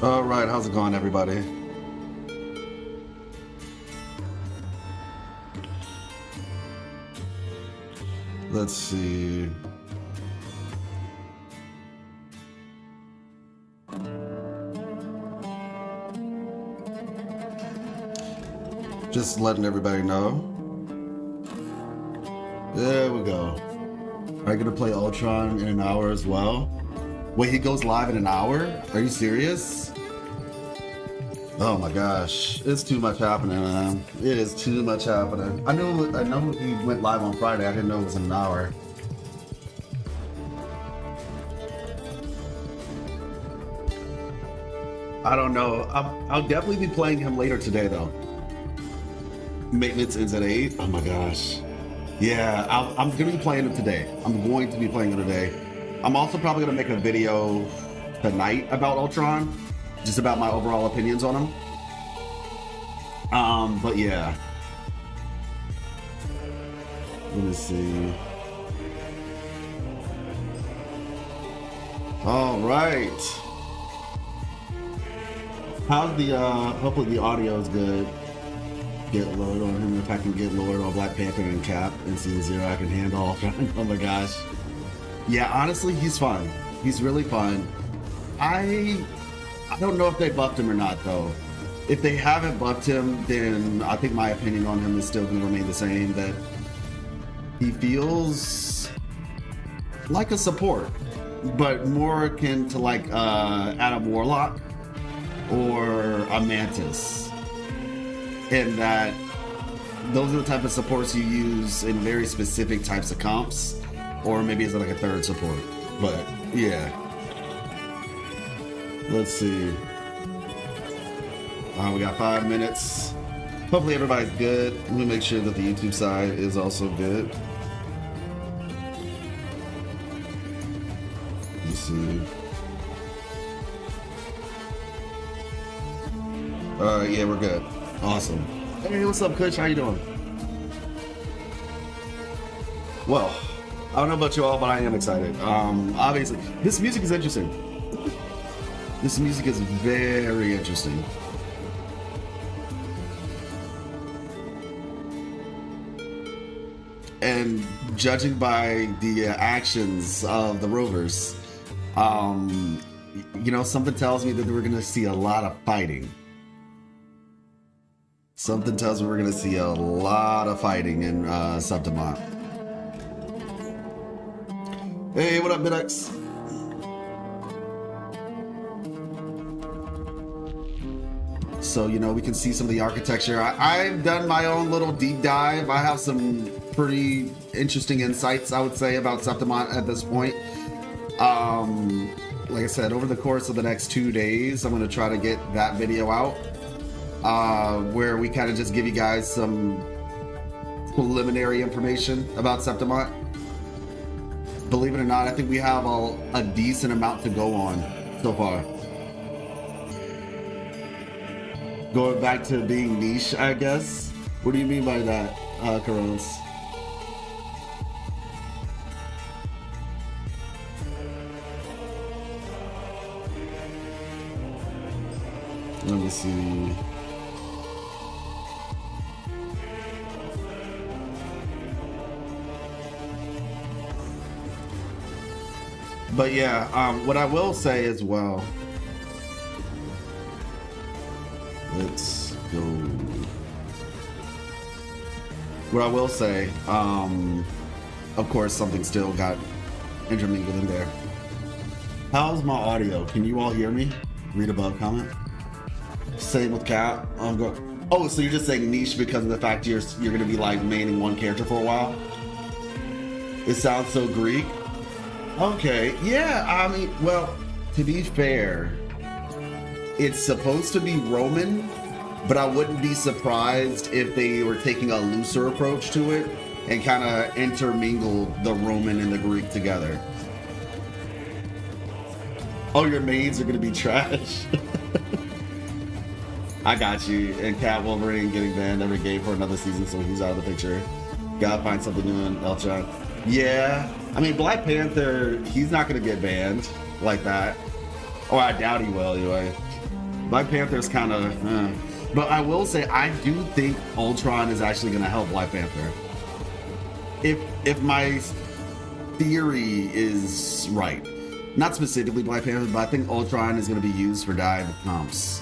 All right, how's it going, everybody? Let's see. Just letting everybody know. There we go. Are you gonna play Ultron in an hour as well? Wait, he goes live in an hour? Are you serious? Oh my gosh, it's too much happening, man. It is too much happening. I know he went live on Friday. I didn't know it was in an hour. I don't know. I'll definitely be playing him later today, though. Maintenance ends at 8. Oh my gosh. Yeah, I'm gonna be playing him today. I'm going to be playing him today. I'm also probably gonna make a video tonight about Ultron, just about my overall opinions on him. But yeah. Let me see. All right. How's the hopefully the audio is good. Get lowered on him. If I can get lowered on Black Panther and Cap in season 0, I can handle Ultron. Oh my gosh. Yeah, honestly, he's fun. He's really fun. I don't know if they buffed him or not, though. If they haven't buffed him, then I think my opinion on him is still going to remain the same, that he feels like a support, but more akin to like Adam Warlock or a Mantis. And that those are the type of supports you use in very specific types of comps, or maybe it's like a third support. But yeah. Let's see. We got 5 minutes. Hopefully everybody's good. Let me make sure that the YouTube side is also good. Let's see. Yeah, we're good. Awesome. Hey, what's up, Kush? How you doing? Well, I don't know about you all, but I am excited. Obviously, this music is interesting. This music is very interesting. And judging by the actions of the Rovers, you know, something tells me that we're going to see a lot of fighting. Something tells me we're going to see a lot of fighting in Septimont. Hey, what up, Midax? So, you know, we can see some of the architecture. I've done my own little deep dive. I have some pretty interesting insights, I would say, about Septimont at this point. Like I said, over the course of the next 2 days, I'm going to try to get that video out. Where we kind of just give you guys some preliminary information about Septimont. Believe it or not, I think we have a decent amount to go on so far. Going back to being niche, I guess. What do you mean by that, Coronas? Let me see. But yeah, what I will say as well. Let's go. What I will say, of course, something still got intermingled in there. How's my audio? Can you all hear me? Read above comment. Same with Cap. Oh, so you're just saying niche because of the fact you're gonna be like maining one character for a while? It sounds so Greek. Okay, yeah, I mean, well, to be fair, it's supposed to be Roman, but I wouldn't be surprised if they were taking a looser approach to it and kind of intermingled the Roman and the Greek together. Oh, your mains are gonna be trash. I got you. And Cat Wolverine getting banned every game for another season, so he's out of the picture. Gotta find something new in Ultron. Yeah, I mean, Black Panther, he's not gonna get banned like that. Or I doubt he will, anyway. Black Panther's kind of, but I will say I do think Ultron is actually going to help Black Panther. If my theory is right, not specifically Black Panther, but I think Ultron is going to be used for dive comps.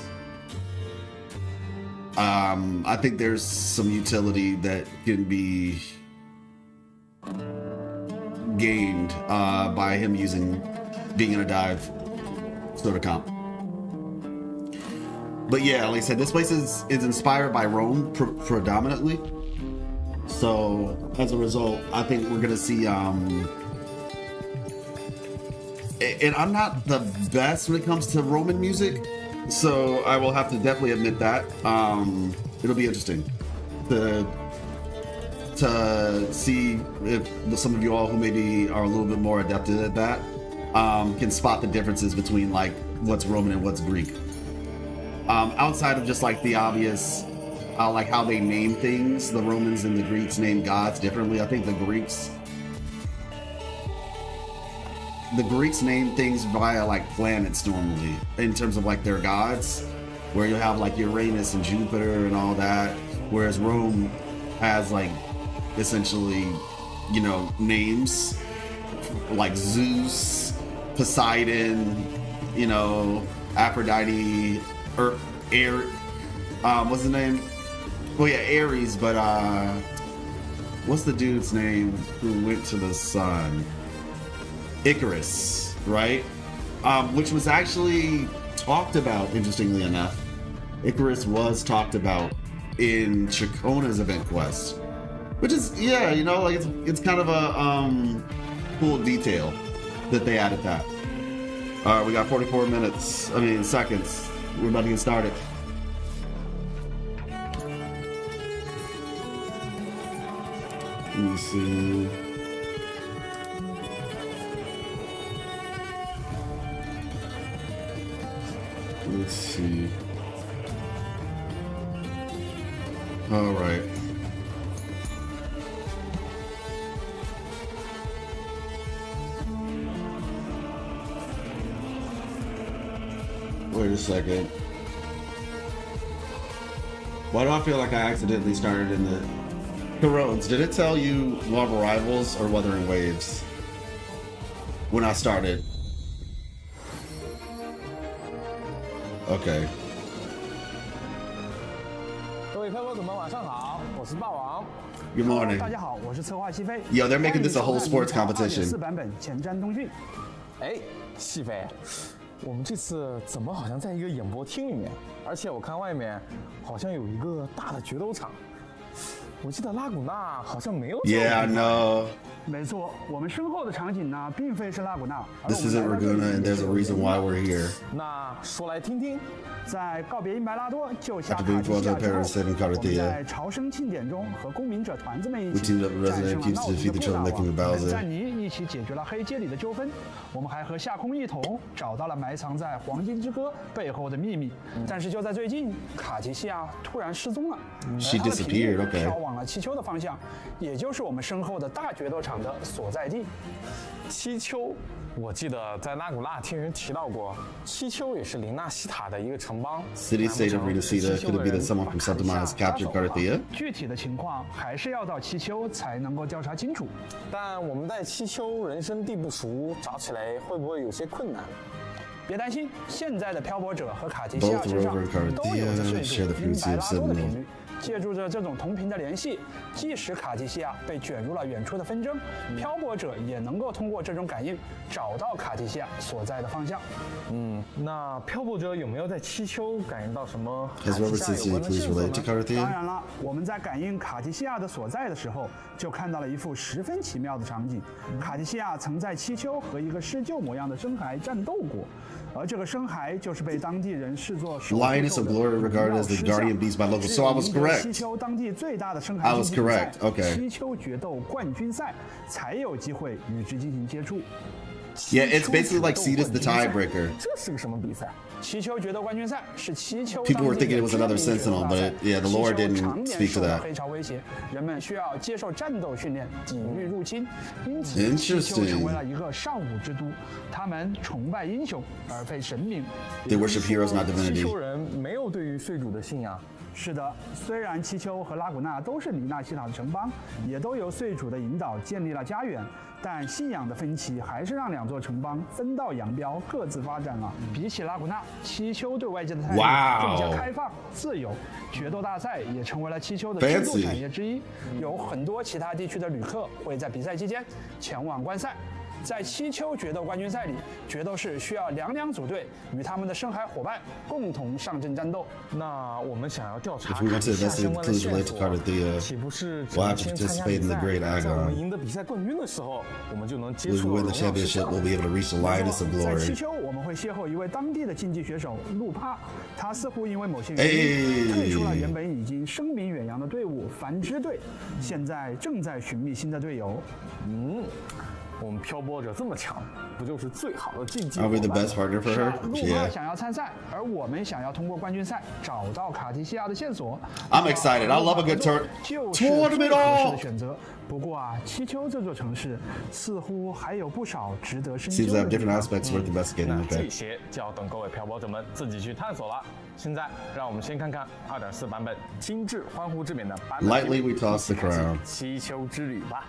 I think there's some utility that can be gained by him being in a dive sort of comp. But yeah, like I said, this place is inspired by Rome predominantly. So as a result, I think we're gonna see. And I'm not the best when it comes to Roman music, so I will have to definitely admit that. It'll be interesting to see if some of you all who maybe are a little bit more adept at that can spot the differences between like what's Roman and what's Greek. Outside of just like the obvious, like how they name things, the Romans and the Greeks name gods differently. I think the Greeks name things via like planets normally in terms of like their gods, where you have like Uranus and Jupiter and all that, whereas Rome has like essentially, you know, names like Zeus, Poseidon, you know, Aphrodite, or what's the name? Well, yeah, Ares, but what's the dude's name who went to the sun? Icarus, right? Which was actually talked about, interestingly enough. Icarus was talked about in Chacona's event quest, which is, yeah, you know, like it's kind of a cool detail that they added that. All right, we got 44 seconds. We're about to get started. Let me see. Let's see. All right. Wait a second. Why do I feel like I accidentally started in the Corrodes? Did it tell you Love Arrivals or Wuthering Waves when I started? Okay. Good morning. Yo, they're making this a whole sports competition. 细飞，我们这次怎么好像在一个演播厅里面？而且我看外面好像有一个大的决斗场。我记得拉古纳好像没有。Yeah, I know. 没错，我们身后的场景呢，并非是拉古纳。This isn't Raguna, and there's a reason why we're here. 那说来听听。在告别英白拉多救下卡 After being 蒂西亚 brought 之 to 后， Paris, saving 我们 Cartethyia, 在朝圣庆典中和公民者团子们一 we 起 teamed up with 战 Resident 胜 Cubes 了 to 闹 defeat 剧 the 的 Children 布 Making 达 Bowser. 赞尼一起解决了黑街里的纠纷。我们还和夏空一同找到了埋藏在黄金之歌背后的秘密。但是就在最近，卡蒂西亚突然失踪了， She disappeared. Okay. 飘往了七丘的方向，也就是我们身后的大决斗场的所在地。七丘，我记得在拉古纳听人提到过，七丘也是林纳西塔的一个城邦。 City state of Renacida. Could it be that someone from Septimont has captured Cartethyia? 具体的情况还是要到七丘才能够调查清楚。但我们在七丘人生地不熟，找起来会不会有些困难？别担心，现在的漂泊者和卡提西亚 Both 身上 Rover and 都有着 Cartethyia 睡 share 住 the 英 frequency 白 of 拉多的 Septimont. 频率。借助着这种同频的联系，即使卡提西亚被卷入了远处的纷争，漂泊者也能够通过这种感应找到卡提西亚所在的方向。那漂泊者有没有在七丘感应到什么 Has 卡 Rover 提西亚 City 有关的 clues 线索 related to 呢？当 Cartethyia? 然了，我们在感应卡提西亚的所在的时候，就看到了一幅十分奇妙的场景。卡提西亚曾在七丘和一个狮鹫模样的深海战斗过，而这个深海就是被当地人视作守护兽的 Lioness of Glory regarded as the 荣耀 guardian 狮 beast by 像 locals. So I was 是赢得七 correct. 丘当地最大的深 I 海 was 竞技比赛 correct. Okay. 七丘决斗冠军赛才有机会与之进行接触。Yeah, it's basically like seed is the tiebreaker. 这是个什么比赛？ 气球决斗冠军赛是气球 People were thinking it was another 当地的 Sentinel, but yeah, the lore 气球 didn't 常年 speak to 受到 that. 黑潮威胁，人们需要接受战斗训练，抵御入侵，因此 Interesting. 气球成为了一个尚武之都。他们崇拜英雄而非神明。 They worship heroes, not 气 divinity. 球人没有对于睡主的信仰。 是的，虽然七丘和拉古纳都是米纳西塔的城邦，也都由岁主的引导建立了家园，但信仰的分歧还是让两座城邦分道扬镳，各自发展了。比起拉古纳，七丘对外界的态度更加开放、自由。决斗大赛也成为了七丘的支柱产业之一，有很多其他地区的旅客会在比赛期间前往观赛。 在七丘决斗冠军赛里，决斗士需要两组队，与他们的深海伙伴共同上阵战斗。那我们想要调查 If we want to 下相 investigate 关的 clues 线 related to 索， Cartethyia, 岂不是 we'll have to 先参加 participate 比 in the 赛， Great 在我们 Agon. 赢得比赛冠军的时候，我们就能接 If 触 we 到 win the 荣耀之 championship, 相 we'll be able to reach the lioness of 在 glory. 七丘，我们会邂逅一位当地的竞技选手路帕，他似乎因为某些原因退出了原本已经声名远扬的队伍繁之队，现在正在寻觅新的队友。我们漂泊者这么强，不就是最好的竞技 Are 伙 we the 伴 best partner for 是 her? 啊，路帕 Yeah. 想要参赛，而我们想要通过冠军赛找到卡提西亚的线索。 I'm excited. I love a good 就是最 tournament 合适的选择。不过啊，七丘这座城市似乎还有不少值得深究 Seems to 的 have 地 different 方。 aspects worth investigating. 那 Okay. 这些就要等各位漂泊者们自己去探索了。现在，让我们先看看2.4版本精致欢呼之冕的版本 Lightly we toss the crown. 七丘之旅吧。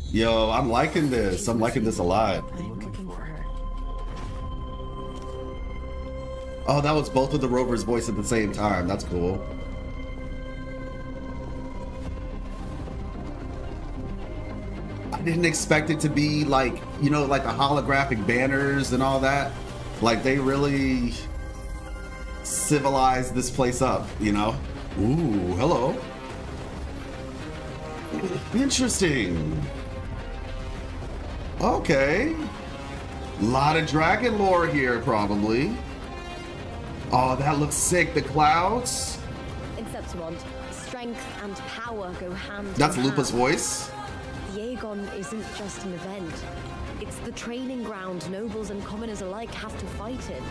Yo, I'm liking this. I'm liking this a lot. Oh, that was both of the Rover's voice at the same time. That's cool. I didn't expect it to be like, you know, like the holographic banners and all that. Like they really civilized this place up, you know? Ooh, hello. Interesting. Okay. Lot of dragon lore here, probably. Oh, that looks sick. The clouds. In Septimont, strength and power go hand That's in Lupa's hand. voice. The Agon isn't just an event. It's the training ground nobles and commoners alike have to fight in.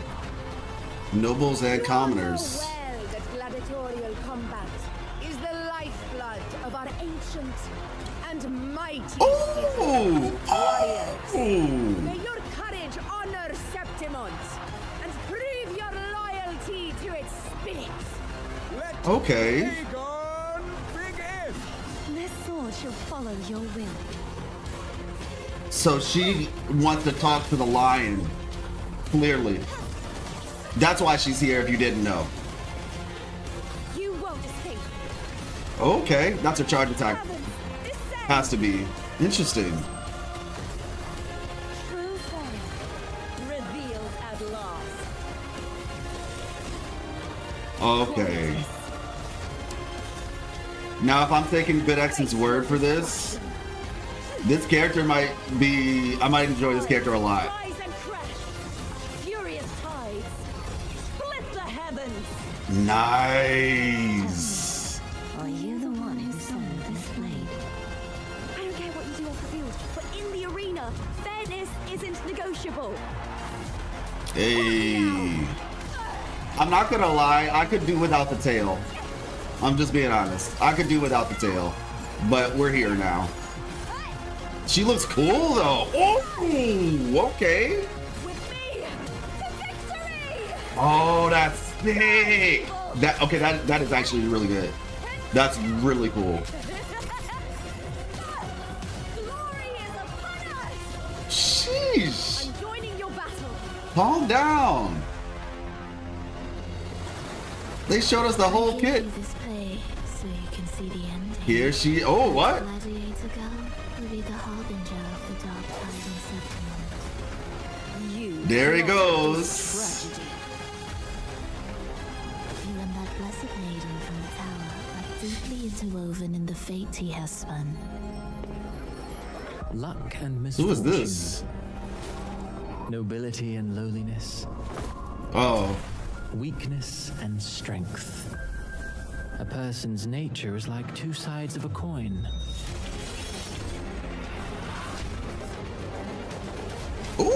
Nobles and commoners. You know well that gladiatorial combat is the lifeblood of our ancient and mighty Ooh! warriors. Ooh! May your courage honor Septimont and prove your loyalty to its spirit. Okay. This sword shall follow your will. So she wants to talk to the lion. Clearly. That's why she's here if you didn't know. You won't escape. Okay, that's her charge attack. Heavens, descend. Has to be. Interesting. True form revealed at last. Okay. Now, if I'm taking BitX's word for this, this character might be... I might enjoy this character a lot. Rise and crash. Furious tides. Split the heavens. Nice. Are you the one who summoned this blade? I don't care what you do off the field, but in the arena, fairness isn't negotiable. Hey. I'm not gonna lie, I could do without the tail. I'm just being honest. I could do without the tail. But we're here now. She looks cool though. Oh, okay. With me to victory! Oh, that's sick. That is actually really good. That's really cool. Glory is upon us! Sheesh. I'm joining your battle. Calm down. They showed us the whole Give kit. you this play so you can see the end. Here she. Oh, what? Gladiator girl will be the harbinger of the dark tide in Septimont. You. There he goes. Tragedy. You and that blessed maiden from the tower are deeply interwoven in the fate he has spun. Luck and Who misfortune. is this? Nobility and lowliness. Oh. Weakness and strength. A person's nature is like two sides of a coin. Ooh.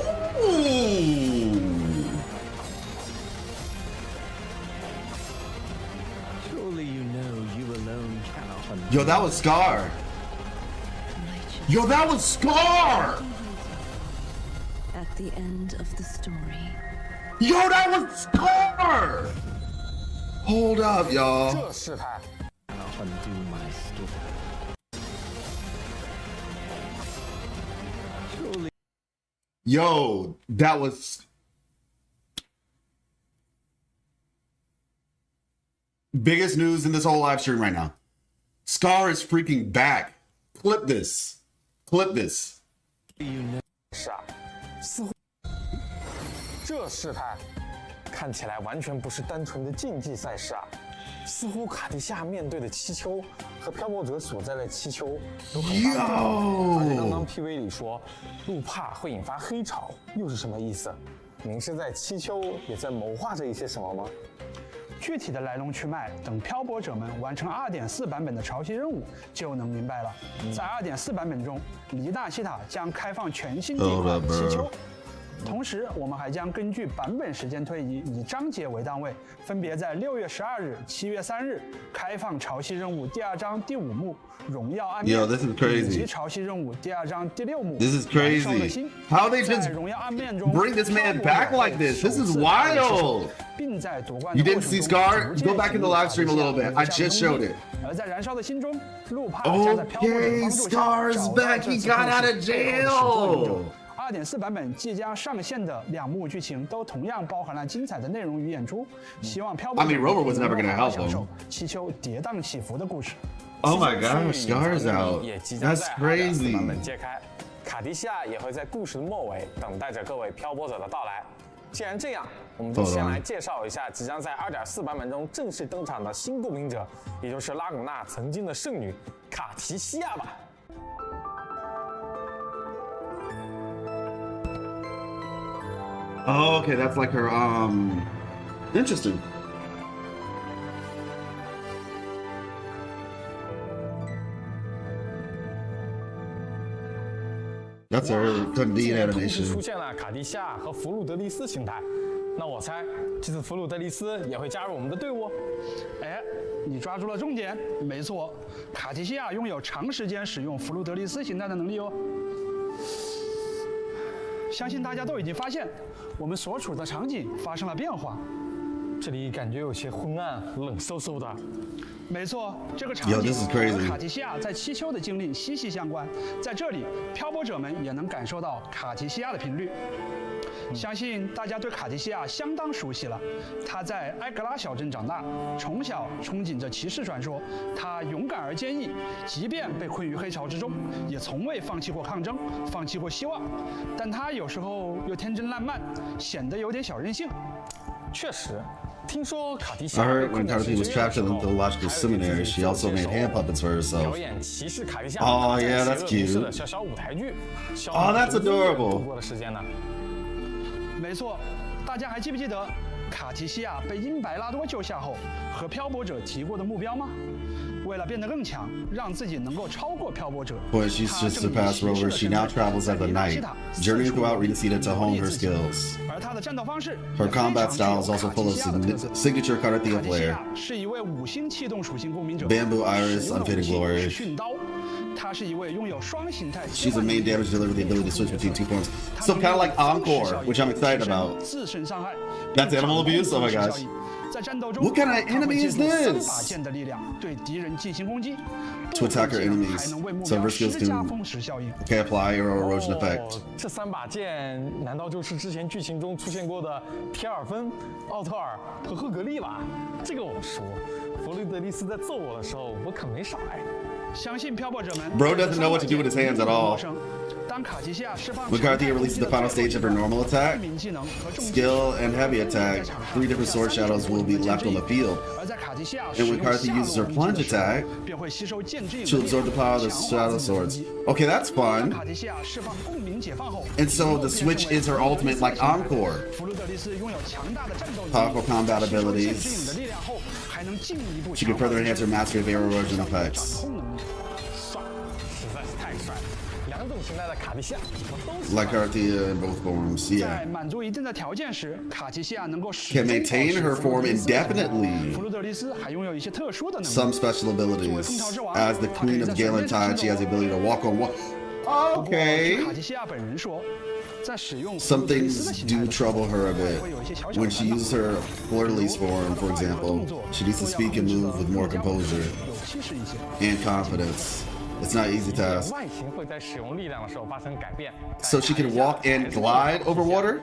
Surely you know you alone cannot undo. Yo, that was Scar. Yo, that was Scar. At the end of the story. Yo, that was Scar. Hold up, y'all. 这试探 Cannot undo my skin. Surely Yo, that was biggest news in this whole live stream right now. Scar is freaking back. Clip this. Clip this. you know. 是啊，似乎这试探看起来完全不是单纯的竞技赛事啊，似乎卡地夏面对的气球和漂泊者所在的气球有很大的不同。而且刚刚 PV 里说路帕会引发黑潮，又是什么意思？您是在气球也在谋划着一些什么吗？具体的来龙去脉，等漂泊者们完成2.4版本的潮汐任务就能明白了。在2.4版本中，黎大西塔将开放全新地块气球。同时，我们还将根据版本时间推移，以章节为单位，分别在6月12日、7月3日开放潮汐任务第2章第5幕《荣耀暗面》， Yo, this is crazy. 以及潮汐任务第2章第6幕 This is 燃烧的 crazy. 心 How they 在 just 荣耀暗面中 bring this man back like this? This is wild. 并在夺冠 You 的 didn't 过程 see 中 Scar? 逐渐 Go back in the live stream a little bit. I 形 just 成 showed it. 而在燃烧的心中，路帕将在漂泊者的 Okay, 帮助下 Scar's 找到 back. 这 He 次 got 故事 out of 背后的始作俑 jail. 者。2.4版本即将上线的2幕剧情都同样包含了精彩的内容与演出，希望漂泊 I mean, Rover was never gonna help 享受 him. 气球跌宕起伏的故事。 Oh my gosh, Scar's out. 也即将 That's 在2.4 crazy. 版本揭开，卡地夏也会在故事的末尾等待着各位漂泊者的到来。既然这样，我们就先来介绍一下即将在2.4版本中正式登场的新共鸣者，也就是拉古纳曾经的圣女卡提西亚吧。Oh, okay, that's like her, interesting. That's her Threnodian 同时出 animation. 现了卡地夏和弗鲁德利斯形态，那我猜这次弗鲁德利斯也会加入我们的队伍。哎，你抓住了重点，没错，卡提西亚拥有长时间使用弗鲁德利斯形态的能力哦。相信大家都已经发现，我们所处的场景发生了变化。这里感觉有些昏暗、冷飕飕的。没错，这个场 Yo, 景 this is 和 crazy. 卡提西亚在七丘的经历息息相关。在这里，漂泊者们也能感受到卡提西亚的频率。相信大家对卡提西亚相当熟悉了。他在埃格拉小镇长大，从小憧憬着骑士传说。他勇敢而坚毅，即便被困于黑潮之中，也从未放弃过抗争，放弃过希望。但他有时候又天真烂漫，显得有点小任性。确实，听说卡蒂 I 夏 heard 被 when 困在 Cartethyia 学 was 院 trapped 的时 in 候 the theological 还有给自 seminary, 己 she also 自己 made 手 hand puppets for 表 herself. 演骑士卡蒂夏 Oh, 在 yeah, 邪 that's 恶仪式 cute. 的小舞台剧，消 Oh, 磨 that's 独自 adorable. 度过的时间呢。没错，大家还记不记得卡提西亚被因白拉多救下后和漂泊者提过的目标吗？为了变得更强，让自己能够超过漂泊者， When she's just surpassed Rover, she now travels as a knight, journeying throughout Reseda to hone her skills. 而她的战斗方式 Her 也非 combat 常具 style 有 is also 卡 full 提 of 西亚的特色。 signature 卡 Cartethyia 提西 flair. 亚是一位5星气动属性共鸣者 Bamboo Iris, 使用的 unfading 武器 glory. 是驯刀。她是一位拥有双形态。 She's a main damage dealer with the ability to switch between two forms. So kind of like Encore, which I'm excited about. 自身伤害。 That's animal abuse? Oh my gosh. 在战斗中 What kind of enemy is 它会借助 this? 3把剑的力量对敌人进行攻击。 To attack her 部分技能 enemies. 还能为目 So 标 her skills 施加 can- 风蚀效应。 Okay, apply or erosion effect. 这3把剑难道就是之前剧情中出现过的铁尔芬、奥特尔和赫格利吧？这个我熟。弗雷德利斯在揍我的时候，我可没少挨。相信漂泊者们 Bro doesn't know what to do with his hands at all. 当卡提西亚释放 When Cartethyia releases the final stage of her normal attack, 命名技能和重击 skill, and heavy attack, 3 different sword shadows will be left on the field. 而在卡提西亚 And when Cartethyia uses her plunge attack, 便会吸收剑之影 she'll absorb the power of the shadow swords. Okay, that's 当 fun. 卡提西亚释放共鸣解放后 And so the switch is her ultimate, like Encore. 弗鲁德利斯拥有强大的战斗力 Powerful combat 吸收剑 abilities. 之影的力量后还能进一步 She can further enhance her mastery of air erosion 掌 effects. 控能力。爽，实在是太帅了。两种形态的卡地西亚我都喜 Like 欢。 Cartethyia in both forms. 在 Yeah. 满足一定的条件时，卡提西亚能够始 Can 终 maintain 保 her 持 form 弗洛德斯的形态 indefinitely. 弗洛德里斯还拥有一些特殊的能力。 Some special abilities. As the Queen of Galen Tide, she has the ability to walk on water. 不过据 Okay. 卡提西亚本人说，在使用弗 Some 洛德里斯的 things 形态 do 的时候 trouble her a 会有一些小 bit. 小的 When she 烦恼 uses her Fleurdelys form, for example, she needs to speak and move with more composure 有气势一些。 and confidence. It's not an easy task. 外形会在使用力量的时候发生改变。 So she can walk and glide over water?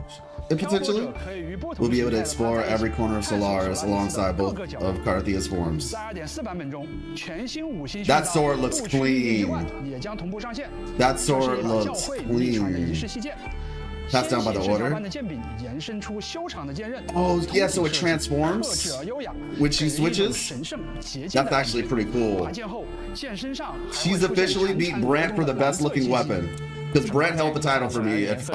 And 漂泊 potentially, 者可以与不同 we'll be able to 形态 explore 的搭在一起 every corner of 探索 Solaris 索拉里斯的 alongside 各 both 个角 of 落 Cartethia's forms. 在2.4版本中，全新五星 That sword looks 不屈一 clean. 万也将同步上线。 That 这是 sword 一把教 looks 会遗传的仪 clean. 式细剑。 Passed down by the 纤细直条 order. 般的剑柄延伸出修长的剑刃。 Oh, yeah, so it 通体设计 transforms 克制而优雅 when she 给人一种 switches? 神圣洁净 That's 的感 actually 觉 pretty cool. 拔剑后，剑身上还会 She's 出现 officially 潺 beat 潺 Brant 流 for the 动的蓝 best 色 looking 气息 weapon. Because Brant held the title for me if,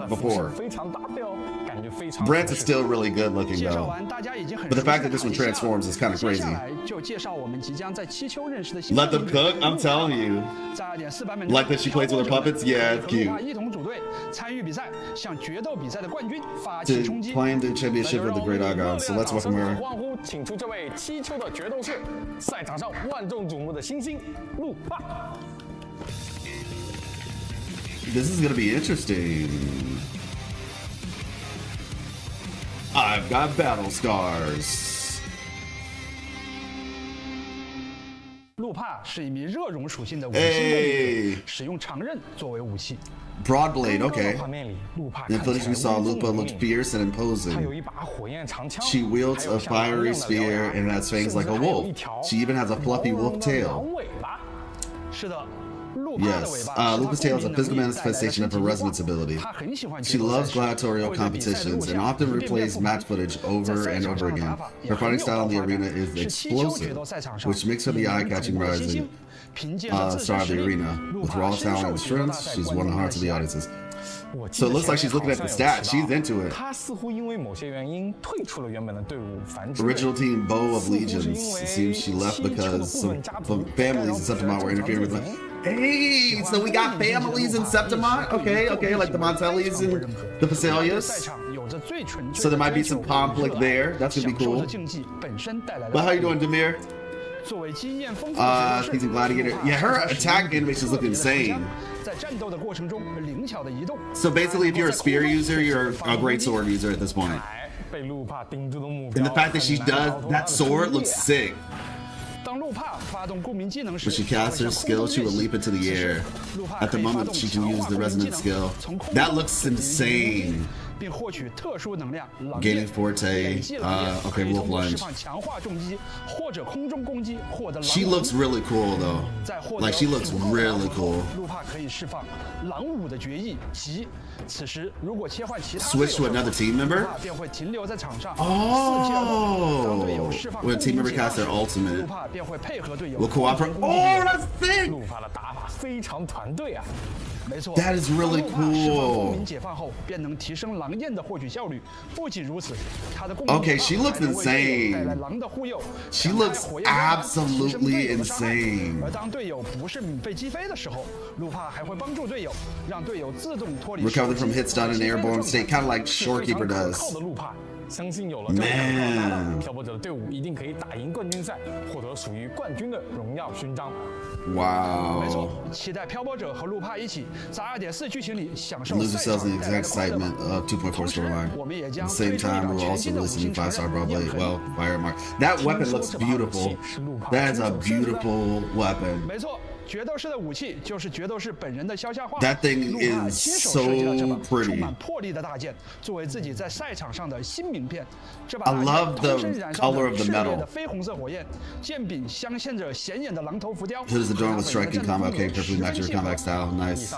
before. 非常搭配哦，感觉非常。 Brant is still really good looking 介绍 though. 完大家已经很 But the 熟悉 fact 的 that this one 卡地西亚 transforms is kind of 接下 crazy. 来就介绍我们即将在七丘认识的新 Let them 公主 cook, I'm telling you. 在2.4版本 Like that she plays with her puppets? Yeah, it's 和路帕 cute. 一同组队参与比赛，向决斗比赛的冠军发 To 起冲击。 claim the championship with the Great Agon. So let's welcome her. 欢呼，请出这位七丘的决斗士，赛场上万众瞩目的新星路帕。 This is gonna be interesting. I've got battle scars. 路帕是一名热熔属性的五星攻击者，使用长刃作为武器。 Broad blade, okay. 画面里，路帕 In 看起 footage 来 we saw, 威风 Lupa 凛 looked 凛 fierce and 他有 imposing. 一把火焰长枪， She wields 还有 a 像狼一 fiery 样的獠 spear 牙 and has fangs 甚 like 至 a 还有 wolf. 一条 She even has a fluffy 毛茸 wolf 茸的 tail. 狼尾巴。是的。路帕的尾 Yes, 巴 Lupa's tail is a physical manifestation of her resonance ability. 他很喜欢 She 决斗赛 loves 事 gladiatorial 会在比赛的路 competitions and 线 often 不断 replays 复 match 盘 footage 在 over 赛 and 场 over 上的 again. 打法也 Her 很 fighting 有 style in the 爆发 arena 感 is 是七丘决 explosive, 斗赛场上 which makes her the 引人瞩 eye-catching 目的新 rising 星。凭借着自身 star of 实 the 力， arena. 路 With 帕 raw 深 talent 受 and 决斗 strength, 大赛 she's 观 won 众 the 的 hearts of 喜 the 爱。 audiences. 我记 So 得 it looks like 前 she's 面 looking at 好 the 像有 stats. 提 She's 到 into it. 他似乎因为某些原因退出了原本的队伍繁殖队。 Original team Bow of 似乎是 Legions. 因 It 为 seems she left 七丘的 because 部 some 分家族 families in Septimont were interfering with them. Hey, so we got families in Septimont? Okay, okay, like the Montellis and the 赛 Facilias. 场有着最纯粹 So there 的 might be 追求 some conflict 和热爱 there. That's gonna be 享受 cool. 着竞技本身带来的 But how you 快乐 doing, Demir? 作为经验丰富的决斗 He's 士 a gladiator. 路帕 Yeah, her 是 attack animations look 特别的 insane. 长枪在战斗的过程中灵巧的移动。 So basically, if you're a spear user, you're a great sword user at this point. 哎，被路帕盯住的目标 And the fact that she 很难 does 逃脱 that 她的 sword 注意 looks 啊 sick. 当路帕发动共鸣技能时， When she casts her 会向 skill, 空 she 中 will 跃 leap 起 into the 此时 air. 路帕 At 可 the 以发 moment, 动 she 强 can 化 use the 共鸣技 resonant 能 skill. 从空 That 中 looks 进行 insane. 并获取特殊能量狼 Gaining 焰 forte, 累计狼焰 okay, 可以 wolf 通过 lunge. 释放强化重击或者空中攻击获得狼 She 舞 looks really cool though. 在获得 Like she looks 主动 really 后 cool. 路帕可以释放狼舞的决议及此时如果切换其他 Switch to 队友 another team member? 路帕便会停留在场上伺机而动当队友 Oh, 释放 when a team 攻 member 击 casts their 路 ultimate, 帕便会配合队友 will cooperate. 攻击 Oh, that's sick! 路帕的打法非常团队啊。没错 That is really 当路帕释放 cool. 共鸣解放后便能提升狼焰的获取效率不仅如此他的共鸣 Okay, 解放 she looks 还能为队友带来 insane. 狼的护佑 She 展开 looks 火焰光环 absolutely 提升队友的伤害 insane. 而当队友不慎被击飞的时候路帕还会帮助队友让队友自动脱离 Recover from hit stun and 击飞的 airborne 状态 state, kind of like 是非常 Shorekeeper 可 does. 靠的路帕，相信有了这个可靠的搭档， Man. 漂泊者的队伍一定可以打赢冠军赛，获得属于冠军的荣耀勋章。没错 Wow. 期待漂泊者和路帕一起在2.4剧情里享受 Lose 赛 yourselves 场 in the 带来 exact 的快乐吧 excitement of 2.4同时 storyline. 我们也 At 将 the 推 same 出一 time, 把 we will 全 also 新的五 release a 星 new 传 5-star 刃 broad 焰 blade. 痕 Well, fire mark. That weapon looks beautiful. That is a beautiful weapon. 没错，决斗士的武器就是决斗士本人的肖像画。 That thing 路帕 is 亲手设计了这把 so pretty. 充满魄力的大剑，作为自己在赛场上的新名片。这把 I 大 love 剑 the 同时燃烧 color 着 of the 炽烈 metal. 的绯红色火焰，剑柄镶嵌着显眼的狼头浮雕。 It is adorned with striking combat cake, perfectly match your combat style. Nice.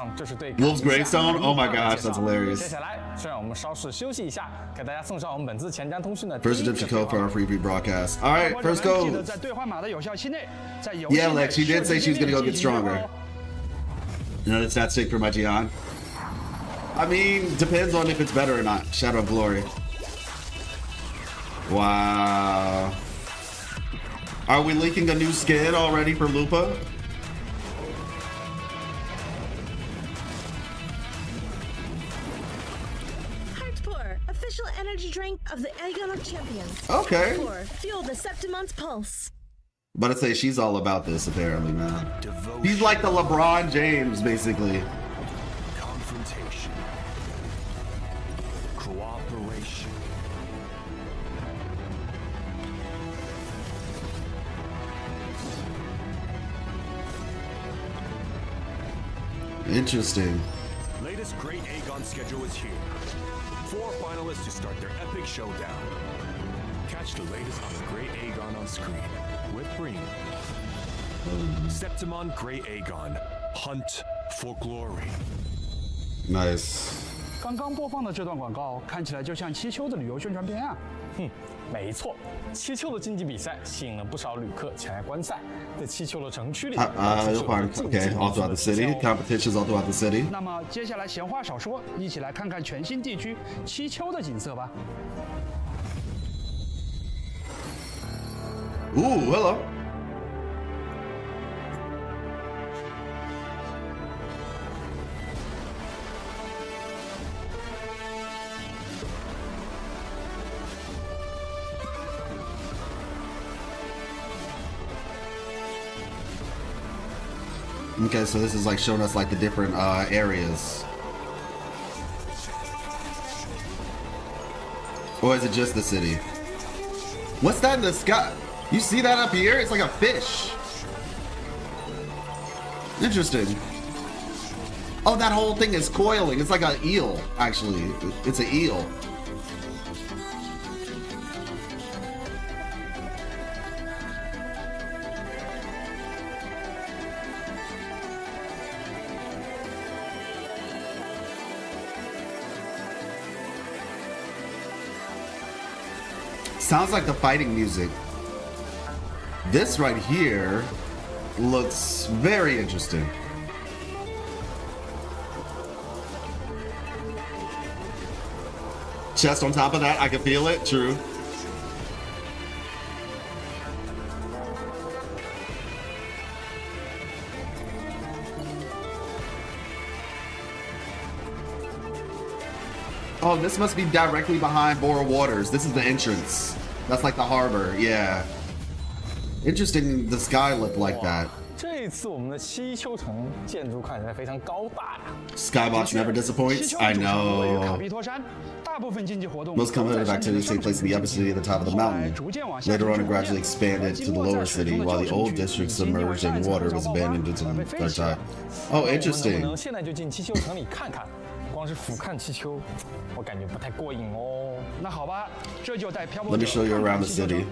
Wolf's Gravestone? Oh my gosh, that's hilarious. 接下来，就让我们稍事休息一下，给大家送上我们本次前瞻通讯的 First redemption code for our preview broadcast. All right, 或者 first 记得 code. 在兑换码的有效期内，在游戏 Yeah, 内 Lex, she did say she was gonna go get 设计进行 stronger. Another stat stick for my Gian. I mean, depends on if it's better or not. Shadow of Glory. Wow. Are we leaking a new skin already for Lupa? of the Agon of Champions. Okay. Feel the Septimont's pulse. But I'd say she's all about this, apparently, man. He's like the LeBron James, basically. Confrontation. Cooperation. Interesting. Latest Great Agon schedule is here. 4 finalists to start their epic showdown. Catch the latest on the Great Agon on screen with Breen. Septimont Great Agon. Hunt for glory. Nice. 刚刚播放的这段广告看起来就像七丘的旅游宣传片啊。没错，七丘的竞技比赛吸引了不少旅客前来观赛。在七丘的城区里， Okay, all throughout the city. Competitions all throughout the city. 那么接下来闲话少说，一起来看看全新地区七丘的景色吧。 Ooh, hello. Okay, so this is like showing us like the different areas. Or is it just the city? What's that in the sky? You see that up here? It's like a fish. Interesting. Oh, that whole thing is coiling. It's like an eel, actually. It's an eel. Sounds like the fighting music. This right here looks very interesting. Chest on top of that, I can feel it, true. Oh, this must be directly behind Bora Waters. This is the entrance. That's like the harbor, yeah. Interesting, the sky looked like that. 这一次我们的七丘城建筑看起来非常高大呀。 Skybox never disappoints. I know. Most competitive activities take place in the upper city at the top of the mountain. Later on, it gradually expanded to the lower city, while the old district submerged in water was abandoned due to the third time. Oh, 我们能不 interesting. 能现在就进七丘城里看看？光是俯瞰七丘，我感觉不太过瘾哦。那好吧，这就带漂泊 Let 者 me show you 看 around 看 the 七丘城 city.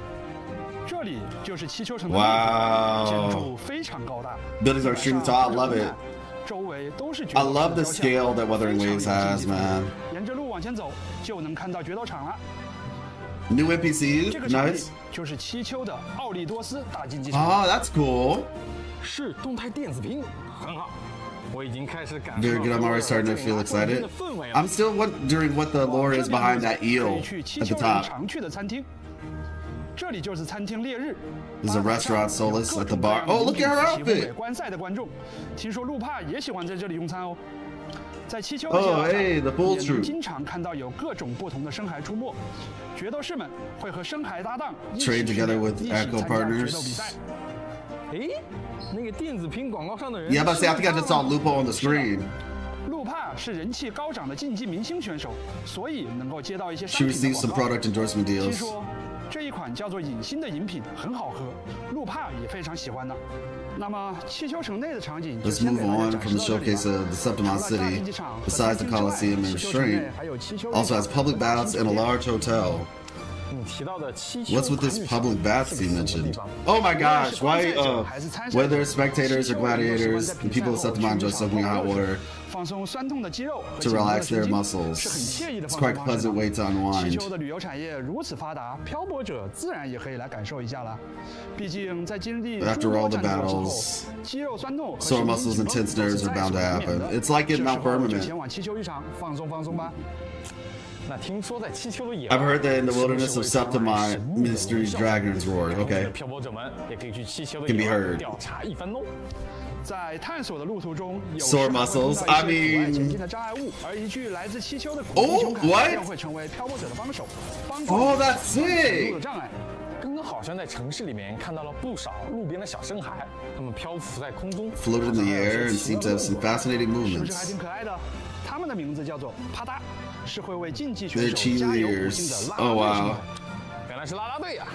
这里就是七丘城的 Wow. 建筑非常高大 Buildings are extremely tall. I love it. 周围都是 I love the scale that Wuthering Waves has, man. 沿着路往前走，就能看到决斗场了。 New NPCs, 这个场地 nice. 就是七丘的奥利多斯大竞技场。 Oh, that's cool. 是动态电子屏，很好。我已经开始感受 Very good. I'm already starting to feel excited. I'm still wondering what the lore is behind that eel 可以去七 at the 丘人 top. 常去的餐厅。这里就是餐厅烈日。 There's a restaurant Solace at the bar. Oh, look at her 喜欢美 outfit. 观赛的观众，听说路帕也喜欢在这里用餐哦。在七丘的 Oh, 街道上 hey, the bull 也能 troop. 经常看到有各种不同的生孩出没，决斗士们会和生孩搭档一起 Train 训 together 练 with 一起 Echo 参加决 partners. 斗比赛。诶，那个电子屏广告上的人。 Yeah, but see, I think I just saw Lupa on the screen. 路帕是人气高涨的竞技明星选手，所以能够接到一些商 She 品 received 的 some 广告。 product endorsement 听 deals. 说这一款叫做隐心的饮品很好喝，路帕也非常喜欢呢。那么气球城内的场景就 Let's 先 move 给大家 on 展 from 示 the 到这里 showcase 吧 of the Septimont 除了大 city, 竞技场和 besides 餐 the 厅之外 Coliseum and 气球城内 Restraint, 还有气球 also has public baths and a large hotel. 你提到的七丘 What's with this 盘女 public 神 baths 是 you 个什么地 mentioned? 方 Oh my gosh, why, whether spectators or gladiators, the people of Septimont enjoy soaking in hot water 放松酸痛的肌肉和 to 紧绷的 relax 神 their 经 muscles. 是很惬意的 It's 放 quite a 松方式 pleasant way to 气 unwind. 球的旅游产业如此发达，漂泊者自然也可以来感受一下了。毕竟在经历 After 诸多 all the 战斗之后 battles, 肌肉酸痛和 sore 神经 muscles 紧 and 绷 tense 都 nerves 是 are 在 bound to 所难免 happen. 的。 It's like 这 in 时 Mount 候就 Firmament. 前往气球浴场放松放松吧。那听说在七丘的野 I've 外 heard that in the 是不是 wilderness of 会传来 Septimont, 神秘的 mystery 效 dragons roar. 然后 Okay. 漂泊者们也可以去七丘的 Can be 野外 heard. 调查一番喽。在探索的路途中，有 Sore 时还会碰 muscles. 到一些阻碍前 mean, 进的障碍物，而一具来自七丘的古 Oh, 英雄铠 what? 将会成为漂泊者的帮手，帮助 Oh, 你 that's 走出 sick. 的障碍。刚刚好像在城市里面看到了不少路边的小深海，它们漂浮在空中 Floated in the air and seemed to have some fascinating 是不是还 movements. 挺可爱的？它们的名字叫做啪嗒，是会为竞技选 They're 手加油鼓劲 cheerleaders. 的拉 Oh 拉队生 wow. 孩。原来是啦啦队呀！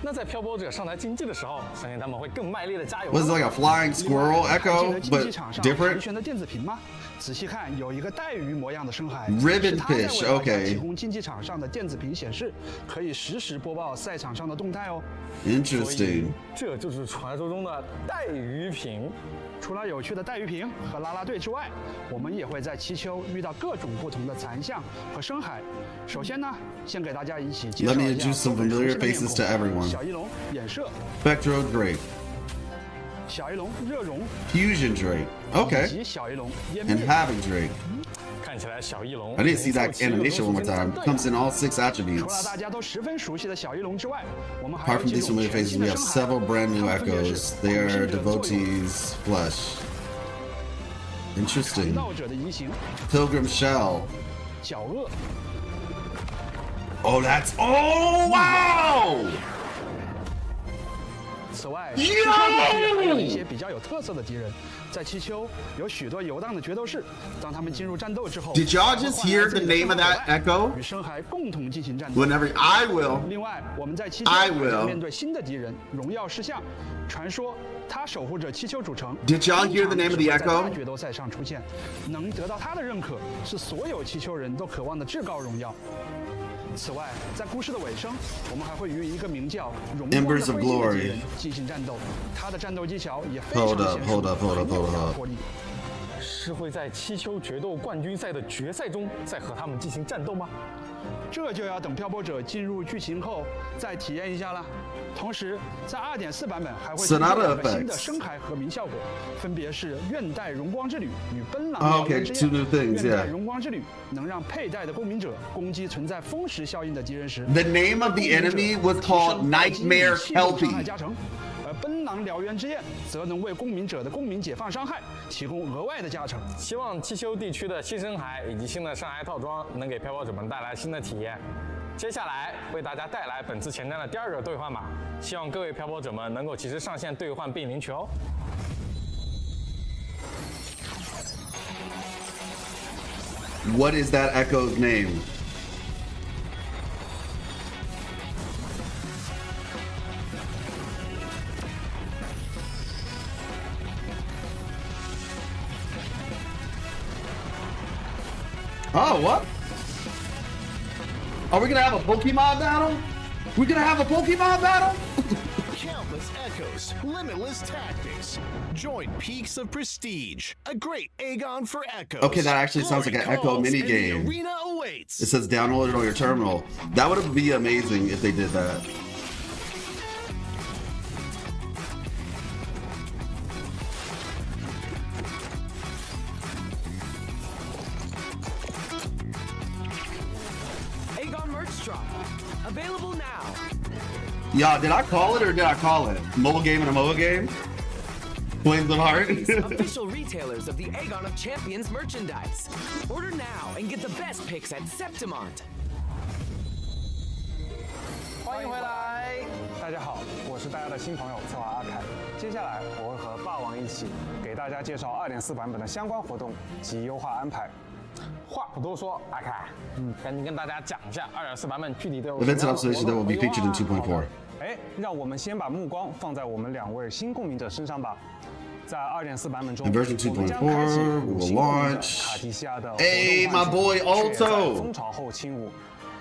那在漂泊者上台竞技的时候，相信他们会更卖力的加油。 Was it like a flying squirrel 还记得 echo, 竞技 but 场上盘 different? 旋的电子屏吗？仔细看，有一个带鱼模样的深海 Ribbon 是它在为 fish, 大家 okay. 提供竞技场上的电子屏显示，可以实时播报赛场上的动态哦。 Interesting. 这就是传说中的带鱼屏。除了有趣的带鱼屏和啦啦队之外，我们也会在七丘遇到各种不同的残像和深海。首先呢，先给大家一起介绍 Let me 一下 introduce some familiar faces to everyone. 小翼龙衍射、 Spectro Drake, 小翼龙热熔 Fusion Drake. 以 Okay. 及小翼龙湮 And 灭。 Havoc Drake. 看起来小翼龙 I didn't see that animation one more time. Comes in all 6除了 attributes. 大家都十分熟悉的小翼龙之外，我们还 Apart 有 from 几 these 种 familiar 全 faces, 新 we 的 have 深海， several brand new 它们分别 echoes. 是 They 恐 are 惧者的作用 devotees' flesh. 传 Interesting. 道者的移形、 Pilgrim Shell. 狡恶。 Oh, that's. Oh, wow! 此外，七丘地区还有一些比较有特色的敌人。在七丘有许多游荡的决斗士，当他们进入战斗之后 Did y'all just hear the name of that echo? 与深海共同进行战斗。 Whenever I will. 另外，我们在七丘 I 还 will. 将面对新的敌人——荣耀狮象。传说他守护着七丘主城。 Did y'all hear the name of the 经常 echo? 在大决斗赛上出现，能得到他的认可，是所有七丘人都渴望的至高荣耀。此外，在故事的尾声，我们还会与一个名叫荣光的 Embers of 灰烬的敌 Glory 人进行战斗。他的战斗技巧也非常 Hold 娴 up, 熟， hold up, hold up, 很有 hold 压 up. 迫力。是会在七丘决斗冠军赛的决赛中再和他们进行战斗吗？这就要等漂泊者进入剧情后再体验一下了。同时，在 2.4 版本还会推出 Sonata 两个新的 effects 深海和鸣效果，分别是愿带荣光之旅与奔狼 Oh, 燎原 okay, 之 two 焰。 new things, 愿带 yeah. 荣光之旅能让佩戴的公民者攻击存在风蚀效应的敌人时， The name of the enemy was called Nightmare 伤害 Kelpie. 加成。而奔狼燎原之焰则能为公民者的公民解放伤害提供额外的加成。希望七丘地区的新深海以及新的深海套装能给漂泊者们带来新的体验。接下来为大家带来本次前瞻的第二个兑换码，希望各位漂泊者们能够及时上线兑换并领取哦。 What is that echo's name? Oh, what? Are we gonna have a Pokemon battle? We're gonna have a Pokemon battle? Countless echoes, limitless tactics. Join Peaks of Prestige, a great Agon for echoes. Okay, that actually sounds like an Glory Echo calls and the minigame. arena awaits. It says download it on your terminal. That would be amazing if they did that. Agon merch drop. Available now. Y'all, did I call it or did I call it? Mobile game and a mobile game? Flames of Heart? Official retailers of the Agon of Champions merchandise. Order now and get the best picks at Septimont. 欢迎回来。大家好，我是大家的新朋友策划阿凯。接下来我会和霸王一起给大家介绍2.4版本的相关活动及优化安排。话不多说，阿凯，赶紧跟大家讲一下2.4版本具体都有什么 Events 样 and 的 observation that will be featured in 2.4. 哎，让我们先把目光放在我们2位新公民者身上吧。在2.4版本中， In version 2.4, 我们将开启 we will 新公民者 launch- 卡提西亚的活动 Hey, 唤 my 起 boy 却 Alto 在蜂巢后轻舞。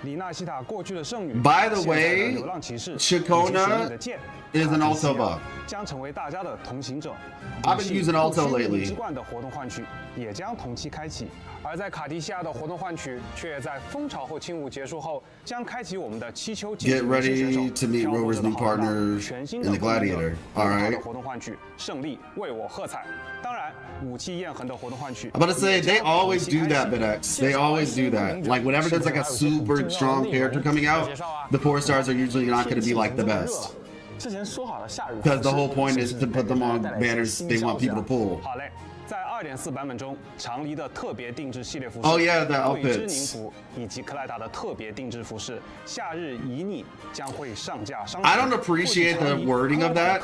里纳西塔过去的剩女 By the 现在的 way, 流浪骑士 Chikona 以及神秘的剑 is an 卡提西 Alto 亚 buff. 将成为大家的同行者。 I've been using Alto 不 lately. 之冠的活动换取也将同期开启，而在卡迪西亚的活动换取却在蜂巢后轻舞结束后将开启我们的七丘竞 Get 技选手 ready to meet 漂泊 Rover's 者的 new 好搭档 partners 全新 in 的 the 公民者 Gladiator. 用他 Alright. 的活动换取胜利为我喝彩。当然，武器焰痕的活动换取 I'm about to say, 也 they 将 always 同期 do 开 that, 启 BitX. They always do that. Like, whenever there's like a super strong character coming out, the 4 stars are usually not going to be like the best. 之前说好了夏日， Because the whole point is to put them on banners they want people to pull. 好嘞，在2.4版本中，长离的特别定制系列服饰 Oh yeah, the 对之 outfits. 宁服以及克莱塔的特别定制服饰夏日旖旎将会上架商城。 I don't appreciate the wording of that.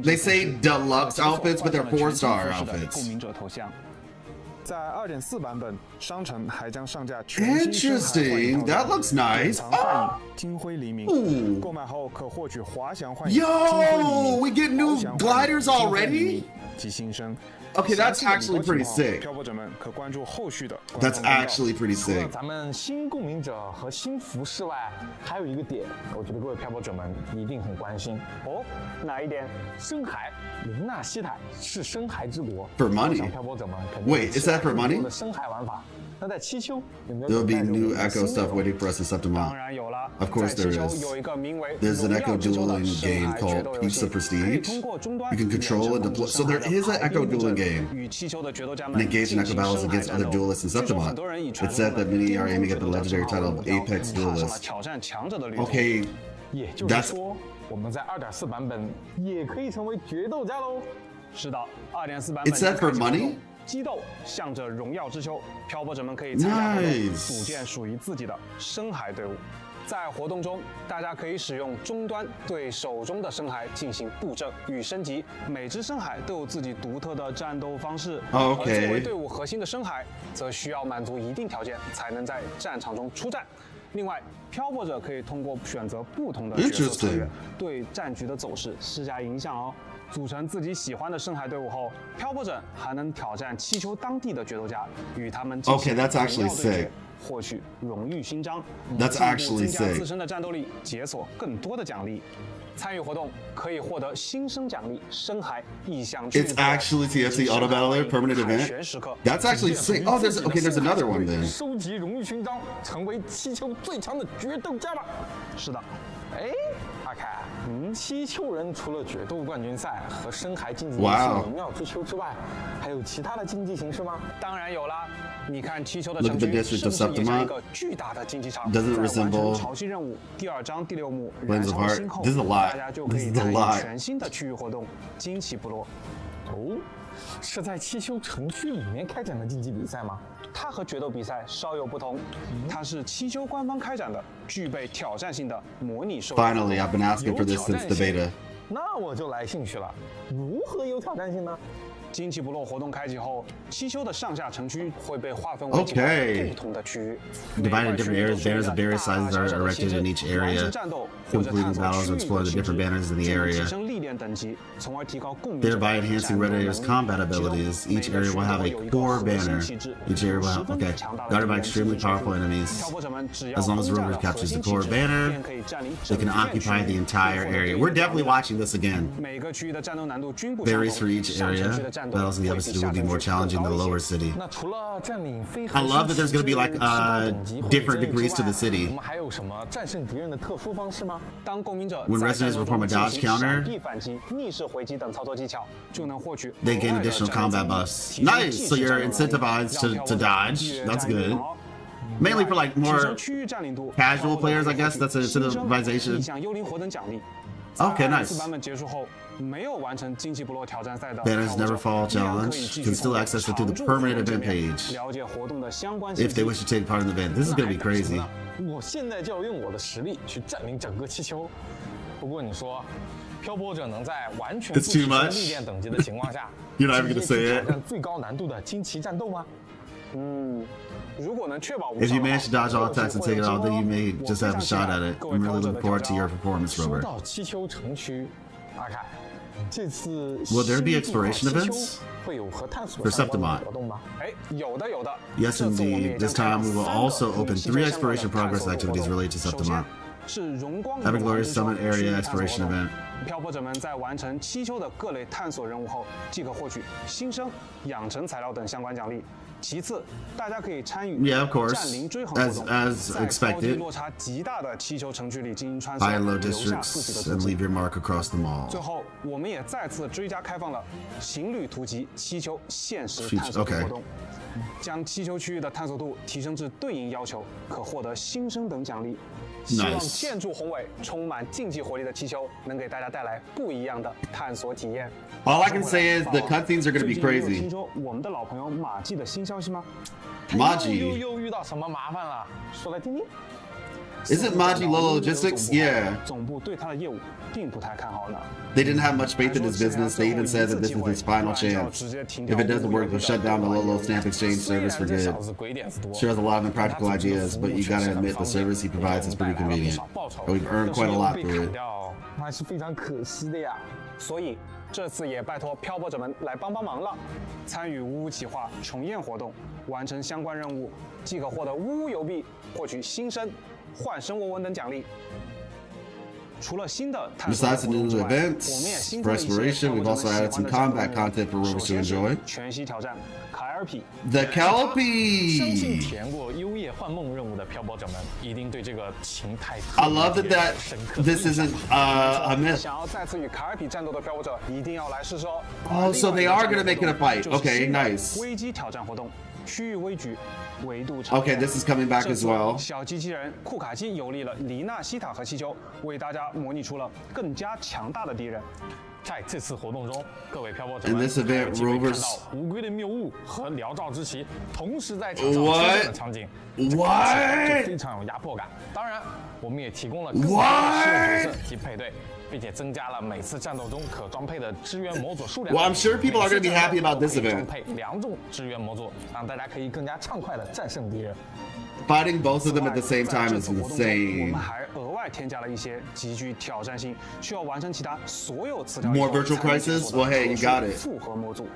They say deluxe outfits, but they're 4-star 共 outfits. 鸣者头像。在2.4版本，商城还将上架全新深海幻影 Interesting. That looks nice. 隐藏幻影金辉黎明 Ooh. 购买后可获取滑翔幻影 Yo, we get new gliders already? 及新生。 Okay, that's actually pretty sick. 漂泊者们可关注后续的。 That's actually pretty 除了 sick. 咱们新共鸣者和新服饰外，还有一个点，我觉得各位漂泊者们一定很关心哦。哪一点？深海，林纳西海是深海之国。 For money. 想漂泊者们肯定 Wait, is that for money? 的深海玩法。那在七丘有没有 There'll be 带着我 new 们的 Echo 新内 stuff 容 waiting for us in 当 Septimont. 然有了 Of course 在 there 七丘 is. 有一个名为 There's an 荣 Echo 耀之洲的 dueling 深 game 海决 called 斗游 Pizza 戏可以 Prestige. 通过终端 You can control and deploy. So there is an Echo dueling game. 与七丘的决斗家 And 们 engage in 进 Echo 行 battles 深海 against 战 other 斗 duelists in 据说很 Septimont. 多人以 It's said that many are aiming at the legendary title of Apex 踏上了 Duelist. 挑战强者的旅途。 Okay, 也就是 that's 说，我们在2.4版本也可以成为决斗家喽。是的，2.4版本 It's that for money? 激斗向着荣耀之丘，漂泊者们可以参加活动 Nice 组建属于自己的深海队伍。在活动中，大家可以使用终端对手中的深海进行布阵与升级。每只深海都有自己独特的战斗方式。 Okay 而作为队伍核心的深海，则需要满足一定条件才能在战场中出战。另外，漂泊者可以通过选择不同的角色策略 Interesting 对战局的走势施加影响哦。组成自己喜欢的深海队伍后，漂泊者还能挑战七丘当地的决斗家，与他们进行 Okay, that's actually 荣耀对决 sick 获取荣誉勋章， That's 进一步 actually 增加 sick 自身的战斗力，解锁更多的奖励。参与活动可以获得新生奖励深海意象。 it's actually TFC Auto Battler permanent event. That's actually sick. Oh, there's another one then. 收集荣誉勋章，成为七丘最强的决斗家吧。是的。哎，阿凯，七丘人除了决斗冠军赛和深海竞技游戏 Wow 荣耀之丘之外，还有其他的竞技形式吗？当然有啦。你看七丘的 Look 城 at the 区 district 是 of 不是也像 Septimont 一个巨大的竞技场？ Doesn't it 在完成 resemble 潮汐任务第2章第6幕 Winds 燃 of 烧 Heart？ 星后， This is a lot. 大家就可以 This is a 参与 lot. 全新的区域活动——惊奇部落。哦，是在七丘城区里面开展的竞技比赛吗？它和决斗比赛稍有不同，它是七丘官方开展的具备挑战性的模拟授 Finally, I've been asking for this since the beta. 那我就来兴趣了，如何有挑战性呢？惊奇部落活动开启后，七丘的上下城区会被划分为几个 Okay 不同的区域。 Divided into different areas, banners of various sizes are erected in each area. Completing battles or explore the different banners in the area. 提升历练等级，从而提高共鸣 Thereby enhancing Red Area's combat abilities. Each area will have a core banner. Each area will have, okay, guarded by extremely powerful enemies. 漂泊者们只要 As long as the 攻占 rover 了 captures 核 the 心 core 旗帜 banner, 便可以占领 they 整 can 片区 occupy the 域 entire 获得 area. 对 We're 应的 definitely 奖励 watching this again. 每个区域的战斗难度均不相 Varies 同 for each 上城区 area. 的战斗 Battles in the 会 other 比 city 下 will be 城 more 区 challenging 更 than the 高一 lower 些 city. 那除了占领非 I 核 love that 心 there's gonna be 旗 like 帜提高等级或者 different 之 degrees to 外 the city. 我们还有什么战胜敌人的特殊方式吗？当共鸣者 When 在 residents 战斗 perform a 中 dodge 进行 counter, 闪避反击、逆势回击等操作技巧，就能获取 They gain 额外的 additional 战斗 combat 经历 buffs. 提升 Nice. 即 So 时 you're 战斗能力 incentivized 让 to 漂泊者 dodge. 越 That's 战越 good. 勇哦 Mainly for like 提 more 升区域占领度 casual players, I 漂 guess. 泊者 That's an 可以提升 incentivization. 意向幽灵活等奖励。 Okay, nice. 4版本结束后，没有完成荆棘部落挑战赛的 Banners 漂泊者 never fall 依然可以 challenge 继续 can still 通过 access it through the 常驻 permanent 活动 event 界面 page 了解活动的相关信 if 息。 they wish to take part in the event. This is gonna be 那还等什 crazy. 么呢我现在就要用我的实力去占领整个气球。不过你说，漂泊者能在完全不 It's 提 too 升 much. 历练等级的情况下， You're not even 直 gonna 接 say 去 it. 挑战最高难度的惊奇战斗吗？如果能确保无 If 伤 you 的话 manage to dodge all 或许 attacks and 会 take 有 it all, 机会 then you 哦 may 我 just 非 have a 常期 shot 待 at it. 各位 I'm 漂泊 really 者 looking 的 forward 挑 to your 战 performance, 说 Rover. 到七丘城区，阿凯，这次 Will there be 新地 exploration 号七丘 events? 会有和探索 For 相关的 Septimont 活动吗？哎，有的有的。 Yes, 这次我们也 indeed. 将 This 开 time we will 3个 also 与 open 七 3 丘相关的 exploration 探 progress 索活 activities 动 related to 首先 Septimont. 是荣光 Epic 永恒 Glorious 之舟 Summit 区 Area 域探索活 Exploration 动 event. 漂泊者们在完成七丘的各类探索任务后，即可获取新生、养成材料等相关奖励。其次，大家可以参与 Yeah, of course. 占领追横活动， As 在高低 expected. 落差极大的七丘城区里进行穿 High 梭， and low 留下自己 districts 的 and 足迹 leave。your mark across them all. 最后，我们也再次追加开放了行旅图集七丘现实 Feature- 探索 okay. 活动，将七丘区域的探索度提升至对应要求，可获得新生等奖励。希望建筑宏伟、充满竞技活力的气球能给大家带来不一样的探索体验。All I can say is the cutscenes are going to be 听 crazy. 说我们的老朋友马季的新消息吗？ Maji. 又遇到什么麻烦了？说来听听。 Isn't Maji Lolo Logistics? Yeah. 总部对他的业务并不太看好呢。 They didn't have much faith in his business. They even said that this is his final chance. If it doesn't work, they'll shut down the Lolo Stamp Exchange service for good. Sure has a lot of impractical ideas, but you gotta admit the service he provides is pretty convenient. And we've earned quite a lot through it. 那是非常可惜的呀。所以这次也拜托漂泊者们来帮忙了，参与呜呜企划重宴活动，完成相关任务，即可获得呜呜邮币，获取新生、幻生纹等奖励。 除了新的探索 Besides the new events for exploration, we've also added some combat content for rovers to enjoy. 全息挑战凯尔比 The 相信 Kelpie! 体验过幽夜幻梦任务的漂泊者们，一定对这个形态 I love that this isn't a myth. 想要再次与凯尔比战斗的漂泊者，一定要来试试哦。 Oh, so they are gonna make it a fight. Okay, nice. 危机挑战活动，区域危局。 Okay, this is coming back as well. 小机器人库卡基游历了黎纳西塔和气球，为大家模拟出了更加强大的敌人。在这次活动中，各位漂泊者们 In this event, 看 rovers 到乌龟的谬误和缭绕之旗同时在场上出现的场景， What? 就非常有压迫感。当然，我们也提供了更多的实用角色及配对。 并且增加了每次战斗中可装配的支援模组数量。 Well, I'm sure people are going to be happy about this event. 装配2种支援模组，让大家可以更加畅快地战胜敌人。 Fighting both of them at the same time is 我 insane. 们还额外添加了一些极具挑战性、需要完成其他所有词条 More virtual crisis? Well, hey, you got it. 复合模组，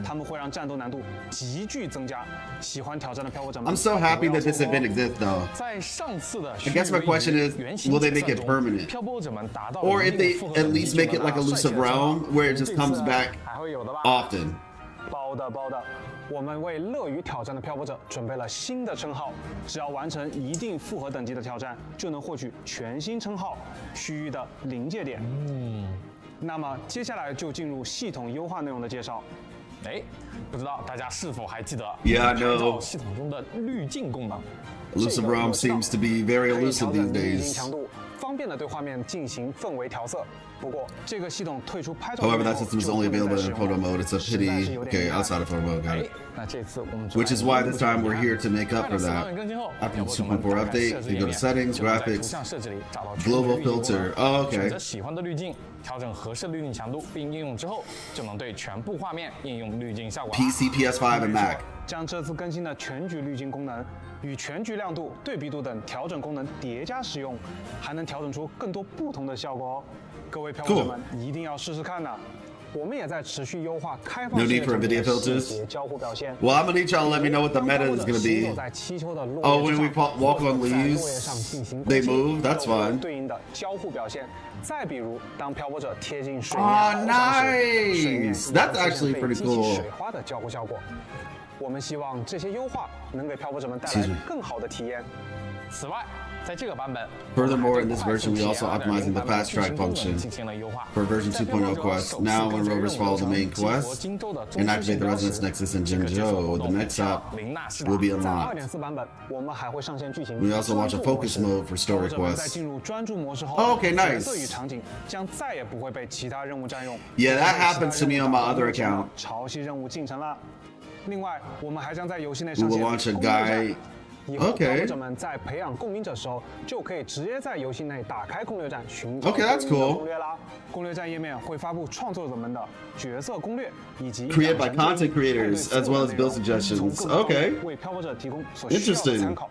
他们会让战斗难度急剧增加。喜欢挑战的漂泊者们 I'm so happy that this event exists, though. 在上次的 I guess my question is, will they make it permanent? 漂泊者们达到 Or if they at least make it like elusive realm, where it just comes back 还会有的吧？ often. 包的，我们为乐于挑战的漂泊者准备了新的称号，只要完成一定复合等级的挑战，就能获取全新称号——区域的临界点。那么接下来就进入系统优化内容的介绍。不知道大家是否还记得 Yeah, I know. 系统中的滤镜功能 Elusive realm seems to be very elusive these 滤镜 days. 强度，方便的对画面进行氛围调色。不过这个系统退出拍照 However, that system is only available in photo mode. It's a pity. Okay, outside of photo mode, got it. 那这次我们 Which is why this time we're here to make up for that. After the 2.4 update, you go to settings, graphics, global filter. Oh, 选 okay. 择喜欢的滤镜，调整合适滤镜强度，并应用之后，就能对全部画面应用滤镜效果。 PC, PS5, and Mac. 将这次更新的全局滤镜功能与全局亮度、对比度等调整功能叠加使用，还能调整出更多不同的效果哦。各位漂泊者们一定要试试看呐！我们也在持续优化开放 No 世界 need for 中的 video 细 filters. 节交互表现。 Well, I'm gonna need y'all to let me know what the meta is gonna 行 be. 走在气球的落 Oh, 叶 when 之 we 上 walk on 在落叶 leaves, 上进行 they 攻击 move. That's 就有 fun. 对应的交互表现。再比如，当漂泊者贴近水 Oh, 面翱翔时，水面 nice. That's 也会 actually 被 pretty 激起 cool. 水花的交互效果。我们希望这些优化能给漂泊者们带来更好的体验。此外，在这个版本 Furthermore, in this version, we also optimizing the fast track function for version 2.0 quests. Now, when rovers follow the main quest and activate the Resonance Nexus in Jinzhou, the next stop will be unlocked. 2.4 版本，我们还会上线剧情。 We also launch a focus mode for story 在 quests. 进入专注模式后 Okay, nice. 角色与场景将再也不会被其他任务占用。 Yeah, that happens to me on my other account. 潮汐任务进程了。另外，我们还将在游戏内 We 上 will 线 launch a 攻略战 guide. 以后 Okay. 漂泊者们在培养共鸣者时候，就可以直接在游戏内打开攻略站寻找 Okay, that's 对应的 cool. 攻略啦。攻略站页面会发布创作者们的角色攻略以及 Created by 养成建议 content creators, 配对 as well as 思路 build 的内容 suggestions. 从各个方面 Okay. 为漂泊者提供所需要的 Interesting. 参考。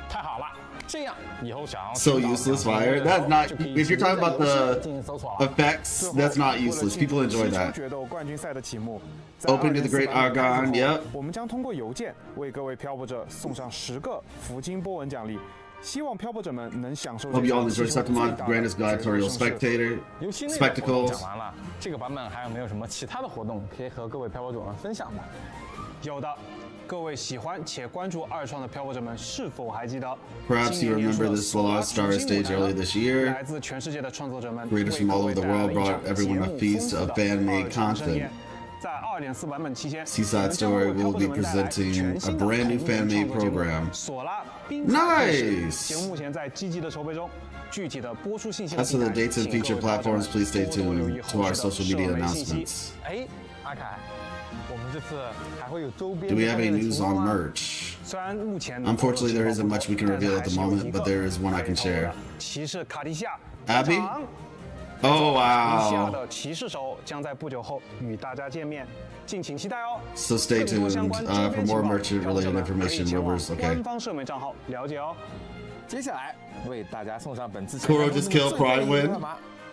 太好了，这样以后想要 So 寻找 useless 想 fire. 攻略的时 That's 候 not. 就可以 If you're talking about 直接在游 the 戏进行搜索了。 effects, that's not useless. People enjoy that. 决斗冠军赛的题目 Open to the great Agon. Yep. 我们将通过邮件为各位漂泊者送上10个福金波纹奖励，希望漂泊者们能享受。 Hope you all enjoy Septimont, Grandest Gladiatorial Spectator 游戏内的活动 Spectacles. 讲完了，这个版本还有没有什么其他的活动可以和各位漂泊者们分享的？有的，各位喜欢且关注二创的漂泊者们是否还记得 Perhaps you remember this Lost Star stage earlier this year. 来自全世界的创作者们 Creators from all over the world brought everyone a feast of fan-made content. 在2.4版本期间， Seaside Story will be presenting a brand new fan-made program. 索拉冰彩故事 Nice! 节目目前在积极的筹备中，具体的播出信息 As for the dates and feature platforms, please stay tuned to our social media announcements. 哎，阿凯，我们这次还会有周边 Do we have any 的 news 情况 on 吗 merch? 虽然目前 Unfortunately, there isn't much we can reveal at the moment, but there is one I can share. 骑士卡蒂夏 Abby? 登场 Oh 卡蒂夏 wow! 的骑士手将在不久后与大家见面，敬请期待哦。 So stay 更多 tuned 相关周边 for 情 more 报 merchant 观众 related 们可以 information. 前往 Rovers, okay. 官方社媒账号了解哦。接下来为大家送上本次 Kuro just killed Pride Win?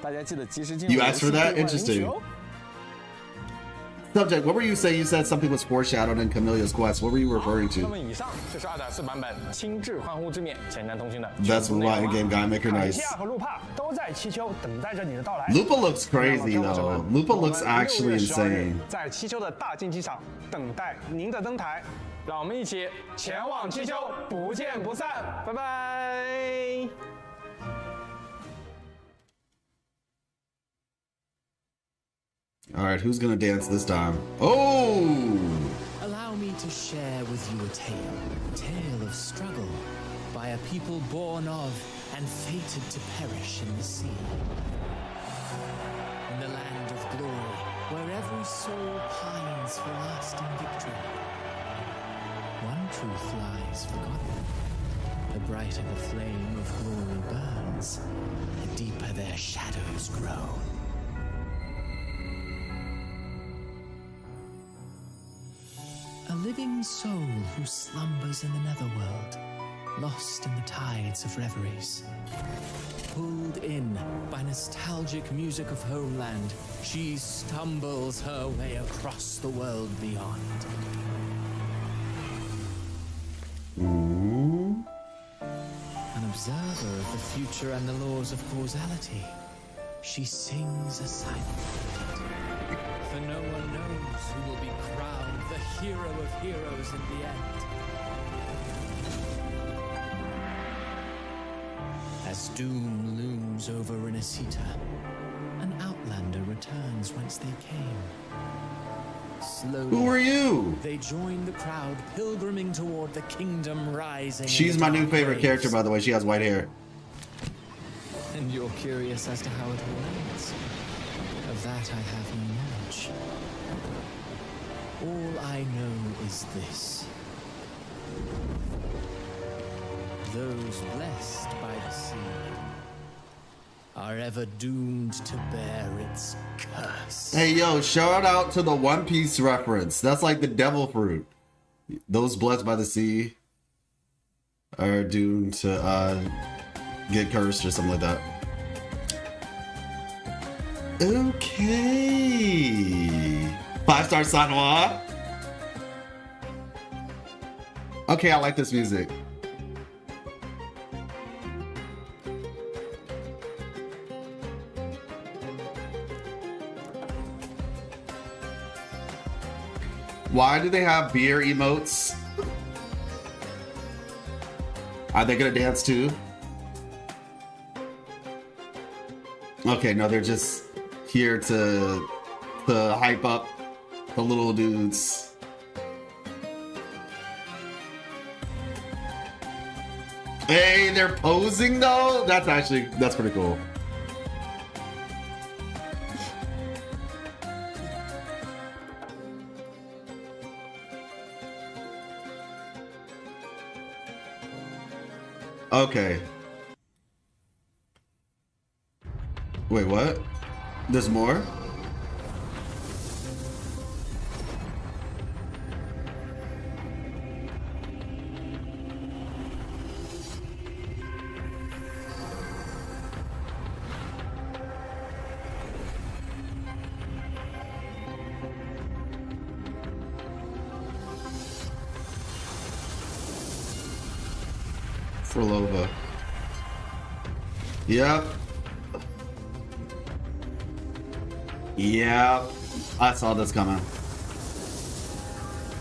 大家记得及时进入 You asked for that? 游戏兑换领取 Interesting. 哦。 Subject, what were you saying? You said something was foreshadowed in Camillea's quest. What were you referring 那 to? 么以上就是2.4版本亲至欢呼之面前瞻通讯的 That's 全部内 why 容 in-game guy make her 卡 nice. 西亚和路帕都在七丘等待着你的到来。 Lupa looks crazy though. Lupa looks actually insane. 在七丘的大竞技场等待您的登台，让我们一起前往七丘，不见不散，拜拜。 All right, who's gonna dance this time? Oh! Allow me to share with you a tale of struggle by a people born of and fated to perish in the sea. In the land of glory, where every soul pines for lasting victory, one truth lies forgotten. The brighter the flame of glory burns, the deeper their shadows grow. A living soul who slumbers in the netherworld, lost in the tides of reveries. Pulled in by nostalgic music of homeland, she stumbles her way across the world beyond. An observer of the future and the laws of causality, she sings a silent fate. For no one knows who will be crowned the hero of heroes in the end. As doom looms over Inesita, an outlander returns whence they came. Slowly, Who are you? they join the crowd pilgriming toward the kingdom rising. She's my new favorite character, by the way. She has white hair. And you're curious as to how it all ends? Of that I have no knowledge. All I know is this. Those blessed by the sea are ever doomed to bear its curse. Hey, yo, shout out to the One Piece reference. That's like the devil fruit. Those blessed by the sea are doomed to get cursed or something like that. Okay. 5-star Sanwa. Okay, I like this music. Why do they have beer emotes? Are they gonna dance too? Okay, no, they're just here to hype up the little dudes. Hey, they're posing though? That's pretty cool. Okay. Wait, what? There's more? Fleurdelys. Yep. Yep. I saw this coming.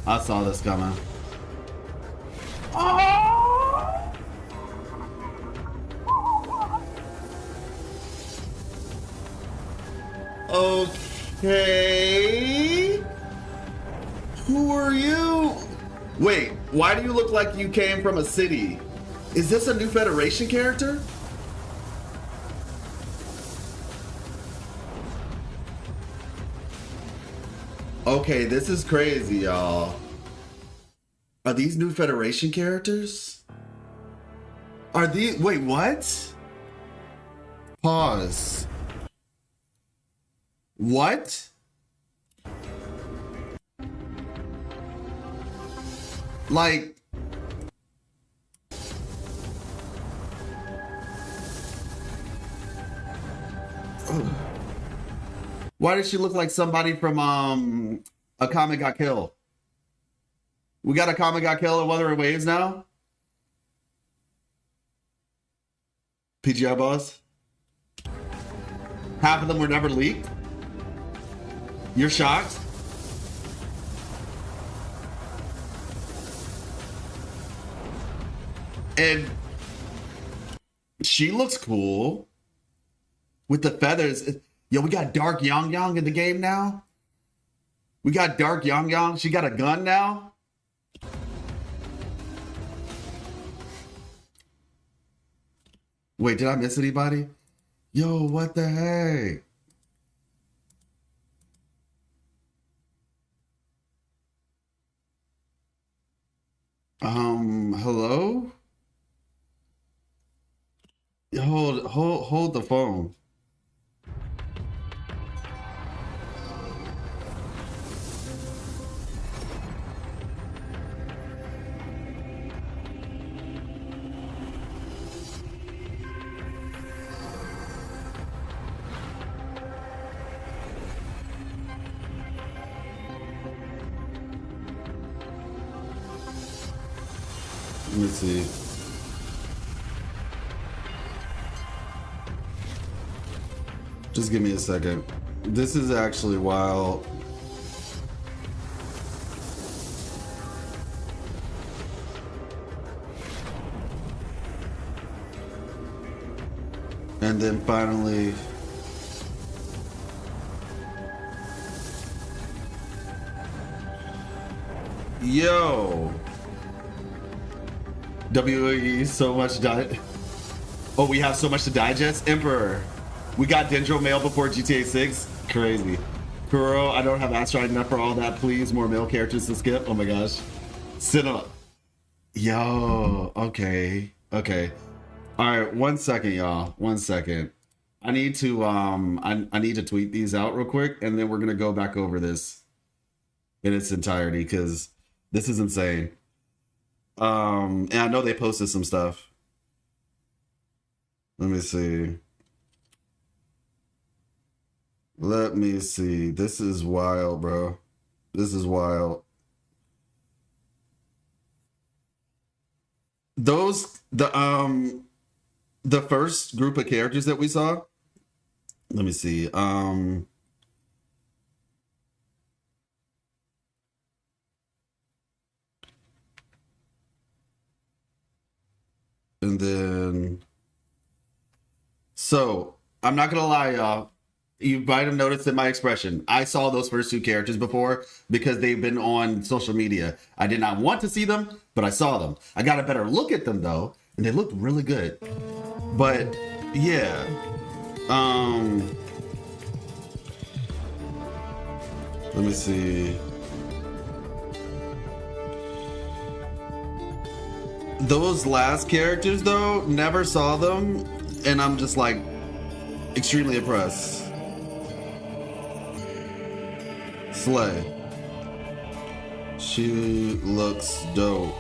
I saw this coming. Oh! Okay. Who are you? Wait, why do you look like you came from a city? Is this a new Federation character? Okay, this is crazy, y'all. Are these new Federation characters? Are these... Wait, what? Pause. What? Like... Why does she look like somebody from A Comet Got Killed? We got A Comet Got Killed and Wuthering Waves now? PGR boss? Half of them were never leaked? You're shocked? And she looks cool with the feathers. Yo, we got Dark Yang Yang in the game now. We got Dark Yang Yang. She got a gun now. Wait, did I miss anybody? Yo, what the heck? Hello? Hold the phone. Let me see. Just give me a second. This is actually wild. And then finally... Yo! WE, so much oh, we have so much to digest? Emperor. We got Dendro mail before GTA 6? Crazy. Kuro, I don't have Astride enough for all that. Please, more male characters to skip. Oh my gosh. Cinema. Yo, okay. Okay. Alright, 1 second, y'all. 1 second. I need to I need to tweet these out real quick, and then we're gonna go back over this in its entirety, because this is insane. And I know they posted some stuff. Let me see. Let me see. This is wild, bro. This is wild. Those, the first group of characters that we saw. Let me see. And then, so I'm not gonna lie, y'all. You might have noticed in my expression, I saw those first two characters before because they've been on social media. I did not want to see them, but I saw them. I got a better look at them though, and they looked really good. But yeah, let me see. Those last characters though, never saw them, and I'm just like extremely impressed. Slay. She looks dope.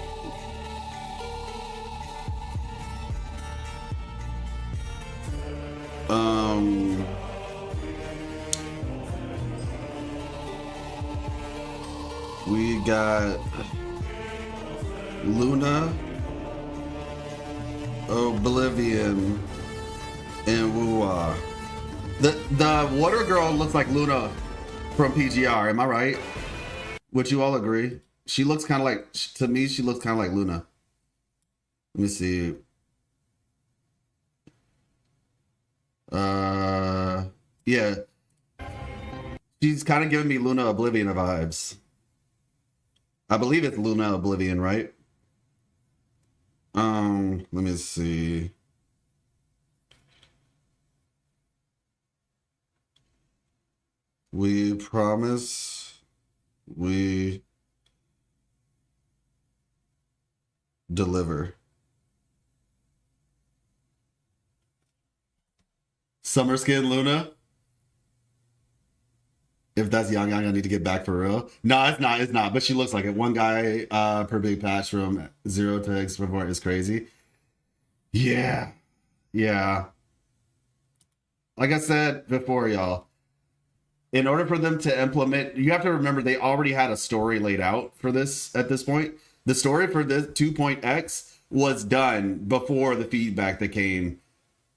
We got Luna, Oblivion, and Wuwa. The water girl looks like Luna from PGR, am I right? Would you all agree? She looks kind of like, to me, she looks kind of like Luna. Let me see. Yeah. She's kind of giving me Luna Oblivion vibes. I believe it's Luna Oblivion, right? Let me see. We promise we deliver. Summer skin Luna. If that's Yang, I need to get back for real. No, it's not. It's not. But she looks like it. One guy per big patch from 0 to Export is crazy. Yeah. Yeah. Like I said before, y'all, in order for them to implement, you have to remember they already had a story laid out for this at this point. The story for this 2.x was done before the feedback that came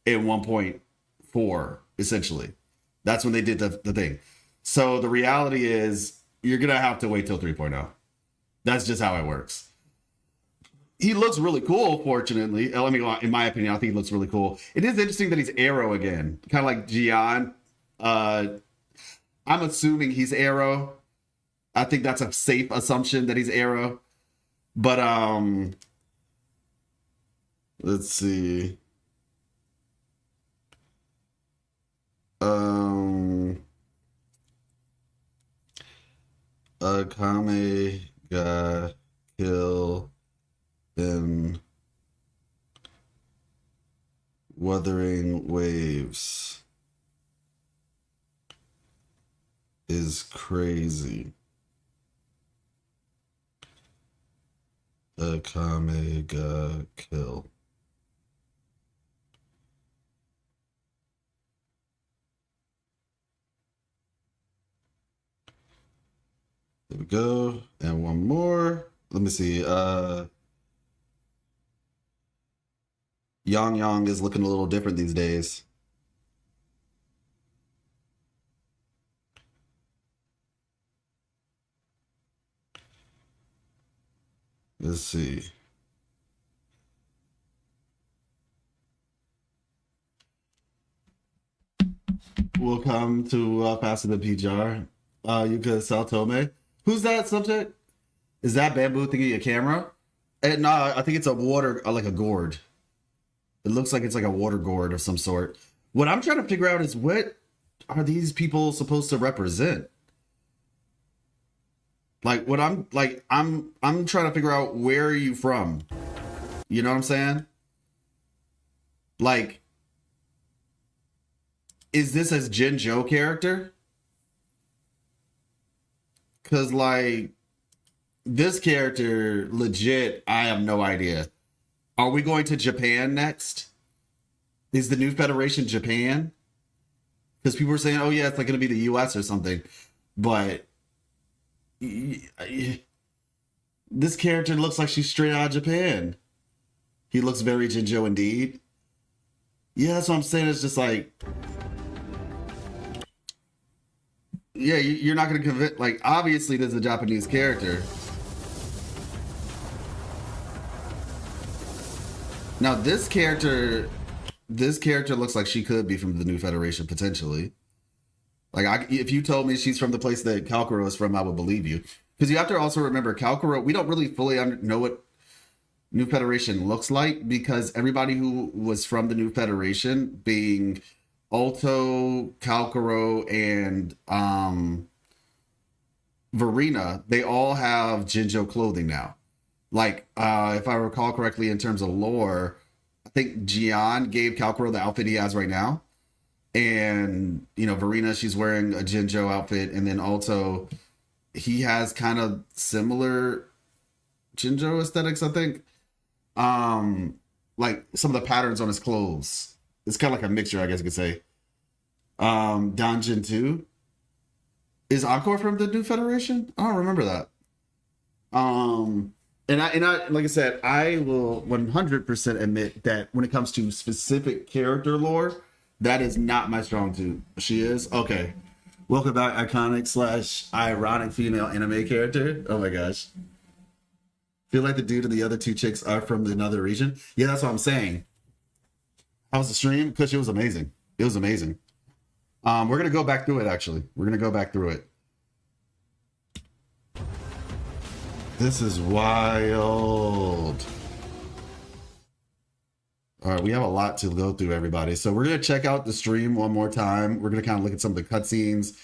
in 1.4, essentially. That's when they did the thing. So the reality is you're going to have to wait till 3.0. That's just how it works. He looks really cool, fortunately. I mean, in my opinion, I think he looks really cool. It is interesting that he's Arrow again, kind of like Gian. I'm assuming he's Arrow. I think that's a safe assumption that he's Arrow. But let's see. Akame got killed in Wuthering Waves is crazy. Akame got killed. There we go. And one more. Let me see. Yang is looking a little different these days. Let's see. We'll come to Faster Than PJR. You could sell Tome. Who's that subject? Is that bamboo thingy a camera? And no, I think it's a water, like a gourd. It looks like it's like a water gourd of some sort. What I'm trying to figure out is what are these people supposed to represent? Like what I'm trying to figure out, where are you from? You know what I'm saying? Like, is this a Jinjo character? Cause like this character, legit, I have no idea. Are we going to Japan next? Is the new Federation Japan? Because people were saying, oh yeah, it's like going to be the US or something. But this character looks like she's straight out of Japan. He looks very Jinjo indeed. Yeah, that's what I'm saying. It's just like, yeah, you're not going to convince, like, obviously there's a Japanese character. Now this character looks like she could be from the New Federation, potentially. Like, if you told me she's from the place that Kalkuro is from, I would believe you. Because you have to also remember, Kalkuro, we don't really fully know what New Federation looks like, because everybody who was from the New Federation, being Ulto, Kalkuro, and Verena, they all have Jinjo clothing now. Like, if I recall correctly, in terms of lore, I think Gian gave Kalkuro the outfit he has right now. And, you know, Verena, she's wearing a Jinjo outfit. And then also, he has kind of similar Jinjo aesthetics, I think. Like, some of the patterns on his clothes. It's kind of like a mixture, I guess you could say. Danjin 2. Is Encore from the New Federation? I don't remember that. And I, like I said, I will 100% admit that when it comes to specific character lore, that is not my strong suit. She is? Okay. Welcome back, iconic / ironic female anime character. Oh my gosh. Feel like the dude and the other two chicks are from another region. Yeah, that's what I'm saying. How was the stream? Because it was amazing. It was amazing. We're going to go back through it, actually. We're going to go back through it. This is wild. All right, we have a lot to go through, everybody. So we're gonna check out the stream one more time. We're gonna kind of look at some of the cutscenes.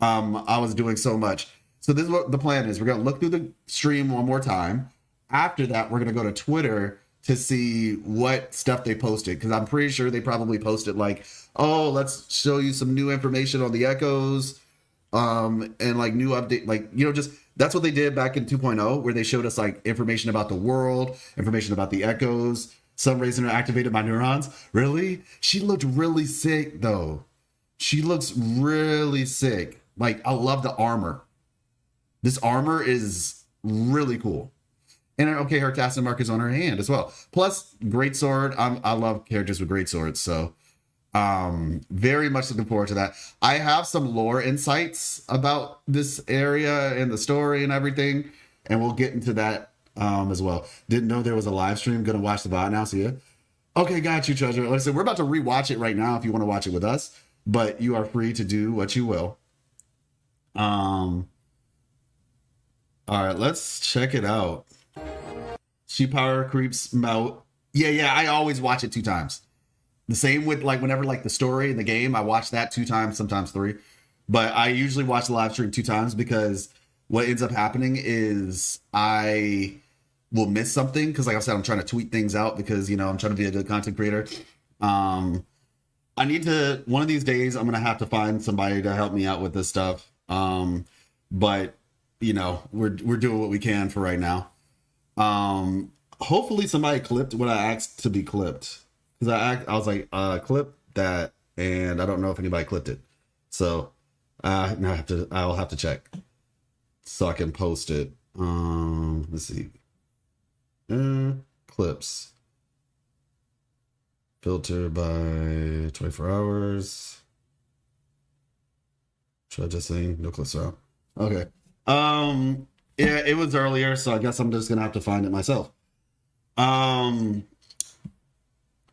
I was doing so much. So this is what the plan is. We're gonna look through the stream one more time. After that, we're gonna go to Twitter to see what stuff they posted, because I'm pretty sure they probably posted like, oh, let's show you some new information on the echoes, and like new update, like, you know, just that's what they did back in 2.0, where they showed us like information about the world, information about the echoes. Some reason activated my neurons. Really? She looked really sick though. She looks really sick. Like, I love the armor. This armor is really cool. And okay, her casting mark is on her hand as well. Plus, great sword. I love characters with great swords. So, very much looking forward to that. I have some lore insights about this area and the story and everything, and we'll get into that as well. Didn't know there was a live stream. Gonna watch the VOD now. See ya. Okay, got you, Treasure. Like I said, we're about to rewatch it right now if you want to watch it with us, but you are free to do what you will. All right, let's check it out. She power creeps melt. Yeah, I always watch it 2 times. The same with like whenever like the story in the game, I watch that 2 times, sometimes 3. But I usually watch the live stream 2 times because what ends up happening is I will miss something, because like I said, I'm trying to tweet things out because, you know, I'm trying to be a good content creator. I need to, one of these days, I'm gonna have to find somebody to help me out with this stuff. But you know, we're doing what we can for right now. Hopefully somebody clipped what I asked to be clipped, because I was like, clip that, and I don't know if anybody clipped it. So now I'll have to check so I can post it. Let's see. Clips. Filter by 24 hours. Should I just say no clips around? Okay. Yeah, it was earlier, so I guess I'm just gonna have to find it myself.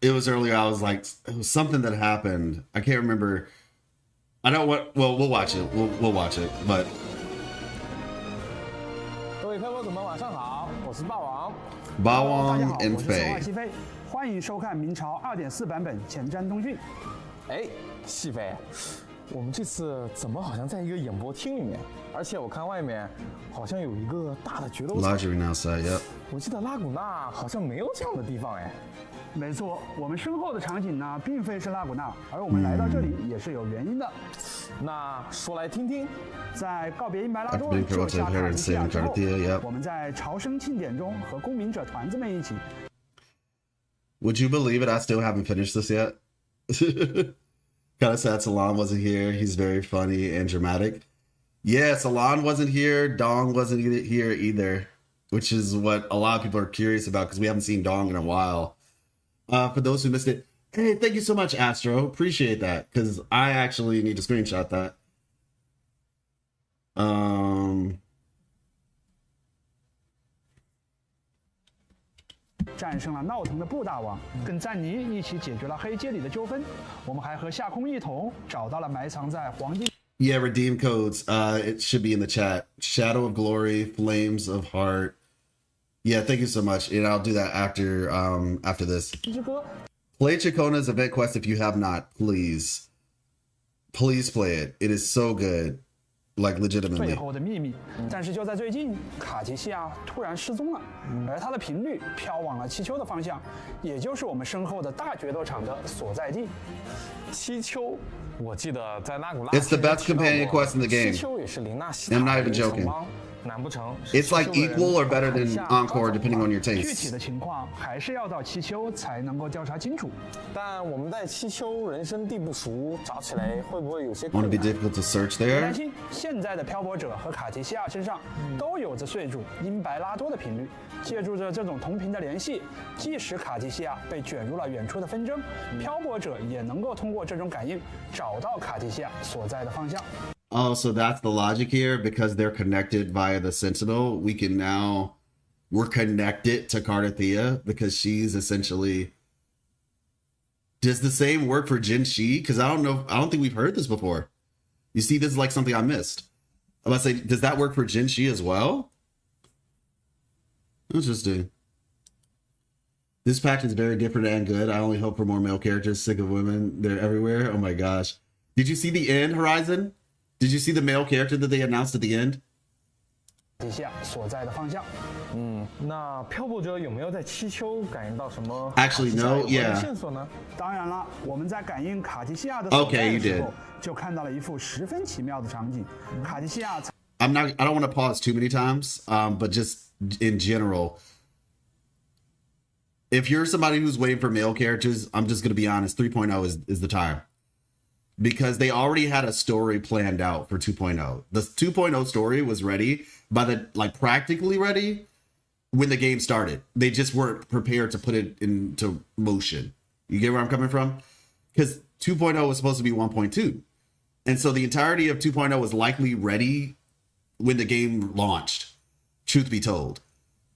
It was earlier. I was like, it was something that happened. I can't remember. I know what. Well, we'll watch it. We'll watch it. But 各位票友们晚上好，我是霸王。霸 大家 王 好， and 我是手 Faye 腕西飞，欢迎收看明朝2.4版本前瞻通讯。哎，细飞，我们这次怎么好像在一个演播厅里面？而且我看外面好像有一个大的决斗场。 Luthering outside, yep. 我记得拉古纳好像没有这样的地方哎。没错，我们身后的场景呢，并非是拉古纳，而我们来到这里也是有原因的。那说来听听。在告别英白拉多救下卡蒂西亚之后，我们在朝生庆典中和公民者团子们一起。Would you believe it? I still haven't finished this yet. Kind of sad Salon wasn't here. He's very funny and dramatic. Yeah, Salon wasn't here. Dong wasn't here either, which is what a lot of people are curious about because we haven't seen Dong in a while. For those who missed it, hey, thank you so much, Astro. Appreciate that, because I actually need to screenshot that. 战胜了闹腾的布大王，跟赞尼一起解决了黑街里的纠纷。我们还和夏空一同找到了埋藏在黄金。Yeah, redeem codes. It should be in the chat. Shadow of Glory, Flames of Heart. Yeah, thank you so much. And I'll do that after this. Play Chacona's event quest if you have not, please. Please play it. It is so good. Like legitimately. 最后的秘密，但是就在最近，卡提西亚突然失踪了，而它的频率飘往了七丘的方向，也就是我们身后的大决斗场的所在地。七丘，我记得在拉古拉。It's the best companion quest in the game. 七丘也是林纳西塔 I'm not even joking. 难不成 It's like equal or better than Encore, depending on your 具 taste. 体的情况还是要到七丘才能够调查清楚。但我们在七丘人生地不熟，找起来会不会有些 Won't 困 it be 难？ difficult to search 别 there? 担心，现在的漂泊者和卡提西亚身上都有着睡主英白拉多的频率，借助着这种同频的联系，即使卡提西亚被卷入了远处的纷争，漂泊者也能够通过这种感应找到卡提西亚所在的方向。 Oh, so that's the logic here. Because they're connected via the Sentinel, we're connected to Cartethyia because she's essentially. Does the same work for Jin Shi? Because I don't think we've heard this before. You see, this is like something I missed. I'm about to say, does that work for Jin Shi as well? Interesting. This patch is very different and good. I only hope for more male characters. Sick of women. They're everywhere. Oh my gosh. Did you see the end, Horizon? Did you see the male character that they announced at the end? 底下所在的方向。那漂泊者有没有在七丘感应到什么 Actually, no, yeah. 线索呢？当然了，我们在感应卡提西亚的所在的时候，就看到了一幅十分奇妙的场景。卡提西亚。I don't want to pause too many times, but just in general, if you're somebody who's waiting for male characters, I'm just going to be honest, 3.0 is the time. Because they already had a story planned out for 2.0. The 2.0 story was ready practically ready when the game started. They just weren't prepared to put it into motion. You get where I'm coming from? Because 2.0 was supposed to be 1.2. And so the entirety of 2.0 was likely ready when the game launched, truth be told.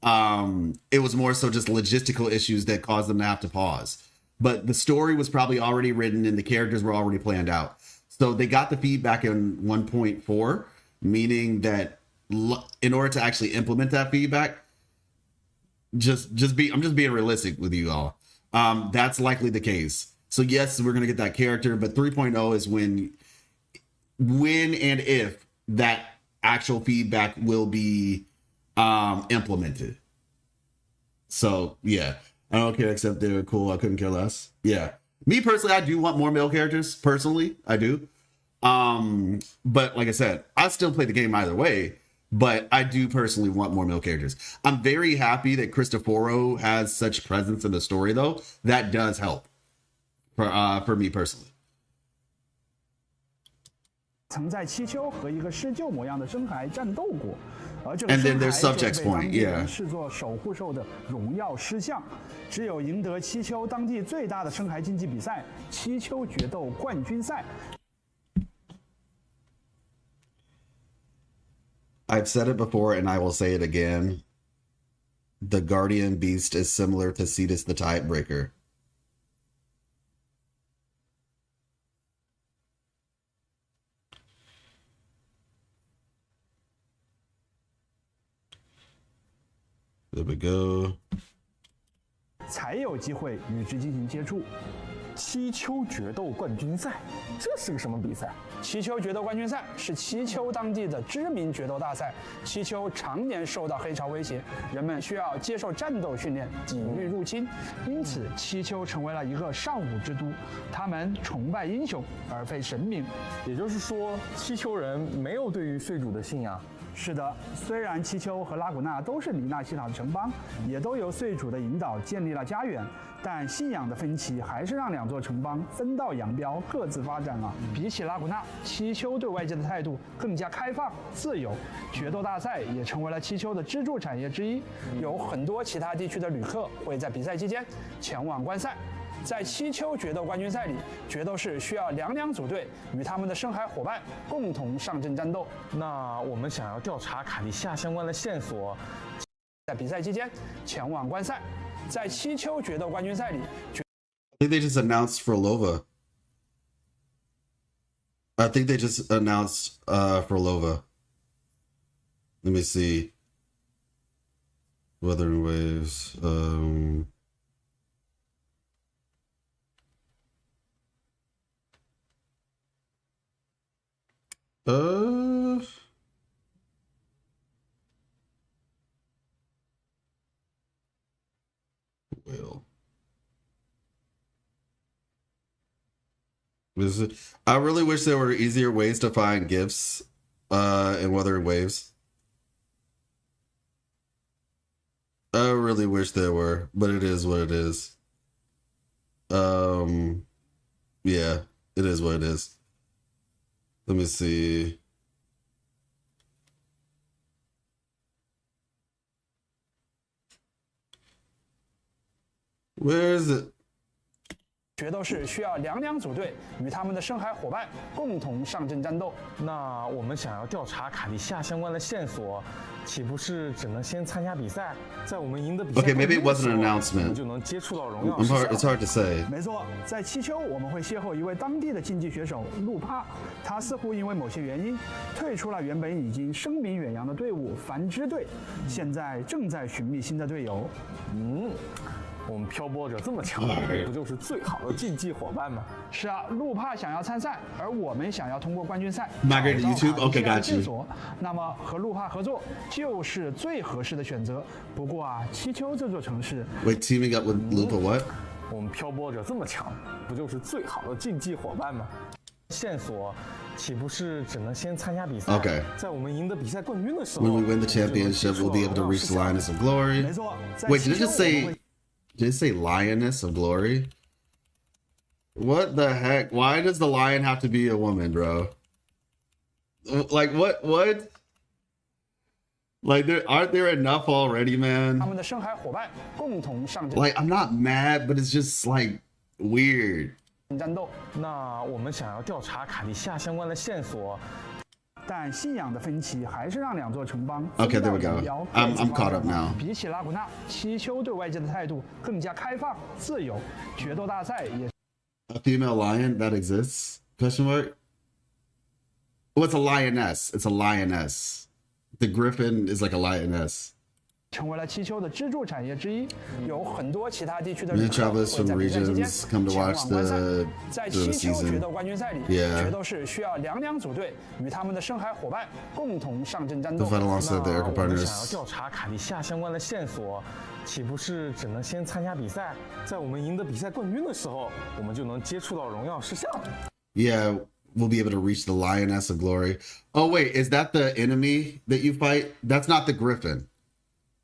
It was more so just logistical issues that caused them to have to pause. But the story was probably already written and the characters were already planned out. So they got the feedback in 1.4, meaning that in order to actually implement that feedback, I'm just being realistic with you all. That's likely the case. So yes, we're going to get that character, but 3.0 is when and if that actual feedback will be implemented. So yeah. I don't care except they're cool. I couldn't care less. Yeah. Me personally, I do want more male characters. Personally, I do. But like I said, I still play the game either way. But I do personally want more male characters. I'm very happy that Cristoforo has such presence in the story, though. That does help for me personally. 曾在七丘和一个狮鹫模样的深海战斗过，而这个 And 深 then 海 there's 就 subjects 被 point, 当地人 yeah. 视作守护兽的荣耀狮像。只有赢得七丘当地最大的深海竞技比赛——七丘决斗冠军赛。I've said it before and I will say it again. The Guardian Beast is similar to Cetus the Tidebreaker. There we go. 才有机会与之进行接触。七丘决斗冠军赛，这是个什么比赛？七丘决斗冠军赛是七丘当地的知名决斗大赛。七丘常年受到黑潮威胁，人们需要接受战斗训练，抵御入侵，因此七丘成为了一个尚武之都。他们崇拜英雄而非神明。也就是说，七丘人没有对于睡主的信仰。是的，虽然七丘和拉古纳都是米纳西塔的城邦，也都由岁主的引导建立了家园，但信仰的分歧还是让两座城邦分道扬镳，各自发展了。比起拉古纳，七丘对外界的态度更加开放、自由。决斗大赛也成为了七丘的支柱产业之一，有很多其他地区的旅客会在比赛期间前往观赛。在七丘决斗冠军赛里，决斗士需要两组队，与他们的深海伙伴共同上阵战斗。那我们想要调查卡蒂夏相关的线索，在比赛期间前往观赛。在七丘决斗冠军赛里 I think they just announced Fleurdelys. I think they just announced Fleurdelys. Let me see. Wuthering Waves. Well. I really wish there were easier ways to find gifts in Wuthering Waves. I really wish there were, but it is what it is. Yeah, it is what it is. Let me see. Where is it? 决斗士需要两两组队，与他们的深海伙伴共同上阵战斗。那我们想要调查卡地亚相关的线索，岂不是只能先参加比赛？在我们赢得比赛 Okay, maybe it wasn't an 我们 announcement. 就能接触到荣耀 It's hard to say. 没错，在七丘我们会邂逅一位当地的竞技选手路帕，他似乎因为某些原因退出了原本已经声名远扬的队伍繁殖队，现在正在寻觅新的队友。我们漂泊者这么强，不就是最好的竞技伙伴吗？是啊，路帕想要参赛，而我们想要通过冠军赛 Migrate to YouTube? Okay, got you. 线索。那么和路帕合作就是最合适的选择。不过啊，七丘这座城市 Wait, teaming up with Lupa, what? 我们漂泊者这么强，不就是最好的竞技伙伴吗？线索岂不是只能先参加比赛 Okay. 在我们赢得比赛冠军的时候 When we win the championship, we'll be able to reach the Lioness of Glory. 没错，在 Wait, 七 did it 丘 just 我们 say? 会 Did it say Lioness of Glory? What the heck? Why does the lion have to be a woman, bro? Like what? What? Like aren't there enough already, 他 man? 们的深海伙伴共同上阵 Like I'm not mad, but it's just like weird. 战斗。那我们想要调查卡地亚相关的线索，但信仰的分歧还是让两座城邦 Okay, 分 there 道 we go. 扬镳 I'm 各自 caught 发 up 展 now. 比起拉古纳，七丘对外界的态度更加开放、自由。决斗大赛也 A female lion that exists? Question mark? Oh, it's a lioness. It's a lioness. The griffin is like a lioness. 成为了七丘的支柱产业之一。有很多其他地区的 Many 人 travelers 会 from 在比赛期间 regions come to 前 watch 往观赛。 the 在 the 七丘决 season. 斗冠军赛里， Yeah. 决斗士需要两两组队，与他们的深海伙伴共同上阵战 To 斗。 fight alongside the 那 Erica 我们想要 partners. 调查卡地亚相关的线索，岂不是只能先参加比赛？在我们赢得比赛冠军的时候，我们就能接触到荣耀事项。 Yeah, we'll be able to reach the Lioness of Glory. Oh wait, is that the enemy that you fight? That's not the griffin.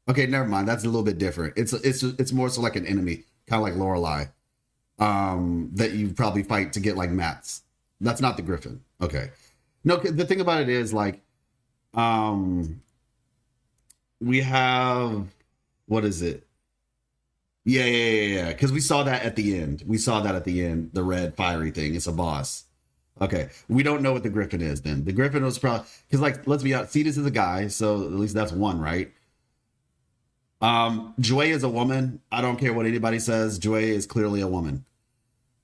Okay, never mind. That's a little bit different. It's more so like an enemy, kind of like Lorelei, that you probably fight to get like mats. That's not the griffin. Okay. No, the thing about it is like, we have, what is it? Yeah. Because we saw that at the end. The red fiery thing. It's a boss. Okay. We don't know what the griffin is then. The griffin was probably, because like, let's be honest, Cetus is a guy, so at least that's one, right? Joy is a woman. I don't care what anybody says. Joy is clearly a woman.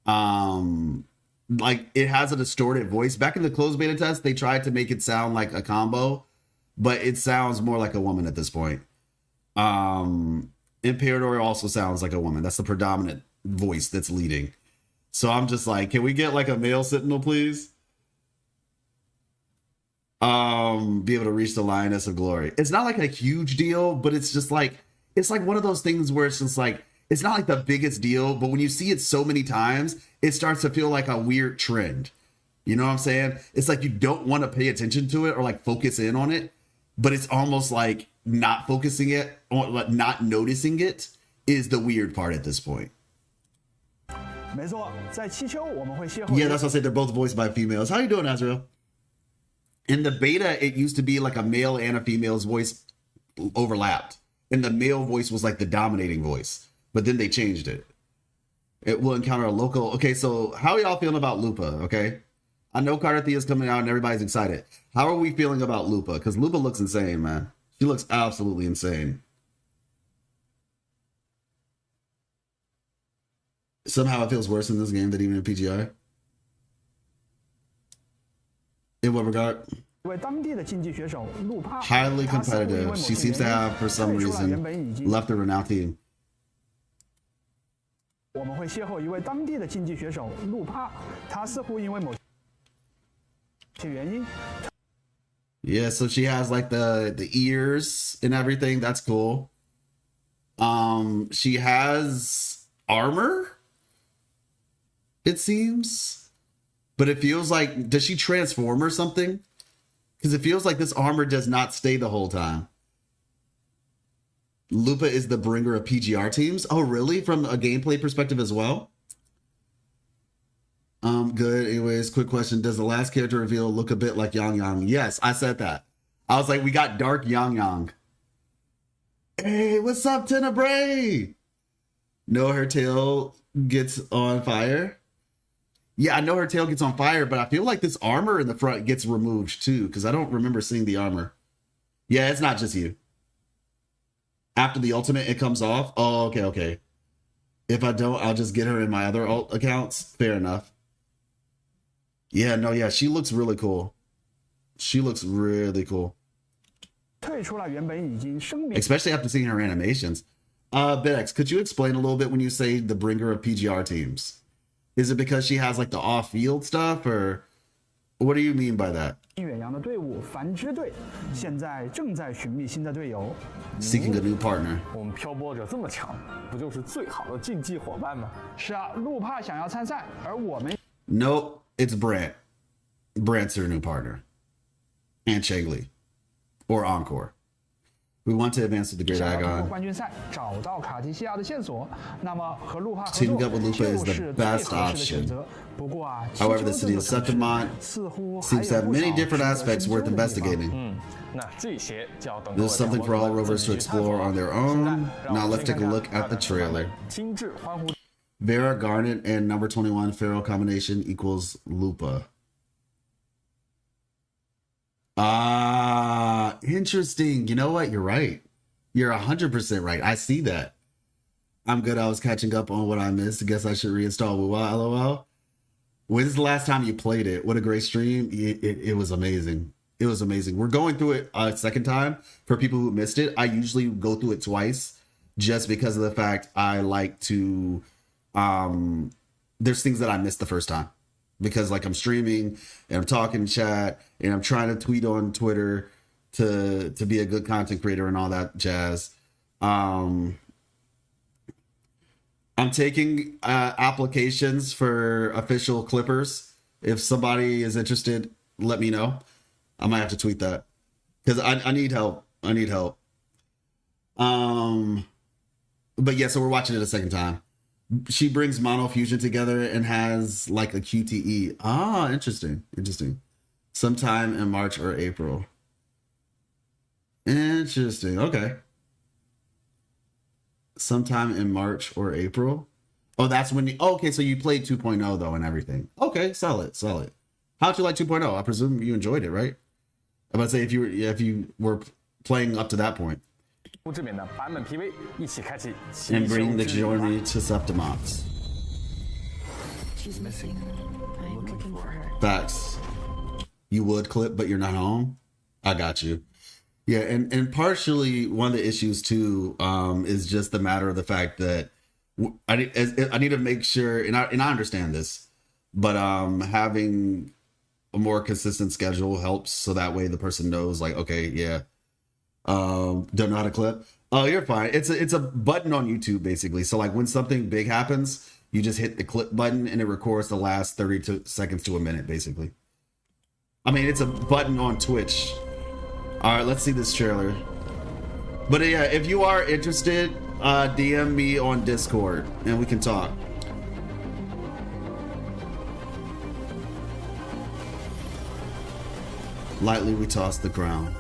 Like it has a distorted voice. Back in the closed beta test, they tried to make it sound like a combo, but it sounds more like a woman at this point. Imperator also sounds like a woman. That's the predominant voice that's leading. So I'm just like, can we get like a male sentinel, please? Be able to reach the Lioness of Glory. It's not like a huge deal, but it's just like, it's like one of those things where it's just like, it's not like the biggest deal, but when you see it so many times, it starts to feel like a weird trend. You know what I'm saying? It's like you don't want to pay attention to it or like focus in on it, but it's almost like not focusing it or like not noticing it is the weird part at this point. 没错，在七丘我们会邂逅。 Yeah, that's what I say. They're both voiced by females. How you doing, Azrael? In the beta, it used to be like a male and a female's voice overlapped. And the male voice was like the dominating voice. But then they changed it. It will encounter a local... Okay, so how are y'all feeling about Lupa, okay? I know Cartethyia is coming out and everybody's excited. How are we feeling about Lupa? Because Lupa looks insane, man. She looks absolutely insane. Somehow it feels worse in this game than even in PGI. In what regard? 为当地的竞技选手路帕 Highly 他似乎因为 competitive. 某 She 些 seems to 原因 have, for some 退出了 reason, 原本已经 left the renowned team. 我们会邂逅一位当地的竞技选手路帕，他似乎因为某些原因 Yeah, so she has like the ears and everything. That's cool. She has armor, it seems. But it feels like, does she transform or something? Because it feels like this armor does not stay the whole time. Lupa is the bringer of PGR teams. Oh, really? From a gameplay perspective as well? Good. Anyways, quick question. Does the last character reveal look a bit like Yang Yang? Yes, I said that. I was like, we got dark Yang Yang. Hey, what's up, Tenebrae? No, her tail gets on fire. Yeah, I know her tail gets on fire, but I feel like this armor in the front gets removed too, because I don't remember seeing the armor. Yeah, it's not just you. After the ultimate, it comes off. Oh, okay, okay. If I don't, I'll just get her in my other alt accounts. Fair enough. Yeah, no, yeah, she looks really cool. She looks really cool. 退出了原本已经声名 Especially after seeing her animations. Bedex, could you explain a little bit when you say the bringer of PGR teams? Is it because she has like the off-field stuff, or what do you mean by that? 远洋的队伍繁殖队现在正在寻觅新的队友。 Seeking a new partner. 我们漂泊者这么强，不就是最好的竞技伙伴吗？是啊，路帕想要参赛，而我们 Nope, it's Brant. Brant's her new partner. And Changli. Or Encore. We want to advance to the Great 想要通过 Agon. 冠军赛找到卡提西亚的线索，那么和路帕合 Teaming 作 up with Lupa 就 is the 是最 best 合适的 option. 选择。不过啊， However, the city of Septimont 似乎还 seems to 有 have 不 many 少 different 值得 aspects 深究 worth 的地方。 investigating. 那这些就要等各位 There's something for all rovers to explore on their own. Now let's take a look at the trailer. 精致欢呼 Vera Garnet and number 21 Pharaoh combination equals Lupa. Ah, interesting. You know what? You're right. You're 100% right. I see that. I'm good. I was catching up on what I missed. I guess I should reinstall Wuwa, LOL. When's the last time you played it? What a great stream. It was amazing. It was amazing. We're going through it a second time for people who missed it. I usually go through it twice just because of the fact I like to, there's things that I missed the first time because like I'm streaming and I'm talking chat and I'm trying to tweet on Twitter to be a good content creator and all that jazz. I'm taking applications for official clippers. If somebody is interested, let me know. I might have to tweet that because I need help. I need help. But yeah, so we're watching it a second time. She brings monofusion together and has like a QTE. Ah, interesting. Interesting. Sometime in March or April. Interesting. Okay. Sometime in March or April. Oh, that's when you, okay, so you played 2.0 though and everything. Okay, solid, solid. How'd you like 2.0? I presume you enjoyed it, right? I'm about to say if you were playing up to that point. 这边的版本 PV 一起开启 And bring the journey to Septimont. She's missing. I'm looking for her. Facts. You would clip, but you're not home. I got you. Yeah, and partially one of the issues too is just the matter of the fact that I need to make sure, and I understand this, but having a more consistent schedule helps, so that way the person knows, like, okay, yeah, don't know how to clip. Oh, you're fine. It's a button on YouTube basically. So like when something big happens, you just hit the clip button and it records the last 30 seconds to a minute basically. I mean, it's a button on Twitch. All right, let's see this trailer. But yeah, if you are interested, DM me on Discord and we can talk. Lightly we toss the crown.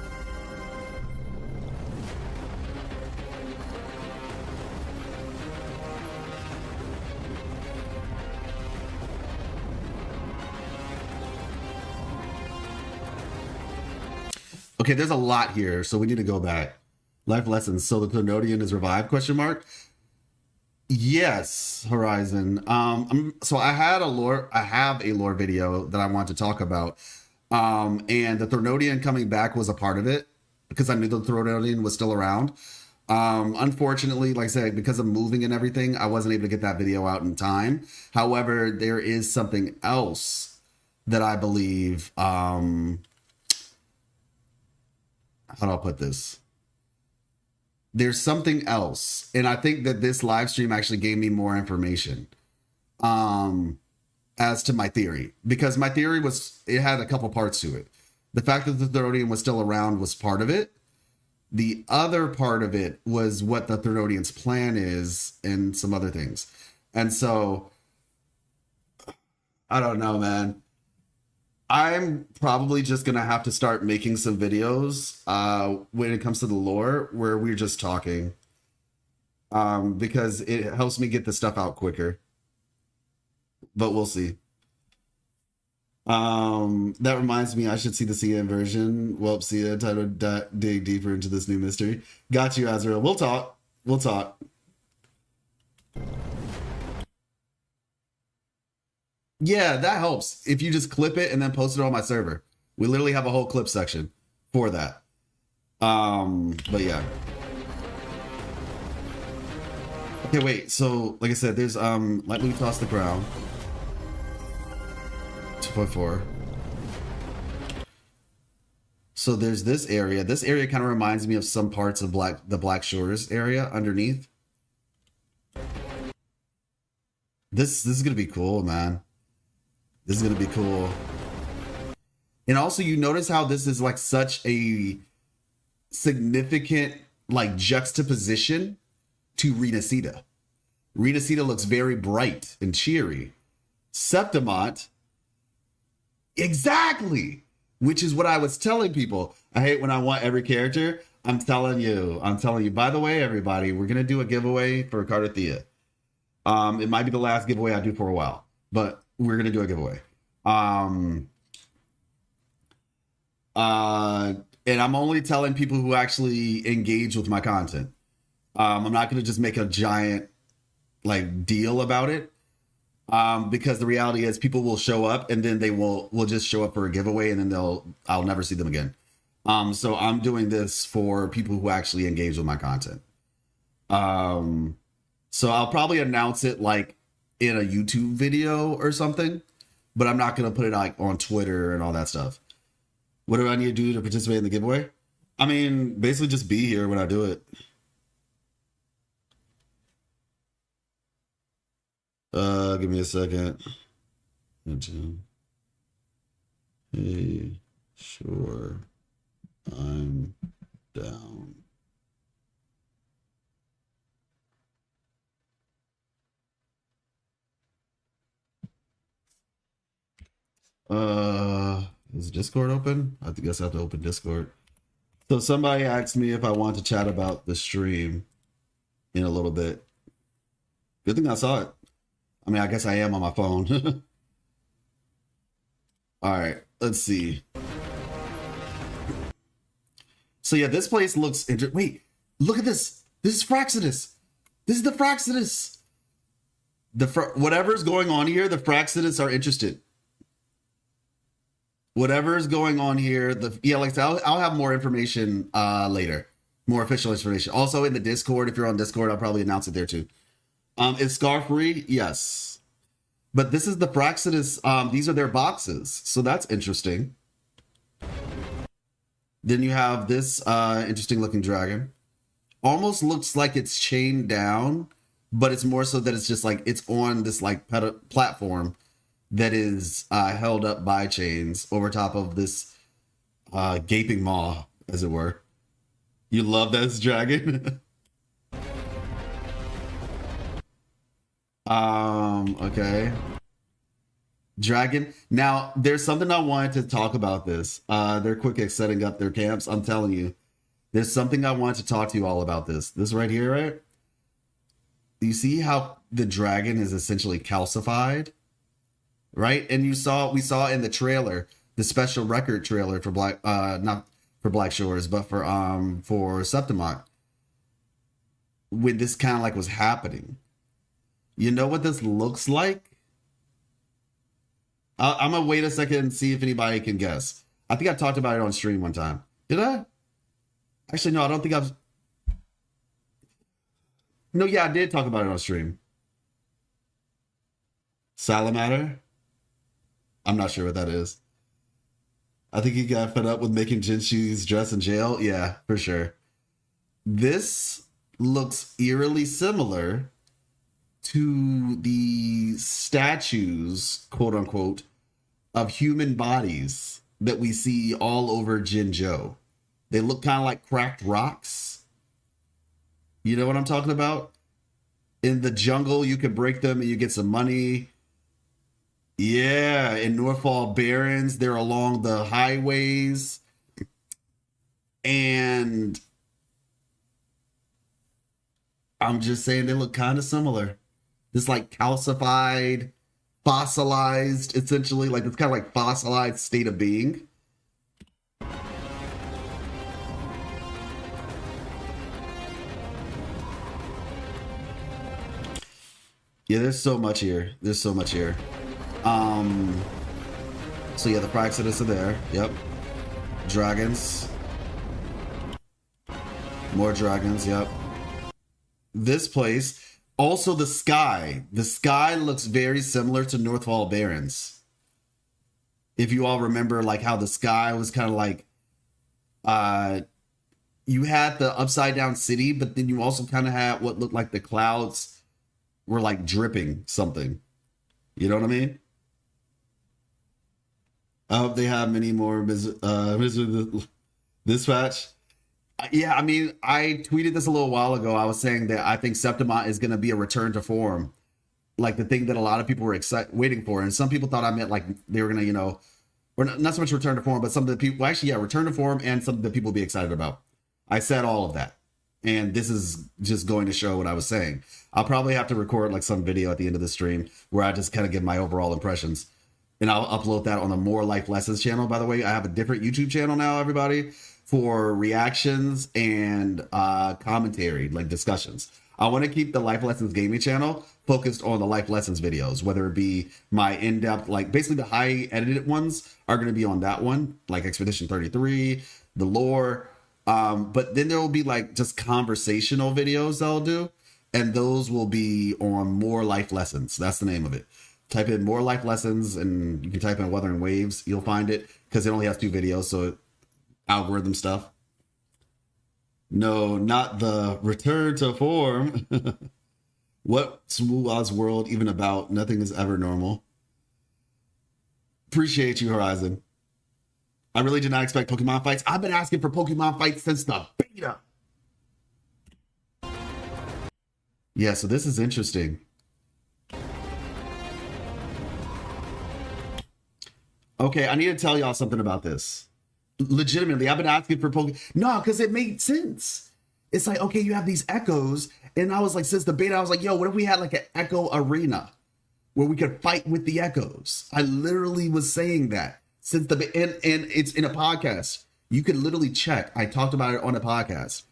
Okay, there's a lot here, so we need to go back. Life lessons. So the Threnodian is revived? Question mark. Yes, Horizon. So I have a lore video that I want to talk about. And the Threnodian coming back was a part of it because I knew the Threnodian was still around. Unfortunately, like I said, because of moving and everything, I wasn't able to get that video out in time. However, there is something else that I believe, how do I put this? There's something else. And I think that this live stream actually gave me more information as to my theory. Because my theory was, it had a couple parts to it. The fact that the Threnodian was still around was part of it. The other part of it was what the Threnodian's plan is and some other things. And so, I don't know, man. I'm probably just going to have to start making some videos when it comes to the lore where we're just talking. because it helps me get the stuff out quicker. But we'll see. That reminds me, I should see the CN version. Well, see it. Time to dig deeper into this new mystery. Got you, Azrael. We'll talk. We'll talk. Yeah, that helps. If you just clip it and then post it on my server. We literally have a whole clip section for that. But yeah. Okay, wait. So, like I said, there's let me toss the crown. 2.4. So there's this area. This area kind of reminds me of some parts of the Black Shores area underneath. This is gonna be cool, man. This is gonna be cool. And also, you notice how this is like such a significant like juxtaposition to Renacida. Renacida looks very bright and cheery. Septimont, exactly, which is what I was telling people. I hate when I want every character. I'm telling you. By the way, everybody, we're gonna do a giveaway for Cartethyia. It might be the last giveaway I do for a while, but we're gonna do a giveaway. And I'm only telling people who actually engage with my content. I'm not going to just make a giant like deal about it. Because the reality is people will show up and then they will just show up for a giveaway and then I'll never see them again. So I'm doing this for people who actually engage with my content. So I'll probably announce it like in a YouTube video or something, but I'm not going to put it like on Twitter and all that stuff. What do I need to do to participate in the giveaway? I mean, basically just be here when I do it. Give me a second. Hey, sure, I'm down. Is Discord open? I guess I have to open Discord. So somebody asked me if I want to chat about the stream in a little bit. Good thing I saw it. I mean, I guess I am on my phone. All right, let's see. So yeah, this place looks interesting. Wait, look at this. This is Fraxidus. This is the Fraxidus. Whatever's going on here, the Fraxidus are interested. Whatever's going on here, I'll have more information later, more official information. Also in the Discord, if you're on Discord, I'll probably announce it there too. Is Scar free? Yes, but this is the Fraxidus. These are their boxes, so that's interesting. Then you have this interesting looking dragon. Almost looks like it's chained down, but it's more so that it's just like it's on this like platform that is held up by chains over top of this gaping maw, as it were. You love this dragon? Okay. Dragon. Now, there's something I wanted to talk about this. They're quick at setting up their camps. I'm telling you, there's something I wanted to talk to you all about this. This right here, right? You see how the dragon is essentially calcified? Right? And we saw in the trailer, the special record trailer for not for Black Shores, but for Septimont, when this kind of like was happening. You know what this looks like? I'm gonna wait a second and see if anybody can guess. I think I talked about it on stream one time. Did I? Actually, no, I don't think I've. No, yeah, I did talk about it on stream. Salamander? I'm not sure what that is. I think he got fed up with making Jinshi's dress in jail. Yeah, for sure. This looks eerily similar to the statues, quote unquote, of human bodies that we see all over Jinzhou. They look kind of like cracked rocks. You know what I'm talking about? In the jungle, you can break them and you get some money. Yeah, in Northfall Barrens, they're along the highways. And I'm just saying they look kind of similar. This like calcified, fossilized, essentially, like it's kind of like fossilized state of being. Yeah, there's so much here. There's so much here. So yeah, the Praxidus are there. Yep. Dragons. More dragons, yep. This place. Also the sky. The sky looks very similar to Northfall Barrens. If you all remember like how the sky was kind of like you had the upside down city, but then you also kind of had what looked like the clouds were like dripping something. You know what I mean? I hope they have many more dispatch. Yeah, I mean, I tweeted this a little while ago. I was saying that I think Septimont is going to be a return to form, like the thing that a lot of people were waiting for. And some people thought I meant like they were going to, you know, or not so much return to form, but some of the people, well, actually, yeah, return to form and something that people will be excited about. I said all of that. And this is just going to show what I was saying. I'll probably have to record like some video at the end of the stream where I just kind of give my overall impressions. And I'll upload that on the More Life Lessons channel. By the way, I have a different YouTube channel now, everybody, for reactions and commentary, like discussions. I want to keep the Life Lessons gaming channel focused on the Life Lessons videos, whether it be my in-depth, like basically the high edited ones are going to be on that one, like Expedition 33, the lore. But then there will be like just conversational videos that I'll do. And those will be on More Life Lessons. That's the name of it. Type in More Life Lessons and you can type in Wuthering Waves. You'll find it because it only has 2 videos. So algorithm stuff. No, not the return to form. What's Wu's world even about? Nothing is ever normal. Appreciate you, Horizon. I really did not expect Pokemon fights. I've been asking for Pokemon fights since the beta. Yeah, so this is interesting. Okay, I need to tell y'all something about this. Legitimately, I've been asking for Pokemon. No, because it made sense. It's like, okay, you have these echoes. And I was like, since the beta, I was like, yo, what if we had like an echo arena where we could fight with the echoes? I literally was saying that since the and it's in a podcast. You could literally check. I talked about it on a podcast.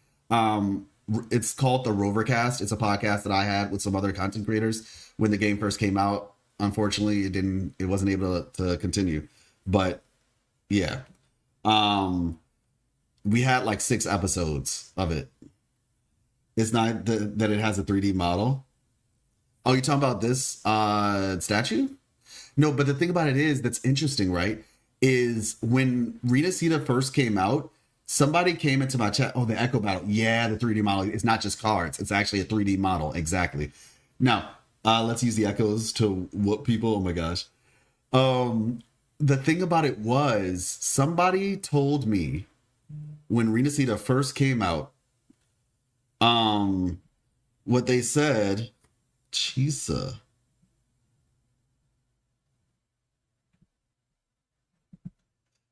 It's called the Rovercast. It's a podcast that I had with some other content creators when the game first came out. Unfortunately, it wasn't able to continue. But yeah. We had like 6 episodes of it. It's not that it has a 3D model. Oh, you're talking about this statue? No, but the thing about it is that's interesting, right? Is when Renacita first came out, somebody came into my chat. Oh, the Echo Battle. Yeah, the 3D model. It's not just cards. It's actually a 3D model. Exactly. Now, let's use the echoes to whoop people. Oh my gosh. The thing about it was somebody told me when Renacita first came out, what they said, Chisa.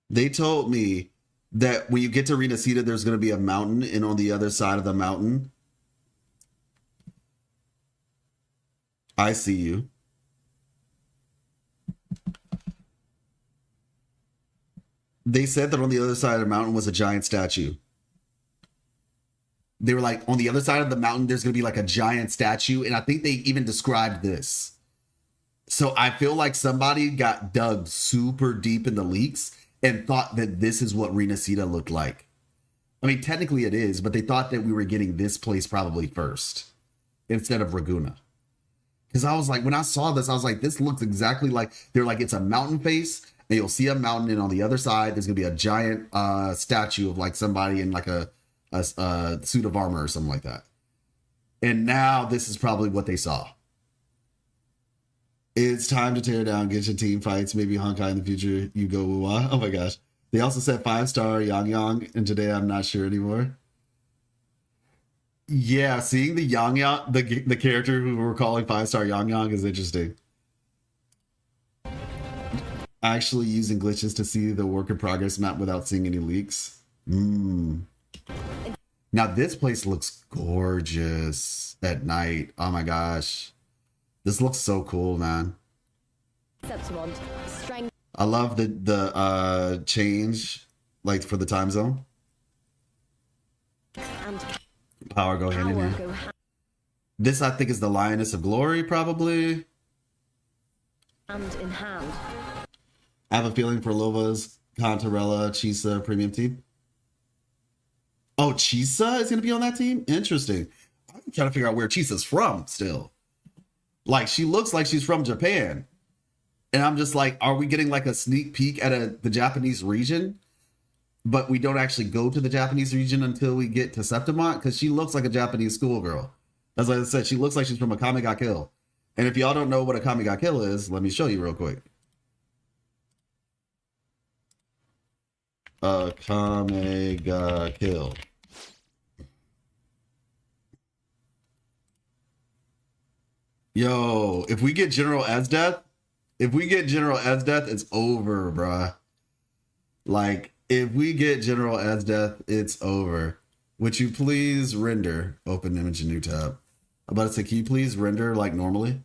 They told me that when you get to Renacita, there's going to be a mountain, and on the other side of the mountain, I see you. They said that on the other side of the mountain was a giant statue. They were like, on the other side of the mountain, there's going to be like a giant statue. And I think they even described this. So I feel like somebody got dug super deep in the leaks and thought that this is what Renacita looked like. I mean, technically it is, but they thought that we were getting this place probably first instead of Raguna. Because I was like, when I saw this, I was like, this looks exactly like, they're like, it's a mountain face. And you'll see a mountain, and on the other side, there's gonna be a giant statue of like somebody in like a suit of armor or something like that. And now this is probably what they saw. It's time to tear down, get your team fights. Maybe Honkai in the future, you go Wuwa. Oh my gosh. They also said 5-star Yang Yang, and today I'm not sure anymore. Yeah, seeing the Yang Yang, the character who we're calling 5-star Yang Yang is interesting. Actually using glitches to see the work in progress map without seeing any leaks. No, Now this place looks gorgeous at night. Oh my gosh. This looks so cool, man. Septimont, strength I love the change, like for the time zone. and Power go hand in power hand. go hand This, I think, is the Lioness of Glory, probably. in hand. I have a feeling for Lova's Contarella Chisa premium team. Oh, Chisa is going to be on that team? Interesting. I'm trying to figure out where Chisa's from still. Like, she looks like she's from Japan. And I'm just like, are we getting like a sneak peek at the Japanese region? But we don't actually go to the Japanese region until we get to Septimont, because she looks like a Japanese schoolgirl. As I said, she looks like she's from Akame ga Kill. And if y'all don't know what Akame ga Kill is, let me show you real quick. Akame ga Kill. Yo, if we get General Esdeath, it's over, bruh. Like, if we get General Esdeath, it's over. Would you please render? Open image in new tab. I'm about to say, can you please render like normally?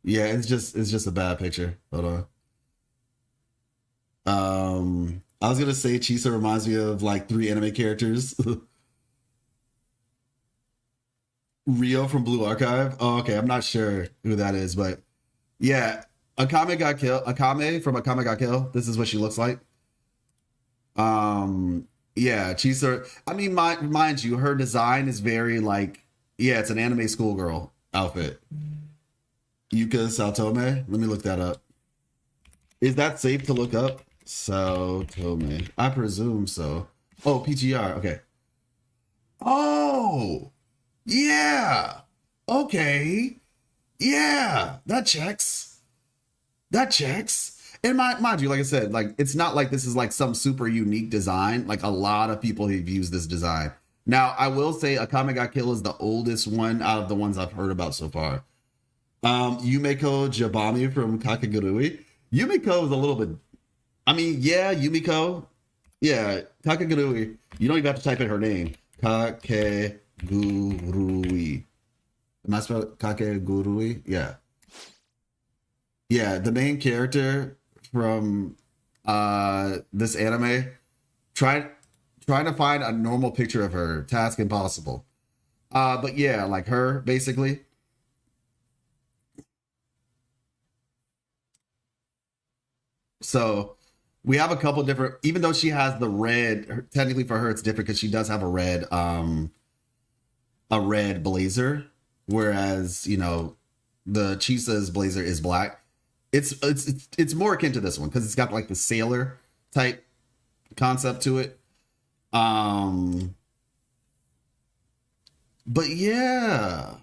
Yeah, it's just a bad picture. Hold on. I was gonna say Chisa reminds me of like 3 anime characters. Rio from Blue Archive. Oh, okay, I'm not sure who that is, but yeah, Akame ga Kill. Akame from Akame ga Kill. This is what she looks like. Yeah, Chisa. I mean, mind you, her design is very like, yeah, it's an anime schoolgirl outfit. Yuka Saotome. Let me look that up. Is that safe to look up? Saotome. I presume so. Oh, PGR. Okay. Oh, yeah. Okay. Yeah, that checks. That checks. And mind you, like I said, like it's not like this is like some super unique design. Like a lot of people have used this design. Now, I will say Akame ga Kill is the oldest one out of the ones I've heard about so far. Yumiko Jabami from Kakegurui. Yumiko is a little bit, I mean, yeah, Yumiko. Yeah, Kakegurui. You don't even have to type in her name. Kakegurui. Am I spelling Kakegurui? Yeah. Yeah, the main character from this anime, trying to find a normal picture of her, task impossible. But yeah, like her, basically. So we have a couple different, even though she has the red, technically for her it's different because she does have a red blazer, whereas, you know, the Chisa's blazer is black. It's more akin to this one because it's got like the sailor type concept to it. But yeah.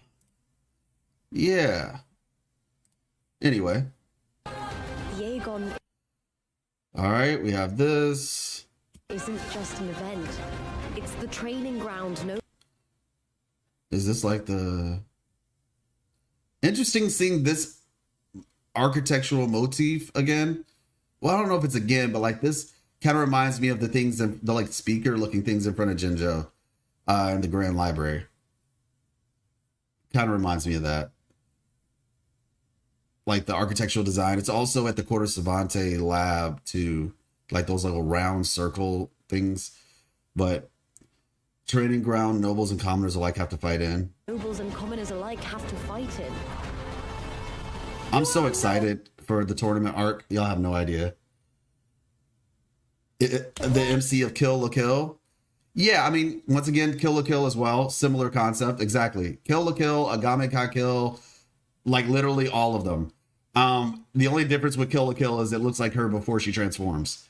Anyway. The Agon All right, we have this. isn't just an event. It's the training ground. No. Is this like the interesting seeing this architectural motif again? Well, I don't know if it's again, but like this kind of reminds me of the things in the like speaker looking things in front of Jinjo in the Grand Library. Kind of reminds me of that. Like the architectural design. It's also at the Quarter Savante lab too. Like those little round circle things. But training ground, nobles and commoners alike have to fight in. Nobles and commoners alike have to fight in. I'm so excited for the tournament arc. Y'all have no idea. The MC of Kill la Kill. Yeah, I mean, once again, Kill la Kill as well. Similar concept. Exactly. Kill la Kill, Agame ka Kill, like literally all of them. The only difference with Kill la Kill is it looks like her before she transforms.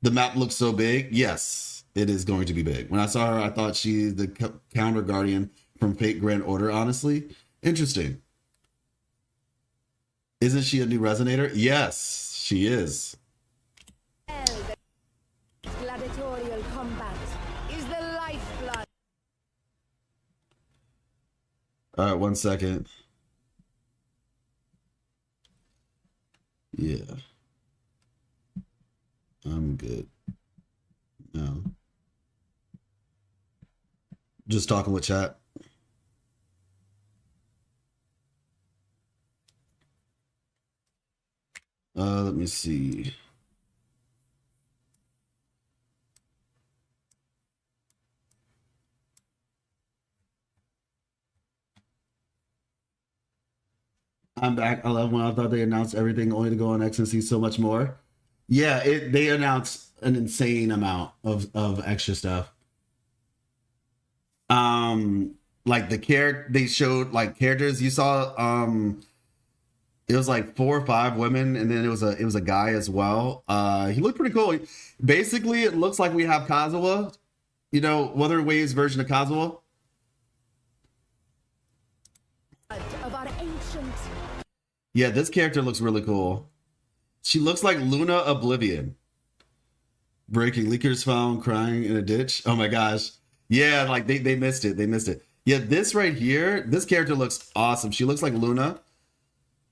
The map looks so big. Yes, it is going to be big. When I saw her, I thought she's the counter guardian from Fate Grand Order, honestly. Interesting. Isn't she a new Resonator? Yes, she is. Gladiatorial combat is the lifeblood. All right, 1 second. Yeah. I'm good. No. Just talking with chat. Let me see. I'm back. I love when I thought they announced everything only to go on X and see so much more. Yeah, they announced an insane amount of extra stuff. Like they showed like characters you saw. It was like 4 or 5 women, and then it was a guy as well. He looked pretty cool. Basically, it looks like we have Kazuha. You know, Wuthering Waves version of Kazuha. Of our ancient. Yeah, this character looks really cool. She looks like Luna Oblivion. Breaking Leaker's phone, crying in a ditch. Oh my gosh. Yeah, like they missed it. They missed it. Yeah, this right here, this character looks awesome. She looks like Luna.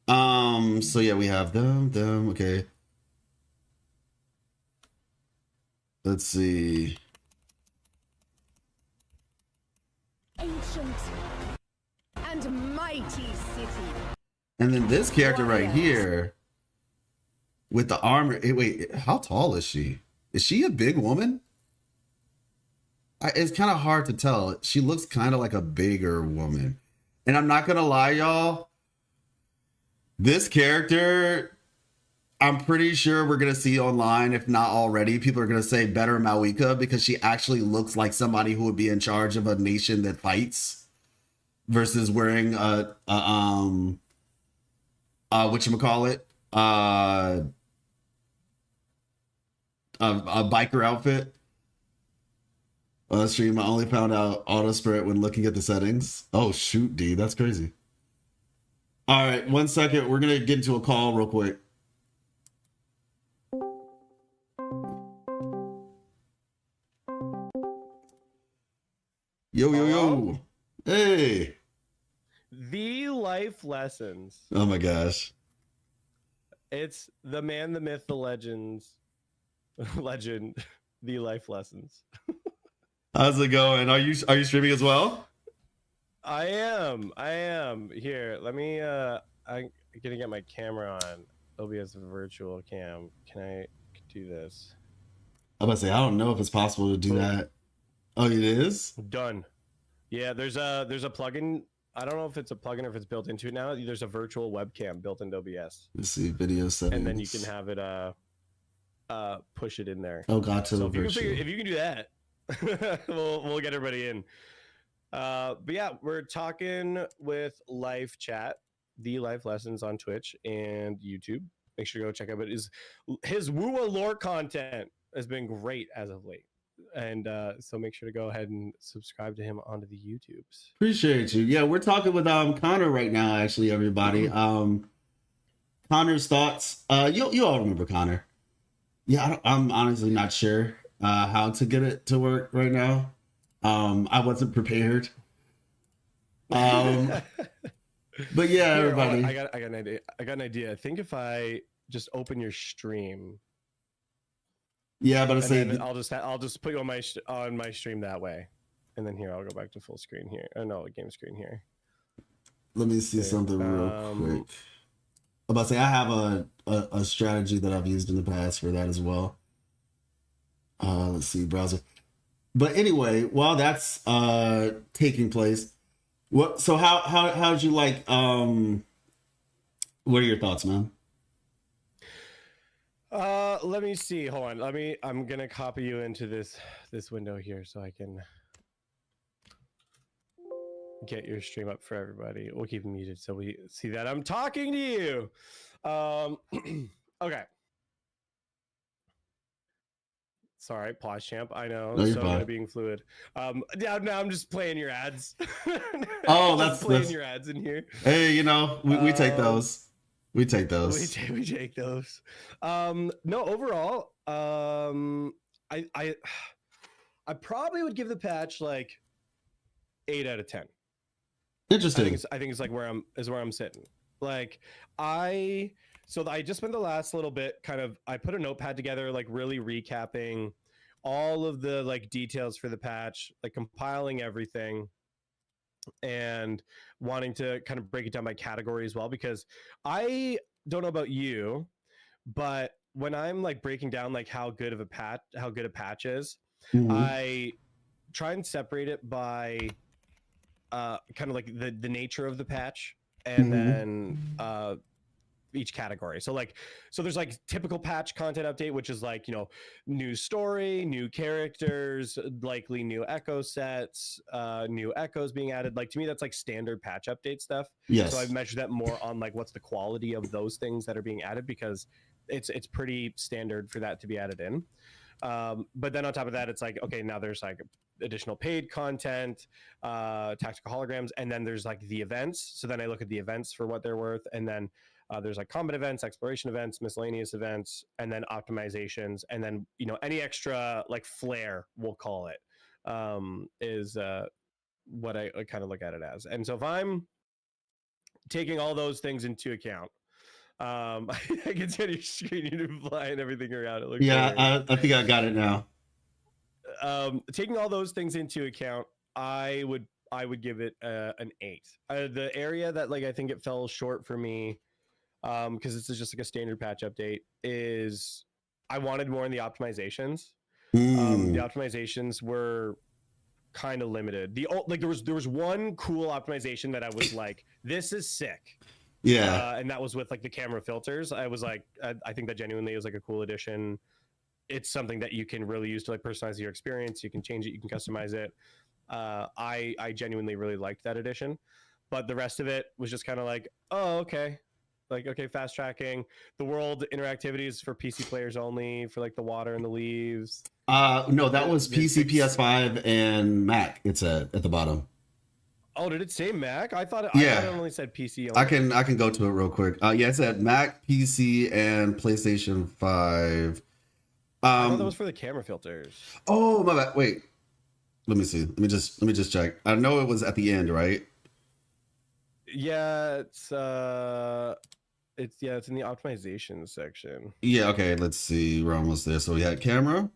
So yeah, we have them, okay. Let's see. Ancient and mighty city. And then this character right here with the armor. Wait, how tall is she? Is she a big woman? It's kind of hard to tell. She looks kind of like a bigger woman. And I'm not going to lie, y'all. This character, I'm pretty sure we're going to see online, if not already, people are going to say better Malika because she actually looks like somebody who would be in charge of a nation that fights versus wearing a whatchamacallit, a biker outfit. Stream, I only found out auto sprint when looking at the settings. Oh shoot, D, that's crazy. All right, 1 second. We're gonna get into a call real quick. Yo. Hey. The life lessons. Oh my gosh. It's the man, the myth, the legends. Legend. The life lessons. How's it going? Are you streaming as well? I am. Here, let me I'm gonna get my camera on. OBS virtual cam. Can I do this? I'm about to say, I don't know if it's possible to do that. Oh, it is? Done. Yeah, there's a plugin. I don't know if it's a plugin or if it's built into it now. There's a virtual webcam built into OBS. Let's see, video settings. And then you can have it push it in there. Oh, Gacha so virtual. if you can do that, we'll get everybody in. But yeah, we're talking with live chat, the live lessons on Twitch and YouTube. Make sure to go check out it. His Wua lore content has been great as of late. And so make sure to go ahead and subscribe to him onto the YouTubes. Appreciate you. Yeah, we're talking with Connor right now, actually, everybody. Connor's thoughts. You all remember Connor. Yeah, I'm honestly not sure how to get it to work right now. I wasn't prepared. But yeah, everybody. I got an idea. I got an idea. I think if I just open your stream. Yeah, but I'll just put you on my stream that way, and then here I'll go back to full screen here. Oh no, game screen here. Let me see something real quick. I'm about to say I have a strategy that I've used in the past for that as well. Let's see, browser. But anyway, while that's taking place, so how'd you like? What are your thoughts, man? Let me see. Hold on. I'm gonna copy you into this window here so I can get your stream up for everybody. We'll keep it muted so we see that I'm talking to you. Okay. Sorry, pause champ. I know. No, so good at being fluid. Now I'm just playing your ads. Oh, that's your ads in here. Hey, we take those. We take those. We take those. No, overall, I probably would give the patch like 8 out of 10. Interesting. I think it's like where I'm sitting. Like I So I just spent the last little bit I put a notepad together, like really recapping all of the like details for the patch, like compiling everything and wanting to kind of break it down by category as well, because I don't know about you, but when I'm like breaking down like how good a patch is, I try and separate it by kind of like the nature of the patch, and then each category. So there's like typical patch content update, which is like, you know, new story, new characters, likely new echo sets, new echoes being added. Like to me, that's like standard patch update stuff. Yes. So I've measured that more on like what's the quality of those things that are being added, because it's pretty standard for that to be added in. But then on top of that, it's like, okay, now there's like additional paid content, tactical holograms, and then there's like the events. So then I look at the events for what they're worth, and then there's like combat events, exploration events, miscellaneous events, and then optimizations, and then, you know, any extra like flair, we'll call it, is what I kind of look at it as. And so if I'm taking all those things into account, I can see on your screen you're flying everything around. It looks I think I got it now. Taking all those things into account, I would give it an 8. The area that like I think it fell short for me, because this is just like a standard patch update, is I wanted more in the optimizations. The optimizations were kind of limited. There was one cool optimization that I was like, this is sick. Yeah. And that was with like the camera filters. I was like, I think that genuinely is like a cool addition. It's something that you can really use to like personalize your experience. You can change it, you can customize it. I genuinely really liked that addition, but the rest of it was just kind of like, oh, okay. Like, okay, fast tracking. The world interactivities for PC players only, for like the water and the leaves. No, that was PC, PS5, and Mac. It said at the bottom. Oh, did it say Mac? I thought it only said PC only. only. I can go to it real quick. Yeah, it said Mac, PC, and PlayStation 5. I thought that was for the camera filters. Oh, my bad. Wait. Let me see. Let me just check. I know it was at the end, right? Yeah, it's in the optimization section. Yeah, okay, let's see. We're almost there. So we had camera.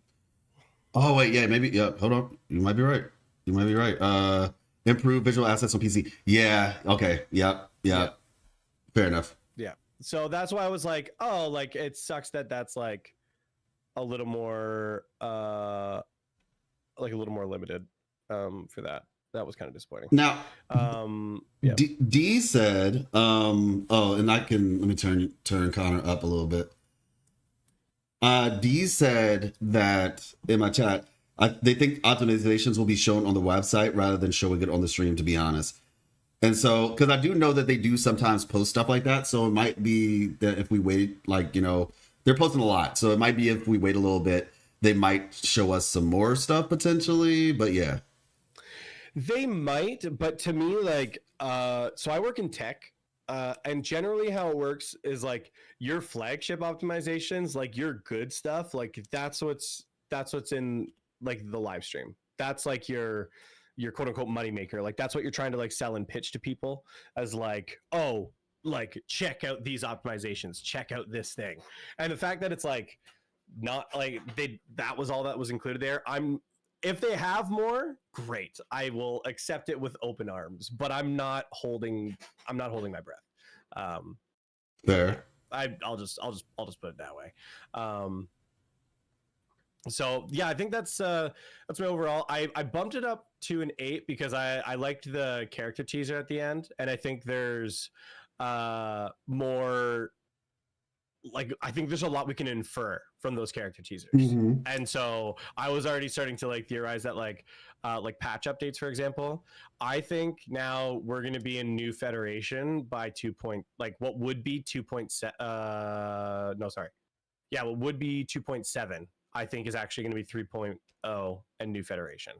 Oh wait, yeah, maybe. Yeah, hold on. You might be right. Improve visual assets on PC. Yeah. Okay. Yeah. Fair enough. Yeah. So that's why I was like, oh, like it sucks that that's like a little more limited for that. That was kind of disappointing. Now, yeah. D said, and let me turn Connor up a little bit. D said that in my chat, they think optimizations will be shown on the website rather than showing it on the stream, to be honest. And so, because I do know that they do sometimes post stuff like that, so it might be that if we wait, like, you know, they're posting a lot, so it might be if we wait a little bit, they might show us some more stuff potentially, but yeah. They might, but to me, like, so I work in tech, and generally how it works is like your flagship optimizations, like your good stuff, like that's what's in like the live stream. That's like your quote unquote money maker. Like that's what you're trying to like sell and pitch to people as like, oh, like check out these optimizations, check out this thing. And the fact that it's like not like that was all that was included there. If they have more, great. I will accept it with open arms, but I'm not holding my breath. Fair. I'll just put it that way. So yeah, I think that's my overall. I bumped it up to an 8 because I liked the character teaser at the end, and I think there's more. Like I think there's a lot we can infer from those character teasers, and so I was already starting to like theorize that like patch updates, for example. I think now we're going to be in New Federation by what would be 2.7. What would be 2.7. I think is actually going to be 3.0 and New Federation.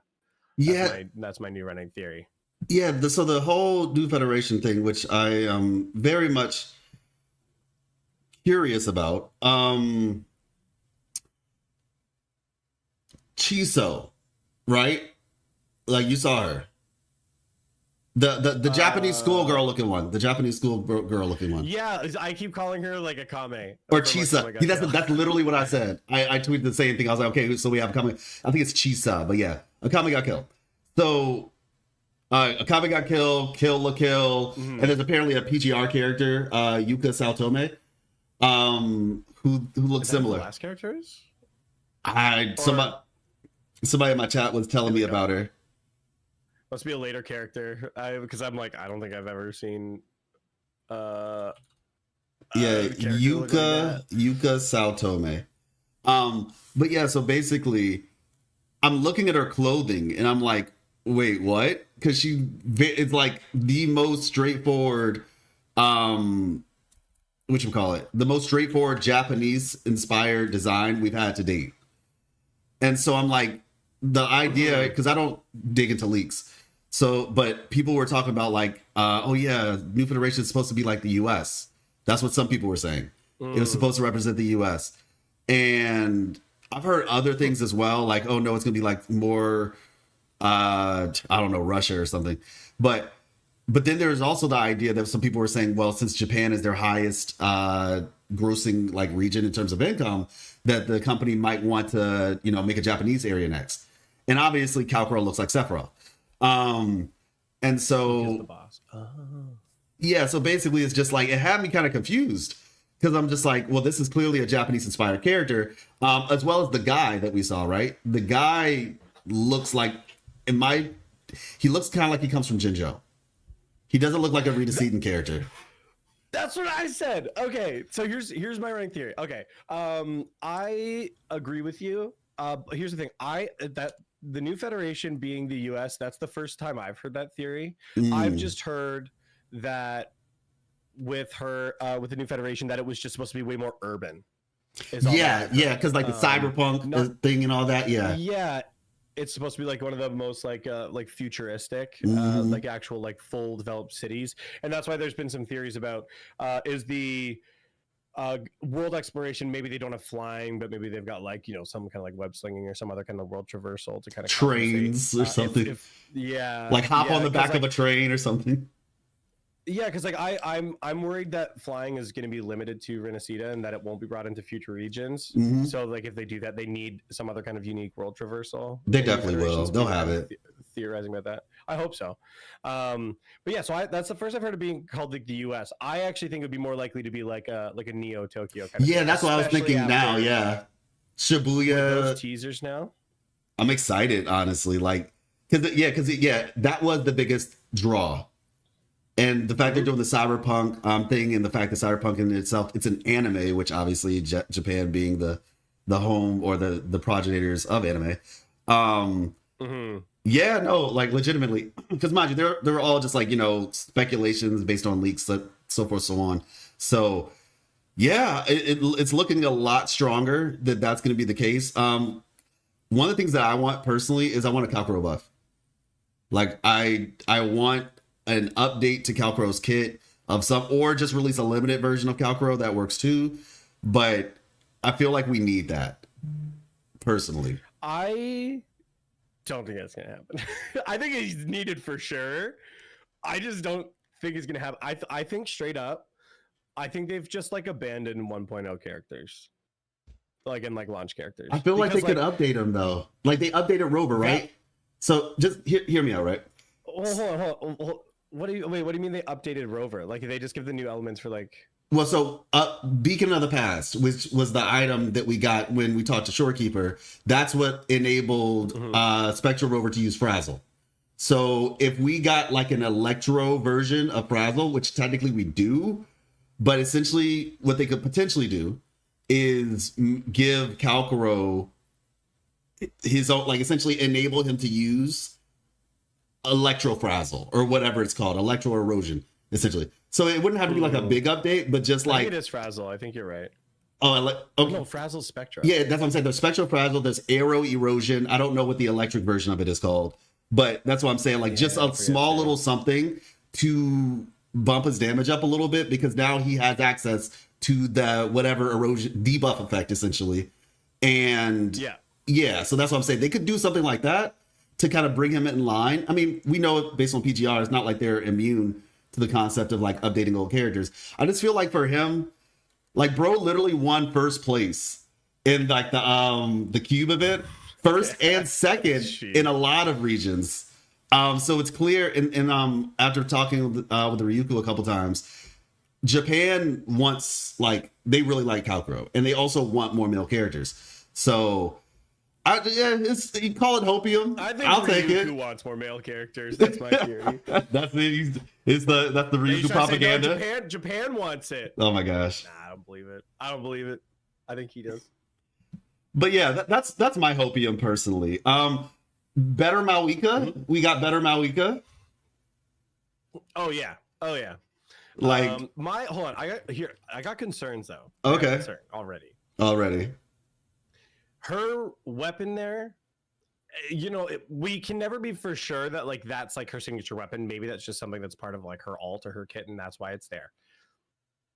That's my new running theory. Yeah, so the whole New Federation thing, which I am very much curious about. Chiso, right? Like you saw her. The Japanese schoolgirl looking one. The Japanese schoolgirl looking one. Yeah, I keep calling her like Akame. Or Chisa. That's literally what I said. I tweeted the same thing. I was like, okay, so we have Akame. I think it's Chisa, but yeah. Akame got killed. So Akame got killed, Kill La Kill, and there's apparently a PGR character, Yuka Saotome, who looks similar. The last characters? Somebody in my chat was telling me about her. Must be a later character. Because I'm like, I don't think I've ever seen. Yuka Saotome. But yeah, so basically, I'm looking at her clothing and I'm like, wait, what? Because it's like the most straightforward, the most straightforward Japanese inspired design we've had to date. And so I'm like, the idea, because I don't dig into leaks. So, but people were talking about like, oh yeah, New Federation is supposed to be like the US. That's what some people were saying. It was supposed to represent the US. And I've heard other things as well, like, oh no, it's gonna be like more, I don't know, Russia or something. But then there's also the idea that some people were saying, well, since Japan is their highest grossing like region in terms of income, that the company might want to, make a Japanese area next. And obviously Kalkuro looks like Sephiroth. And so the boss. Yeah, so basically it's just like, it had me kind of confused because I'm just like, well, this is clearly a Japanese inspired character, as well as the guy that we saw, right? The guy looks like, he looks kind of like he comes from Jinjo. He doesn't look like a Rita Seaton character. That's what I said. Okay, so here's my running theory. Okay, I agree with you. Here's the thing. The New Federation being the US, that's the first time I've heard that theory. I've just heard that with the New Federation, that it was just supposed to be way more urban. Yeah, because like the cyberpunk thing and all that. Yeah, it's supposed to be like one of the most like futuristic, like actual like full developed cities, and that's why there's been some theories about is the world exploration. Maybe they don't have flying, but maybe they've got like some kind of like web slinging or some other kind of world traversal to kind of trains or something. Like hop on the back of a train or something. Yeah, because like I'm worried that flying is going to be limited to Renacida and that it won't be brought into future regions. So like if they do that, they need some other kind of unique world traversal. They definitely will. They'll have it. Theorizing about that, I hope so. But yeah, so that's the first I've heard of being called like the US. I actually think it would be more likely to be like a Neo Tokyo kind of. Yeah, that's what I was thinking now. Yeah, Shibuya. Those teasers now. I'm excited, honestly. Like, because that was the biggest draw. And the fact they're doing the cyberpunk thing, and the fact that cyberpunk in itself, it's an anime, which obviously Japan being the home or the progenitors of anime. Yeah, no, like legitimately, because mind you, they're all just like speculations based on leaks, so forth, so on. So yeah, it's looking a lot stronger that's going to be the case. One of the things that I want personally is I want a Kalkuro buff. Like I want an update to Kalkuro's kit of or just release a limited version of Kalkuro that works too. But I feel like we need that personally. I don't think that's gonna happen. I think he's needed for sure. I just don't think it's gonna happen. I think straight up, I think they've just like abandoned 1.0 characters, like in like launch characters. I feel like they could update them though. Like they updated Rover, right? So just hear me out, right? Hold on. What do you mean they updated Rover? Like they just give the new elements for like. Well, so Beacon of the Past, which was the item that we got when we talked to Shorekeeper, that's what enabled Spectral Rover to use Frazzle. So if we got like an Electro version of Frazzle, which technically we do, but essentially what they could potentially do is give Kalkuro his own, like essentially enable him to use Electro Frazzle or whatever it's called, Electro Erosion, essentially. So it wouldn't have to be like a big update, but just like it is Frazzle. I think you're right. Oh, okay. No, Frazzle Spectra. Yeah, that's what I'm saying. There's Spectral Frazzle. There's Aero Erosion. I don't know what the electric version of it is called, but that's what I'm saying. Like just a small little something to bump his damage up a little bit because now he has access to the whatever erosion debuff effect essentially. And yeah, so that's what I'm saying. They could do something like that. to kind of bring him in line. I mean, we know based on PGR, it's not like they're immune to the concept of like updating old characters. I just feel like for him, like bro literally won first place in like the cube event, first and second in a lot of regions. So it's clear in after talking with Ryuko a couple times, Japan wants, like, they really like Kalkro, and they also want more male characters. So you call it hopium. I think I'll take it. Ryuko wants more male characters. That's my theory. That's it. That's the Ryuko propaganda. No, Japan wants it. Oh my gosh. Nah, I don't believe it. I don't believe it. I think he does. But yeah, that's my hopium personally. Better Malika. Mm-hmm. We got better Malika. Oh yeah. Oh yeah. Like hold on. I got concerns though. Okay. Already. Her weapon there, you know, we can never be for sure that like that's like her signature weapon. Maybe that's just something that's part of like her alt or her kit, and that's why it's there.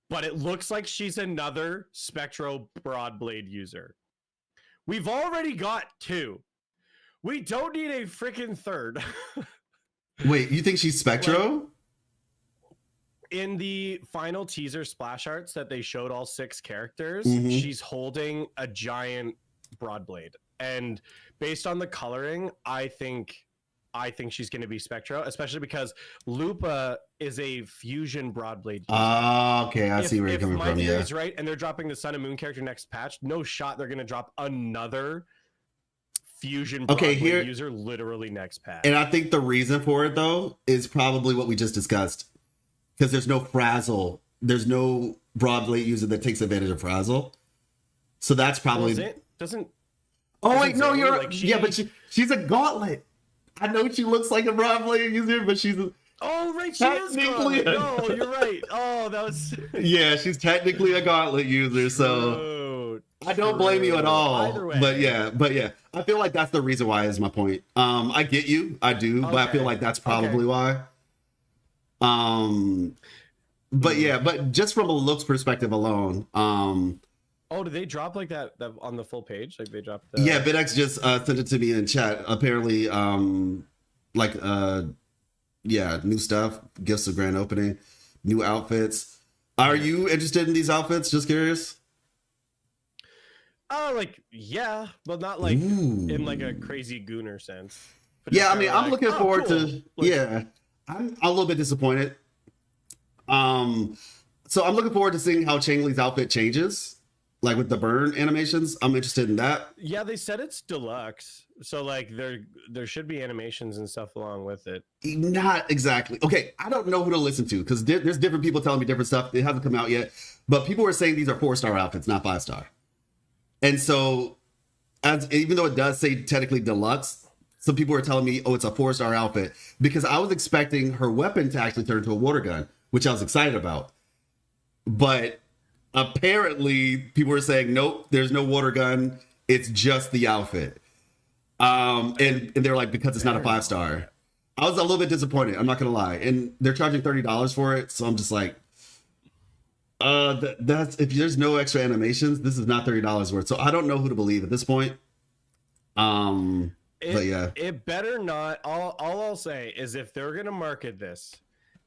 But it looks like she's another Spectro Broadblade user. We've already got 2. We don't need a freaking third. Wait, you think she's Spectro? Like, in the final teaser splash arts that they showed all 6 characters, she's holding a giant Broadblade, and based on the coloring, I think she's going to be Spectro, especially because Lupa is a fusion Broadblade user. Okay, I see where you're coming from. If my theory is right, and they're dropping the Sun and Moon character next patch, no shot they're going to drop another fusion Broadblade user literally next patch. And I think the reason for it though is probably what we just discussed, because there's no frazzle. There's no Broadblade user that takes advantage of frazzle. So that's probably no, you're like but she's a gauntlet. I know she looks like a Broadblade user, but she's she is gauntlet. No, you're right. Oh, that was she's technically a gauntlet user, so I don't blame you at all. Either way. But yeah, I feel like that's the reason why is my point. I get you, I do, but I feel like that's probably why. But yeah, but just from a looks perspective alone, did they drop like that on the full page? Like they dropped Yeah, BitX just sent it to me in chat. Apparently, new stuff, gifts of grand opening, new outfits. Are you interested in these outfits? Just curious. But not like in like a crazy gooner sense. But yeah, I mean, I'm looking forward to. I'm a little bit disappointed. So I'm looking forward to seeing how Chang Li's outfit changes, like with the burn animations. I'm interested in that. Yeah, they said it's deluxe, so like there should be animations and stuff along with it. Not exactly. Okay, I don't know who to listen to because there's different people telling me different stuff. It hasn't come out yet, but people were saying these are 4-star outfits, not 5-star. And so, even though it does say technically deluxe, some people are telling me, oh, it's a 4-star outfit, because I was expecting her weapon to actually turn into a water gun, which I was excited about. But apparently people were saying, nope, there's no water gun. It's just the outfit. And they're like, because it's not a 5-star. I was a little bit disappointed. I'm not going to lie. And they're charging $30 for it. So I'm just like, that's if there's no extra animations, this is not $30 worth. So I don't know who to believe at this point. But yeah, it better not. All I'll say is if they're gonna market this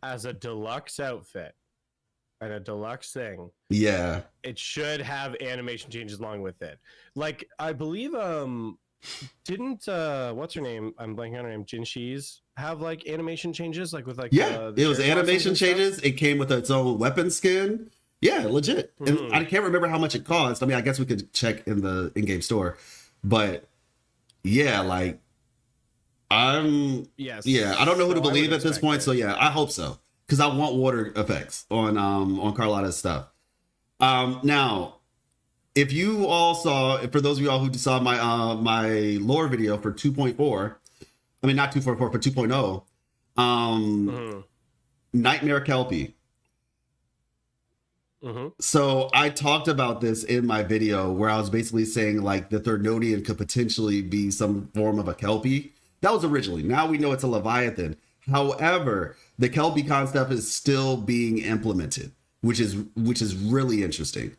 as a deluxe outfit and a deluxe thing, it should have animation changes along with it. Like I believe didn't what's her name? I'm blanking on her name. Jinshi's have like animation changes, like with like it was animation changes. It came with its own weapon skin. Yeah, legit. And I can't remember how much it cost. I mean, I guess we could check in the in-game store, but yeah, like I don't know who to believe at this point. So yeah, I hope so, because I want water effects on Carlotta's stuff. Now, if you all saw, for those of y'all who saw my lore video for 2.4, I mean not 2.4 for 2.0, Nightmare Kelpie. So I talked about this in my video where I was basically saying like the Threnodian could potentially be some form of a Kelpie. That was originally. Now we know it's a Leviathan. However, the Kelpie concept is still being implemented, which is really interesting.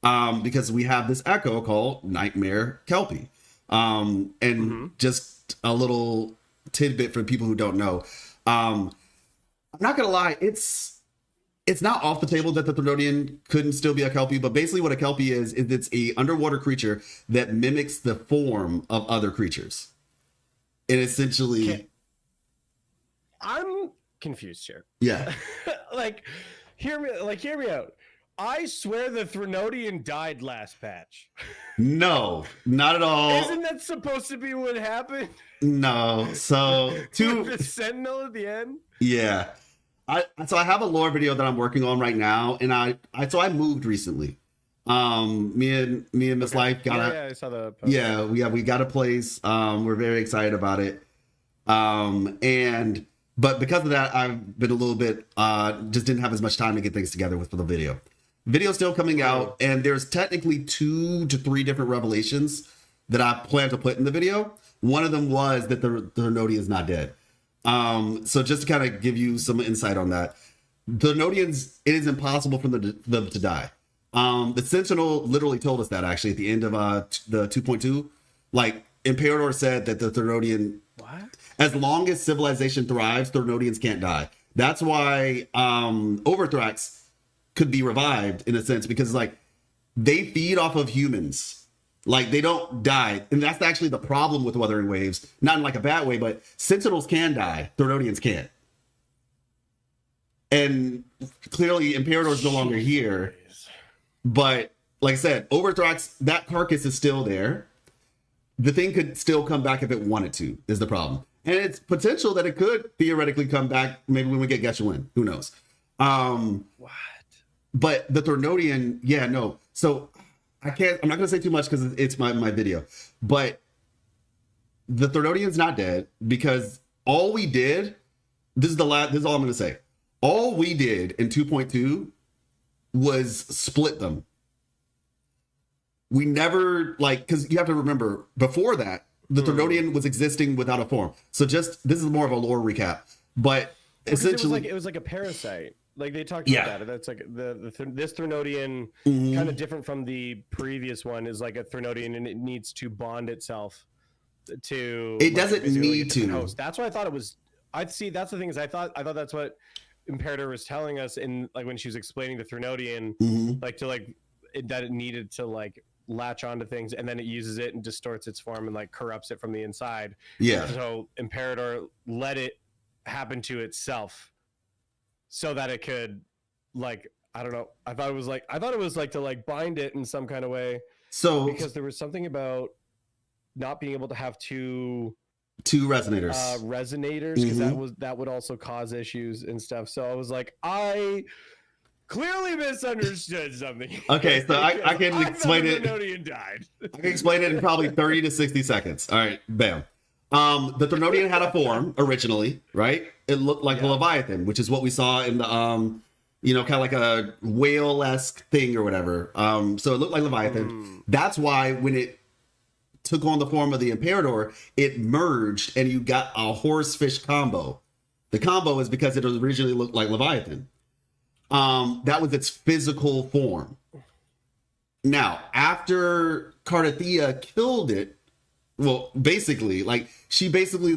Because we have this echo called Nightmare Kelpie. Just just a little tidbit for people who don't know. I'm not gonna lie, it's not off the table that the Threnodian couldn't still be a Kelpie, but basically what a Kelpie is it's a underwater creature that mimics the form of other creatures. And essentially... Okay. I'm confused here. Yeah. like, hear me out. I swear the Threnodian died last patch. No, not at all. Isn't that supposed to be what happened? No. So, the Sentinel at the end? Yeah. So I have a lore video that I'm working on right now, and I moved recently. Me and Miss Life got I saw the post. we got a place. We're very excited about it. But because of that, I've been a little bit just didn't have as much time to get things together for the video. Video's still coming out, and there's technically 2 to 3 different revelations that I plan to put in the video. One of them was that the Threnodian is not dead. So just to kind of give you some insight on that, the Threnodians, it is impossible for them to die. The Sentinel literally told us that actually at the end of the 2.2. Like, Imperator said that the Threnodian, as long as civilization thrives, Threnodians can't die. That's why Overthrax could be revived in a sense, because like they feed off of humans. Like, they don't die. And that's actually the problem with Wuthering Waves. Not in like a bad way, but Sentinels can die. Threnodians can't. And clearly Imperator is no longer here. But like I said, Overthrax, that carcass is still there. The thing could still come back if it wanted to, is the problem. And it's potential that it could theoretically come back maybe when we get Gacha. Who knows? But the Threnodian, yeah, no. So I'm not going to say too much because it's my video. But the Threnodian's not dead, because all we did, this is all I'm going to say. All we did in 2.2 was split them. We never, because you have to remember, before that, the Threnodian was existing without a form. So this is more of a lore recap. But essentially... It was like a parasite. Like, they talked about that. That's like this Threnodian, kind of different from the previous one, is like a Threnodian, and it needs to bond itself to... It doesn't need to. Host. That's what I thought it was. That's the thing, is I thought that's what Imperator was telling us in, like, when she was explaining the Threnodian, that it needed to latch onto things, and then it uses it and distorts its form and corrupts it from the inside. Yeah. So Imperator let it happen to itself so that it could, I don't know. I thought it was to bind it in some kind of way. So because there was something about not being able to have two resonators, because that would also cause issues and stuff. So I was like, I clearly misunderstood something. Okay, so I can explain it. Threnodian died. I can explain it in probably 30 to 60 seconds. All right, bam. The Threnodian had a form originally, right? It looked like a Leviathan, which is what we saw in the kind of like a whale-esque thing or whatever. So it looked like Leviathan. That's why when it took on the form of the Imperator, it merged and you got a horse-fish combo. The combo is because it originally looked like Leviathan. That was its physical form. Now, after Cartethyia killed it, well, basically, she basically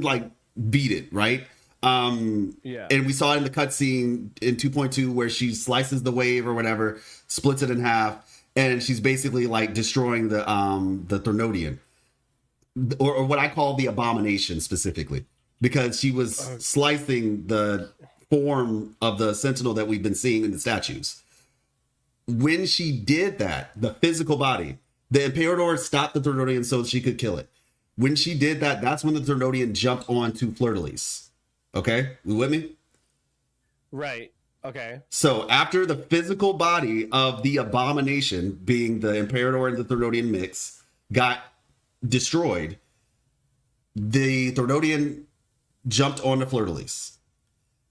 beat it, right? And we saw it in the cutscene in 2.2 where she slices the wave or whatever, splits it in half, and she's basically destroying the Threnodian, or what I call the abomination specifically, because she was slicing the form of the Sentinel that we've been seeing in the statues. When she did that, the physical body, the Imperator stopped the Threnodian so she could kill it. When she did that, that's when the Threnodian jumped onto Fleurdelys. Okay? You with me? Right. Okay. So after the physical body of the abomination, being the Imperator and the Threnodian mix, got destroyed, the Threnodian jumped onto Fleurdelys.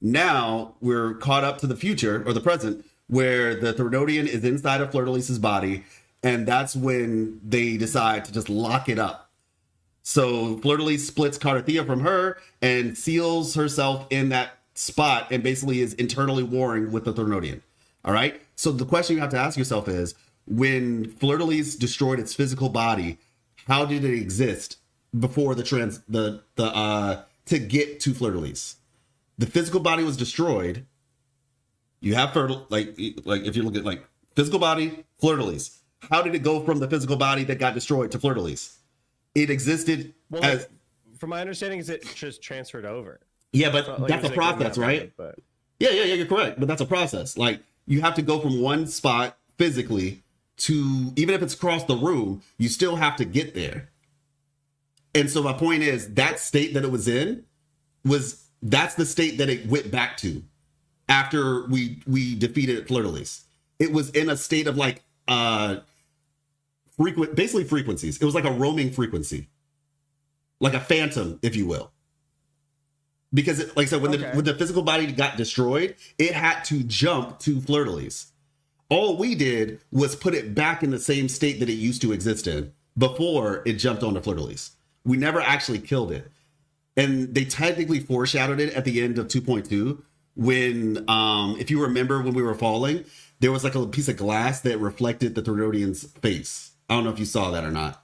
Now we're caught up to the future, or the present, where the Threnodian is inside of Fleurdelys' body, and that's when they decide to just lock it up. So Fleurdelys splits Cartethyia from her and seals herself in that spot and basically is internally warring with the Threnodian. All right? So the question you have to ask yourself is, when Fleurdelys destroyed its physical body, how did it exist before the to get to Fleurdelys. The physical body was destroyed. You have like if you look at like physical body, Fleurdelys. How did it go from the physical body that got destroyed to Fleurdelys? It existed as. From my understanding, is it just transferred over? Yeah, but that's a process, right? But yeah, you're correct. But that's a process. Like you have to go from one spot physically to, even if it's across the room, you still have to get there. And so my point is that state that it was in that's the state that it went back to after we defeated Fleurdelys. It was in a state of like basically frequencies. It was like a roaming frequency, like a phantom, if you will. Because like I said, when the physical body got destroyed, it had to jump to Fleurdelys. All we did was put it back in the same state that it used to exist in before it jumped onto Fleurdelys. We never actually killed it. And they technically foreshadowed it at the end of 2.2 when, if you remember when we were falling, there was like a piece of glass that reflected the Threnodian's face. I don't know if you saw that or not.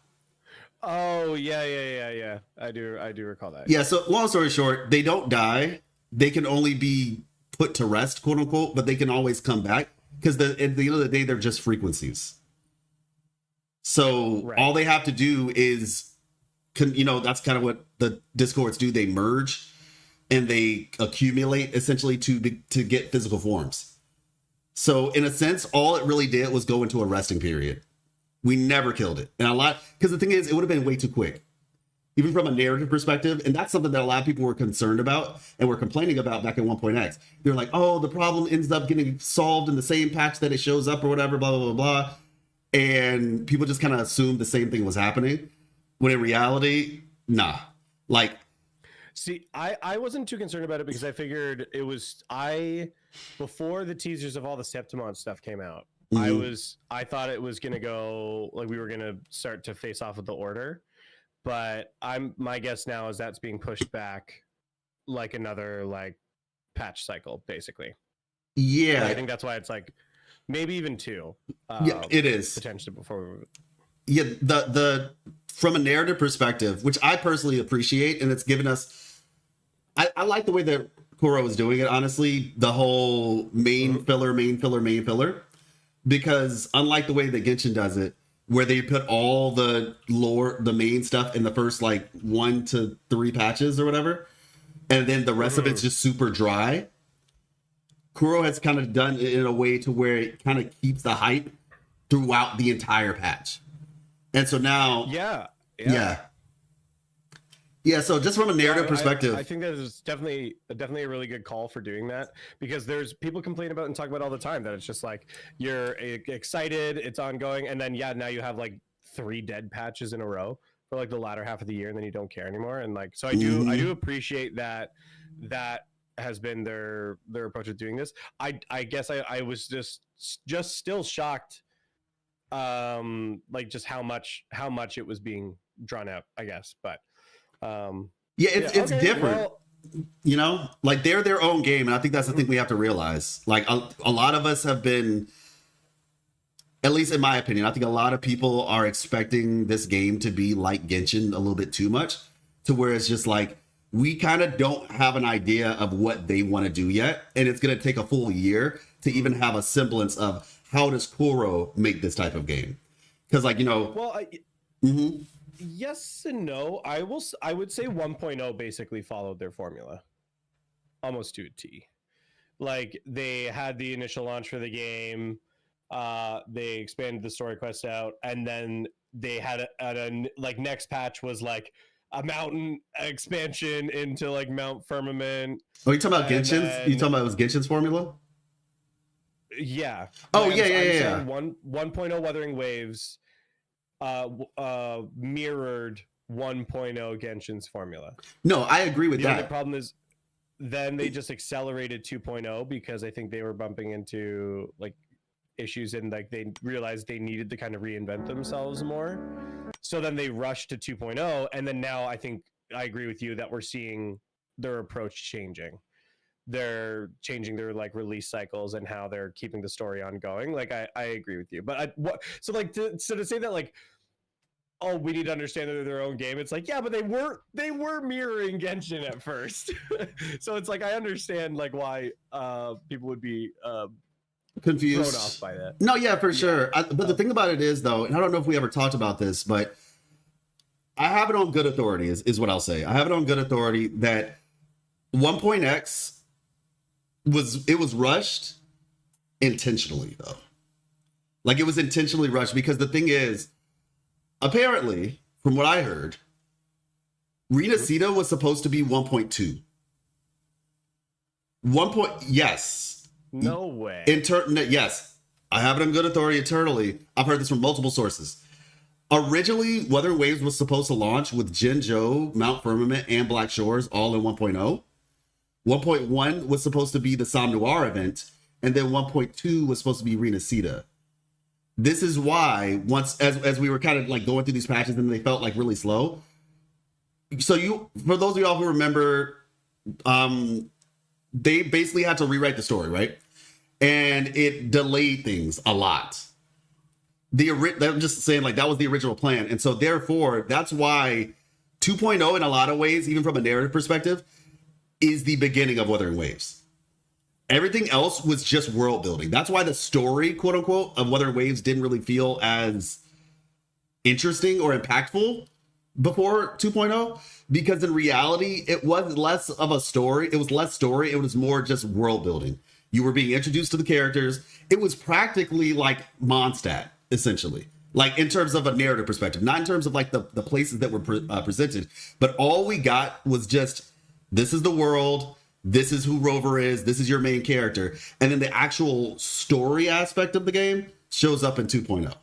Oh, yeah. I do recall that. Yeah, so long story short, they don't die. They can only be put to rest, quote unquote, but they can always come back because at the end of the day, they're just frequencies. So all they have to do is, that's kind of what the discords do. They merge and they accumulate essentially to get physical forms. So in a sense, all it really did was go into a resting period. We never killed it. And because the thing is, it would have been way too quick, even from a narrative perspective. And that's something that a lot of people were concerned about and were complaining about back in 1.x. They're like, oh, the problem ends up getting solved in the same patch that it shows up or whatever, blah, blah, blah, blah. And people just kind of assumed the same thing was happening. When in reality, nah. Like, see, I wasn't too concerned about it because I figured before the teasers of all the Septimont stuff came out, I thought it was gonna go like we were gonna start to face off with the Order, but my guess now is that's being pushed back like another like patch cycle, basically. Yeah, and I think that's why it's like maybe even 2. Yeah, it is potentially before. Yeah, the from a narrative perspective, which I personally appreciate, and it's given us. I like the way that Kuro is doing it. Honestly, the whole main filler, because unlike the way that Genshin does it, where they put all the lore, the main stuff in the first like 1 to 3 patches or whatever, and then the rest of it's just super dry. Kuro has kind of done it in a way to where it kind of keeps the hype throughout the entire patch. And so now, yeah. So just from a narrative perspective, I think that is definitely a really good call for doing that, because there's people complain about and talk about all the time that it's just like you're excited, it's ongoing, and then now you have like 3 dead patches in a row for like the latter half of the year, and then you don't care anymore. And like, so I do appreciate that has been their approach of doing this. I guess I was just still shocked, like just how much it was being drawn out, I guess. But it's different. Well, like they're their own game, and I think that's the thing we have to realize. Like a lot of us have been, at least in my opinion, I think a lot of people are expecting this game to be like Genshin a little bit too much, to where it's just like we kind of don't have an idea of what they want to do yet, and it's going to take a full year to even have a semblance of how does Kuro make this type of game. Because like, yes and no. I would say 1.0 basically followed their formula almost to a T. Like they had the initial launch for the game, they expanded the story quest out, and then they had a like next patch was like a mountain expansion into like Mount Firmament. Oh, you talking about Genshin's? You talking about it was Genshin's formula? Yeah. Oh, I'm yeah. 1.0 Wuthering Waves mirrored 1.0 Genshin's formula. No, I agree with that. The problem is then they just accelerated 2.0 because I think they were bumping into like issues, and like they realized they needed to kind of reinvent themselves more. So then they rushed to 2.0, and then now I think I agree with you that we're seeing their approach changing. They're changing their like release cycles and how they're keeping the story ongoing. Like I agree with you, but to say that like oh, we need to understand that they're their own game. It's like, yeah, but they were mirroring Genshin at first. So it's like, I understand like why people would be confused, thrown off by that. No, yeah, for sure. But the thing about it is, though, and I don't know if we ever talked about this, but I have it on good authority, is what I'll say. I have it on good authority that 1.x was rushed intentionally, though. Like, it was intentionally rushed because the thing is, apparently, from what I heard, Renacita was supposed to be 1.2. Yes. No way. Yes. I have it on good authority internally. I've heard this from multiple sources. Originally, Wuthering Waves was supposed to launch with Jinzhou, Mount Firmament, and Black Shores all in 1.0. 1.1 was supposed to be the Som Noir event, and then 1.2 was supposed to be Renacita. This is why once as we were kind of like going through these patches and they felt like really slow. So for those of y'all who remember, they basically had to rewrite the story, right? And it delayed things a lot. I'm just saying, like, that was the original plan. And so therefore, that's why 2.0 in a lot of ways, even from a narrative perspective, is the beginning of Wuthering Waves. Everything else was just world building. That's why the story, quote unquote, of Wuthering Waves didn't really feel as interesting or impactful before 2.0, because in reality, it was less of a story. It was less story. It was more just world building. You were being introduced to the characters. It was practically like Mondstadt, essentially, like in terms of a narrative perspective, not in terms of like the places that were presented, but all we got was just, this is the world. This is who Rover is. This is your main character. And then the actual story aspect of the game shows up in 2.0.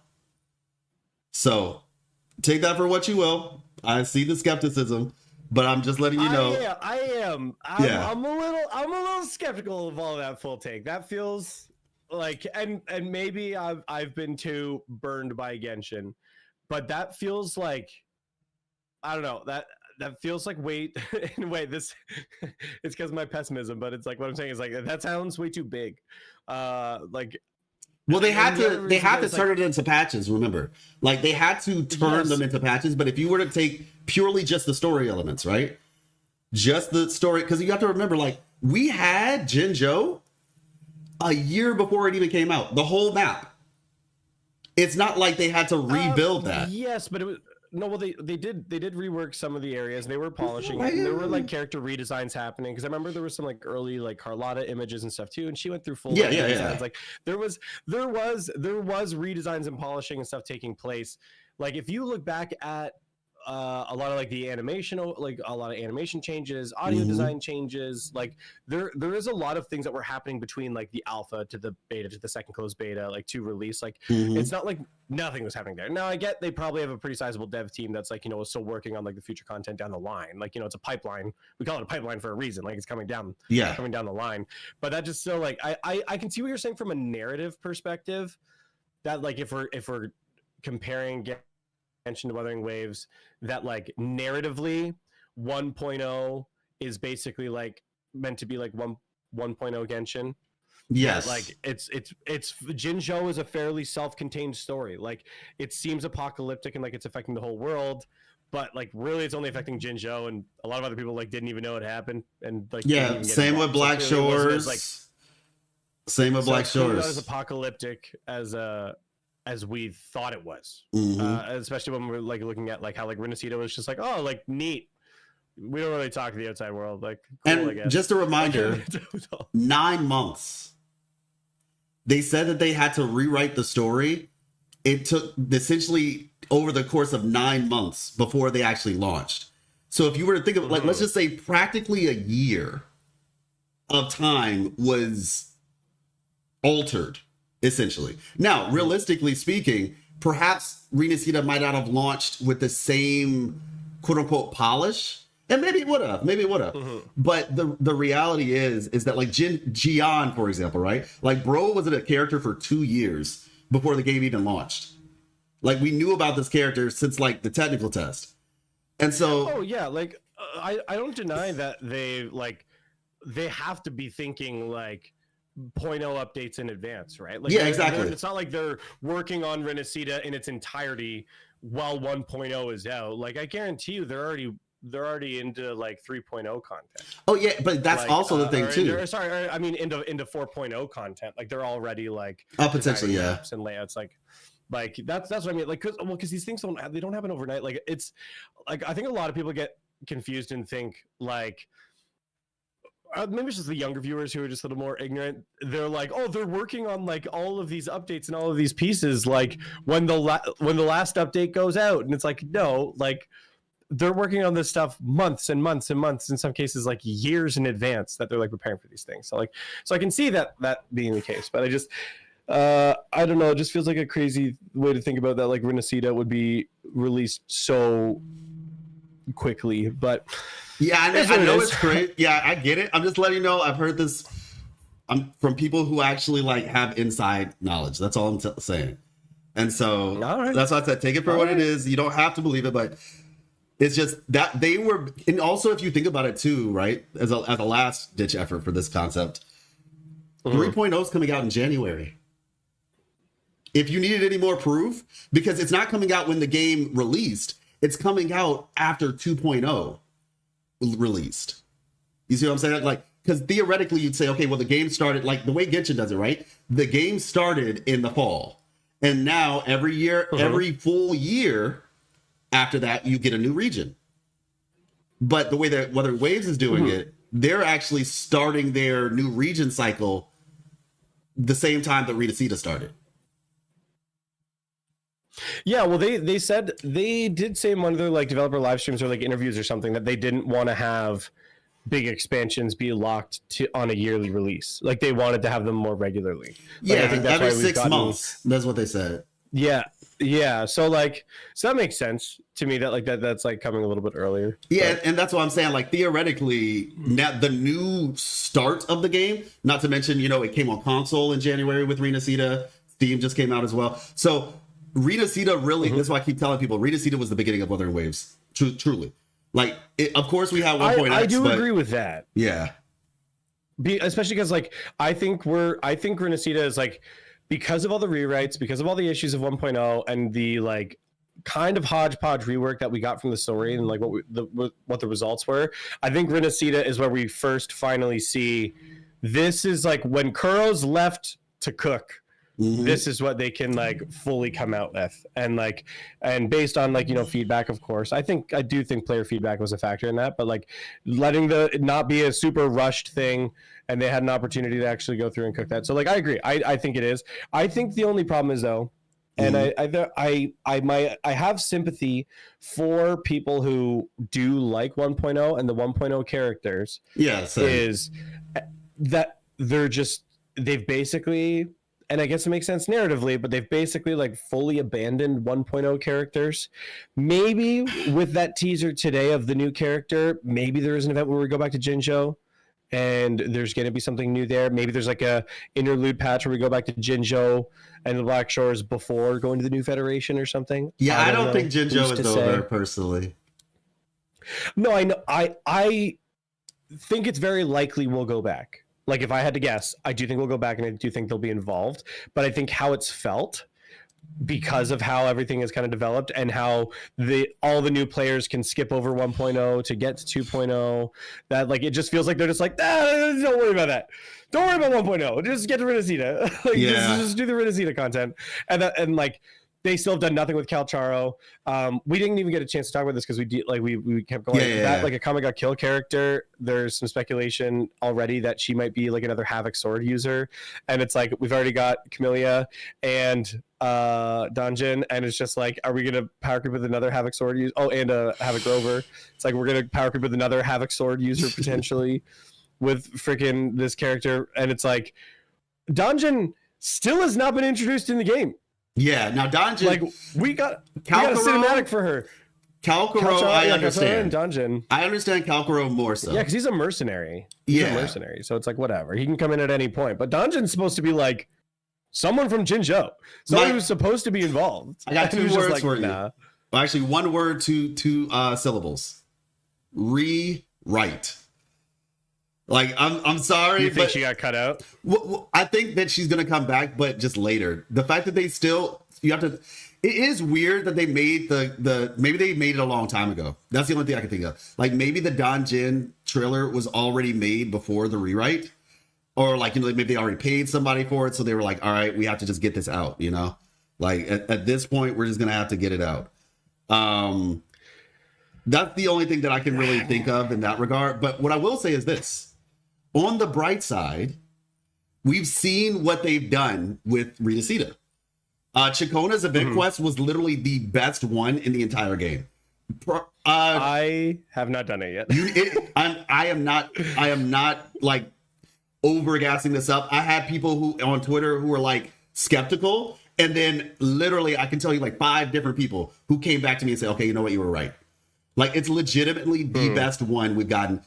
So take that for what you will. I see the skepticism, but I'm just letting you know. I am. I'm a little skeptical of all that full take. That feels like, and maybe I've been too burned by Genshin, but that feels like, I don't know, that feels like this it's because of my pessimism, but it's like, what I'm saying is like, that sounds way too big. Like, well, they had to turn it into patches, remember, like they had to turn them into patches. But if you were to take purely just the story elements, right, just the story, because you have to remember, like, we had Jinzhou a year before it even came out, the whole map. It's not like they had to rebuild that. Yes, but it was, no, well, they did rework some of the areas. They were polishing it, and there were like character redesigns happening, because I remember there was some like early like Carlotta images and stuff too, and she went through full redesigns. Like there was redesigns and polishing and stuff taking place. Like if you look back at a lot of like the animation, like a lot of animation changes, audio design changes, like there is a lot of things that were happening between like the alpha to the beta to the second closed beta, like to release. Like it's not like nothing was happening there. Now I get they probably have a pretty sizable dev team that's like, you know, still working on like the future content down the line. Like, you know, it's a pipeline. We call it a pipeline for a reason. Like it's coming down the line. But that just still like I can see what you're saying from a narrative perspective, that like if we're comparing Genshin to Wuthering Waves, that like narratively 1.0 is basically like meant to be like 1.0 Genshin. Yes, like it's Jinzhou is a fairly self-contained story. Like it seems apocalyptic and like it's affecting the whole world, but like really it's only affecting Jinzhou, and a lot of other people like didn't even know it happened. And like same with Black Shores. Same with Black Shores. Not as apocalyptic as we thought it was, especially when we're like looking at like how like Renacita was just like, oh, like neat. We don't really talk to the outside world. Like, cool, and I guess. Just a reminder, 9 months. They said that they had to rewrite the story. It took essentially over the course of 9 months before they actually launched. So if you were to think of like, let's just say practically a year of time was altered. Essentially. Now, realistically speaking, perhaps Renacita might not have launched with the same quote unquote polish, and maybe it would have. But the reality is that like Jian, for example, right? Like bro was a character for 2 years before the game even launched. Like we knew about this character since like the technical test, and so like I don't deny that they have to be thinking like 0.0 updates in advance, right? Like, exactly. It's not like they're working on Renacita in its entirety while 1.0 is out. Like I guarantee you, they're already into like 3.0 content. Oh yeah, but that's like, also the thing too. I mean into 4.0 content. Like they're already like potentially, yeah, maps and layouts. Like that's what I mean. Like because these things don't happen overnight. Like it's like I think a lot of people get confused and think like. Maybe it's just the younger viewers who are just a little more ignorant. They're like, oh, they're working on like all of these updates and all of these pieces. Like when the last update goes out, and it's like, no, like they're working on this stuff months and months and months, in some cases like years in advance that they're like preparing for these things. So I can see that being the case, but I just I don't know. It just feels like a crazy way to think about that. Like Renacida would be released so quickly, but. Yeah, I know it's great. Yeah, I get it. I'm just letting you know. I've heard this from people who actually like have inside knowledge. That's all I'm saying. And so that's why I said take it for what it is. You don't have to believe it, but it's just that they were. And also, if you think about it too, right, as a last ditch effort for this concept, 3.0 is coming out in January. If you needed any more proof, because it's not coming out when the game released, it's coming out after 2.0. Released. You see what I'm saying? Like, because theoretically you'd say, okay, well, the game started like the way Genshin does it, right? The game started in the fall, and now every year, every full year after that, you get a new region. But the way that Wuthering Waves is doing it, they're actually starting their new region cycle the same time that Renacida started. Yeah, well, they did say in one of their like developer live streams or like interviews or something that they didn't want to have big expansions be locked to on a yearly release. Like they wanted to have them more regularly. Like, yeah, I think that's every why 6 months. That's what they said. Yeah. So that makes sense to me. That's like coming a little bit earlier. Yeah, and that's what I'm saying. Like theoretically, now the new start of the game. Not to mention, it came on console in January with Renacida. Steam just came out as well. So. Renacida really, that's why I keep telling people, Renacida was the beginning of Wuthering Waves. Truly. Like, of course we have 1.x. I do agree with that. Yeah. Especially because, like, I think Renacida is, like, because of all the rewrites, because of all the issues of 1.0 and the, like, kind of hodgepodge rework that we got from the story and, like, what the results were, I think Renacida is where we first finally see this is, like, when Kuro's left to cook. This is what they can like fully come out with, and based on feedback, of course. I do think player feedback was a factor in that, but like letting it not be a super rushed thing, and they had an opportunity to actually go through and cook that. So like I agree. I think it is. I think the only problem is though, and I have sympathy for people who do like 1.0 and the 1.0 characters. Yeah, same. Is that they've basically. And I guess it makes sense narratively, but they've basically like fully abandoned 1.0 characters. Maybe with that teaser today of the new character, maybe there is an event where we go back to Jinzhou and there's going to be something new there. Maybe there's like a interlude patch where we go back to Jinzhou and the Black Shores before going to the new Federation or something. Yeah, I don't think Jinzhou is over personally. No, I know. I think it's very likely we'll go back. Like, if I had to guess, I do think we'll go back, and I do think they'll be involved. But I think how it's felt, because of how everything is kind of developed and how all the new players can skip over 1.0 to get to 2.0, that, like, it just feels like they're just like, don't worry about that. Don't worry about 1.0. Just get to Renacida. Just do the Renacida content. And like, they still have done nothing with Calcharo. We didn't even get a chance to talk about this because we kept going. Like a Kamiga Kill character, there's some speculation already that she might be like another Havoc sword user. And it's like, we've already got Camellia and Dungeon, and it's just like, are we going to power creep with another Havoc sword user? Oh, and a Havoc Rover. It's like, we're going to power creep with another Havoc sword user potentially with freaking this character. And it's like, Dungeon still has not been introduced in the game. Yeah, now Dungeon, like we got a cinematic for her. Calcaro, I understand. And Dungeon. I understand Calcaro more so. Yeah, because he's a mercenary. He's a mercenary, so it's like whatever. He can come in at any point. But Dungeon's supposed to be like someone from Jinzhou. Someone who's supposed to be involved. I got 2 words for you. Well, actually, 1 word, two syllables. Rewrite. Like, I'm sorry. You think she got cut out? I think that she's going to come back, but just later. The fact that you have to, It is weird that they made the maybe they made it a long time ago. That's the only thing I can think of. Like maybe the Don Jin trailer was already made before the rewrite, or like maybe they already paid somebody for it, so they were like, all right, we have to just get this out. Like at this point, we're just gonna have to get it out. That's the only thing that I can really think of in that regard. But what I will say is this: on the bright side, we've seen what they've done with Rita Sita. Chicona's event quest was literally the best one in the entire game. I have not done it yet. I am not like overgassing this up. I had people who on Twitter who were like skeptical, and then literally I can tell you like 5 different people who came back to me and said, "Okay, you know what, you were right." Like it's legitimately the best one we've gotten.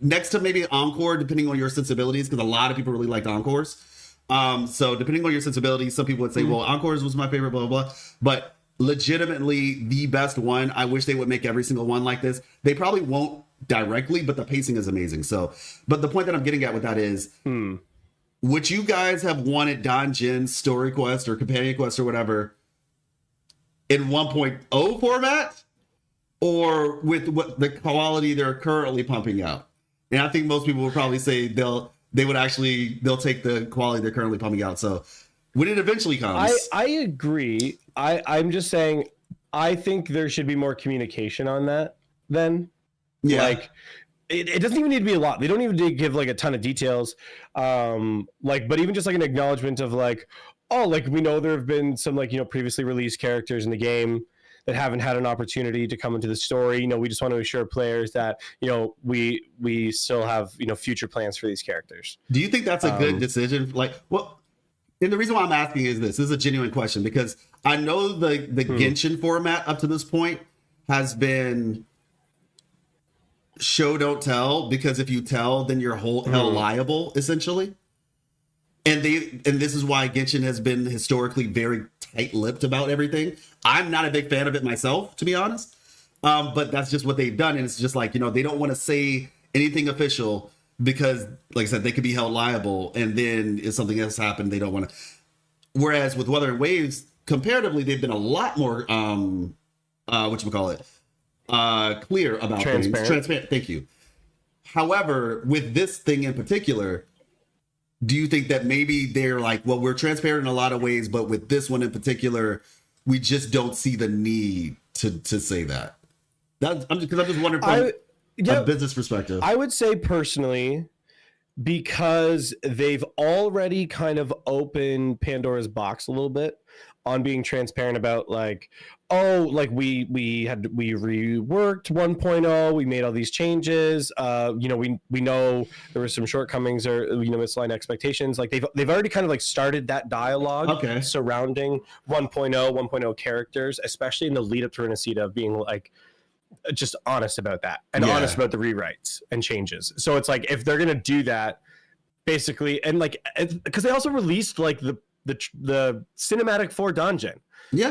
Next to maybe Encore, depending on your sensibilities, because a lot of people really liked Encores. So depending on your sensibilities, some people would say, well, Encores was my favorite, blah, blah, blah. But legitimately the best one. I wish they would make every single one like this. They probably won't directly, but the pacing is amazing. So, but the point that I'm getting at with that is, would you guys have wanted Don Jin's story quest or companion quest or whatever in 1.0 format, or with what the quality they're currently pumping out? And I think most people would probably say they'll take the quality they're currently pumping out. So when it eventually comes, I agree. I'm just saying, I think there should be more communication on that then. Yeah. Like it doesn't even need to be a lot. They don't even need to give like a ton of details. But even just like an acknowledgement of like, oh, like we know there have been some like, previously released characters in the game that haven't had an opportunity to come into the story. We just want to assure players that, we still have, future plans for these characters. Do you think that's a good decision? And the reason why I'm asking is this is a genuine question, because I know the Genshin format up to this point has been show don't tell, because if you tell, then you're held liable essentially. And this is why Genshin has been historically very tight-lipped about everything. I'm not a big fan of it myself, to be honest. But that's just what they've done. And it's just like, they don't want to say anything official because, like I said, they could be held liable. And then if something else happened, they don't want to. Whereas with Wuthering Waves, comparatively, they've been a lot more, clear about things. Transparent. Thank you. However, with this thing in particular, do you think that maybe they're like, well, we're transparent in a lot of ways, but with this one in particular, we just don't see the need to say that? I'm just wondering from a business perspective. I would say personally, because they've already kind of opened Pandora's box a little bit on being transparent about like, oh, like we reworked 1.0, we made all these changes. We know there were some shortcomings or misaligned expectations. Like they've already kind of like started that dialogue surrounding 1.0 characters, especially in the lead up to Renacida, of being like just honest about that and honest about the rewrites and changes. So it's like if they're gonna do that, basically, and like because they also released like the cinematic for Dungeon.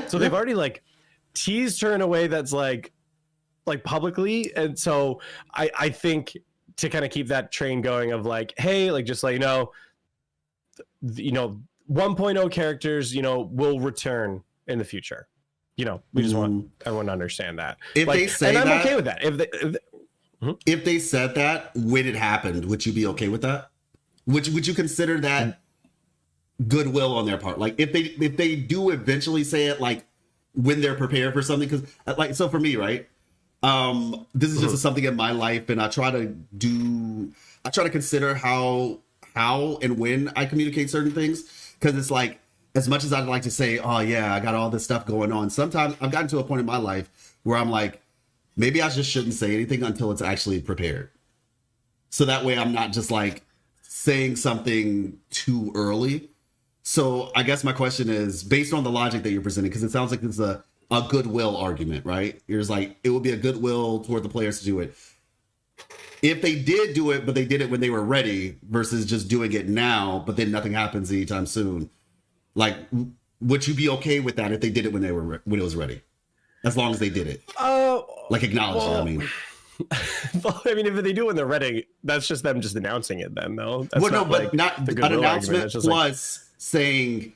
So they've already like teased her in a way that's like publicly. And so I think to kind of keep that train going of like, hey, like just like, 1.0 characters, will return in the future. We just want everyone to understand that. If they say and I'm that, okay with that. If they said that when it happened, would you be okay with that? Would you consider that goodwill on their part? Like if they do eventually say it, like when they're prepared for something, because like, so for me, right, this is just something in my life, and I try to consider how and when I communicate certain things, because it's like, as much as I'd like to say, oh yeah, I got all this stuff going on, sometimes I've gotten to a point in my life where I'm like, maybe I just shouldn't say anything until it's actually prepared, so that way I'm not just like saying something too early. So I guess my question is, based on the logic that you're presenting, because it sounds like it's a goodwill argument, right? You're just like, it would be a goodwill toward the players to do it. If they did do it, but they did it when they were ready, versus just doing it now, but then nothing happens anytime soon, like, would you be okay with that if they did it when it was ready, as long as they did it? Like acknowledge it, I mean. Well, I mean, if they do it when they're ready, that's just them just announcing it then, though. That's not an announcement plus saying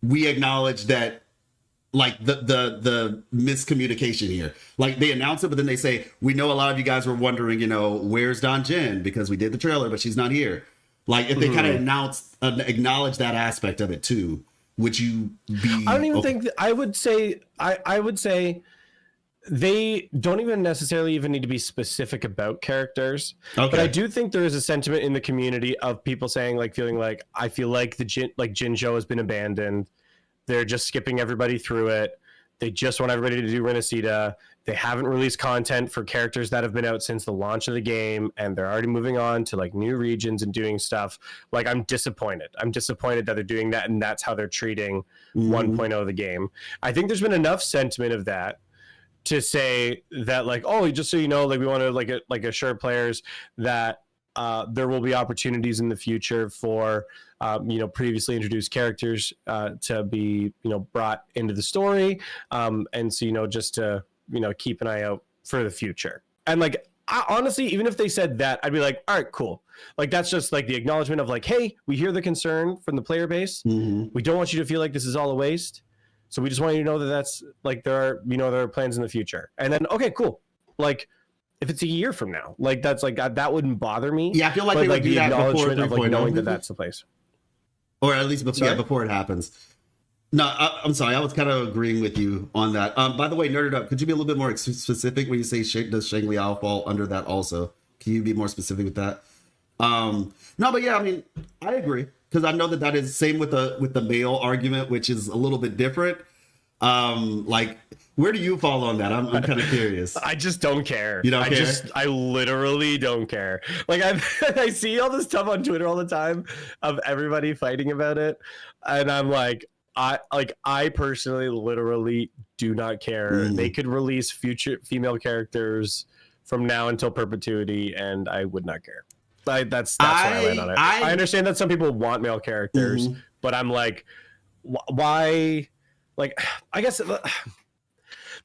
we acknowledge that like the miscommunication here. Like they announce it, but then they say, we know a lot of you guys were wondering, you know, where's Don Jin, because we did the trailer, but she's not here. Like if they kind of acknowledge that aspect of it too, would you be? I don't even think I would say I would say they don't even necessarily even need to be specific about characters. Okay. But I do think there is a sentiment in the community of people saying, like, feeling like, I feel like the Jinzhou has been abandoned. They're just skipping everybody through it. They just want everybody to do Renacida. They haven't released content for characters that have been out since the launch of the game, and they're already moving on to like new regions and doing stuff. Like, I'm disappointed. I'm disappointed that they're doing that, and that's how they're treating 1.0 of the game. I think there's been enough sentiment of that to say that, like, oh, just so you know, like, we want to assure players that there will be opportunities in the future for previously introduced characters to be brought into the story, and so just to keep an eye out for the future. And like, honestly, even if they said that, I'd be like, all right, cool. Like, that's just like the acknowledgement of like, hey, we hear the concern from the player base. We don't want you to feel like this is all a waste. So we just want you to know that that's like, there are plans in the future. And then, okay, cool. Like, if it's a year from now, like, that's like, that wouldn't bother me. Yeah, I feel like they would do that before 3.0. Of like knowing that that's the place. Or at least before it happens. No, I'm sorry. I was kind of agreeing with you on that. By the way, Nerded Up, could you be a little bit more specific when you say does Shang Liao fall under that also? Can you be more specific with that? No, but yeah, I mean, I agree. Because I know that is same with the male argument, which is a little bit different. Like, where do you fall on that? I'm kind of curious. I just don't care. You don't care? I literally don't care. Like, I see all this stuff on Twitter all the time of everybody fighting about it, and I'm like, I personally literally do not care. They could release future female characters from now until perpetuity, and I would not care. That's where I land on it. I understand that some people want male characters, but I'm like, why? Like, I guess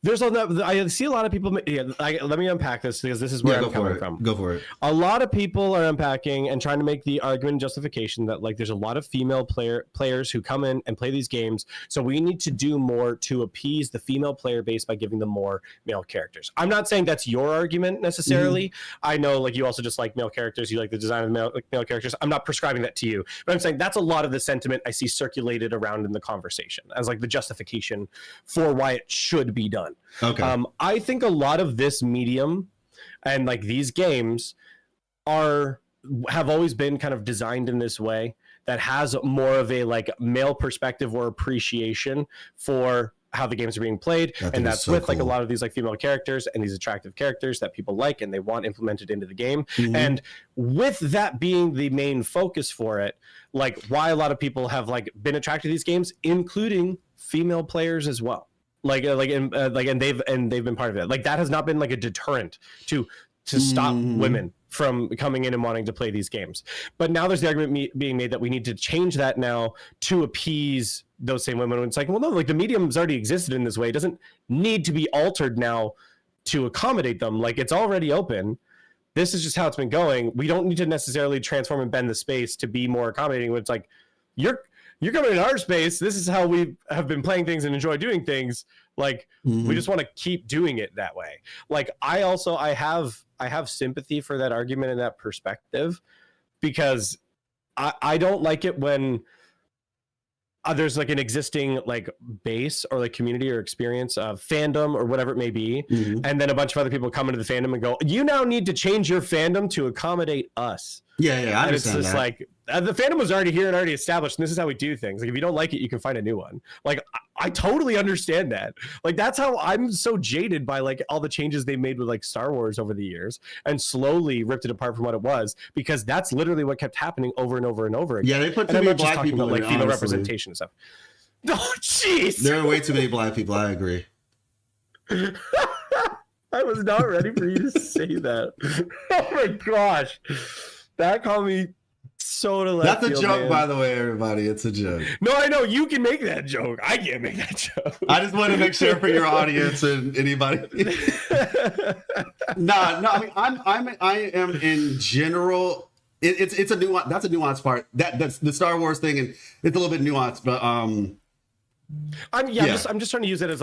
there's I see a lot of people. Yeah, let me unpack this, because this is where I'm coming from. Go for it. A lot of people are unpacking and trying to make the argument and justification that, like, there's a lot of female players who come in and play these games, so we need to do more to appease the female player base by giving them more male characters. I'm not saying that's your argument necessarily. I know, like, you also just like male characters. You like the design of male characters. I'm not prescribing that to you, but I'm saying that's a lot of the sentiment I see circulated around in the conversation as like the justification for why it should be done. Okay. I think a lot of this medium and like these games have always been kind of designed in this way that has more of a like male perspective or appreciation for how the games are being played, and that's so with cool. Like a lot of these like female characters and these attractive characters that people like and they want implemented into the game. And with that being the main focus for it, like why a lot of people have like been attracted to these games, including female players as well. And they've been part of it. Like, that has not been like a deterrent to stop women from coming in and wanting to play these games. But now there's the argument being made that we need to change that now to appease those same women. It's like, well, no, like the medium's already existed in this way. It doesn't need to be altered now to accommodate them. Like, it's already open. This is just how it's been going. We don't need to necessarily transform and bend the space to be more accommodating. When it's like, you're coming in our space. This is how we have been playing things and enjoy doing things. Like, we just want to keep doing it that way. Like, I have sympathy for that argument and that perspective, because I don't like it when there's like an existing like base or like community or experience of fandom or whatever it may be. And then a bunch of other people come into the fandom and go, you now need to change your fandom to accommodate us. Yeah, I understand. It's just that. Like, the fandom was already here and already established, and this is how we do things. Like, if you don't like it, you can find a new one. Like, I totally understand that. Like, that's how I'm so jaded by like all the changes they made with like Star Wars over the years, and slowly ripped it apart from what it was, because that's literally what kept happening over and over and over again. Yeah, they put too many black people about, like, female representation and stuff. Oh, jeez. There are way too many black people. I agree. I was not ready for you to say that. Oh my gosh. That called me so to left That's a field, joke, man. By the way, everybody. It's a joke. No, I know you can make that joke. I can't make that joke. I just want to make sure for your audience and anybody. No. I mean, I am in general. It's a nuance. That's a nuanced part. That's the Star Wars thing, and it's a little bit nuanced. But I'm just trying to use it as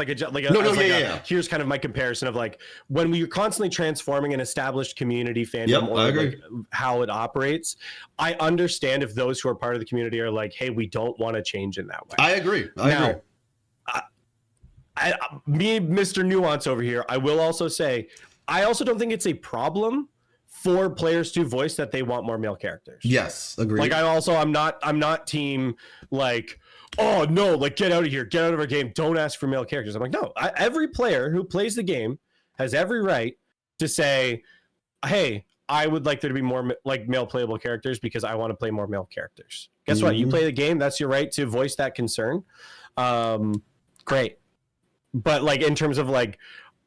here's kind of my comparison of like when we're constantly transforming an established community fandom or like how it operates. I understand if those who are part of the community are like, hey, we don't want to change in that way. I agree. I agree. Me, Mr. Nuance over here, I will also say, I also don't think it's a problem for players to voice that they want more male characters. Yes, agree. Like I'm not team like, oh no, like get out of here, get out of our game, don't ask for male characters. I'm like, no, every player who plays the game has every right to say, hey, I would like there to be more like male playable characters because I want to play more male characters. Guess what? You play the game, that's your right to voice that concern. Great. But like in terms of like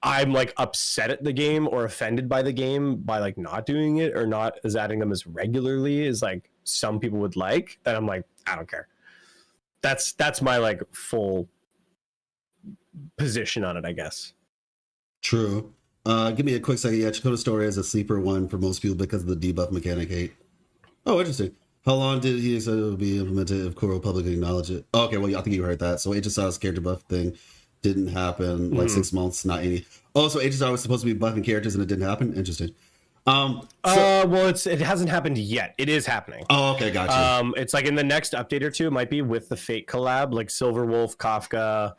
I'm like upset at the game or offended by the game by like not doing it or not as adding them as regularly as like some people would like, that I'm like, I don't care. That's my like full position on it, I guess. True. Give me a quick second. Yeah, Chakotay Story is a sleeper one for most people because of the debuff mechanic 8. Oh, interesting. How long did he say it would be implemented if Kuro publicly acknowledged it? Oh, okay, well, I think you heard that. So HSR's character buff thing didn't happen, like 6 months, not any. Oh, so HSR was supposed to be buffing characters and it didn't happen? Interesting. Well, it hasn't happened yet. It is happening. Oh, okay, gotcha. It's like in the next update or two, it might be with the Fate collab, like Silverwolf, Kafka,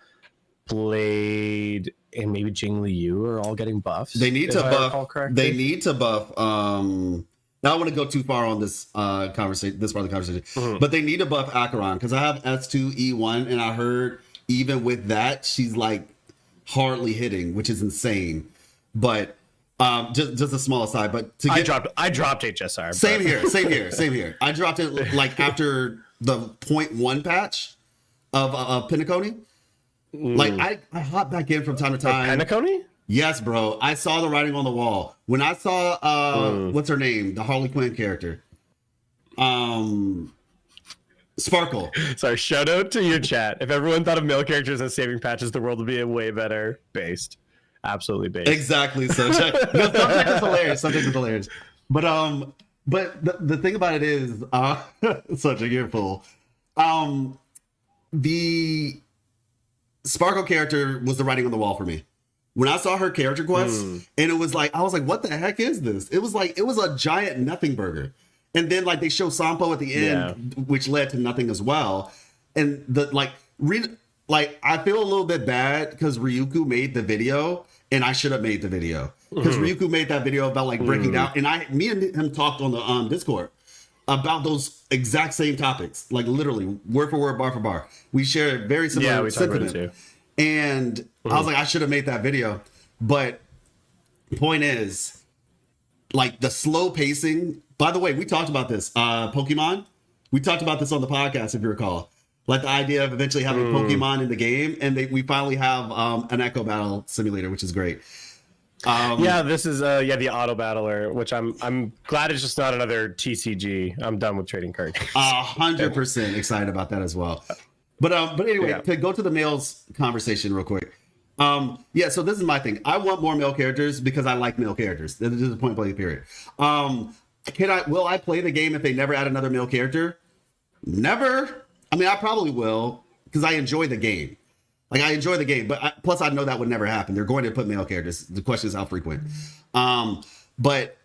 Blade, and maybe Jing Liu are all getting buffs. They need to buff. They need to buff. Now I want to go too far on this conversation, this part of the conversation, but they need to buff Acheron because I have S2E1, and I heard even with that she's like hardly hitting, which is insane. But just a small aside. But I dropped HSR. Same here. I dropped it like after the 0.1 patch of Penacony. Like I hop back in from time to time. Penacony? Yes, bro. I saw the writing on the wall when I saw what's her name, the Harley Quinn character, Sparkle. Sorry, shout out to your chat. If everyone thought of male characters as saving patches, the world would be a way better based. Absolutely based. Exactly. So subject is hilarious. But the thing about it is, such a earful. The Sparkle character was the writing on the wall for me. When I saw her character quest, and it was like, I was like, what the heck is this? It was like, it was a giant nothing burger. And then like they show Sampo at the end, which led to nothing as well. And the I feel a little bit bad because Ryuku made the video and I should have made the video. Because Ryuku made that video about like breaking down. And me and him talked on the Discord about those exact same topics, like literally word for word, bar for bar. We share very similar sentiment. And I was like, I should have made that video. But the point is, like the slow pacing. By the way, we talked about this. Pokemon. We talked about this on the podcast, if you recall. Like the idea of eventually having Pokemon in the game, and we finally have an Echo Battle simulator, which is great. This is the Auto Battler, which I'm glad it's just not another TCG. I'm done with trading cards. 100% excited about that as well. But anyway, to go to the males conversation real quick. So this is my thing. I want more male characters because I like male characters. This is a point blank period. Will I play the game if they never add another male character? Never. I mean, I probably will because I enjoy the game. Like I enjoy the game, but plus I know that would never happen. They're going to put male characters. The question is how frequent. But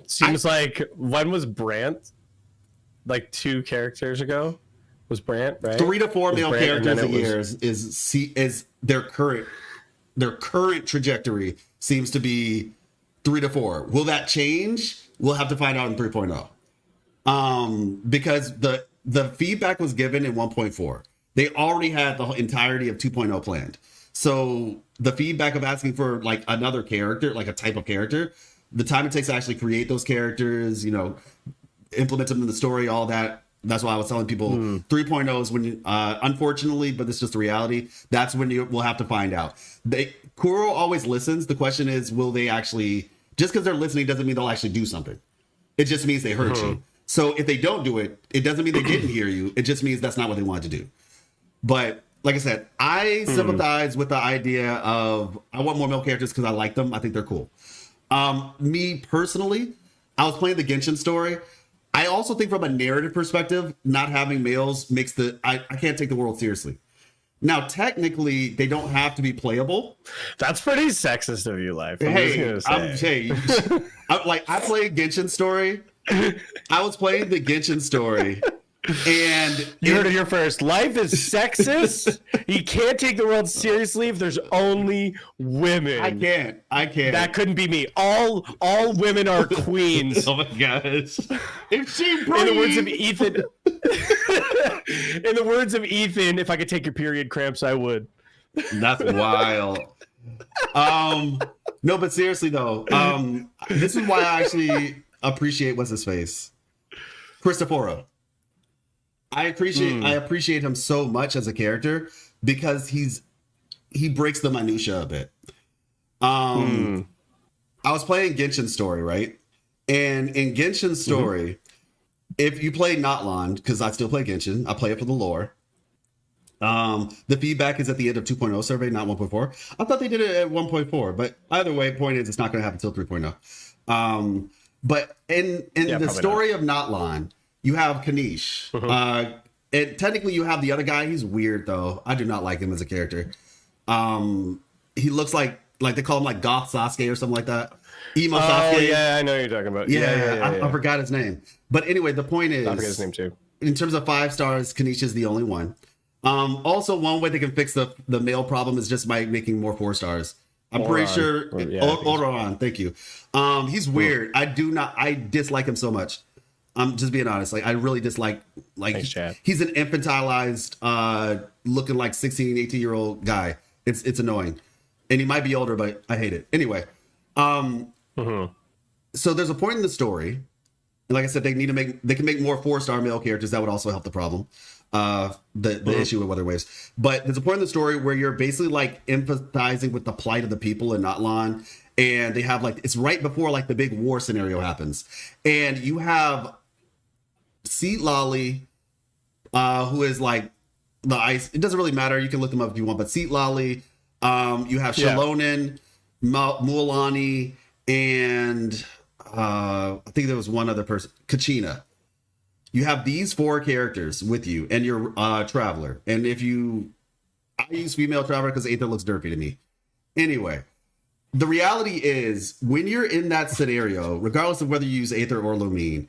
seems like when was Brant? Like 2 characters ago was Brant, right? 3 to 4 male characters a year is their current trajectory seems to be 3 to 4. Will that change? We'll have to find out in 3.0. Because the feedback was given in 1.4. They already had the entirety of 2.0 planned. So the feedback of asking for like another character, like a type of character, the time it takes to actually create those characters, implement them in the story, all that. That's why I was telling people 3.0 is when, unfortunately, but it's just the reality. That's when we'll have to find out. Kuro always listens. The question is, will they actually, just because they're listening doesn't mean they'll actually do something. It just means they heard you. So if they don't do it, it doesn't mean they didn't hear you. It just means that's not what they wanted to do. But like I said, I sympathize with the idea of I want more male characters because I like them. I think they're cool. Me personally, I was playing the Genshin story. I also think from a narrative perspective, not having males makes I can't take the world seriously. Now, technically, they don't have to be playable. That's pretty sexist of you, Life. Hey, I played Genshin Story. I was playing the Genshin Story. And you heard it here first. Life is sexist. He can't take the world seriously if there's only women. I can't. That couldn't be me. All women are queens. Oh my gosh. If she breathed. In the words of Ethan. In the words of Ethan, if I could take your period cramps, I would. That's wild. No, but seriously though, this is why I actually appreciate what's his face, Cristoforo. I appreciate him so much as a character because he breaks the minutia a bit. I was playing Genshin Story, right? And in Genshin Story, if you play Notland, because I still play Genshin, I play it for the lore. The feedback is at the end of 2.0 survey, not 1.4. I thought they did it at 1.4, but either way, point is it's not going to happen until 3.0. But in the story of Notland, you have Kanish. And technically you have the other guy. He's weird though. I do not like him as a character. He looks like they call him like Goth Sasuke or something like that. Emo Sasuke. Yeah, I know what you're talking about. I forgot his name. But anyway, the point is, I forget his name too. In terms of 5 stars, Kanish is the only one. Also, one way they can fix the male problem is just by making more 4 stars. I'm pretty sure. Ultron, thank you. He's weird. I dislike him so much. I'm just being honest. Like I really dislike. Thanks, he's an infantilized, looking like 16, 18-year-old guy. It's annoying, and he might be older, but I hate it. Anyway, so there's a point in the story, and like I said, they can make more 4-star male characters. That would also help the problem. The issue with weather waves. But there's a point in the story where you're basically like empathizing with the plight of the people in Notland, and they have it's right before like the big war scenario happens, and you have Seat Lolly, who is like the ice. It doesn't really matter. You can look them up if you want. But Seat Lolly, you have Shalonen, Mualani, and I think there was one other person, Kachina. You have these 4 characters with you, and you're a traveler. And I use female traveler because Aether looks derpy to me. Anyway, the reality is when you're in that scenario, regardless of whether you use Aether or Lumine,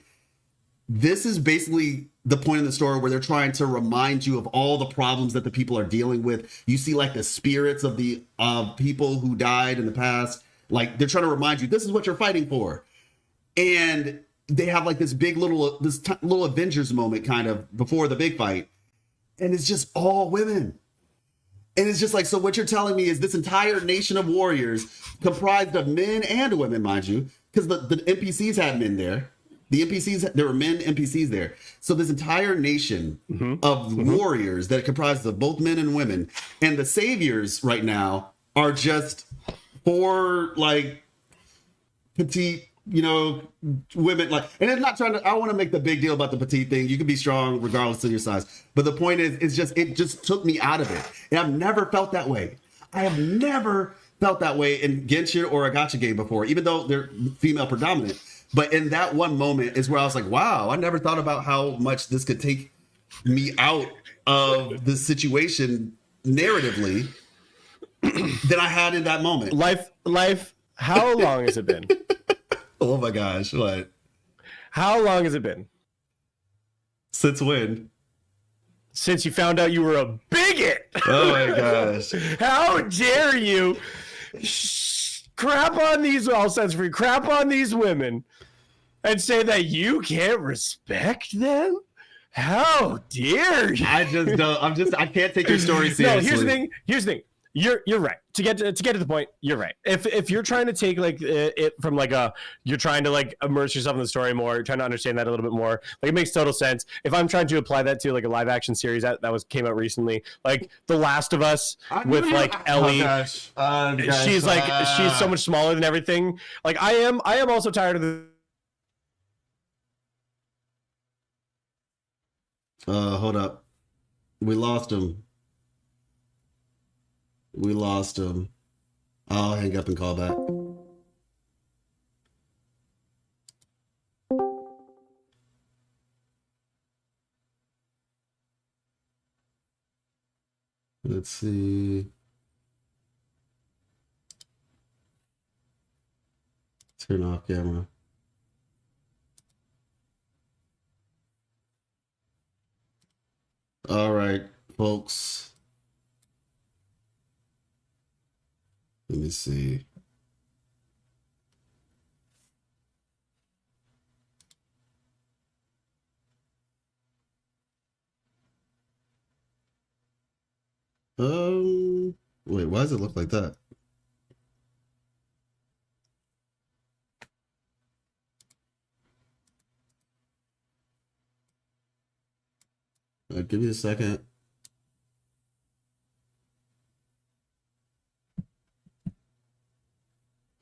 this is basically the point in the story where they're trying to remind you of all the problems that the people are dealing with. You see like the spirits of the people who died in the past. Like they're trying to remind you, this is what you're fighting for. And they have like this big little Avengers moment kind of before the big fight. And it's just all women. And it's just like, so what you're telling me is this entire nation of warriors comprised of men and women, mind you, because the NPCs had men there. The NPCs, there were men NPCs there. So this entire nation of warriors that are comprised of both men and women. And the saviors right now are just 4 like petite, women. Like, and it's not trying to, I don't want to make the big deal about the petite thing. You can be strong regardless of your size. But the point is, it just took me out of it. And I've never felt that way. I have never felt that way in Genshin or a Gacha game before, even though they're female predominant. But in that one moment is where I was like, wow, I never thought about how much this could take me out of the situation narratively that I had in that moment. Life, how long has it been? Oh my gosh, what? How long has it been? Since when? Since you found out you were a bigot! Oh my gosh. How dare you crap on these women and say that you can't respect them? How dare you? I can't take your story seriously. No, here's the thing. You're right. To get to the point, you're right. If you're trying to take like it from like you're trying to like immerse yourself in the story more, you're trying to understand that a little bit more. Like it makes total sense. If I'm trying to apply that to like a live action series that came out recently, like The Last of Us with like Ellie, she's so much smaller than everything. Like I am also tired of the. Hold up, we lost him. I'll hang up and call back. Let's see. Turn off camera. All right, folks. Let me see. Wait, why does it look like that? Give me a second.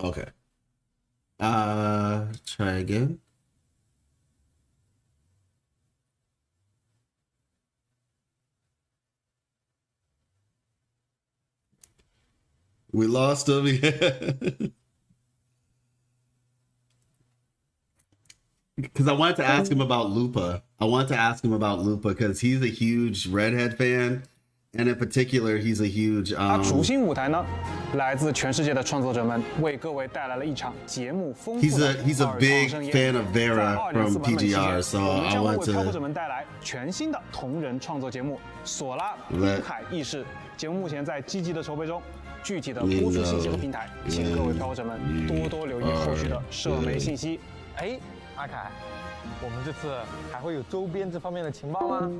Okay. Try again. We lost him. Because I wanted to ask him about Lupa. Because he's a huge Redhead fan. And in particular, he's a huge. 主心舞台呢，来自全世界的创作者们为各位带来了一场节目丰富的 He's a big fan of Vera from PGR, so I want to. 为漂泊者们带来全新的同人创作节目《索拉滨海意识》。节目目前在积极的筹备中，具体的播出信息和平台，请各位漂泊者们多多留意后续的社媒信息。哎，阿凯，我们这次还会有周边这方面的情报吗？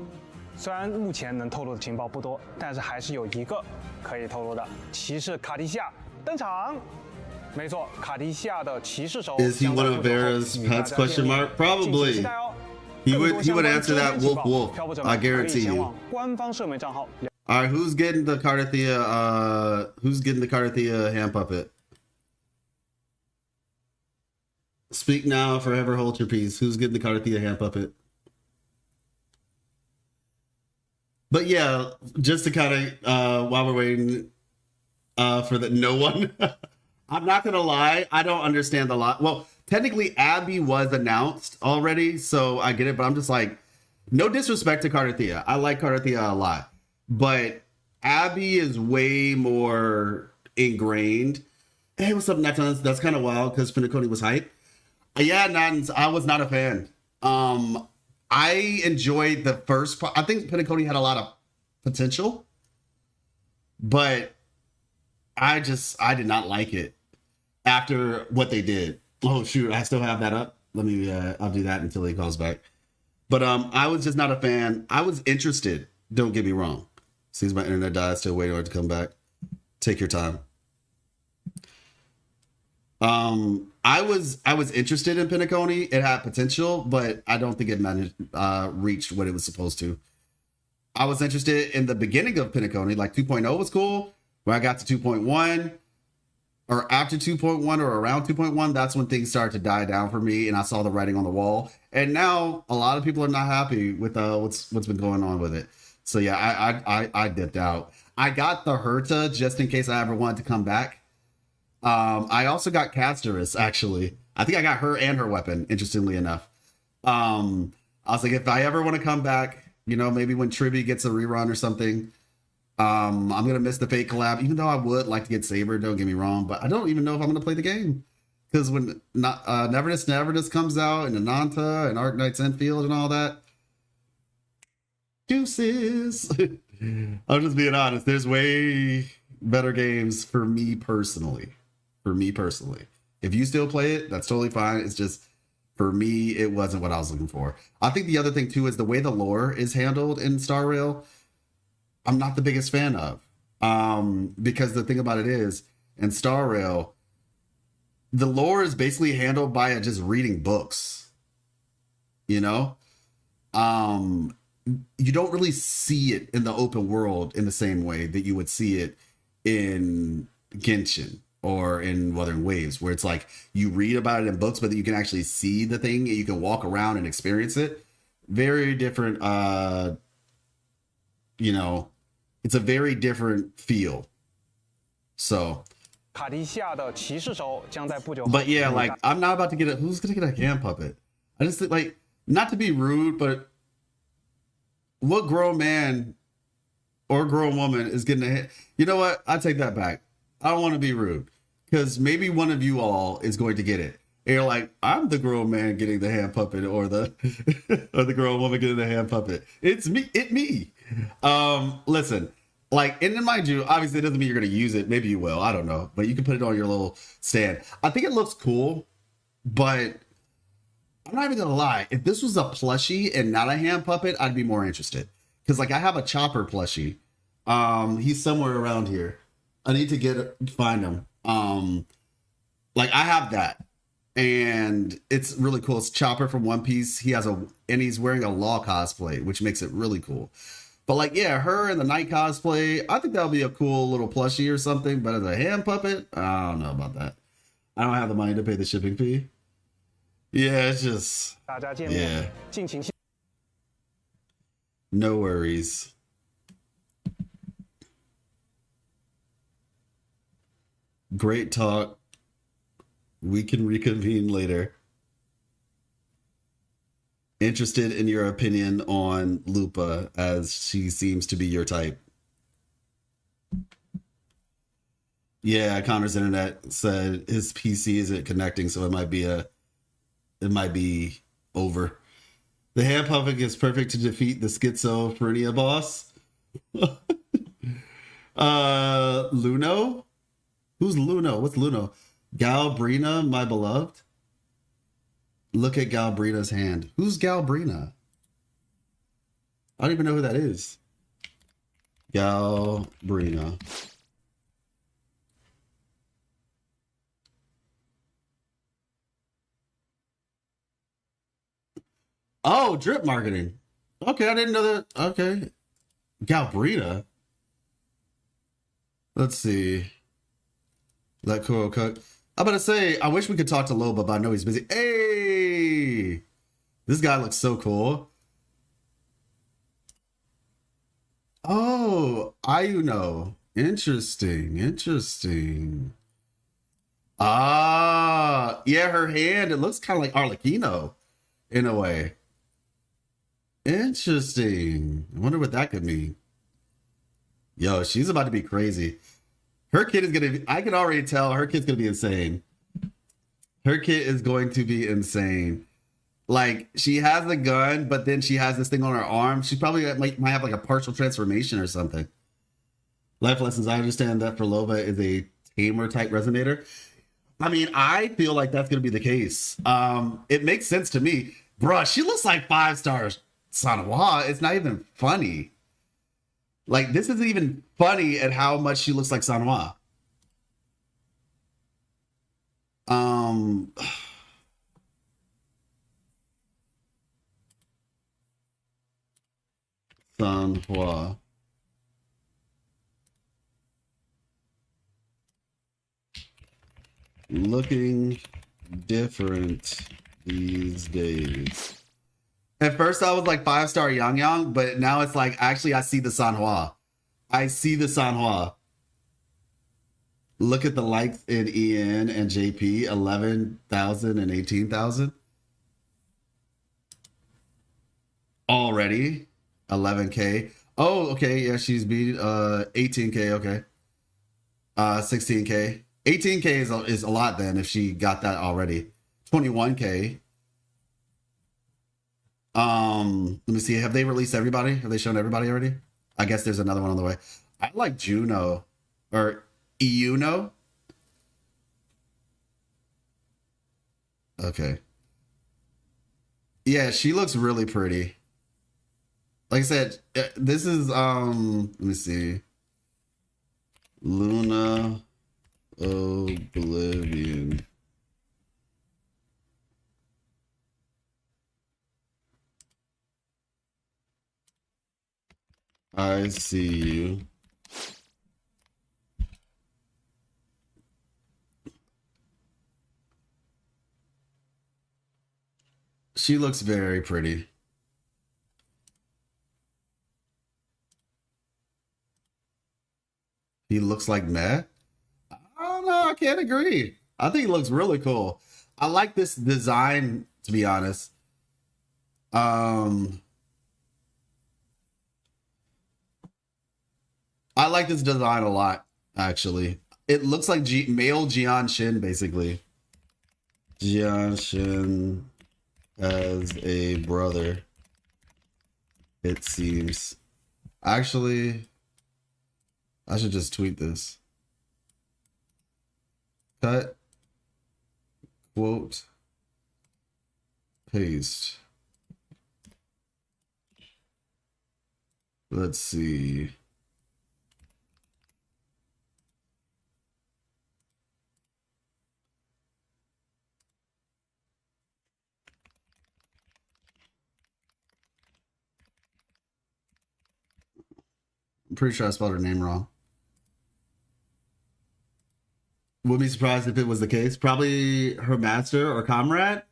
虽然目前能透露的情报不多，但是还是有一个可以透露的：骑士卡蒂西亚登场。没错，卡蒂西亚的骑士手。Is he one of Vera's pets? Question mark. Probably. He would answer that wolf. I guarantee you. 官方社媒账号。All right, who's getting the Cartethyia? Who's getting the Cartethyia hand puppet? Speak now, forever hold your peace. Who's getting the Cartethyia hand puppet? But yeah, just to kind of while we're waiting for the no one. I'm not gonna lie, I don't understand a lot. Well, technically Abby was announced already, so I get it, but I'm just like, no disrespect to Cartethyia. I like Cartethyia a lot. But Abby is way more ingrained. Hey, what's up, Netons? That's kind of wild because Pinaconi was hype. Yeah, Nans, I was not a fan. I enjoyed the first part. I think Pinaconi had a lot of potential, but I did not like it after what they did. Oh shoot, I still have that up. Let me I'll do that until he calls back. But I was just not a fan. I was interested, don't get me wrong. Seems my internet died, still waiting for it to come back. Take your time. I was interested in Pinaconi. It had potential, but I don't think it managed reached what it was supposed to. I was interested in the beginning of Pinaconi, like 2.0 was cool. When I got to 2.1 or after 2.1 or around 2.1, that's when things started to die down for me and I saw the writing on the wall. And now a lot of people are not happy with what's been going on with it. So yeah, I dipped out. I got the Herta just in case I ever wanted to come back. I also got Casterus, actually. I think I got her and her weapon, interestingly enough. I was like, if I ever want to come back, you know, maybe when Tribby gets a rerun or something, I'm going to miss the Fate collab, even though I would like to get Saber, don't get me wrong, but I don't even know if I'm going to play the game. Because when Neverness comes out, and Ananta, and Arknight's Enfield, and all that, deuces. I'm just being honest, there's way better games for me personally. If you still play it, that's totally fine. It's just, for me, it wasn't what I was looking for. I think the other thing too is the way the lore is handled in Star Rail, I'm not the biggest fan of. Because the thing about it is, in Star Rail, the lore is basically handled by just reading books. You know? You don't really see it in the open world in the same way that you would see it in Genshin or in Wuthering Waves, where it's like you read about it in books, but that you can actually see the thing and you can walk around and experience it. Very different, you know, it's a very different feel. So, but yeah, like I'm not about to get who's gonna get a hand puppet? I just think, like, not to be rude, but what grown man or a grown woman is getting a hand. You know what? I take that back. I don't want to be rude because maybe one of you all is going to get it. And you're like, I'm the grown man getting the hand puppet, or the or the grown woman getting the hand puppet. It's me. Listen, like, and then mind you, obviously it doesn't mean you're going to use it. Maybe you will. I don't know. But you can put it on your little stand. I think it looks cool, but I'm not even going to lie. If this was a plushie and not a hand puppet, I'd be more interested. Because, like, I have a Chopper plushie. He's somewhere around here. I need to find him. Like, I have that. And it's really cool. It's Chopper from One Piece. And he's wearing a Law cosplay, which makes it really cool. But like, yeah, her and the Knight cosplay, I think that'll be a cool little plushie or something. But as a hand puppet, I don't know about that. I don't have the money to pay the shipping fee. Yeah, it's just, yeah. No worries. Great talk. We can reconvene later. Interested in your opinion on Lupa, as she seems to be your type. Yeah, Connor's internet said his PC isn't connecting, so it might be over. The hand puppet is perfect to defeat the schizophrenia boss. Luno? Who's Luno? What's Luno? Galbrina, my beloved? Look at Galbrina's hand. Who's Galbrina? I don't even know who that is. Galbrina. Oh, drip marketing. Okay, I didn't know that. Okay. Galbrina. Let's see. Let Kuro cook. I'm about to say, I wish we could talk to Loba, but I know he's busy. Hey! This guy looks so cool. Oh, Ayuno. Interesting. Ah, yeah, her hand, it looks kind of like Arlecchino in a way. Interesting. I wonder what that could mean. Yo, she's about to be crazy. Her kid is going to be, I can already tell her kid's going to be insane. Her kid is going to be insane. Like, she has the gun, but then she has this thing on her arm. She probably might have like a partial transformation or something. Life lessons. I understand that for Loba is a tamer type resonator. I mean, I feel like that's going to be the case. It makes sense to me. Bruh, she looks like 5-star Sanhua. It's not even funny. Like, this isn't even funny at how much she looks like Sanhua. Sanhua. Looking different these days. At first I was like 5-star Yang, but now it's like, actually I see the Sanhua. I see the Sanhua. Look at the likes in EN and JP, 11,000 and 18,000. Already 11K. Oh, okay. Yeah, she's beat 18K. Okay. 16K. 18K is a lot then if she got that already. 21K. Let me see. Have they released everybody? Have they shown everybody already? I guess there's another one on the way. I like Juno or Euno. Okay. Yeah, she looks really pretty. Like I said, this is let me see. Luna Oblivion. I see you. She looks very pretty. He looks like Matt. I don't know. I can't agree. I think he looks really cool. I like this design, to be honest. I like this design a lot, actually. It looks like male Jian Shin, basically. Jian Shin as a brother, it seems. Actually, I should just tweet this. Cut, quote, paste. Let's see. I'm pretty sure I spelled her name wrong. Wouldn't be surprised if it was the case. Probably her master or comrade.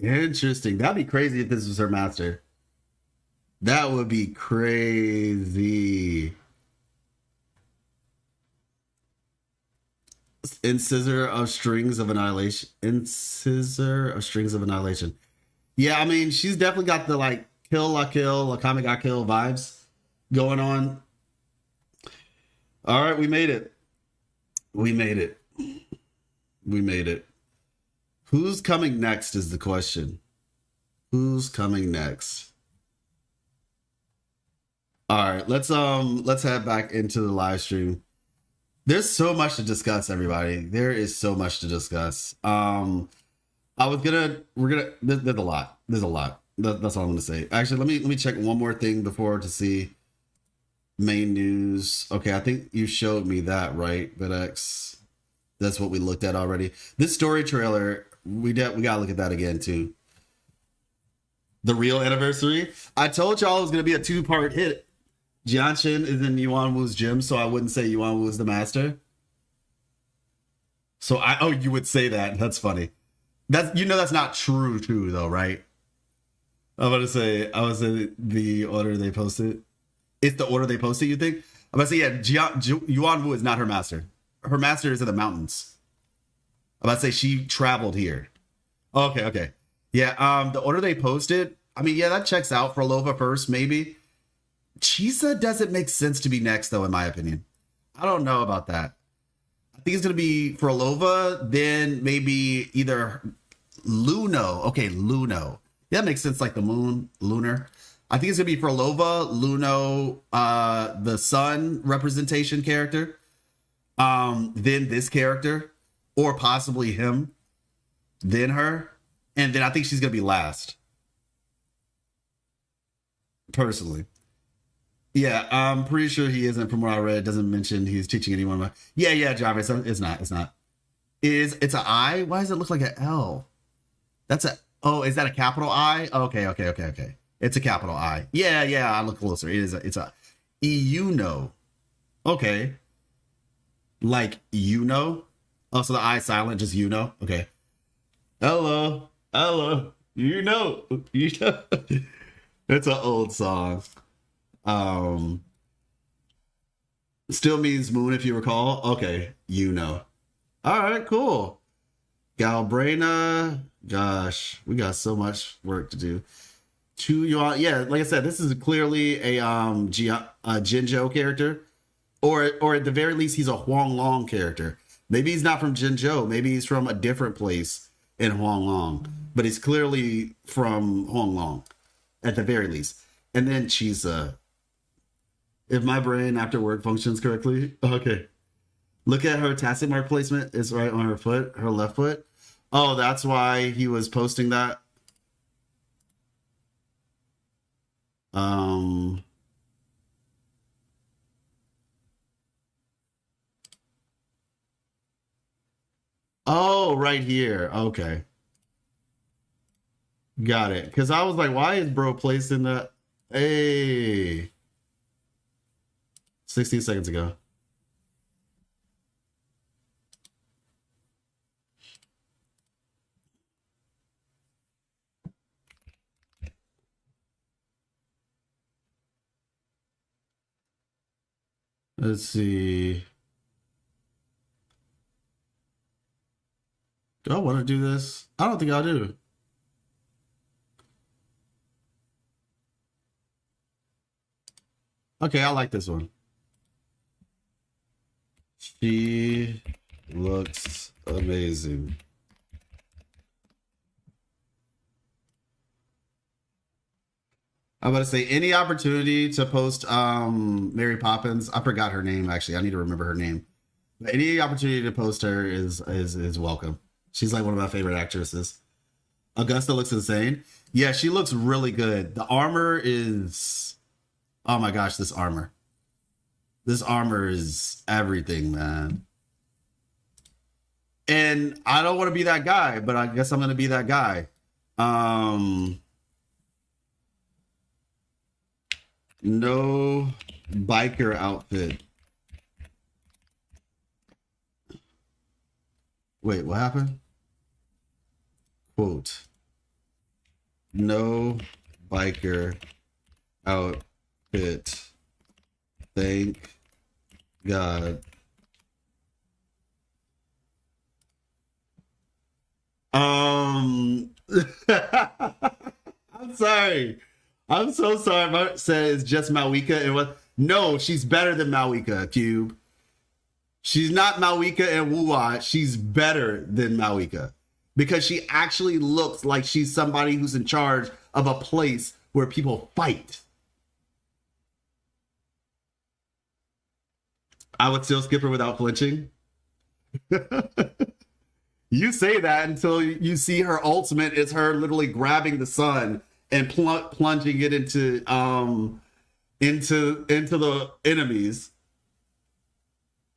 Interesting. That'd be crazy if this was her master. That would be crazy. Incisor of Strings of Annihilation. Incisor of Strings of Annihilation. Yeah, I mean, she's definitely got the like kill, Akame ga kill vibes going on. All right, we made it. We made it. We made it. Who's coming next is the question. Who's coming next? All right, let's head back into the live stream. There's so much to discuss, everybody. There is so much to discuss. There's a lot. There's a lot. That's all I'm gonna say. Actually, let me check one more thing before to see main news. Okay, I think you showed me that, right, BitX? That's what we looked at already. This story trailer, we gotta look at that again too. The real anniversary. I told y'all it was gonna be a 2-part hit. Jianshin is in Yuan Wu's gym, so I wouldn't say Yuan Wu is the master. So you would say that. That's funny. That's not true though, right? I was gonna say the order they posted. It's the order they posted, you think? I'm about to say, yeah, Yuan Wu is not her master. Her master is in the mountains. I'm about to say she traveled here. Okay. Yeah, the order they posted, I mean, yeah, that checks out. For Lova first, maybe. Chisa doesn't make sense to be next, though, in my opinion. I don't know about that. I think it's going to be Frolova, then maybe either Luno. Okay, Luno. Yeah, that makes sense, like the moon, lunar. I think it's going to be Frolova, Luno, the sun representation character, then this character, or possibly him, then her, and then I think she's going to be last. Personally. Yeah, I'm pretty sure he isn't, from what I read. It doesn't mention he's teaching anyone. Yeah, Jarvis, it's not. It's an I? Why does it look like an L? Is that a capital I? Okay. It's a capital I. Yeah, I look closer. It's a Euno. Okay. Like Euno? Oh, so the I silent, just Euno? Okay. Hello. You know. It's an old song. Still means moon, if you recall. Okay, you know. All right, cool. Galbrena. Gosh, we got so much work to do. Yeah, like I said, this is clearly a Jinzhou character, or at the very least, he's a Huanglong character. Maybe he's not from Jinzhou. Maybe he's from a different place in Huanglong, but he's clearly from Huanglong, at the very least. And then Chisa. If my brain after work functions correctly, okay. Look at her tacit mark placement. It's right on her foot, her left foot. Oh, that's why he was posting that. Oh, right here. Okay. Got it. Because I was like, why is bro placed in the... Hey. 16 seconds ago. Let's see. Do I want to do this? I don't think I do. Okay, I like this one. She looks amazing. I'm about to say any opportunity to post Mary Poppins. I forgot her name actually. I need to remember her name. But any opportunity to post her is welcome. She's like one of my favorite actresses. Augusta looks insane. Yeah, she looks really good. The armor is, oh my gosh, this armor. This armor is everything, man. And I don't want to be that guy, but I guess I'm going to be that guy. No biker outfit. Wait, what happened? Quote. No biker outfit. Thank God. I'm sorry. I'm so sorry. I said it's just Malwika and what? No, she's better than Malwika, Cube. She's not Malwika and Wuwa. She's better than Malwika because she actually looks like she's somebody who's in charge of a place where people fight. I would still skip her without flinching. You say that until you see her ultimate is her literally grabbing the sun and plunging it into the enemies.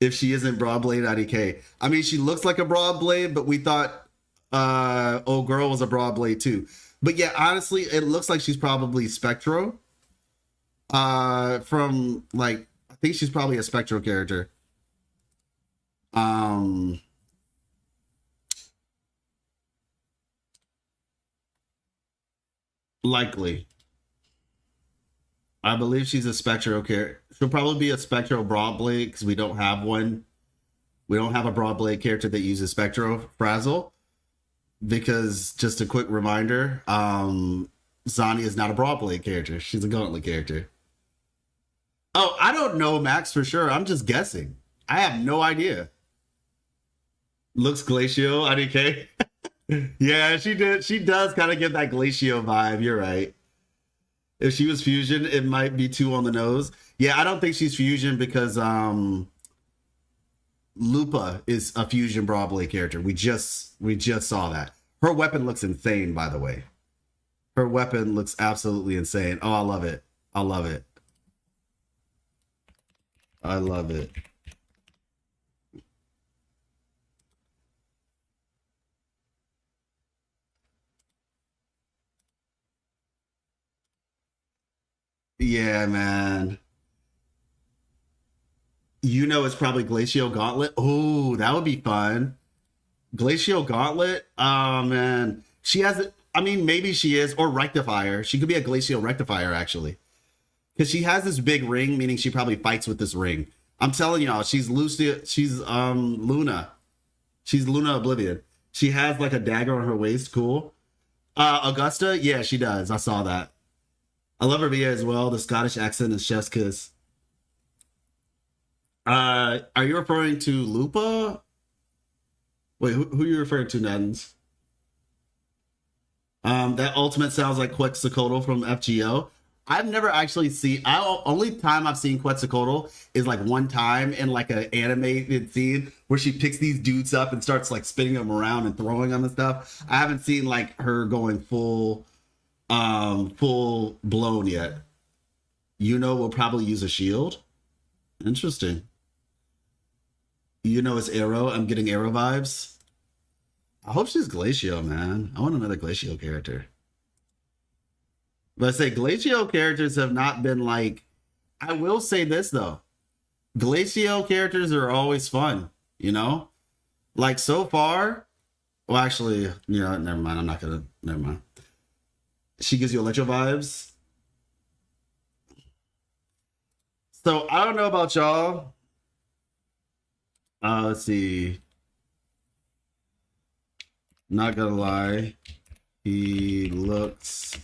If she isn't Broadblade IDK. I mean, she looks like a Broadblade, but we thought old girl was a Broadblade too. But yeah, honestly, it looks like she's probably Spectro. From like, I think she's probably a Spectro character. Likely. I believe she's a Spectro character. She'll probably be a Spectro Broadblade because we don't have one. We don't have a Broadblade character that uses Spectro Frazzle. Because just a quick reminder, Zani is not a Broadblade character. She's a Gauntlet character. Oh, I don't know, Max, for sure. I'm just guessing. I have no idea. Looks Glacio, IDK. Yeah, she did. She does kind of get that Glacio vibe. You're right. If she was Fusion, it might be too on the nose. Yeah, I don't think she's Fusion because Lupa is a Fusion Broadblade character. We just saw that. Her weapon looks insane, by the way. Her weapon looks absolutely insane. Oh, I love it. I love it. I love it. Yeah, man. You know it's probably Glacio Gauntlet. Oh, that would be fun. Glacio Gauntlet? Oh, man. She has it. I mean, maybe she is. Or Rectifier. She could be a Glacio Rectifier, actually. Because she has this big ring, meaning she probably fights with this ring. I'm telling y'all, she's Lucia. She's Luna. She's Luna Oblivion. She has like a dagger on her waist. Cool. Augusta? Yeah, she does. I saw that. I love her Mia as well. The Scottish accent is chef's kiss. Are you referring to Lupa? Wait, who are you referring to, Nuns? That ultimate sounds like Quetzalcoatl from FGO. I've never actually seen. Only time I've seen Quetzalcoatl is like one time in like an animated scene where she picks these dudes up and starts like spinning them around and throwing them and stuff. I haven't seen like her going full blown yet. You know, we'll probably use a shield. Interesting. You know, it's Arrow. I'm getting Arrow vibes. I hope she's Glacio, man. I want another Glacio character. But I say Glacio characters have not been like. I will say this though, Glacio characters are always fun. You know, like so far. Well, actually, you know, never mind. I'm not gonna. Never mind. She gives you Electro vibes. So I don't know about y'all. Let's see. Not gonna lie, he looks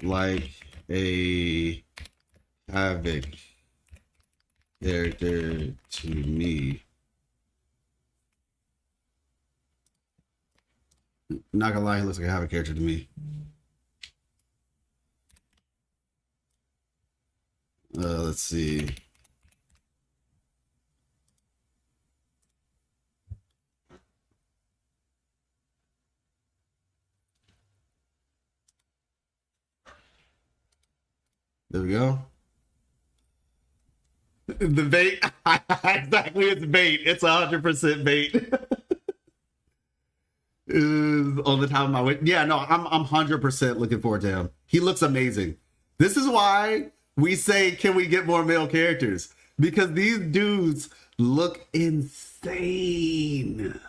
like a Havoc character to me. Not gonna lie, he looks like I have a character to me. Let's see. There we go. The bait. Exactly, it's bait. It's 100% bait. Is on the top of my way. Yeah, no, I'm 100% looking forward to him. He looks amazing. This is why we say, can we get more male characters? Because these dudes look insane.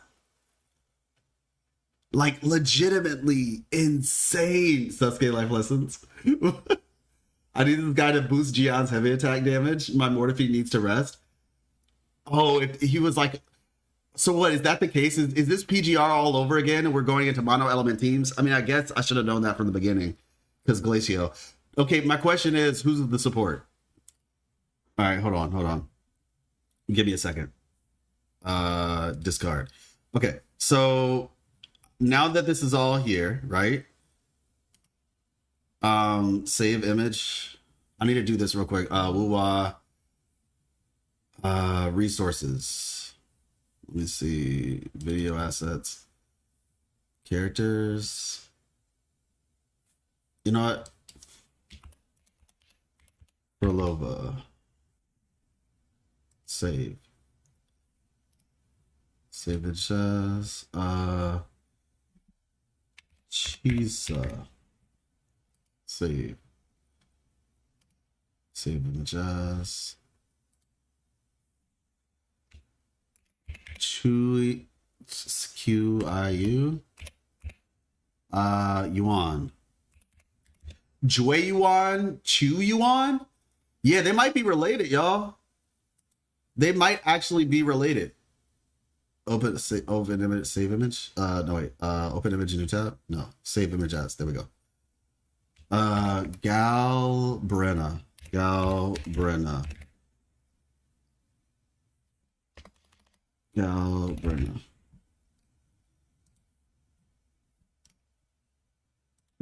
Like, legitimately insane. Sasuke life lessons. I need this guy to boost Gion's heavy attack damage. My Mortifeet needs to rest. Oh, if he was like... So what, is that the case? Is this PGR all over again and we're going into mono element teams? I mean, I guess I should have known that from the beginning because Glacio. Okay, my question is, who's the support? All right, hold on. Give me a second. Discard. Okay, so now that this is all here, right? Save image. I need to do this real quick. Wuwa. Resources. Let me see. Video assets. Characters. You know what? Prologue. Save. Save it as Chisa. Save. Save images. QIU. Yuan. Jue Yuan. Chu Yuan. Yeah, they might be related, y'all. They might actually be related. Open image, save image. No wait. Open image, new tab. No, save image as. There we go. Galbrenna.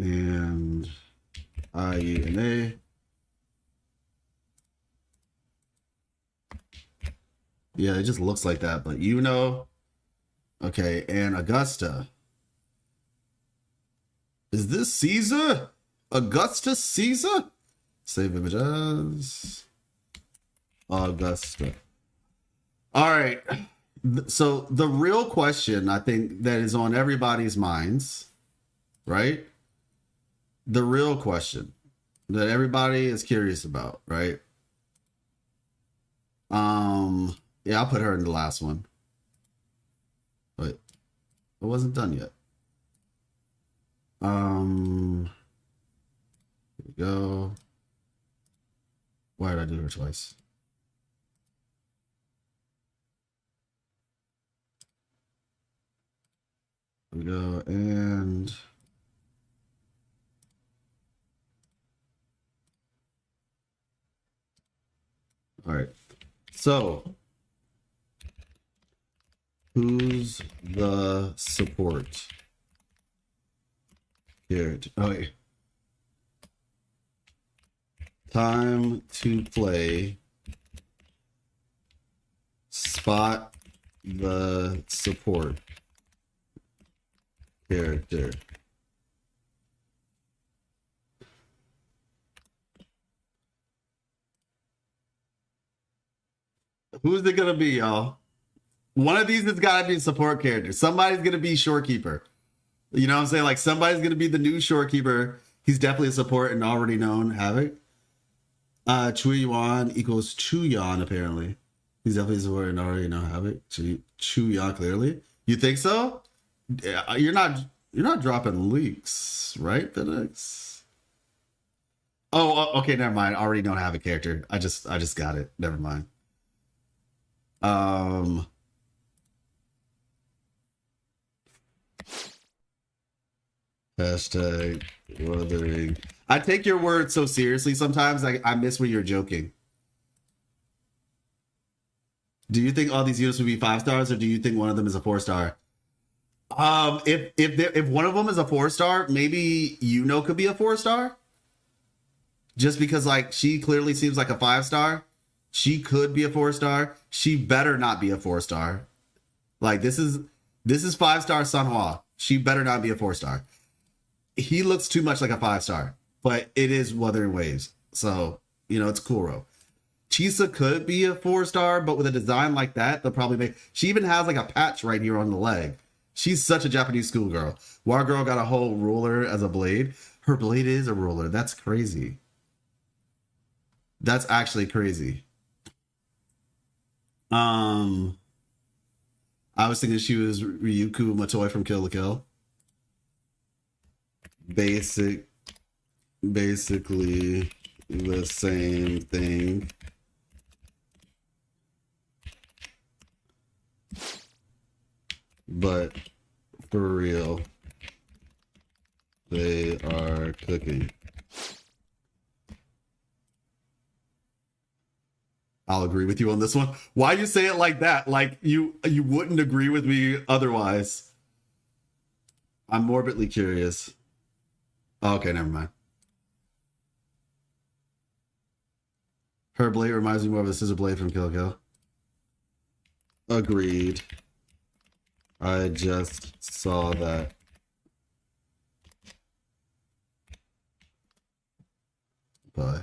And IUNA. Yeah, it just looks like that, but you know. Okay, and Augusta. Is this Caesar? Augustus Caesar? Save images. Augusta. All right. So the real question I think that is on everybody's minds, right? The real question that everybody is curious about, right? Yeah, I'll put her in the last one. But it wasn't done yet. Here we go. Why did I do her twice? Here we go, and all right. So, who's the support? Here. Oh, wait. Time to play. Spot the support character. Who's it gonna be, y'all? One of these has got to be a support character. Somebody's gonna be Shorekeeper. You know what I'm saying? Like, somebody's gonna be the new Shorekeeper. He's definitely a support and already known Havoc. Chu Yuan equals Chu Yan, apparently. He's definitely a support and already know Havoc. Chu Yan, clearly. You think so? You're not dropping leaks, right, Phoenix? Oh, okay, never mind. I already don't have a character. I just got it. Never mind. Hashtag Wuthering. I take your words so seriously sometimes. I miss when you're joking. Do you think all these units would be 5 stars, or do you think one of them is a 4-star? If one of them is a 4-star, maybe could be a 4-star. Just because like she clearly seems like a 5-star, she could be a 4-star. She better not be a 4-star. Like this is 5-star Sunhwa. She better not be a 4-star. He looks too much like a 5-star, but it is Wuthering Waves, so it's Kuro. Chisa could be a 4-star, but with a design like that, they'll probably make. She even has like a patch right here on the leg. She's such a Japanese schoolgirl. War Girl got a whole ruler as a blade. Her blade is a ruler. That's crazy. That's actually crazy. I was thinking she was Ryuko Matoi from Kill la Kill. Basically the same thing. But for real, they are cooking. I'll agree with you on this one. Why you say it like that? Like you wouldn't agree with me otherwise. I'm morbidly curious. Oh, okay, never mind. Her blade reminds me more of a scissor blade from Kill la Kill. Agreed. I just saw that. Bye.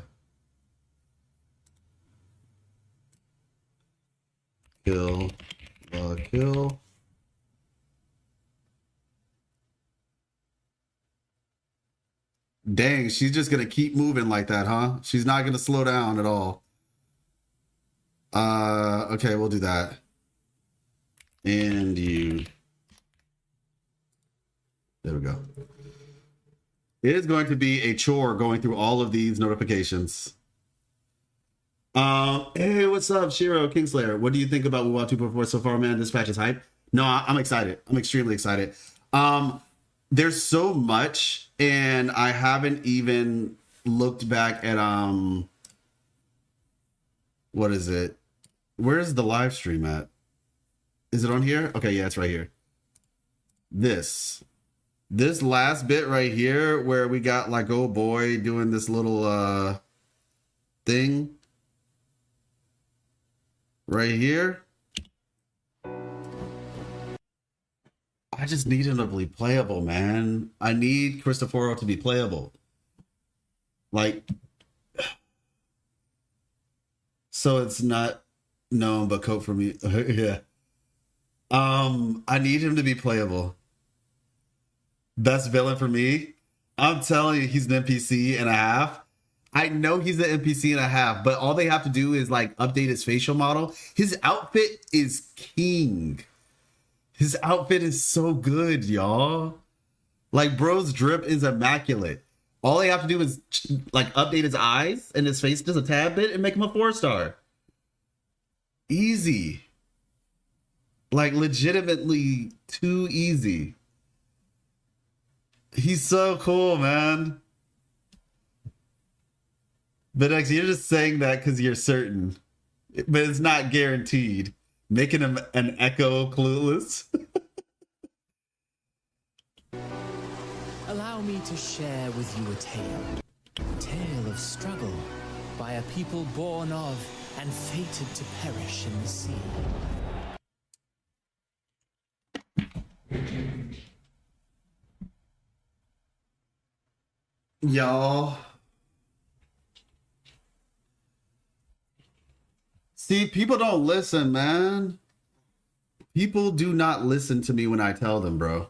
Kill la Kill. Dang, she's just gonna keep moving like that, huh? She's not gonna slow down at all. Okay, we'll do that. And you. There we go. It is going to be a chore going through all of these notifications. Hey, what's up, Shiro Kingslayer? What do you think about WoW 2.4 so far, man? This patch is hype. No, I'm excited. I'm extremely excited. There's so much, and I haven't even looked back at what is it? Where's the live stream at? Is it on here? Okay, yeah, it's right here. This last bit right here where we got like old boy doing this little thing right here. I just need him to be playable, man. I need Cristoforo to be playable. Like, so it's not known but cope for me. Yeah. I need him to be playable. Best villain for me. I'm telling you, he's an NPC and a half. I know he's an NPC and a half, but all they have to do is like update his facial model. His outfit is king. His outfit is so good, y'all. Like, bro's drip is immaculate. All they have to do is like update his eyes and his face just a tad bit and make him a 4-star. Easy. Like, legitimately too easy. He's so cool, man. But X, you're just saying that because you're certain. But it's not guaranteed. Making him an Echo Clueless. Allow me to share with you a tale of struggle by a people born of and fated to perish in the sea. Y'all. See, people don't listen, man. People do not listen to me when I tell them, bro.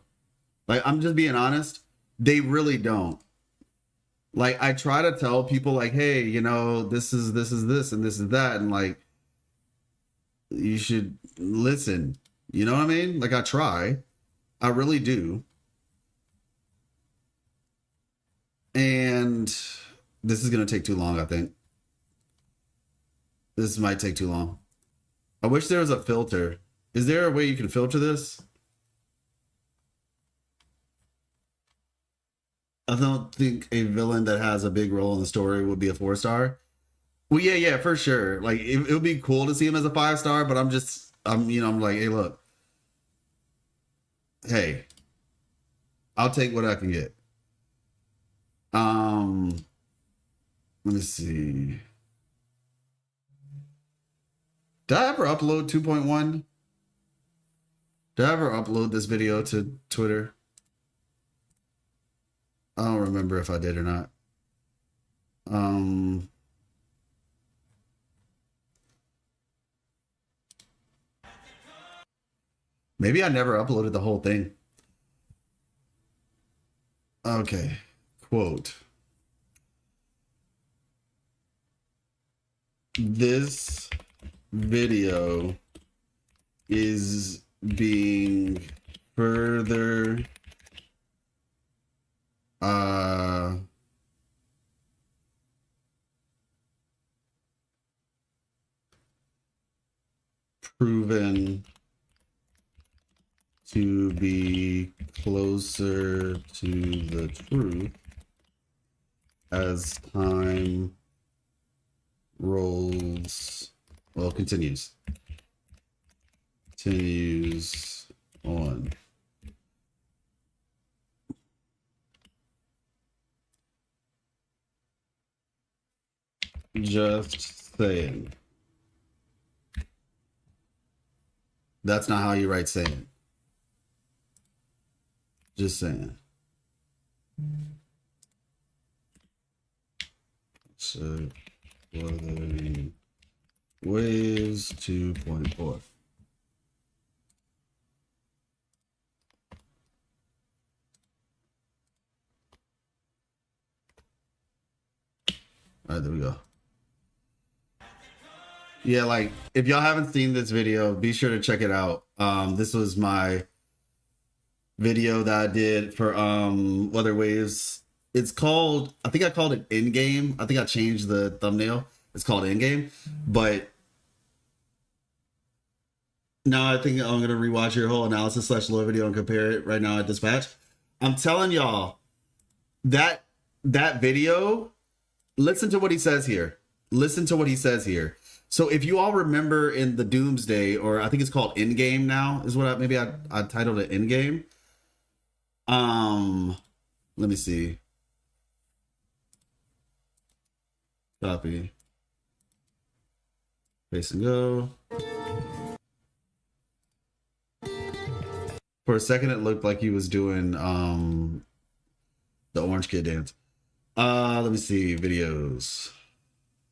Like, I'm just being honest. They really don't. Like, I try to tell people, like, hey, you know, this is this, and this is that. And, like, you should listen. You know what I mean? Like, I try. I really do. And this is going to take too long, I think. This might take too long. I wish there was a filter. Is there a way you can filter this? I don't think a villain that has a big role in the story would be a 4-star. Well, yeah, for sure. Like it would be cool to see him as a 5-star, but I'm like, hey, look, hey, I'll take what I can get. Let me see. Did I ever upload 2.1? Did I ever upload this video to Twitter? I don't remember if I did or not. Maybe I never uploaded the whole thing. Okay, quote. This video is being further proven to be closer to the truth as time rolls, well, continues on. Just saying. That's not how you write saying. Just saying. So, Wuthering Waves 2.4. All right, there we go. Yeah, like, if y'all haven't seen this video, be sure to check it out. This was my video that I did for Wuthering Waves. It's called, I think I called it In-Game. I think I changed the thumbnail. It's called In-Game. But now I think I'm going to rewatch your whole analysis / lore video and compare it right now at Dispatch. I'm telling y'all, that video, listen to what he says here. Listen to what he says here. So if you all remember in the Doomsday, or I think it's called In-Game now, is what I titled it In-Game. Let me see. Copy. Paste and go. For a second, it looked like he was doing the Orange Kid dance. Let me see. Videos.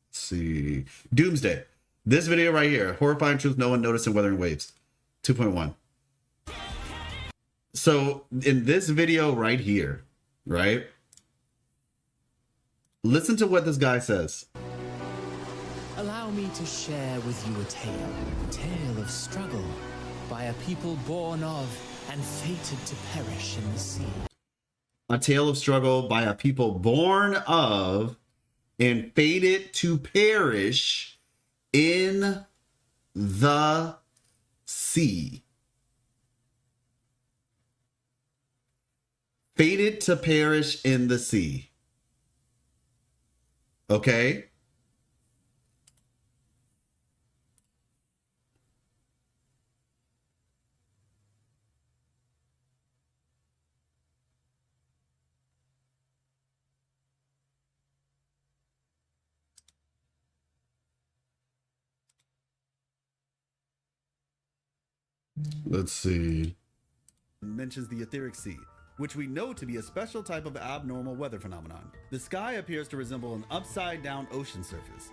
Let's see. Doomsday. This video right here. Horrifying truth no one noticed in Wuthering Waves. 2.1. So in this video right here, right? Listen to what this guy says. Allow me to share with you a tale of struggle by a people born of and fated to perish in the sea. A tale of struggle by a people born of and fated to perish in the sea. Fated to perish in the sea. Okay? Let's see. Mentions the etheric sea, which we know to be a special type of abnormal weather phenomenon. The sky appears to resemble an upside-down ocean surface.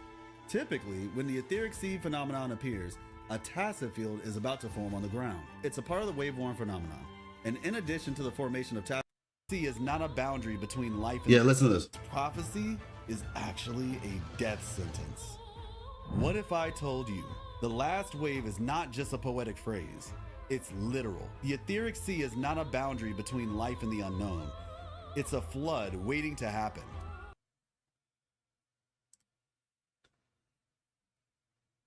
Typically, when the etheric sea phenomenon appears, a tacit field is about to form on the ground. It's a part of the wave-worn phenomenon. And in addition to the formation of tacit, sea is not a boundary between life and listen to this. Prophecy is actually a death sentence. What if I told you the last wave is not just a poetic phrase? It's literal. The etheric sea is not a boundary between life and the unknown. It's a flood waiting to happen.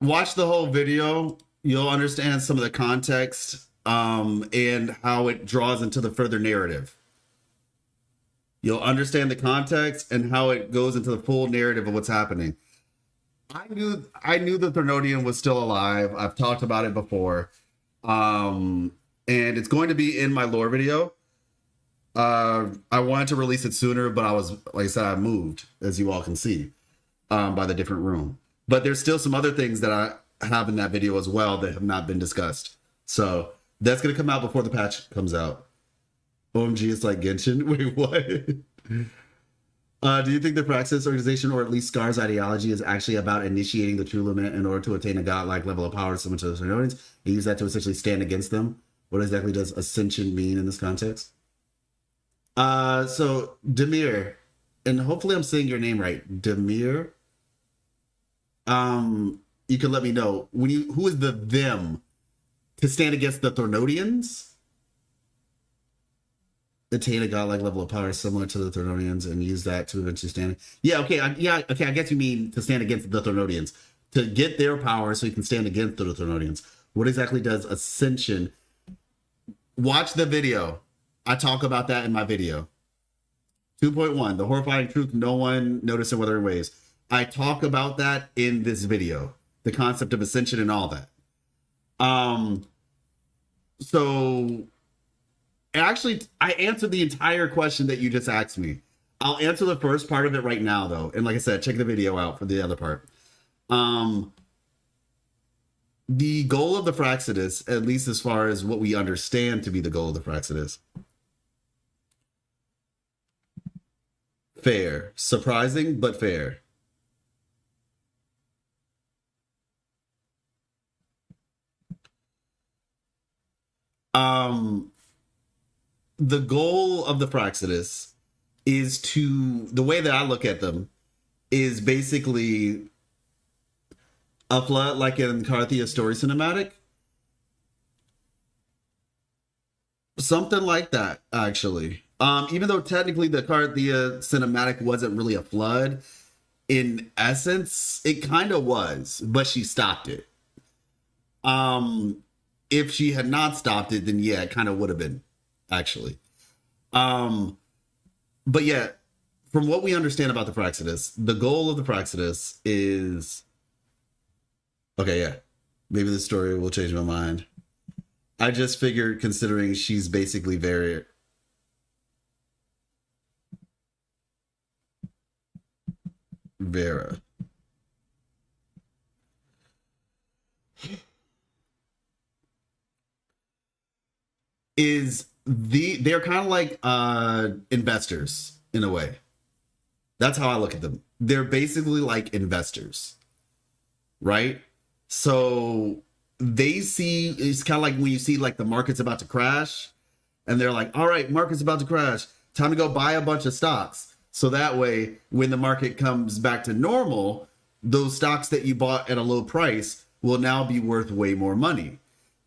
Watch the whole video. You'll understand some of the context and how it draws into the further narrative. You'll understand the context and how it goes into the full narrative of what's happening. I knew the Threnodian was still alive. I've talked about it before. And it's going to be in my lore video. I wanted to release it sooner, but I was, like I said, I moved, as you all can see, by the different room. But there's still some other things that I have in that video as well that have not been discussed. So that's going to come out before the patch comes out. OMG, it's like Genshin. Wait, what? Do you think the Praxis organization, or at least Scar's ideology, is actually about initiating the true limit in order to attain a godlike level of power similar to the Threnodians, and use that to essentially stand against them? What exactly does ascension mean in this context? So Demir, and hopefully I'm saying your name right, Demir. You can let me know who is the them to stand against the Threnodians? Attain a godlike level of power similar to the Threnodians and use that to eventually stand. Yeah, okay, I guess you mean to stand against the Threnodians, to get their power so you can stand against the Threnodians. What exactly does ascension? Watch the video. I talk about that in my video. 2.1, the horrifying truth no one noticed in Wuthering Waves. I talk about that in this video, the concept of ascension and all that. So actually, I answered the entire question that you just asked me. I'll answer the first part of it right now, though. And like I said, check the video out for the other part. The goal of the Fraxidus, at least as far as what we understand to be the goal of the Fraxidus, fair. Surprising, but fair. The goal of the Fraxidus is to, the way that I look at them, is basically a flood like in Cartethyia story cinematic. Something like that, actually. Even though technically the Cartethyia cinematic wasn't really a flood, in essence, it kind of was, but she stopped it. If she had not stopped it, then yeah, it kind of would have been, actually. But yeah, from what we understand about the Fraxidus, the goal of the Fraxidus is... Okay, yeah. Maybe the story will change my mind. I just figured, considering she's basically very... Vera. They're kind of like investors in a way. That's how I look at them. They're basically like investors, right? So they see, it's kind of like when you see like the market's about to crash and they're like, all right, market's about to crash, time to go buy a bunch of stocks. So that way, when the market comes back to normal, those stocks that you bought at a low price will now be worth way more money.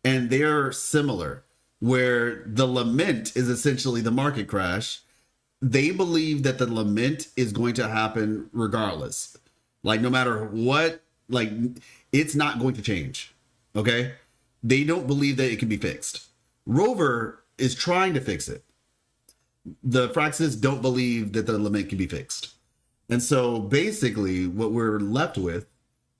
And they're similar, where the lament is essentially the market crash. They believe that the lament is going to happen regardless. Like, no matter what, like, it's not going to change. Okay? They don't believe that it can be fixed. Rover is trying to fix it. The Fraxidus don't believe that the lament can be fixed. And so basically what we're left with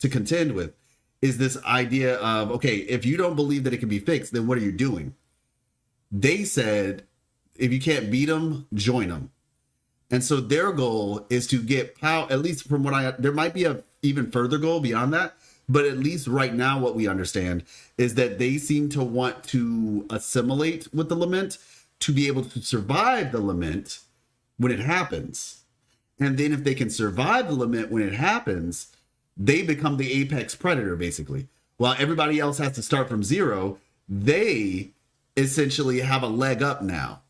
to contend with is this idea of, okay, if you don't believe that it can be fixed, then what are you doing? They said, if you can't beat them, join them. And so their goal is to get power, at least from what there might be a even further goal beyond that, but at least right now what we understand is that they seem to want to assimilate with the lament to be able to survive the lament when it happens. And then if they can survive the lament when it happens, they become the apex predator, basically. While everybody else has to start from zero, they essentially have a leg up now.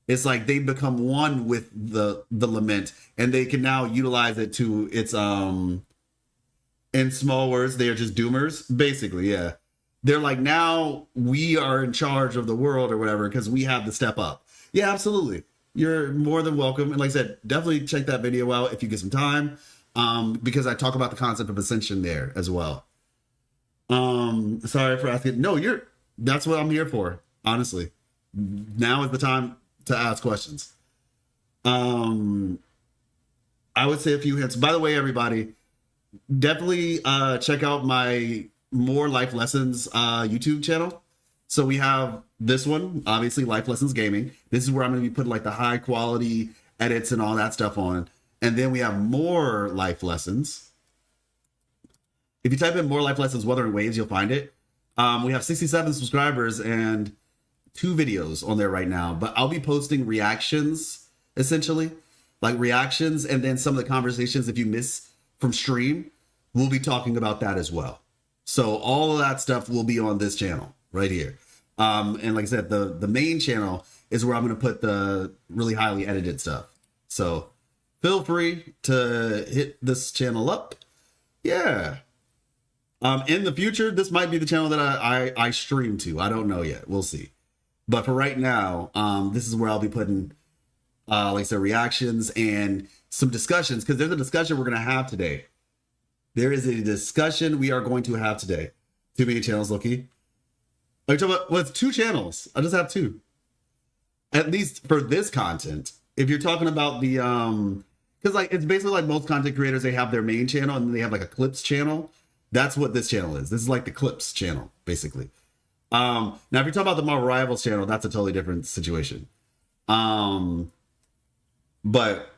It's like they become one with the lament, and they can now utilize it to its in small words, they are just doomers, basically. Yeah, they're like, now we are in charge of the world or whatever because we have to step up. Yeah, absolutely, you're more than welcome. And like I said, definitely check that video out if you get some time, because I talk about the concept of ascension there as well. Sorry for asking. No, that's what I'm here for, honestly. Now is the time to ask questions. I would say a few hints. By the way, everybody, definitely check out my More Life Lessons YouTube channel. So we have this one, obviously Life Lessons Gaming. This is where I'm going to be putting like the high quality edits and all that stuff on. And then we have More Life Lessons. If you type in More Life Lessons Wuthering Waves, you'll find it. We have 67 subscribers and 2 videos on there right now. But I'll be posting reactions, essentially. Like reactions, and then some of the conversations, if you miss from stream, we'll be talking about that as well. So all of that stuff will be on this channel right here. And like I said, the main channel is where I'm going to put the really highly edited stuff. So feel free to hit this channel up. Yeah. In the future, this might be the channel that I stream to. I don't know yet. We'll see. But for right now, this is where I'll be putting, like I said, reactions and some discussions, because there's a discussion we're going to have today. There is a discussion we are going to have today. Too many channels, Loki. Are you talking about, well, it's 2 channels. I just have 2. At least for this content. If you're talking about the, because like it's basically like most content creators, they have their main channel and then they have like a clips channel. That's what this channel is. This is like the clips channel, basically. Now, if you're talking about the Marvel Rivals channel, that's a totally different situation. But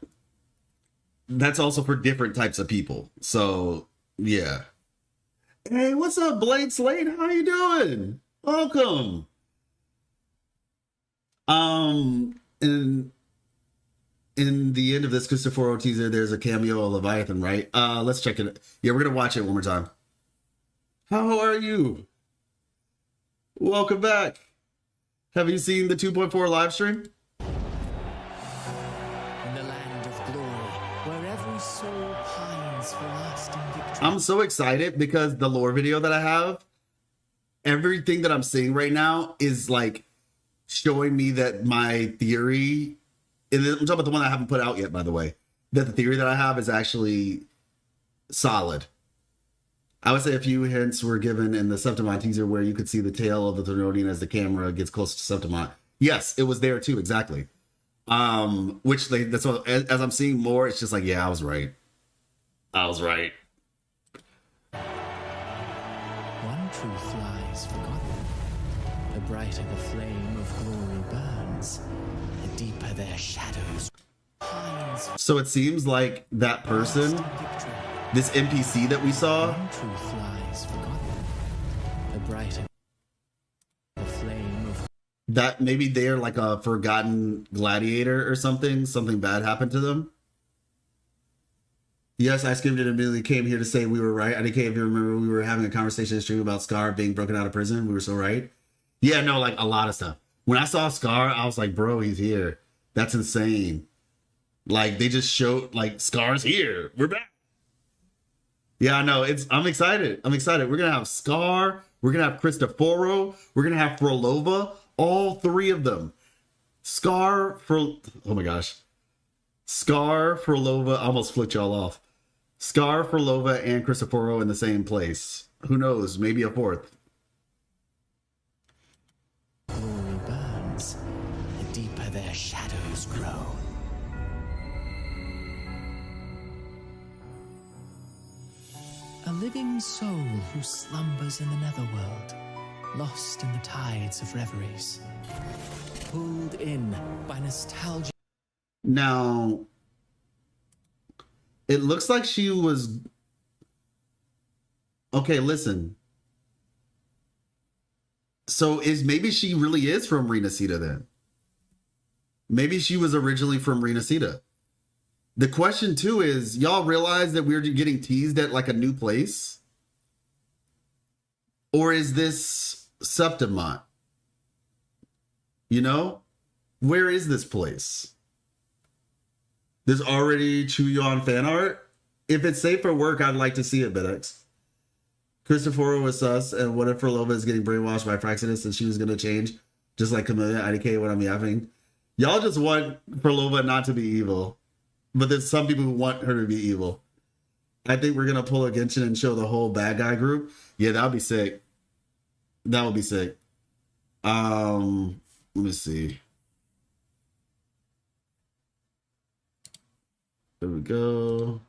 that's also for different types of people. So, yeah. Hey, what's up, Blade Slade? How you doing? Welcome. In the end of this Christopher teaser, there's a cameo of Leviathan, right? Let's check it. Yeah, we're gonna watch it one more time. How are you? Welcome back. Have you seen the 2.4 live stream? In the land of glory, where every soul pines for lasting victory. I'm so excited because the lore video that I have, everything that I'm seeing right now is like showing me that my theory, and I'm talking about the one I haven't put out yet, by the way, that the theory that I have is actually solid. I would say a few hints were given in the Septimont teaser where you could see the tail of the Threnodian as the camera gets close to Septimont. Yes, it was there too, exactly. Which that's what, as I'm seeing more, it's just like, yeah, I was right. I was right. One truth lies forgotten. The brighter the flame of glory burns, the deeper their shadows pines. So it seems like that person, this NPC that we saw, one truth lies forgotten. The brighter the flame of that maybe they're like a forgotten gladiator or something. Something bad happened to them. Yes, I skimmed it and immediately came here to say we were right. I didn't care if you remember we were having a conversation in stream about Scar being broken out of prison. We were so right. Yeah, no, like a lot of stuff. When I saw Scar, I was like, bro, he's here. That's insane. Like they just showed like Scar's here. We're back. Yeah, no, I'm excited. I'm excited. We're gonna have Scar. We're gonna have Cristoforo. We're gonna have Fleurdelys. All 3 of them. Oh my gosh. Scar, Fleurdelys, I almost flipped y'all off. Scar, Fleurdelys, and Cristoforo in the same place. Who knows? Maybe a 4th. glory burns, the deeper their shadows grow. A living soul who slumbers in the netherworld, lost in the tides of reveries, pulled in by nostalgia. Now, it looks like she was... Okay, listen. So maybe she really is from Renacida then. Maybe she was originally from Renacida. The question too is, y'all realize that we're getting teased at like a new place? Or is this Septimont? You know? Where is this place? There's already Chuyon fan art. If it's safe for work, I'd like to see it, BitX. Cristoforo was sus, and what if Fleurdelys is getting brainwashed by Fraxidus and she was going to change? Just like Camellia, IDK, what I'm yapping. Y'all just want Fleurdelys not to be evil. But there's some people who want her to be evil. I think we're going to pull a Genshin and show the whole bad guy group. Yeah, that would be sick. That would be sick. Let me see. There we go.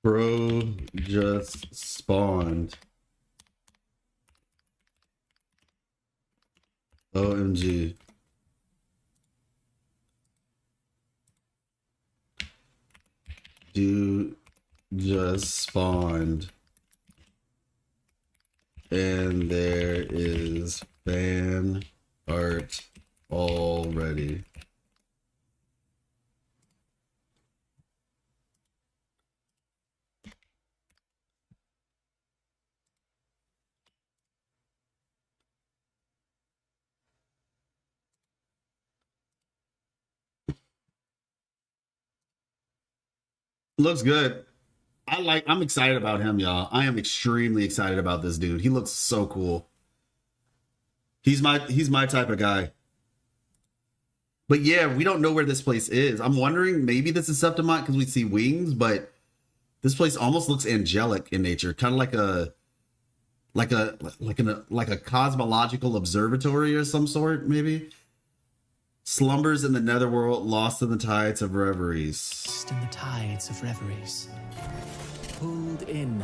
Bro just spawned. OMG. Dude just spawned. And there is fan art already. Looks good. I'm excited about him, y'all. I am extremely excited about this dude. He looks so cool. He's my type of guy. But yeah, we don't know where this place is. I'm wondering, maybe this is Septimont because we see wings, but this place almost looks angelic in nature, kind of like a cosmological observatory or some sort, maybe. Slumbers in the netherworld, lost in the tides of reveries. Lost in the tides of reveries. Pulled in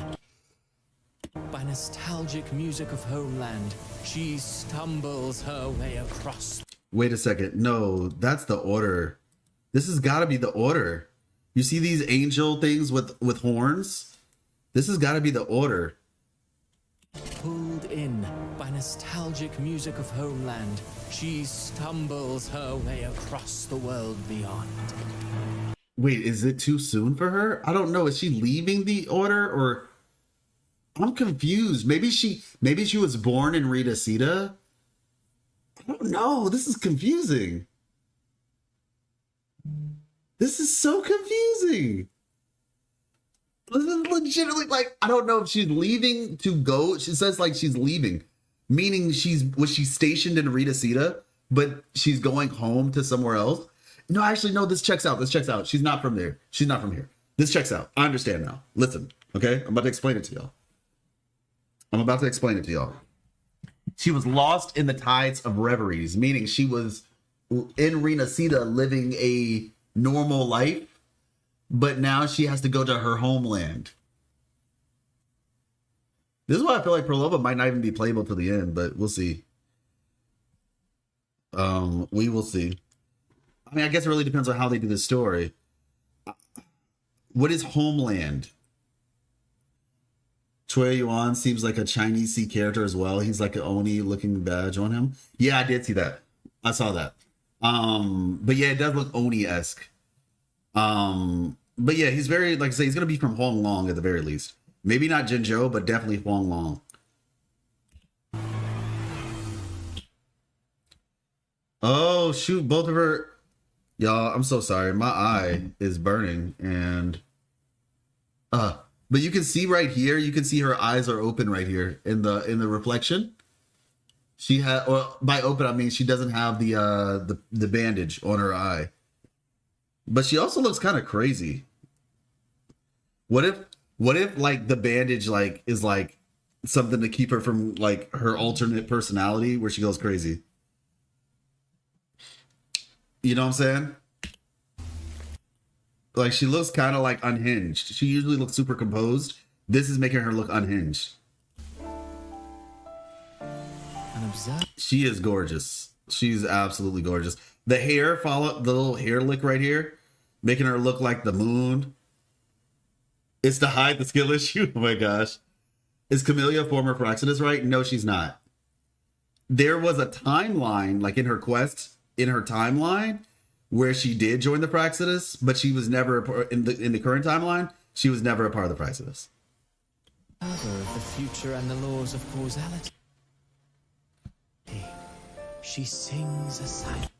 by nostalgic music of homeland, she stumbles her way across. Wait a second. No, that's the order. This has got to be the order. You see these angel things with horns? This has got to be the order. Pulled in by nostalgic music of homeland, she stumbles her way across the world beyond. Wait, is it too soon for her? I don't know. Is she leaving the order or... I'm confused. Maybe she was born in Rita Sita. I don't know. This is confusing. This is so confusing. This is legitimately like, I don't know if she's leaving to go. She says like she's leaving, meaning was she stationed in Rita Sita, but she's going home to somewhere else. No, actually, no, this checks out. This checks out. She's not from there. She's not from here. This checks out. I understand now. Listen, okay? I'm about to explain it to y'all. She was lost in the tides of reveries, meaning she was in Rita Sita living a normal life, but now she has to go to her homeland. This is why I feel like Prolova might not even be playable to the end, but we'll see. We will see. I mean, I guess it really depends on how they do this story. What is homeland? Choi Yuan seems like a Chinese sea character as well. He's like an Oni looking badge on him. Yeah, I did see that. I saw that. But yeah, it does look Oni-esque. But yeah, he's very, like I say, he's gonna be from Huang Long at the very least. Maybe not Jinzhou, but definitely Huang Long. Oh shoot, both of her. Y'all, I'm so sorry. My eye is burning and but you can see right here, you can see her eyes are open right here in the reflection. She had, or by open I mean she doesn't have the bandage on her eye. But she also looks kind of crazy. What if like the bandage like is like something to keep her from like her alternate personality where she goes crazy? You know what I'm saying? Like she looks kind of like unhinged. She usually looks super composed. This is making her look unhinged. She is gorgeous. She's absolutely gorgeous. The hair, follow the little hair lick right here, making her look like the moon. It's to hide the skill issue. Oh my gosh. Is Camellia former Praxidus, right? No, she's not. There was a timeline, like in her quest, in her timeline, where she did join the Praxidus, but she was never in the current timeline. She was never a part of the Praxidus. Of the future and the laws of causality. She sings a silent.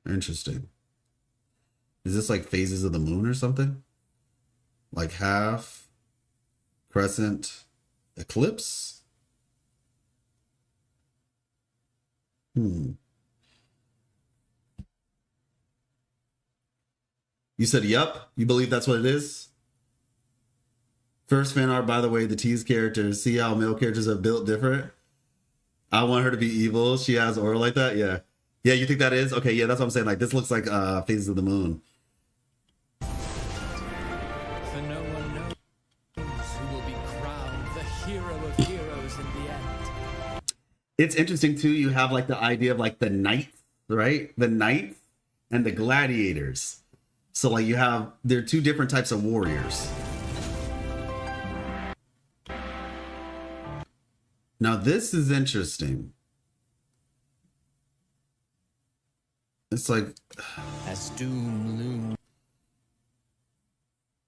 Interesting. Is this like phases of the moon or something? Like half, crescent, eclipse? You said, yep. You believe that's what it is? First fan art, by the way, the tease characters. See how male characters are built different? I want her to be evil. She has aura like that? Yeah. Yeah, you think that is? Okay, yeah, that's what I'm saying. Like, this looks like phases of the moon. hero of heroes in the end. It's interesting too. You have like the idea of like the knights, right? The knights and the gladiators. So like they're two different types of warriors. Now this is interesting. It's like as doom looms,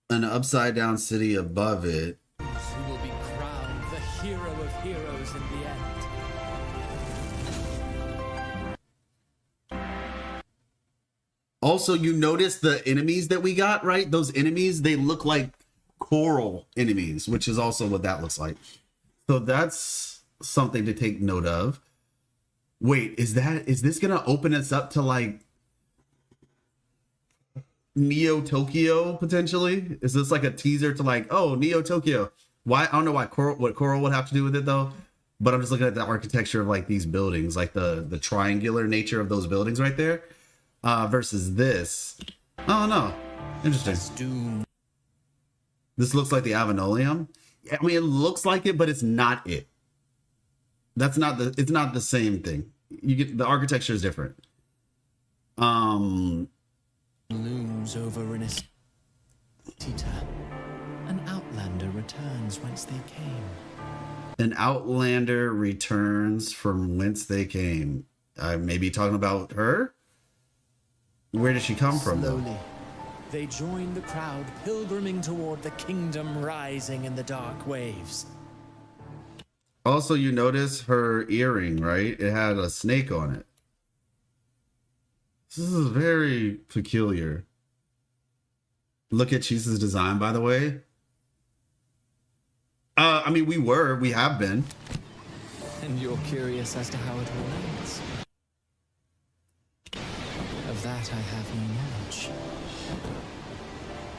an upside down city above it. who will be crowned the hero of heroes in the end. Also, you notice the enemies that we got, right? Those enemies, they look like coral enemies, which is also what that looks like. So that's something to take note of. Wait, is this gonna open us up to like Neo Tokyo potentially? Is this like a teaser to like, oh, Neo Tokyo? Why? I don't know what coral would have to do with it though. But I'm just looking at the architecture of like these buildings, like the triangular nature of those buildings right there, versus this. Oh no, interesting. This looks like the Avenolium. I mean, it looks like it, but it's not it. It's not the same thing. You get the architecture is different. Looms over Tita. An outlander returns whence they came. An outlander returns from whence they came. I may be talking about her. Where did she come from, though? Slowly, they join the crowd pilgriming toward the kingdom rising in the dark waves. Also, you notice her earring, right? It had a snake on it. This is very peculiar. Look at Chisa's design, by the way. I mean, we have been. And you're curious as to how it all ends. Of that I have no knowledge.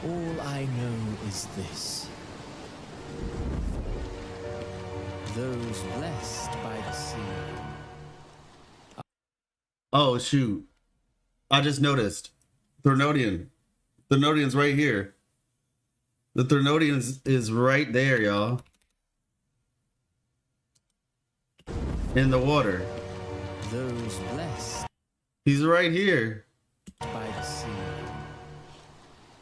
All I know is this. Those blessed by the sea. Oh, shoot. I just noticed. Threnodian. Threnodian's right here. The Threnodian is right there, y'all. In the water. Those blessed He's right here. by the sea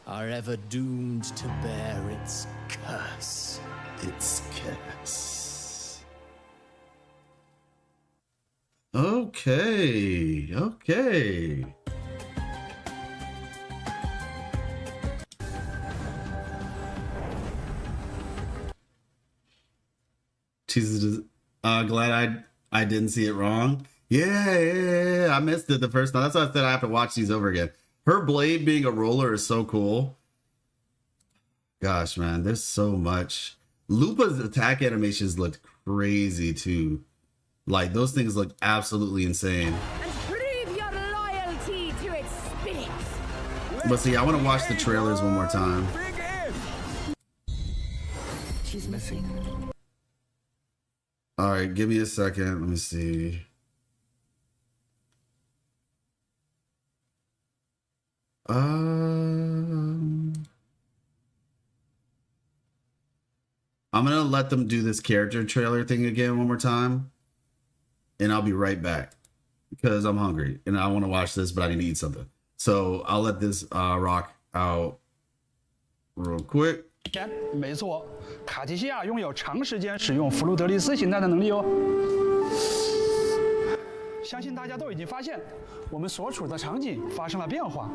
are ever doomed to bear its curse. Its curse. Okay. Okay. Jesus, glad I didn't see it wrong. Yeah, I missed it the first time. That's why I said I have to watch these over again. Her blade being a roller is so cool. Gosh, man, there's so much. Lupa's attack animations looked crazy too. Like those things look absolutely insane. And prove your loyalty to its spirit. But see, I want to watch the trailers one more time. She's missing. All right, give me a second. Let me see. I'm gonna let them do this character trailer thing again one more time, and I'll be right back because I'm hungry and I want to watch this, but I need to eat something. So I'll let this rock out real quick. 没错，卡提西亚拥有长时间使用弗鲁德利斯形态的能力哦。相信大家都已经发现，我们所处的场景发生了变化。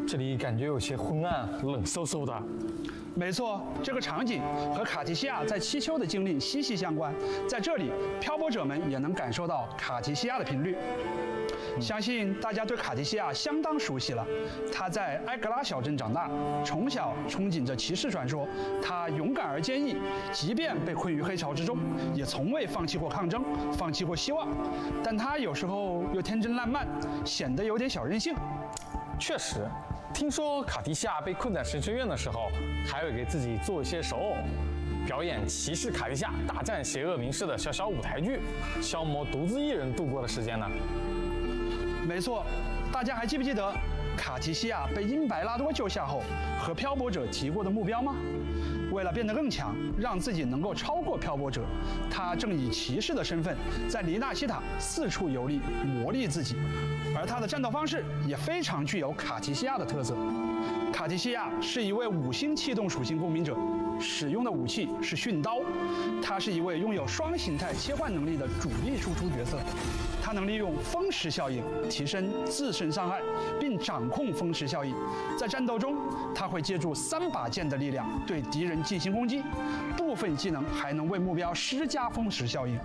这里感觉有些昏暗，冷飕飕的。没错，这个场景和卡提西亚在七丘的经历息息相关。在这里，漂泊者们也能感受到卡提西亚的频率。相信大家对卡提西亚相当熟悉了。他在埃格拉小镇长大，从小憧憬着骑士传说。他勇敢而坚毅，即便被困于黑潮之中，也从未放弃过抗争，放弃过希望。但他有时候又天真烂漫，显得有点小任性。确实，听说卡提西亚被困在神学院的时候，还会给自己做一些手偶，表演骑士卡提西亚大战邪恶名士的小小舞台剧，消磨独自一人度过的时间呢。没错，大家还记不记得卡提西亚被因白拉多救下后和漂泊者提过的目标吗？为了变得更强，让自己能够超过漂泊者，他正以骑士的身份在黎纳西塔四处游历，磨砺自己。而他的战斗方式也非常具有卡提西亚的特色。卡提西亚是一位5星气动属性共鸣者，使用的武器是驯刀。他是一位拥有双形态切换能力的主力输出角色。他能利用风蚀效应提升自身伤害，并掌控风蚀效应。在战斗中，他会借助3把剑的力量对敌人进行攻击，部分技能还能为目标施加风蚀效应。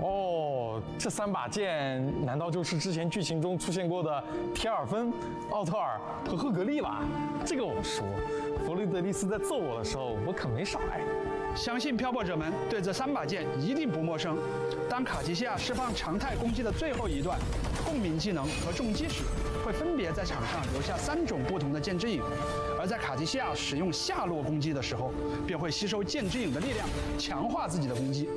哦，这3把剑难道就是之前剧情中出现过的铁尔芬、奥特尔和赫格利吧？这个我说，弗雷德利斯在揍我的时候，我可没少挨。相信漂泊者们对这3把剑一定不陌生。当卡提西亚释放常态攻击的最后一段共鸣技能和重击时，会分别在场上留下3种不同的剑之影；而在卡提西亚使用下落攻击的时候，便会吸收剑之影的力量，强化自己的攻击。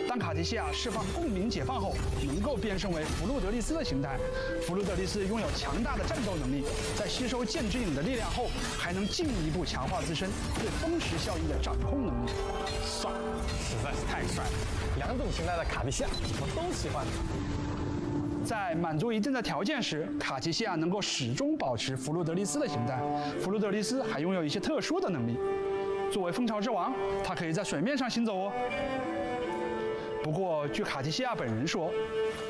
当卡提西亚释放共鸣解放后，能够变身为弗路德利斯的形态。弗路德利斯拥有强大的战斗能力，在吸收剑之影的力量后，还能进一步强化自身对风蚀效应的掌控能力。帅，实在是太帅了！2种形态的卡蒂西亚我都喜欢。在满足一定的条件时，卡提西亚能够始终保持弗路德利斯的形态。弗路德利斯还拥有一些特殊的能力。作为蜂巢之王，他可以在水面上行走哦。不过，据卡提西亚本人说，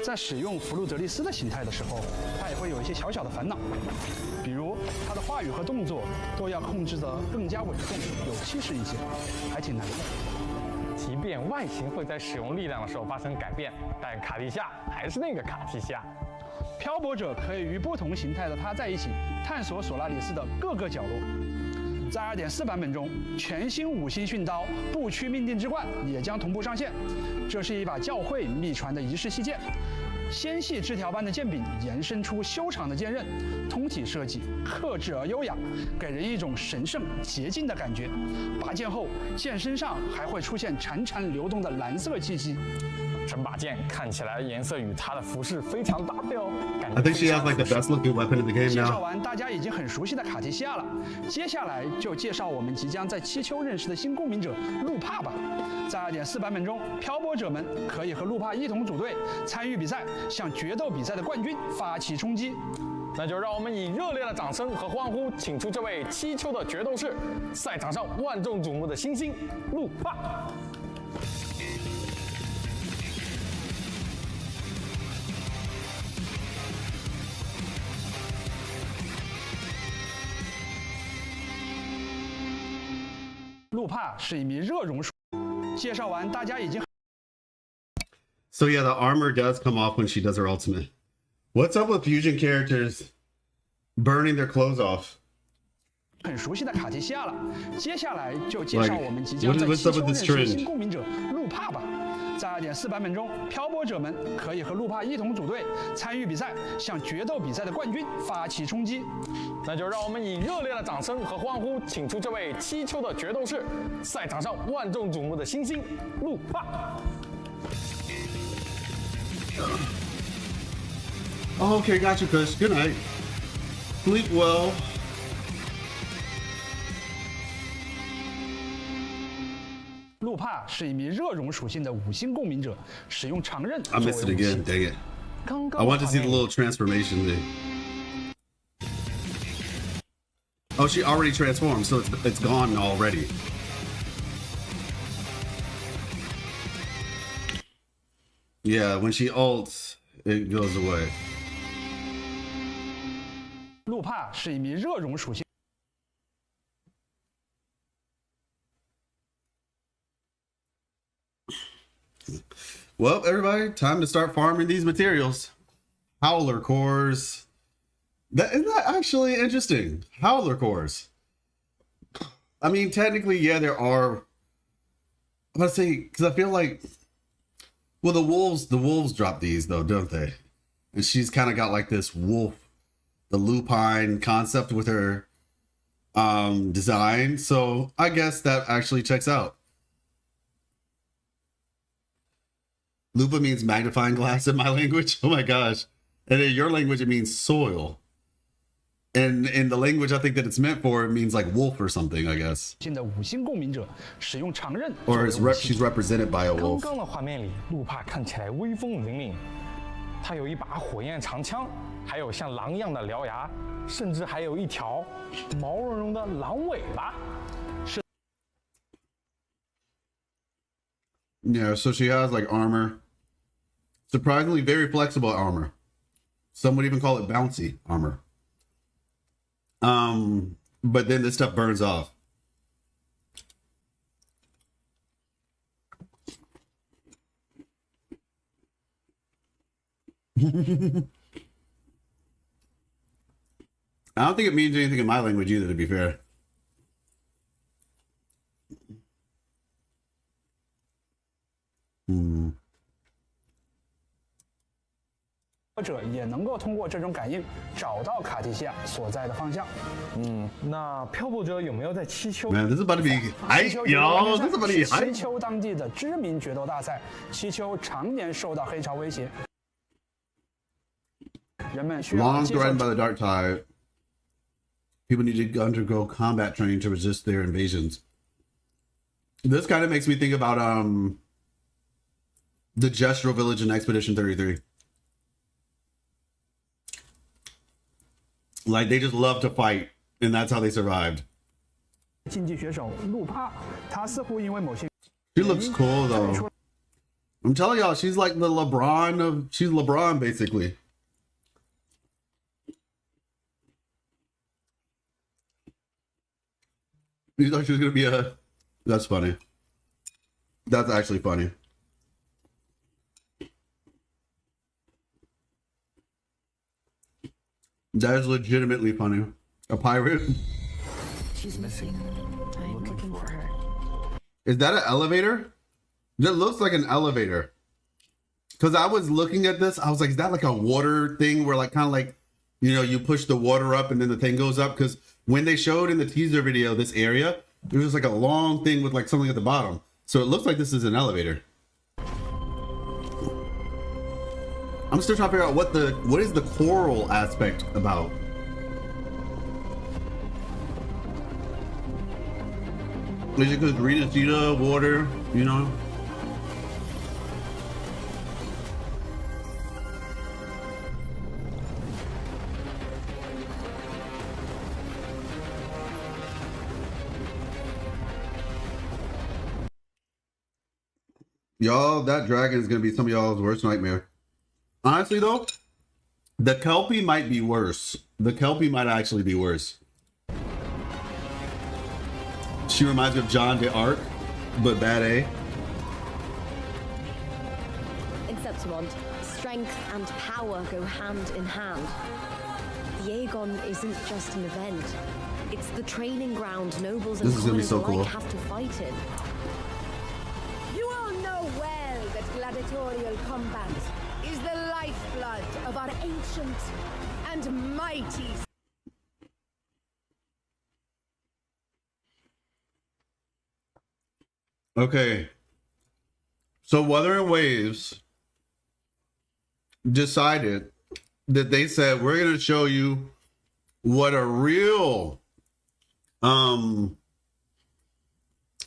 在使用弗路德利斯的形态的时候，他也会有一些小小的烦恼，比如他的话语和动作都要控制得更加稳重、有气势一些，还挺难的。即便外形会在使用力量的时候发生改变，但卡蒂夏还是那个卡蒂夏。漂泊者可以与不同形态的他在一起，探索索拉里斯的各个角落。在 2.4 版本中，全新5星驯刀不屈命定之冠也将同步上线。这是一把教会秘传的仪式细剑，纤细枝条般的剑柄延伸出修长的剑刃，通体设计克制而优雅，给人一种神圣洁净的感觉。拔剑后，剑身上还会出现潺潺流动的蓝色气息。整把剑看起来颜色与它的服饰非常搭配哦。I think she has like the best looking weapon in the game 介绍 now. 完大家已经很熟悉的卡提西亚了，接下来就介绍我们即将在七丘认识的新共鸣者路帕吧。在 2.4 版本中，漂泊者们可以和路帕一同组队参与比赛，向决斗比赛的冠军发起冲击。那就让我们以热烈的掌声和欢呼，请出这位七丘的决斗士，赛场上万众瞩目的新星路帕。路帕是一名热熔属。介绍完大家已经。So yeah, the armor does come off when she does her ultimate. What's up with fusion characters burning their clothes off? 很熟悉的卡提西亚了，接下来就介绍我们即将在七 What's up 丘 with 认 this 识的 trend? 新共鸣者路帕吧。在 2.4 版本中，漂泊者们可以和路帕一同组队参与比赛，向决斗比赛的冠军发起冲击。那就让我们以热烈的掌声和欢呼，请出这位七丘的决斗士，赛场上万众瞩目的新星路帕。Okay, got you, Kush. Good night. Sleep well.路帕是一名热熔属性的5星共鸣者，使用长刃 I 作为 missed it 武器。 again. Dang it. I want to see the little transformation thing. Oh, she already transformed, so it's gone already. Yeah, when she ults, it goes away. 路帕是一名热熔属性。Well, everybody, time to start farming these materials. Howler cores. Isn't that actually interesting? Howler cores. I mean, technically, yeah, there are. Let's say, because I feel like, well, the wolves drop these though, don't they? And she's kind of got like this wolf, the lupine concept with her design. So I guess that actually checks out. Lupa means magnifying glass in my language. Oh my gosh. And in your language, it means soil. And in the language I think that it's meant for, it means like wolf or something, I guess. 新的五星共鸣者使用长刃 Or she's represented by a 刚 wolf. 刚的画面里，路帕看起来威风凛凛，他有一把火焰长枪，还有像狼一样的獠牙，甚至还有一条毛茸茸的狼尾巴。 Yeah, so she has like armor. Surprisingly very flexible armor. Some would even call it bouncy armor. But then this stuff burns off. I don't think it means anything in my language either, to be fair. 者也能够通过这种感应找到卡蒂西亚所在的方向。那漂泊者有没有在七丘？ Man, this is about to be hype, yo. This is about to be 西 hype. 丘当地的知名决斗大赛，西丘常年受到黑潮威胁，人们需要 Long 接受 threatened by the dark tide. People need to undergo combat training to resist their invasions. This kind of makes me think about the Gestural Village in Expedition 33. Like they just love to fight, and that's how they survived. 竞技选手路帕，他似乎因为某些 She looks cool though. I'm telling y'all, she's like the LeBron of she's LeBron basically. You thought she was gonna be a that's funny. That's actually funny. That is legitimately funny. A pirate? She's missing. I'm looking for her. Is that an elevator? That looks like an elevator. Because I was looking at this, I was like, is that like a water thing where like kind of like, you know, you push the water up and then the thing goes up? Because when they showed in the teaser video this area, there was like a long thing with like something at the bottom. So it looks like this is an elevator. I'm still trying to figure out what is the coral aspect about. Is it because Renacita, water, you know? Y'all, that dragon is gonna be some of y'all's worst nightmare. Honestly though, the Kelpie might be worse. The Kelpie might actually be worse. She reminds me of John d'Arc, but bad A. In Septimont, strength and power go hand in hand. The Agon isn't just an event. It's the training ground nobles and This is gonna be commoners so alike cool. have to fight in. You all know well that gladiatorial combat is the lifeblood of our ancient and mighty. Okay. So Wuthering Waves decided that they said, we're going to show you what a real,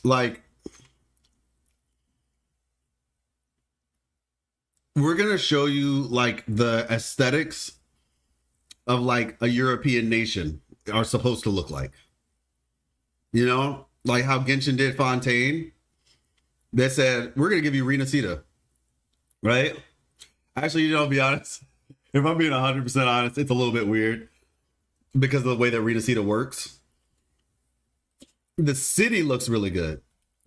like, we're going to show you like the aesthetics of like a European nation are supposed to look like, you know, like how Genshin did Fontaine. They said, we're going to give you Renacita, right? Actually, you know, to be honest, if I'm being 100% honest, it's a little bit weird because of the way that Renacita works. The city looks really good.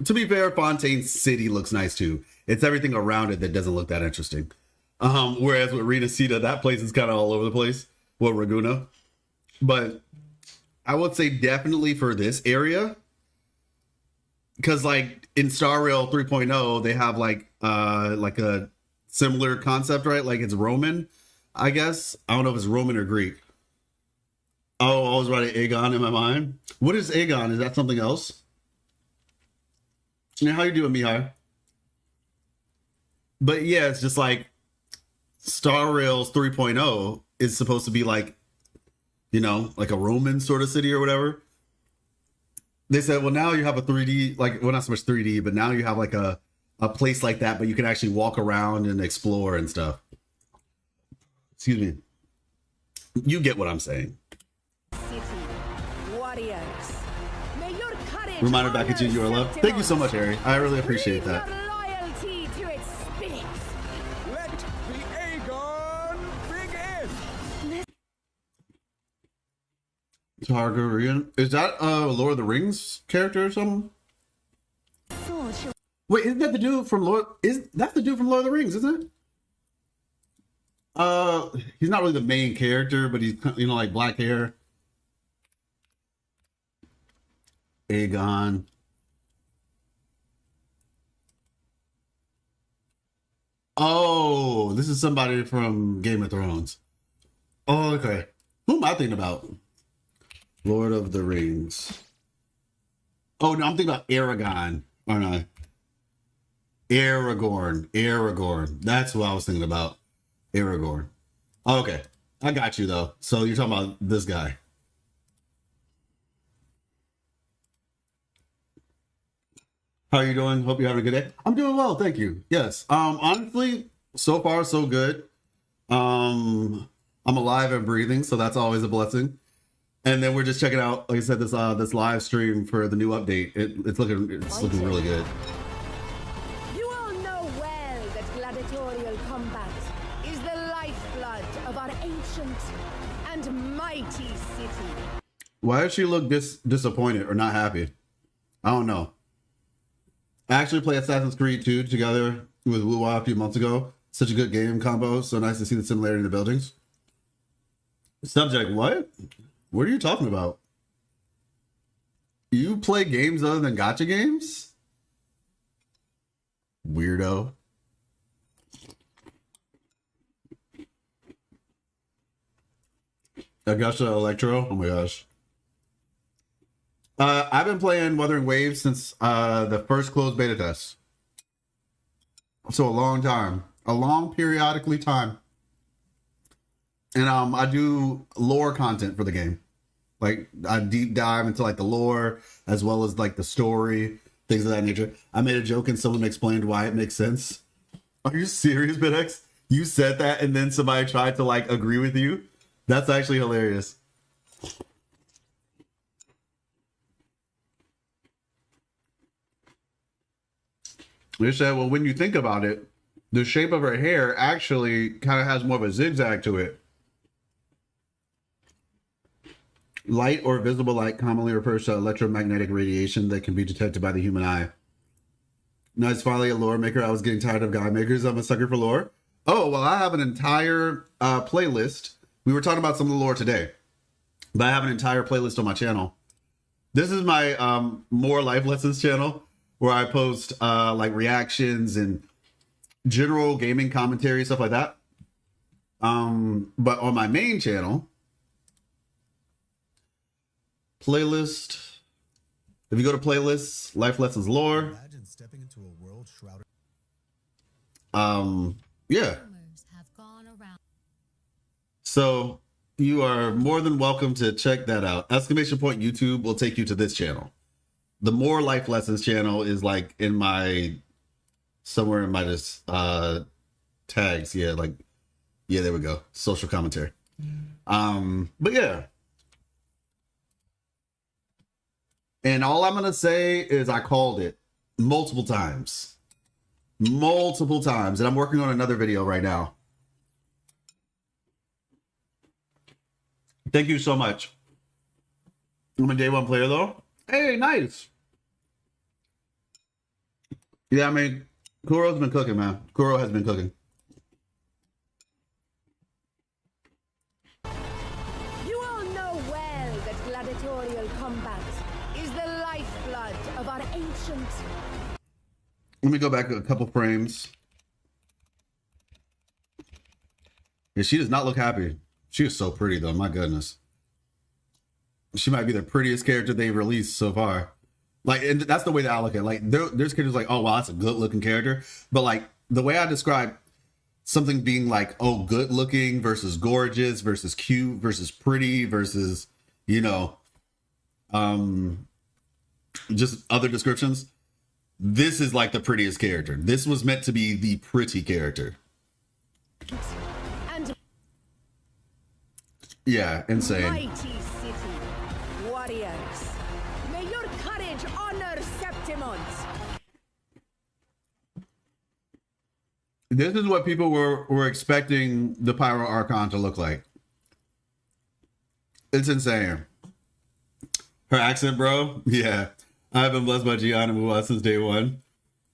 To be fair, Fontaine's city looks nice too. It's everything around it that doesn't look that interesting. Whereas with Renacita, that place is kind of all over the place. Well, Raguna. But I would say definitely for this area, because like in Star Rail 3.0, they have like a similar concept, right? Like it's Roman, I guess. I don't know if it's Roman or Greek. Oh, I was writing Agon in my mind. What is Agon? Is that something else? How you doing, Mihai? But yeah, it's just like Star Rails 3.0 is supposed to be like you know, like a Roman sort of city or whatever. They said, well, now you have a 3D, like, well, not so much 3D, but now you have like a place like that, but you can actually walk around and explore and stuff. Excuse me. You get what I'm saying. City warriors. May your courage Reminder back at you, you are loved. Thank you so much, Harry. I really appreciate Breathe that. your loyalty to its spirit. Let the Agon begin! Targaryen. Is that Lord of the Rings character or something? Wait, isn't that the dude from that's the dude from Lord of the Rings, isn't it? He's not really the main character, but he's, you know, like black hair. Agon. Oh, this is somebody from Game of Thrones. Oh, okay. Who am I thinking about? Lord of the Rings. Oh, no, I'm thinking about Aragon, aren't I? Aragorn. That's what I was thinking about. Aragorn. Okay. I got you, though. So you're talking about this guy. How are you doing? Hope you're having a good day. I'm doing well, thank you. Yes. Honestly, so far so good. I'm alive and breathing, so that's always a blessing. And then we're just checking out, like I said, this live stream for the new update. It's looking really good. You all know well that gladiatorial combat is the lifeblood of our ancient and mighty city. Why does she look disappointed or not happy? I don't know. I actually played Assassin's Creed 2 together with Wuwa a few months ago. Such a good game combo. So nice to see the similarity in the buildings. Subject, what? What are you talking about? You play games other than gacha games? Weirdo. Gacha Electro? Oh my gosh. I've been playing Wuthering Waves since the first closed beta test. So a long time. A long periodically time. And I do lore content for the game. Like, I deep dive into like the lore as well as like the story, things of that nature. I made a joke and someone explained why it makes sense. Are you serious, BitX? You said that and then somebody tried to like agree with you? That's actually hilarious. They said, well, when you think about it, the shape of her hair actually kind of has more of a zigzag to it. Light or visible light commonly refers to electromagnetic radiation that can be detected by the human eye. Now, it's finally a lore maker. I was getting tired of guy makers. I'm a sucker for lore. Oh, well, I have an entire playlist. We were talking about some of the lore today, but I have an entire playlist on my channel. This is my More Life Lessons channel, where I post like reactions and general gaming commentary, stuff like that. But on my main channel, playlist, if you go to playlists, Life Lessons Lore. Imagine stepping into a world shrouded. Yeah. So you are more than welcome to check that out. Exclamation point YouTube will take you to this channel. The More Life Lessons channel is like in my, somewhere in my just tags. Yeah, like, yeah, there we go. Social commentary. But yeah. And all I'm going to say is I called it multiple times. Multiple times. And I'm working on another video right now. Thank you so much. I'm a day one player though. Hey, nice. Yeah, I mean, Kuro's been cooking, man. Kuro has been cooking. You all know well that gladiatorial combat is the lifeblood of our ancient. Let me go back a couple frames. Yeah, she does not look happy. She is so pretty though, my goodness. She might be the prettiest character they've released so far. Like, and that's the way that I look at it. Like, there's characters like, oh, wow, that's a good looking character. But like, the way I describe, something being like, oh, good looking versus gorgeous versus cute versus pretty versus, you know, just other descriptions. This is like the prettiest character. This was meant to be the pretty character. And yeah, insane. mighty city warriors, may your courage honor Septimont. This is what people were expecting the Pyro Archon to look like. It's insane. Her accent, bro. Yeah. I've been blessed by Gianna Mua since day one.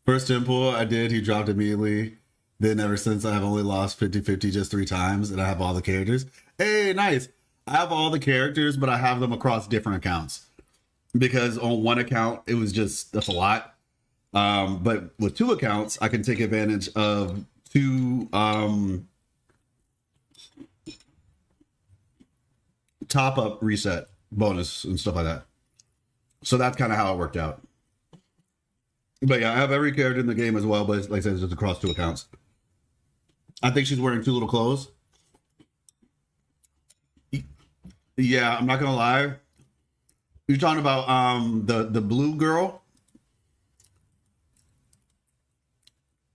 First temple I did, he dropped immediately. Then ever since, I've only lost 50-50 just 3 times, and I have all the characters. Hey, nice. I have all the characters, but I have them across different accounts. Because on one account, it was just, that's a lot. But with 2 accounts, I can take advantage of 2 top-up reset bonus and stuff like that. So that's kind of how it worked out. But yeah, I have every character in the game as well, but like I said, it's just across 2 accounts. I think she's wearing 2 little clothes. Yeah, I'm not gonna lie. You're talking about the blue girl?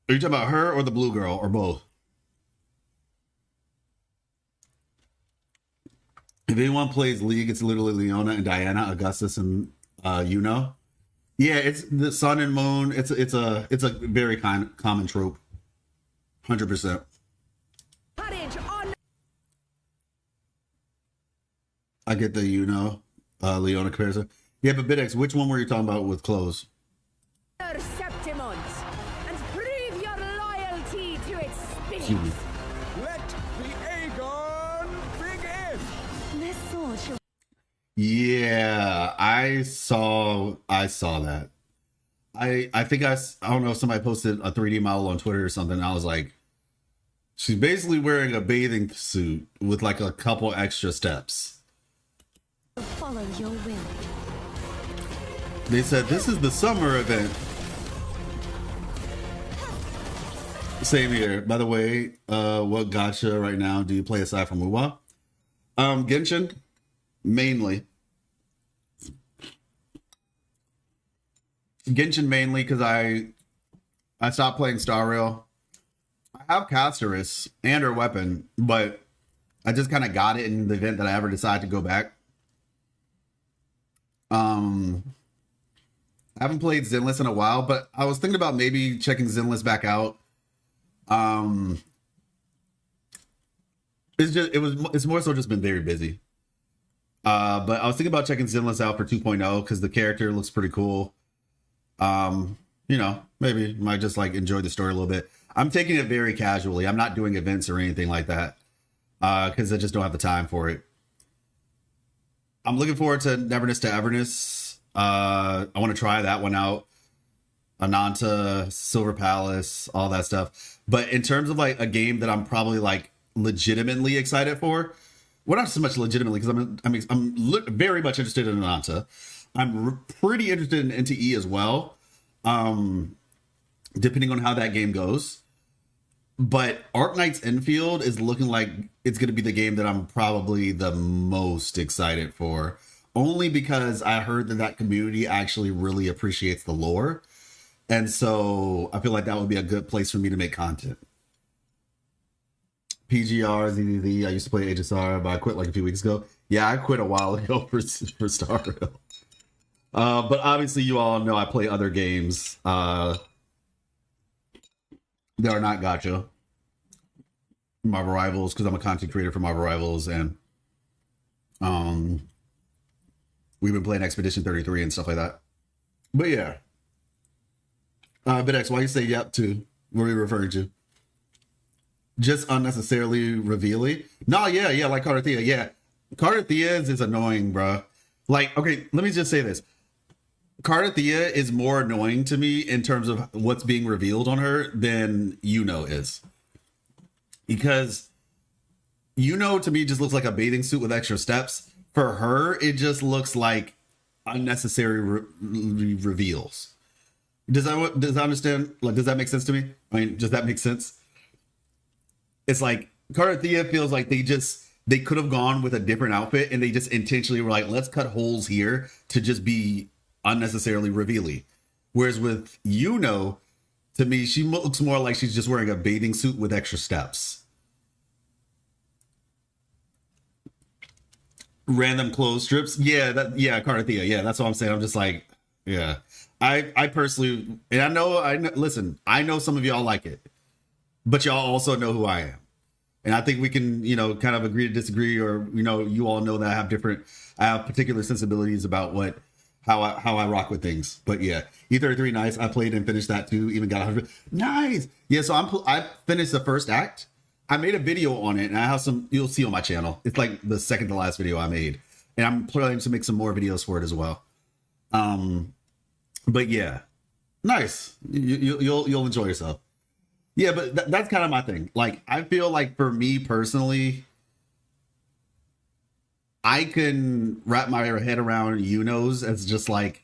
Are you talking about her or the blue girl or both? If anyone plays League, it's literally Leona and Diana, Augustus and Yuno. Yeah, it's the sun and moon. It's a very common trope. 100%. I get the Leona comparison. Yeah, but Bidex, which one were you talking about with clothes? Septimont, and prove your loyalty to its spirit. Let the Agon begin. This sword shall Yeah, I saw that. I think I don't know if somebody posted a 3D model on Twitter or something. And I was like, she's basically wearing a bathing suit with like a couple extra steps. follow your will. They said this is the summer event. Same here. By the way, what gacha right now do you play aside from Wuwa? Genshin, mainly. Genshin mainly because I stopped playing Star Rail. I have Casterus and her weapon, but I just kind of got it in the event that I ever decide to go back. I haven't played Zenless in a while, but I was thinking about maybe checking Zenless back out. It's more so just been very busy. But I was thinking about checking Zenless out for 2.0 because the character looks pretty cool. You know, maybe might just like enjoy the story a little bit. I'm taking it very casually. I'm not doing events or anything like that because I just don't have the time for it. I'm looking forward to Neverness to Everness. I want to try that one out. Ananta, Silver Palace, all that stuff. But in terms of like a game that I'm probably like legitimately excited for, well, not so much legitimately because I'm very much interested in Ananta. I'm pretty interested in NTE as well, depending on how that game goes. But Arknight's Infield is looking like it's going to be the game that I'm probably the most excited for. Only because I heard that community actually really appreciates the lore. And so I feel like that would be a good place for me to make content. PGR, ZZZ, I used to play HSR, but I quit like a few weeks ago. Yeah, I quit a while ago for Star Rail. But obviously you all know I play other games. They are not Gacha. Marvel Rivals, because I'm a content creator for Marvel Rivals, and we've been playing Expedition 33 and stuff like that. But yeah. Bidex, why you say yep to? What are you referring to? Just unnecessarily revealing? No, yeah, like Cartethyia. Yeah. Cartethyia is annoying, bro. Like, okay, let me just say this. Cartethyia is more annoying to me in terms of what's being revealed on her than Yuno is. Because Yuno to me just looks like a bathing suit with extra steps. For her, it just looks like unnecessary reveals. Does that understand? Like, does that make sense to me? I mean, does that make sense? it's like Cartethyia feels like they could have gone with a different outfit, and they just intentionally were like, let's cut holes here to just be unnecessarily revealy. Whereas with to me, she looks more like she's just wearing a bathing suit with extra steps. Random clothes strips. Yeah, Cartethyia. Yeah, that's what I'm saying. I'm just like, yeah. I personally, and I know, listen, I know some of y'all like it, but y'all also know who I am. And I think we can, kind of agree to disagree, or, you all know that I have particular sensibilities about how I rock with things. But yeah, E33, nice. I played and finished that too. Even got 100. Nice. Yeah. So I finished the first act. I made a video on it, and I have some, you'll see on my channel. It's like the second to last video I made, and I'm planning to make some more videos for it as well. But yeah, nice. You'll enjoy yourself. Yeah, but that's kind of my thing. Like, I feel like for me personally, I can wrap my head around Yuno's as just like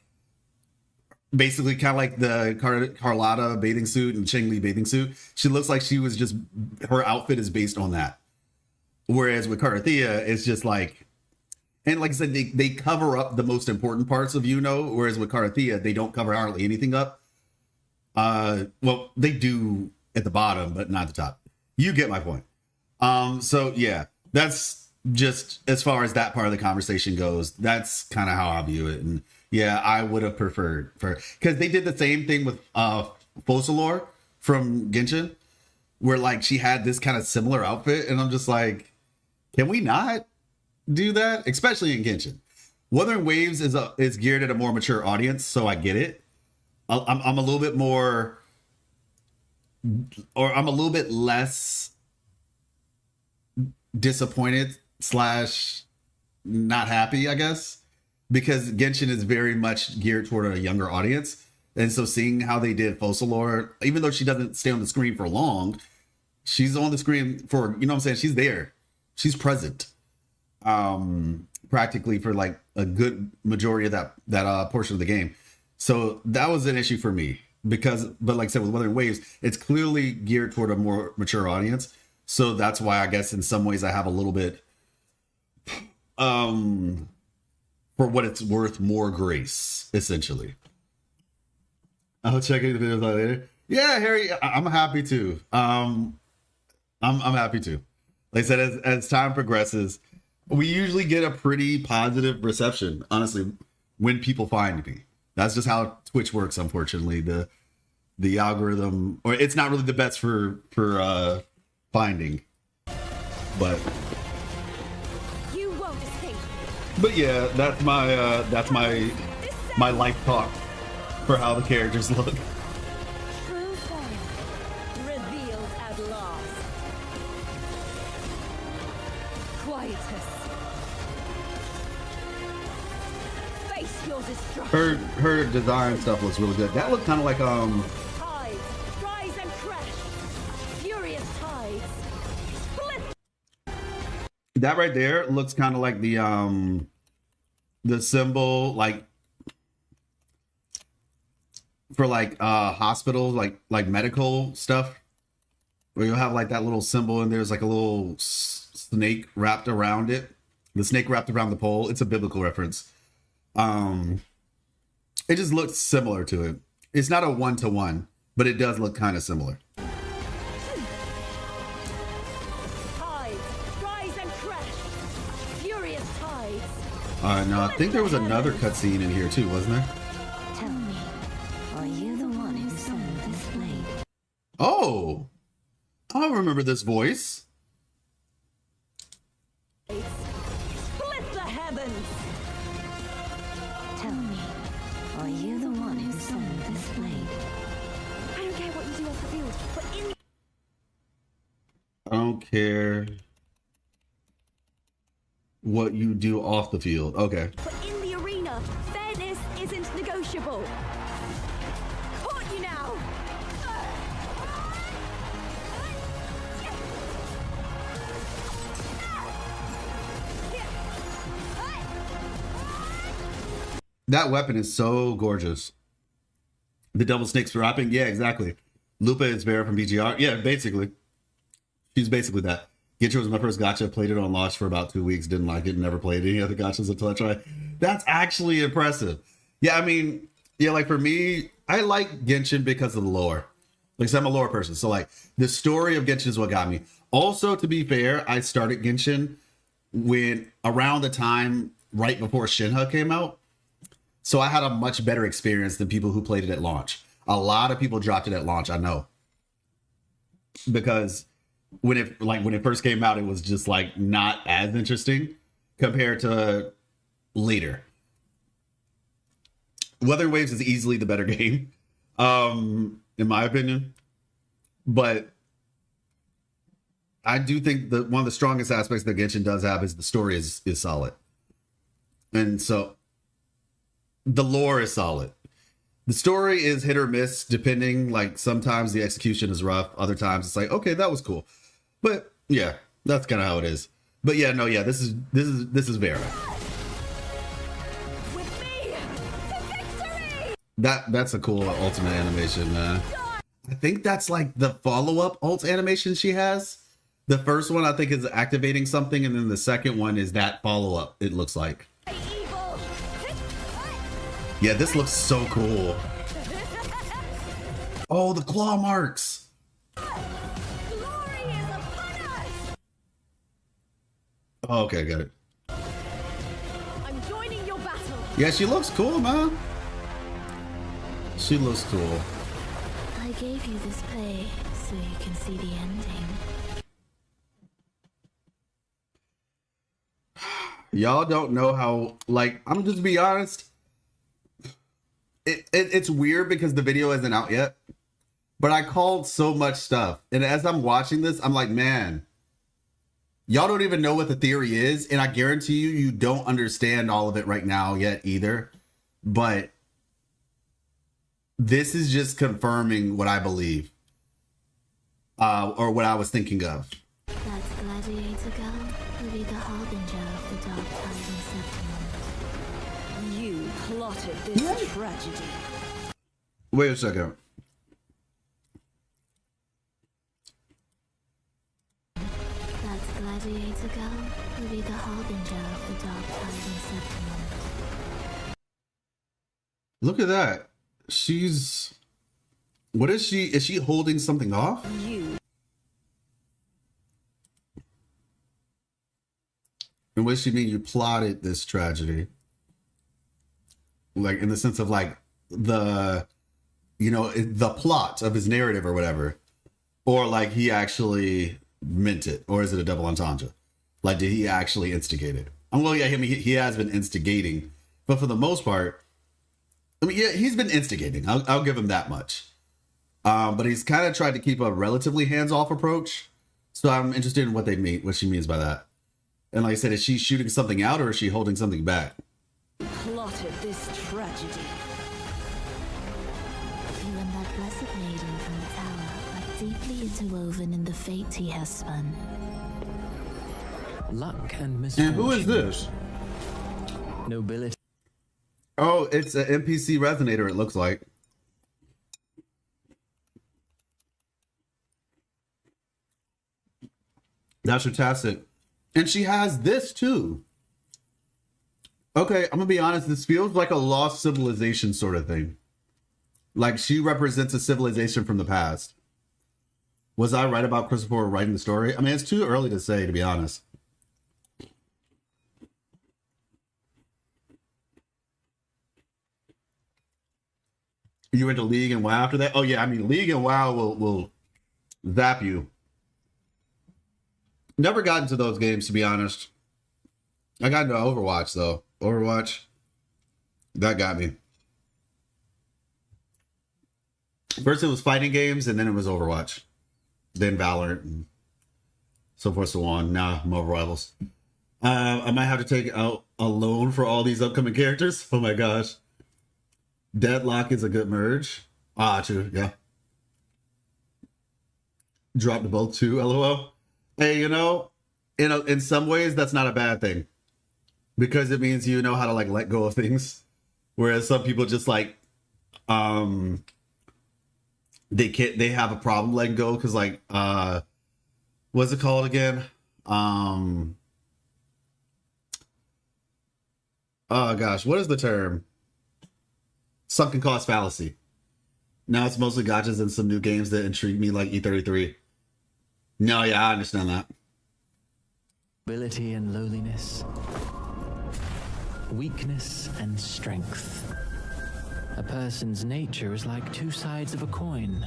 basically kind of like the Carlotta bathing suit and Cheng-Li bathing suit. She looks like she was just, her outfit is based on that. Whereas with Cartethyia, it's just like, and like I said, they cover up the most important parts of whereas with Cartethyia, they don't cover hardly anything up. Well, they do at the bottom, but not at the top. You get my point. So yeah, that's just as far as that part of the conversation goes. That's kind of how I view it. And yeah, I would have preferred because they did the same thing with Focalor from Genshin, where like she had this kind of similar outfit, and I'm just like, can we not do that? Especially in Genshin. Wuthering Waves is geared at a more mature audience, so I get it. I'm a little bit more, or I'm a little bit less disappointed / not happy, I guess, because Genshin is very much geared toward a younger audience. And so seeing how they did Focalor, even though she doesn't stay on the screen for long, she's on the screen for, you know what I'm saying? She's there. She's present. Practically for like a good majority of that portion of the game. So that was an issue for me but like I said, with Wuthering Waves, it's clearly geared toward a more mature audience. So that's why I guess in some ways I have a little bit, for what it's worth, more grace, essentially. I'll check into the videos out later. Yeah, Harry, I'm happy to. I'm happy to. Like I said, as time progresses, we usually get a pretty positive reception, honestly, when people find me. That's just how Twitch works, unfortunately. The algorithm, or it's not really the best for finding. But You won't escape. But yeah, that's my life talk for how the characters look. True form revealed at last. Quietus. Face your destruction. Her design stuff looks really good. That looked kind of like Tides, rise and crash. Furious tides. Split. that right there looks kind of like the symbol like for like hospitals, like medical stuff, where you'll have like that little symbol and there's like a little snake wrapped around it. The snake wrapped around the pole. It's a biblical reference. It just looks similar to it. It's not a one-to-one, but it does look kind of similar. Tides, rise and crash. Furious tides. No, I think there was another cutscene in here too, wasn't there? Tell me, are you the one who summoned this blade? Oh, I remember this voice. Split the heavens. Tell me, are you the one who summoned this blade? I don't care what you do off the field, but in I don't care what you do off the field. Okay. But in the arena, fairness isn't negotiable. Caught you now. That weapon is so gorgeous. The double snakes wrapping. Yeah, exactly. Lupa is Vera from BGR. Yeah, basically. She's basically that. Genshin was my first gacha. Played it on launch for about 2 weeks. Didn't like it. Never played any other gachas until I tried. That's actually impressive. Yeah, I mean, yeah, like for me, I like Genshin because of the lore. Like, so I'm a lore person. So like the story of Genshin is what got me. Also, to be fair, I started Genshin when around the time right before Shinha came out. So I had a much better experience than people who played it at launch. A lot of people dropped it at launch, I know. Because when it first came out, it was just like not as interesting compared to later. Wuthering Waves is easily the better game, in my opinion. But I do think that one of the strongest aspects that Genshin does have is the story is solid. And so the lore is solid. The story is hit or miss, depending. Like sometimes the execution is rough. Other times it's like, okay, that was cool. But yeah, that's kind of how it is. But yeah, no, yeah, this is Vera. That's a cool ultimate animation, man. I think that's like the follow-up ult animation she has. The first one I think is activating something, and then the second one is that follow-up, it looks like. Yeah, this looks so cool. Oh, the claw marks. Oh, okay, got it. I'm joining your battle. Yeah, she looks cool, man. She looks cool. I gave you this play so you can see the ending. Y'all don't know how, like, I'm just be honest. It's weird because the video isn't out yet, but I called so much stuff. And as I'm watching this, I'm like, man, y'all don't even know what the theory is. And I guarantee you don't understand all of it right now yet either. But this is just confirming what I believe, or what I was thinking of. That's Gladiator girl will be the harbinger of the dark tide in Septimont. You plotted this tragedy. Wait a second. That's Gladiator girl will be the harbinger of the dark tide in Septimont. Look at that. She's... What is she? Is she holding something off? And what does she mean you plotted this tragedy? Like, in the sense of, like, the plot of his narrative or whatever. Or, like, he actually meant it. Or is it a double entendre? Like, did he actually instigate it? Well, yeah, I mean, he has been instigating. But for the most part, I mean, yeah, he's been instigating. I'll give him that much. But he's kind of tried to keep a relatively hands-off approach. So I'm interested in what she means by that. And like I said, is she shooting something out or is she holding something back? Plotted this tragedy. You and that blessed maiden from the tower are deeply interwoven in the fate he has spun. Luck and misfortune. And who is this? Nobility. Oh, it's an NPC resonator, it looks like. That's fantastic. And she has this too. Okay, I'm gonna be honest, this feels like a lost civilization sort of thing. Like she represents a civilization from the past. Was I right about Christopher writing the story? I mean, it's too early to say, to be honest. You into League and WoW after that? Oh yeah, I mean, League and WoW will zap you. Never got into those games, to be honest. I got into Overwatch, though. Overwatch, that got me. First it was fighting games, and then it was Overwatch. Then Valorant, and so forth, so on. Now, Marvel Rivals. I might have to take out a loan for all these upcoming characters. Oh my gosh. Deadlock is a good merge. Ah, true, yeah. Dropped the both too, LOL. Hey, in some ways, that's not a bad thing. Because it means you know how to, like, let go of things. Whereas some people just, like, they have a problem letting go because, like, what what's it called again? Oh gosh, what is the term? Sunken cost fallacy. Now it's mostly gachas and some new games that intrigue me, like E33. No, yeah, I understand that. Ability and lowliness, weakness and strength. A person's nature is like two sides of a coin.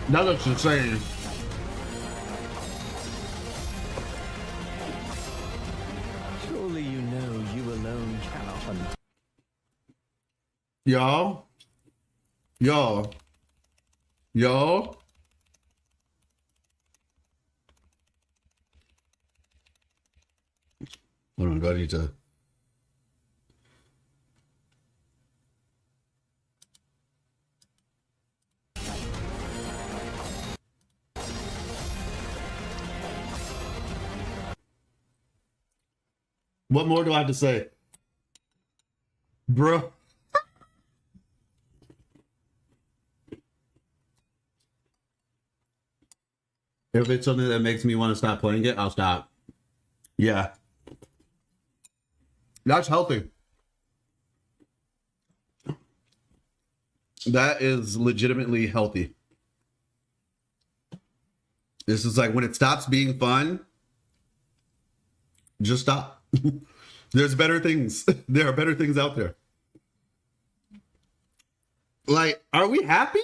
That looks insane. Surely you know you alone cannot. Yo. Hold on, I need to. What more do I have to say? Bro. If it's something that makes me want to stop playing it, I'll stop. Yeah. That's healthy. That is legitimately healthy. This is like when it stops being fun, just stop. There's better things. There are better things out there. Like, are we happy?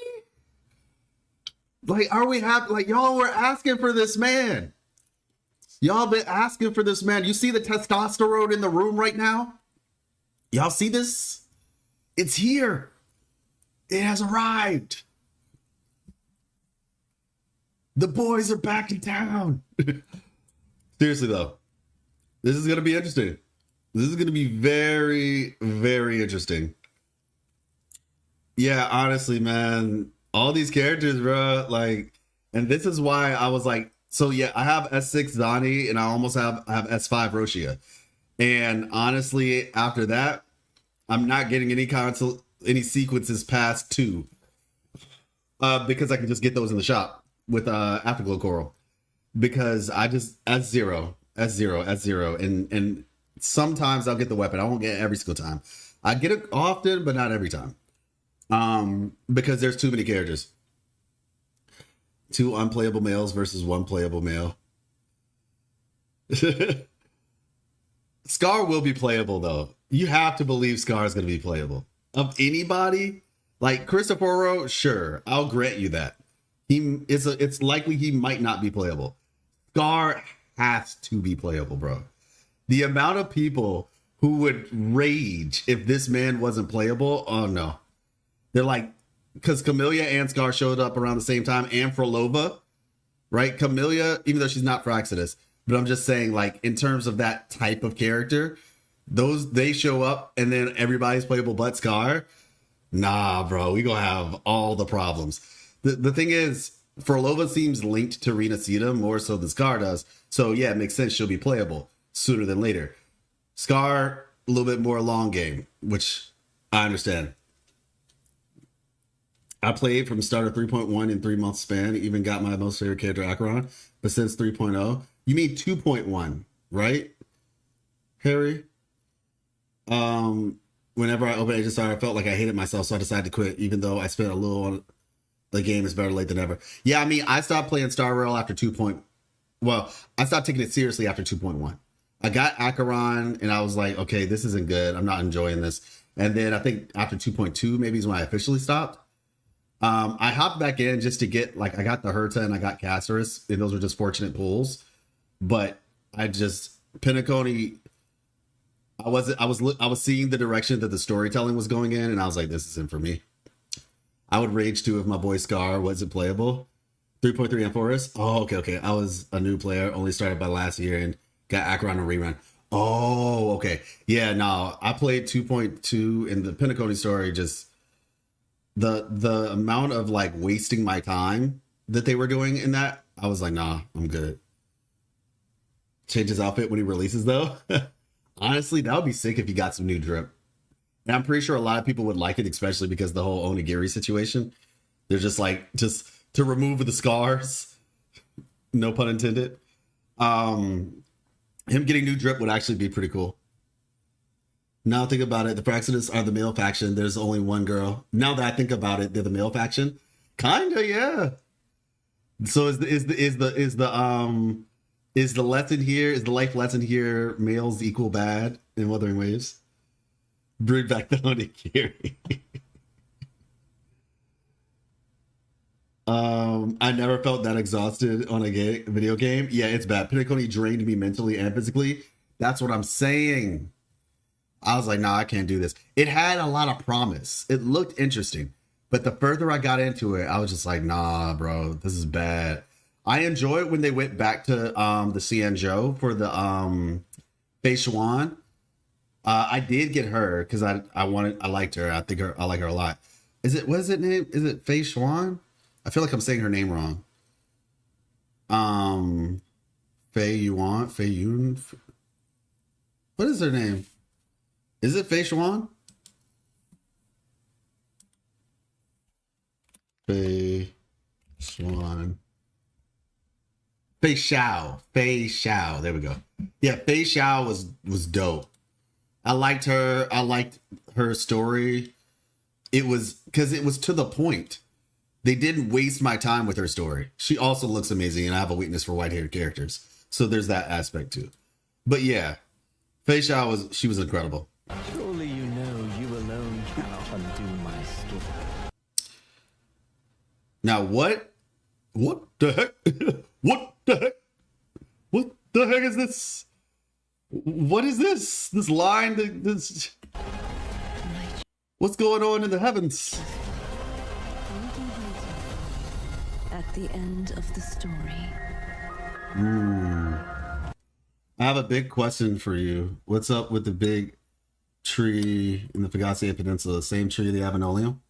Like, are we happy? Like, y'all were asking for this man. Y'all been asking for this man. You see the testosterone in the room right now? Y'all see this? It's here. It has arrived. The boys are back in town. Seriously, though. This is going to be interesting. This is going to be very, very interesting. Yeah, honestly, man. All these characters, bro. Like, and this is why I was like, so yeah, I have S6 Zani and I almost have S5 Roshia. And honestly, after that, I'm not getting any sequences past 2. Because I can just get those in the shop with Afterglow Coral. Because I just S0. And sometimes I'll get the weapon. I won't get it every single time. I get it often, but not every time. Because there's too many characters. 2 unplayable males versus 1 playable male. Scar will be playable, though. You have to believe Scar is going to be playable. Of anybody, like Cristoforo, sure, I'll grant you that. It's likely he might not be playable. Scar has to be playable, bro. The amount of people who would rage if this man wasn't playable, oh no. They're like, because Camellia and Scar showed up around the same time, and Frolova, right? Camellia, even though she's not Fraxidus, but I'm just saying, like, in terms of that type of character, they show up and then everybody's playable but Scar. Nah, bro, we gonna have all the problems. The thing is, Frolova seems linked to Renacida more so than Scar does. So yeah, it makes sense she'll be playable sooner than later. Scar, a little bit more long game, which I understand. I played from start of 3.1 in 3 month span, even got my most favorite character, Acheron. But since 3.0, you mean 2.1, right, Harry? Whenever I opened Agent Star, I felt like I hated myself, so I decided to quit, even though I spent a little on the game. Is better late than never. Yeah, I mean, I stopped playing Star Rail after I stopped taking it seriously after 2.1. I got Acheron, and I was like, okay, this isn't good. I'm not enjoying this. And then I think after 2.2, maybe is when I officially stopped. I hopped back in just to get, like, I got the Herta and I got Caceres, and those were just fortunate pulls. But Pinacone, I was seeing the direction that the storytelling was going in, and I was like, this isn't for me. I would rage too if my boy Scar wasn't playable. 3.3 Amphoras. Oh, okay. I was a new player, only started by last year, and got Acheron and rerun. Oh, okay. Yeah, no, I played 2.2 in the Pinacone story. Just the amount of like wasting my time that they were doing in that, I was like, nah, I'm good. Change his outfit when he releases, though. Honestly, that would be sick if he got some new drip. And I'm pretty sure a lot of people would like it, especially because the whole Onigiri situation. They're just like, just to remove the scars. No pun intended. Him getting new drip would actually be pretty cool. Now think about it, the Praxidus are the male faction. There's only one girl. Now that I think about it, they're the male faction. Kinda, yeah. So is the lesson here? Is the life lesson here? Males equal bad in Wuthering Waves. Bring back the honey Kiri. I never felt that exhausted on a video game. Yeah, it's bad. Pinnacle drained me mentally and physically. That's what I'm saying. I was like, nah, I can't do this. It had a lot of promise. It looked interesting. But the further I got into it, I was just like, nah, bro, this is bad. I enjoy it when they went back to the Cianzhou for the Fei Xuan. I did get her because I liked her. I like her a lot. What is it name? Is it Fei Xuan? I feel like I'm saying her name wrong. Fei Yuan? Fei Yun? What is her name? Is it Fei Xuan? Fei Xuan. Fei Xiao. Fei Xiao. There we go. Yeah, Fei Xiao was dope. I liked her. I liked her story. It was because it was to the point. They didn't waste my time with her story. She also looks amazing, and I have a weakness for white-haired characters. So there's that aspect too. But yeah, Fei Xiao was incredible. Surely you know you alone cannot undo my story. Now what the heck? What the heck? What the heck is this? What is this? This line? This. What's going on in the heavens? At the end of the story. I have a big question for you. What's up with the big tree in the Fagacia Peninsula? Same tree they have in Oleum?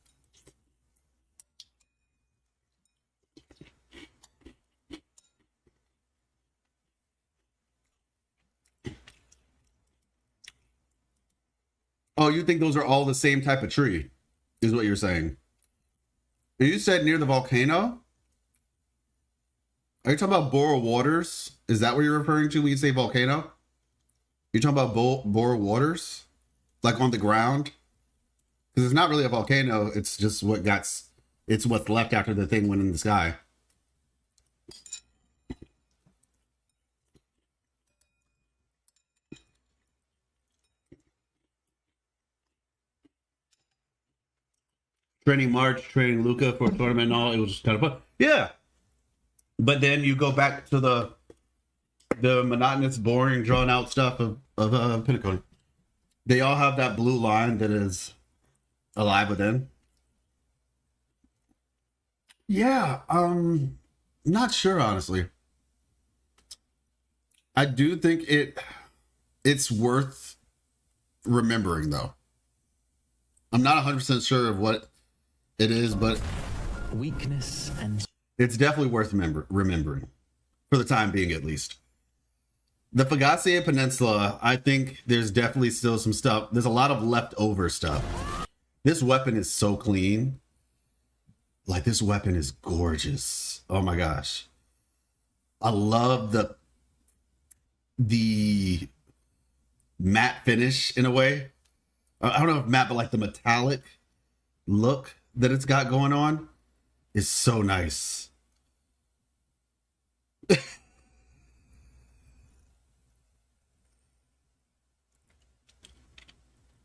Oh, you think those are all the same type of tree, is what you're saying. And you said near the volcano? Are you talking about Bora Waters? Is that what you're referring to when you say volcano? You're talking about Bora Waters? Like on the ground? Because it's not really a volcano, it's just it's what's left after the thing went in the sky. Training March, training Luca for a tournament and all, it was just kind of fun. Yeah. But then you go back to the monotonous, boring, drawn out stuff of Pinnacle. They all have that blue line that is alive within. Yeah, not sure, honestly. I do think it's worth remembering, though. I'm not 100% sure of what it is, but weakness and it's definitely worth remembering for the time being, at least. The Fagacia Peninsula, I think there's definitely still some stuff. There's a lot of leftover stuff. This weapon is so clean. Like, this weapon is gorgeous. Oh my gosh. I love the matte finish in a way. I don't know if matte, but like the metallic look that it's got going on is so nice.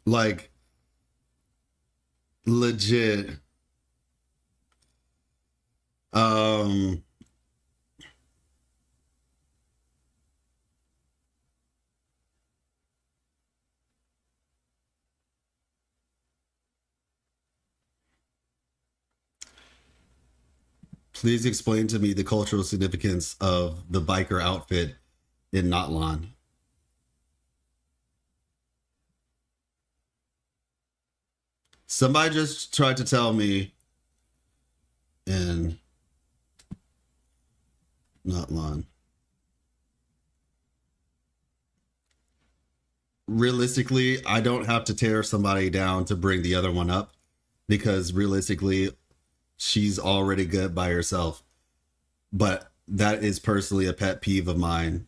Like, legit. Please explain to me the cultural significance of the biker outfit in Natlan. Somebody just tried to tell me in Natlan. Realistically, I don't have to tear somebody down to bring the other one up, because realistically, she's already good by herself. But that is personally a pet peeve of mine.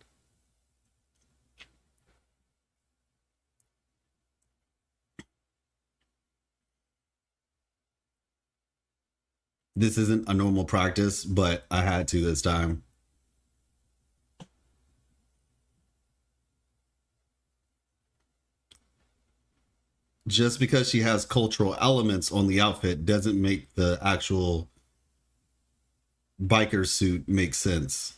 This isn't a normal practice, but I had to this time. Just because she has cultural elements on the outfit doesn't make the actual biker suit make sense.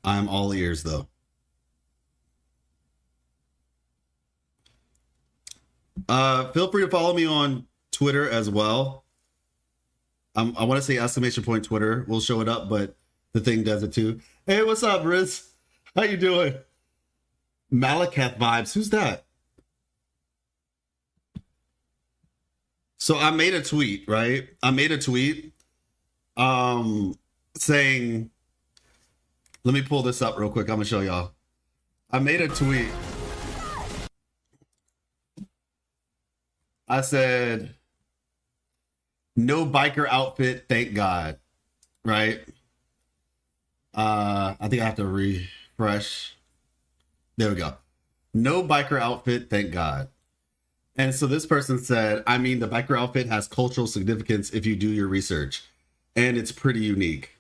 I'm all ears, though. Feel free to follow me on Twitter as well. I want to say exclamation point Twitter will show it up, but the thing does it too. Hey, what's up, Riz? How you doing? Malekith vibes. Who's that? So I made a tweet, right? I made a tweet saying, let me pull this up real quick. I'm gonna show y'all. I made a tweet. I said, no biker outfit, thank God. Right? I think I have to refresh. There we go. No biker outfit, thank God. And so this person said, I mean, the biker outfit has cultural significance if you do your research. And it's pretty unique.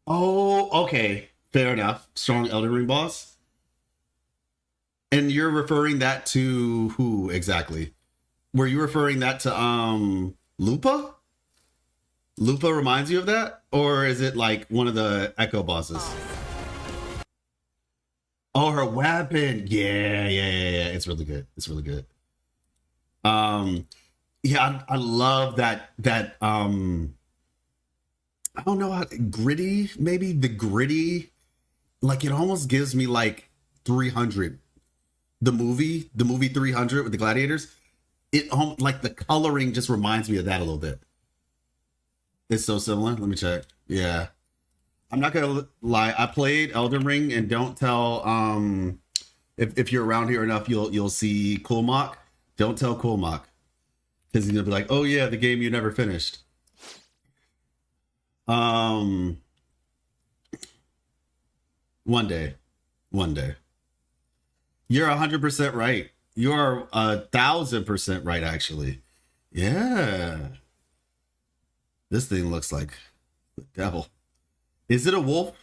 Oh, okay. Fair enough. Strong Elden Ring boss. And you're referring that to who exactly? Were you referring that to Lupa? Lupa reminds you of that? Or is it like one of the Echo bosses? Oh, her weapon. Yeah. It's really good. It's really good. Yeah, I love that I don't know how gritty, maybe the gritty, like it almost gives me like 300. The movie 300 with the gladiators. It like the coloring just reminds me of that a little bit. It's so similar. Let me check. Yeah. I'm not gonna lie. I played Elden Ring, and don't tell if you're around here enough, you'll see Coolmock. Don't tell Coolmock, because he's gonna be like, oh yeah, the game you never finished. One day. You're 100% right. You are 1,000% right, actually. Yeah. This thing looks like the devil. Is it a wolf?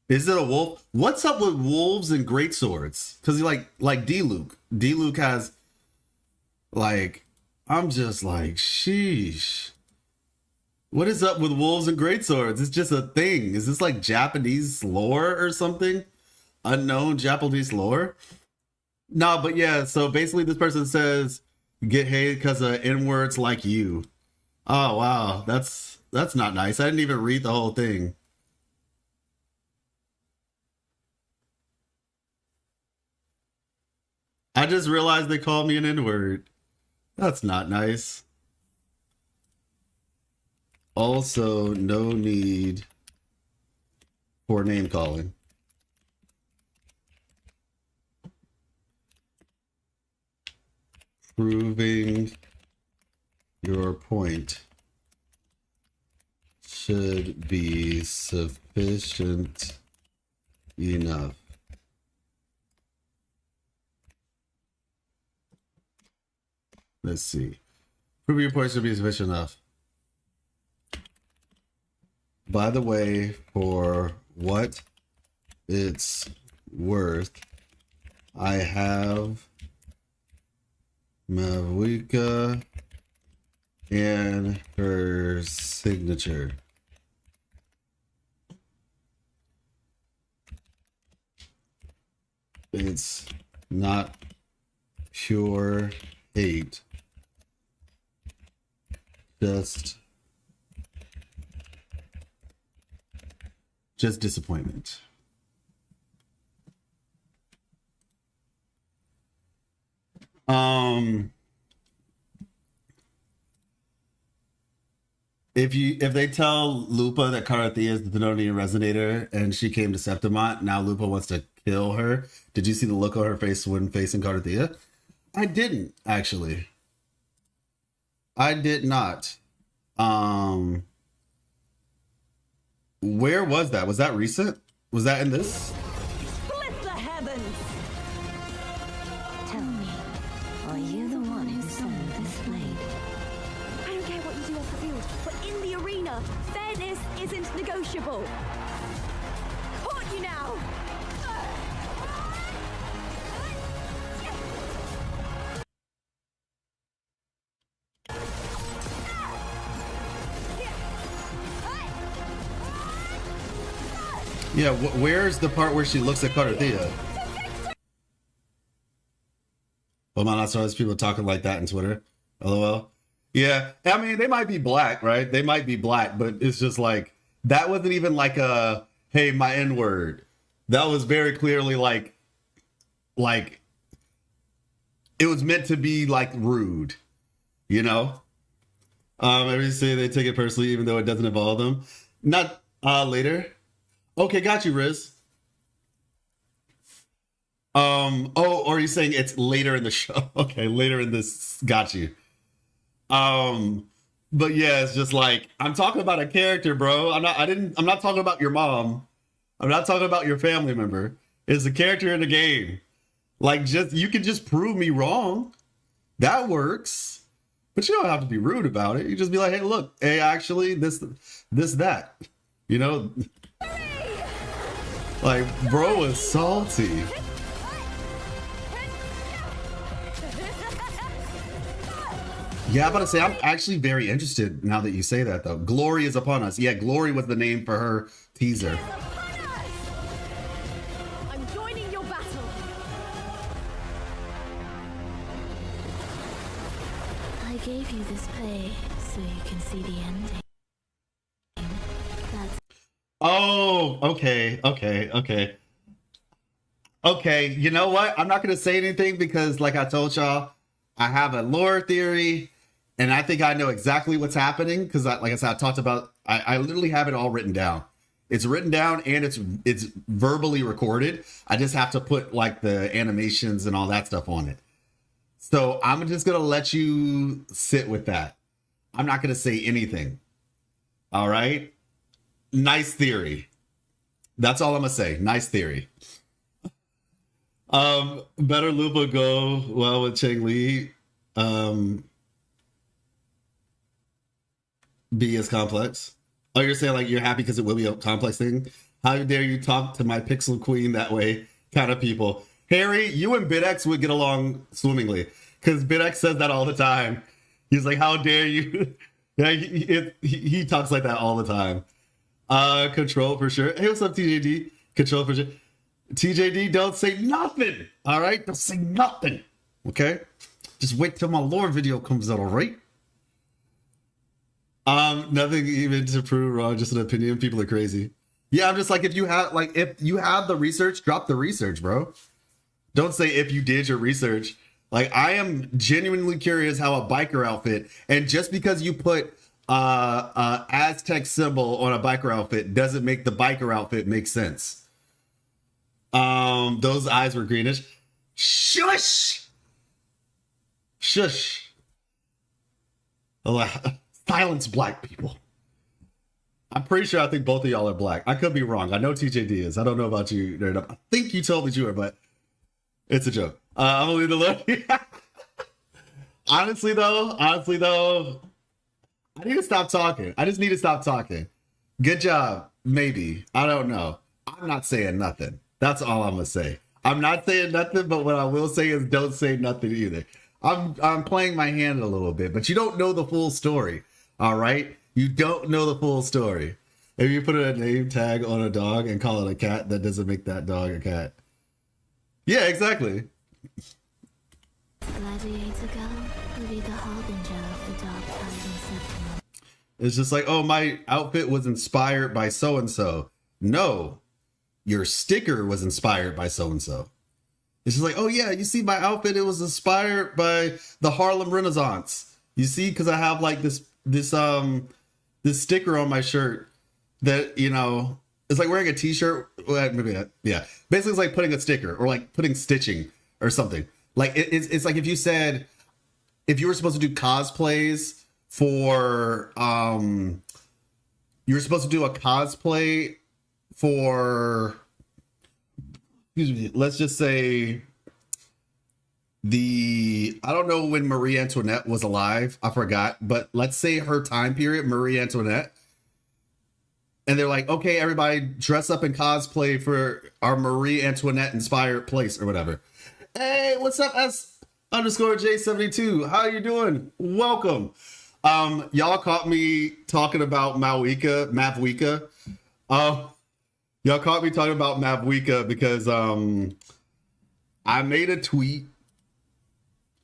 Is it a wolf? What's up with wolves and greatswords? Because like D-Luke. D-Luke has like, I'm just like, sheesh. What is up with wolves and greatswords? It's just a thing. Is this like Japanese lore or something? Unknown Japanese lore? No, but yeah, so basically this person says, get hated because of N-words like you. Oh, wow. That's not nice. I didn't even read the whole thing. I just realized they called me an N-word. That's not nice. Also, no need for name calling. Proving your point should be sufficient enough. Let's see. Proving your point should be sufficient enough. By the way, for what it's worth, I have Mavuika and her signature. It's not pure hate, just disappointment. If they tell Lupa that Cartethyia is the Threnodian resonator and she came to Septimont, now Lupa wants to kill her. Did you see the look on her face when facing Cartethyia? I didn't, actually. I did not. Where was that? Was that recent? Was that in this? Split the heavens! Tell me, are you the one who summoned this blade? I don't care what you do off the field, but in the arena, fairness isn't negotiable. Caught you now! Yeah, where's the part where she looks at Cartethyia? Well, am I not surprised people talking like that in Twitter? LOL. Yeah, I mean, they might be black, right? They might be black, but it's just like, that wasn't even like a, hey, my N-word. That was very clearly like, it was meant to be like rude, you know? Every say they take it personally, even though it doesn't involve them. Not later. Okay, got you, Riz. Oh, or are you saying it's later in the show? Okay, later in this, got you. But yeah, it's just like, I'm talking about a character, bro. I'm not talking about your mom. I'm not talking about your family member. It's a character in the game. Like, you can just prove me wrong. That works. But you don't have to be rude about it. You just be like, hey, look, hey, actually, this, that. You know? Like, bro is salty. Yeah, I'm about to say, I'm actually very interested now that you say that, though. Glory is upon us. Yeah, Glory was the name for her teaser. I'm joining your battle. I gave you this play so you can see the ending. That's Oh, okay. Okay, you know what? I'm not going to say anything because, like I told y'all, I have a lore theory, and I think I know exactly what's happening because, like I said, I talked about, I literally have it all written down. It's written down and it's verbally recorded. I just have to put like the animations and all that stuff on it. So I'm just going to let you sit with that. I'm not going to say anything. All right? Nice theory. That's all I'm gonna say. Nice theory. Better Lupa go well with Cheng Li. B is complex. Oh, you're saying like you're happy because it will be a complex thing? How dare you talk to my pixel queen that way, kind of people. Harry, you and BitX would get along swimmingly because BitX says that all the time. He's like, how dare you? Yeah, he talks like that all the time. Control for sure. Hey, what's up, TJD? Control for sure. TJD, don't say nothing. All right, don't say nothing. Okay, just wait till my lore video comes out. All right. Nothing even to prove wrong. Just an opinion. People are crazy. Yeah, I'm just like, if you have the research, drop the research, bro. Don't say if you did your research. Like, I am genuinely curious how a biker outfit, and just because you put Aztec symbol on a biker outfit doesn't make the biker outfit make sense. Those eyes were greenish. Shush. Silence black people. I'm pretty sure I think both of y'all are black. I could be wrong. I know TJD is. I don't know about you. I think you told me you were, but it's a joke. I'm gonna leave the look. Honestly though, I need to stop talking. I just need to stop talking. Good job. Maybe. I don't know. I'm not saying nothing. That's all I'm gonna say. I'm not saying nothing, but what I will say is don't say nothing either. I'm playing my hand a little bit, but you don't know the full story. All right? You don't know the full story. If you put a name tag on a dog and call it a cat, that doesn't make that dog a cat. Yeah, exactly. Gladiator girl will be the harbinger of the dark tide in Septimont. It's just like, oh, my outfit was inspired by so-and-so. No, your sticker was inspired by so-and-so. It's just like, oh yeah, you see my outfit, it was inspired by the Harlem Renaissance. You see, because I have like this sticker on my shirt that, you know, It's like wearing a t-shirt. Well, maybe not. Yeah. Basically, it's like putting a sticker or like putting stitching or something. Like it's like if you said, if you were supposed to do cosplays for, you were supposed to do a cosplay for, excuse me, let's just say I don't know when Marie Antoinette was alive. I forgot. But let's say her time period, Marie Antoinette. And they're like, okay, everybody dress up in cosplay for our Marie Antoinette inspired place or whatever. Hey, what's up, S_J72? How you doing? Welcome. Y'all caught me talking about Mavwika. Y'all caught me talking about Mavwika because I made a tweet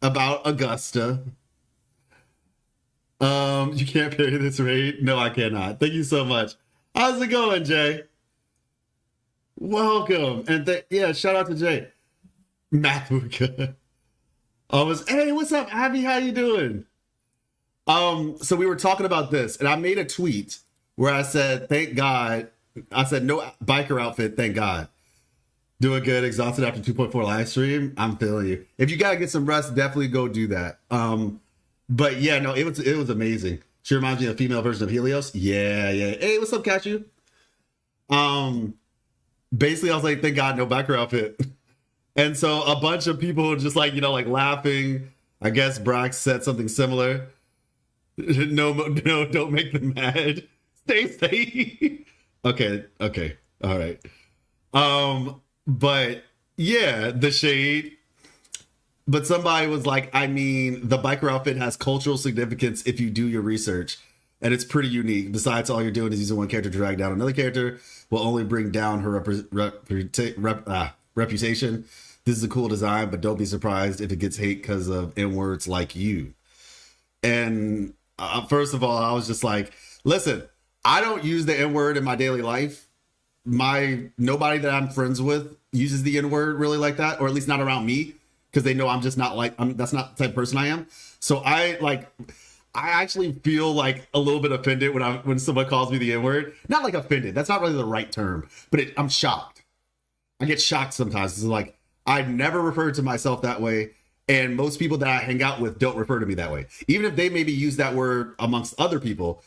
about Augusta. You can't parry this raid? No, I cannot. Thank you so much. How's it going, Jay? Welcome. And yeah, shout out to Jay. Mavwika. Hey, what's up, Abby? How you doing? So we were talking about this, and I made a tweet where I said, thank God. I said, no biker outfit, thank God. Doing good, exhausted after 2.4 live stream. I'm feeling you. If you gotta get some rest, definitely go do that. But yeah, no, it was amazing. She reminds me of a female version of Helios. Yeah. Hey, what's up, Cashew? Basically, I was like, thank God, no biker outfit. And so a bunch of people just like, like laughing. I guess Brax said something similar. No, don't make them mad. Stay safe. Okay. All right. But yeah, the shade. But somebody was like, I mean, the biker outfit has cultural significance if you do your research. And it's pretty unique. Besides, all you're doing is using one character to drag down another character will only bring down her reputation. This is a cool design, but don't be surprised if it gets hate because of N-words like you. And first of all, I was just like, listen, I don't use the N-word in my daily life. Nobody that I'm friends with uses the N-word really like that, or at least not around me, because they know I'm just not like, that's not the type of person I am. So I actually feel like a little bit offended when someone calls me the N-word. Not like offended, that's not really the right term, but I'm shocked. I get shocked sometimes. It's like, I never referred to myself that way. And most people that I hang out with don't refer to me that way. Even if they maybe use that word amongst other people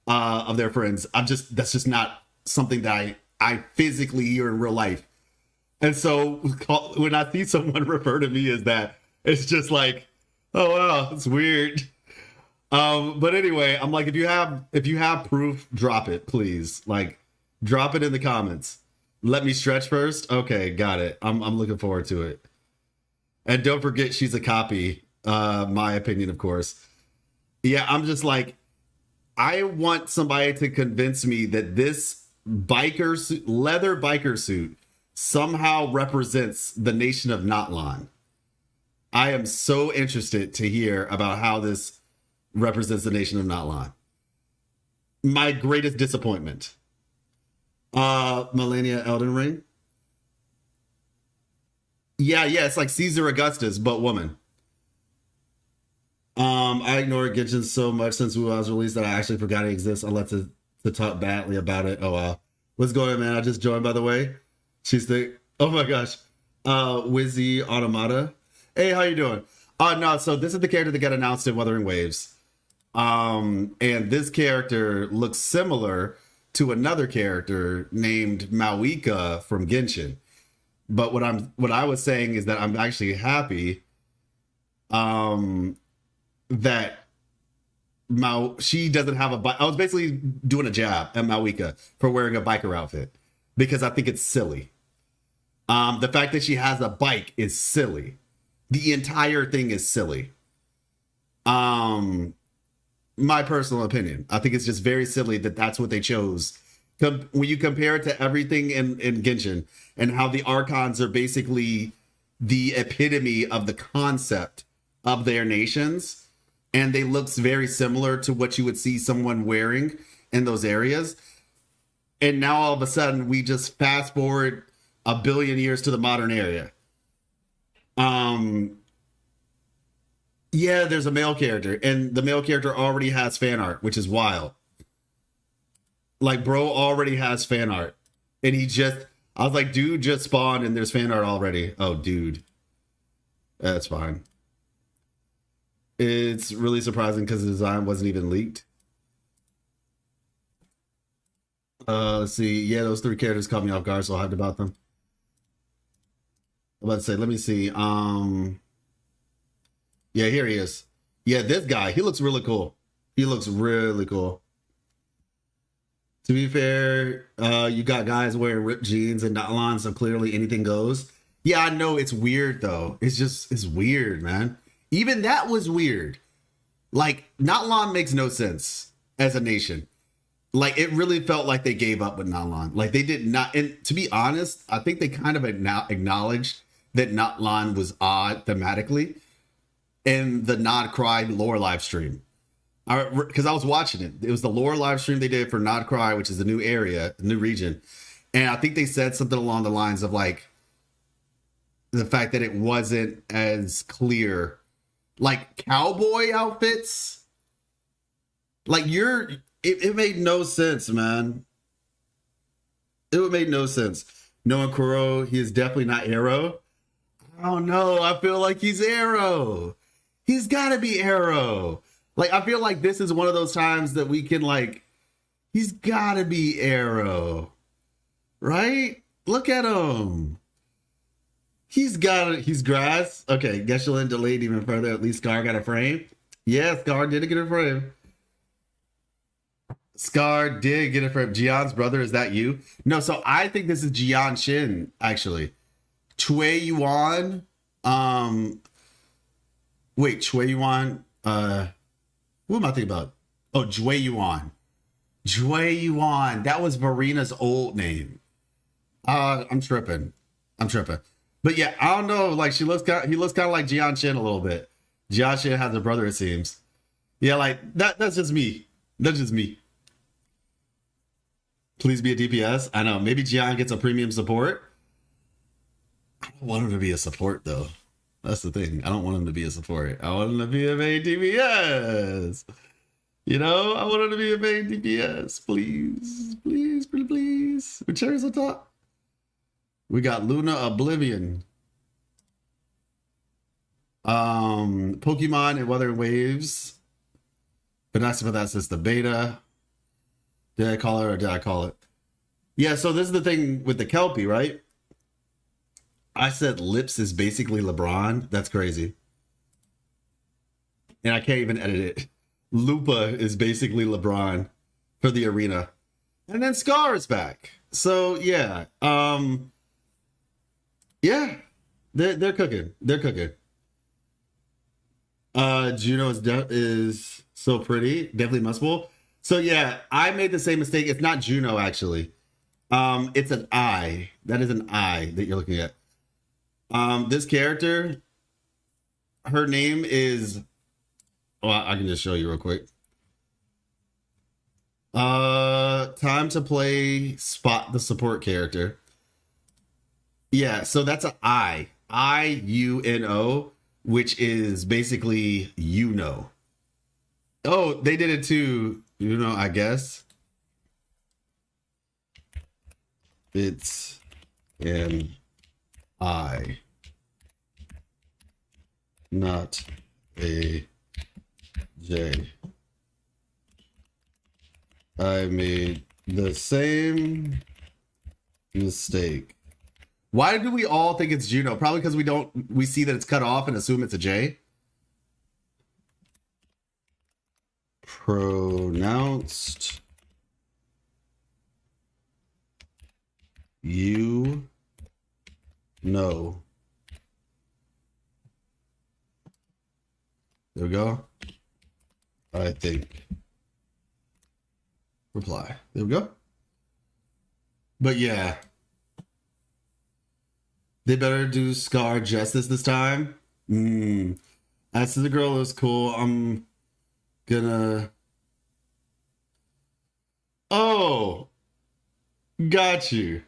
of their friends, that's just not something that I physically hear in real life. And so when I see someone refer to me as that, it's just like, oh wow, it's weird. But anyway, I'm like, if you have proof, drop it, please. Like, drop it in the comments. Let me stretch first. Okay, got it. I'm looking forward to it. And don't forget, she's a copy. My opinion, of course. Yeah, I'm just like, I want somebody to convince me that this leather biker suit somehow represents the nation of Natlan. I am so interested to hear about how this represents the nation of Natlan. My greatest disappointment. Millennia Elden Ring. Yeah, it's like Caesar Augustus, but woman. I ignored Genshin so much since Wu was released that I actually forgot it exists. I left to talk badly about it. Oh wow. What's going on, man? I just joined, by the way. Oh my gosh. Wizzy Automata. Hey, how you doing? No, so this is the character that got announced in Wuthering Waves. And this character looks similar to another character named Mavwika from Genshin. But what I was saying is that I'm actually happy that she doesn't have a bike. I was basically doing a jab at Mavwika for wearing a biker outfit because I think it's silly. The fact that she has a bike is silly. The entire thing is silly. My personal opinion. I think it's just very silly that that's what they chose. When you compare it to everything in Genshin and how the Archons are basically the epitome of the concept of their nations, and they look very similar to what you would see someone wearing in those areas. And now all of a sudden we just fast forward 1 billion years to the modern era. Yeah, there's a male character, and the male character already has fan art, which is wild. Like, bro already has fan art. And I was like, dude just spawned and there's fan art already. Oh, dude. That's fine. It's really surprising because the design wasn't even leaked. Let's see. Yeah, those 3 characters caught me off guard, so I hyped about them. I'm about to say, let me see. Yeah, here he is. Yeah, this guy, he looks really cool. He looks really cool. To be fair, you got guys wearing ripped jeans and nylon, so clearly anything goes. Yeah, I know it's weird though. It's weird, man. Even that was weird. Like, nylon makes no sense as a nation. Like, it really felt like they gave up with nylon. Like, they did not. And to be honest, I think they kind of acknowledged that nylon was odd thematically in the Nod Cry lore live stream. Because I was watching it. It was the lore live stream they did for Nod Cry, which is the new area, the new region. And I think they said something along the lines of like the fact that it wasn't as clear. Like cowboy outfits. Like it made no sense, man. It made no sense. Noah Kuro, he is definitely not Arrow. I don't know. I feel like he's Arrow. He's got to be Arrow. Like, I feel like this is one of those times that we can, like, he's got to be Arrow. Right? Look at him. He's grass. Okay, guess you'll end delayed even further. At least Scar got a frame. Yeah, Scar did get a frame. Scar did get a frame. Jian's brother, is that you? No, so I think this is Jian Shin, actually. Chui Yuan. Wait, Chui Yuan. Who am I thinking about? Oh, Jue Yuan. Jue Yuan. That was Varina's old name. I'm tripping. But yeah, I don't know. Like, he looks kind of like Jian Shin a little bit. Jian Shin has a brother, it seems. Yeah, like that's just me. Please be a DPS. I know. Maybe Jian gets a premium support. I don't want him to be a support though. That's the thing. I don't want him to be a support. I want him to be a main DPS. You know, I want him to be a main DPS. Please, please, pretty please. With cherries on top. We got Luna Oblivion. Pokemon and Wuthering Waves. But that's for that's just the beta. Did I call it or did I call it? Yeah, so this is the thing with the Kelpie, right? I said Lips is basically LeBron. That's crazy. And I can't even edit it. Lupa is basically LeBron for the arena. And then Scar is back. So yeah. Yeah. They're cooking. Juno is so pretty. Definitely mustable. So yeah, I made the same mistake. It's not Juno actually. It's an eye. That is an eye that you're looking at. This character, her name is, well, I can just show you real quick. Time to play Spot the support character. Yeah, so that's an I-U-N-O, which is basically you know. Oh, they did it too, you know, I guess. It's an I, not a J. I made the same mistake. Why do we all think it's Juno? Probably because we see that it's cut off and assume it's a J. Pronounced you know. There we go. I think. Reply. There we go. But yeah. They better do Scar justice this time. As to the girl is cool. I'm gonna. Oh. Got you.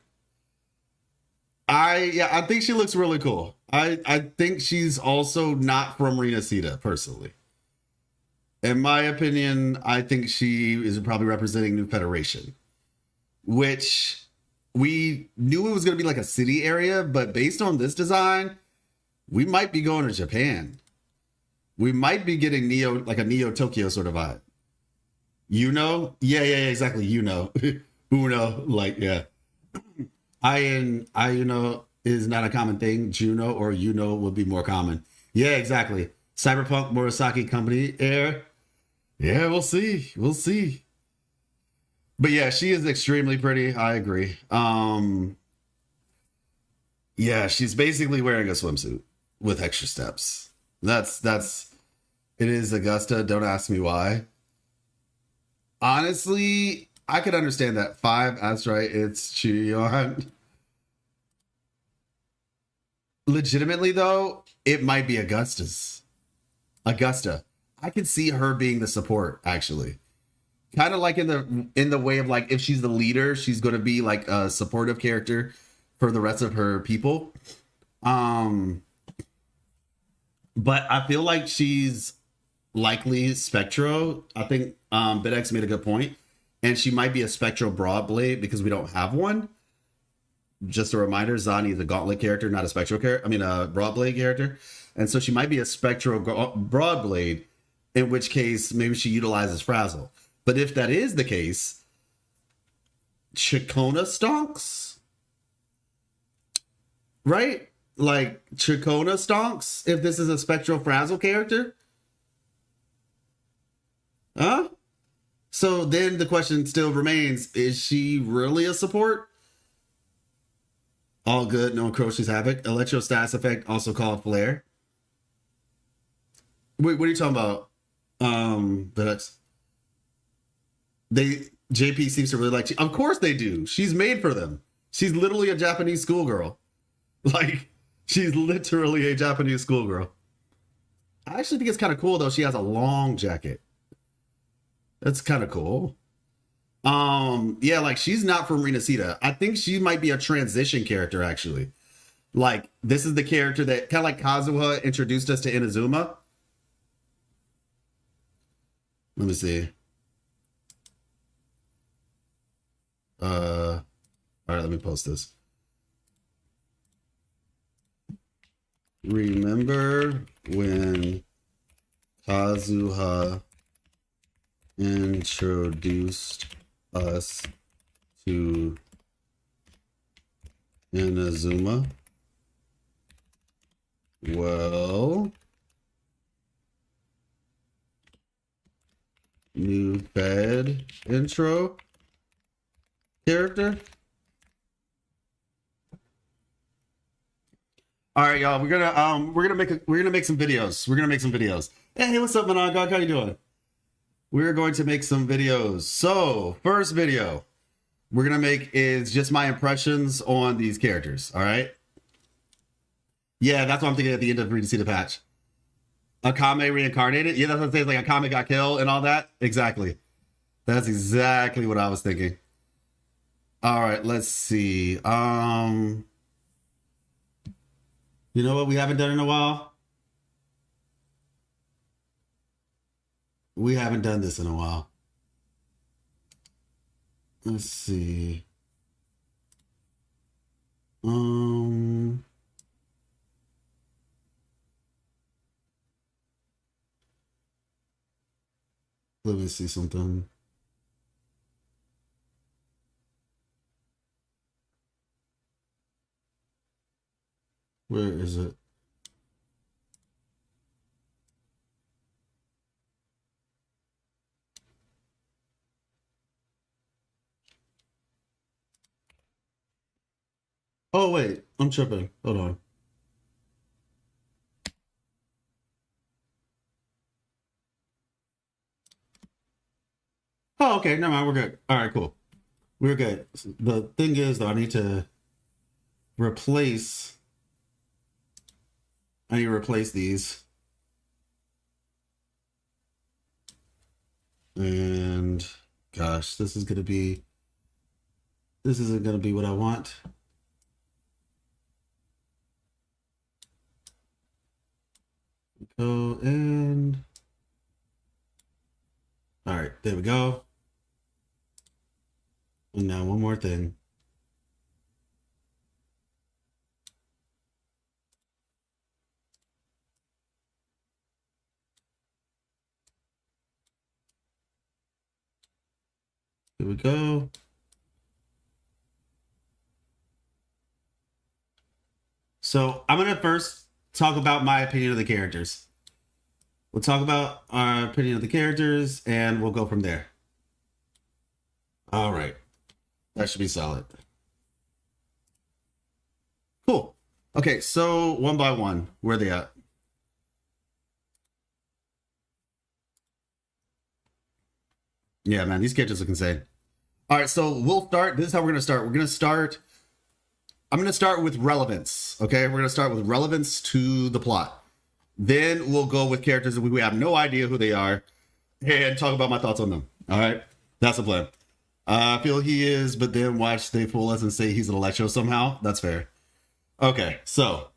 I think she looks really cool. I think she's also not from Renacita, personally. In my opinion, I think she is probably representing New Federation, which we knew it was going to be like a city area, but based on this design, we might be going to Japan. We might be getting like a Neo Tokyo sort of vibe. You know? Yeah, exactly. You know. Uno, like, yeah. I know is not a common thing. Juno or would be more common. Yeah, exactly. Cyberpunk Murasaki Company air. Yeah, we'll see. We'll see. But yeah, she is extremely pretty. I agree. Yeah, she's basically wearing a swimsuit with extra steps. That's it is Augusta. Don't ask me why. Honestly, I could understand that. 5, that's right. It's Chion. Legitimately though, it might be Augusta. I could see her being the support, actually. Kind of like in the way of like, if she's the leader, she's going to be like a supportive character for the rest of her people. But I feel like she's likely Spectro. I think BitX made a good point. And she might be a Spectro Broadblade because we don't have one. Just a reminder, Zani is a Gauntlet character, not a Spectro character. I mean, a Broadblade character. And so she might be a Spectro Broadblade, in which case maybe she utilizes Frazzle. But if that is the case, Chikona stonks? Right? Like, Chikona stonks if this is a Spectro Frazzle character? Huh? So then the question still remains, is she really a support? All good, no Crochet's Havoc. Electrostatus effect, also called Flare. Wait, what are you talking about? JP seems to really like. Of course they do. She's made for them. She's literally a Japanese schoolgirl. Like, she's literally a Japanese schoolgirl. I actually think it's kind of cool though. She has a long jacket. That's kind of cool. Yeah, like she's not from Renacita. I think she might be a transition character actually. Like this is the character that kind of like Kazuha introduced us to Inazuma. Let me see. All right, let me post this. Remember when Kazuha introduced us to Inazuma? Well, new bad intro character. All right, y'all. We're gonna make some videos. Hey, what's up, Managog? How you doing? We're going to make some videos. So, first video we're gonna make is just my impressions on these characters. All right. Yeah, that's what I'm thinking at the end of reading see the patch. Akame reincarnated. Yeah, that's what I'm saying. Like Akame got killed and all that. Exactly. That's exactly what I was thinking. All right, let's see. You know what we haven't done in a while? We haven't done this in a while. Let's see. Let me see something. Where is it? Oh, wait. I'm tripping. Hold on. Oh, okay. Never mind. We're good. All right, cool. We're good. The thing is, though, I need to replace these. And gosh, this isn't going to be what I want. Go and all right, there we go. And now one more thing. Here we go. So I'm going to first talk about my opinion of the characters. We'll talk about our opinion of the characters and we'll go from there. All right. That should be solid. Cool. Okay, so one by one, where are they at? Yeah, man, these characters look insane. All right, so we'll start. This is how we're going to start. I'm going to start with relevance, okay? We're going to start with relevance to the plot. Then we'll go with characters that we have no idea who they are and talk about my thoughts on them, all right? That's the plan. I feel he is, but then watch they fool us and say he's an Electro somehow. That's fair. Okay, so.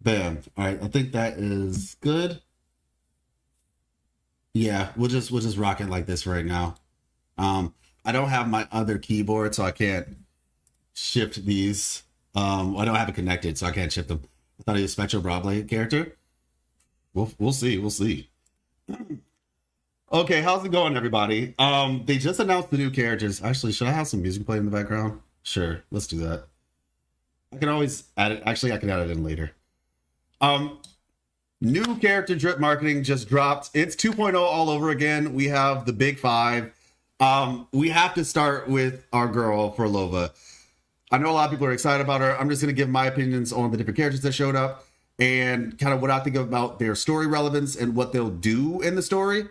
Bam. All right, I think that is good. Yeah, we'll just rock it like this right now. I don't have my other keyboard, so I can't shift these. I don't have it connected, so I can't shift them. I thought he was a Spectral Broadblade character. We'll see. Okay, how's it going, everybody? They just announced the new characters. Actually, should I have some music playing in the background? Sure, let's do that. I can always add it. Actually, I can add it in later. New character drip marketing just dropped. It's 2.0 all over again. We have the big five. We have to start with our girl, Fleurdelys. I know a lot of people are excited about her. I'm just going to give my opinions on the different characters that showed up and kind of what I think about their story relevance and what they'll do in the story.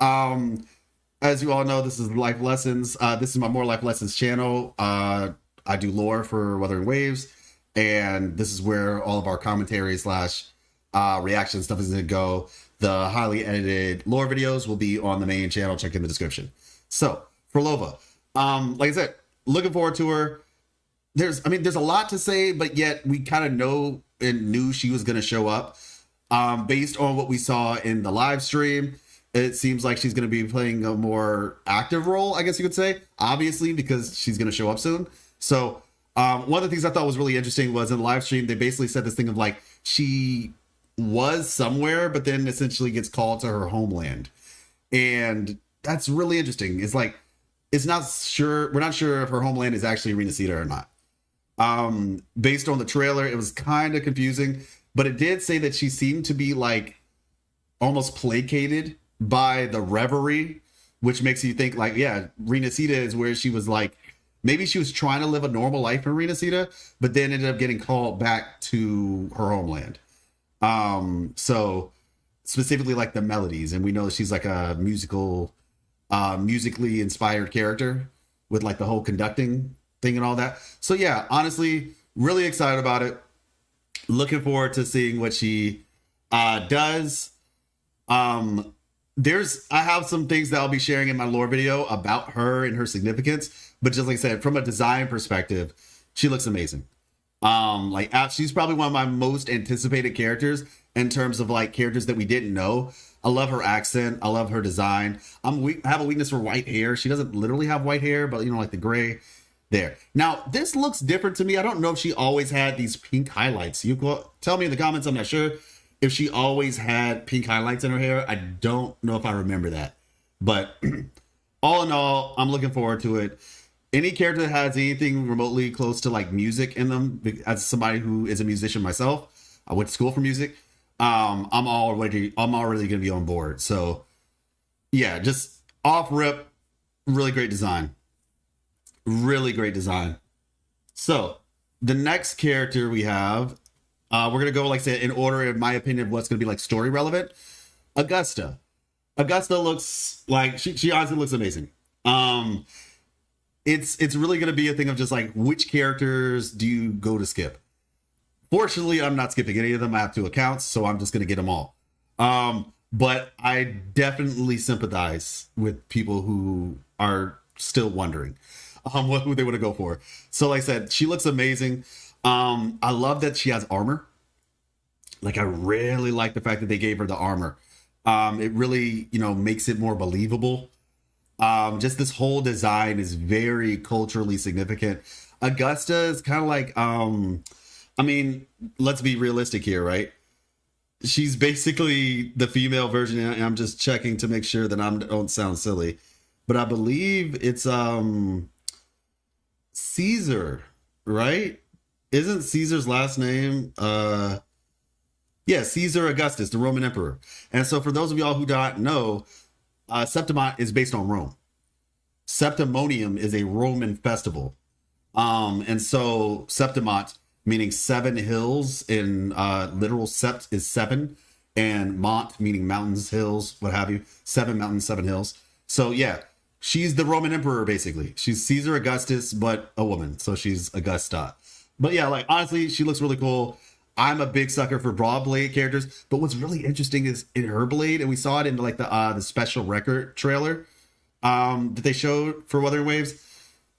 As you all know, this is Life Lessons. This is my More Life Lessons channel. I do lore for Wuthering Waves, and this is where all of our commentary / reaction stuff is going to go. The highly edited lore videos will be on the main channel. Check in the description. So, Fleurdelys, like I said, looking forward to her. There's a lot to say, but yet we kind of know and knew she was going to show up. Based on what we saw in the live stream, it seems like she's going to be playing a more active role, I guess you could say, obviously, because she's going to show up soon. So one of the things I thought was really interesting was in the live stream, they basically said this thing of like, she was somewhere, but then essentially gets called to her homeland. And that's really interesting. It's like, we're not sure if her homeland is actually Renacida or not. Based on the trailer, it was kind of confusing, but it did say that she seemed to be like almost placated by the reverie, which makes you think like, yeah, Renacida is where she was like, maybe she was trying to live a normal life in Renacida, but then ended up getting called back to her homeland. So specifically like the melodies, and we know she's like a musically inspired character with like the whole conducting thing and all that. So yeah, honestly, really excited about it. Looking forward to seeing what she does. I have some things that I'll be sharing in my lore video about her and her significance, but just like I said, from a design perspective, she looks amazing. She's probably one of my most anticipated characters in terms of like characters that we didn't know. I love her accent. I love her design. I have a weakness for white hair. She doesn't literally have white hair, but you know, like the gray there. Now, this looks different to me. I don't know if she always had these pink highlights. You tell me in the comments. I'm not sure if she always had pink highlights in her hair. I don't know if I remember that. But all in all, I'm looking forward to it. Any character that has anything remotely close to like music in them, as somebody who is a musician myself, I went to school for music. I'm already going to be on board. So yeah, just off rip, really great design. Really great design. So the next character we have, we're going to go, like I said, in order, in my opinion, of what's going to be like story relevant. Augusta looks like, she honestly looks amazing. It's really going to be a thing of just like, which characters do you go to skip? Fortunately, I'm not skipping any of them. I have 2 accounts, so I'm just going to get them all. But I definitely sympathize with people who are still wondering who they want to go for. So like I said, she looks amazing. I love that she has armor. Like, I really like the fact that they gave her the armor. It really, makes it more believable. Just this whole design is very culturally significant. Augusta is kind of like, let's be realistic here, right? She's basically the female version, and I'm just checking to make sure that I don't sound silly. but I believe it's Caesar, right? Isn't Caesar's last name yeah, Caesar Augustus, the Roman emperor. And so for those of y'all who do not know, Septimont is based on Rome. Septimonium is a Roman festival. And so Septimont, meaning 7 hills in literal sept is 7, and mont meaning mountains, hills, what have you. 7 mountains, 7 hills. So yeah, she's the Roman emperor basically. She's Caesar Augustus, but a woman. So she's Augusta. But yeah, like honestly, she looks really cool. I'm a big sucker for broad blade characters, but what's really interesting is in her blade, and we saw it in like the special record trailer that they showed for Wuthering Waves.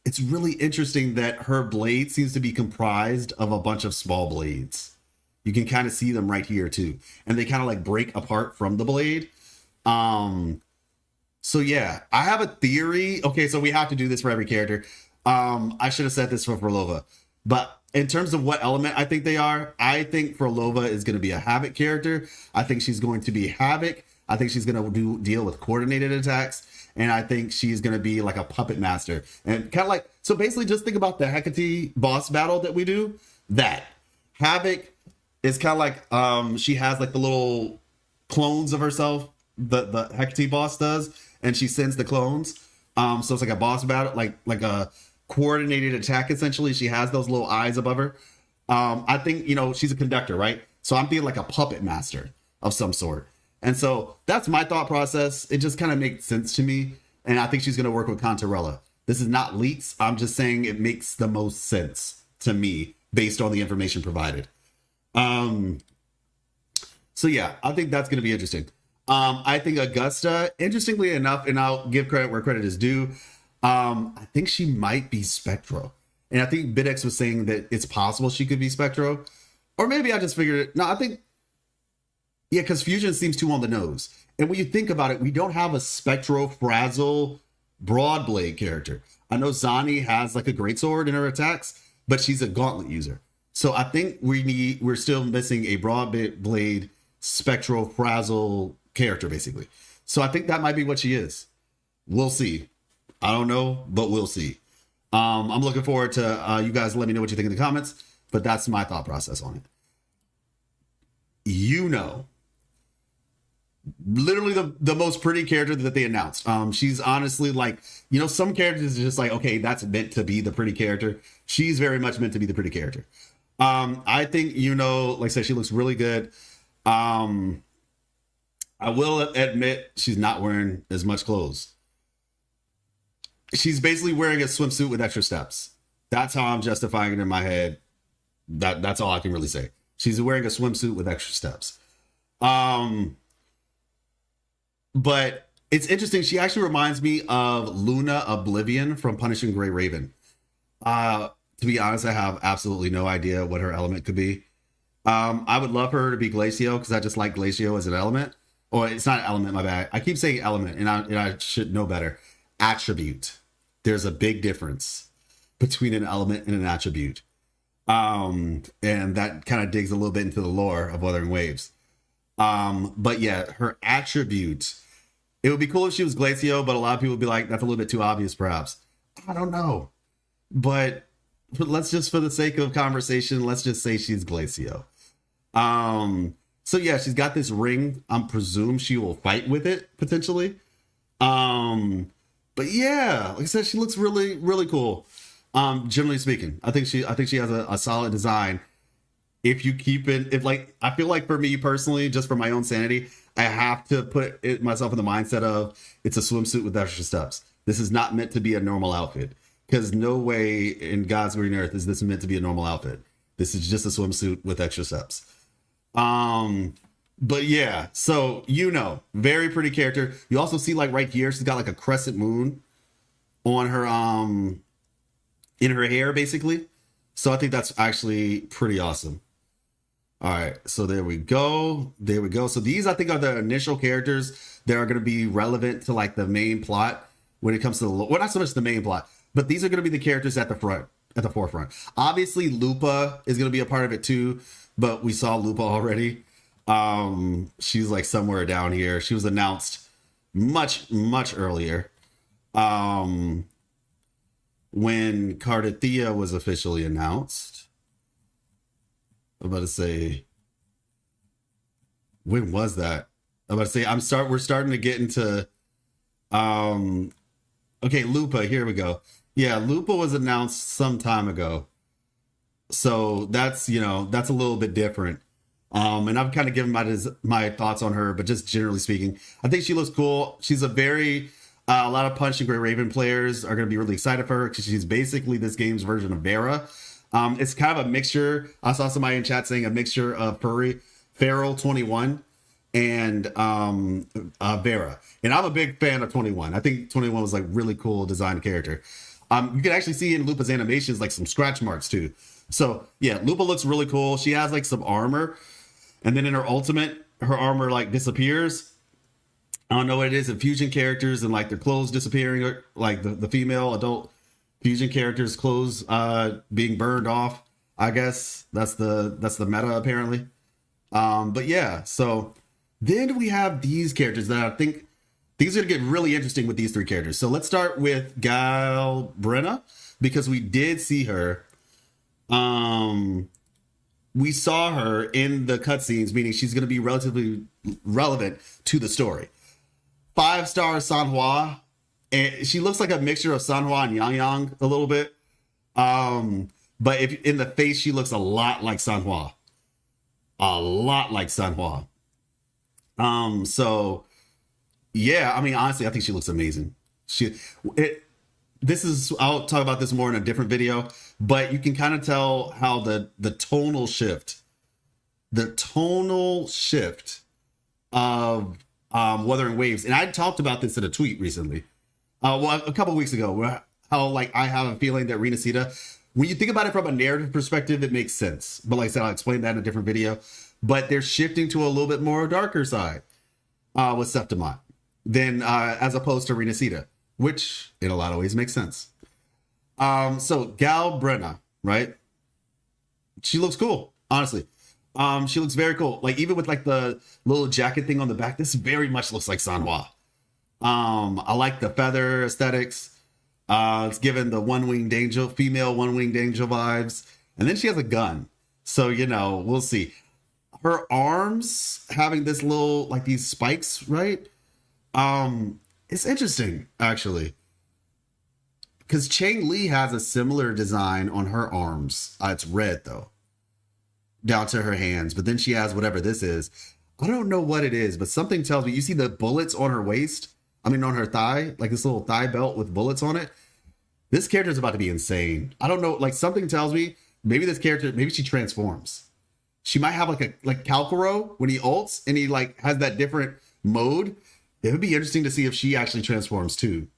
It's really interesting that her blade seems to be comprised of a bunch of small blades. You can kind of see them right here too, and they kind of like break apart from the blade. So yeah, I have a theory. Okay, so we have to do this for every character. I should have said this for Fleurdelys, but in terms of what element I think they are, I think Fleurdelys is going to be a Havoc character. I think she's going to be Havoc. I think she's going to deal with coordinated attacks. And I think she's going to be like a puppet master. And kind of like, so basically just think about the Hecate boss battle that we do. That. Havoc is kind of like, she has like the little clones of herself, the Hecate boss does. And she sends the clones. So it's like a boss battle, like a coordinated attack essentially. She has those little eyes above her. I think, you know, she's a conductor, right? So I'm thinking like a puppet master of some sort. And so that's my thought process. It just kind of makes sense to me. And I think she's going to work with Cartethyia. This is not leaks. I'm just saying it makes the most sense to me based on the information provided. So yeah, I think that's going to be interesting. I think Augusta, interestingly enough, and I'll give credit where credit is due, I think she might be Spectro. And I think Bidex was saying that it's possible she could be Spectro. Or maybe I just figured it. No, I think, yeah, because Fusion seems too on the nose. And when you think about it, we don't have a Spectro Frazzle Broadblade character. I know Zani has like a greatsword in her attacks, but she's a gauntlet user. So I think we're still missing a Broadblade Spectro Frazzle character, basically. So I think that might be what she is. We'll see. I don't know, but we'll see. I'm looking forward to you guys let me know what you think in the comments, but that's my thought process on it. You know, literally the most pretty character that they announced. She's honestly like, you know, some characters are just like, okay, that's meant to be the pretty character. She's very much meant to be the pretty character. I think, you know, like I said, she looks really good. I will admit she's not wearing as much clothes. She's basically wearing a swimsuit with extra steps. That's how I'm justifying it in my head. That's all I can really say. She's wearing a swimsuit with extra steps. But it's interesting. She actually reminds me of Luna Oblivion from Punishing Gray Raven. To be honest, I have absolutely no idea what her element could be. I would love her to be Glacio because I just like Glacio as an element. Or it's not an element, my bad. I keep saying element, and I should know better. Attribute. There's a big difference between an element and an attribute. And that kind of digs a little bit into the lore of Wuthering Waves. But yeah, her attribute, it would be cool if she was Glacio, but a lot of people would be like, that's a little bit too obvious, perhaps. I don't know. But let's just, for the sake of conversation, let's just say she's Glacio. So yeah, she's got this ring. I'm presume she will fight with it, potentially. But yeah, like I said, she looks really, really cool. Generally speaking, I think she has a solid design. If you keep it, I feel like for me personally, just for my own sanity, I have to put myself in the mindset of it's a swimsuit with extra steps. This is not meant to be a normal outfit, because no way in God's green earth is this meant to be a normal outfit. This is just a swimsuit with extra steps. But yeah, so, you know, very pretty character. You also see like right here, she's got like a crescent moon on her, in her hair, basically. So I think that's actually pretty awesome. All right, so there we go. There we go. So these, I think, are the initial characters that are going to be relevant to like the main plot when it comes to the, well, not so much the main plot, but these are going to be the characters at the forefront. Obviously, Lupa is going to be a part of it too, but we saw Lupa already. She's like somewhere down here. She was announced much, much earlier. when Cartethyia was officially announced. I'm about to say, when was that? I'm about to say, we're starting to get into, okay, Lupa, here we go. Yeah, Lupa was announced some time ago. So that's, that's a little bit different. And I've kind of given my thoughts on her, but just generally speaking, I think she looks cool. She's a lot of Punch and Grey Raven players are going to be really excited for her because she's basically this game's version of Vera. It's kind of a mixture. I saw somebody in chat saying a mixture of Feral 21 and Vera. And I'm a big fan of 21. I think 21 was like really cool designed character. You can actually see in Lupa's animations like some scratch marks too. So yeah, Lupa looks really cool. She has like some armor, and then in her ultimate, her armor like disappears. I don't know what it is in fusion characters and like their clothes disappearing, or like the female adult fusion characters' clothes being burned off. I guess that's the meta apparently. But yeah, so then we have these characters that I think things are gonna get really interesting with these three characters. So let's start with Galbrenna, because we did see her. We saw her in the cutscenes, meaning she's gonna be relatively relevant to the story. 5-star Sanhua, and she looks like a mixture of Sanhua and Yang Yang a little bit. But if in the face, she looks a lot like Sanhua. A lot like Sanhua. So yeah, I mean, honestly, I think she looks amazing. I'll talk about this more in a different video, but you can kind of tell how the tonal shift of Wuthering Waves, and I talked about this in a tweet recently, a couple weeks ago, how like I have a feeling that Renacita, when you think about it from a narrative perspective, it makes sense. But like I said, I'll explain that in a different video. But they're shifting to a little bit more darker side with Septimont than as opposed to Renacita, which in a lot of ways makes sense. So Galbrenna, right? She looks cool, honestly. She looks very cool. Like even with like the little jacket thing on the back, this very much looks like Sanhua. I like the feather aesthetics. It's given the female one-winged angel vibes. And then she has a gun. So, we'll see. Her arms having this little, like these spikes, right? It's interesting, actually. Because Chang Li has a similar design on her arms. It's red, though. Down to her hands. But then she has whatever this is. I don't know what it is, but something tells me. You see the bullets on her waist? On her thigh? Like this little thigh belt with bullets on it? This character is about to be insane. I don't know. Like something tells me maybe she transforms. She might have like Kalkuro when he ults and he like has that different mode. It would be interesting to see if she actually transforms too.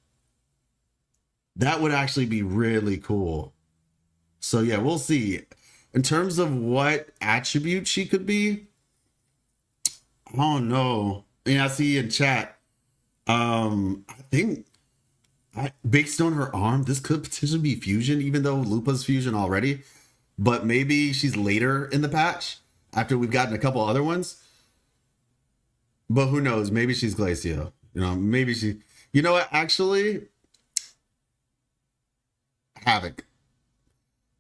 That would actually be really cool. So yeah, we'll see. In terms of what attribute she could be, I don't know. I see in chat. I think based on her arm, this could potentially be fusion, even though Lupa's fusion already. But maybe she's later in the patch after we've gotten a couple other ones. But who knows? Maybe she's Glacio. Maybe she. You know what? Actually, Havoc.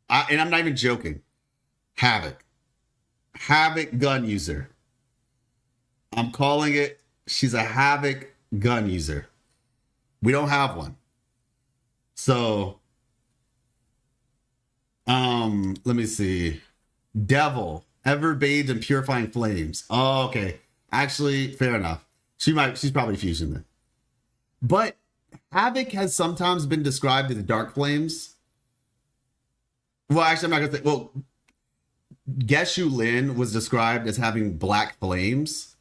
And I'm not even joking. Havoc gun user. I'm calling it. She's a Havoc gun user. We don't have one. So, let me see. Devil, ever bathed in purifying flames. Oh, okay. Actually, fair enough. She's probably fusion then. But Havoc has sometimes been described as dark flames. Well, actually, I'm not gonna say. Well, Geshu Lin was described as having black flames.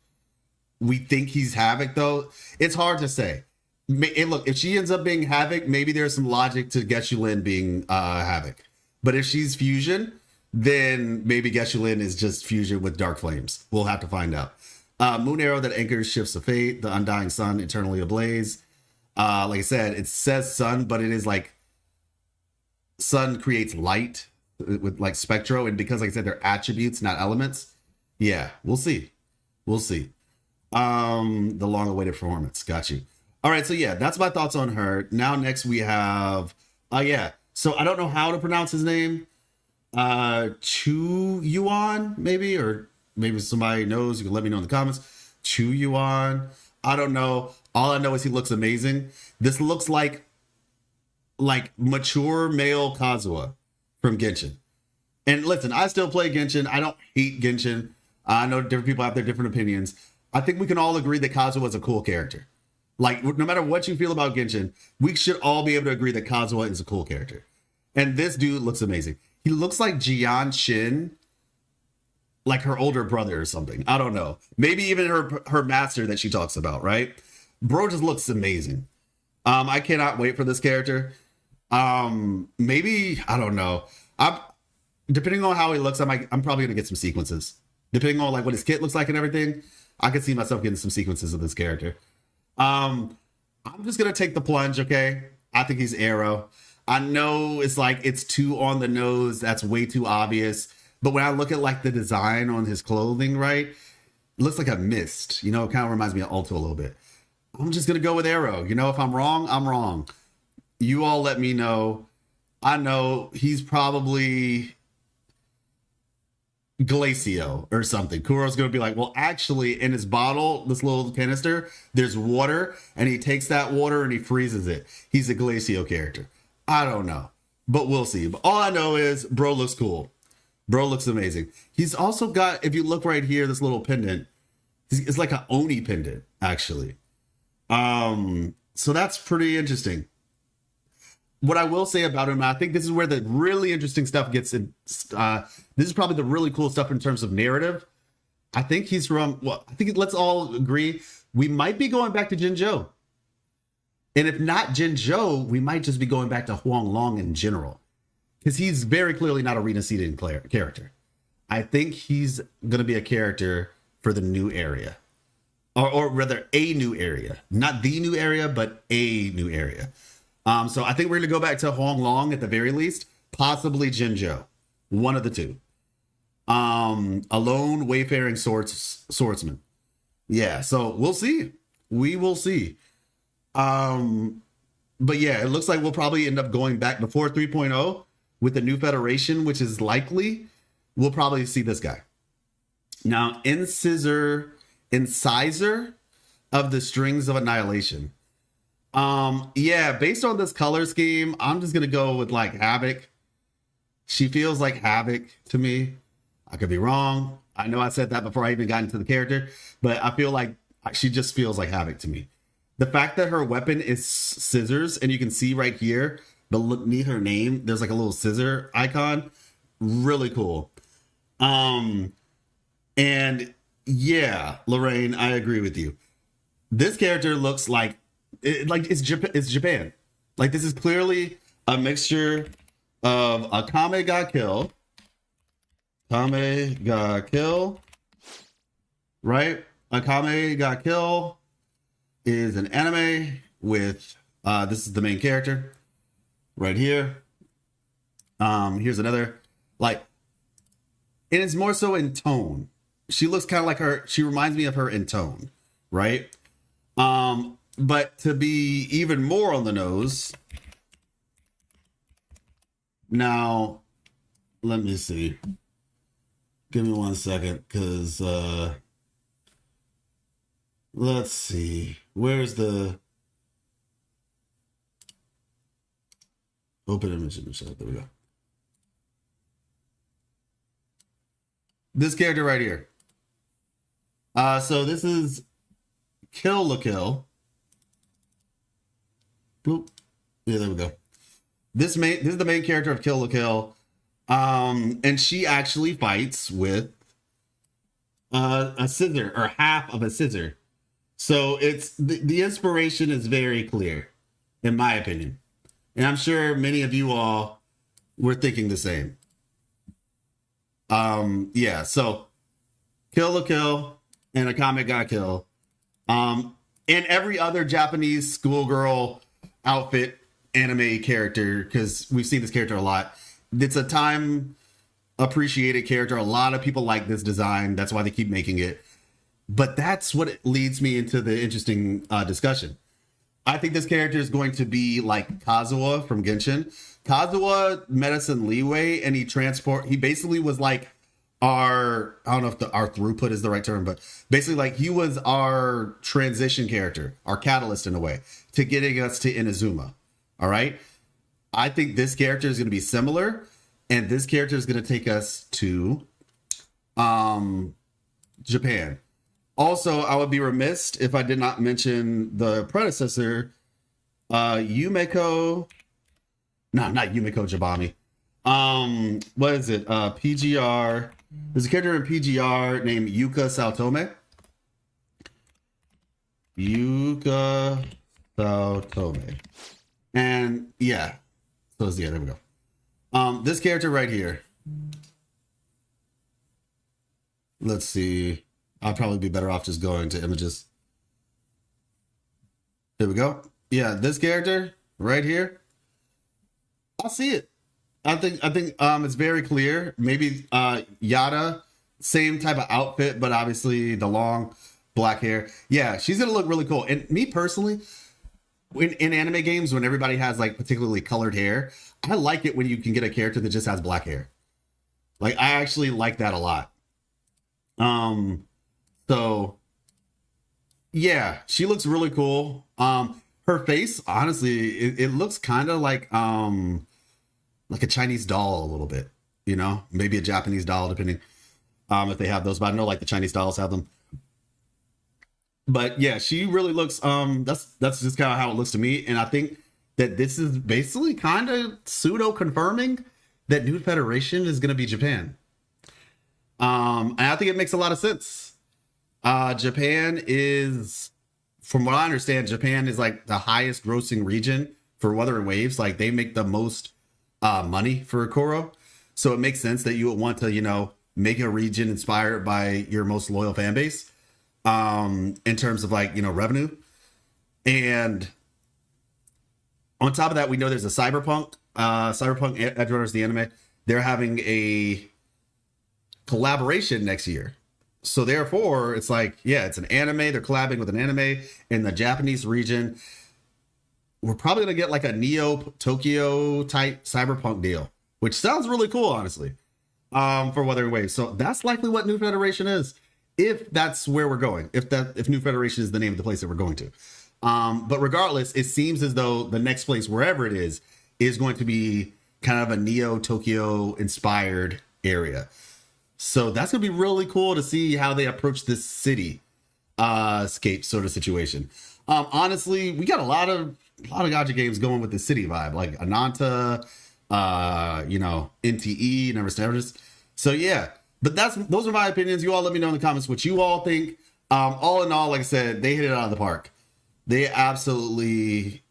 We think he's Havoc, though. It's hard to say. And look, if she ends up being Havoc, maybe there's some logic to Geshu Lin being Havoc. But if she's fusion, then maybe Geshu Lin is just fusion with dark flames. We'll have to find out. Moon arrow that anchors shifts of fate, the undying sun eternally ablaze. Like I said, it says sun, but it is like sun creates light with like spectro, and because like I said, they're attributes, not elements. Yeah, we'll see. The long awaited performance. Got you. All right, so yeah, that's my thoughts on her. Now next we have, so I don't know how to pronounce his name. Chu Yuan, maybe, or maybe somebody knows. You can let me know in the comments. Chu Yuan. I don't know. All I know is he looks amazing. This looks like mature male Kazuha from Genshin. And listen, I still play Genshin. I don't hate Genshin. I know different people have their different opinions. I think we can all agree that Kazuha is a cool character. Like, no matter what you feel about Genshin, we should all be able to agree that Kazuha is a cool character. And this dude looks amazing. He looks like Jian Shin, like her older brother or something. I don't know. Maybe even her master that she talks about, right? Bro just looks amazing. I cannot wait for this character. Maybe, I don't know. Depending on how he looks, I'm probably gonna get some sequences. Depending on like what his kit looks like and everything, I could see myself getting some sequences of this character. I'm just gonna take the plunge, okay? I think he's Arrow. I know it's too on the nose. That's way too obvious. But when I look at like the design on his clothing, right, it looks like a mist. You know, it kind of reminds me of Ultron a little bit. I'm just gonna go with Arrow. You know, if I'm wrong, I'm wrong. You all let me know. I know he's probably Glacio or something. Kuro's gonna be like, well, actually, in his bottle, this little canister, there's water, and he takes that water and he freezes it. He's a Glacio character. I don't know, but we'll see. But all I know is bro looks cool. Bro looks amazing. He's also got, if you look right here, this little pendant. It's like an Oni pendant, actually. So that's pretty interesting. What I will say about him, I think this is where the really interesting stuff gets in. This is probably the really cool stuff in terms of narrative. I think he's from, well, I think let's all agree, we might be going back to Jinzhou. And if not Jinzhou, we might just be going back to Huang Long in general. Because he's very clearly not a Rena Seated character. I think he's going to be a character for the new area. Or rather, a new area. Not the new area, but a new area. So I think we're going to go back to Huang Long at the very least. Possibly Jinzhou. One of the two. A lone wayfaring swordsman. Yeah, so we'll see. We will see. But yeah, it looks like we'll probably end up going back before 3.0 with the new Federation, which is likely. We'll probably see this guy. Now, incisor of the Strings of Annihilation. Yeah, based on this color scheme, I'm just gonna go with like Havoc. She feels like Havoc to me. I could be wrong. I know I said that before I even got into the character, but I feel like she just feels like Havoc to me. The fact that her weapon is scissors, and you can see right here, beneath her name, there's like a little scissor icon. Really cool. And yeah, Lorraine, I agree with you. This character looks like it's Japan. Like this is clearly a mixture of Akame ga Kill. Akame ga Kill. Right? Akame ga Kill is an anime with this is the main character right here. Here's another, like, and it's more so in tone. She looks kind of like her, she reminds me of her in tone, right? But to be even more on the nose, now let me see, give me 1 second, because let's see, where's the open image? There we go. This character right here. So this is Kill la Kill. Boop. Yeah, there we go. This is the main character of Kill la Kill. And she actually fights with a scissor, or half of a scissor. So it's the inspiration is very clear, in my opinion. And I'm sure many of you all were thinking the same. Yeah, so Kill la Kill and Akame ga Kill. And every other Japanese schoolgirl outfit anime character, because we've seen this character a lot. It's a time appreciated character. A lot of people like this design. That's why they keep making it. But that's what it leads me into the interesting discussion. I think this character is going to be like Kazuha from Genshin. Kazuha medicine leeway, and he basically was like I don't know if our throughput is the right term, but basically like he was our transition character, our catalyst in a way to getting us to Inazuma. All right. I think this character is going to be similar, and this character is going to take us to Japan. Also, I would be remiss if I did not mention the predecessor, Yumeko. No, not Yumeko Jabami. What is it? PGR. There's a character in PGR named Yuka Saotome. Yuka Saotome. And yeah. So yeah, there we go. This character right here. Let's see. I'll probably be better off just going to images. Here we go. Yeah, this character right here. I see it. I think it's very clear. Maybe Yada, same type of outfit, but obviously the long black hair. Yeah, she's gonna look really cool. And me personally, in anime games, when everybody has like particularly colored hair, I like it when you can get a character that just has black hair. Like I actually like that a lot. So yeah, she looks really cool. Her face, honestly, it looks kind of like a Chinese doll a little bit, you know, maybe a Japanese doll, depending if they have those, but I know like the Chinese dolls have them. But yeah, she really looks, that's just kind of how it looks to me. And I think that this is basically kind of pseudo confirming that New Federation is going to be Japan. And I think it makes a lot of sense. Japan is, from what I understand, Japan is like the highest grossing region for Wuthering Waves. Like they make the most money for Koro. So it makes sense that you would want to, you know, make a region inspired by your most loyal fan base in terms of like, you know, revenue. And on top of that, we know there's a Cyberpunk Edgerunners, the anime. They're having a collaboration next year. So therefore, it's like, yeah, it's an anime. They're collabing with an anime in the Japanese region. We're probably going to get like a Neo Tokyo type Cyberpunk deal, which sounds really cool, honestly, for Wuthering Waves. So that's likely what New Federation is, if that's where we're going, if New Federation is the name of the place that we're going to. But regardless, it seems as though the next place, wherever it is going to be kind of a Neo Tokyo inspired area. So that's going to be really cool to see how they approach this city scape sort of situation. Honestly, we got a lot of Gacha games going with the city vibe, like Ananta, you know, NTE, Never Status. So yeah, but those are my opinions. You all let me know in the comments what you all think. All in all, like I said, they hit it out of the park. They absolutely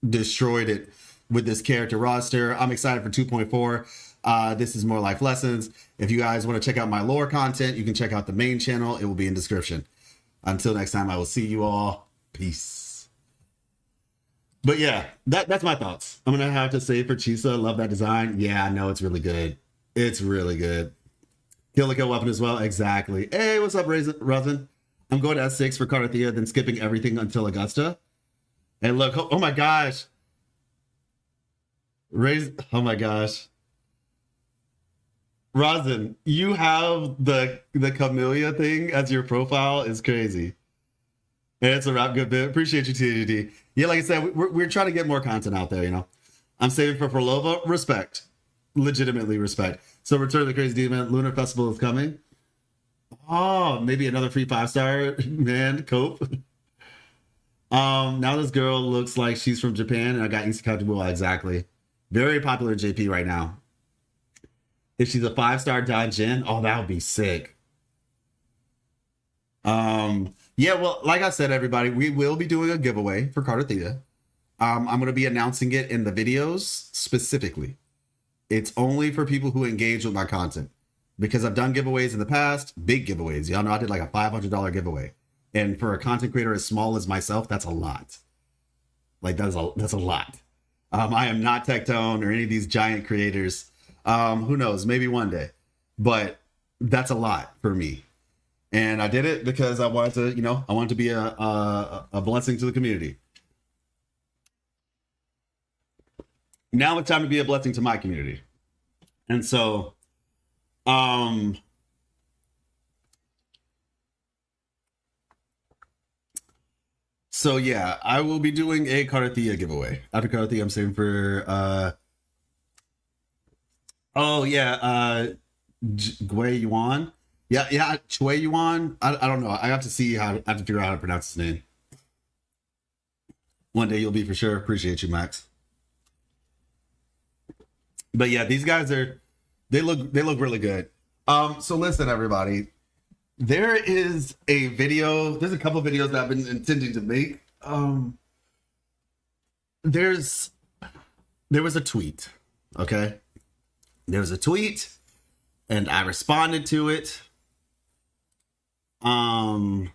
destroyed it with this character roster. I'm excited for 2.4. This is more life lessons. If you guys want to check out my lore content, you can check out the main channel. It will be in description. Until next time, I will see you all. Peace. But yeah, that's my thoughts. I'm gonna have to say for Chisa, love that design. Yeah, I know it's really good. It's really good. Kill the kill weapon as well. Exactly. Hey, what's up, Rosin? I'm going to S6 for Cartethyia, then skipping everything until Augusta. And look, oh my gosh. Oh my gosh. Rosin, you have the Camellia thing as your profile is crazy. And it's a wrap, good bit. Appreciate you, TGD. Yeah, like I said, we're trying to get more content out there, you know. I'm saving for Prologue. Respect. Legitimately respect. So Return of the Crazy Demon, Lunar Festival is coming. Oh, maybe another free 5-star, man, cope. Now this girl looks like she's from Japan, and I got Isekai Tabua, exactly. Very popular JP right now. If she's a 5-star Daijin, oh, that would be sick. Yeah, well, like I said, everybody, we will be doing a giveaway for Cartethyia. I'm going to be announcing it in the videos specifically. It's only for people who engage with my content. Because I've done giveaways in the past, big giveaways. Y'all know I did like a $500 giveaway. And for a content creator as small as myself, that's a lot. Like, that's a lot. I am not Tectone or any of these giant creators. Who knows? Maybe one day. But that's a lot for me. And I did it because I wanted to, you know, I wanted to be a blessing to the community. now it's time to be a blessing to my community. And so, so yeah, I will be doing a Cartethyia giveaway. After Cartethyia, I'm saving for, Gui Yuan. Yeah, Chui Yuan. I don't know. I have to see how. I have to figure out how to pronounce his name. One day you'll be for sure. Appreciate you, Max. But yeah, these guys they look really good. So listen, everybody. There is a video. There's a couple of videos that I've been intending to make. There was a tweet. Okay, there was a tweet, and I responded to it. I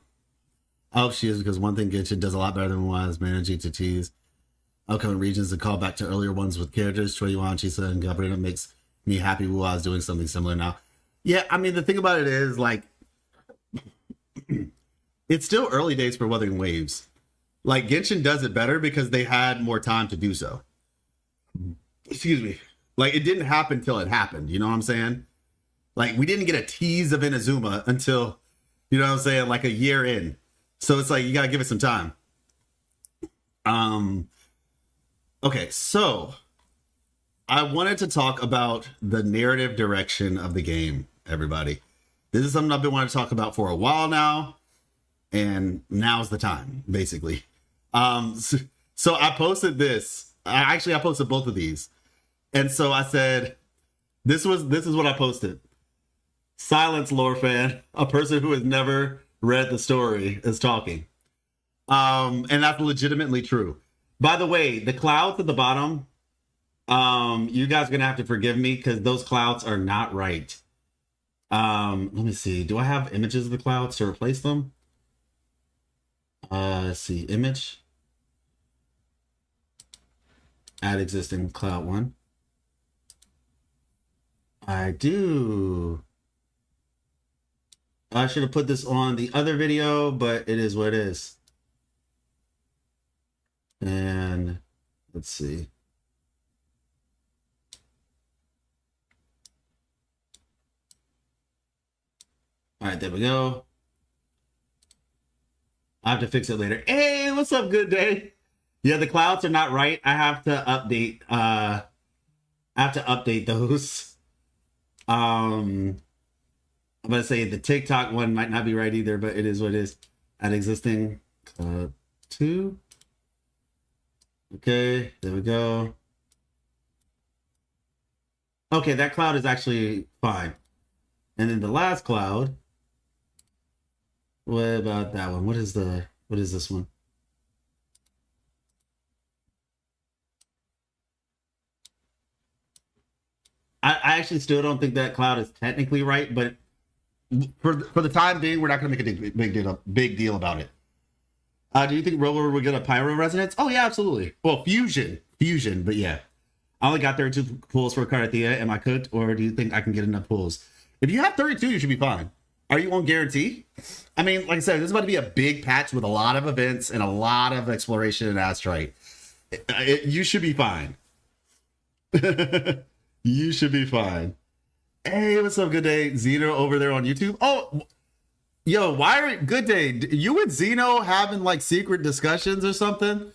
hope she is, because one thing Genshin does a lot better than was managing to tease upcoming regions and call back to earlier ones with characters. Choi Yuan, Chisa, and Gabriela makes me happy. Wuwa is doing something similar now. Yeah, I mean, the thing about it is, like, it's still early days for Wuthering Waves. Like, Genshin does it better because they had more time to do so. Excuse me. Like, it didn't happen till it happened. You know what I'm saying? Like, we didn't get a tease of Inazuma until, you know what I'm saying, like a year in. So it's like, you gotta give it some time. Okay, so I wanted to talk about the narrative direction of the game, everybody. This is something I've been wanting to talk about for a while now, and now's the time, basically. So I posted this. I posted both of these. And so I said, this is what I posted. Silence, lore fan. A person who has never read the story is talking. And that's legitimately true. By the way, the clouds at the bottom, you guys are going to have to forgive me because those clouds are not right. Let me see. Do I have images of the clouds to replace them? Let's see. Image. Add existing cloud one. I do. I should have put this on the other video, but it is what it is. And let's see. All right, there we go. I have to fix it later. Hey, what's up, good day? Yeah, the clouds are not right. I have to update. Those. I'm gonna say the TikTok one might not be right either, but it is what it is. At existing 2. Okay, there we go. Okay, that cloud is actually fine. And then the last cloud. What about that one? What is this one? I actually still don't think that cloud is technically right, but for the time being, we're not going to make a big deal about it. Do you think Roller will get a Pyro Resonance? Oh yeah, absolutely. Well, Fusion, but yeah. I only got 32 pulls for Cartethyia. Am I cooked, or do you think I can get enough pulls? If you have 32, you should be fine. Are you on guarantee? I mean, like I said, this is about to be a big patch with a lot of events and a lot of exploration and Astrite. You should be fine. You should be fine. Hey, what's up, good day? Zeno over there on YouTube. Oh, yo, why are good day? You and Zeno having like secret discussions or something?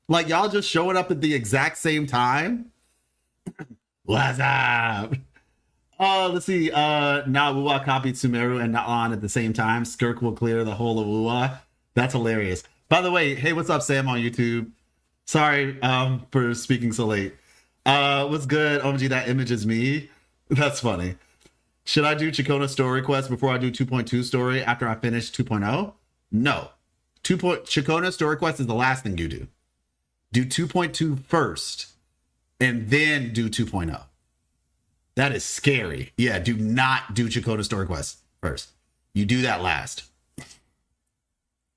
Like y'all just showing up at the exact same time? What's up? Let's see. Now Wuwa copied Sumeru and Na'an at the same time. Skirk will clear the whole of Wuwa. That's hilarious. By the way, hey, what's up, Sam on YouTube? Sorry for speaking so late. What's good? OMG, that image is me. That's funny. Should I do Chikona story quest before I do 2.2 story after I finish 2.0? No. Chikona story quest is the last thing you do. Do 2.2 first and then do 2.0. That is scary. Yeah, do not do Chikona story quest first. You do that last.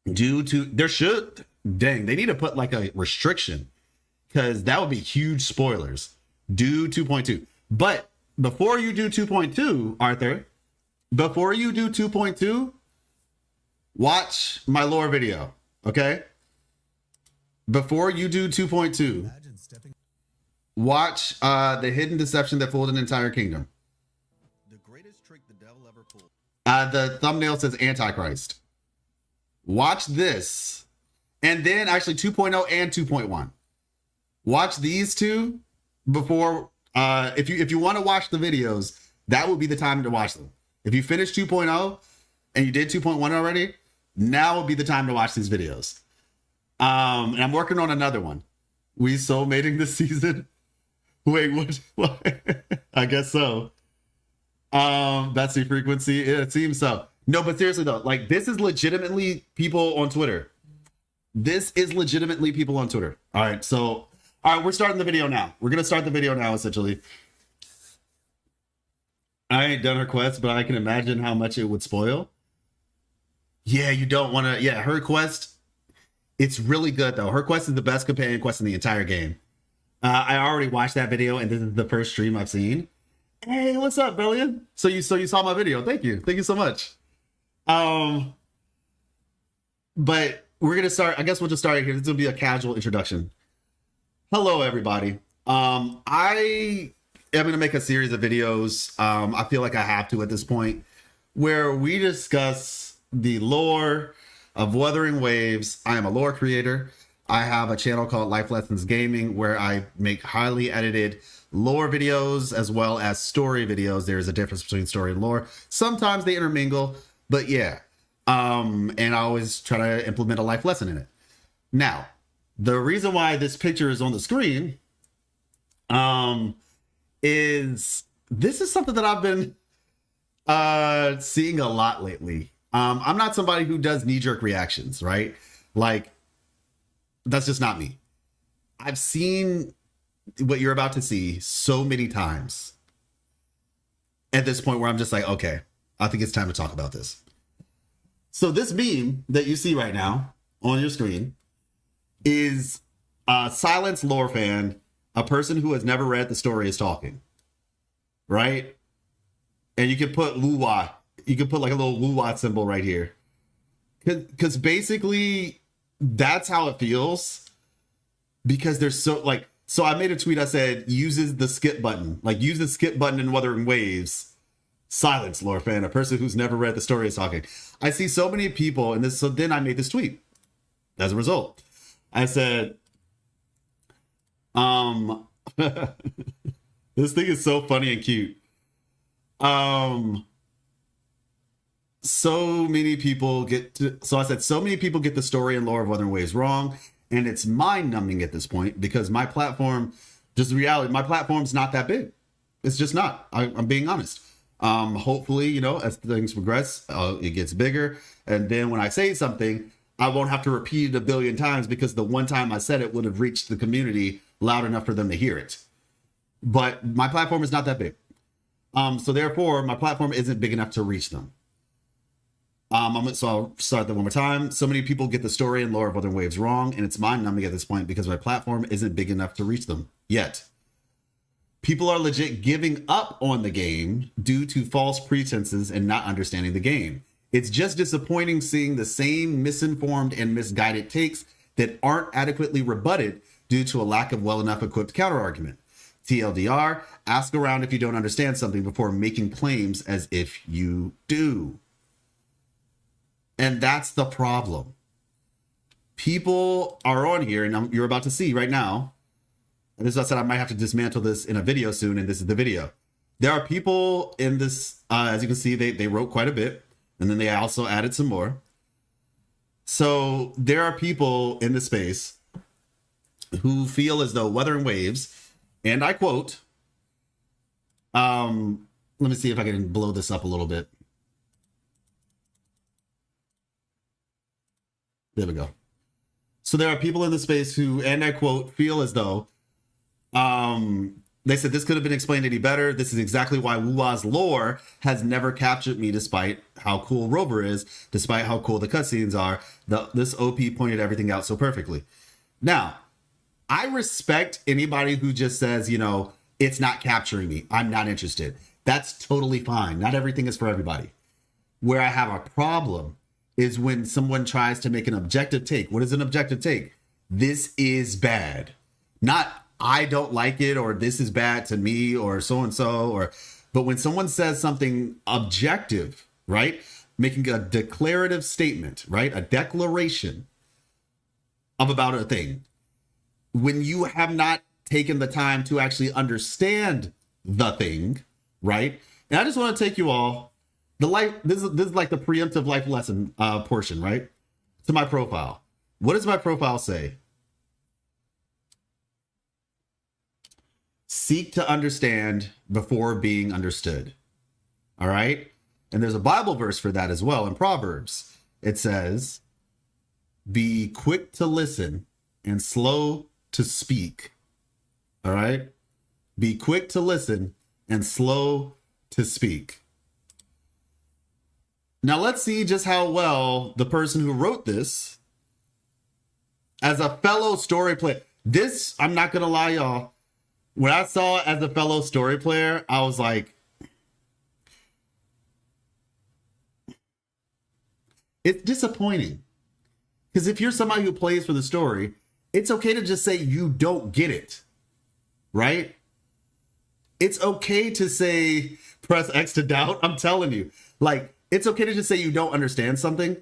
There should, dang, they need to put like a restriction because that would be huge spoilers. Do 2.2. But before you do 2.2, Arthur, before you do 2.2, watch my lore video, okay? Before you do 2.2, Watch The Hidden Deception That Fooled an Entire Kingdom. The greatest trick the devil ever pulled. The thumbnail says Antichrist. Watch this. And then actually 2.0 and 2.1. Watch these two before, if you want to watch the videos, that would be the time to watch them. If you finish 2.0 and you did 2.1 already, now would be the time to watch these videos. And I'm working on another one. We soulmating this season. Wait, what? I guess so. That's the frequency. It seems so. No, but seriously though, like this is legitimately people on Twitter. This is legitimately people on Twitter. All right, so we're starting the video now. We're gonna start the video now, essentially. I ain't done her quest, but I can imagine how much it would spoil. Yeah, you don't want to. Yeah, her quest. It's really good though. Her quest is the best companion quest in the entire game. I already watched that video, and this is the first stream I've seen. Hey, what's up, Bellion? So you saw my video. Thank you so much. But we're gonna start. I guess we'll just start here. This will be a casual introduction. Hello, everybody. I am gonna make a series of videos. I feel like I have to at this point, where we discuss the lore of Wuthering Waves. I am a lore creator. I have a channel called Life Lessons Gaming where I make highly edited lore videos as well as story videos. There's a difference between story and lore. Sometimes they intermingle, but yeah. And I always try to implement a life lesson in it. Now, the reason why this picture is on the screen is this is something that I've been seeing a lot lately. I'm not somebody who does knee-jerk reactions, right? Like, that's just not me. I've seen what you're about to see so many times at this point where I'm just like, okay, I think it's time to talk about this. So this meme that you see right now on your screen is a silenced lore fan, a person who has never read The Story is Talking, right? And you can put Lupa. You can put like a little Lupa symbol right here. Because basically that's how it feels. Because there's so I made a tweet. I said, uses the skip button. Like use the skip button in Wuthering Waves. Silence, lore fan, a person who's never read The Story is Talking. I see so many people in this. So then I made this tweet. As a result, I said, this thing is so funny and cute. So many people get the story and lore of Wuthering Waves wrong, and it's mind-numbing at this point because my platform, just the reality, my platform's not that big. It's just not. I'm being honest. Hopefully, you know, as things progress, it gets bigger, and then when I say something, I won't have to repeat it a billion times because the one time I said it would have reached the community loud enough for them to hear it. But my platform is not that big. So therefore, my platform isn't big enough to reach them. So I'll start that one more time. So many people get the story and lore of Wuthering Waves wrong, and it's mind-numbing at this point because my platform isn't big enough to reach them yet. People are legit giving up on the game due to false pretenses and not understanding the game. It's just disappointing seeing the same misinformed and misguided takes that aren't adequately rebutted due to a lack of well enough equipped counterargument. TLDR, ask around if you don't understand something before making claims as if you do. And that's the problem. People are on here, and you're about to see right now, and this is what I said, I might have to dismantle this in a video soon, and this is the video. There are people in this, as you can see, they wrote quite a bit, and then they also added some more. So there are people in this space who feel as though Wuthering Waves, and I quote, let me see if I can blow this up a little bit. There we go. So there are people in the space who, and I quote, feel as though, they said this could have been explained any better. This is exactly why Wuwa's lore has never captured me despite how cool Rover is, despite how cool the cutscenes are. This OP pointed everything out so perfectly. Now, I respect anybody who just says, you know, it's not capturing me. I'm not interested. That's totally fine. Not everything is for everybody. Where I have a problem is when someone tries to make an objective take. What is an objective take? This is bad. Not I don't like it, or this is bad to me, or so and so, but when someone says something objective, right, making a declarative statement, right, a declaration of about a thing, when you have not taken the time to actually understand the thing, right? And I just want to take you all this is like the preemptive life lesson portion, right? To my profile. What does my profile say? Seek to understand before being understood. All right? And there's a Bible verse for that as well in Proverbs. It says, be quick to listen and slow to speak. All right? Be quick to listen and slow to speak. Now let's see just how well the person who wrote this, as a fellow story player, this, I'm not going to lie, y'all, when I saw it as a fellow story player, I was like, it's disappointing. Because if you're somebody who plays for the story, it's okay to just say you don't get it, right? It's okay to say, press X to doubt. I'm telling you, like, it's okay to just say you don't understand something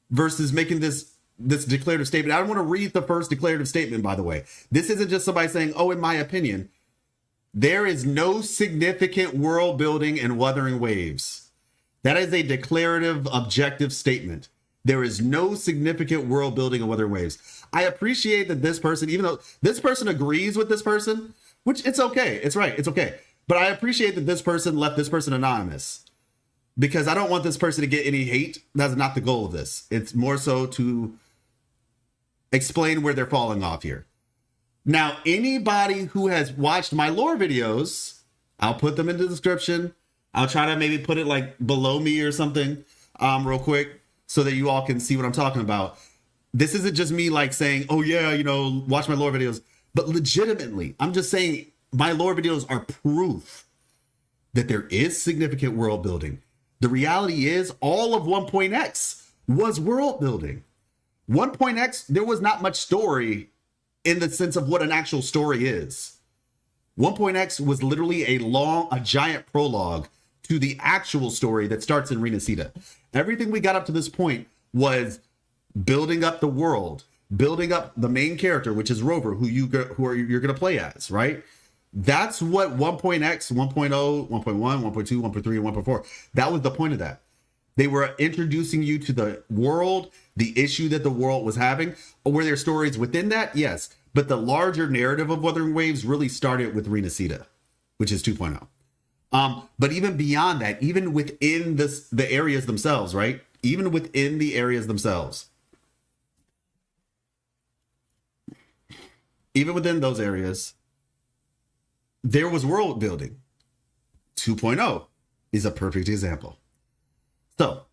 versus making this declarative statement. I don't want to read the first declarative statement, by the way. This isn't just somebody saying, oh, in my opinion. There is no significant world building in Wuthering Waves. That is a declarative, objective statement. There is no significant world building in Wuthering Waves. I appreciate that this person, even though this person agrees with this person, which it's okay. It's right. It's okay. But I appreciate that this person left this person anonymous, because I don't want this person to get any hate. That's not the goal of this. It's more so to explain where they're falling off here. Now, anybody who has watched my lore videos, I'll put them in the description. I'll try to maybe put it like below me or something real quick so that you all can see what I'm talking about. This isn't just me like saying, oh yeah, you know, watch my lore videos. But legitimately, I'm just saying my lore videos are proof that there is significant world building. The reality is all of 1.x was world building. 1.x, there was not much story in the sense of what an actual story is. 1.x was literally a giant prologue to the actual story that starts in Renacida. Everything we got up to this point was building up the world, building up the main character, which is Rover, you're going to play as, right? That's what 1.x, 1.0, 1.1, 1.2, 1.3, and 1.4, that was the point of that. They were introducing you to the world, the issue that the world was having. Were there stories within that? Yes. But the larger narrative of Wuthering Waves really started with Renacida, which is 2.0. But even beyond that, even within the areas themselves, right? Even within the areas themselves. Even within those areas, there was world building. 2.0 is a perfect example. So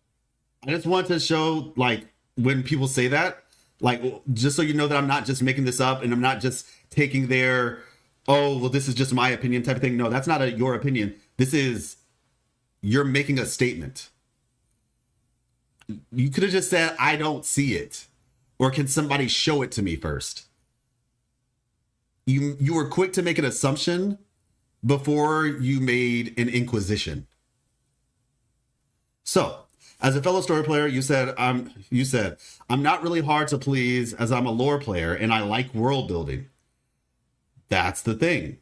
I just want to show, like, when people say that, like, just so you know that I'm not just making this up and I'm not just taking their, oh, well, this is just my opinion type of thing. No, that's not your opinion. This is, you're making a statement. You could have just said, I don't see it. Or can somebody show it to me first? You were quick to make an assumption before you made an inquisition. So, as a fellow story player, you said, I'm not really hard to please as I'm a lore player and I like world building. That's the thing.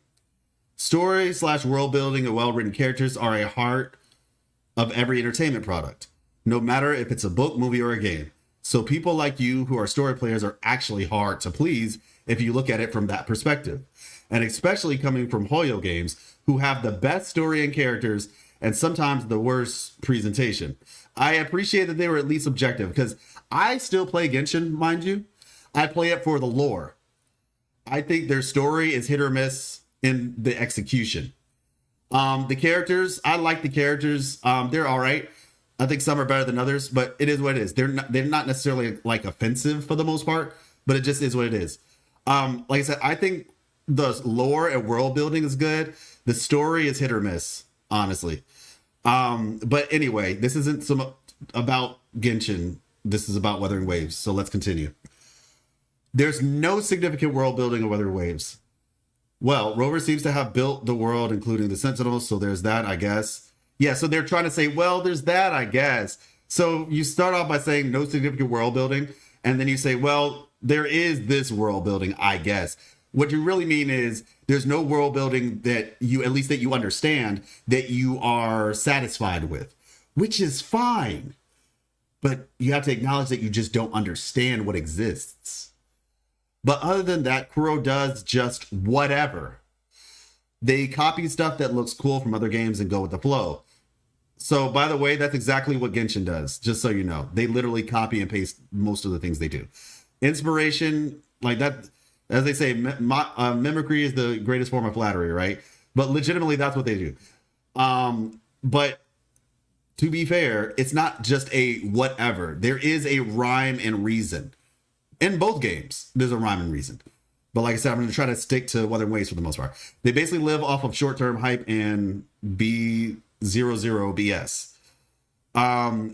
Story/world building and well-written characters are a heart of every entertainment product, no matter if it's a book, movie, or a game. So people like you who are story players are actually hard to please if you look at it from that perspective. And especially coming from Hoyo Games, who have the best story and characters and sometimes the worst presentation. I appreciate that they were at least objective, because I still play Genshin, mind you. I play it for the lore. I think their story is hit or miss in the execution. The characters, I like the characters. They're all right. I think some are better than others, but it is what it is. They're not necessarily like offensive for the most part, but it just is what it is. Like I said, I think the lore and world building is good. The story is hit or miss, honestly. But anyway, this isn't about Genshin. This is about Wuthering Waves. So let's continue. There's no significant world building of Wuthering Waves. Well, Rover seems to have built the world, including the Sentinels. So there's that, I guess. Yeah, so they're trying to say, well, there's that, I guess. So you start off by saying no significant world building. And then you say, well, there is this world building, I guess. What you really mean is there's no world building that you, at least that you understand, that you are satisfied with, which is fine. But you have to acknowledge that you just don't understand what exists. But other than that, Kuro does just whatever. They copy stuff that looks cool from other games and go with the flow. So, by the way, that's exactly what Genshin does, just so you know. They literally copy and paste most of the things they do. Inspiration, like that, as they say, mimicry is the greatest form of flattery, right? But legitimately, that's what they do. But to be fair, it's not just a whatever. There is a rhyme and reason. In both games, there's a rhyme and reason. But like I said, I'm going to try to stick to Wuthering Waves for the most part. They basically live off of short-term hype and B00 BS.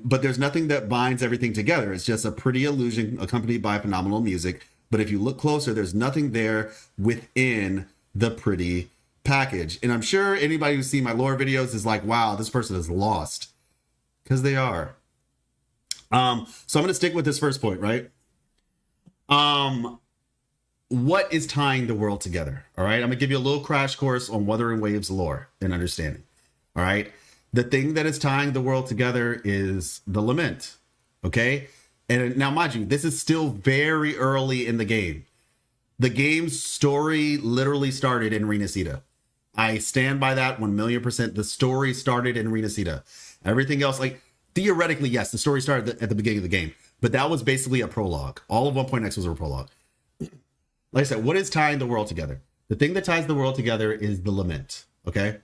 But there's nothing that binds everything together. It's just a pretty illusion accompanied by phenomenal music. But if you look closer, there's nothing there within the pretty package. And I'm sure anybody who's seen my lore videos is like, wow, this person is lost. Because they are. So I'm going to stick with this first point, right? What is tying the world together? All right. I'm gonna give you a little crash course on Wuthering Waves lore and understanding. All right. The thing that is tying the world together is the lament. Okay. And now, mind you, this is still very early in the game. The game's story literally started in Renacida. I stand by that 1,000,000%. The story started in Renacida. Everything else, like theoretically, yes, the story started at the beginning of the game, but that was basically a prologue. All of 1.x was a prologue. Like I said, what is tying the world together? The thing that ties the world together is the lament, okay?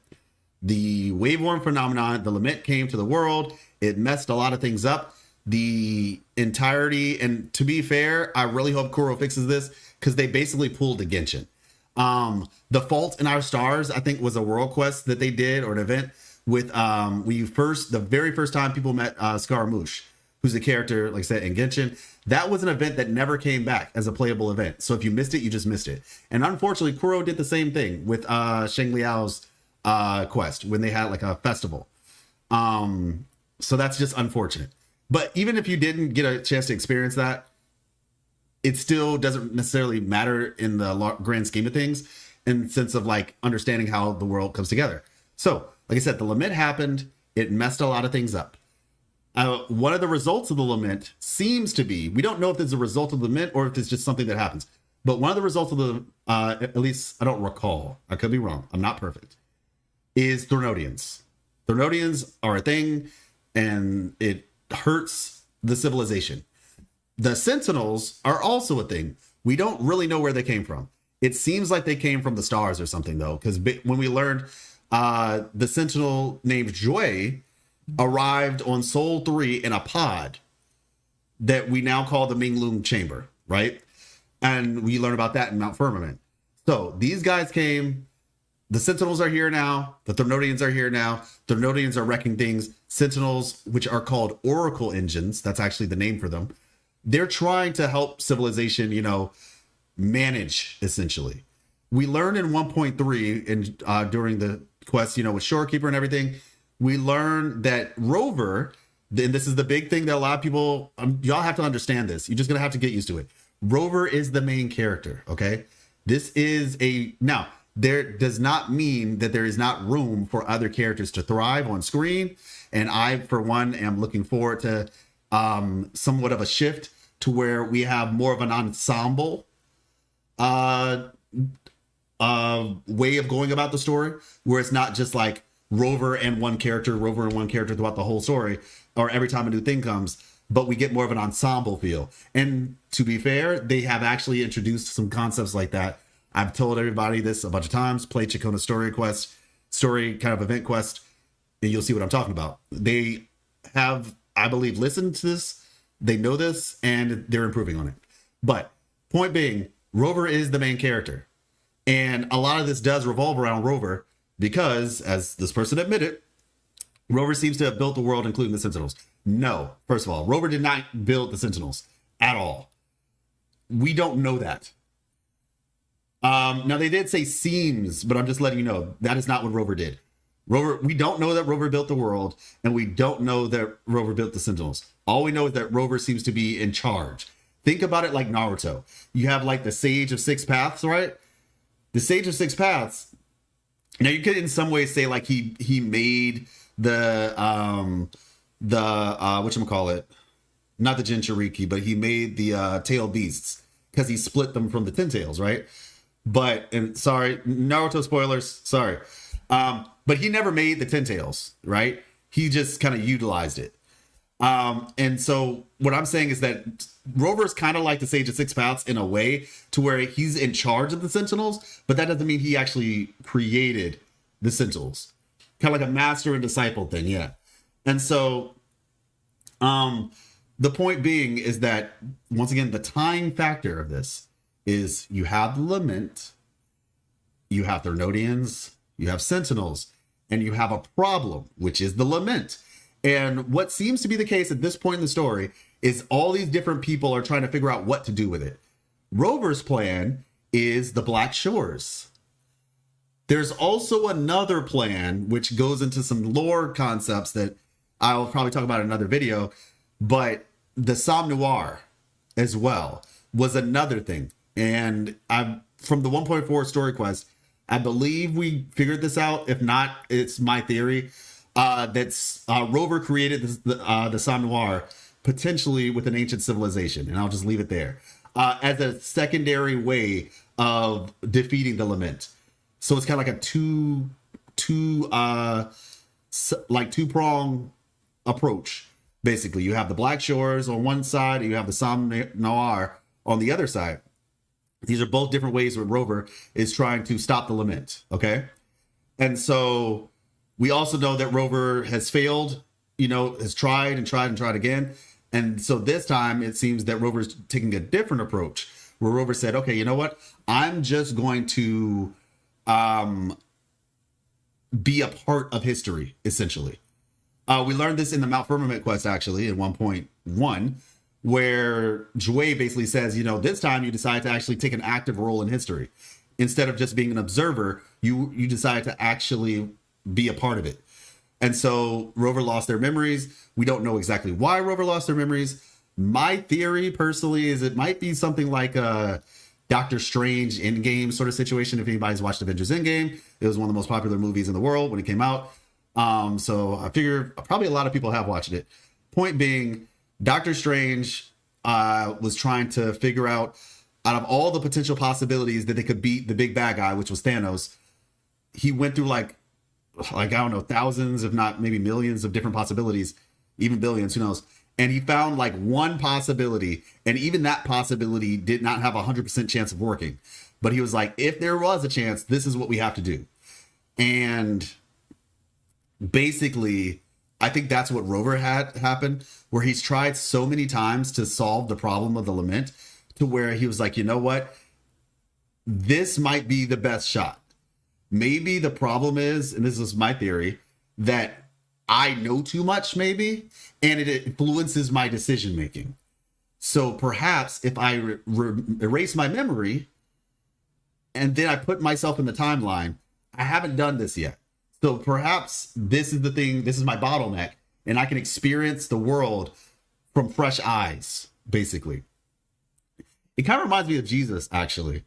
The waveworm phenomenon, the lament came to the world. It messed a lot of things up. The entirety, and to be fair, I really hope Kuro fixes this because they basically pulled a Genshin. The Fault in Our Stars, I think, was a world quest that they did, or an event with the very first time people met Scaramouche, who's a character, like I said, in Genshin. That was an event that never came back as a playable event. So if you missed it, you just missed it. And unfortunately, Kuro did the same thing with Sheng Liao's quest when they had like a festival. So that's just unfortunate. But even if you didn't get a chance to experience that, it still doesn't necessarily matter in the grand scheme of things, in the sense of like understanding how the world comes together. So, like I said, the lament happened. It messed a lot of things up. One of the results of the lament seems to be, we don't know if it's a result of the lament or if it's just something that happens, but one of the results of the, at least I don't recall, I could be wrong, I'm not perfect, is Threnodians. Threnodians are a thing, and it hurts the civilization. The Sentinels are also a thing. We don't really know where they came from. It seems like they came from the stars or something, though, because when we learned the Sentinel named Joy arrived on Sol 3 in a pod that we now call the Minglung Chamber, right? And we learn about that in Mount Firmament. So these guys came, the Sentinels are here now, the Threnodians are here now, Threnodians are wrecking things, Sentinels, which are called Oracle Engines, that's actually the name for them, they're trying to help civilization, manage, essentially. We learned in 1.3 and during the quest, with Shorekeeper and everything, we learned that Rover, and this is the big thing that a lot of people, y'all have to understand this. You're just going to have to get used to it. Rover is the main character, okay? This is now, there does not mean that there is not room for other characters to thrive on screen. And I, for one, am looking forward to somewhat of a shift to where we have more of an ensemble way of going about the story, where it's not just like Rover and one character throughout the whole story, or every time a new thing comes, but we get more of an ensemble feel. And to be fair, they have actually introduced some concepts like that. I've told everybody this a bunch of times. Play Chikona story kind of event quest, and you'll see what I'm talking about. They have, I believe, listened to this. They know this, and they're improving on it. But point being, Rover is the main character. And a lot of this does revolve around Rover because, as this person admitted, Rover seems to have built the world, including the Sentinels. No, first of all, Rover did not build the Sentinels at all. We don't know that. Now they did say seems, but I'm just letting you know that is not what Rover did. We don't know that Rover built the world, and we don't know that Rover built the Sentinels. All we know is that Rover seems to be in charge. Think about it like Naruto. You have like the Sage of Six Paths, right? The Sage of Six Paths. Now you could in some ways say like he made the whatchamacallit, not the Jinchuriki, but he made the tail beasts because he split them from the Ten Tails, right? But, and sorry, Naruto spoilers, sorry. But he never made the Ten Tails, right? He just kind of utilized it. And so what I'm saying is that Rover's kind of like the Sage of Six Paths in a way to where he's in charge of the Sentinels, but that doesn't mean he actually created the Sentinels. Kind of like a master and disciple thing, yeah. And so the point being is that, once again, the tying factor of this is you have the Lament, you have Threnodians, you have Sentinels, and you have a problem, which is the Lament. And what seems to be the case at this point in the story is all these different people are trying to figure out what to do with it. Rover's plan is the Black Shores. There's also another plan, which goes into some lore concepts that I'll probably talk about in another video, but the Somme Noir as well was another thing. And from the 1.4 story quest, I believe we figured this out. If not, it's my theory. That's Rover created the Somme Noir potentially with an ancient civilization, and I'll just leave it there as a secondary way of defeating the Lament. So it's kind of like a two-prong approach. Basically, you have the Black Shores on one side, and you have the Somme Noir on the other side. These are both different ways where Rover is trying to stop the Lament. Okay, and so we also know that Rover has failed, has tried and tried and tried again. And so this time it seems that Rover's taking a different approach where Rover said, okay, you know what? I'm just going to be a part of history, essentially. We learned this in the Mount Firmament quest, actually, in 1.1, where Jouet basically says, this time you decide to actually take an active role in history. Instead of just being an observer, you decide to actually be a part of it. And so Rover lost their memories. We don't know exactly why Rover lost their memories. My theory personally is it might be something like a Doctor Strange Endgame sort of situation. If anybody's watched Avengers Endgame, it was one of the most popular movies in the world when it came out. So I figure probably a lot of people have watched it. Point being, Doctor Strange was trying to figure out of all the potential possibilities that they could beat the big bad guy, which was Thanos. He went through like I don't know, thousands, if not maybe millions of different possibilities, even billions, who knows. And he found like one possibility, and even that possibility did not have 100% chance of working. But he was like, if there was a chance, this is what we have to do. And basically, I think that's what Rover had happen, where he's tried so many times to solve the problem of the Lament to where he was like, you know what? This might be the best shot. Maybe the problem is, and this is my theory, that I know too much maybe, and it influences my decision making. So perhaps if I erase my memory and then I put myself in the timeline, I haven't done this yet. So perhaps this is the thing, this is my bottleneck, and I can experience the world from fresh eyes, basically. It kind of reminds me of Jesus, actually,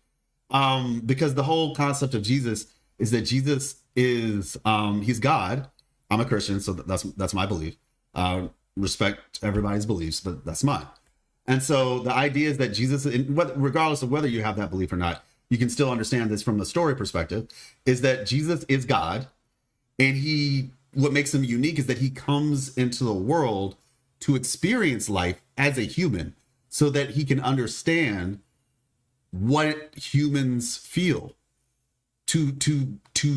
because the whole concept of Jesus is that Jesus is, he's God. I'm a Christian, so that's my belief. Respect everybody's beliefs, but that's mine. And so the idea is that Jesus, regardless of whether you have that belief or not, you can still understand this from the story perspective, is that Jesus is God. And what makes him unique is that he comes into the world to experience life as a human so that he can understand what humans feel, to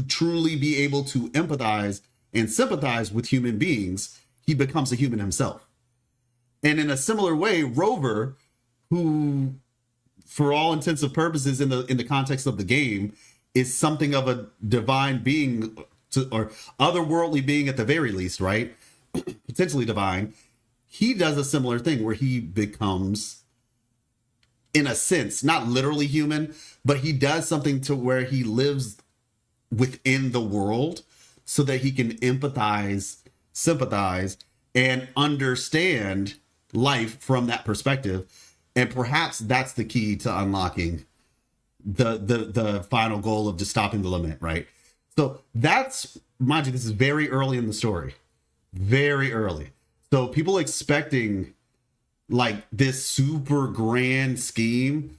truly be able to empathize and sympathize with human beings. He becomes a human himself. And in a similar way, Rover, who for all intents and purposes in the context of the game is something of a divine being, or otherworldly being at the very least, right? Potentially divine. He does a similar thing where he becomes in a sense, not literally human, but he does something to where he lives within the world so that he can empathize, sympathize, and understand life from that perspective. And perhaps that's the key to unlocking the final goal of just stopping the lament, right? So that's, mind you, this is very early in the story. Very early. So people expecting like this super grand scheme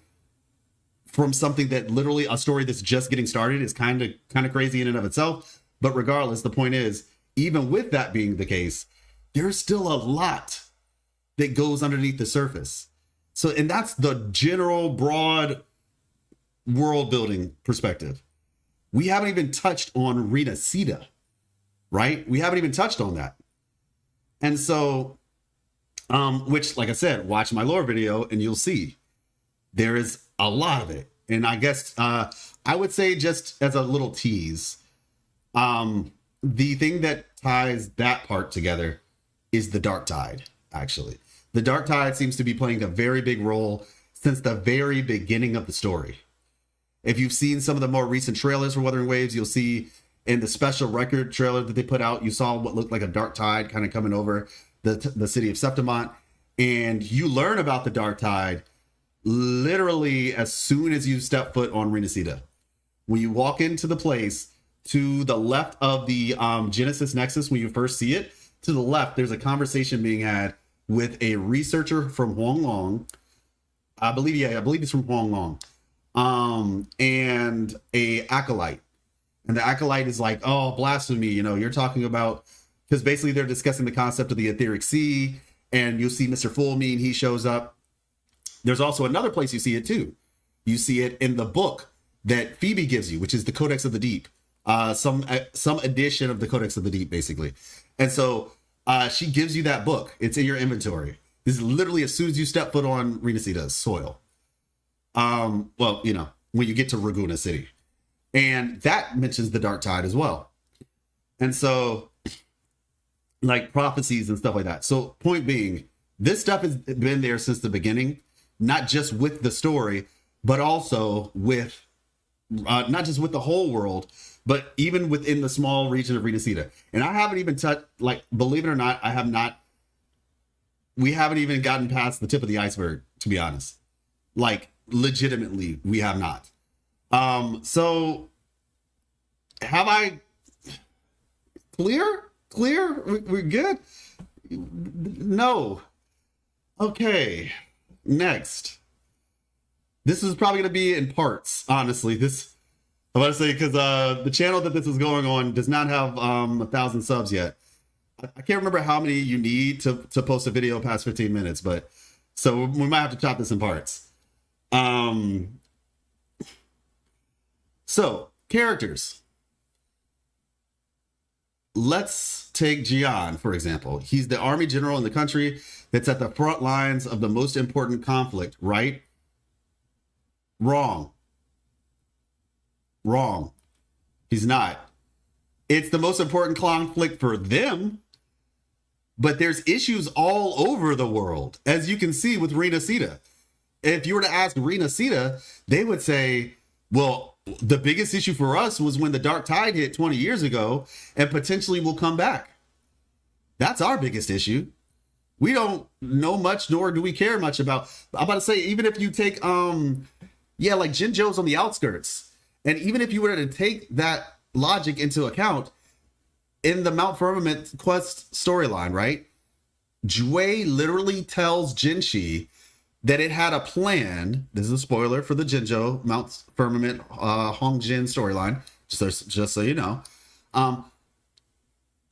from something that literally a story that's just getting started is kind of crazy in and of itself. But regardless, the point is, even with that being the case, there's still a lot that goes underneath the surface. So, and that's the general broad world building perspective. We haven't even touched on Renacida, right? We haven't even touched on that. And so, which, like I said, watch my lore video and you'll see there is a lot of it. And I guess I would say, just as a little tease, the thing that ties that part together is the Dark Tide, actually. The Dark Tide seems to be playing a very big role since the very beginning of the story. If you've seen some of the more recent trailers for Wuthering Waves, you'll see in the special record trailer that they put out, you saw what looked like a dark tide kind of coming over the city of Septimont. And you learn about the Dark Tide literally as soon as you step foot on Renacida. When you walk into the place, to the left of the Genesis Nexus, when you first see it, to the left, there's a conversation being had with a researcher from Huanglong. I believe it's from Huanglong. And a acolyte. And the acolyte is like, oh, blasphemy, you're talking about, because basically they're discussing the concept of the etheric sea, and you'll see Mr. Fullmean, he shows up. There's also another place you see it too. You see it in the book that Phoebe gives you, which is the Codex of the Deep. Some edition of the Codex of the Deep, basically. And so she gives you that book. It's in your inventory. This is literally as soon as you step foot on Renacida's soil. Well, when you get to Raguna City. And that mentions the Dark Tide as well. And so, like prophecies and stuff like that. So point being, this stuff has been there since the beginning, not just with the story, but also with, not just with the whole world, but even within the small region of Renacida. And I haven't even touched, like, believe it or not, we haven't even gotten past the tip of the iceberg, to be honest. Like, legitimately, we have not. So have I clear? We're good? No. Okay. Next. This is probably going to be in parts, honestly. I want to say, because the channel that this is going on does not have 1,000 subs yet. I can't remember how many you need to post a video past 15 minutes, but so we might have to chop this in parts. So, characters. Let's take Jian, for example. He's the army general in the country that's at the front lines of the most important conflict, right? Wrong. He's not. It's the most important conflict for them, but there's issues all over the world, as you can see with Renacida. If you were to ask Renacida, they would say, well, the biggest issue for us was when the Dark Tide hit 20 years ago and potentially will come back. That's our biggest issue. We don't know much, nor do we care much about. I'm about to say, even if you take, like Jinzhou's on the outskirts, and even if you were to take that logic into account, in the Mount Firmament quest storyline, right? Jue literally tells Jinshi that it had a plan. This is a spoiler for the Jinzhou Mount Firmament Hongjin storyline, just so you know.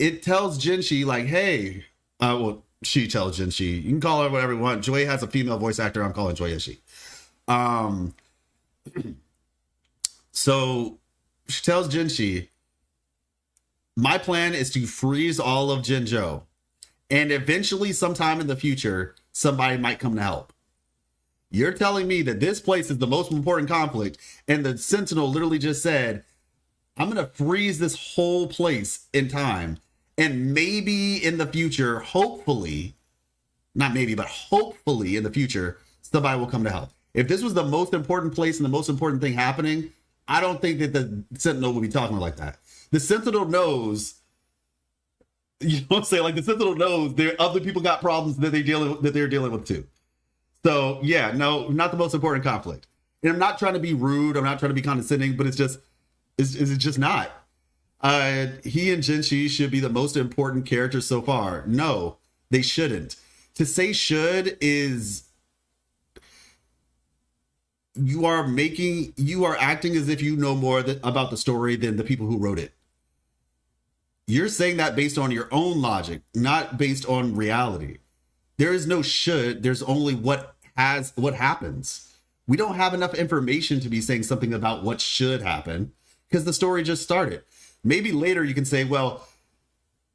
It tells Jinshi, like, hey, she tells Jinshi, you can call her whatever you want. Jue has a female voice actor. I'm calling Jue she. So she tells Jinshi, my plan is to freeze all of Jinzhou, and eventually sometime in the future, somebody might come to help. You're telling me that this place is the most important conflict, and the Sentinel literally just said, I'm going to freeze this whole place in time, and maybe in the future, hopefully, not maybe, but hopefully in the future, somebody will come to help. If this was the most important place and the most important thing happening, I don't think that the Sentinel would be talking like that. The Sentinel knows, you know what I'm saying? Like the Sentinel knows there other people got problems that they're dealing with too. So yeah, no, not the most important conflict. And I'm not trying to be rude. I'm not trying to be condescending, but it's just not. He and Jinshi should be the most important characters so far. No, they shouldn't. To say should is you are acting as if you know more about the story than the people who wrote it. You're saying that based on your own logic, not based on reality. There is no should, there's only what happens. We don't have enough information to be saying something about what should happen because the story just started. Maybe later you can say, well,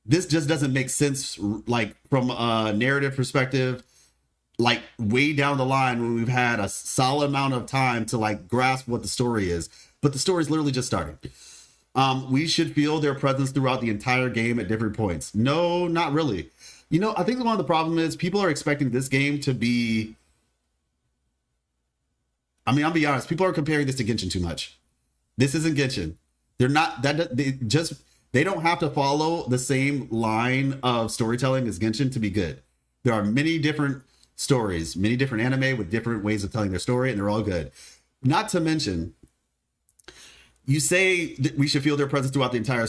this just doesn't make sense, like from a narrative perspective, like way down the line when we've had a solid amount of time to like grasp what the story is. But the story's literally just starting. We should feel their presence throughout the entire game at different points. No, not really. You know, I think one of the problem is people are expecting this game to be, I mean, I'll be honest, people are comparing this to Genshin too much. This isn't Genshin. They're not, they don't have to follow the same line of storytelling as Genshin to be good. There are many different stories, many different anime with different ways of telling their story, and they're all good. Not to mention, you say that we should feel their presence throughout the entire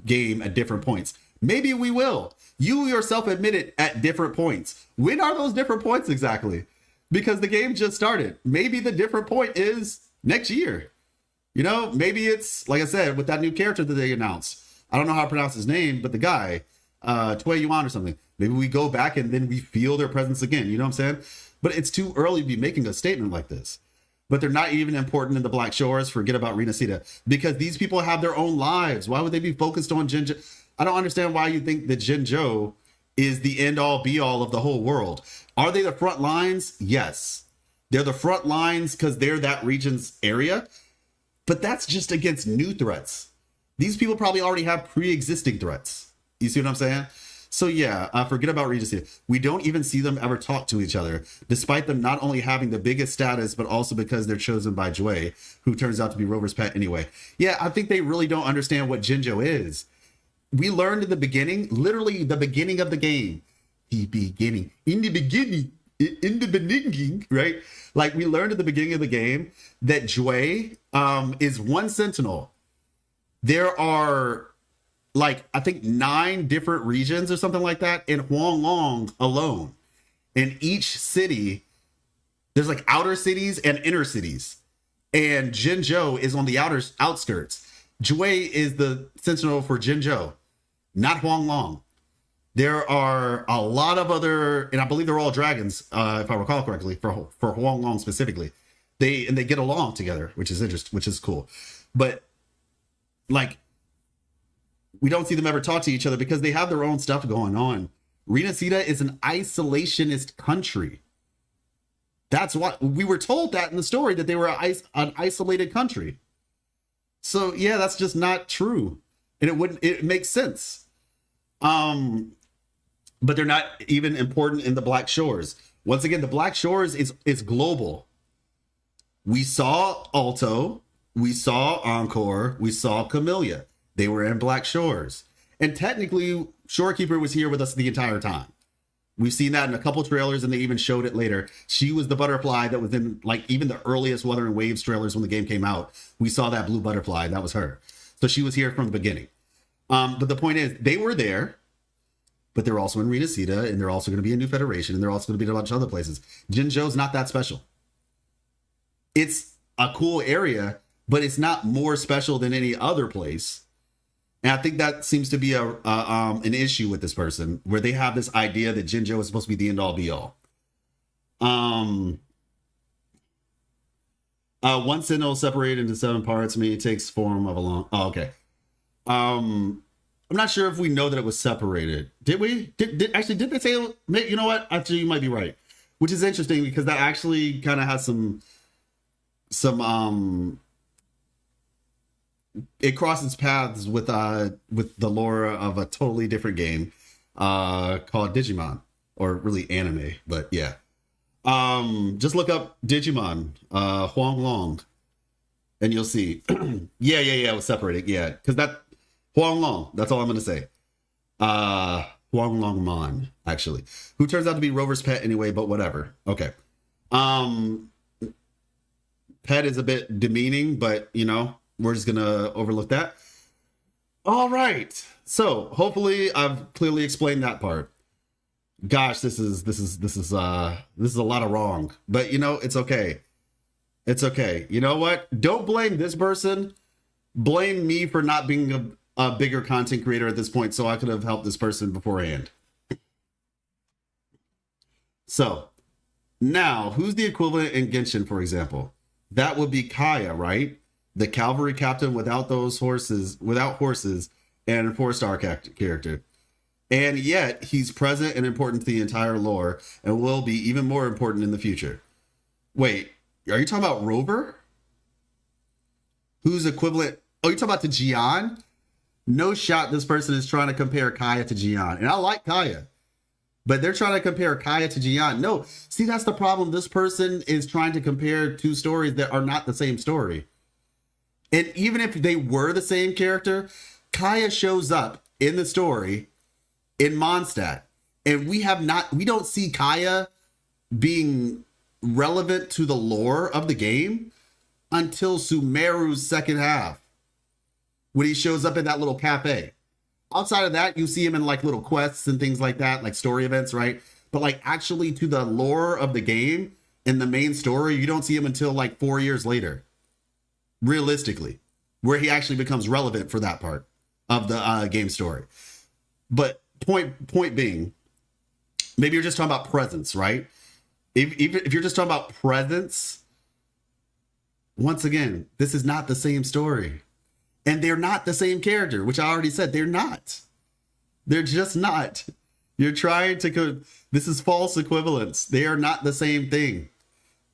game at different points. Maybe we will. You yourself admitted at different points. When are those different points exactly? Because the game just started. Maybe the different point is next year. You know, maybe it's, like I said, with that new character that they announced. I don't know how to pronounce his name, but the guy, Toy Yuan or something. Maybe we go back and then we feel their presence again. You know what I'm saying? But it's too early to be making a statement like this. But they're not even important in the Black Shores. Forget about Renacida. Because these people have their own lives. Why would they be focused on Jinjo? I don't understand why you think that Jinjo is the end-all, be-all of the whole world. Are they the front lines? Yes. They're the front lines because they're that region's area. But that's just against new threats. These people probably already have pre-existing threats. You see what I'm saying? So yeah, forget about Regency. We don't even see them ever talk to each other, despite them not only having the biggest status, but also because they're chosen by Jue, who turns out to be Rover's pet anyway. Yeah, I think they really don't understand what Jinjo is. We learned in the beginning, literally the beginning of the game. In the beginning, right? Like we learned at the beginning of the game that Jue is one sentinel. There are like, I think 9 different regions or something like that in Huanglong alone. In each city, there's like outer cities and inner cities. And Jinjo is on the outskirts. Jue is the sentinel for Jinjo, not Huanglong. There are a lot of other, and I believe they're all dragons, if I recall correctly, for Huanglong specifically. They get along together, which is interesting, which is cool. But like, we don't see them ever talk to each other because they have their own stuff going on. Renacida is an isolationist country. That's why we were told that in the story, that they were an isolated country. So yeah, that's just not true. And it makes sense. But they're not even important in the Black Shores. Once again, the Black Shores is global. We saw Alto, we saw Encore, we saw Camellia. They were in Black Shores. And technically, Shorekeeper was here with us the entire time. We've seen that in a couple trailers, and they even showed it later. She was the butterfly that was in like even the earliest Wuthering Waves trailers when the game came out. We saw that blue butterfly. That was her. So she was here from the beginning. But the point is, they were there, but they're also in Renacida, and they're also going to be in New Federation, and they're also going to be in a bunch of other places. Jinjo's not that special. It's a cool area, but it's not more special than any other place. And I think that seems to be an issue with this person, where they have this idea that Jinjo is supposed to be the end-all, be-all. One sentinel separated into 7 parts, maybe it takes form of a long... Oh, okay. I'm not sure if we know that it was separated. Did we? Did they say... You know what? Actually, you might be right. Which is interesting, because that actually kind of has some it crosses paths with the lore of a totally different game called Digimon, or really anime, but yeah. Just look up Digimon, Huang Long, and you'll see. Yeah, it was separated. Yeah, because that Huang Long. That's all I'm gonna say. Huang Long Mon, actually, who turns out to be Rover's pet anyway, but whatever. Okay. Pet is a bit demeaning, but you know, we're just gonna overlook that. All right. So hopefully I've clearly explained that part. Gosh, this is a lot of wrong, but you know, it's okay. It's okay. You know what? Don't blame this person. Blame me for not being a bigger content creator at this point, so I could have helped this person beforehand. So now, who's the equivalent in Genshin, for example? That would be Kaya, right? The cavalry captain without horses, and a 4-star character. And yet, he's present and important to the entire lore, and will be even more important in the future. Wait, are you talking about Rover? Who's equivalent? Oh, you're talking about to Jian? No shot this person is trying to compare Kaya to Jian. And I like Kaya, but they're trying to compare Kaya to Jian. No, see, that's the problem. This person is trying to compare two stories that are not the same story. And even if they were the same character, Kaya shows up in the story in Mondstadt, and we don't see Kaya being relevant to the lore of the game until Sumeru's second half, when he shows up in that little cafe. Outside of that, you see him in like little quests and things like that, like story events, right? But like actually to the lore of the game and the main story, you don't see him until like 4 years later, realistically, where he actually becomes relevant for that part of the game story. But point being, maybe you're just talking about presence, right? If you're just talking about presence, once again, this is not the same story. And they're not the same character, which I already said. They're not. They're just not. You're trying to... This is false equivalence. They are not the same thing.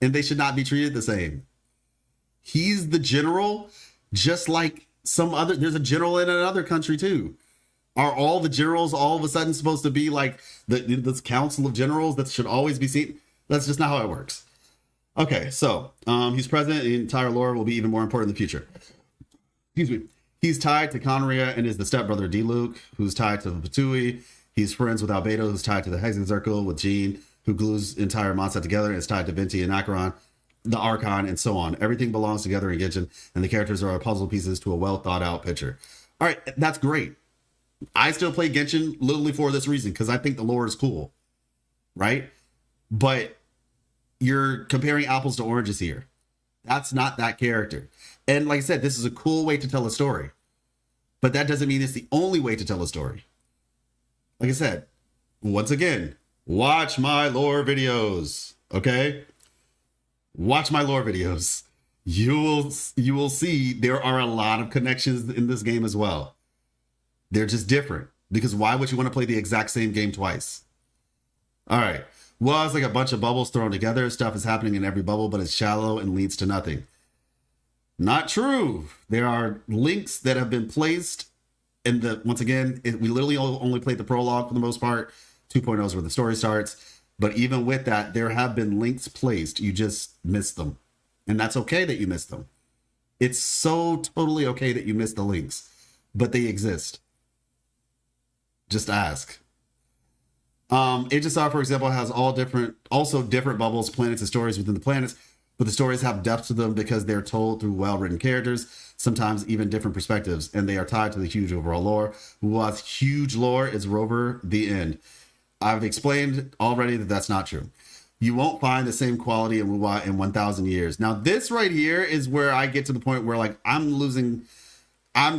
And they should not be treated the same. He's the general, just like some other... There's a general in another country, too. Are all the generals all of a sudden supposed to be like this council of generals that should always be seen? That's just not how it works. Okay, so he's present. The entire lore will be even more important in the future. Excuse me. He's tied to Conria and is the stepbrother of D-Luke, who's tied to Patui. He's friends with Albedo, who's tied to the Hexen Circle, with Jean, who glues entire Mondstadt together and is tied to Venti and Acheron, the Archon, and so on. Everything belongs together in Genshin, and the characters are puzzle pieces to a well thought out picture. All right, that's great. I still play Genshin literally for this reason, because I think the lore is cool, right? But you're comparing apples to oranges here. That's not that character. And like I said, this is a cool way to tell a story. But that doesn't mean it's the only way to tell a story. Like I said, once again, watch my lore videos, okay? Watch my lore videos. You will see there are a lot of connections in this game as well. They're just different. Because why would you want to play the exact same game twice? All right. Well, it's like a bunch of bubbles thrown together. Stuff is happening in every bubble, but it's shallow and leads to nothing. Not true. There are links that have been placed in the, once again, we literally only played the prologue for the most part. 2.0 is where the story starts. But even with that, there have been links placed. You just missed them. And that's okay that you missed them. It's so totally okay that you missed the links. But they exist. Just ask. HSR, for example, has also different bubbles, planets, and stories within the planets, but the stories have depth to them because they're told through well-written characters, sometimes even different perspectives, and they are tied to the huge overall lore. Who has huge lore is Rover, the end. I've explained already that that's not true. You won't find the same quality in Wuwa in 1,000 years. Now, this right here is where I get to the point where, like, I'm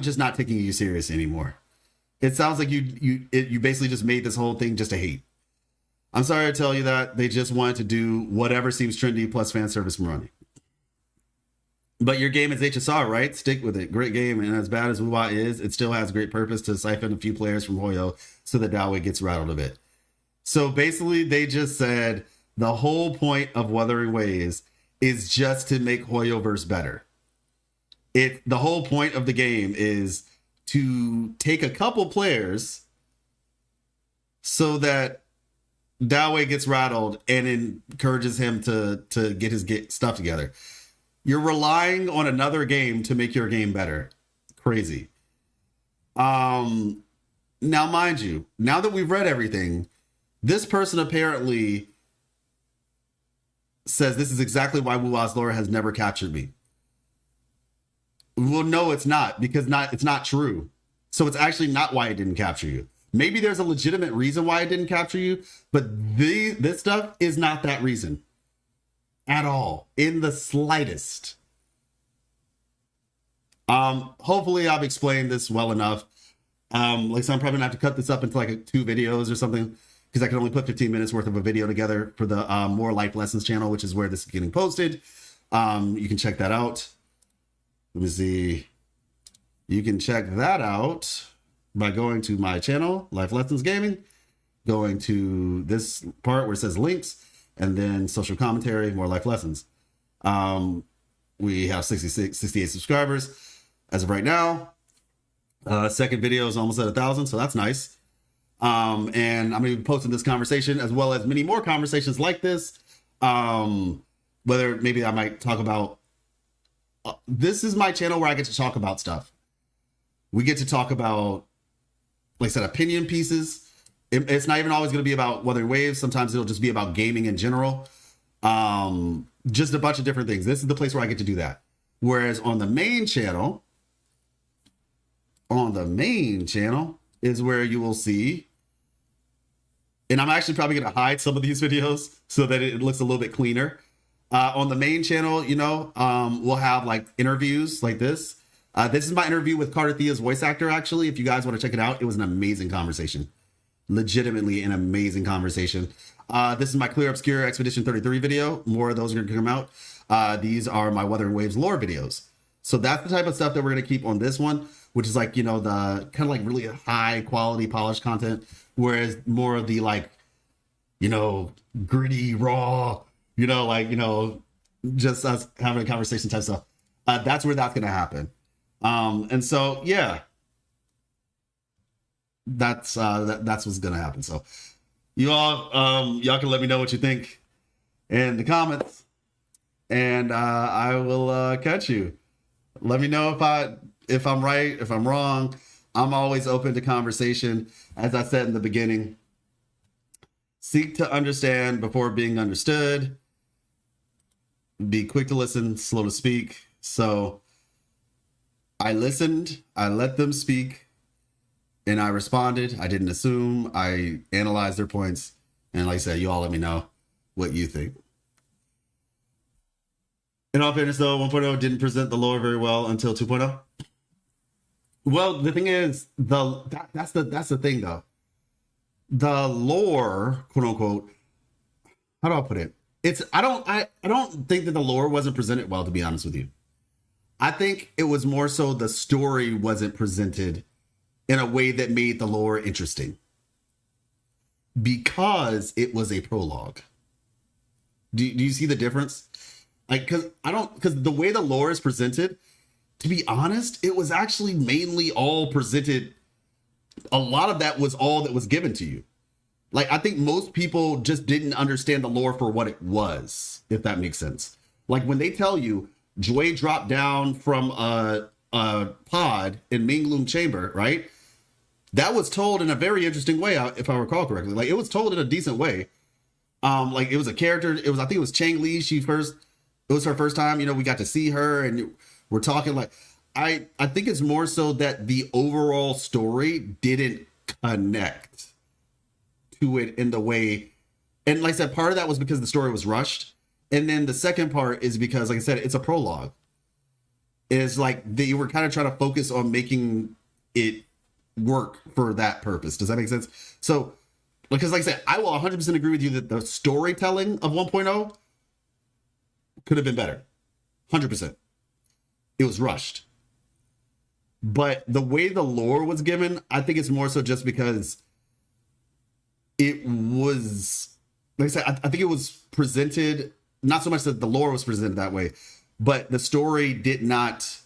just not taking you serious anymore. It sounds like you basically just made this whole thing just a hate. I'm sorry to tell you that. They just wanted to do whatever seems trendy plus fan service from running. But your game is HSR, right? Stick with it. Great game. And as bad as Wuwa is, it still has great purpose to siphon a few players from Hoyo so the Dawei gets rattled a bit. So basically, they just said the whole point of Wuthering Waves is just to make Hoyoverse better. The whole point of the game is to take a couple players so that Dawei gets rattled and encourages him to get his stuff together. You're relying on another game to make your game better. Crazy. Now, mind you, now that we've read everything, this person apparently says this is exactly why Wu's lore has never captured me. Well, no, it's not, because it's not true. So it's actually not why it didn't capture you. Maybe there's a legitimate reason why it didn't capture you, but this stuff is not that reason at all, in the slightest. Hopefully I've explained this well enough. Like, so I'm probably gonna have to cut this up into like 2 videos or something, because I can only put 15 minutes worth of a video together for the More Life Lessons channel, which is where this is getting posted. You can check that out. Let me see. You can check that out by going to my channel, Life Lessons Gaming, going to this part where it says links, and then social commentary, More Life Lessons. We have 68 subscribers as of right now. Second video is almost at 1,000, so that's nice. And I'm gonna be posting this conversation as well as many more conversations like this. Whether maybe I might talk about, this is my channel where I get to talk about stuff. We get to talk about, like I said, opinion pieces. It's not even always going to be about Wuthering Waves. Sometimes it'll just be about gaming in general. Just a bunch of different things. This is the place where I get to do that. Whereas on the main channel, is where you will see, and I'm actually probably going to hide some of these videos so that it looks a little bit cleaner. On the main channel, you know, we'll have like interviews like this. This is my interview with Cartethyia's voice actor, actually. If you guys want to check it out, it was an amazing conversation. Legitimately an amazing conversation. This is my Clear Obscure Expedition 33 video. More of those are going to come out. These are my Wuthering Waves lore videos. So that's the type of stuff that we're going to keep on this one, which is like, you know, the kind of like really high quality polished content. Whereas more of the like, you know, gritty, raw, you know, like, you know, just us having a conversation type stuff. That's where that's going to happen. And so, yeah, that's what's going to happen. So you all, y'all can let me know what you think in the comments, and, I will, catch you. Let me know if I'm right, if I'm wrong. I'm always open to conversation. As I said in the beginning, seek to understand before being understood. Be quick to listen, slow to speak. So I listened, I let them speak, and I responded. I didn't assume. I analyzed their points. And like I said, you all let me know what you think. In all fairness, though, 1.0 didn't present the lore very well until 2.0. Well, the thing is, that's the thing, though. The lore, quote unquote, how do I put it? I don't think that the lore wasn't presented well, to be honest with you. I think it was more so the story wasn't presented in a way that made the lore interesting, because it was a prologue. Do you see the difference? Like, because the way the lore is presented, to be honest, it was actually mainly all presented. A lot of that was all that was given to you. Like, I think most people just didn't understand the lore for what it was, if that makes sense. Like, when they tell you Jue dropped down from a pod in Minglung Chamber, right? That was told in a very interesting way, if I recall correctly. Like, it was told in a decent way. Like, it was a character. I think it was Chang Li. It was her first time. You know, we got to see her, and we're talking like, I think it's more so that the overall story didn't connect to it in the way. And like I said, part of that was because the story was rushed. And then the second part is because, like I said, it's a prologue. It's like they were kind of trying to focus on making it work for that purpose. Does that make sense? So, because like I said, I will 100% agree with you that the storytelling of 1.0 could have been better. 100%. It was rushed. But the way the lore was given, I think it's more so just because it was, like I said, I think it was presented, not so much that the lore was presented that way, but the story did not,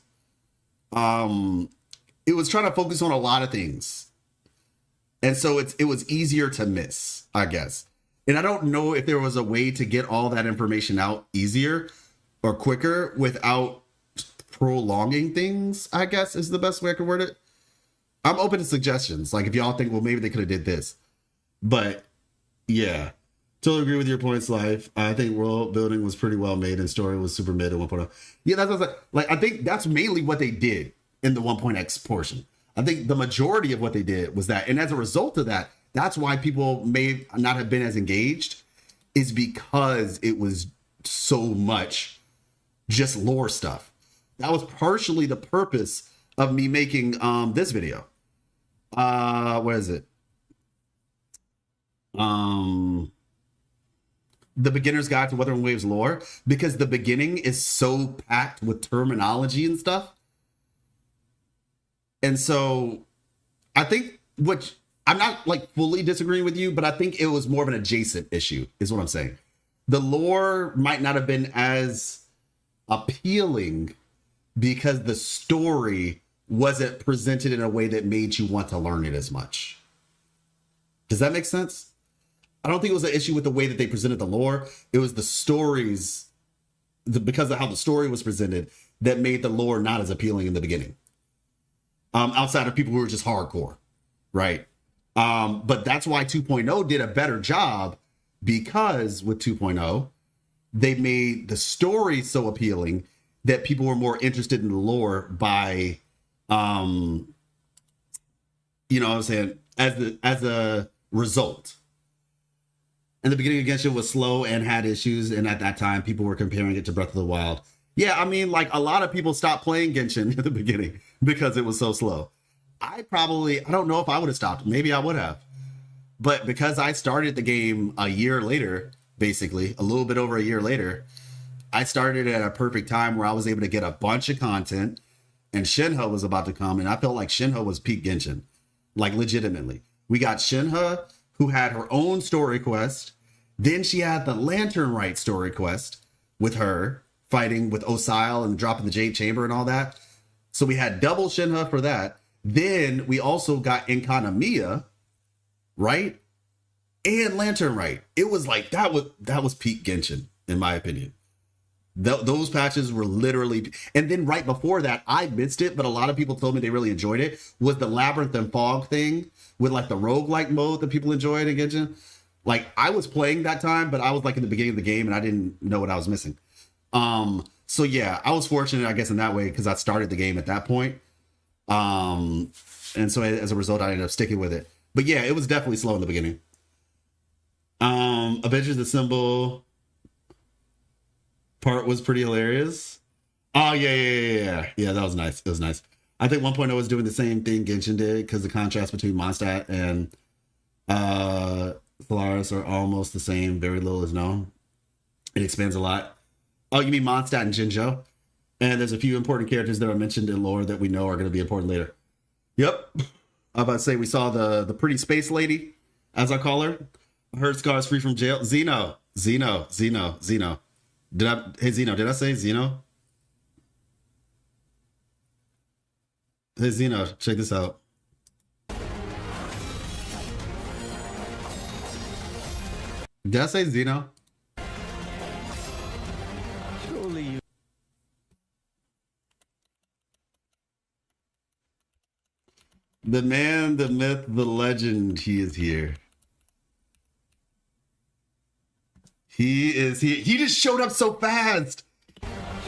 it was trying to focus on a lot of things. And so it was easier to miss, I guess. And I don't know if there was a way to get all that information out easier or quicker without prolonging things, I guess is the best way I could word it. I'm open to suggestions. Like if y'all think, well, maybe they could have did this. But yeah, totally agree with your points, Life. I think world building was pretty well made and story was super mid at 1.0. Yeah, that's what I was like I think that's mainly what they did in the 1.x portion. I think the majority of what they did was that. And as a result of that, that's why people may not have been as engaged, is because it was so much just lore stuff. That was partially the purpose of me making this video. What is it? The Beginner's Guide to Wuthering Waves lore, because the beginning is so packed with terminology and stuff. And so I think I'm not like fully disagreeing with you, but I think it was more of an adjacent issue is what I'm saying. The lore might not have been as appealing because the story wasn't presented in a way that made you want to learn it as much. Does that make sense? I don't think it was an issue with the way that they presented the lore. It was the stories, because of how the story was presented, that made the lore not as appealing in the beginning. Outside of people who were just hardcore, right? But that's why 2.0 did a better job, because with 2.0, they made the story so appealing that people were more interested in the lore by, you know what I'm saying, as a result. And the beginning of Genshin was slow and had issues, and at that time, people were comparing it to Breath of the Wild. Yeah, I mean, like a lot of people stopped playing Genshin at the beginning because it was so slow. I don't know if I would have stopped. Maybe I would have. But because I started the game a year later, basically, a little bit over a year later, I started at a perfect time where I was able to get a bunch of content, and Shinha was about to come, and I felt like Shinha was peak Genshin. Like, legitimately. We got Shinha, who had her own story quest. Then she had the Lantern Rite story quest with her, fighting with Osile and dropping the Jade Chamber and all that. So we had double Shinha for that. Then we also got Inkanamiya, right? And Lantern Rite. It was like, that was peak Genshin, in my opinion. Those patches were literally, and then right before that, I missed it, but a lot of people told me they really enjoyed it, was the Labyrinth and Fog thing with like the roguelike mode that people enjoyed in Genshin. Like, I was playing that time, but I was like in the beginning of the game and I didn't know what I was missing. So yeah, I was fortunate, I guess, in that way, because I started the game at that point. And so as a result, I ended up sticking with it. But yeah, it was definitely slow in the beginning. Avengers Assemble part was pretty hilarious. Oh yeah, that was nice. It was nice. I think 1.0 was doing the same thing Genshin did, because the contrast between Mondstadt and Solaris are almost the same. Very little is known. It expands a lot. Oh, you mean Mondstadt and Jinzhou? And there's a few important characters that are mentioned in lore that we know are going to be important later. Yep. I was about to say, we saw the pretty space lady, as I call her. Her scars free from jail. Zeno. Hey, Zeno, did I say Zeno? Hey, Zeno, check this out. Did I say Zeno? Surely you. The man, the myth, the legend, he is here. He is here. He just showed up so fast.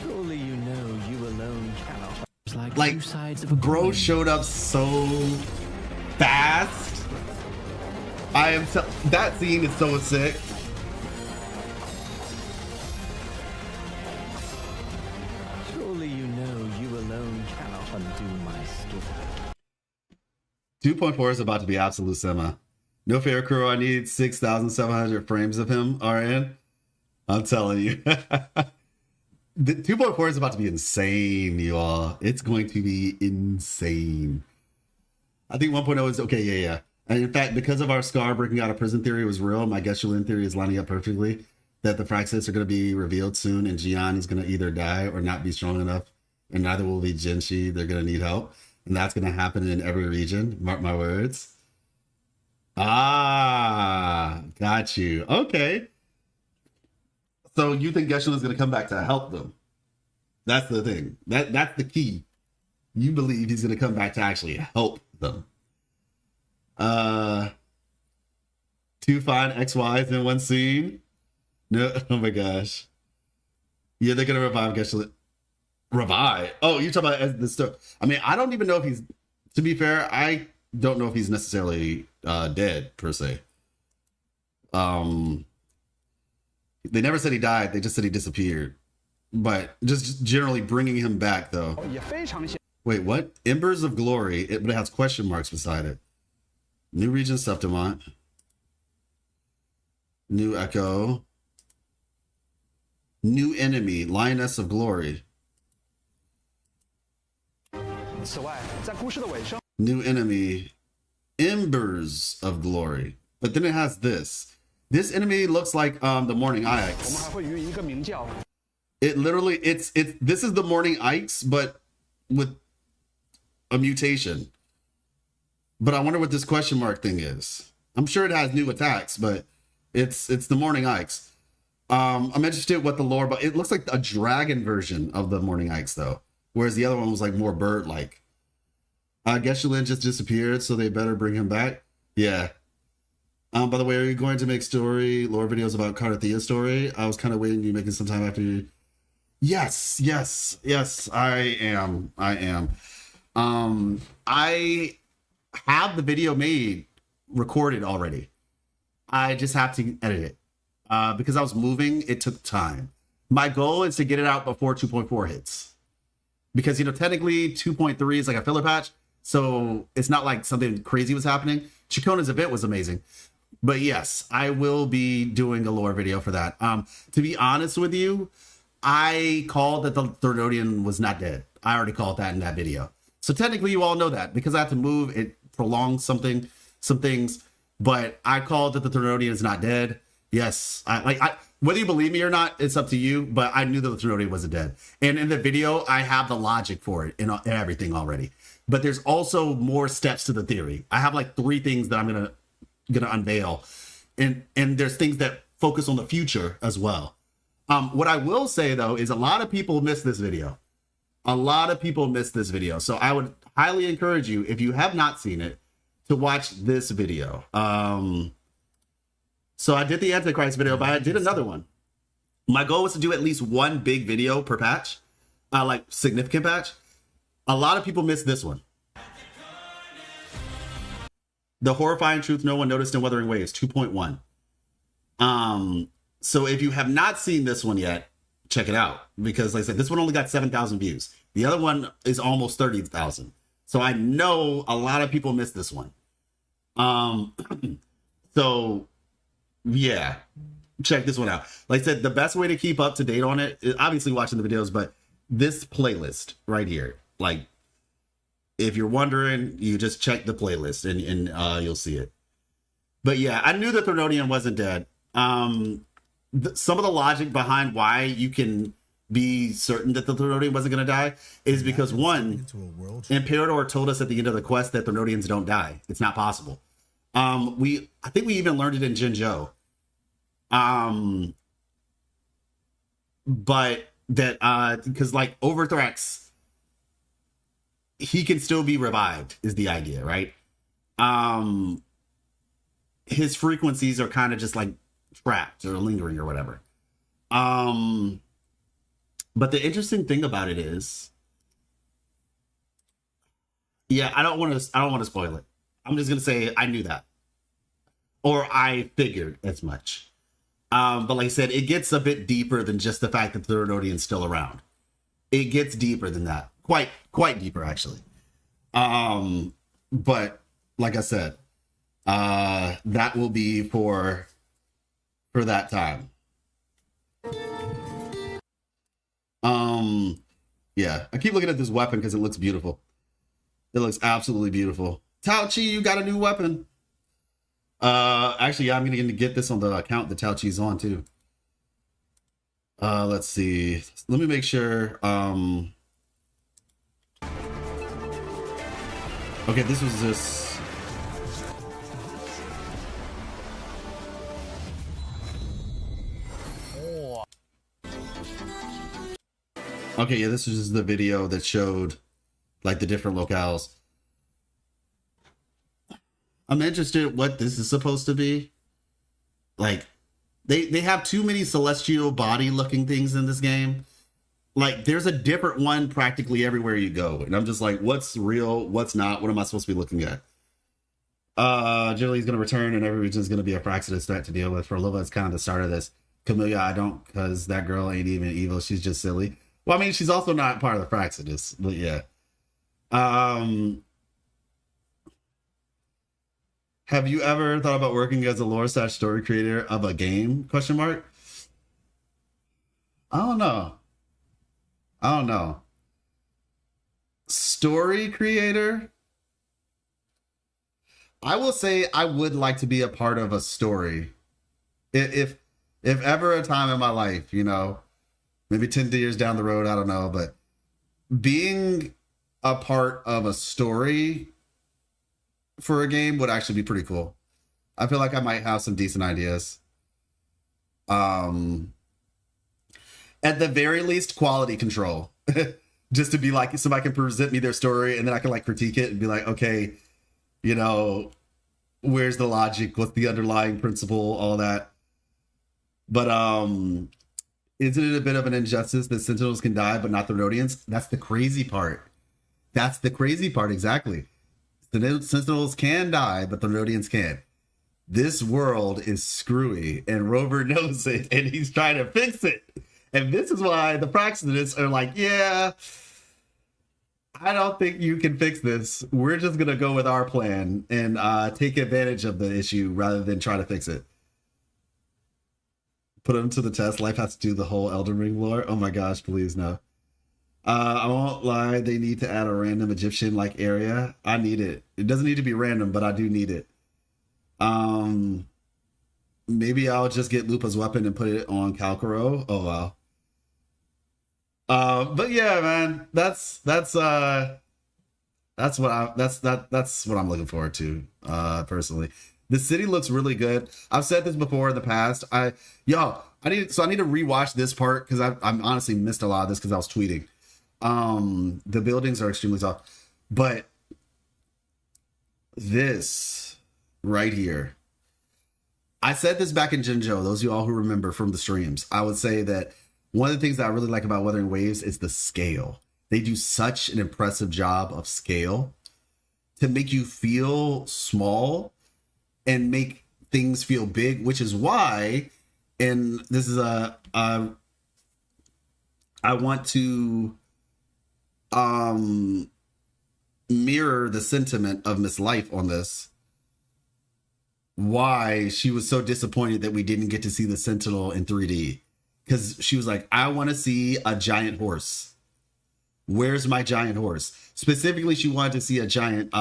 Surely you know you alone cannot. Like, bro showed up so fast. That scene is so sick. Surely you know you alone cannot undo my skill. 2.4 is about to be absolute sema. No fair crew, I need 6,700 frames of him, RN. I'm telling you. The 2.4 is about to be insane, you all. It's going to be insane. I think 1.0 is okay, yeah. And in fact, because of our Scar breaking out of prison theory was real, my Geshelin theory is lining up perfectly. That the Fraxis are going to be revealed soon, and Jian is going to either die or not be strong enough, and neither will be Jinshi. They're going to need help. And that's going to happen in every region. Mark my words. Got Got you. Okay. So you think Geshen is going to come back to help them? That's the thing. That's the key. You believe he's going to come back to actually help them. Two fine XYs in one scene. No, oh my gosh. Yeah, they're going to revive Geshen. Revive? Oh, you're talking about as the stuff. I mean, I don't even know if he's, to be fair, I don't know if he's necessarily dead per se. They never said he died. They just said he disappeared. But just generally bringing him back, though. Wait, what? Embers of Glory, but it has question marks beside it. New region Septimont. New Echo. New enemy, Lioness of Glory. New enemy, Embers of Glory. But then it has this. This enemy looks like the Morning Ikes. It literally, this is the Morning Ikes, but with a mutation. But I wonder what this question mark thing is. I'm sure it has new attacks, but it's the Morning Ikes. I'm interested what the lore, but it looks like a dragon version of the Morning Ikes, though. Whereas the other one was like more bird-like. Geshen just disappeared, so they better bring him back. Yeah. By the way, are you going to make story lore videos about Cartethyia story? I was kind of waiting you making some time after you. Yes, I am. I have the video recorded already. I just have to edit it. Because I was moving, it took time. My goal is to get it out before 2.4 hits. Because, technically 2.3 is like a filler patch. So it's not like something crazy was happening. Chikona's event was amazing. But yes, I will be doing a lore video for that. To be honest with you, I called that the Threnodian was not dead. I already called that in that video. So technically you all know that. Because I have to move, it prolongs some things. But I called that the Threnodian is not dead. Yes, whether you believe me or not, it's up to you. But I knew that the Threnodian wasn't dead. And in the video, I have the logic for it and everything already. But there's also more steps to the theory. I have like 3 things that I'm gonna unveil, and there's things that focus on the future as well. What I will say though is a lot of people miss this video. So I would highly encourage you, if you have not seen it, to watch this video. So I did the Antichrist video, but I did another one. My goal was to do at least one big video per patch, like significant patch. A lot of people missed this one. The horrifying truth no one noticed in Wuthering Waves 2.1. So if you have not seen this one yet, check it out. Because like I said, this one only got 7,000 views. The other one is almost 30,000. So I know a lot of people missed this one. So yeah, check this one out. Like I said, the best way to keep up to date on it is obviously watching the videos, but this playlist right here, like if you're wondering, you just check the playlist and you'll see it. But yeah, I knew the Threnodian wasn't dead. Some of the logic behind why you can be certain that the Threnodian wasn't going to die is because one, Imperator told us at the end of the quest that Threnodians don't die. It's not possible. I think we even learned it in Jinzhou. But that because like Overthrex, he can still be revived is the idea, right? His frequencies are kind of just like trapped or lingering or whatever. But the interesting thing about it is, yeah, I don't want to spoil it. I'm just gonna say I knew that, or I figured as much. But like I said, it gets a bit deeper than just the fact that the Threnodian's still around. It gets deeper than that, quite deeper actually. But like I said, that will be for that time. Yeah, I keep looking at this weapon because it looks beautiful. It looks absolutely beautiful. Tao Chi, you got a new weapon. Actually, yeah, I'm gonna get this on the account that Tao Chi's on too. Let's see. Let me make sure. Okay, this was this. Okay, yeah, this is the video that showed like the different locales. I'm interested what this is supposed to be. Like, they have too many celestial body looking things in this game. Like, there's a different one practically everywhere you go. And I'm just like, what's real? What's not? What am I supposed to be looking at? Generally, he's going to return and every region is going to be a Fraxidus threat to deal with. For Lupa, it's kind of the start of this. Camellia, I don't, because that girl ain't even evil. She's just silly. Well, I mean, she's also not part of the Fraxidus, but yeah. Have you ever thought about working as a lore/story creator of a game? Question mark. I don't know. Story creator. I will say I would like to be a part of a story. If ever a time in my life, you know, maybe 10 years down the road, I don't know, but being a part of a story for a game would actually be pretty cool. I feel like I might have some decent ideas. At the very least, quality control. Just to be like, somebody can present me their story and then I can like critique it and be like, okay, you know, where's the logic? What's the underlying principle? All that. But isn't it a bit of an injustice that Sentinels can die, but not the Threnodians? That's the crazy part. That's the crazy part, exactly. The Sentinels can die, but the Threnodians can't. This world is screwy, and Rover knows it, and he's trying to fix it. And this is why the Fraxidus are like, yeah, I don't think you can fix this. We're just going to go with our plan and take advantage of the issue rather than try to fix it. Put them to the test. Life has to do the whole Elden Ring lore. Oh my gosh, please no. I won't lie, they need to add a random Egyptian-like area. I need it. It doesn't need to be random, but I do need it. Maybe I'll just get Lupa's weapon and put it on Calcaro. Oh wow. But yeah, man, that's what I'm looking forward to, personally. The city looks really good. I've said this before in the past. I need to rewatch this part because I'm honestly missed a lot of this because I was tweeting. The buildings are extremely tall, but this right here, I said this back in Jinjo, those of you all who remember from the streams, I would say that one of the things that I really like about Wuthering Waves is the scale. They do such an impressive job of scale to make you feel small and make things feel big, which is why, and this is I want to mirror the sentiment of Miss Life on this. Why she was so disappointed that we didn't get to see the Sentinel in 3D. Because she was like, I want to see a giant horse. Where's my giant horse? Specifically, she wanted to see a giant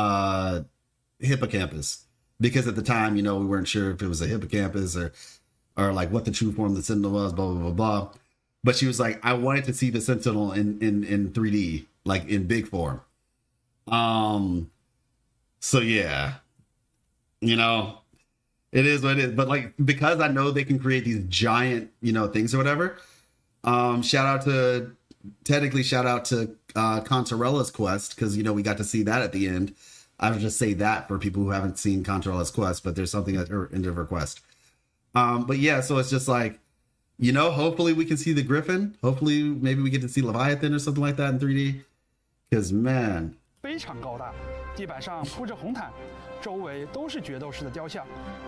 hippocampus. Because at the time, you know, we weren't sure if it was a hippocampus or like what the true form of the Sentinel was, blah, blah, blah, blah. But she was like, I wanted to see the Sentinel in 3D, like in big form. So yeah, you know, it is what it is. But like, because I know they can create these giant, you know, things or whatever. Shout out to Contarella's quest, because, you know, we got to see that at the end. I would just say that for people who haven't seen Contarella's quest, but there's something at her end of her quest. But yeah, so it's just like, you know, hopefully we can see the Griffin. Hopefully maybe we get to see Leviathan or something like that in 3D. Because man, 非常高大，地板上铺着红毯，周围都是决斗士的雕像，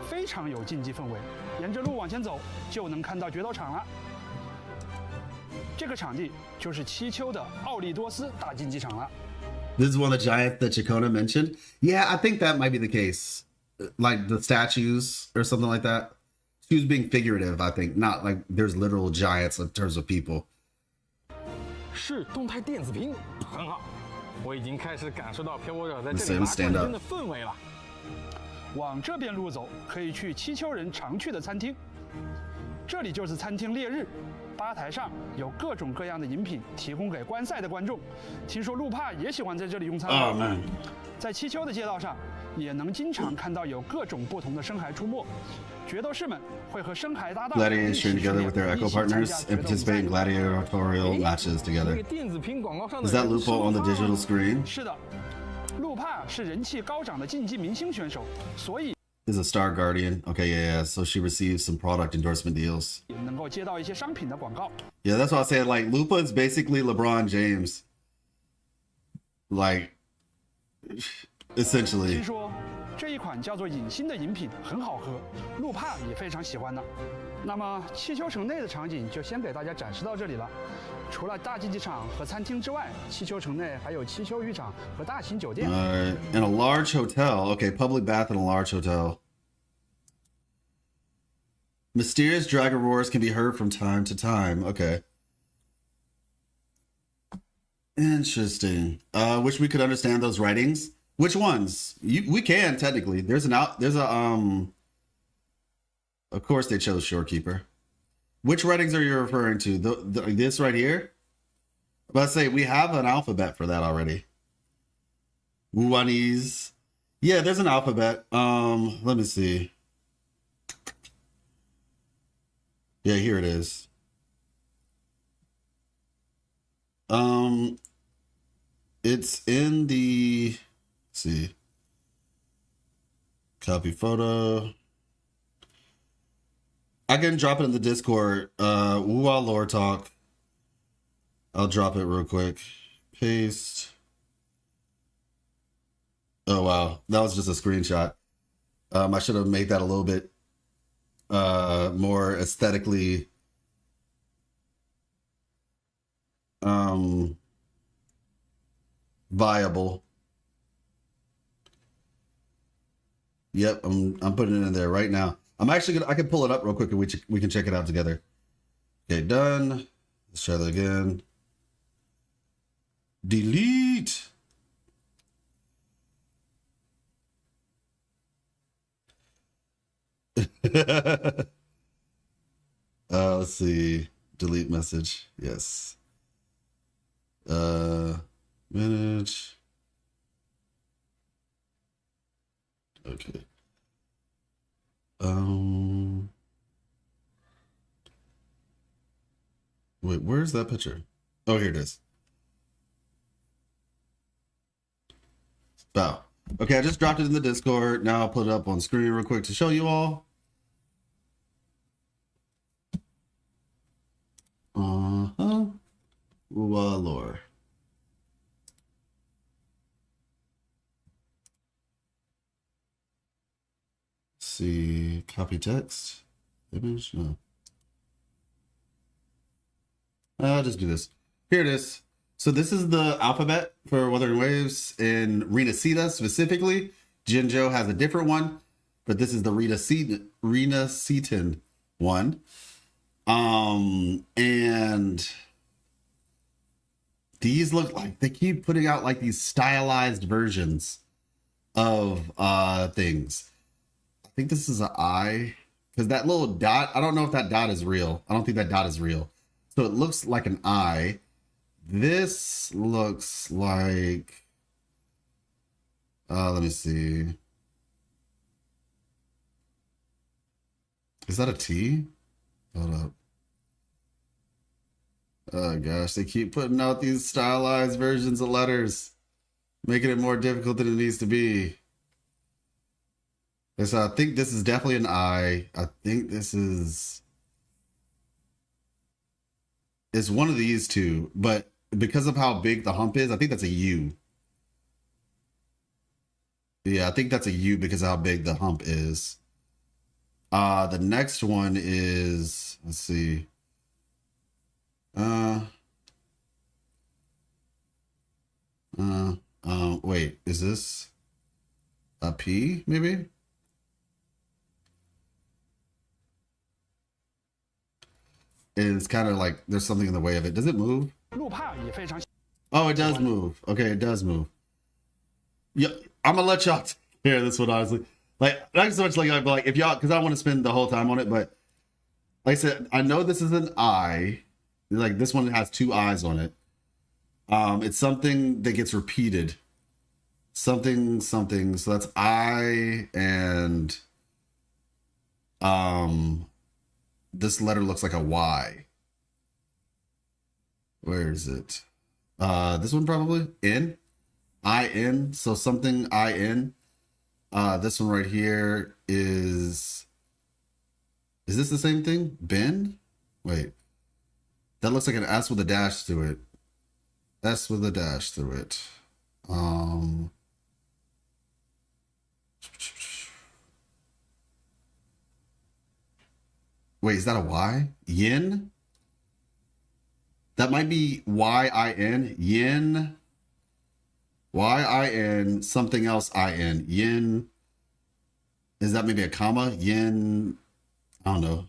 非常有竞技氛围。沿着路往前走，就能看到决斗场了。这个场地就是七丘的奥利多斯大竞技场了。This is one of the giants that Chacona mentioned. Yeah, I think that might be the case. Like the statues or something like that. She was being figurative, I think. Not like there's literal giants in terms of people. 是动态电子屏，很好。我已经开始感受到漂泊者在这里拿冠军的氛围了。往这边路走，可以去七丘人常去的餐厅。这里就是餐厅烈日，吧台上有各种各样的饮品提供给观赛的观众。听说路帕也喜欢在这里用餐。在七丘的街道上，也能经常看到有各种不同的生孩出没。决斗士们会和生孩搭档， Gladiators train together with their Echo partners and participate in gladiatorial matches together. 电子屏广告上的 Is that Lupa on the digital screen? 是的，路帕是人气高涨的竞技明星选手，所以 Is a Star Guardian. Okay, yeah. So she receives some product endorsement deals. 也能够接到一些商品的广告。 Yeah, that's what I said. Like Lupa is basically LeBron James. Like, essentially. 听说这一款叫做隐星的饮品很好喝，路帕也非常喜欢呢。那么气球城内的场景就先给大家展示到这里了。除了大竞技场和餐厅之外，气球城内还有气球浴场和大型酒店。In a large hotel. Okay, public bath in a large hotel. Mysterious dragon roars can be heard from time to time. Okay. Interesting. Wish we could understand those writings. Which ones? We can technically. There's a Of course they chose Shorekeeper. Which writings are you referring to? This right here? But say we have an alphabet for that already. Wuanese. Yeah, there's an alphabet. Let me see. Yeah, here it is. It's in the, let's see. Copy photo. I can drop it in the Discord. Wuwa lore talk. I'll drop it real quick. Paste. Oh wow, that was just a screenshot. I should have made that a little bit more aesthetically viable. Yep, I'm putting it in there right now. I'm actually I can pull it up real quick and we can check it out together. Okay, done. Let's try that again. Delete. Let's see. Delete message. Yes. Manage. Okay. Wait, where's that picture? Oh, here it is. Wow. Okay, I just dropped it in the Discord. Now I'll put it up on screen real quick to show you all. Lore. See, copy text, image, no. I'll just do this. Here it is. So this is the alphabet for Wuthering Waves in Renacita specifically. Jinjo has a different one, but this is the Renacitan one. And these look like they keep putting out like these stylized versions of things. I think this is an eye because that little dot, I don't know if that dot is real. I don't think that dot is real. So it looks like an eye. This looks like, let me see. Is that a T? Hold up. Oh gosh, they keep putting out these stylized versions of letters, making it more difficult than it needs to be. So I think this is definitely an I. I think this is... It's one of these two, but because of how big the hump is, I think that's a U. Yeah, I think that's a U because of how big the hump is. The next one is, let's see. Wait, is this a P maybe? It's kind of like there's something in the way of it. Does it move? Oh, it does move. Okay, it does move. Yeah, I'm gonna let y'all hear this one honestly. Like, not so much like if y'all, because I don't want to spend the whole time on it, but like I said, I know this is an eye. Like this one has two eyes on it. It's something that gets repeated. something something. So that's I, and this letter looks like a Y. Where is it? This one probably N. I-N. So something I-N. This one right here is this the same thing? Ben? Wait. That looks like an S with a dash through it. S with a dash through it. Wait, is that a Y? Yin? That might be Y-I-N. Yin. Y-I-N. Something else I-N. Yin. Is that maybe a comma? Yin. I don't know.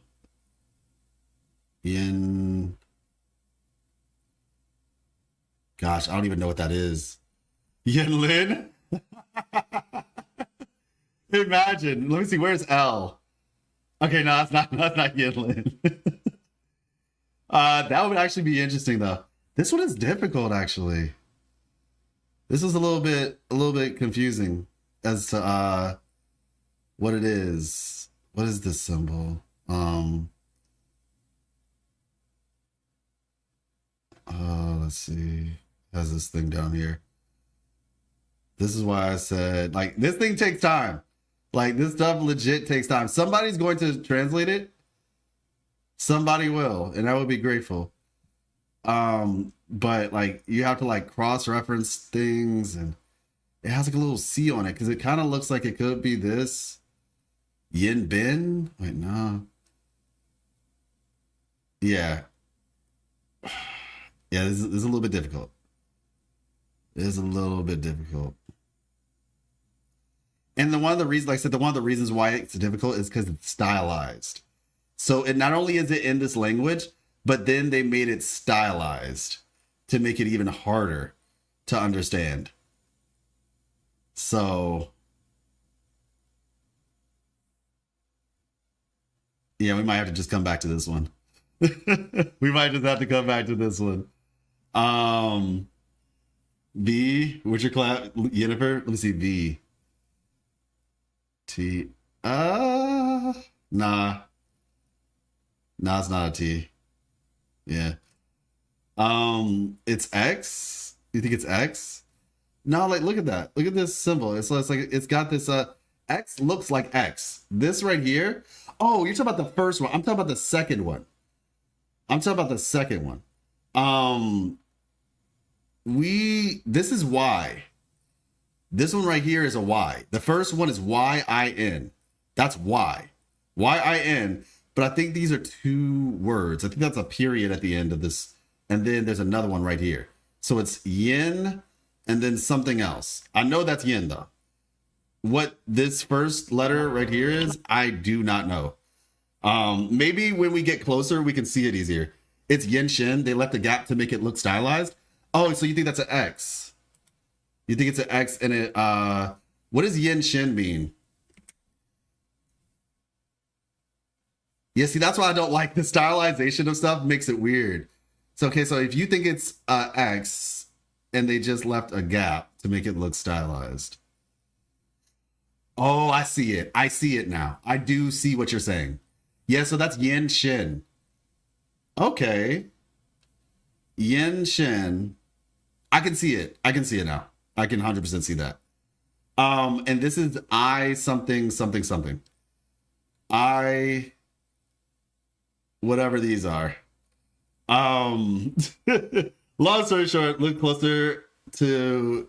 Yin. Gosh, I don't even know what that is. Yin Lin? Imagine. Let me see. Where's L? Okay, no, that's not Yin Lin. That would actually be interesting though. This one is difficult actually. This is a little bit confusing as to what it is. What is this symbol? Let's see. It has this thing down here. This is why I said, like, this thing takes time. Like, this stuff legit takes time. Somebody's going to translate it. Somebody will, and I would be grateful. But like, you have to like cross-reference things, and it has like a little C on it because it kind of looks like it could be this. Yin Bin? Wait, no. Yeah. Yeah, this is a little bit difficult. It is a little bit difficult. And one of the reasons, like I said, one of the reasons why it's difficult is because it's stylized. So it not only is it in this language, but then they made it stylized to make it even harder to understand. So yeah, we might have to just come back to this one. We might just have to come back to this one. V, what's your class? Jennifer? Let me see. V. T. Nah. Nah, it's not a T. Yeah. It's X. You think it's X? No, like look at that. Look at this symbol. It's like it's got this X looks like X. This right here. Oh, you're talking about the first one. I'm talking about the second one. This is Y. This one right here is a Y. The first one is Y-I-N. That's Y. Y-I-N. But I think these are two words. I think that's a period at the end of this. And then there's another one right here. So it's yin and then something else. I know that's yin though. What this first letter right here is, I do not know. Maybe when we get closer, we can see it easier. It's yin shin. They left a gap to make it look stylized. Oh, so you think that's an X? You think it's an X and it, what does yin shin mean? Yeah, see, that's why I don't like the stylization of stuff. Makes it weird. So, okay, so if you think it's X and they just left a gap to make it look stylized. Oh, I see it. I see it now. I do see what you're saying. Yeah, so that's yin shin. Okay. Yin shin. I can see it. I can see it now. I can 100% see that. And this is I something something something. I whatever these are. Long story short, looks closer to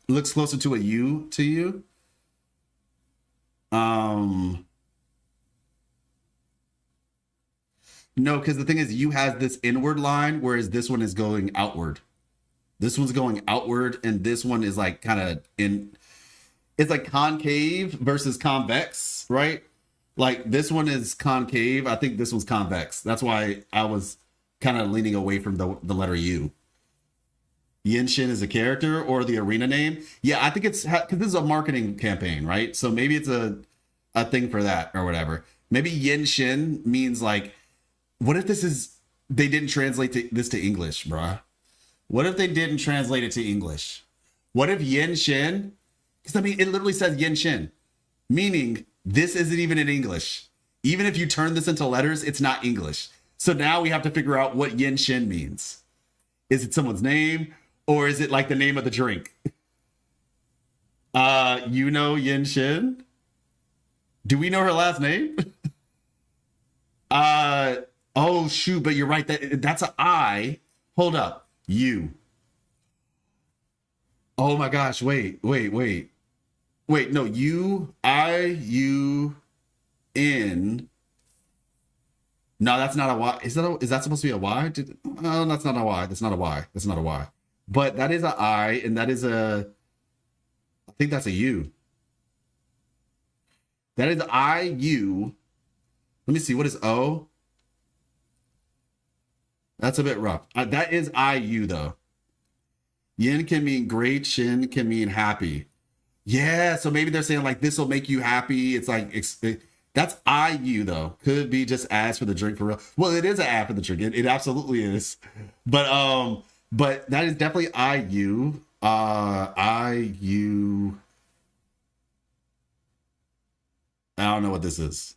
a U to you. No, because the thing is, U has this inward line, whereas this one is going outward. This one's going outward, and this one is like kind of in. It's like concave versus convex, right? Like this one is concave. I think this one's convex. That's why I was kind of leaning away from the letter U. Yin Shin is a character or the arena name. Yeah, I think it's because this is a marketing campaign, right? So maybe it's a thing for that or whatever. Maybe Yin Shin means like, what if they didn't translate this to English, bruh? What if they didn't translate it to English? What if Yin Shin Because I mean, it literally says yin shin, meaning this isn't even in English. Even if you turn this into letters, it's not English. So now we have to figure out what yin shin means. Is it someone's name, or is it like the name of the drink? You know Yin Shin? Do we know her last name? Oh shoot, but you're right. That's an I. Hold up. You. Oh my gosh, wait. Wait, no, you, I, you, in. No, that's not a Y. Is that supposed to be a Y? No, that's not a Y. That's not a Y. That's not a Y. But that is an I, and that is I think that's a U. That is I, U. Let me see. What is O? That's a bit rough. That is I, U, though. Yin can mean great. Shin can mean happy. Yeah, so maybe they're saying like this will make you happy. It's like that's IU though. Could be just ads for the drink for real. Well, it is an ad for the drink. It absolutely is. But that is definitely IU. IU. I don't know what this is.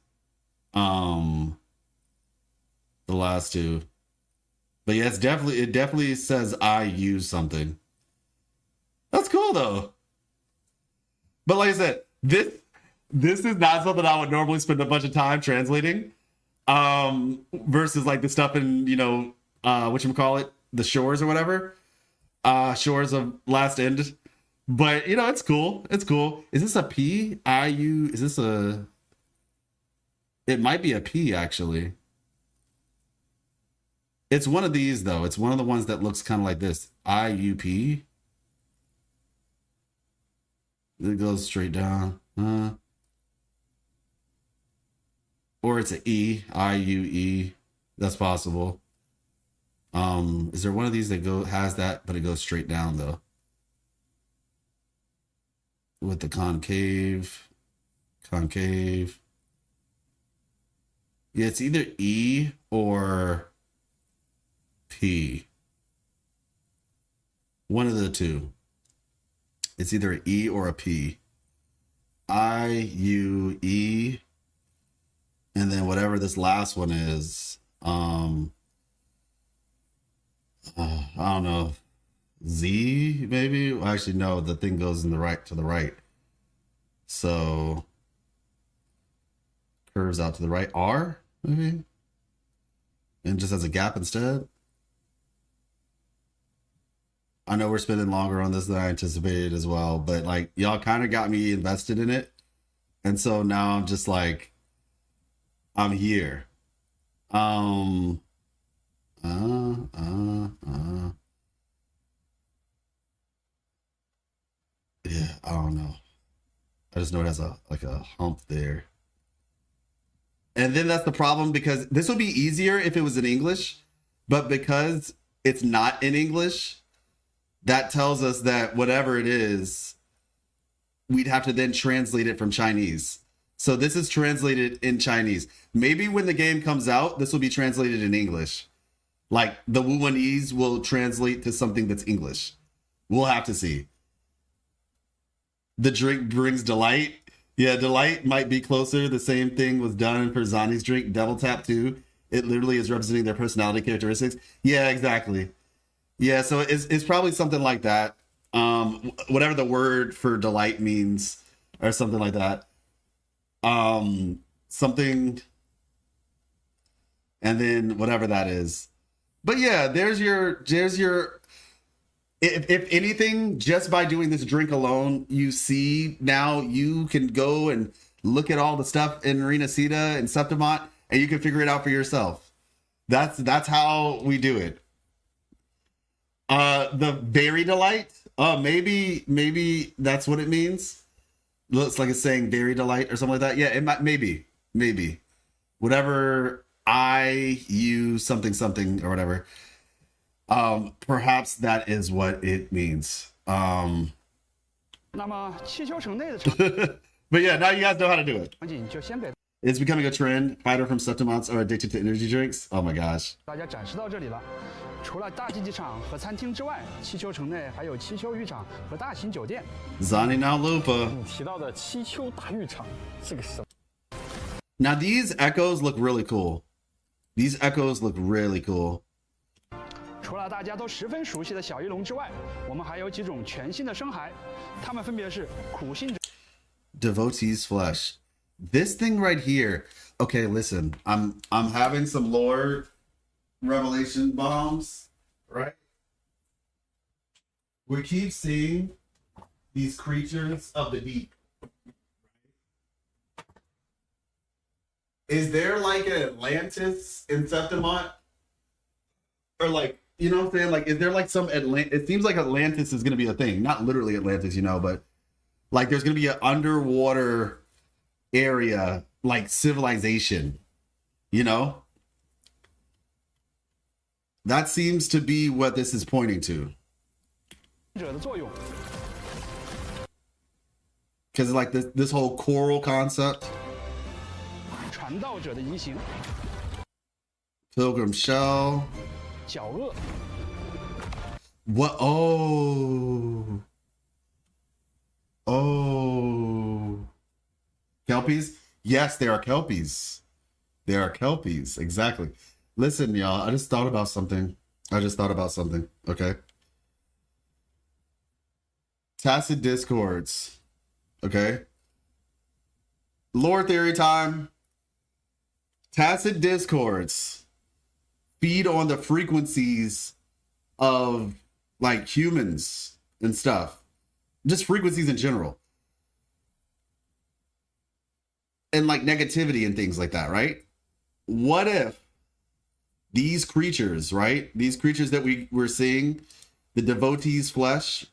The last two. But yeah, it definitely says IU something. That's cool though. But like I said, this is not something I would normally spend a bunch of time translating. Versus like the stuff in, whatchamacallit, the shores or whatever. Shores of Last End. But it's cool. It's cool. Is this a P? IU? Is this a... It might be a P actually. It's one of these though. It's one of the ones that looks kind of like this. IUP. It goes straight down. Or it's an E. IUE. That's possible. Is there one of these that has that, but it goes straight down though? With the concave. Yeah, it's either E or P. One of the two. It's either an E or a P. IUE. And then whatever this last one is, I don't know. Z maybe? Well, actually, no, the thing goes to the right. So curves out to the right. R maybe? And just has a gap instead. I know we're spending longer on this than I anticipated as well, but like y'all kind of got me invested in it. And so now I'm just like, I'm here. Yeah, I don't know. I just know it has a hump there. And then that's the problem, because this would be easier if it was in English, but because it's not in English, that tells us that whatever it is, we'd have to then translate it from Chinese. So this is translated in Chinese. Maybe when the game comes out, this will be translated in English. Like the Wuwanese will translate to something that's English. We'll have to see. The drink brings delight. Yeah, delight might be closer. The same thing was done for Zani's drink, Devil Tap 2. It literally is representing their personality characteristics. Yeah, exactly. Yeah, so it's probably something like that. Whatever the word for delight means, or something like that. Something, and then whatever that is. But yeah, there's your. If anything, just by doing this drink alone, you see now you can go and look at all the stuff in Arena Sita and Septimont, and you can figure it out for yourself. That's how we do it. The berry delight. Maybe that's what it means. Looks like it's saying berry delight or something like that. Yeah, it might. Maybe. Whatever. IU something or whatever. Perhaps that is what it means. But yeah, now you guys know how to do it. It's becoming a trend. Fighter from Septimonts are addicted to energy drinks. Oh my gosh. 大家展示到这里了。除了大竞技场和餐厅之外，气球城内还有气球浴场和大型酒店。Zani now Lupa. 你提到的气球大浴场是个什么？ Now these echoes look really cool. These echoes look really cool. 除了大家都十分熟悉的小翼龙之外，我们还有几种全新的生骸，它们分别是苦信者。 Devotee's flesh. This thing right here. Okay, listen. I'm having some lore revelation bombs, right? We keep seeing these creatures of the deep. Is there like an Atlantis in Septimont? Or like, you know what I'm saying? Like, is there like some it seems like Atlantis is going to be a thing. Not literally Atlantis, you know, but like there's going to be an underwater area, like civilization, you know? That seems to be what this is pointing to. Because like this whole coral concept. Pilgrim shell. What? Oh. Oh. Kelpies? Yes, there are Kelpies. There are Kelpies. Exactly. Listen, y'all, I just thought about something. Okay. Tacit discords. Okay. Lore theory time. Tacit discords feed on the frequencies of like humans and stuff. Just frequencies in general. And like negativity and things like that, right? What if these creatures, right? These creatures that we're seeing, the devotee's flesh,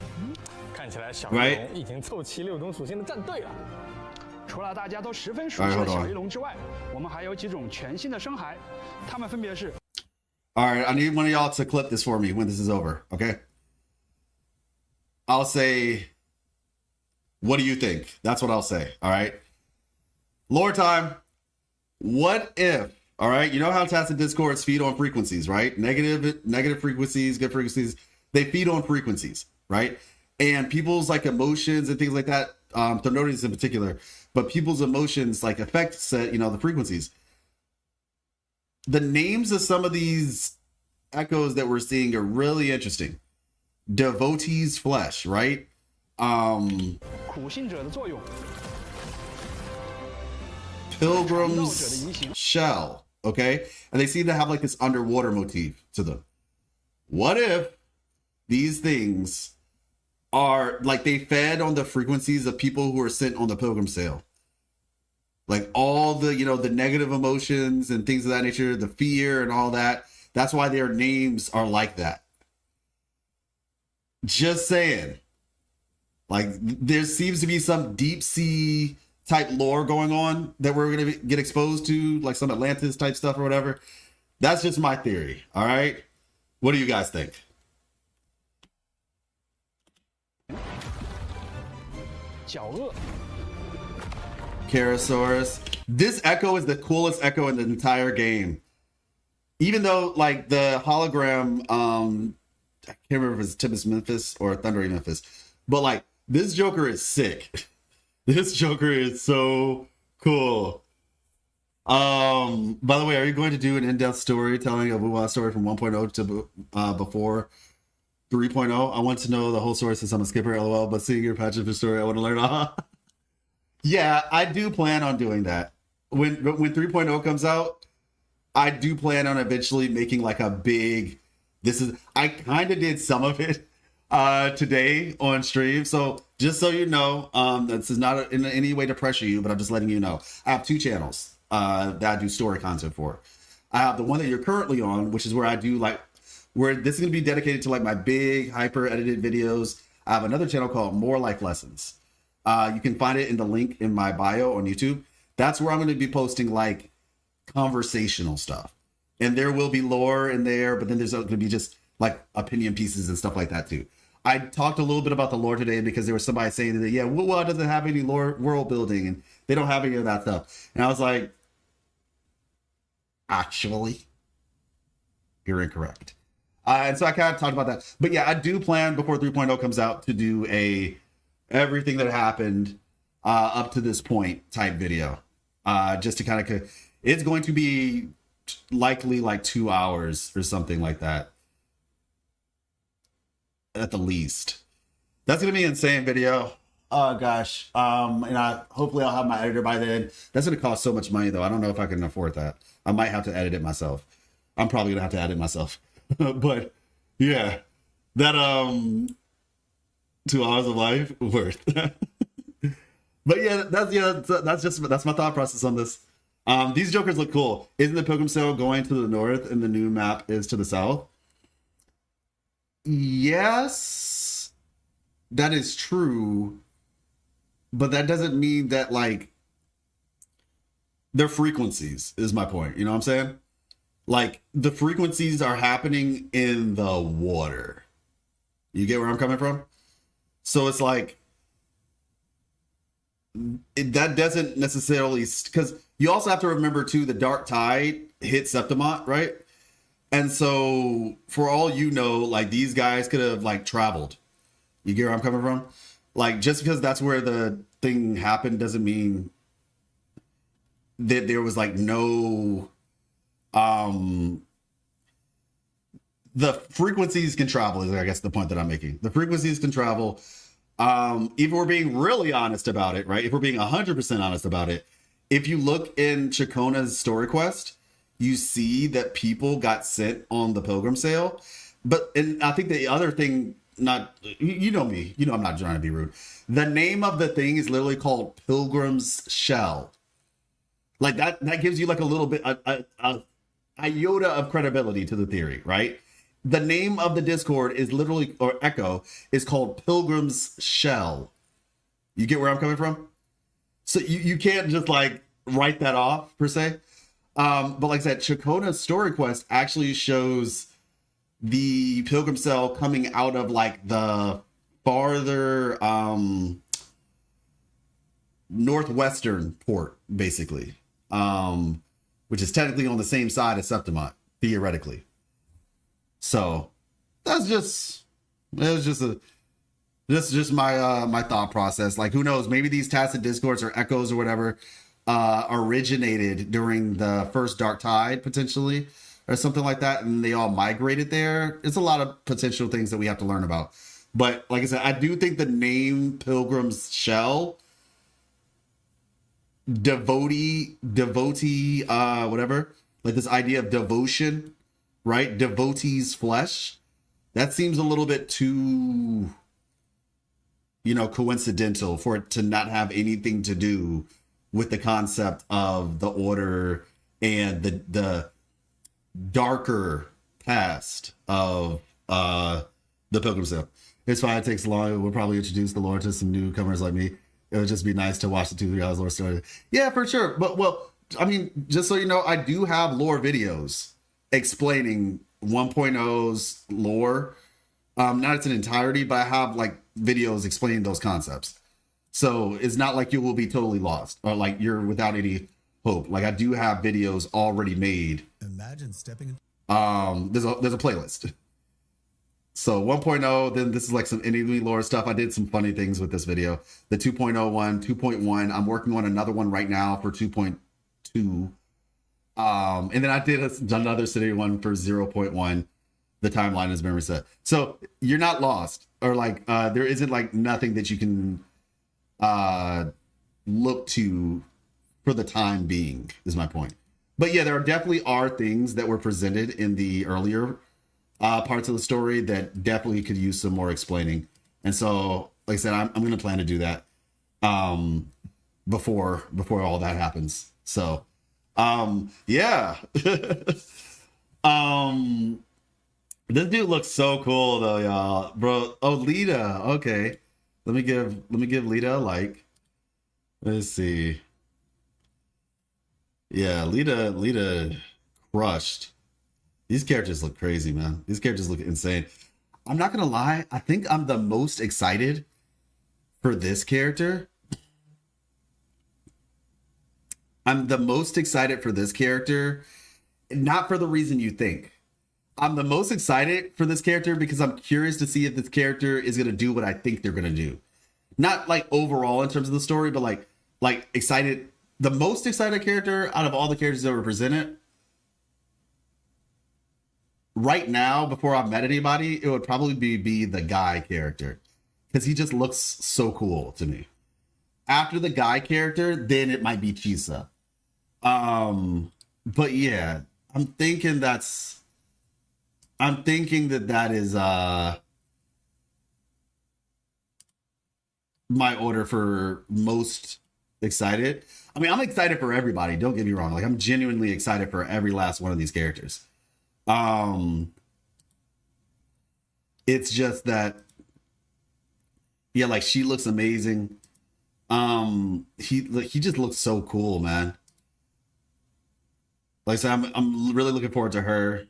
看起来小翼龙已经凑齐6种属性的战队了。除了大家都十分熟悉的小翼龙之外，我们还有几种全新的生骸，它们分别是。All right, I need one of y'all to clip this for me when this is over, okay? I'll say, what do you think? That's what I'll say, all right? Lore time. What if, all right, you know how tacit discords feed on frequencies, right? Negative frequencies, good frequencies, they feed on frequencies, right? And people's like emotions and things like that, Threnodians in particular, but people's emotions like affect, you know, the frequencies. The names of some of these echoes that we're seeing are really interesting. Devotee's flesh, right? Pilgrim's shell, okay? And they seem to have like this underwater motif to them. What if these things are like they fed on the frequencies of people who are sent on the pilgrim sail? Like all the, you know, the negative emotions and things of that nature, the fear and all that. That's why their names are like that. Just saying. Like there seems to be some deep sea type lore going on that we're going to get exposed to, like some Atlantis type stuff or whatever. That's just my theory. All right. What do you guys think? Charosaurus. This echo is the coolest echo in the entire game. Even though like the hologram, I can't remember if it's Timus Memphis or Thundering Memphis, but like this Joker is sick. This Joker is so cool. By the way, are you going to do an in-depth storytelling of Wuwa story from 1.0 to before 3.0? I want to know the whole story since I'm a skipper, lol, but seeing your patch of the story, I want to learn. Yeah, I do plan on doing that. When 3.0 comes out, I do plan on eventually making like a big, I kind of did some of it today on stream. So just so you know, this is not in any way to pressure you, but I'm just letting you know. I have 2 channels that I do story content for. I have the one that you're currently on, which is where I do like, where this is going to be dedicated to like my big hyper edited videos. I have another channel called More Life Lessons. You can find it in the link in my bio on YouTube. That's where I'm going to be posting like conversational stuff. And there will be lore in there, but then there's going to be just like opinion pieces and stuff like that too. I talked a little bit about the lore today because there was somebody saying that, yeah, Wuwa doesn't have any lore world building and they don't have any of that stuff. And I was like, Actually, you're incorrect. And so I kind of talked about that. But yeah, I do plan before 3.0 comes out to do a everything that happened up to this point type video. Just to kind of, it's going to be likely like 2 hours or something like that. At the least. That's going to be an insane video. Oh gosh. And hopefully I'll have my editor by then. That's going to cost so much money though. I don't know if I can afford that. I might have to edit it myself. I'm probably going to have to edit myself. But yeah, that 2 hours of life worth. But yeah, that's my thought process on this. These Jokers look cool. Isn't the Pilgrim Sail going to the north and the new map is to the south? Yes, that is true. But that doesn't mean that, like, their frequencies is my point. You know what I'm saying? Like, the frequencies are happening in the water. You get where I'm coming from? So it's like, that doesn't necessarily, because you also have to remember too, the dark tide hit Septimont, right? And so for all you know, like, these guys could have like traveled. You get where I'm coming from? Like, just because that's where the thing happened doesn't mean that there was like no the frequencies can travel is I guess the point that I'm making. The frequencies can travel. If we're being really honest about it, right? If we're being 100% honest about it, if you look in Chacona's story quest, you see that people got sent on the Pilgrim Sail. And I think the other thing, you know me, you know I'm not trying to be rude. The name of the thing is literally called Pilgrim's Shell. Like that gives you like a little bit, a iota of credibility to the theory, right? The name of the Discord is literally, or Echo, is called Pilgrim's Shell. You get where I'm coming from? So you can't just like write that off per se. But like I said, Chacona's story quest actually shows the Pilgrim Cell coming out of like the farther northwestern port, basically. Which is technically on the same side as Septimont, theoretically. So that's just my thought process. Like, who knows? Maybe these tacit discords or echoes or whatever originated during the first dark tide, potentially, or something like that, and they all migrated there. It's a lot of potential things that we have to learn about. But like I said, I do think the name Pilgrim's Shell, devotee, whatever, like this idea of devotion, right? Devotee's flesh. That seems a little bit too, coincidental for it to not have anything to do with the concept of the order and the darker past of the Pilgrim Sail. It's fine. It takes long. We'll probably introduce the lore to some newcomers like me. It would just be nice to watch the 2-3 hours lore story. Yeah, for sure. But, well, I mean, just so you know, I do have lore videos explaining 1.0's lore. Not its an entirety, but I have like videos explaining those concepts. So it's not like you will be totally lost or like you're without any hope. Like, I do have videos already made. Imagine stepping. There's a playlist. So 1.0, then this is like some indie lore stuff. I did some funny things with this video. The 2.0 one, 2.1. I'm working on another one right now for 2.2. And then I did another city one for 0.1. The timeline has been reset. So you're not lost, or like there isn't like nothing that you can look to for the time being, is my point. But yeah, there definitely are things that were presented in the earlier parts of the story that definitely could use some more explaining. And so, like I said, I'm going to plan to do that before all that happens. So, yeah. This dude looks so cool though, y'all, bro. Oh, Lita. Okay, let me give Lita a like. Let's see. Yeah, Lita crushed. These characters look crazy, man. These characters look insane. I'm not gonna lie. I think I'm the most excited for this character. I'm the most excited for this character not for the reason you think. I'm the most excited for this character because I'm curious to see if this character is going to do what I think they're going to do. Not like overall in terms of the story, but like excited. The most excited character out of all the characters that were presented right now, before I've met anybody, it would probably be the Guy character because he just looks so cool to me. After the Guy character, then it might be Chisa. But yeah, I'm thinking that is my order for most excited. I mean, I'm excited for everybody, don't get me wrong. Like, I'm genuinely excited for every last one of these characters. It's just that, yeah, like, she looks amazing. He just looks so cool, man. Like I said, I'm really looking forward to her.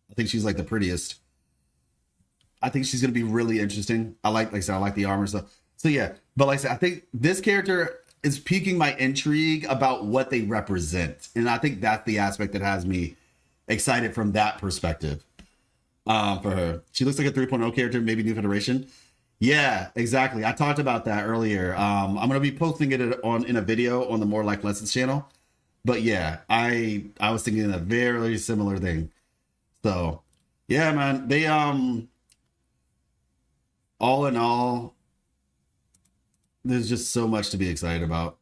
I think she's like the prettiest. I think she's gonna be really interesting. I like I said, I like the armor stuff. So yeah, but like I said, I think this character is piquing my intrigue about what they represent, and I think that's the aspect that has me excited from that perspective. For her, she looks like a 3.0 character, maybe New Federation. Yeah, exactly. I talked about that earlier. I'm gonna be posting it in a video on the More Life Lessons channel. But yeah, I was thinking a very similar thing. So yeah, man, they all in all, there's just so much to be excited about.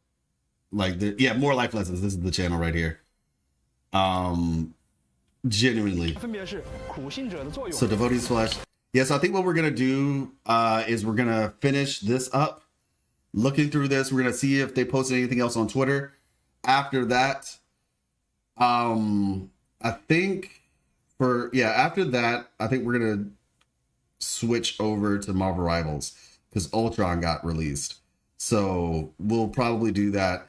Like, yeah, More Life Lessons. This is the channel right here. Genuinely. So Devotee's Flesh. Yeah, so I think what we're gonna do is we're gonna finish this up. Looking through this, we're gonna see if they posted anything else on Twitter. After that, I think after that, I think we're gonna switch over to Marvel Rivals because Ultron got released. So we'll probably do that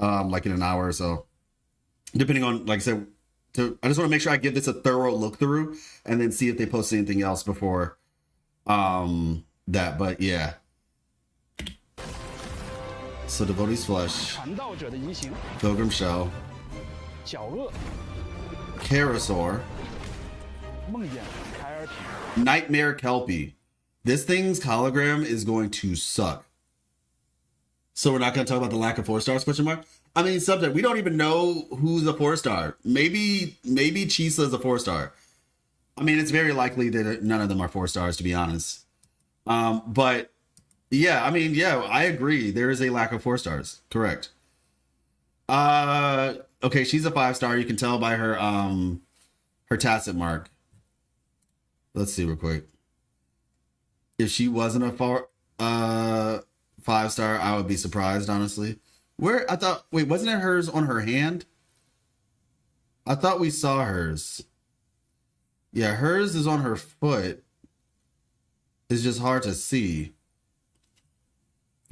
like in an hour or so, depending on, like I said. I just want to make sure I give this a thorough look through and then see if they post anything else before that. But yeah. So Devotee's Flesh, Pilgrim Shell, Karasaur, Nightmare Kelpie. This thing's hologram is going to suck. So we're not going to talk about the lack of 4 stars, question mark? I mean, subject, we don't even know who's a 4-star. Maybe Chisa is a 4-star. I mean, it's very likely that none of them are 4 stars, to be honest. But yeah, I mean, yeah, I agree. There is a lack of 4 stars. Correct. Okay, she's a 5-star. You can tell by her her tacit mark. Let's see real quick. If she wasn't a 5-star, I would be surprised, honestly. Wait, wasn't it hers on her hand? I thought we saw hers. Yeah, hers is on her foot. It's just hard to see.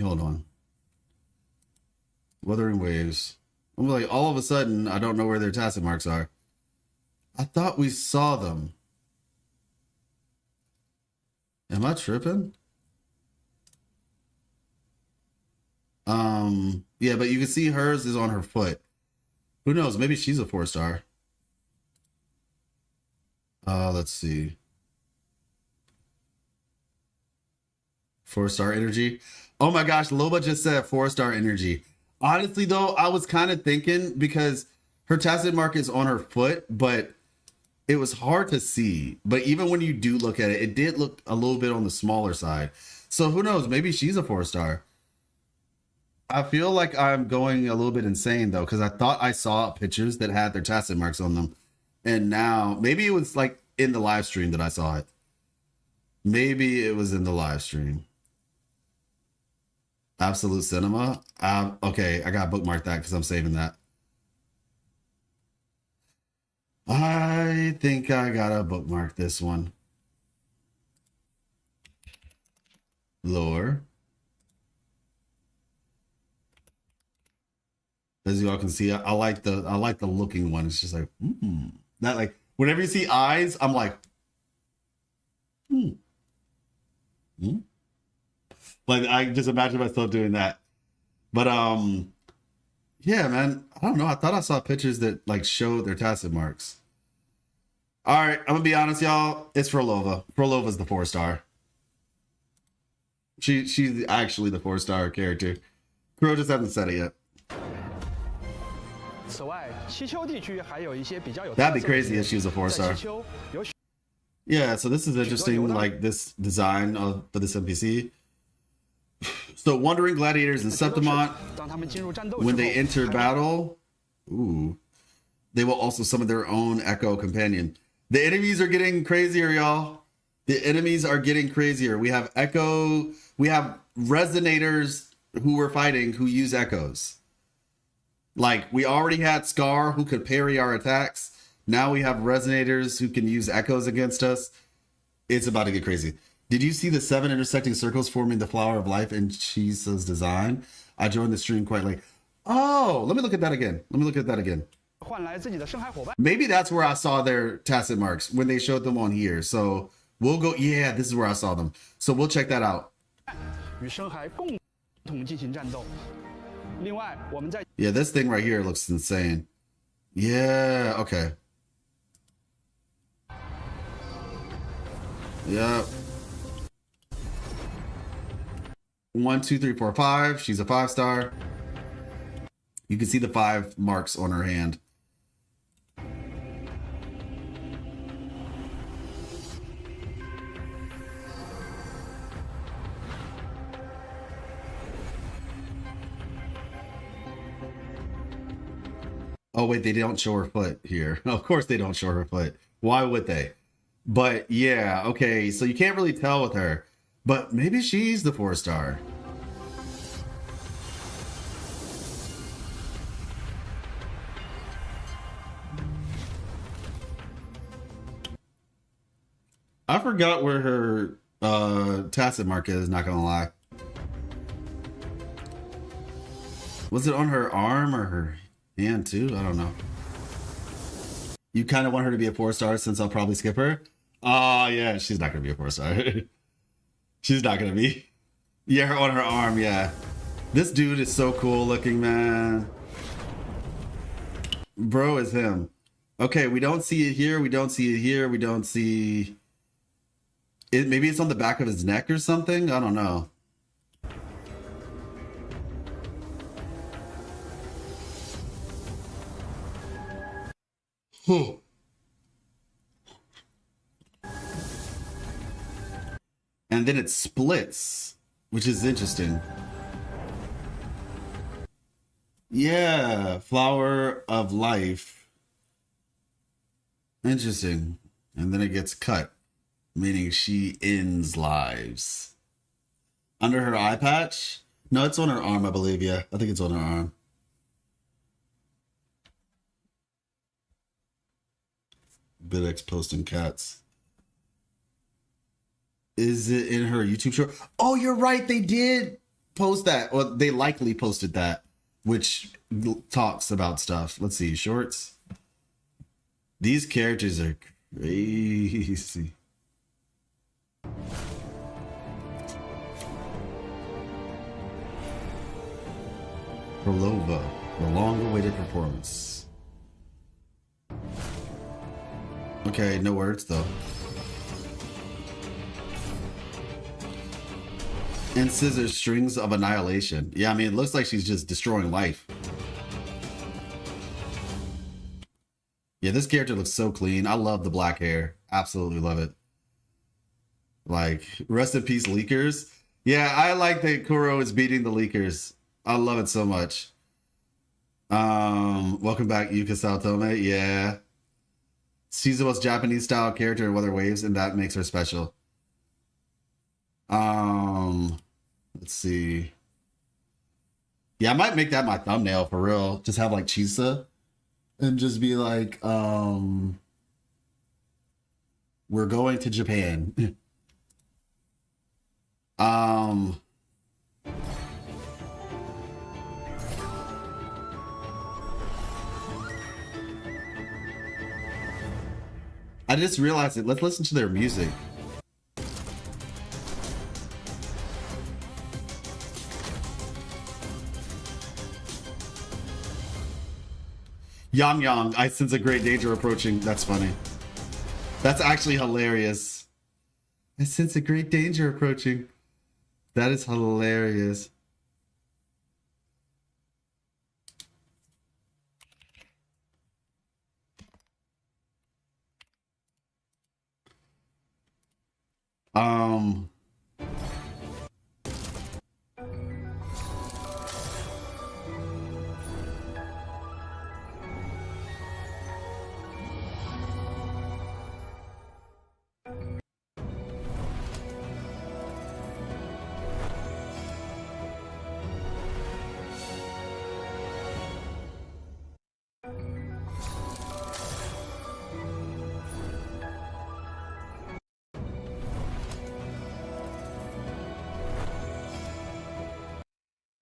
Hold on. Wuthering Waves. I'm like, all of a sudden, I don't know where their tacit marks are. I thought we saw them. Am I tripping? Yeah, but you can see hers is on her foot. Who knows? Maybe she's a 4-star. Let's see. 4-star energy. Oh my gosh, Loba just said 4-star energy. Honestly, though, I was kind of thinking because her tacit mark is on her foot, but it was hard to see. But even when you do look at it, it did look a little bit on the smaller side. So who knows? Maybe she's a 4-star. I feel like I'm going a little bit insane, though, because I thought I saw pictures that had their tacit marks on them. And now, maybe it was like in the live stream that I saw it. Maybe it was in the live stream. Absolute Cinema. Okay, I got to bookmark that because I'm saving that. I think I got to bookmark this one. Lore. As you all can see, I like the looking one. It's just like, that, like, whenever you see eyes, I'm like, Like, I just imagine myself doing that. But yeah, Yeah, man. I don't know. I thought I saw pictures that like showed their tacit marks. All right, I'm gonna be honest, y'all. It's Frolova. Frolova's the 4-star. She's actually the 4-star character. Kuro just hasn't said it yet. That'd be crazy if she was a 4-star. Yeah, so this is interesting, like this design for this NPC. So wandering gladiators in Septimont, when they enter battle, they will also summon their own echo companion. The enemies are getting crazier, y'all. The enemies are getting crazier. We have echo, we have resonators who we're fighting who use echoes. Like, we already had Scar who could parry our attacks. Now we have resonators who can use echoes against us. It's about to get crazy. Did you see the 7 intersecting circles forming the flower of life in Chisa's design? I joined the stream quite late. Oh, let me look at that again. Maybe that's where I saw their tacit marks when they showed them on here. So we'll go. Yeah, this is where I saw them. So we'll check that out. Yeah, this thing right here looks insane. Yeah, okay. Yeah. 1, 2, 3, 4, 5. She's a 5-star. You can see the 5 marks on her hand. Oh, wait, they don't show her foot here. Of course they don't show her foot. Why would they? But yeah, okay, so you can't really tell with her. But maybe she's the 4-star. I forgot where her tacit mark is, not gonna lie. Was it on her arm or her hand too? I don't know. You kind of want her to be a 4-star since I'll probably skip her? Oh, yeah, she's not gonna be a 4-star. She's not gonna be. Yeah, on her arm, yeah. This dude is so cool looking, man. Bro is him. Okay, we don't see it here. We don't see it here. We don't see it. Maybe it's on the back of his neck or something. I don't know. And then it splits, which is interesting. Yeah, flower of life. Interesting. And then it gets cut, meaning she ends lives. Under her eye patch? No, it's on her arm, I believe. Yeah, I think it's on her arm. Bidx posting cats. Is it in her YouTube short? Oh, you're right. They did post that. Or they likely posted that, which talks about stuff. Let's see. Shorts. These characters are crazy. Prolova, the long-awaited performance. Okay, no words though. And scissors, strings of annihilation. Yeah, I mean, it looks like she's just destroying life. Yeah, this character looks so clean. I love the black hair. Absolutely love it. Like, rest in peace, leakers. Yeah, I like that Kuro is beating the leakers. I love it so much. Welcome back, Yuka Saotome. Yeah. She's the most Japanese style character in Weather Waves, and that makes her special. Let's see. Yeah, I might make that my thumbnail for real. Just have like Chisa and just be like, we're going to Japan. I just realized it. Let's listen to their music. Yang, I sense a great danger approaching. That's funny. That's actually hilarious. I sense a great danger approaching. That is hilarious.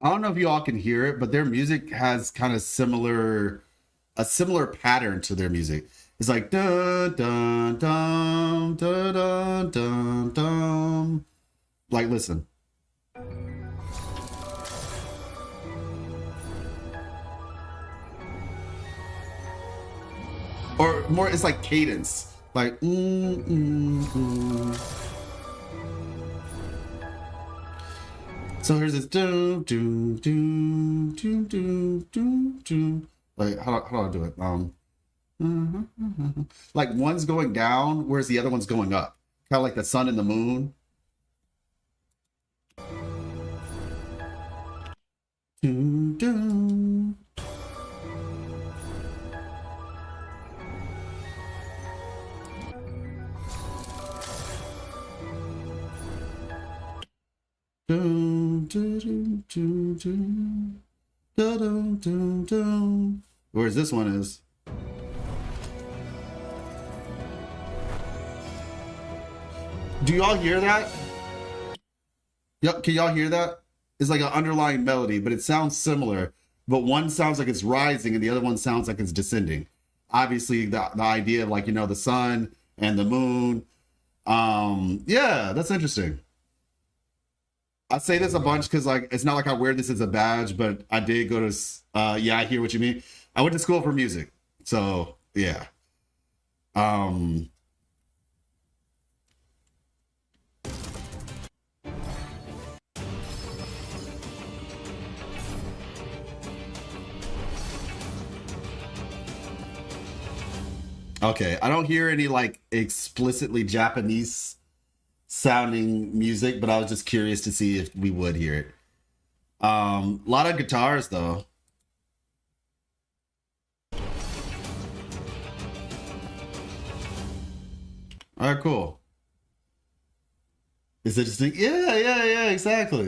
I don't know if you all can hear it, but their music has kind of a similar pattern to their music. It's like dun dun dun dun dun dun dun. Like, listen. Or more, it's like cadence. Like So here's this do do do do do do do. Like how do I do it? Like one's going down, whereas the other one's going up. Kind of like the sun and the moon. Do do. Whereas this one is. Do y'all hear that? Yep, can y'all hear that? It's like an underlying melody, but it sounds similar. But one sounds like it's rising and the other one sounds like it's descending. Obviously, the idea of, like, you know, the sun and the moon. Yeah, that's interesting. I say this a bunch because, like, it's not like I wear this as a badge, but I did go to, yeah, I hear what you mean. I went to school for music. So, yeah. Okay, I don't hear any, like, explicitly Japanese sounding music, but I was just curious to see if we would hear it. A lot of guitars though. All right, cool. Is it distinct? Yeah, exactly.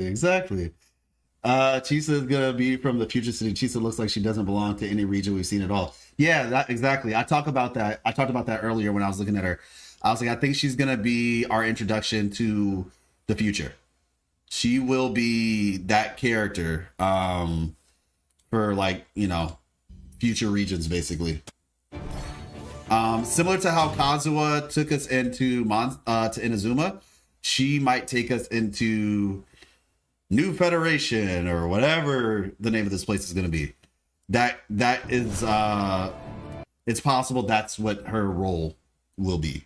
Chisa is gonna be from the future city. Chisa looks like she doesn't belong to any region we've seen at all. Yeah, that exactly. I talked about that earlier when I was looking at her. I was like, I think she's going to be our introduction to the future. She will be that character for, like, you know, future regions, basically. Similar to how Kazuha took us into to Inazuma, she might take us into New Federation or whatever the name of this place is going to be. That is, it's possible that's what her role will be.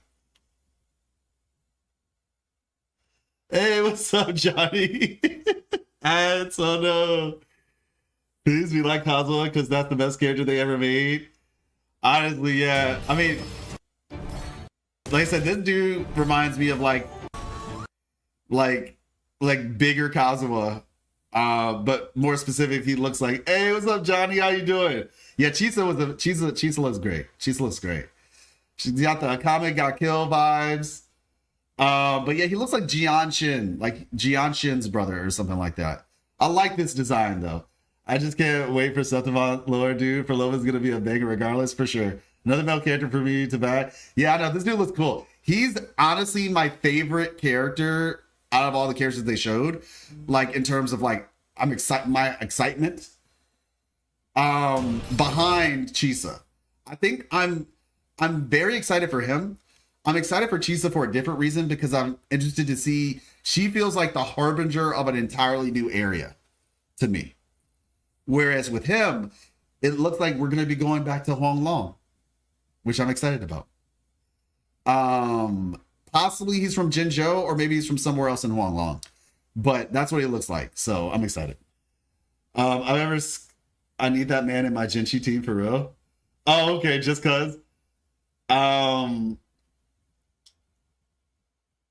Hey, what's up, Johnny? And so no. Please be like Kazuha because that's the best character they ever made. Honestly, yeah. I mean, like I said, this dude reminds me of like bigger Kazuha. But more specific, he looks like, hey, what's up, Johnny? How you doing? Yeah, Chisa looks great. Chisa looks great. She's got the Akame got killed vibes. But yeah, he looks like Jianshin's brother or something like that. I like this design though. I just can't wait for Septimont lore, dude. For Lova's gonna be a banger regardless, for sure. Another male character for me to back. Yeah, I know, this dude looks cool. He's honestly my favorite character out of all the characters they showed. Like, in terms of, like, my excitement behind Chisa. I think I'm very excited for him. I'm excited for Chisa for a different reason, because I'm interested to see, she feels like the harbinger of an entirely new area to me. Whereas with him, it looks like we're gonna be going back to Huang Long, which I'm excited about. Possibly he's from Jinzhou, or maybe he's from somewhere else in Huang Long, but that's what he looks like. So I'm excited. I need that man in my Jinchi team for real. Oh, okay, just cause.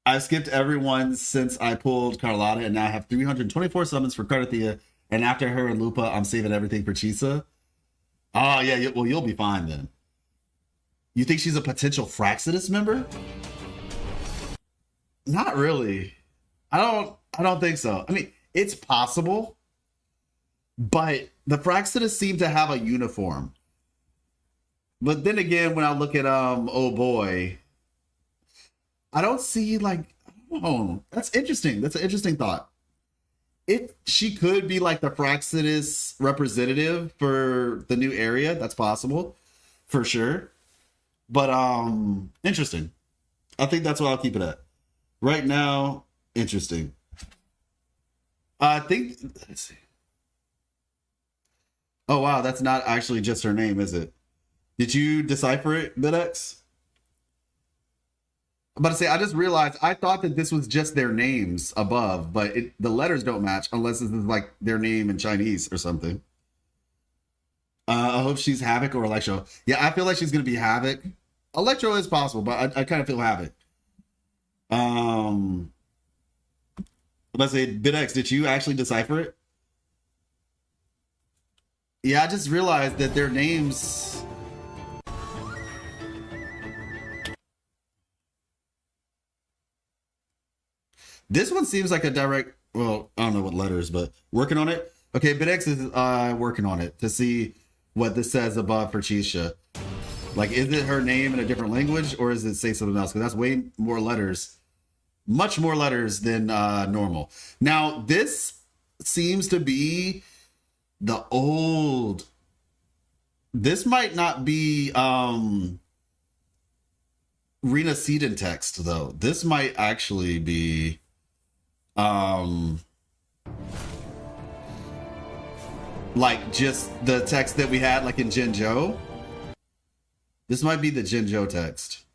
I've skipped everyone since I pulled Carlotta, and now I have 324 summons for Cartethyia. And after her and Lupa, I'm saving everything for Chisa. Oh, yeah, well, you'll be fine then. You think she's a potential Fraxidus member? Not really. I don't think so. I mean, it's possible, but the Fraxidus seem to have a uniform. But then again, when I look at oh boy, I don't see like, oh, that's interesting. That's an interesting thought. If she could be like the Fraxidus representative for the new area, that's possible for sure. But interesting. I think that's what I'll keep it at. Right now, interesting. I think, let's see. Oh wow, that's not actually just her name, is it? Did you decipher it, Bidex? I'm about to say, I just realized I thought that this was just their names above, but the letters don't match unless this is like their name in Chinese or something. I hope she's Havoc or Electro. Yeah, I feel like she's going to be Havoc. Electro is possible, but I kind of feel Havoc. Let's say, Bidex, did you actually decipher it? Yeah, I just realized that their names... This one seems like a direct, well, I don't know what letters, but working on it. Okay, Bidex is working on it to see what this says above for Chisha. Like, is it her name in a different language, or is it say something else? Because that's way more letters, much more letters than normal. Now, this seems to be the old... This might not be Rena Seeden text, though. This might actually be... like just the text that we had like in Jinzhou. This might be the Jinzhou text,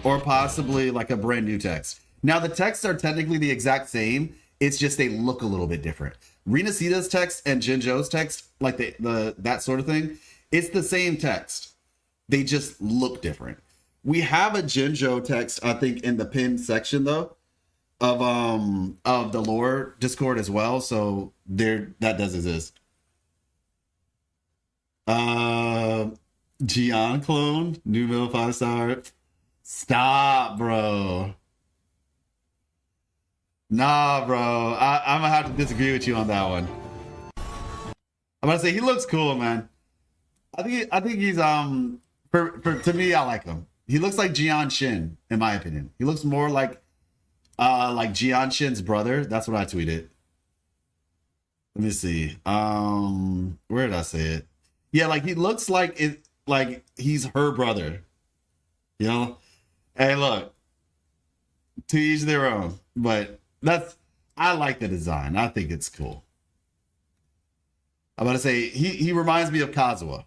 or possibly like a brand new text. Now the texts are technically the exact same, it's just they look a little bit different. Rena Seeda's text and Jinzhou's text, like the that sort of thing, it's the same text, they just look different. We have a Jinzhou text, I think, in the pinned section though of the lore Discord as well, so there, that does exist. Gian clone, new middle 5-star. Stop, bro. Nah, bro. I'm gonna have to disagree with you on that one. I'm gonna say he looks cool, man. I think he's to me, I like him. He looks like Jian Shin, in my opinion. He looks more like Jian Shin's brother. That's what I tweeted. Let me see. Where did I say it? Yeah, like he looks like it, like he's her brother. You know? Hey, look. To each their own. But I like the design. I think it's cool. I'm about to say he reminds me of Kazuha.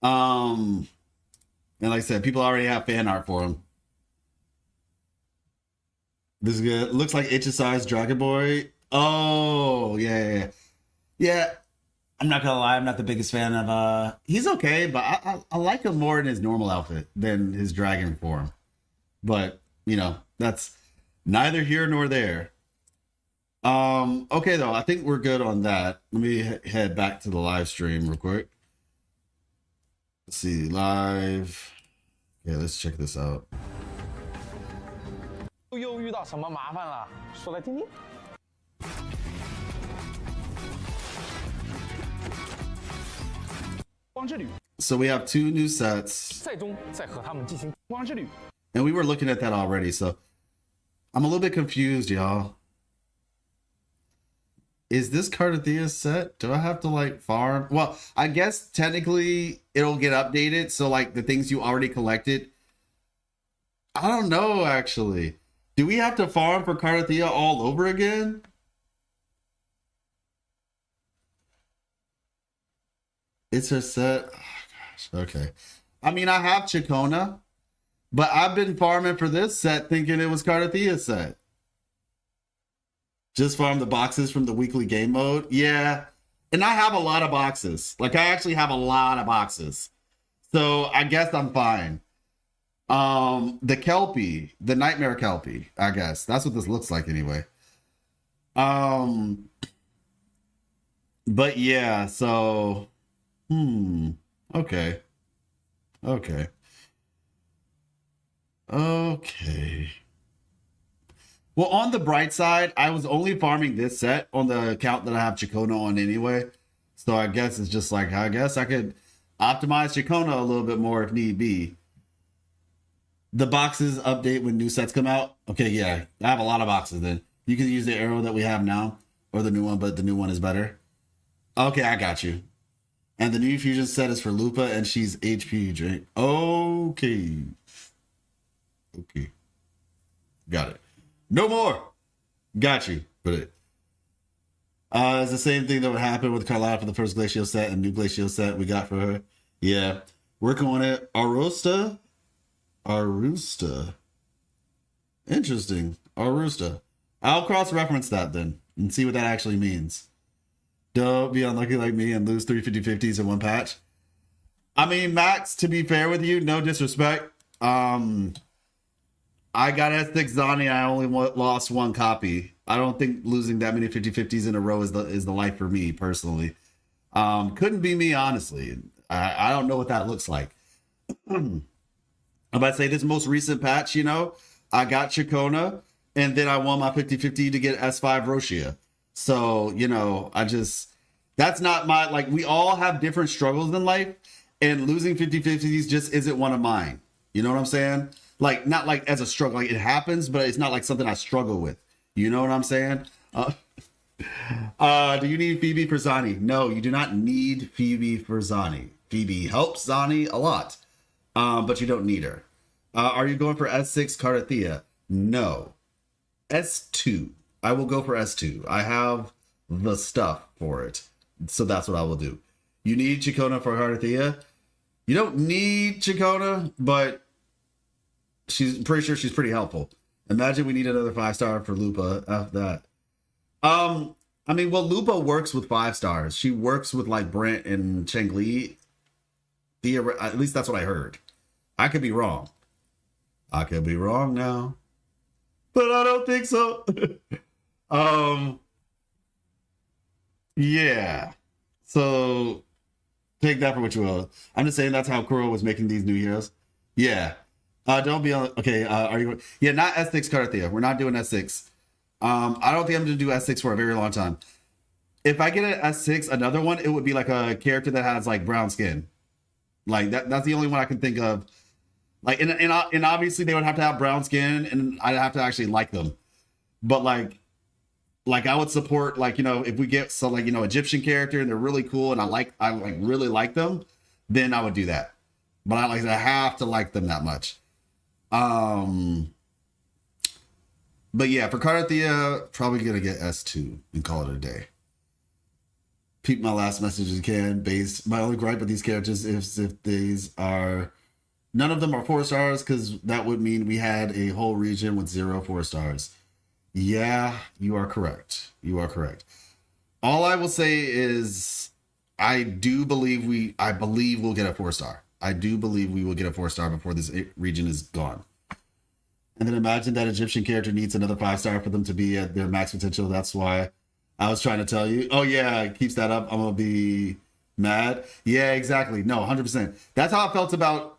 And like I said, people already have fan art for him. This is good. Looks like HSI's Dragon Boy. Oh, yeah. I'm not gonna lie, I'm not the biggest fan of he's okay, but I like him more in his normal outfit than his dragon form. But, you know, that's neither here nor there. Okay though, I think we're good on that. Let me head back to the live stream real quick. Let's see, live. Yeah, let's check this out. 又遇到什么麻烦了？说来听听。光之旅。 So we have 2 new sets. 赛中再和他们进行光之旅。 And we were looking at that already, so I'm a little bit confused, y'all. Is this Cartethyia set? Do I have to like farm? Well, I guess technically it'll get updated, so like the things you already collected. I don't know, actually. Do we have to farm for Cartethyia all over again? It's her set. Oh, gosh. Okay. I mean, I have Chicona, but I've been farming for this set thinking it was Cartethyia set. Just farm the boxes from the weekly game mode. Yeah. And I have a lot of boxes. Like, I actually have a lot of boxes. So I guess I'm fine. The Kelpie, the Nightmare Kelpie, I guess. That's what this looks like anyway. But yeah, so okay. Okay. Okay. Well, on the bright side, I was only farming this set on the account that I have Chicona on anyway. So I guess it's just like, I guess I could optimize Chicona a little bit more if need be. The boxes update when new sets come out. Okay, yeah, I have a lot of boxes then. You can use the arrow that we have now or the new one, but the new one is better. Okay, I got you. And the new fusion set is for Lupa and she's HP drink. Okay. Okay. Got it. No more. Got you. But it's the same thing that would happen with Carlotta for the first Glacial set and new Glacial set we got for her. Yeah. Working on it. Arusta. Interesting. Arusta. I'll cross-reference that then and see what that actually means. Don't be unlucky like me and lose 3 50/50s in one patch. I mean, Max, to be fair with you, no disrespect. I got S6 Zani. I only lost one copy. I don't think losing that many 50/50s in a row is the life for me personally. Couldn't be me, honestly. I don't know what that looks like. I'm about to say this most recent patch, you know, I got Chicona and then I won my 50/50 to get S5 Roshia. So, you know, that's not my, like, we all have different struggles in life and losing 50/50s just isn't one of mine. You know what I'm saying? Like, not like as a struggle, like it happens, but it's not like something I struggle with. You know what I'm saying? Do you need Phoebe for Zani? No, you do not need Phoebe for Zani. Phoebe helps Zani a lot, but you don't need her. Are you going for S6 Cartethyia? No. S2. I will go for S2. I have the stuff for it. So that's what I will do. You need Chicona for Cartethyia? You don't need Chicona, but she's pretty sure she's pretty helpful. Imagine we need another 5-star for Lupa after that. I mean, well, Lupa works with 5 stars. She works with like Brent and Cheng Li. At least that's what I heard. I could be wrong. I could be wrong now, but I don't think so. Yeah. So take that for what you will. I'm just saying that's how Kuro was making these new heroes. Yeah. Don't be on. Okay. Are you? Yeah. Not S6 Cartethyia. We're not doing S6. I don't think I'm going to do S6 for a very long time. If I get an S6, another one, it would be like a character that has like brown skin. Like that's the only one I can think of. Like, and obviously they would have to have brown skin and I'd have to actually like them. But like I would support, like, you know, if we get some, like, you know, Egyptian character and they're really cool and I really like them, then I would do that. But I have to like them that much. But yeah, for Cartethyia, probably gonna get S2 and call it a day. Peep my last message as you can. My only gripe with these characters is if these are, none of them are 4 stars, because that would mean we had a whole region with 0 4 stars. Yeah, you are correct. You are correct. All I will say is I believe we'll get a 4-star. I do believe we will get a 4-star before this region is gone. And then imagine that Egyptian character needs another 5-star for them to be at their max potential. That's why I was trying to tell you. Oh yeah, it keeps that up. I'm gonna be mad. Yeah, exactly. No, 100%. That's how I felt about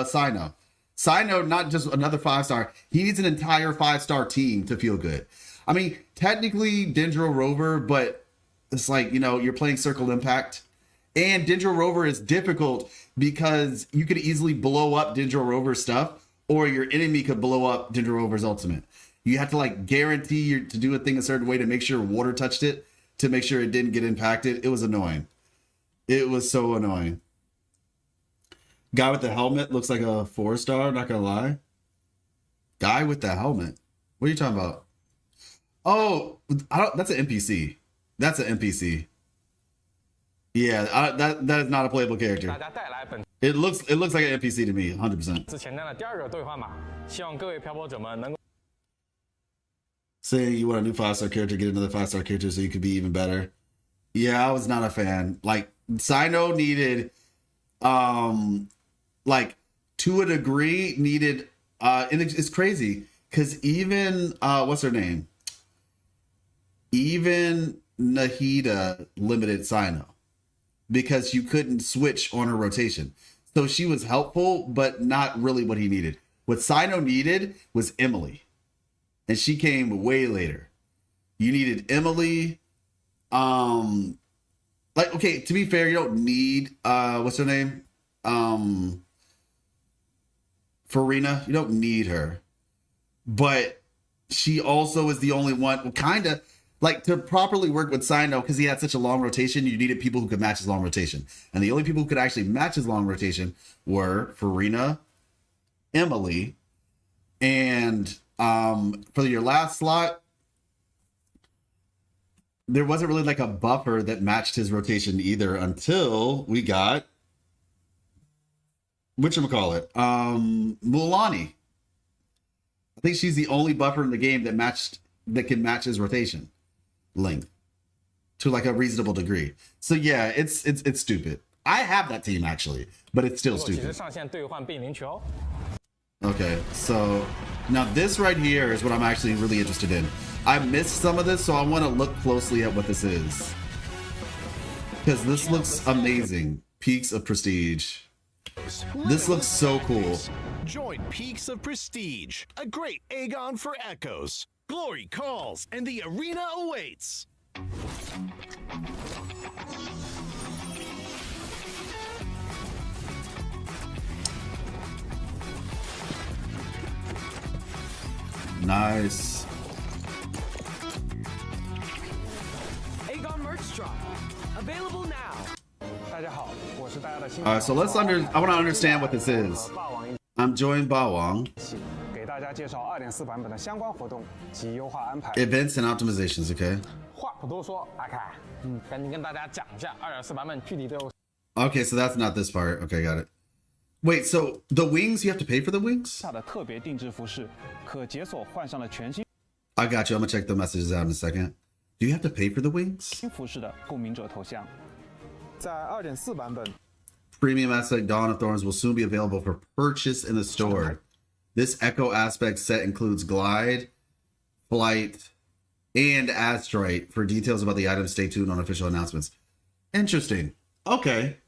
Sino. Sino, not just another 5-star. He needs an entire 5-star team to feel good. I mean, technically Dendro Rover, but it's like, you know, you're playing Circle Impact. And Dendro Rover is difficult because you could easily blow up Dendro Rover's stuff, or your enemy could blow up Dendro Rover's ultimate. You have to like guarantee to do a thing a certain way to make sure water touched it, to make sure it didn't get impacted. It was annoying. It was so annoying. Guy with the helmet looks like a 4-star, not gonna lie. Guy with the helmet. What are you talking about? Oh, that's an NPC. That's an NPC. Yeah, that is not a playable character. 大家带来本 It looks like an NPC to me, 100%. 次前瞻的第二个兑换码，希望各位漂泊者们能够。 Saying you want a new 5-star character, get another 5-star character so you could be even better. Yeah, I was not a fan. Like, Sino needed, like, to a degree, needed, and it's crazy, because even, what's her name? Even Nahida limited Sino, because you couldn't switch on her rotation. So she was helpful, but not really what he needed. What Sino needed was Emily. And she came way later. You needed Emily. Like, okay, to be fair, you don't need what's her name? Farina. You don't need her. But she also is the only one, kind of, like, to properly work with Sino, because he had such a long rotation, you needed people who could match his long rotation. And the only people who could actually match his long rotation were Farina, Emily, and for your last slot, there wasn't really like a buffer that matched his rotation either until we got whatchamacallit, Mulan. I think she's the only buffer in the game that can match his rotation length to like a reasonable degree. So yeah, it's stupid. I have that team actually, but it's still stupid. Okay, so now this right here is what I'm actually really interested in. I missed some of this, so I want to look closely at what this is, because this looks amazing. Peaks of Prestige. This looks so cool. Join Peaks of Prestige, a great Agon for echoes. Glory calls, and the arena awaits. Nice. Agon merch drop. Available now. All right, so I want to understand what this is. I'm joined Bawang. 给大家介绍2.4版本的相关活动及优化安排。 Events and optimizations, okay? 话不多说，阿凯，赶紧跟大家讲一下2.4版本具体都有。 Okay, so that's not this part. Okay, got it. Wait, so the wings, you have to pay for the wings? 下的特别定制服饰，可解锁换上了全新。 I got you. I'm gonna check the messages out in a second. Do you have to pay for the wings? 新服饰的共鸣者头像，在2.4版本。 Premium aspect Dawn of Thorns will soon be available for purchase in the store. This Echo aspect set includes Glide, Flight, and Astrite. For details about the items, stay tuned on official announcements. Interesting. Okay.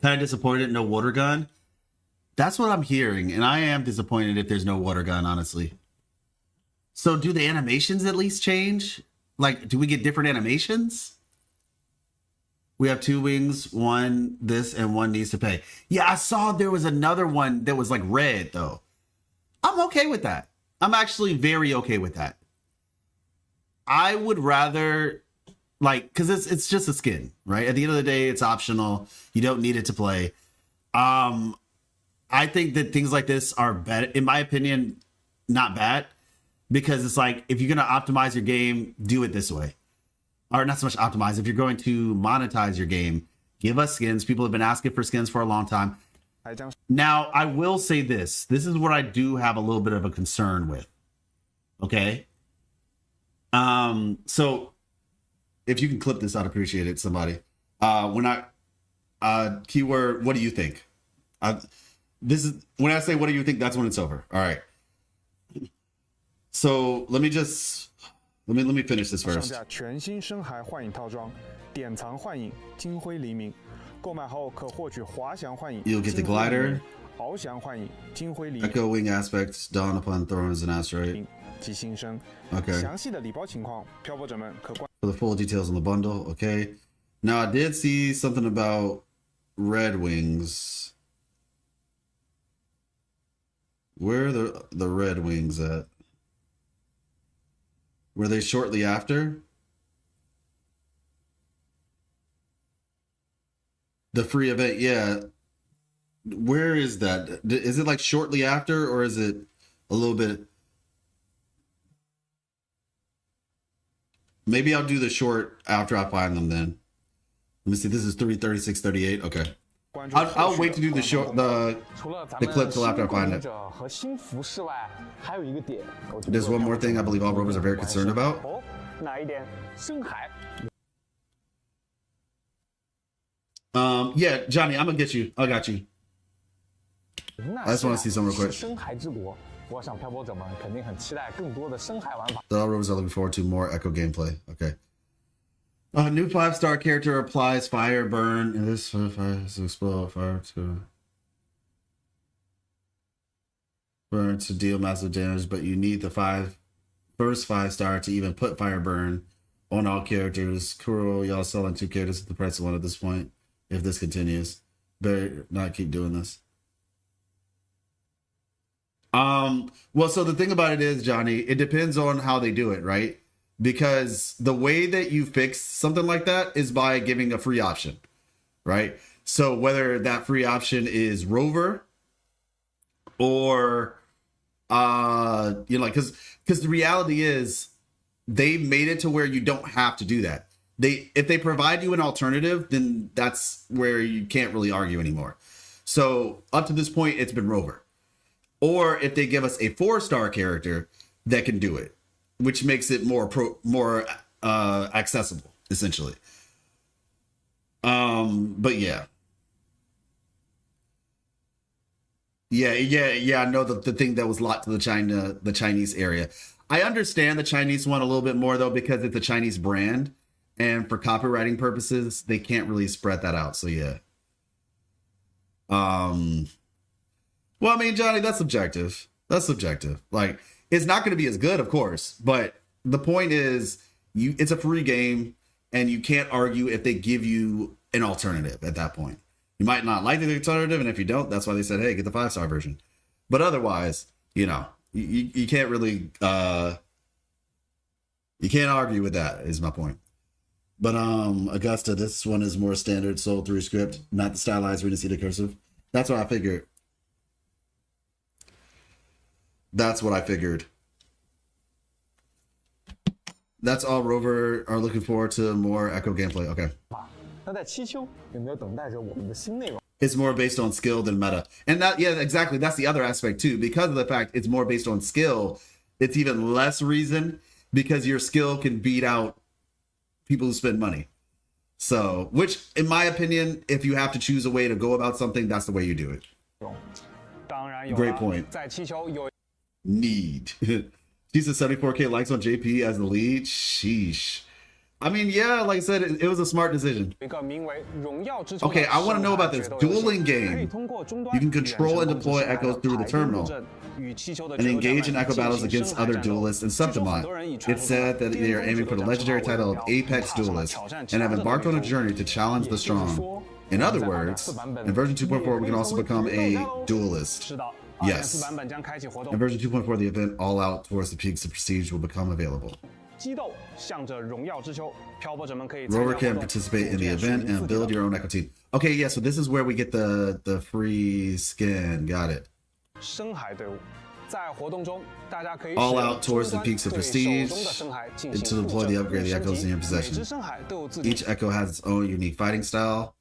Kind of disappointed no water gun. That's what I'm hearing, and I am disappointed if there's no water gun, honestly. So do the animations at least change? Like, do we get different animations? We have 2 wings, one this, and one needs to pay. Yeah, I saw there was another one that was like red, though. I'm okay with that. I'm actually very okay with that. I would rather, like, because it's just a skin, right? At the end of the day, it's optional. You don't need it to play. I think that things like this are better, in my opinion, not bad, because it's like, if you're going to optimize your game, do it this way. Or not so much optimize. If you're going to monetize your game, give us skins. People have been asking for skins for a long time. Now, I will say this. This is what I do have a little bit of a concern with. Okay? So, if you can clip this, I'd appreciate it, somebody. Keyword, what do you think? This is when I say what do you think, that's when it's over. All right. So, let me finish this first. 上架全新深海幻影套装，典藏幻影金辉黎明，购买后可获取滑翔幻影。 You'll get the glider, 翱翔幻影金辉黎明 Echo wing aspects, Dawn upon Thorns and Astrite. 及新生。 Okay. 详细的礼包情况，漂泊者们可关。 For the full details on the bundle, okay. Now I did see something about Red Wings. Where are the Red Wings at? Were they shortly after? The free event, yeah. Where is that? Is it like shortly after, or is it a little bit? Maybe I'll do the short after I find them then. Let me see. This is 3:36:38. Okay. I'll wait to do the clip till after I find it. There's one more thing I believe all rovers are very concerned about. Yeah, Johnny, I'm gonna get you. I got you. I just want to see some real quick. The all rovers are looking forward to more Echo gameplay. Okay. New 5-star character applies fire burn, and this fire to explode fire to burn to deal massive damage, but you need the first 5-star to even put fire burn on all characters. Kuro, y'all selling 2 characters at the price of 1 at this point. If this continues, better not keep doing this. Well, so the thing about it is, Johnny, it depends on how they do it, right? Because the way that you fix something like that is by giving a free option, right? So whether that free option is rover or because the reality is they made it to where you don't have to do that. If they provide you an alternative, then that's where you can't really argue anymore. So up to this point, it's been rover. Or if they give us a 4-star character that can do it, which makes it more accessible, essentially. But yeah. I know the thing that was locked to the Chinese area. I understand the Chinese one a little bit more though, because it's a Chinese brand, and for copywriting purposes, they can't really spread that out. So yeah. Well, I mean, Johnny, that's subjective. That's subjective. Like, it's not going to be as good, of course, but the point is, it's a free game, and you can't argue if they give you an alternative at that point. You might not like the alternative, and if you don't, that's why they said, hey, get the 5-star version. But otherwise, you can't really, you can't argue with that, is my point. But Augusta, this one is more standard Soul 3 script, not the stylized Regency the cursive. That's what I figured. That's what I figured. That's all rover are looking forward to more Echo gameplay. Okay. It's more based on skill than meta. And that, yeah, exactly. That's the other aspect too. Because of the fact it's more based on skill, it's even less reason because your skill can beat out people who spend money. So, which in my opinion, if you have to choose a way to go about something, that's the way you do it. Great point. Need. She said 74K likes on JP as the lead. Sheesh. I mean, yeah, like I said, it was a smart decision. Okay, I want to know about this dueling game. You can control and deploy echoes through the terminal and engage in echo battles against other duelists in Septimont. It's said that they are aiming for the legendary title of Apex Duelist and have embarked on a journey to challenge the strong. In other words, in version 2.4, we can also become a duelist. Yes. In version 2.4, the event All Out Towards the Peaks of Prestige will become available. Rover can participate in the event and build your own echo team. Okay, yeah, so this is where we get the free skin. Got it. All Out Towards the Peaks of Prestige to deploy the upgrade, the echoes in your possession. Each echo has its own unique fighting style.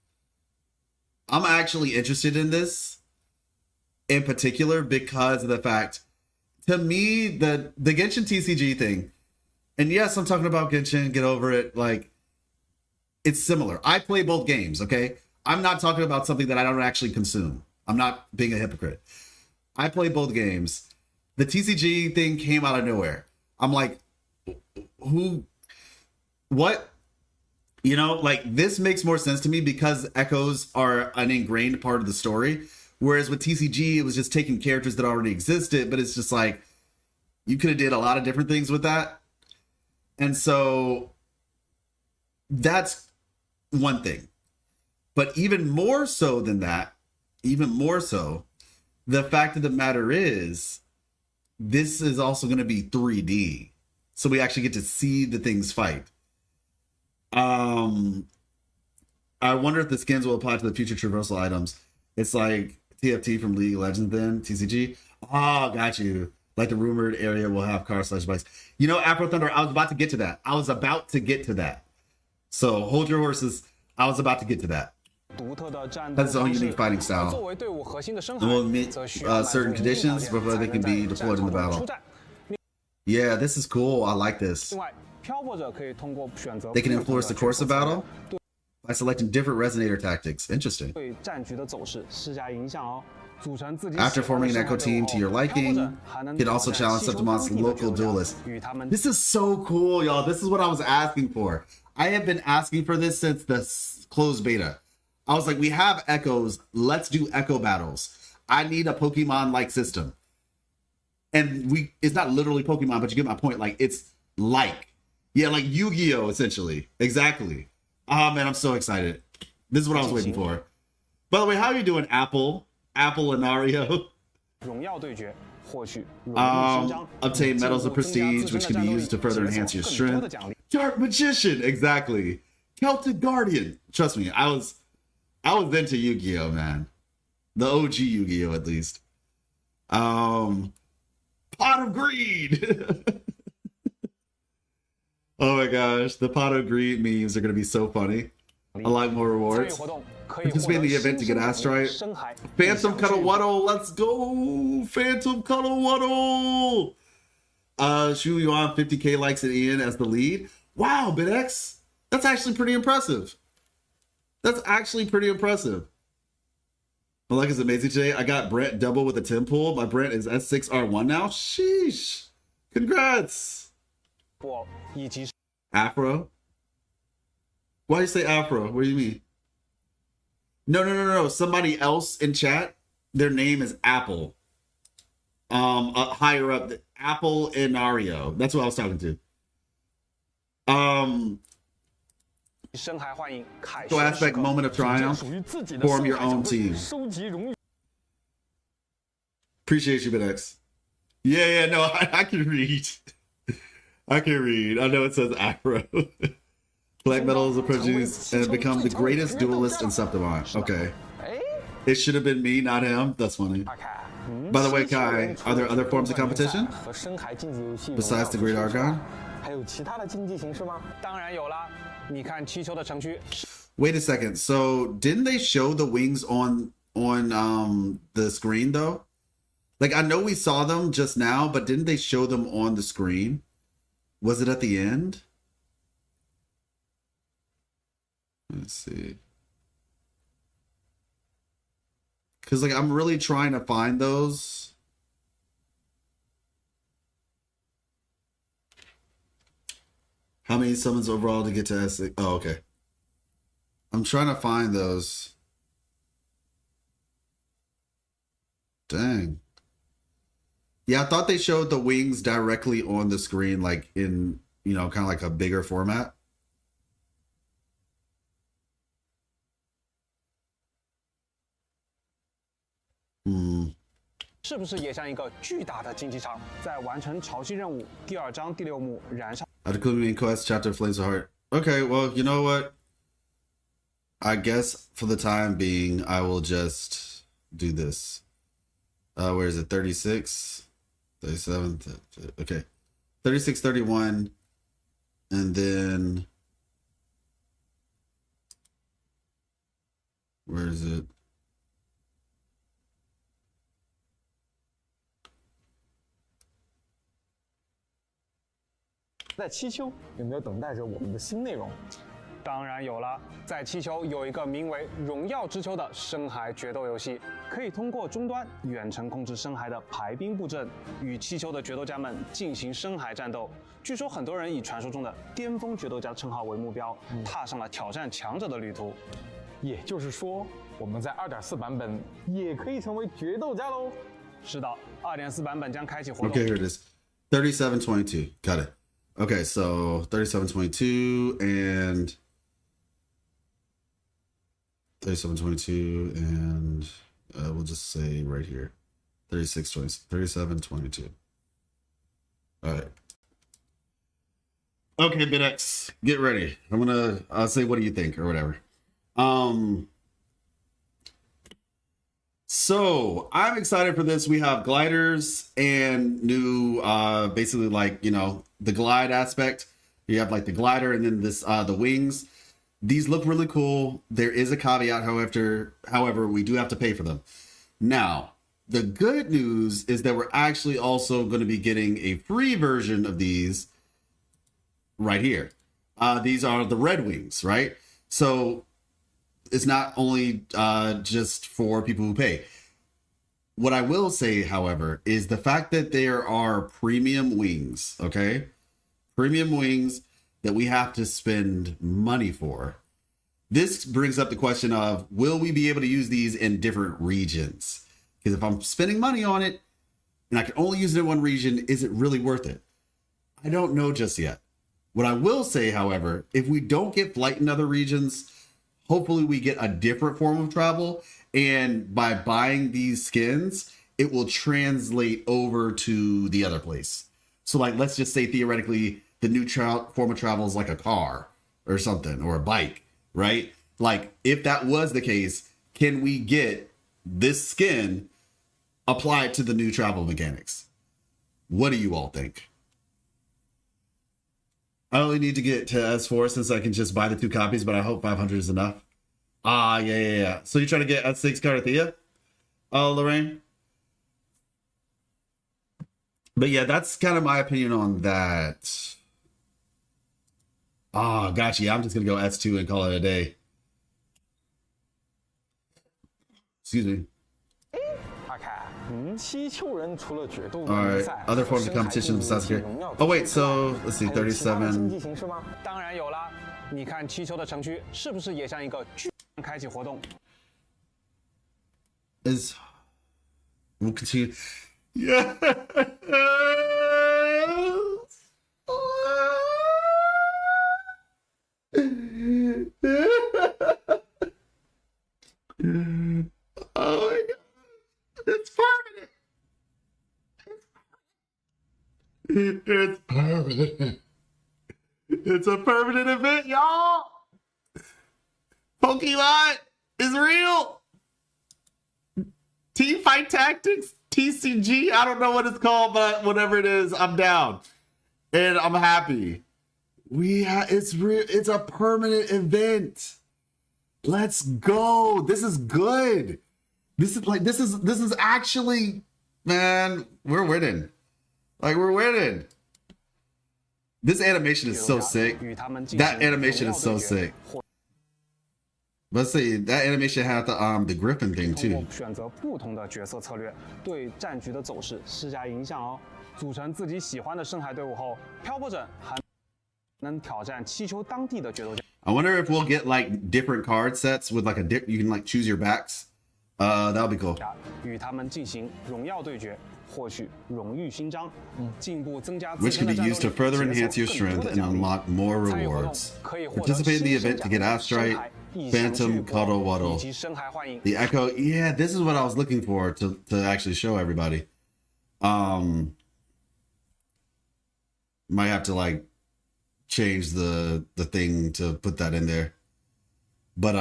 I'm actually interested in this in particular because of the fact, to me, the Genshin TCG thing, and yes, I'm talking about Genshin, get over it, like, it's similar. I play both games, okay? I'm not talking about something that I don't actually consume. I'm not being a hypocrite. I play both games. The TCG thing came out of nowhere. I'm like, what? You know, like, this makes more sense to me because echoes are an ingrained part of the story. Whereas with TCG, it was just taking characters that already existed, but it's just like, you could have did a lot of different things with that. And so that's one thing. But even more so than that, even more so, the fact of the matter is, this is also going to be 3D. So we actually get to see the things fight. I wonder if the skins will apply to the future traversal items. It's like TFT from League of Legends then, TCG. Oh, got you. Like the rumored area will have car/bikes. You know, Afro Thunder, I was about to get to that. So hold your horses. I was about to get to that. 独特的战斗 Has its own 方式 unique fighting 而 style. 作为队伍核心的深海 And will meet 则需要满足 certain 一定条 conditions 件 before 才 they can 能在 be 战 deployed in 场 the 中出 battle. 战。 Yeah, this is cool. I like this. 另外，漂泊者可以通过选择 They can 不同 influence 的 the course of 决策策略 battle by selecting different resonator tactics. Interesting. 对战局的走势施加影响哦。组成自己 After 喜欢的 forming an 深海 echo 队伍 team to your 后漂泊 liking, 者还能 you can 挑 also 战 challenge 西球 Septimont's 当地的 local 球家 duelists. 与他们 This is so cool, y'all. This is what I was asking for. I have been asking for this since the closed beta. I was like, we have echoes. Let's do echo battles. I need a Pokemon-like system. And it's not literally Pokemon, but you get my point. Like, it's like. Yeah, like Yu-Gi-Oh! Essentially. Exactly. Oh, man, I'm so excited. This is what I was waiting for. By the way, how are you doing, Apple? Apple and Mario? 荣耀对决，获取荣誉勋章 Obtain medals of 进一步增加 prestige, 自 which 身 can 的 be 战斗 used to 力 further 解锁 enhance your 更多的 strength. 奖励 Dark Magician, exactly. Celtic Guardian. Trust me, I was into Yu-Gi-Oh, man. The OG Yu-Gi-Oh, at least. Pot of Greed. Oh my gosh, the Pot of Greed memes are gonna be so funny. A lot more 参与 rewards. 活动可以获 Participate in 得 the event to 新 get 生奖 Astrite. 励深海 Phantom Cuddle-Wuddle, let's go! Phantom Cuddle-Wuddle! Shu Yuan, 50k likes it in as the lead. Wow, BitX! That's actually pretty impressive. That's actually pretty impressive. My luck is amazing today. I got Brent double with a 10 pull. My Brent is S6R1 now. Sheesh! Congrats! 以及 Afro? Why do you say Afro? What do you mean? No. Somebody else in chat, their name is Apple. Higher up, Apple Inario. That's what I was talking to. 深海幻影凯 So 旋 aspect 时刻 moment of 组建 triumph. 属于自己的 Form 深 your 海 own 小队 team. 收集荣誉 Appreciate you, BitX. Yeah, no, I can read. I can read. I know it says Afro. Black medals are produced and become the greatest duelist in Septimont. Okay. It should have been me, not him. That's funny. By the way, Kai, are there other forms of competition 和深海竞技游戏 besides the Great Argon? 还有其他的竞技形式吗？当然有啦！你看气球的城区 Wait a second. So didn't they show the wings on the screen though? Like I know we saw them just now, but didn't they show them on the screen? Was it at the end? Let's see. Cause like I'm really trying to find those. How many summons overall to get to S6? Oh, okay. I'm trying to find those. Dang. Yeah, I thought they showed the wings directly on the screen, like in, you know, kind of like a bigger format. Hmm. 是不是也像一个巨大的竞技场？在完成潮汐任务第2章第6幕燃烧。 I'd include me in quest chapter Flames of Heart. Okay, well, you know what? I guess for the time being, I will just do this. Where is it? 36, 37. Okay, 36, 31, and then where is it? "在七丘有没有等待着我们的新内容？当然有了，在七丘有一个名为《荣耀之丘》的深海决斗游戏，可以通过终端远程控制深海的排兵布阵，与七丘的决斗家们进行深海战斗。据说很多人以传说中的巅峰决斗家称号为目标，踏上了挑战强者的旅途。也就是说，我们在2.4版本也可以成为决斗家喽。是的，2.4版本将开启活动。 Okay, here it is. 3722. Got it. Okay, so 3722 and 3722 and we'll just say right here 3722. All right. Okay, BitX, get ready. I'll say what do you think or whatever. So I'm excited for this. We have gliders and new basically like, you know, the glide aspect. You have like the glider and then this the wings. These look really cool. There is a caveat, however, we do have to pay for them. Now, the good news is that we're actually also going to be getting a free version of these right here. These are the Red Wings, right? So it's not only just for people who pay. What I will say, however, is the fact that there are premium wings, okay? Premium wings that we have to spend money for. This brings up the question of, will we be able to use these in different regions? Because if I'm spending money on it and I can only use it in one region, is it really worth it? I don't know just yet. What I will say, however, if we don't get flight in other regions, hopefully we get a different form of travel. And by buying these skins, it will translate over to the other place. So like, let's just say theoretically, the new form of travel is like a car or something, or a bike, right? Like, if that was the case, can we get this skin applied to the new travel mechanics? What do you all think? I only need to get to S4 since I can just buy the 2 copies, but I hope 500 is enough. Yeah. So you're trying to get S6 Cartethyia? Lorraine? But yeah, that's kind of my opinion on that. Gotcha. I'm just going to go S2 and call it a day. Excuse me. Alright, other forms of competition besides here. Oh wait, so let's see, 37. 当然有啦，你看气球的城区是不是也像一个巨人开启活动？ We'll continue. Yeah. Oh my god. It's permanent. It's permanent. It's a permanent event, y'all. Pokemon is real. Team Fight Tactics, TCG, I don't know what it's called, but whatever it is, I'm down. And I'm happy. It's real. It's a permanent event. Let's go. This is good. This is actually, man, we're winning. Like, we're winning. This animation is so sick. That animation is so sick. Let's see, that animation had the Griffin thing too. 选择不同的角色策略，对战局的走势施加影响哦。组成自己喜欢的深海队伍后，漂泊者还能挑战气球当地的决斗。I wonder if we'll get like different card sets with like you can like choose your backs. That'll be cool. 与他们进行荣耀对决，获取荣誉勋章，进一步增加 Which can be used to further enhance your strength and unlock more rewards. Participate in the event to get Astrite, Phantom, Cuddle Waddle. The Echo, yeah, this is what I was looking for to actually show everybody. Might have to like change the thing to put that in there. But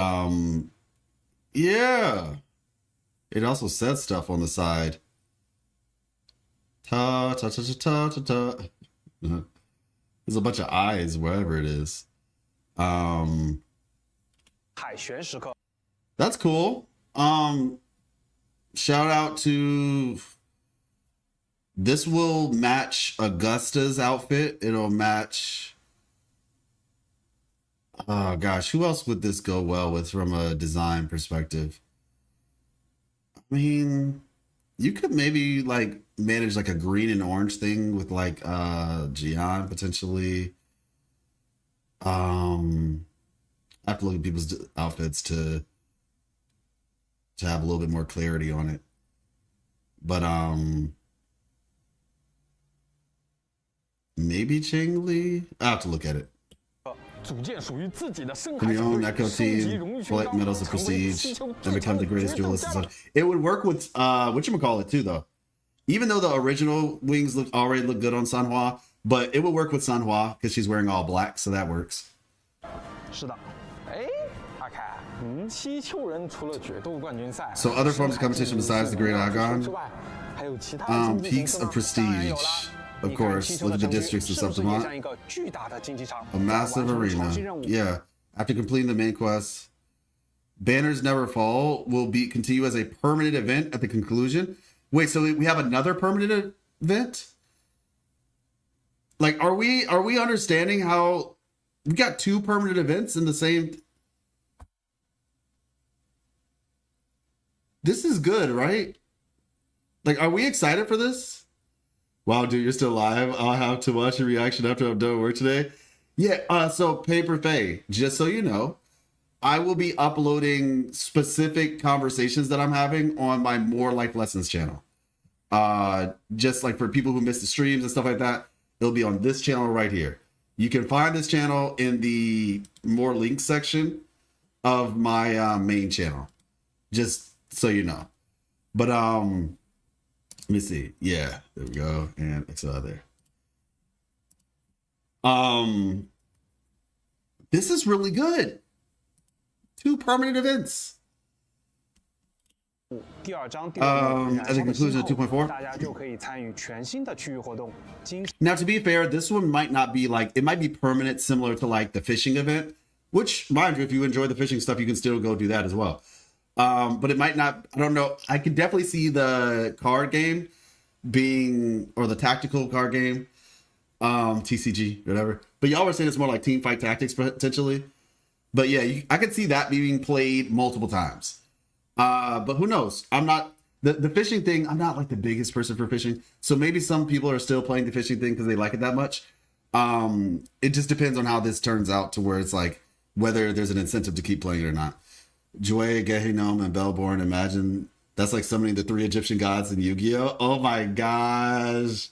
yeah. It also says stuff on the side. Ta ta ta ta ta ta. There's a bunch of eyes wherever it is. That's cool. Shout out to, this will match Augusta's outfit. It'll match, oh gosh, who else would this go well with from a design perspective? I mean, you could maybe like manage like a green and orange thing with like Gian potentially. I have to look at people's outfits to have a little bit more clarity on it. But maybe Cheng-Li? I have to look at it. From your own Echo team, collect medals of prestige, and become the greatest duelist. It would work with whatchamacallit too, though. Even though the original wings already look good on Sanhua, but it would work with Sanhua because she's wearing all black, so that works. So other forms of competition besides the Great Agon, peaks of prestige. Of course, look at the districts of Septimont. A massive arena. Yeah. After completing the main quest, Banners Never Fall will continue as a permanent event at the conclusion. Wait, so we have another permanent event? Like, are we understanding how we got 2 permanent events in the same? This is good, right? Like, are we excited for this? Wow, dude, you're still live. I'll have to watch your reaction after I'm done with work today. Yeah, so Paper Faye, just so you know, I will be uploading specific conversations that I'm having on my More Life Lessons channel. Just like for people who miss the streams and stuff like that, it'll be on this channel right here. You can find this channel in the More Links section of my main channel, just so you know. But let me see. Yeah, there we go. And it's there. This is really good. 2 permanent events. At the conclusion of 2.4. Now, to be fair, this one might not be like, it might be permanent, similar to like the fishing event, which, mind you, if you enjoy the fishing stuff, you can still go do that as well. But it might not, I don't know. I could definitely see the card game being, or the tactical card game, TCG, whatever. But y'all were saying it's more like team fight tactics potentially. But yeah, I could see that being played multiple times. But who knows? I'm not, the fishing thing, I'm not like the biggest person for fishing. So maybe some people are still playing the fishing thing because they like it that much. It just depends on how this turns out, to where it's like, whether there's an incentive to keep playing it or not. Joy, Gehinom, and Belborn, imagine that's like summoning the 3 Egyptian gods in Yu-Gi-Oh! Oh my gosh.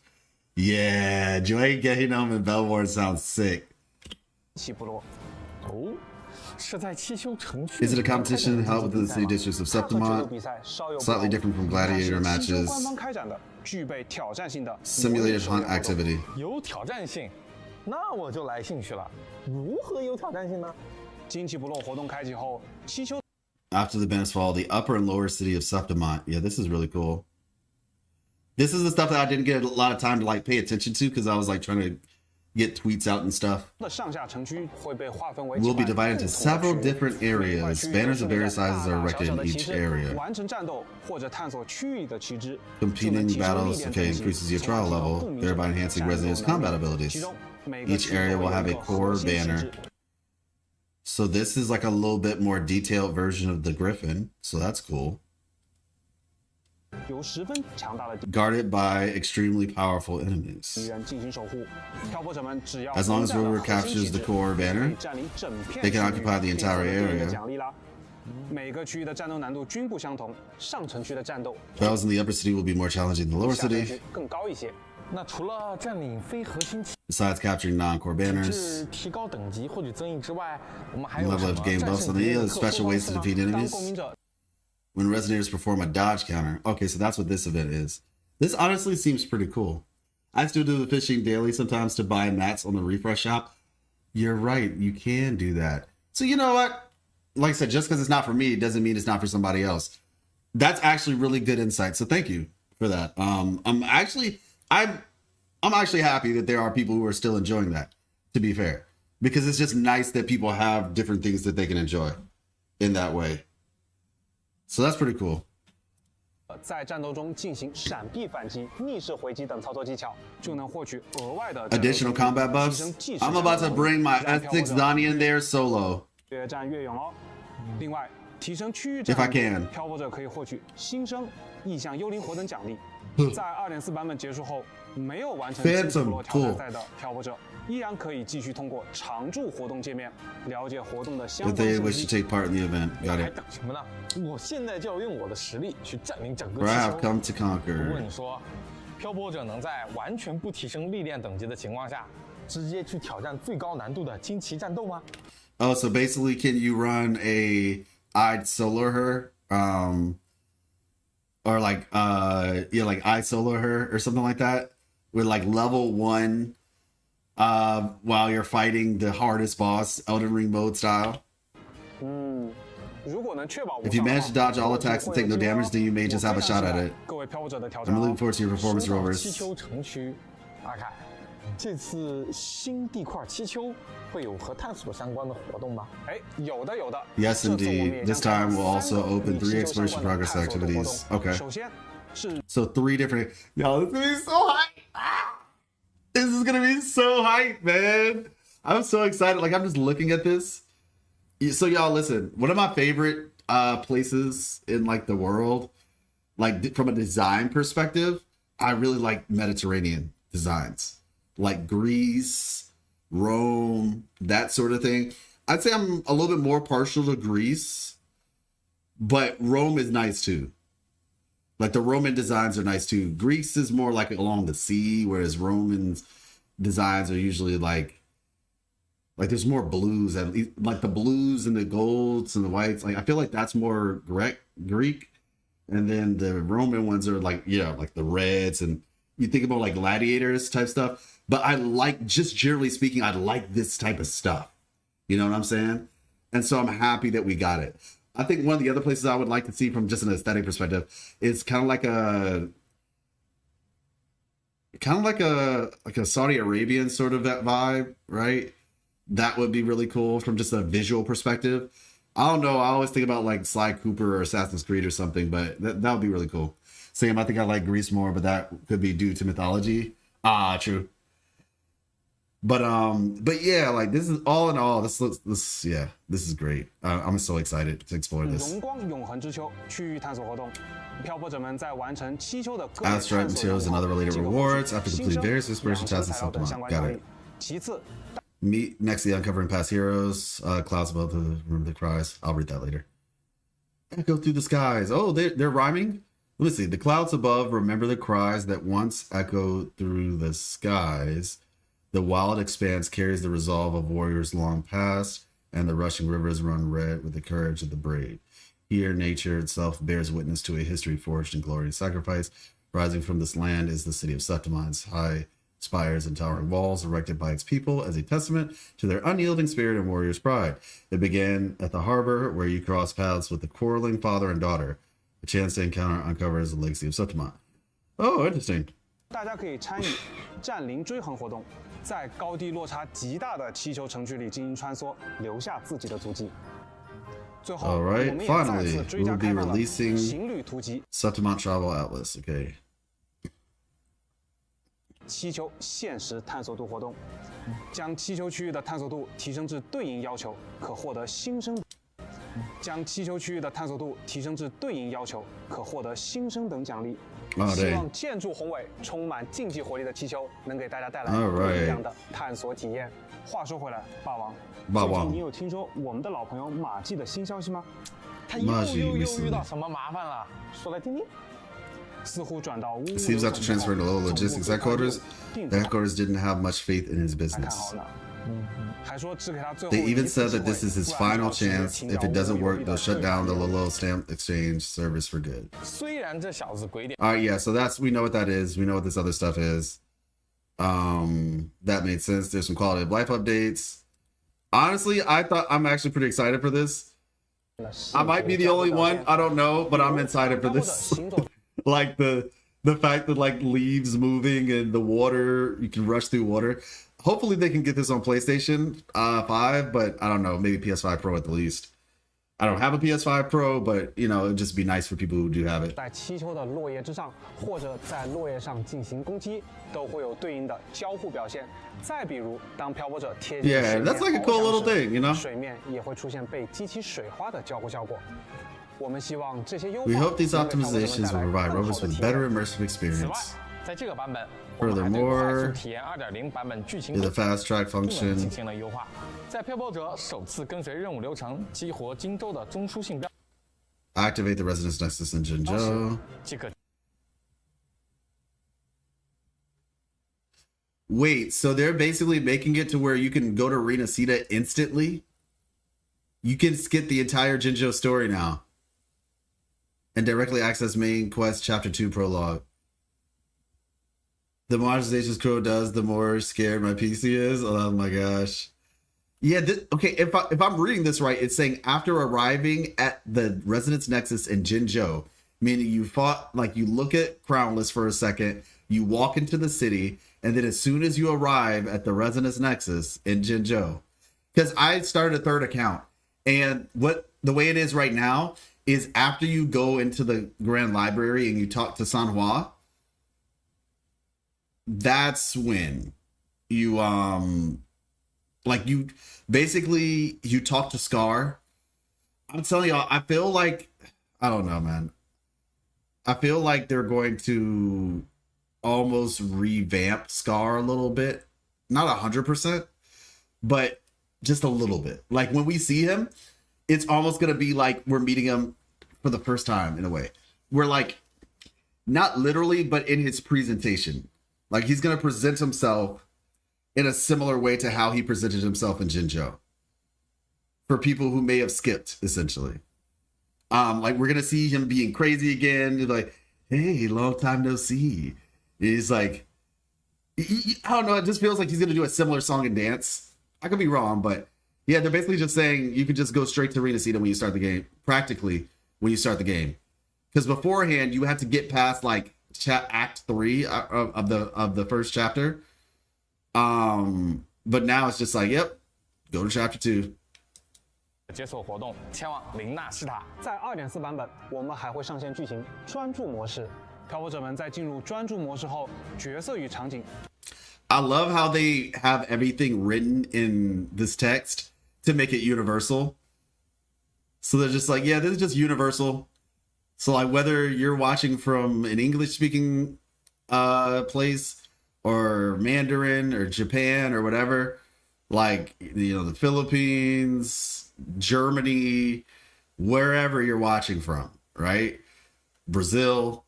Yeah, Joy, Gehinom, and Belborn sounds sick. Is it a competition held within the city districts of Septimont? Slightly different from Gladiator matches. Simulated hunt activity. After the banners fall, the upper and lower city of Septimont. Yeah, this is really cool. This is the stuff that I didn't get a lot of time to like pay attention to because I was like trying to get tweets out and stuff. Will be divided into several different areas. Banners of various sizes are erected in each area. Competing battles, okay, increases your trial level, thereby enhancing Resident's combat abilities. Each area will have a core banner. So this is like a little bit more detailed version of the Griffin, so that's cool. Guarded by extremely powerful enemies. As long as whoever captures the core banner, they can occupy the entire area. Battles in the upper city will be more challenging than the lower city. Besides capturing non-core banners, level up game buffs on the special ways to defeat enemies. When Resonators perform a dodge counter. Okay, so that's what this event is. This honestly seems pretty cool. I still do the fishing daily sometimes to buy mats on the refresh shop. You're right, you can do that. So you know what? Like I said, just because it's not for me doesn't mean it's not for somebody else. That's actually really good insight. So thank you for that. I'm actually happy that there are people who are still enjoying that, to be fair. Because it's just nice that people have different things that they can enjoy in that way. So that's pretty cool. Additional combat buffs. I'm about to bring my Ethics Donnie in there solo. If I can. Phantom, cool. If they wish to take part in the event, got it. For I have come to conquer. Oh, so basically, can you run a I'd solar her, or like yeah, like I solo her or something like that, with like level 1. While you're fighting the hardest boss, Elden Ring mode style. If you manage to dodge all attacks and take no damage, then you may just have a shot at it. I'm looking forward to your performance, Rovers. 这次新地块气球会有和探索相关的活动吗？哎，有的。 Yes, indeed. This time we'll also open 3 exploration progress activities. Okay. 首先是 So 3 different. Yo, this is gonna be so hype. This is gonna be so hype, man. I'm so excited. Like, I'm just looking at this. So y'all listen. One of my favorite places in like the world, like from a design perspective, I really like Mediterranean designs. Like Greece, Rome, that sort of thing. I'd say I'm a little bit more partial to Greece, but Rome is nice too. Like the Roman designs are nice too. Greece is more like along the sea, whereas Romans designs are usually like there's more blues, at least like the blues and the golds and the whites. Like I feel like that's more Greek, and then the Roman ones are like like the reds, and you think about like gladiators type stuff. But I like, just generally speaking, I like this type of stuff. You know what I'm saying? And so I'm happy that we got it. I think one of the other places I would like to see from just an aesthetic perspective is kind of like a Saudi Arabian sort of that vibe, right? That would be really cool from just a visual perspective. I don't know. I always think about like Sly Cooper or Assassin's Creed or something, but that would be really cool. Sam, I think I like Greece more, but that could be due to mythology. Ah, true. But yeah, like this is all in all, this is great. I'm so excited to explore this. Abstract materials and other related rewards after completing various exploration tasks in Septimont. Got it. Meet next to the uncovering past heroes. Clouds above the remember the cries. I'll read that later. Echo through the skies. Oh, they're rhyming. Let me see. The clouds above remember the cries that once echoed through the skies. The wild expanse carries the resolve of warriors long past, and the rushing rivers run red with the courage of the brave. Here, nature itself bears witness to a history forged in glory and sacrifice. Rising from this land is the city of Septimont, high spires and towering walls erected by its people as a testament to their unyielding spirit and warrior's pride. It began at the harbor, where you cross paths with the quarreling father and daughter. A chance to encounter uncovers the legacy of Septimont. Oh, interesting. 大家可以参与占领追横活动，在高低落差极大的气球城区里进行穿梭，留下自己的足迹。最后，我们也再次追加开放了行旅图集 Septimont Travel Atlas. Okay. 气球限时探索度活动，将气球区域的探索度提升至对应要求，可获得新生。将气球区域的探索度提升至对应要求，可获得新生等奖励。希望建筑宏伟、充满竞技活力的气球能给大家带来不一样的探索体验。话说回来，霸王，最近你有听说我们的老朋友马季的新消息吗？他又遇到什么麻烦了？说来听听。似乎转到乌。Seems after transferring to local logistics headquarters, the headquarters didn't have much faith in his business. They even said that this is his final chance. If it doesn't work, they'll shut down the Lolo stamp exchange service for good. Alright, yeah, so we know what that is. We know what this other stuff is. That made sense. There's some quality of life updates. Honestly, I'm actually pretty excited for this. I might be the only one, I don't know, but I'm excited for this. Like the fact that like leaves moving and the water, you can rush through water. Hopefully they can get this on PlayStation 5, but I don't know, maybe PS5 Pro at the least. I don't have a PS5 Pro, but you know, it'd just be nice for people who do have it. 在气球的落叶之上，或者在落叶上进行攻击，都会有对应的交互表现。再比如，当漂泊者贴近水面， that's like a cool little thing, you know? 水面也会出现被激起水花的交互效果。我们希望这些优化 We hope these optimizations will provide rovers with better immersive experience. 在这个版本 Furthermore, 体验 2.0 版本剧情 the fast track function 进行了优化，在漂泊者首次跟随任务流程激活荆州的中枢性标 activate the resonance nexus in Jinzhou. 这个 Wait, so they're basically making it to where you can go to Arena Sita instantly? You can skip the entire Jinzhou story now and directly access main quest chapter 2 prologue. The monetization Crow does, the more scared my PC is. Oh my gosh. Yeah, okay, if I'm reading this right, it's saying after arriving at the Resonance Nexus in Jinzhou, meaning you fought, like you look at Crownless for a second, you walk into the city, And then as soon as you arrive at the Resonance Nexus in Jinzhou, because I started a third account, and the way it is right now is after you go into the Grand Library and you talk to Sanhua, that's when you you basically you talk to Scar. I'm telling y'all, I feel like, I don't know, man. I feel like they're going to almost revamp Scar a little bit. Not 100%, but just a little bit. Like when we see him, it's almost going to be like we're meeting him for the first time in a way. We're like, not literally, but in his presentation. Like he's going to present himself in a similar way to how he presented himself in Jinzhou. For people who may have skipped, essentially. Like we're gonna see him being crazy again. Like, hey, long time no see. He's like, I don't know. It just feels like he's gonna do a similar song and dance. I could be wrong, but yeah, they're basically just saying you can just go straight to Arena Cedar when you start the game. Practically, when you start the game, because beforehand you had to get past like Act 3 of the first chapter. But now it's just like, yep, go to Chapter 2. 解锁活动，前往林纳西塔。在2.4版本，我们还会上线剧情专注模式。漂泊者们在进入专注模式后，角色与场景。I love how they have everything written in this text to make it universal. So they're just like, yeah, this is just universal. So like whether you're watching from an English-speaking place or Mandarin or Japan or whatever, like, you know, the Philippines, Germany, wherever you're watching from, right? Brazil,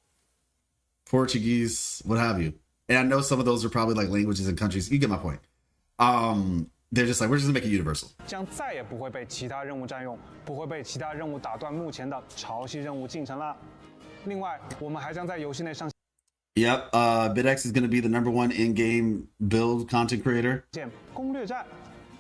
Portuguese, what have you. And I know some of those are probably like languages and countries. You get my point. They're just like, we're just gonna make it universal. 将再也不会被其他任务占用，不会被其他任务打断目前的潮汐任务进程了。另外，我们还将在游戏内上 Yep, BitX is going to be the #1 in-game build content creator. 攻略站。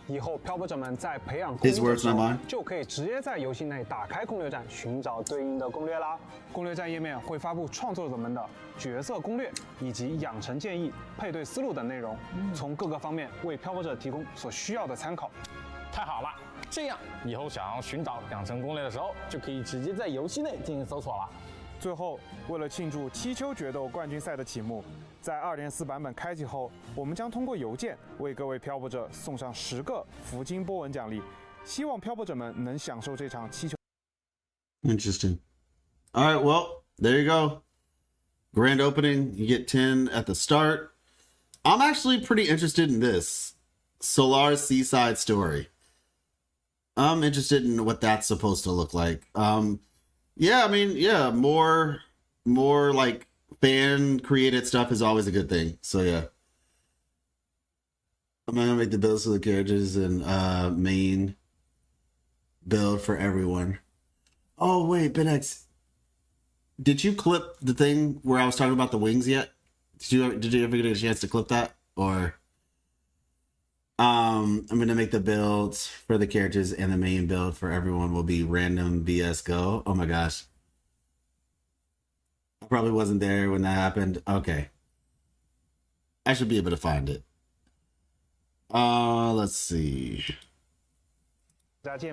以后漂泊者们在培养攻 His 略的 words, 时 not 候 mine. 就可以直接在游戏内打开攻略站，寻找对应的攻略啦。攻略站页面会发布创作者们的角色攻略以及养成建议、配对思路等内容，从各个方面为漂泊者提供所需要的参考。太好了，这样以后想要寻找养成攻略的时候，就可以直接在游戏内进行搜索了。最后，为了庆祝七丘决斗冠军赛的启幕，在2.4版本开启后，我们将通过邮件为各位漂泊者送上10个福金波纹奖励，希望漂泊者们能享受这场七丘。Interesting. All right, well, there you go. Grand opening, you get 10 at the start. I'm actually pretty interested in this Solar's Seaside story. I'm interested in what that's supposed to look like. Yeah, I mean, yeah, more like fan created stuff is always a good thing. So yeah, I'm gonna make the builds for the characters and main build for everyone. Oh wait, BitX, did you clip the thing where I was talking about the wings yet? Did you ever get a chance to clip that? Or I'm gonna make the builds for the characters and the main build for everyone will be random BS Go. Oh my gosh. I probably wasn't there when that happened. Okay. I should be able to find it. Let's see. Let's say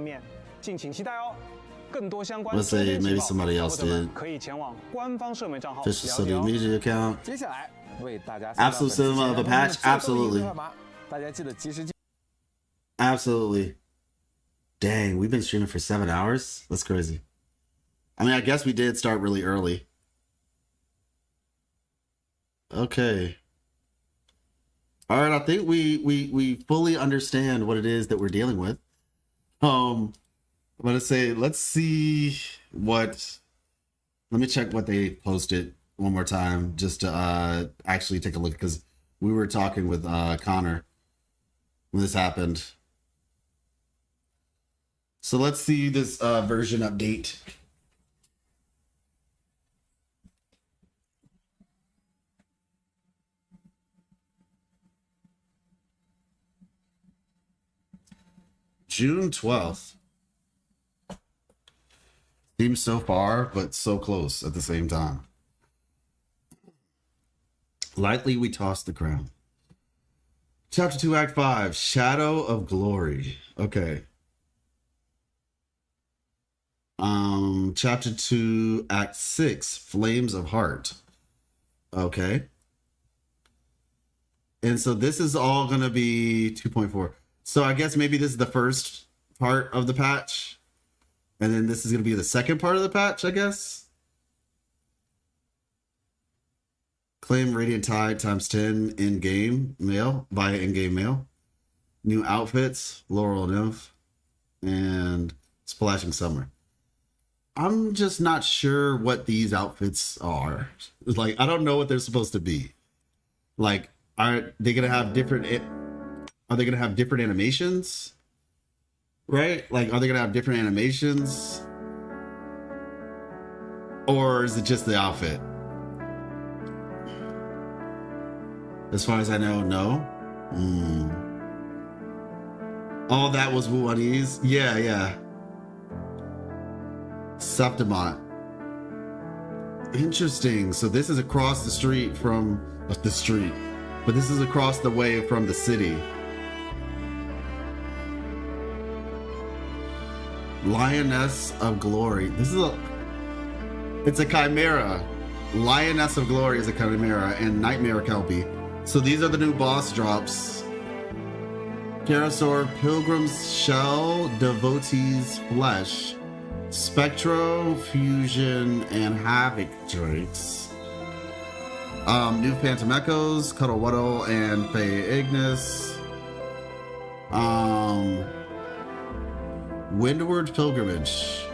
maybe somebody else did. 可以前往官方社媒账号 Official Studio Media account. 接下来为大家 Absolute cinema of a patch. Absolutely. 大家记得及时 Absolutely. Dang, we've been streaming for 7 hours? That's crazy. I mean, I guess we did start really early. Okay. All right, I think we fully understand what it is that we're dealing with. I'm gonna say, let's see what. Let me check what they posted one more time, just to actually take a look, because we were talking with Connor when this happened. So let's see this version update. June 12th. Seems so far, but so close at the same time. Lightly we toss the crown. Chapter 2, Act 5, Shadow of Glory. Okay. Chapter 2, Act 6, Flames of Heart. Okay. And so this is all going to be 2.4. So I guess maybe this is the first part of the patch. And then this is going to be the second part of the patch, I guess. Claim Radiant Tide times 10 in-game mail, via in-game mail. New outfits, Laurel Nymph, and Splashing Summer. I'm just not sure what these outfits are. Like, I don't know what they're supposed to be. Like, are they gonna have different? Are they gonna have different animations? Right? Like, are they gonna have different animations, or is it just the outfit? As far as I know, no. Oh, that was Wu Unease? Yeah. Septimont. Interesting. So this is across the street from the street, but this is across the way from the city. Lioness of Glory. It's a chimera. Lioness of Glory is a chimera, and Nightmare Kelpie. So these are the new boss drops. Pterosaur, Pilgrim's Shell, Devotee's Flesh, Spectro, Fusion, and Havoc drakes. New Phantom Echoes, Cuddle Wuddle, and Fae Ignis. Windward Pilgrimage.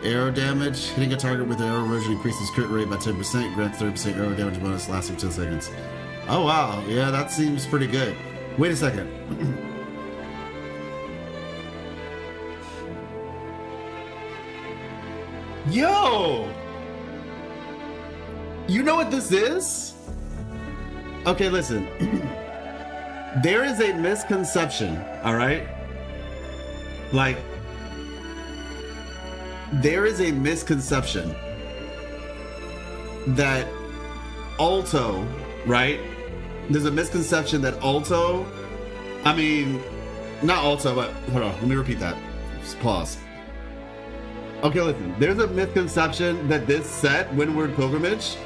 Arrow damage. Hitting a target with an arrow erosion increases crit rate by 10%. Grants 30% arrow damage bonus lasting 10 seconds. Oh wow, yeah, that seems pretty good. Wait a second. Yo! You know what this is? Okay, listen. There is a misconception, all right? Like, there is a misconception that Alto, right? There's a misconception that Alto, I mean, not Alto, but hold on, let me repeat that. Just pause. Okay, listen, there's a misconception that this set, Windward Pilgrimage,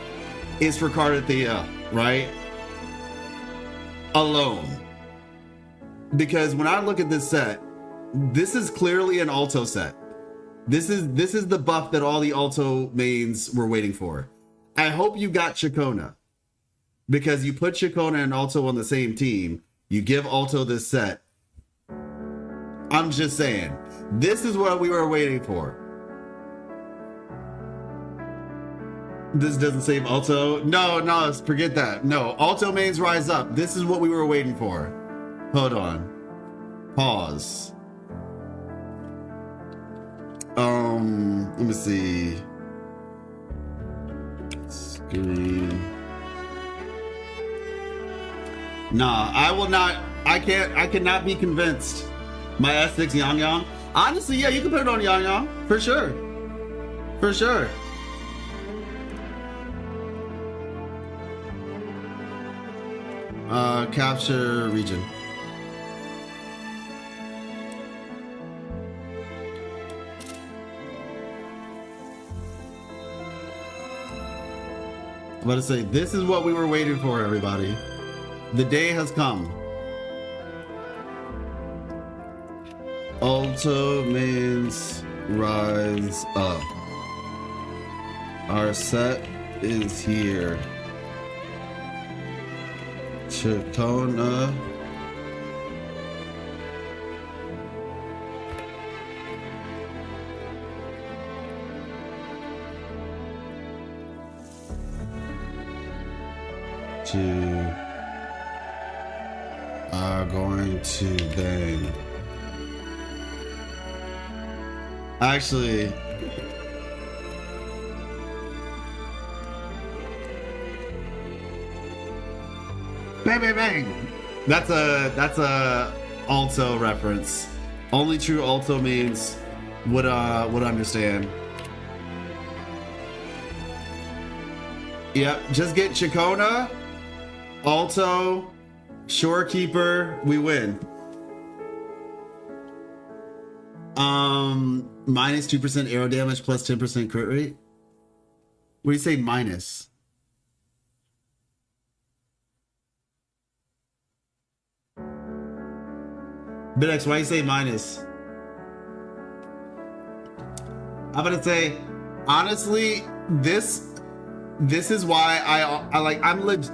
is for Cartethyia, right? Alone. Because when I look at this set, this is clearly an Alto set. This is the buff that all the Alto mains were waiting for. I hope you got Chacona. Because you put Chacona and Alto on the same team, you give Alto this set. I'm just saying, this is what we were waiting for. This doesn't save Alto. No, forget that. No, Alto mains rise up. This is what we were waiting for. Hold on. Pause. Let me see. Screen. Nah, I will not. I cannot be convinced. My S6 Yang Yang. Honestly, yeah, you can put it on Yang Yang. For sure. For sure. Capture region. I'm about to say, this is what we were waiting for, everybody. The day has come. Alto mains rise up. Our set is here. Chacona. Are going to bang. Actually, bang bang bang. That's a Alto reference. Only true Alto mains would understand. Yep, just get Chacona, Alto, Shorekeeper, we win. Minus 2% arrow damage plus 10% crit rate. What do you say minus? Bidex, why do you say minus? I'm gonna say, honestly, this is why I like,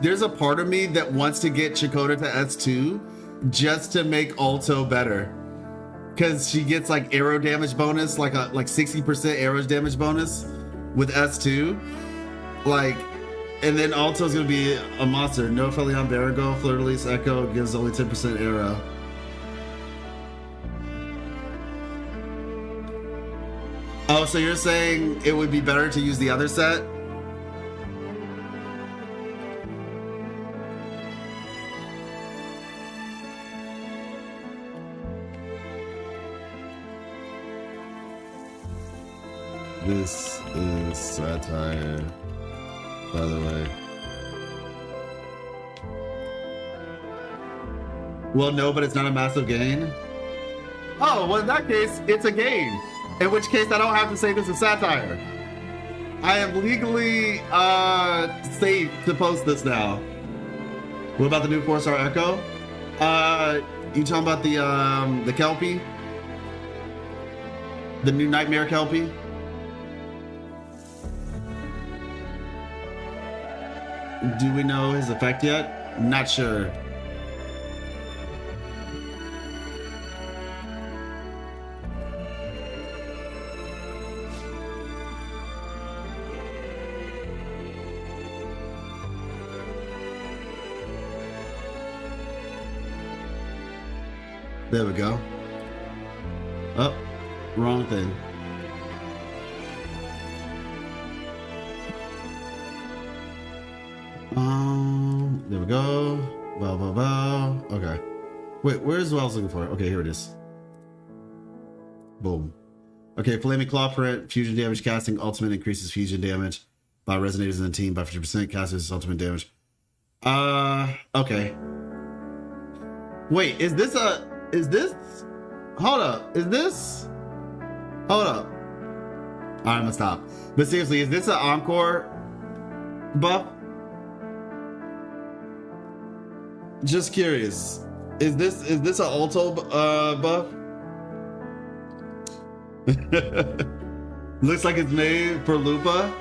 there's a part of me that wants to get Chakotay to S2 just to make Alto better. Cause she gets like arrow damage bonus, like 60% arrow damage bonus with S2. Like, and then Alto's gonna be a monster. No Felion Barago, Fleurdelys Echo gives only 10% arrow. Oh, so you're saying it would be better to use the other set? This is satire, by the way. Well, no, but it's not a massive gain. Oh, well, in that case, it's a gain. In which case, I don't have to say this is satire. I am legally safe to post this now. What about the new 4-star Echo? You talking about the Kelpie? The new Nightmare Kelpie? Do we know his effect yet? Not sure. There we go. Oh, wrong thing. There we go. Bow, bow, bow. Okay. Wait, where's what I was looking for? Okay, here it is. Boom. Okay, Flaming Claw print, fusion damage casting, ultimate increases fusion damage by resonators in the team by 50%, casts ultimate damage. Okay. Wait, is this, hold up, hold up. Alright, I'm gonna stop. But seriously, is this an Encore buff? Just curious. Is this an Alto buff? Looks like it's made for Lupa.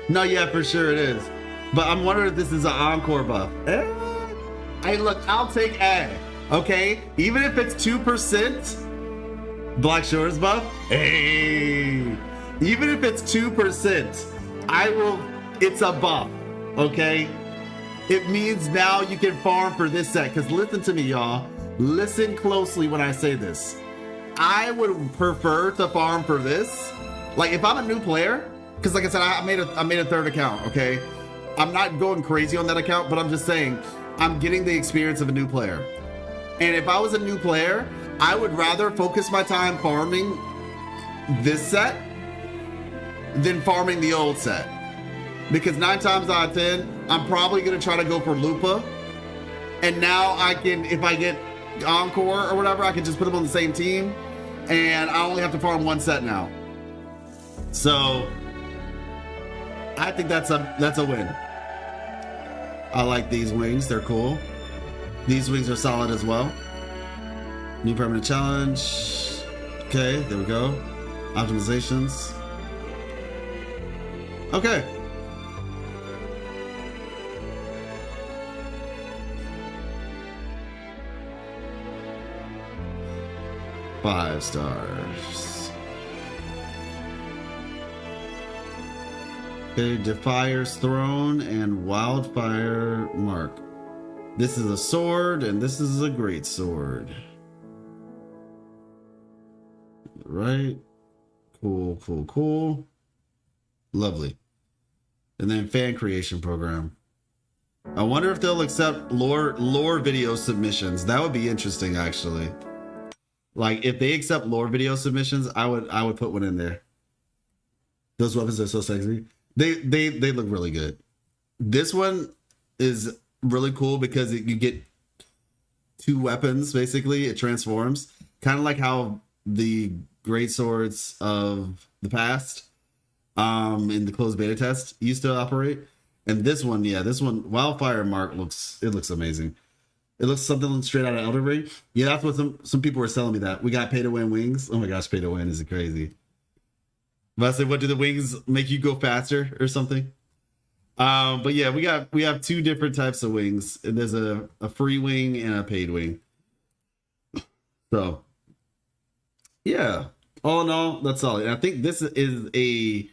No, yeah, for sure it is. But I'm wondering if this is an Encore buff. Hey, look, I'll take A. Okay, even if it's 2% Black Shores buff. Hey, even if it's 2%, I will. It's a buff. Okay. It means now you can farm for this set. Because listen to me, y'all. Listen closely when I say this. I would prefer to farm for this. Like, if I'm a new player, because like I said, I made a third account, okay? I'm not going crazy on that account, but I'm just saying, I'm getting the experience of a new player. And if I was a new player, I would rather focus my time farming this set than farming the old set. Because 9 times out of 10, I'm probably gonna try to go for Lupa. And now I can, if I get Encore or whatever, I can just put them on the same team. And I only have to farm one set now. So I think that's a win. I like these wings, they're cool. These wings are solid as well. New permanent challenge. Okay, there we go. Optimizations. Okay. Five stars. Okay, Defier's Throne and Wildfire Mark. This is a sword and this is a great sword. Right. Cool, cool, cool. Lovely. And then fan creation program. I wonder if they'll accept lore video submissions. That would be interesting, actually. Like, if they accept lore video submissions, I would put one in there. Those weapons are so sexy. They look really good. This one is really cool because you get two weapons, basically. It transforms. Kind of like how the great swords of the past in the closed beta test used to operate. And this one, yeah, this one, Wildfire Mark looks amazing. It looks something straight out of Elden Ring. Yeah, that's what some people were selling me that. We got pay to win wings. Oh my gosh, pay to win is crazy. But I said, what do the wings make you go faster or something? But yeah, we have two different types of wings. And there's a free wing and a paid wing. So yeah, all in all, that's solid. And I think this is a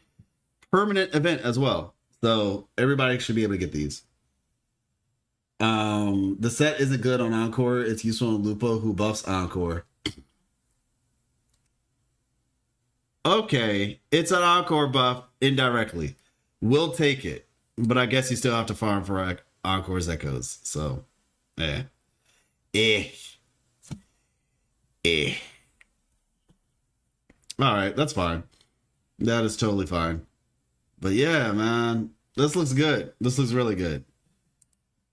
permanent event as well. So everybody should be able to get these. The set isn't good on Encore. It's useful on Lupa, who buffs Encore. Okay, it's an Encore buff indirectly. We'll take it. But I guess you still have to farm for Encore's echoes. So, eh. Alright, that's fine. That is totally fine. But yeah, man. This looks good. This looks really good.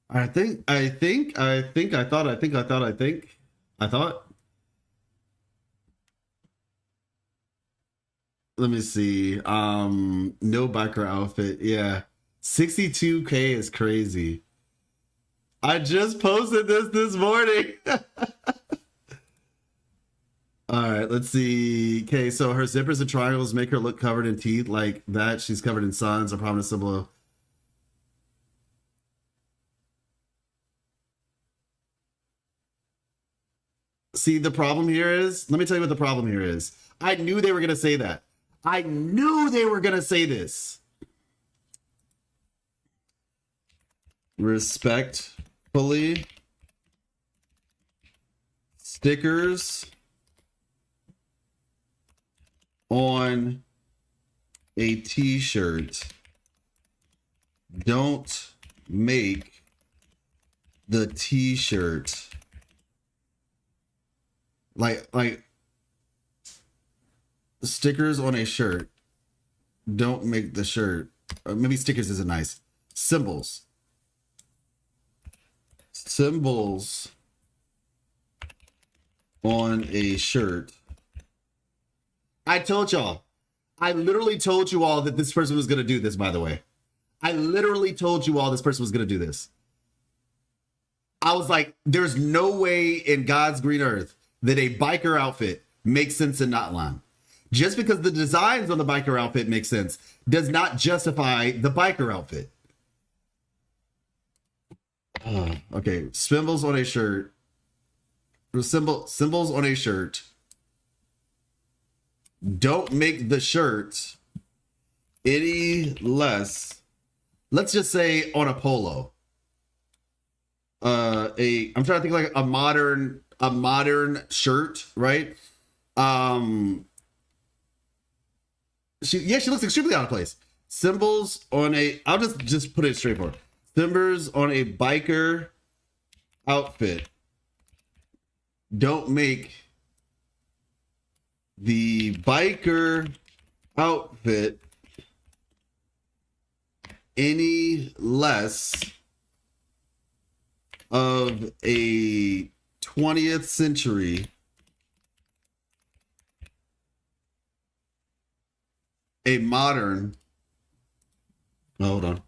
I thought. Let me see. No biker outfit. Yeah. 62K is crazy. I just posted this morning. All right, let's see. Okay, so her zippers and triangles make her look covered in teeth like that. She's covered in suns, a prominent symbol of... See, the problem here is... Let me tell you what the problem here is. I knew they were going to say that. I knew they were going to say this. Respectfully. Stickers on a t-shirt don't make the t-shirt like stickers on a shirt don't make the shirt. Maybe stickers isn't nice. Symbols on a shirt. I told y'all. I literally told you all that this person was going to do this, by the way. I literally told you all this person was going to do this. I was like, there's no way in God's green earth that a biker outfit makes sense in Notland. Just because the designs on the biker outfit make sense does not justify the biker outfit. Okay, symbols on a shirt. Symbols on a shirt don't make the shirt any less. Let's just say on a polo. I'm trying to think like a modern shirt, right? She looks extremely out of place. Symbols on a, I'll just put it straightforward. Symbols on a biker outfit don't make the biker outfit any less of a 20th century a modern, hold on.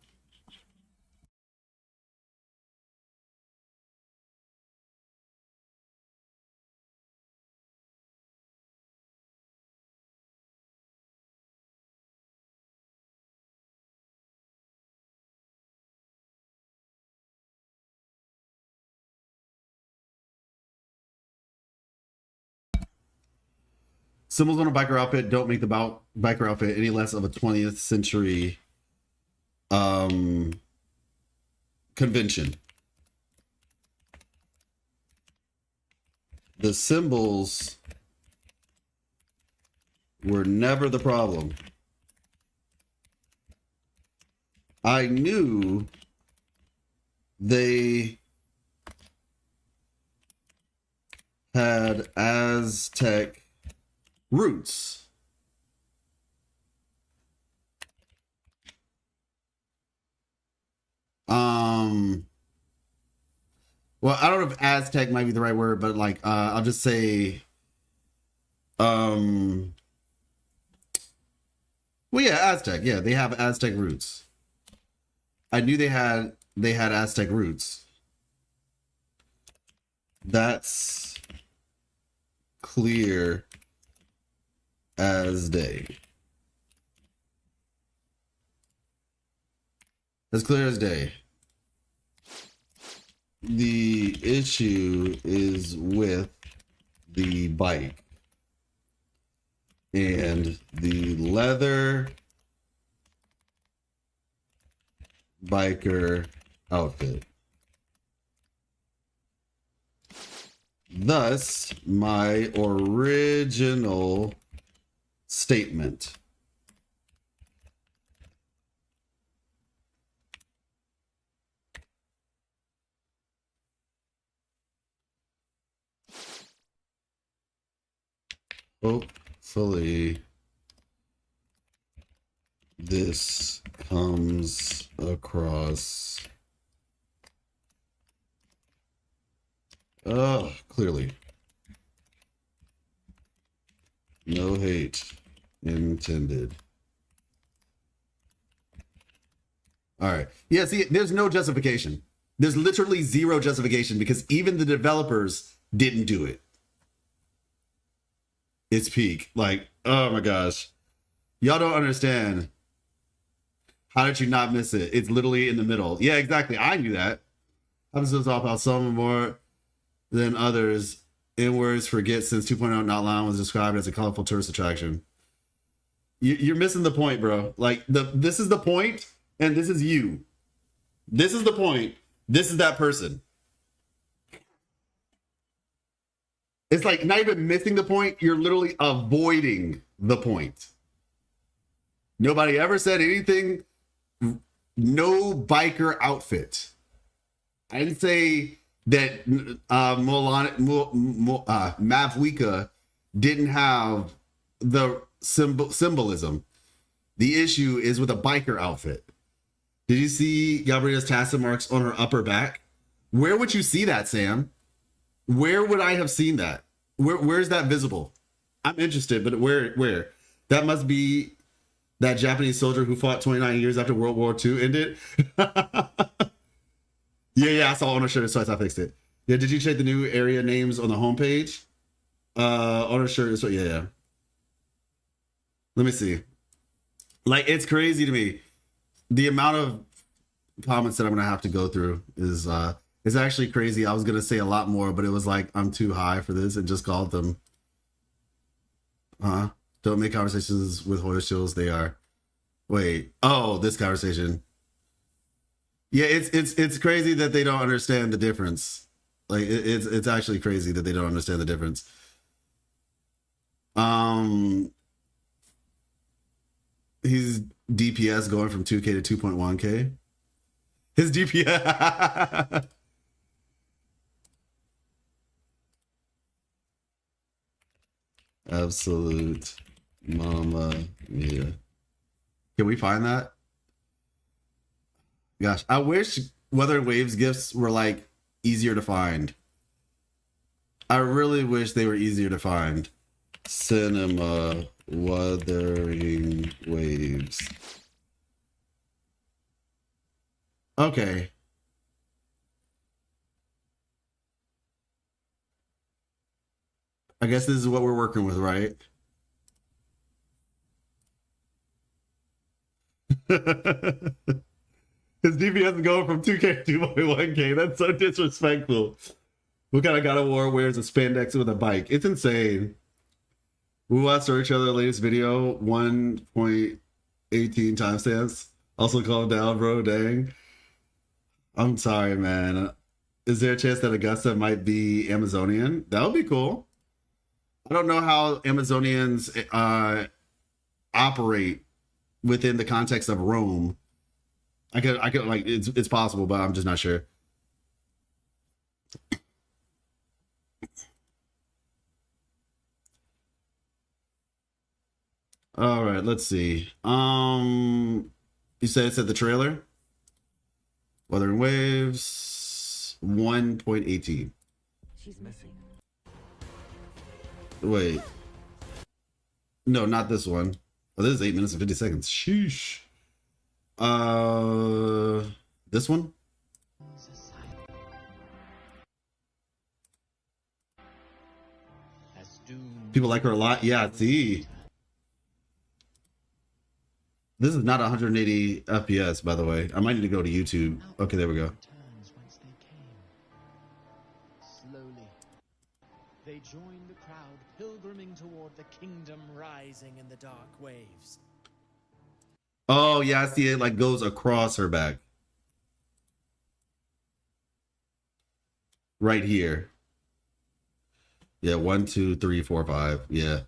Symbols on a biker outfit don't make the biker outfit any less of a 20th century convention. The symbols were never the problem. I knew they had Aztec roots. Well, I don't know if Aztec might be the right word, but like I'll just say well, yeah, Aztec. Yeah, they have Aztec roots. I knew they had Aztec roots. That's clear as day. As clear as day. The issue is with the bike and the leather biker outfit. Thus, my original statement. Hopefully, this comes across clearly. No hate intended. All right. Yeah, see, there's no justification. There's literally zero justification because even the developers didn't do it. It's peak. Like, oh my gosh. Y'all don't understand. How did you not miss it? It's literally in the middle. Yeah, exactly. I knew that. I'm just talking about some more than others. N-words forget since 2.0 Not Long was described as a colorful tourist attraction. You're missing the point, bro. Like, this is the point, and this is you. This is the point. This is that person. It's like not even missing the point. You're literally avoiding the point. Nobody ever said anything. No biker outfit. I didn't say that Mavwika didn't have the symbolism. The issue is with a biker outfit. Did you see Gabrielle's tassel marks on her upper back? Where would you see that, Sam? Where would I have seen that? Where's that visible? I'm interested, but where? That must be that Japanese soldier who fought 29 years after World War II ended. Yeah, I saw on her shirt twice. I fixed it. Yeah, did you check the new area names on the homepage? On her shirt, yeah. Let me see. Like, it's crazy to me. The amount of comments that I'm gonna have to go through is actually crazy. I was gonna say a lot more, but it was like I'm too high for this and just called them. Don't make conversations with horror shows. They are. Wait. Oh, this conversation. Yeah, it's crazy that they don't understand the difference. Like it's actually crazy that they don't understand the difference. He's DPS going from 2K to 2.1K. His DPS. Absolute mama mia. Can we find that? Gosh, I wish Wuthering Waves gifts were like easier to find. I really wish they were easier to find. Cinema Wuthering Waves. Okay. I guess this is what we're working with, right? His DPS is going from 2K to 2.1K. That's so disrespectful. What kind of God of War wears a spandex with a bike? It's insane. We watched each other latest video, 1.18 timestamps. Also calm down, bro. Dang. I'm sorry, man. Is there a chance that Augusta might be Amazonian? That would be cool. I don't know how Amazonians operate within the context of Rome. I could like it's possible, but I'm just not sure. All right, let's see. You said it's at the trailer. Wuthering Waves. 1.18. She's missing. Wait. No, not this one. Oh, this is 8 minutes and 50 seconds. Sheesh. This one? People like her a lot. Yeah, see. This is not 180 FPS, by the way. I might need to go to YouTube. Okay, there we go. Slowly, they join the crowd pilgriming toward the kingdom rising in the dark waves. Oh, yeah, I see it like goes across her back. Right here. Yeah, 1, 2, 3, 4, 5. Yeah.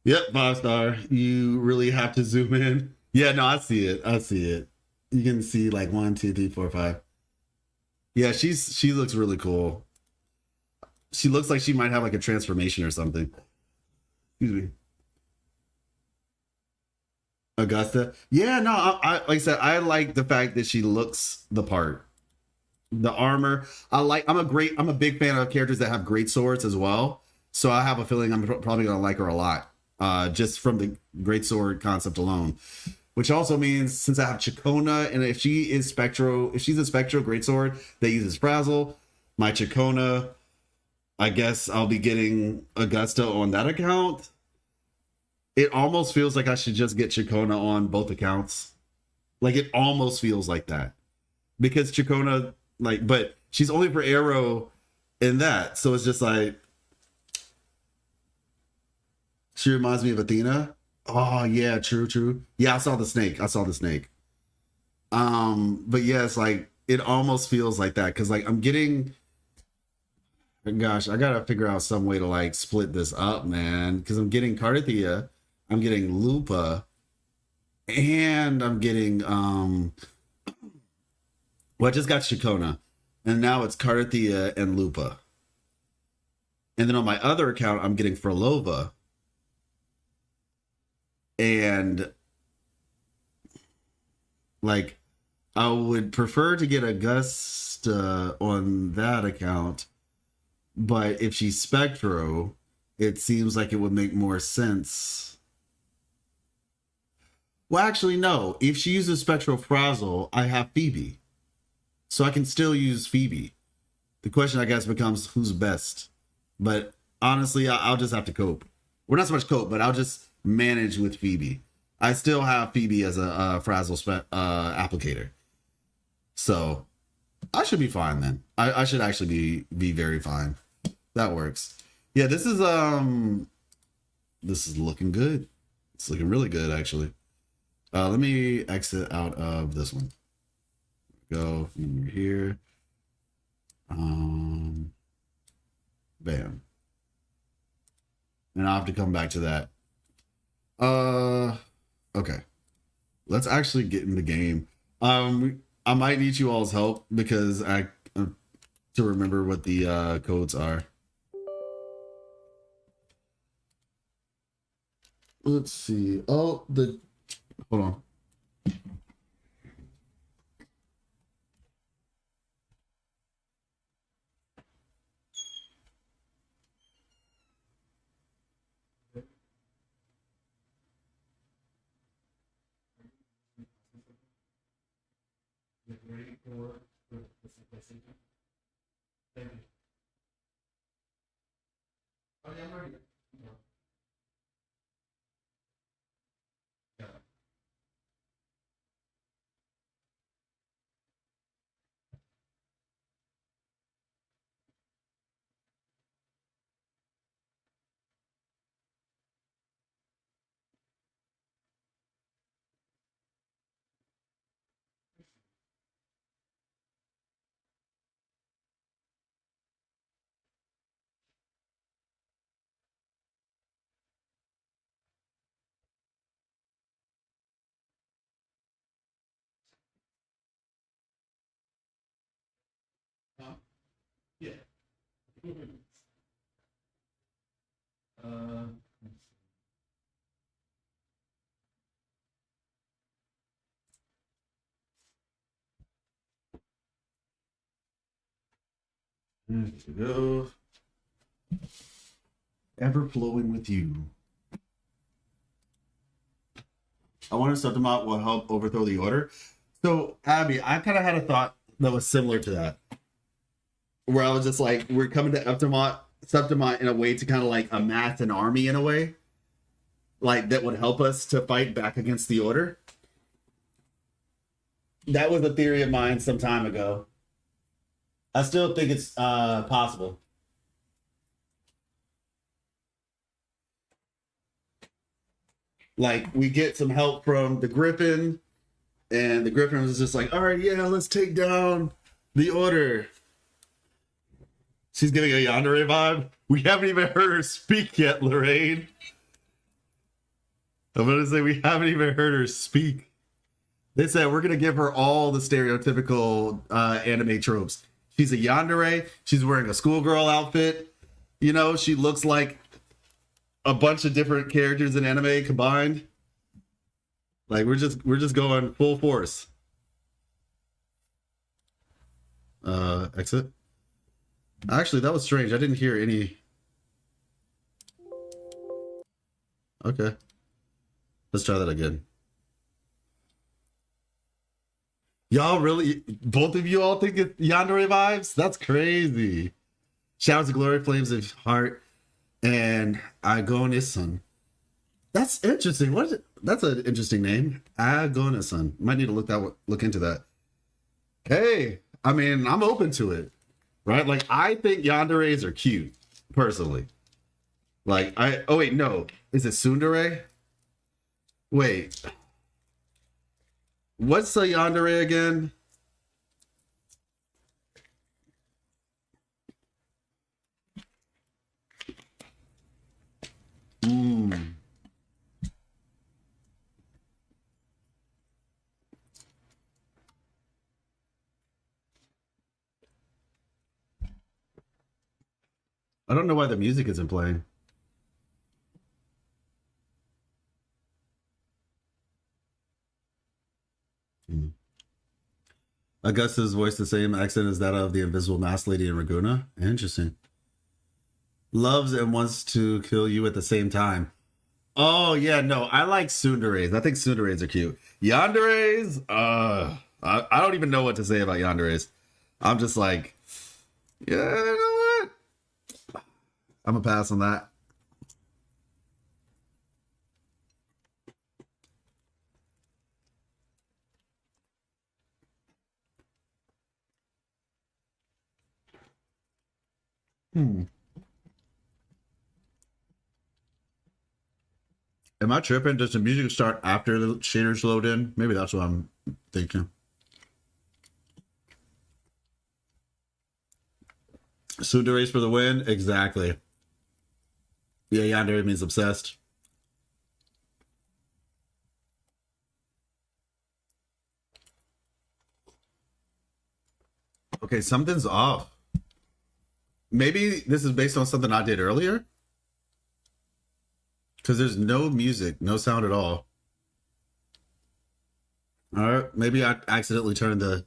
Yep, 5-star. You really have to zoom in. Yeah, no, I see it. I see it. You can see like 1, 2, 3, 4, 5. Yeah, she looks really cool. She looks like she might have like a transformation or something. Excuse me. Augusta. Yeah, no, I like I said, I like the fact that she looks the part. The armor. I'm a big fan of characters that have great swords as well. So I have a feeling I'm probably gonna like her a lot. Just from the great sword concept alone. Which also means since I have Chacona, and if she's a Spectral greatsword that uses Frazzle, my Chacona, I guess I'll be getting Augusta on that account. It almost feels like I should just get Chacona on both accounts. Like it almost feels like that. Because Chacona, like, but she's only for arrow in that. So it's just like, she reminds me of Athena. Oh yeah, true. Yeah, I saw the snake. But yeah, it's like, it almost feels like that. Cause like I'm getting, gosh, I gotta figure out some way to like split this up, man. Cause I'm getting Cartethyia, I'm getting Lupa, and I'm getting, well, I just got Chacona, and now it's Cartethyia and Lupa. And then on my other account, I'm getting Fleurdelys. And like, I would prefer to get Augusta on that account, but if she's Spectro, it seems like it would make more sense. Well, actually, no. If she uses Spectral Frazzle, I have Phoebe. So I can still use Phoebe. The question, I guess, becomes who's best. But honestly, I'll just have to cope. Well, not so much cope, but I'll just manage with Phoebe. I still have Phoebe as a Frazzle applicator. So I should be fine then. I should actually be very fine. That works. Yeah, this is looking good. It's looking really good, actually. Let me exit out of this one. Go from here. Bam. And I'll have to come back to that. Okay. Let's actually get in the game. I might need you all's help because to remember what the codes are. Let's see. Oh, hold on. Ready for the simplification? Thank you. Oh, yeah, I'm ready. Yeah. Yeah. There we go. Ever flowing with you. I wonder if Septimont will help overthrow the order. So, Abby, I kind of had a thought that was similar to that. Where I was just like, we're coming to Septimont in a way to kind of like amass an army in a way. Like, that would help us to fight back against the order. That was a theory of mine some time ago. I still think it's possible. Like, we get some help from the Griffin, and the Griffin was just like, all right, yeah, let's take down the order. She's giving a Yandere vibe. We haven't even heard her speak yet, Lorraine. I'm going to say we haven't even heard her speak. They said we're going to give her all the stereotypical anime tropes. She's a Yandere. She's wearing a schoolgirl outfit. You know, she looks like a bunch of different characters in anime combined. Like, we're just going full force. Exit. Actually, that was strange. I didn't hear any. Okay. Let's try that again. Y'all really, both of you all think it's Yandere vibes? That's crazy. Showers of Glory, Flames of Heart, and Agon. That's interesting. What is it? That's an interesting name. Agon. Might need to look into that. Hey, I mean, I'm open to it. Right? Like, I think yanderes are cute, personally. Like, oh wait, no. Is it tsundere? Wait. What's a yandere again? I don't know why the music isn't playing. Augusta's voice the same accent as that of the invisible masked lady in Raguna. Interesting. Loves and wants to kill you at the same time. Oh yeah, no, I like tsunderes. I think tsunderes are cute. Yanderes, I don't even know what to say about yanderes. I'm just like, yeah, you know what? I'm gonna pass on that. Am I tripping? Does the music start after the shaders load in? Maybe that's what I'm thinking. Tsunderes for the win? Exactly. Yeah, yandere means obsessed. Okay, something's off. Maybe this is based on something I did earlier. Because there's no music, no sound at all. All right, maybe I accidentally turned the...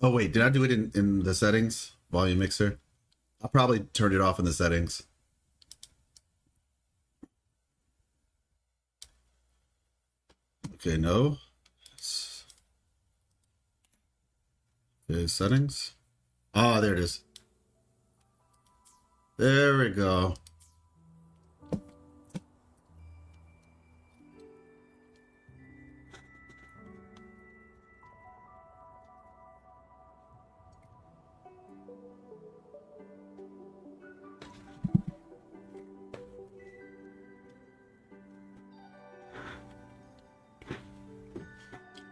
Oh, wait, did I do it in the settings? Volume mixer? I probably turned it off in the settings. Okay, no. Okay, settings. Oh, there it is. There we go.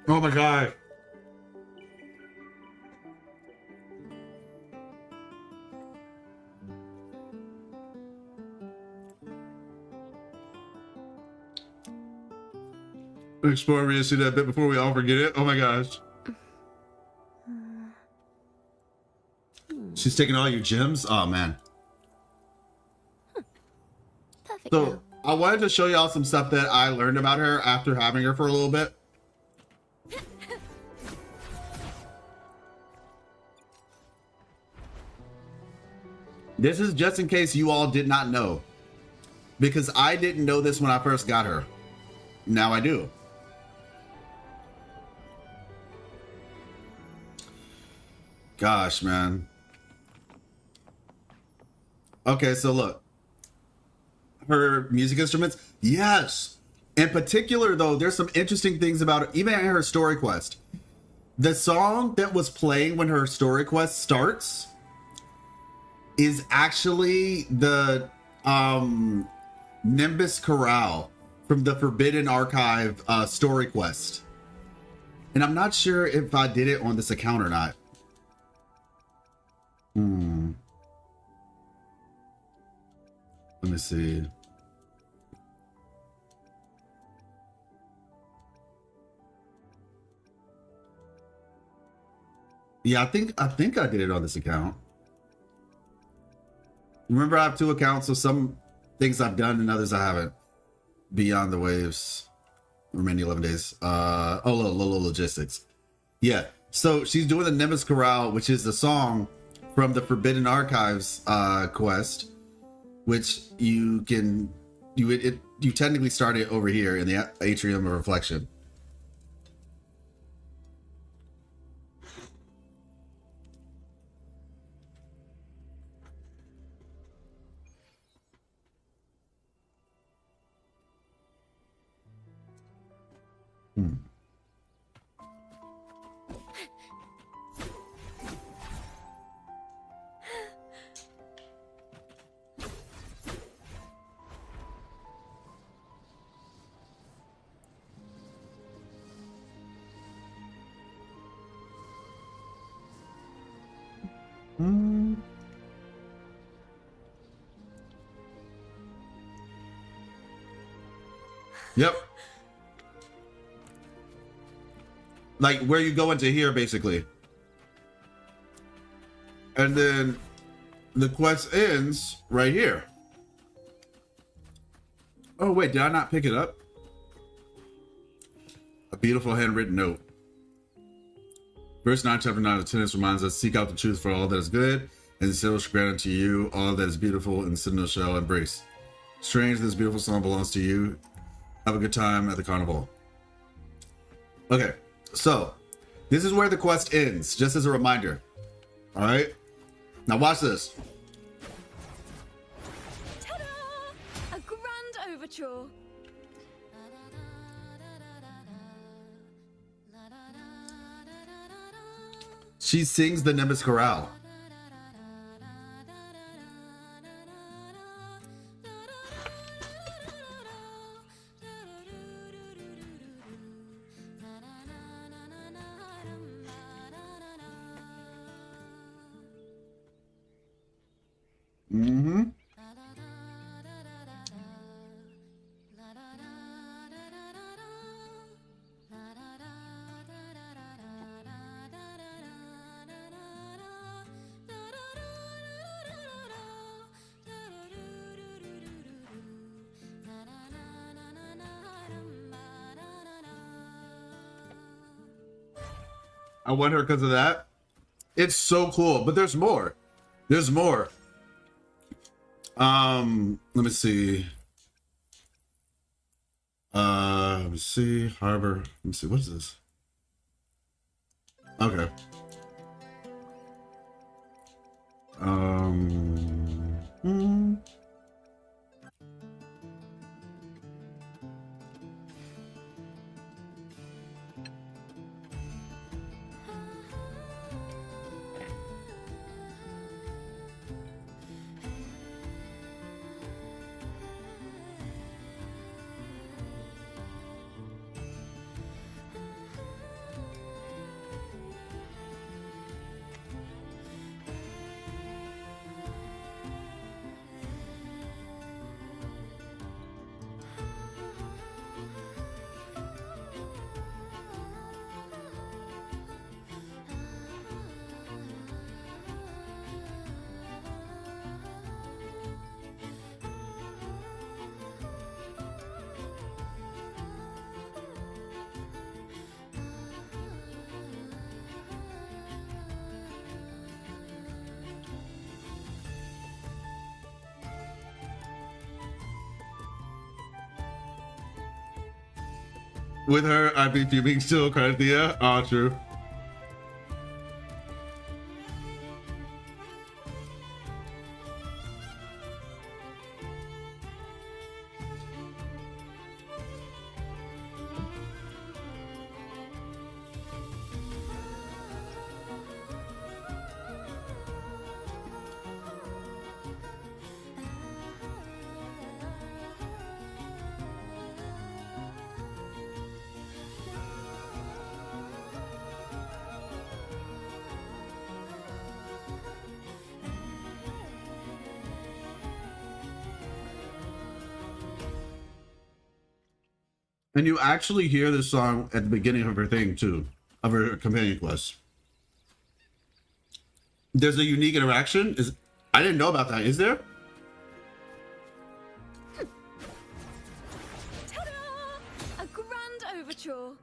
Oh my god. Explore me to see that bit before we all forget it. Oh my gosh. She's taking all your gems? Oh man. Perfect. So I wanted to show y'all some stuff that I learned about her after having her for a little bit. This is just in case you all did not know, because I didn't know this when I first got her. Now I do. Gosh, man. Okay, so look. Her music instruments, yes. In particular, though, there's some interesting things about it, even in her story quest. The song that was playing when her story quest starts is actually the Nimbus Chorale from the Forbidden Archive story quest. And I'm not sure if I did it on this account or not. Let me see. Yeah, I think I did it on this account. Remember, I have 2 accounts, so some things I've done and others I haven't. Beyond the Waves, remaining 11 days. Logistics. Yeah, so she's doing the Nimbus Chorale, which is the song from the Forbidden Archives quest, which you technically start it over here in the Atrium of Reflection. Yep. Like where you go into here, basically. And then the quest ends right here. Oh, wait, did I not pick it up? A beautiful handwritten note. Verse 9, chapter 9 of Tennis reminds us, seek out the truth for all that is good, and the Citadel shall grant unto you all that is beautiful, and the Citadel shall embrace. Strange, this beautiful song belongs to you. Have a good time at the carnival. Okay, so this is where the quest ends, just as a reminder. All right, now watch this. Ta-da! A grand overture. She sings the Nimbus Chorale. Mm-hmm. I want her because of that. It's so cool, but there's more. There's more. Let me see. Let me see. Harbor. Let me see. What is this? Okay. With her, I'd be fuming still, Cartethyia. Ah, true. And you actually hear this song at the beginning of her thing too, of her companion quest. There's a unique interaction. I didn't know about that. Is there? Ta-da! A grand overture.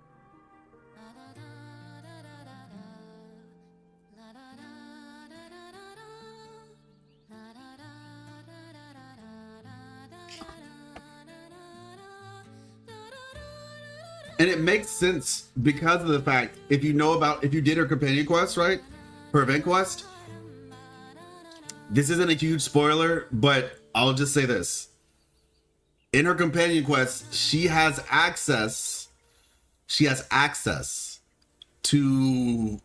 And it makes sense because of the fact, if you did her companion quest, right? Her event quest. This isn't a huge spoiler, but I'll just say this. In her companion quest, she has access to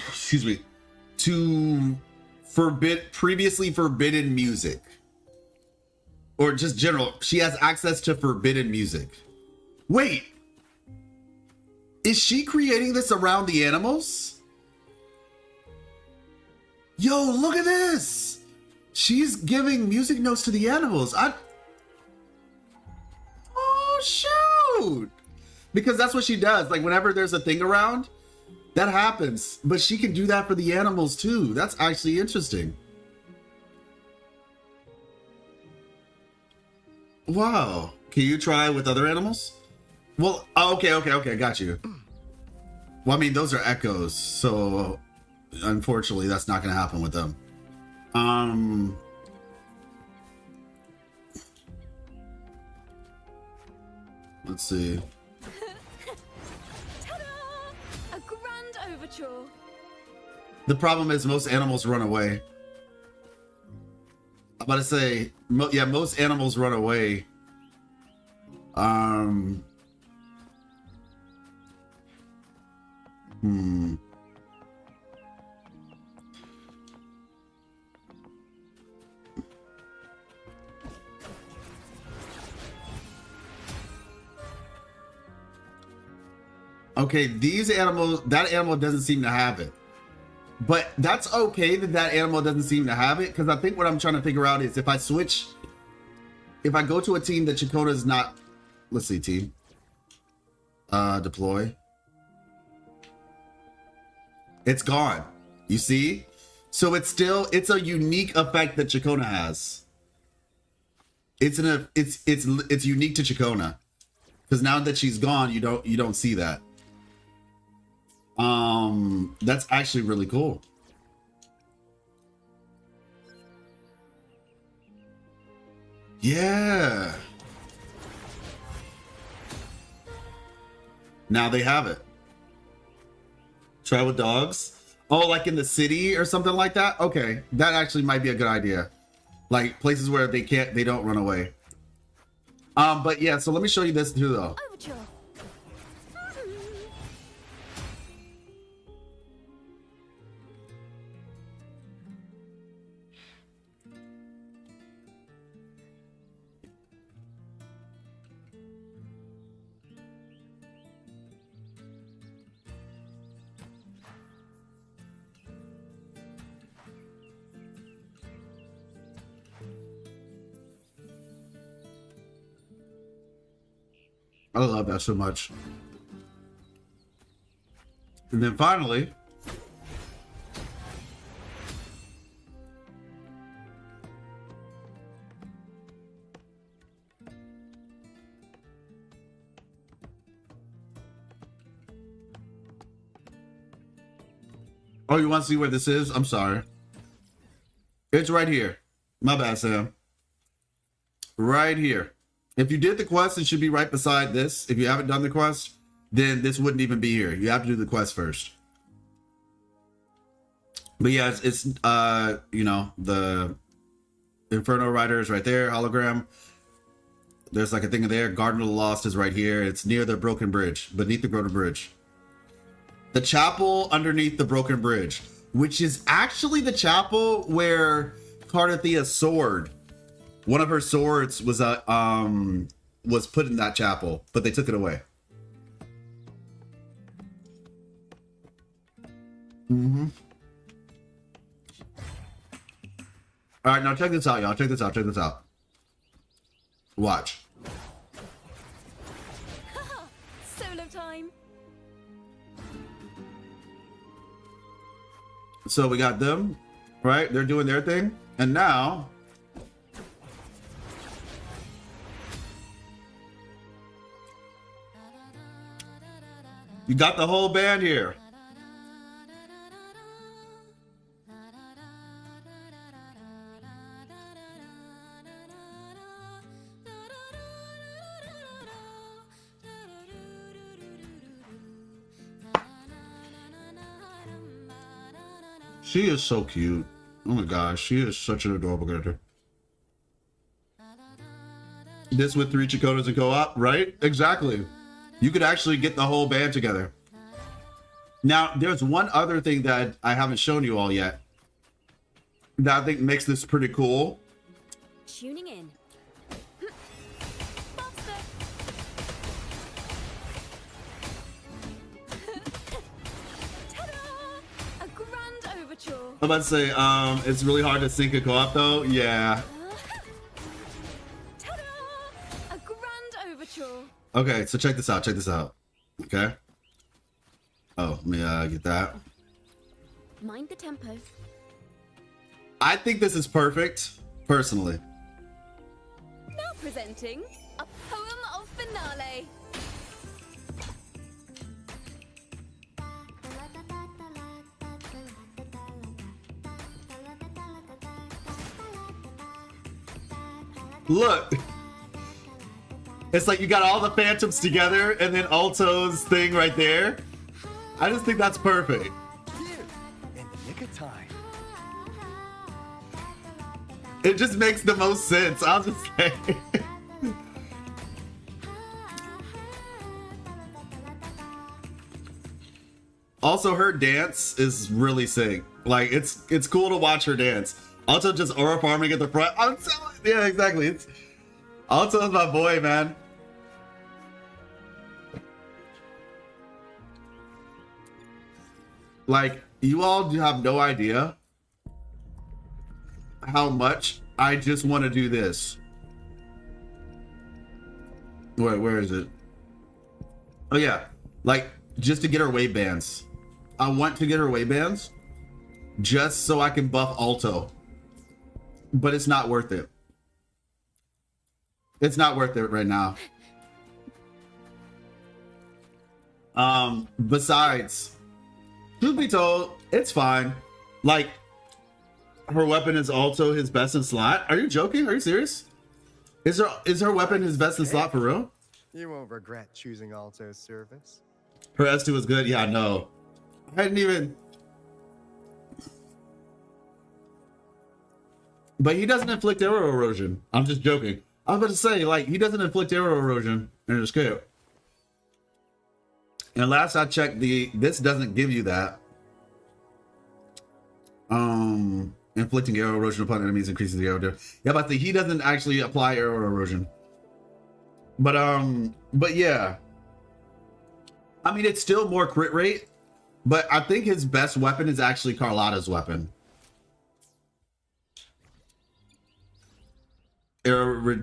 excuse me, to previously forbidden music. Or just general, she has access to forbidden music. Wait, is she creating this around the animals? Yo, look at this. She's giving music notes to the animals. Oh, shoot. Because that's what she does. Like whenever there's a thing around, that happens. But she can do that for the animals too. That's actually interesting. Wow. Can you try with other animals? Well, okay, got you. Well, I mean, those are echoes, so unfortunately, that's not going to happen with them. Let's see. Ta-da! A grand overture. The problem is most animals run away. I'm about to say, yeah, most animals run away. Okay, these animals, that animal doesn't seem to have it. But that's okay that animal doesn't seem to have it, because I think what I'm trying to figure out is if I go to a team that Chakota is not, let's see, team. Deploy. It's gone. You see? So it's a unique effect that Chakona has. It's unique to Chakona. Because now that she's gone, you don't see that. That's actually really cool. Yeah. Now they have it. Try with dogs. Oh, like in the city or something like that? Okay. That actually might be a good idea. Like places where they don't run away. But yeah, so let me show you this too though. Overture. I love that so much. And then finally, oh, you want to see where this is? I'm sorry. It's right here. My bad, Sam. Right here. If you did the quest, it should be right beside this. If you haven't done the quest, then this wouldn't even be here. You have to do the quest first. But yeah, it's you know, the Inferno Rider is right there, hologram. There's like a thing in there. Garden of the Lost is right here. It's near the broken bridge, beneath the broken bridge. The chapel underneath the broken bridge, which is actually the chapel where Cartethyia sword, one of her swords was put in that chapel, but they took it away. Mm-hmm. All right, now check this out, y'all. Check this out. Check this out. Watch. Solo time. So we got them, right? They're doing their thing, and now you got the whole band here. She is so cute. Oh my gosh, she is such an adorable character. This with 3 Chakotas and co-op, right? Exactly. You could actually get the whole band together. Now, there's one other thing that I haven't shown you all yet that I think makes this pretty cool. Tuning in. I'm about to say, it's really hard to sync a co-op though. Yeah. A grand overture. Okay, so check this out. Check this out. Okay. Oh, let me get that. Mind the tempo. I think this is perfect, personally. Now presenting a poem of finale. Look, it's like you got all the phantoms together and then Alto's thing right there. I just think that's perfect. Here, in the nick of time. It just makes the most sense, I'll just say. Also, her dance is really sick. Like, it's cool to watch her dance. Also, just aura farming at the front. I'm telling you, yeah, exactly. It's Alto's my boy, man. Like, you all have no idea how much I just want to do this. Wait, where is it? Oh yeah, like just to get her weight bands. I want to get her weight bands just so I can buff Alto. But it's not worth it. It's not worth it right now. Besides, truth be told, it's fine. Like, her weapon is also his best in slot. Are you joking? Are you serious? Is her weapon his best in slot for real? You won't regret choosing Alto's service. Her S2 was good? Yeah, no. I hadn't even... But he doesn't inflict arrow erosion. I'm just joking. I was about to say, like, he doesn't inflict arrow erosion in his scale. And last I checked, this doesn't give you that. Inflicting arrow erosion upon enemies increases the arrow damage. Yeah, but he doesn't actually apply arrow erosion. But yeah. I mean, it's still more crit rate, but I think his best weapon is actually Carlotta's weapon. Arrow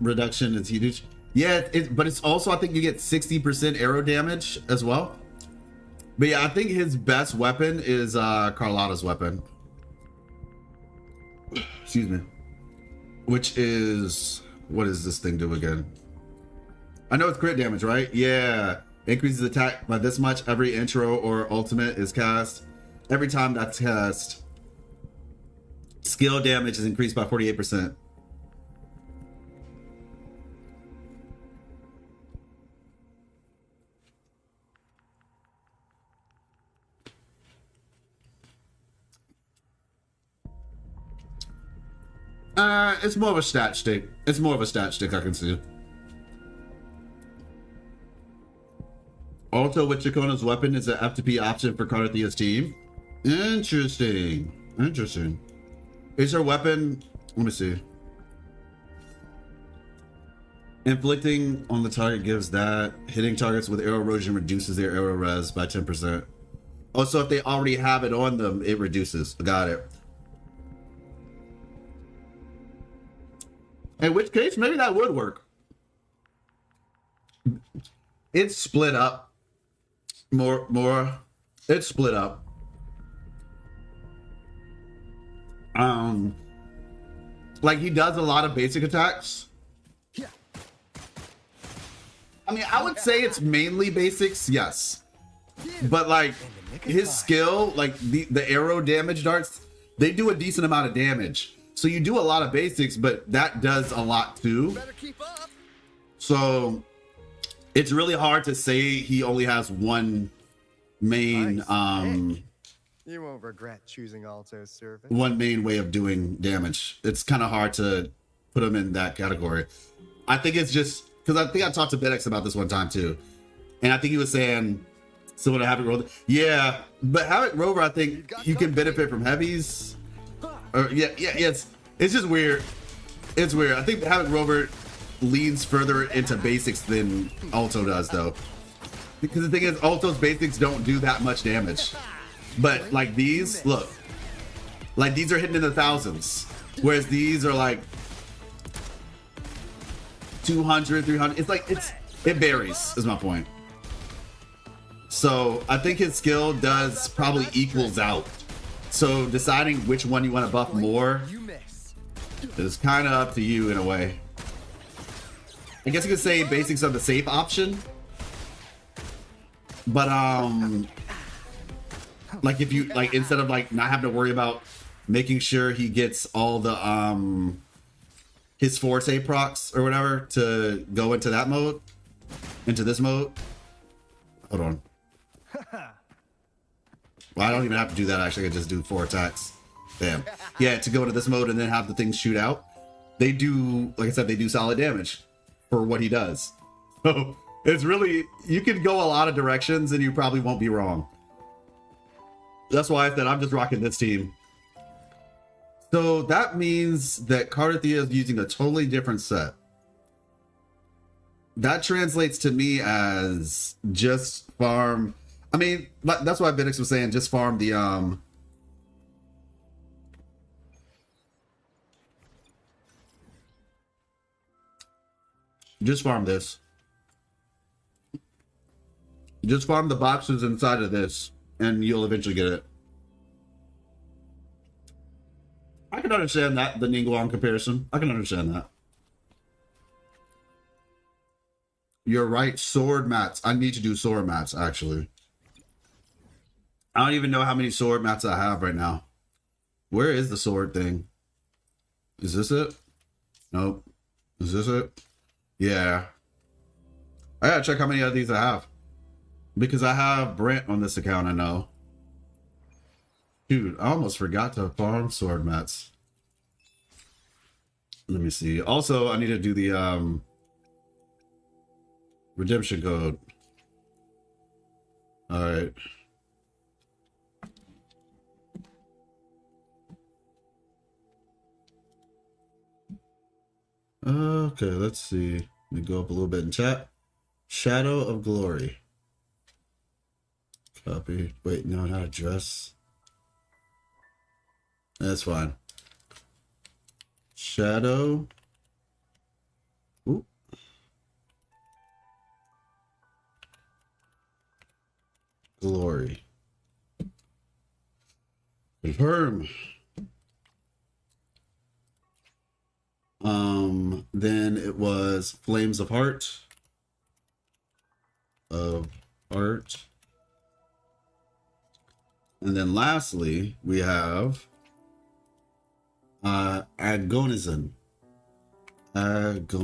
reduction is huge. Yeah, but it's also, I think you get 60% arrow damage as well. But yeah, I think his best weapon is Carlotta's weapon. Excuse me. Which is, what does this thing do again? I know it's crit damage, right? Yeah. Increases attack by this much every intro or ultimate is cast. Every time that's cast, skill damage is increased by 48%. It's more of a stat stick. It's more of a stat stick, I can see. Also, with Chacona's weapon is an FTP option for Cartethyia's team. Interesting. Interesting. Is her weapon... Let me see. Inflicting on the target gives that. Hitting targets with arrow erosion reduces their arrow res by 10%. Oh, so if they already have it on them, it reduces. Got it. In which case, maybe that would work. It's split up. More. It's split up. Like he does a lot of basic attacks. I mean, I would say it's mainly basics, yes. But like his skill, like the arrow damage darts, they do a decent amount of damage. So you do a lot of basics, but that does a lot too. So it's really hard to say he only has one main You won't regret choosing Alto's service. one main way of doing damage. It's kind of hard to put him in that category. I think it's just because I think I talked to Bedex about this one time too, and I think he was saying similar to Havoc Rover. Yeah, but Havoc Rover, I think you can benefit from heavies. Or it's just weird. It's weird. I think Havoc Rover leans further into basics than Alto does, though, because the thing is, Alto's basics don't do that much damage. But like these, look, like these are hitting in the thousands, whereas these are like 200, 300. It's like it varies, is my point. So I think his skill does probably equals out. So deciding which one you want to buff more is kind of up to you in a way. I guess you could say basics are the safe option, but like if you like instead of like not having to worry about making sure he gets all the his forte procs or whatever to go into that mode, into this mode. Hold on. Well, I don't even have to do that. Actually, I can just do 4 attacks. Damn. Yeah, to go into this mode and then have the things shoot out. They do, like I said, they do solid damage for what he does. So it's really, you can go a lot of directions and you probably won't be wrong. That's why I said I'm just rocking this team. So that means that Cartethyia is using a totally different set. That translates to me as just farm. I mean, that's why Benix was saying just farm the just farm this. Just farm the boxes inside of this, and you'll eventually get it. I can understand that, the Ningguang comparison. I can understand that. You're right, sword mats. I need to do sword mats, actually. I don't even know how many sword mats I have right now. Where is the sword thing? Is this it? Nope. Is this it? Yeah. I gotta check how many of these I have. Because I have Brent on this account, I know. Dude, I almost forgot to farm sword mats. Let me see. Also, I need to do the redemption code. Alright. Okay, let's see. Let me go up a little bit in chat. Shadow of Glory. Copy. Wait, no, not address. That's fine. Shadow. Ooh. Glory. Confirm. Then it was Flames of Heart. And then lastly, we have Agonizon. Agonizon.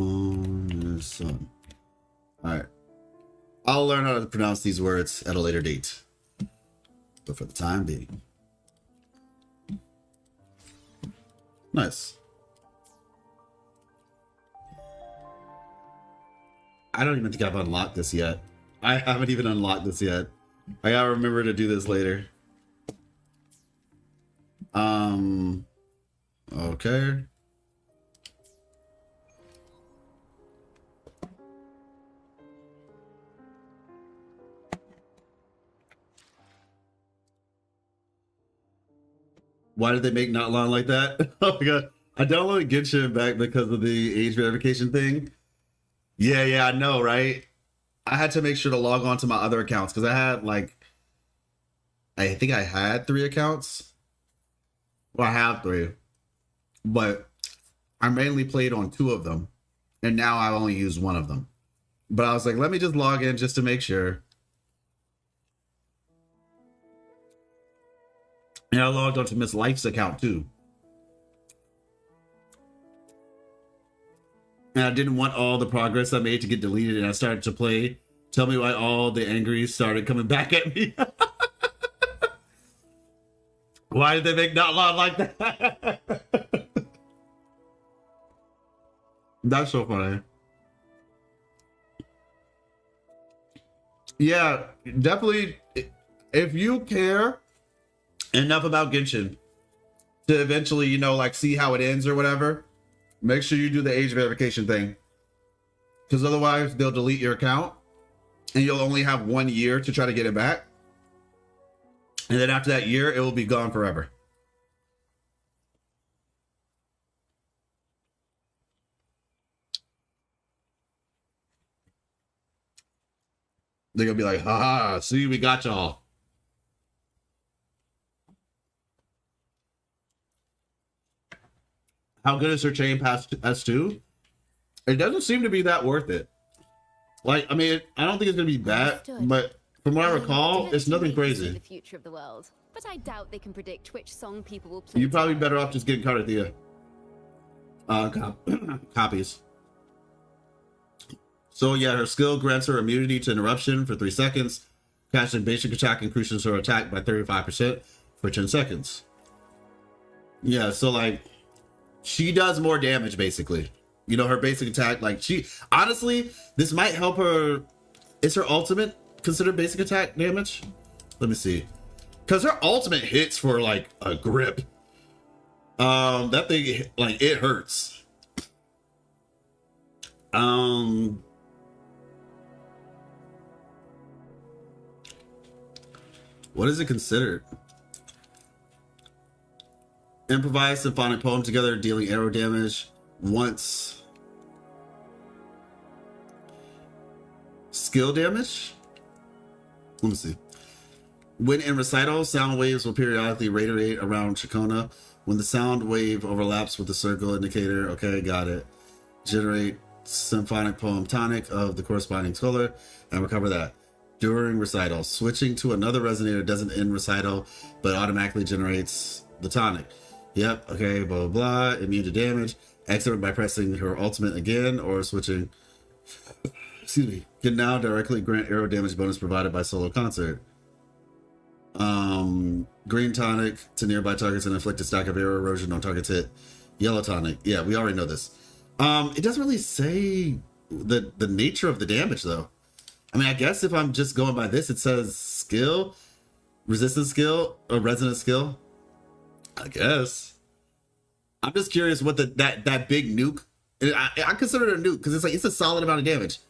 Alright. I'll learn how to pronounce these words at a later date. But for the time being. Nice. I don't even think I've unlocked this yet. I haven't even unlocked this yet. I gotta remember to do this later. Okay. Why did they make not long like that? Oh my god. I downloaded Genshin back because of the age verification thing. Yeah, I know, right? I had to make sure to log on to my other accounts because I had I think I had 3 accounts. Well, I have 3. But I mainly played on 2 of them. And now I only use 1 of them. But I was like, let me just log in just to make sure. And I logged onto Miss Life's account too. And I didn't want all the progress I made to get deleted, and I started to play. Tell me why all the angries started coming back at me. Why did they make not long like that? That's so funny. Yeah, definitely. If you care enough about Genshin to eventually, you know, like see how it ends or whatever, make sure you do the age verification thing. Because otherwise they'll delete your account and you'll only have 1 year to try to get it back. And then after that year, it will be gone forever. They're gonna be like, haha, see, we got y'all. How good is her chain past S2? It doesn't seem to be that worth it. Like, I mean, I don't think it's gonna be bad, but from what I recall, it's nothing crazy. The future of the world, but I doubt they can predict which song people will play. You're probably better off just getting Cartethyia copies. So yeah, her skill grants her immunity to interruption for 3 seconds. Casting basic attack increases her attack by 35% for 10 seconds. Yeah, so like, she does more damage basically. You know, her basic attack, like she, honestly, this might help her. Is her ultimate considered basic attack damage? Let me see. Because her ultimate hits for like a grip. That thing, like, it hurts. What is it considered? Improvise symphonic poem together, dealing arrow damage once. Skill damage? Let me see. When in recital, sound waves will periodically radiate around Chacona. When the sound wave overlaps with the circle indicator, okay, got it. Generate symphonic poem tonic of the corresponding color and recover that. During recital, switching to another resonator doesn't end recital, but automatically generates the tonic. Yep, okay, blah, blah, blah. Immune to damage. Exit by pressing her ultimate again or switching. Excuse me. Can now directly grant arrow damage bonus provided by solo concert. Green tonic to nearby targets and inflict a stack of arrow erosion on targets hit. Yellow tonic. Yeah, we already know this. It doesn't really say the nature of the damage though. I mean, I guess if I'm just going by this, it says skill, resistance skill, or resonance skill. I guess. I'm just curious what that big nuke. I consider it a nuke because it's a solid amount of damage.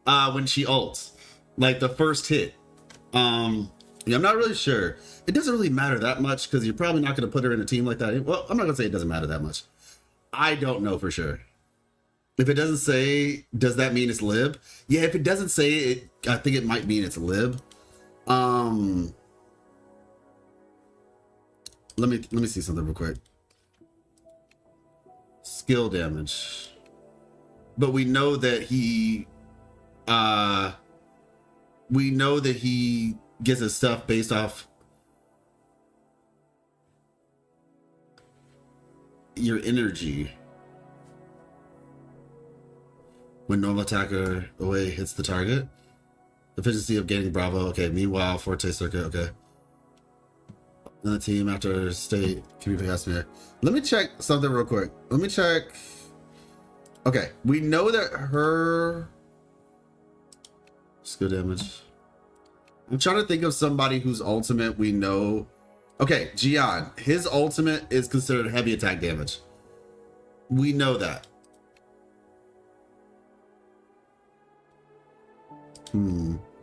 When she ults, like the first hit. Yeah, I'm not really sure. It doesn't really matter that much because you're probably not going to put her in a team like that. Well, I'm not going to say it doesn't matter that much. I don't know for sure. If it doesn't say, does that mean it's lib? Yeah, if it doesn't say it, I think it might mean it's lib. Let me see something real quick. Skill damage. But we know that he gets his stuff based off your energy. When normal attacker away hits the target. Efficiency of gaining Bravo. Okay, meanwhile, Forte circuit. Okay. And the team after state can be passed here. Let me check something real quick. Let me check. Okay, we know that her Skill damage. I'm trying to think of somebody whose ultimate we know. Okay, Gian. His ultimate is considered heavy attack damage. We know that.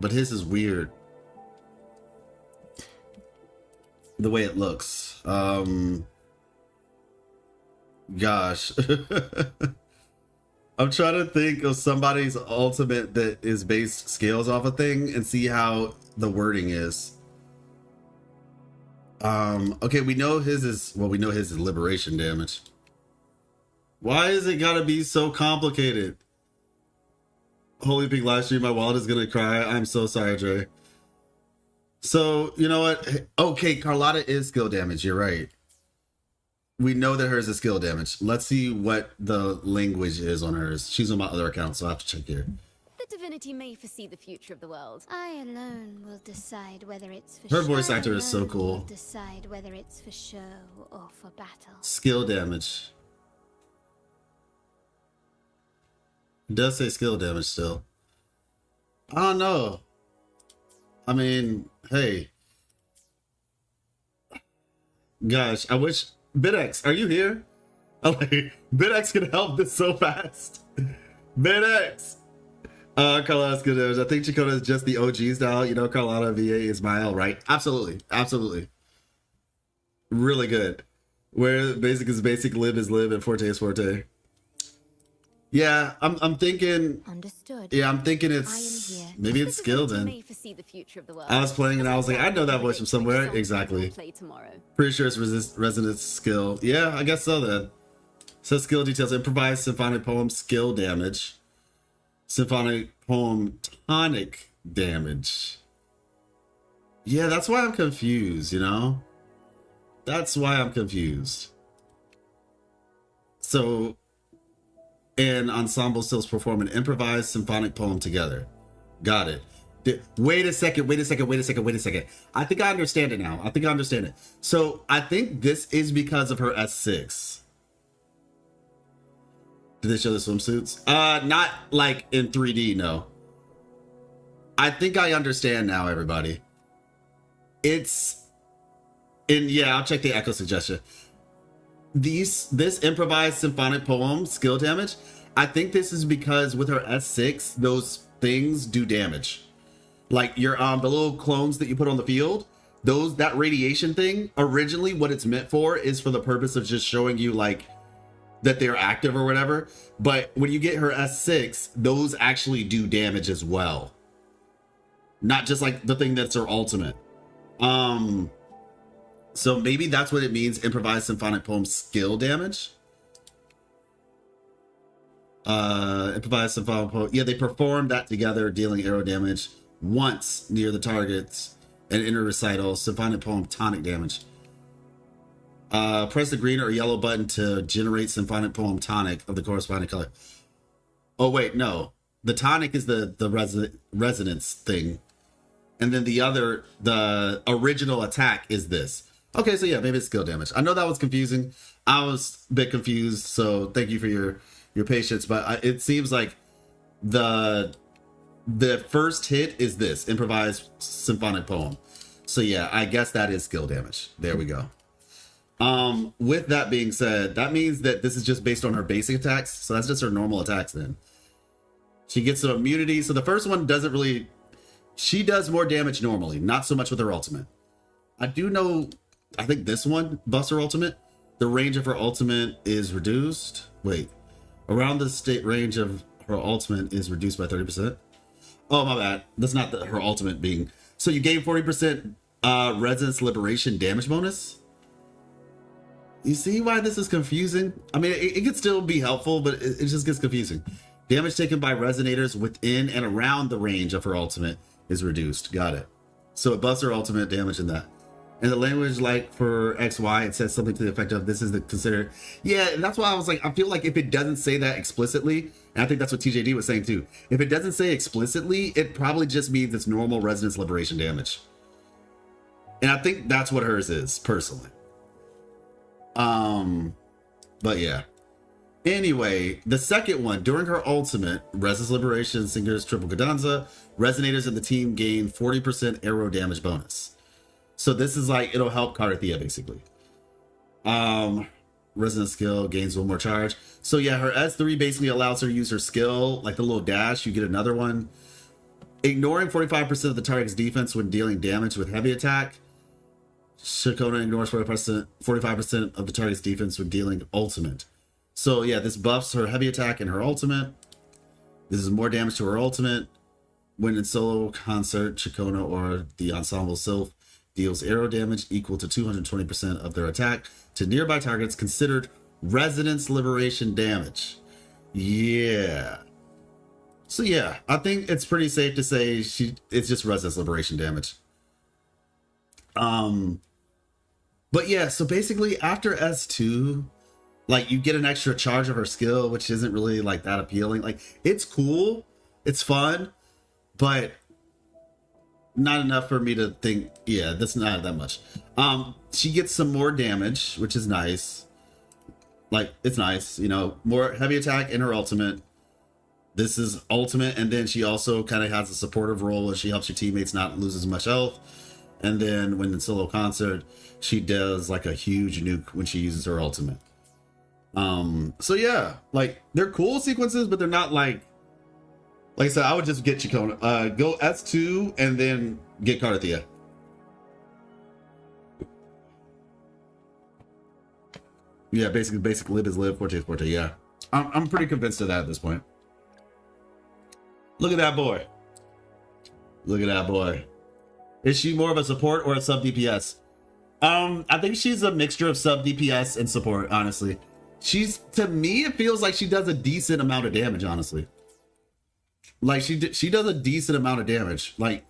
But his is weird. The way it looks. Gosh. I'm trying to think of somebody's ultimate that is based scales off a thing and see how the wording is. Okay, we know his is, well, we know his is liberation damage. Why is it gotta be so complicated? Holy Pig live stream, my wallet is gonna cry. I'm so sorry, Dre. So, you know what? Okay, Carlotta is skill damage, you're right. We know that hers is skill damage. Let's see what the language is on hers. She's on my other account, so I have to check here. The divinity may foresee the future of the world. I alone will decide whether it's for Her show. voice actor is so I alone cool. will decide whether it's for show or for battle. Skill damage. It does say skill damage still. I don't know. I mean, hey. Gosh, I wish... BitX, are you here? I'm like, BitX can help this so fast. BitX! Carlotta's good damage. I think Chakota is just the OG style. You know, Carlotta, VA, Ismael, right? Absolutely. Absolutely. Really good. Where basic is basic, live is live, and forte is forte. Yeah, I'm thinking... Understood. Yeah, I'm thinking it's... Maybe it's skill then. May foresee the future of the world. I was playing and I was like, I know that voice from somewhere. Exactly. Play tomorrow. Pretty sure it's resonance skill. Yeah, I guess so then. So skill details. Improvised symphonic poem skill damage. Symphonic poem tonic damage. Yeah, that's why I'm confused, you know? That's why I'm confused. So, and ensemble stills perform an improvised symphonic poem together. Got it. Wait a second. I think I understand it now. So I think this is because of her S6. Did they show the swimsuits? Not like in 3D, no. I think I understand now, everybody. It's... And yeah, I'll check the echo suggestion. This improvised symphonic poem skill damage, I think this is because with her S6, those things do damage. Like your the little clones that you put on the field, that radiation thing, originally what it's meant for is for the purpose of just showing you like that they're active or whatever. But when you get her S6, those actually do damage as well. Not just like the thing that's her ultimate. So maybe that's what it means, improvised symphonic poem skill damage. Improvised symphonic poem. Yeah, they perform that together, dealing arrow damage once near the targets and enter recital. Symphonic poem tonic damage. Press the green or yellow button to generate symphonic poem tonic of the corresponding color. Oh wait, no. The tonic is the resonance thing. And then the original attack is this. Okay, so yeah, maybe it's skill damage. I know that was confusing. I was a bit confused, so thank you for your patience. But it seems like the first hit is this improvised symphonic poem. So yeah, I guess that is skill damage. There we go. With that being said, that means that this is just based on her basic attacks. So that's just her normal attacks then. She gets some immunity. So the first one doesn't really... She does more damage normally, not so much with her ultimate. I do know... I think this one busts her ultimate. The range of her ultimate is reduced. Wait. Around the state range of her ultimate is reduced by 30%. Oh, my bad. That's not her ultimate being... So you gain 40% resonance liberation damage bonus? You see why this is confusing? I mean, it could still be helpful, but it just gets confusing. Damage taken by resonators within and around the range of her ultimate is reduced. Got it. So it busts her ultimate damage in that. And the language, like for XY, it says something to the effect of this is the considered. Yeah, that's why I was like, I feel like if it doesn't say that explicitly, and I think that's what TJD was saying too. If it doesn't say explicitly, it probably just means it's normal resonance liberation damage. And I think that's what hers is, personally. But yeah. Anyway, the second one, during her ultimate, Res's Liberation, Singer's Triple Cadenza, Resonators in the team gain 40% arrow damage bonus. So this is like, it'll help Cartethyia basically. Resonant skill gains one more charge. So yeah, her S3 basically allows her to use her skill, like the little dash, you get another one. Ignoring 45% of the target's defense when dealing damage with heavy attack. Chicona ignores 45% of the target's defense when dealing ultimate. So yeah, this buffs her heavy attack and her ultimate. This is more damage to her ultimate. When in solo concert, Chicona or the ensemble Sylph deals arrow damage equal to 220% of their attack to nearby targets considered Resonance Liberation damage. Yeah. So yeah, I think it's pretty safe to say it's just Resonance Liberation damage. But yeah, so basically after S2, like you get an extra charge of her skill, which isn't really like that appealing. Like it's cool, it's fun, but not enough for me to think, yeah, that's not that much. She gets some more damage, which is nice. Like it's nice, you know, more heavy attack in her ultimate. This is ultimate, and then she also kind of has a supportive role where she helps your teammates not lose as much health. And then when in solo concert, she does like a huge nuke when she uses her ultimate. So yeah, like they're cool sequences, but they're not like I said, I would just get Chicona. Go S2 and then get Cartethyia. Yeah, basically live is live, forte is forte. Yeah, I'm pretty convinced of that at this point. Look at that boy. Look at that boy. Is she more of a support or a sub DPS? I think she's a mixture of sub DPS and support, honestly. To me, it feels like she does a decent amount of damage, honestly. Like she does a decent amount of damage. Like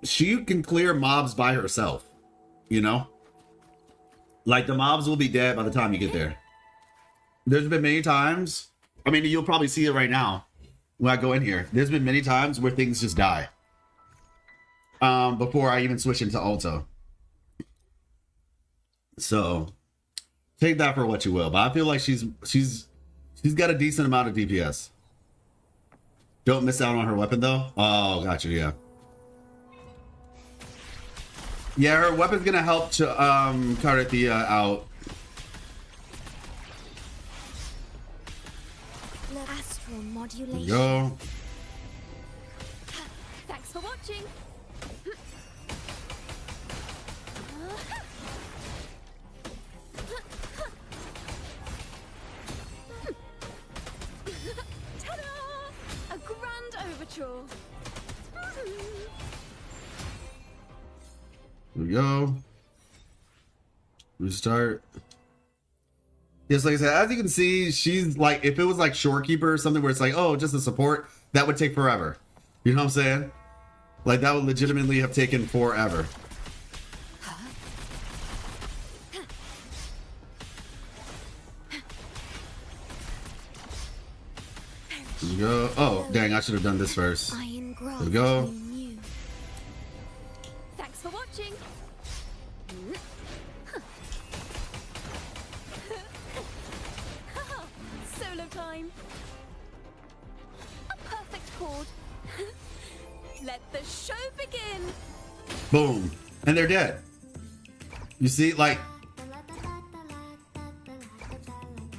she can clear mobs by herself, you know? Like the mobs will be dead by the time you get there. There's been many times, I mean, you'll probably see it right now when I go in here. There's been many times where things just die. Before I even switch into Alto. So take that for what you will, but I feel like she's got a decent amount of DPS. Don't miss out on her weapon though. Oh, gotcha. Yeah. Yeah, her weapon's gonna help to Cartethyia out. Astral modulation. There we go. Thanks for watching. Here we go. Restart. Yes, like I said, as you can see, she's like, if it was like Shorekeeper or something where it's like, oh, just a support, that would take forever. You know what I'm saying? Like that would legitimately have taken forever. There we go. Oh, dang, I should have done this first. There we go. Thanks for watching. Solo time. A perfect chord. Let the show begin. Boom. And they're dead. You see, like,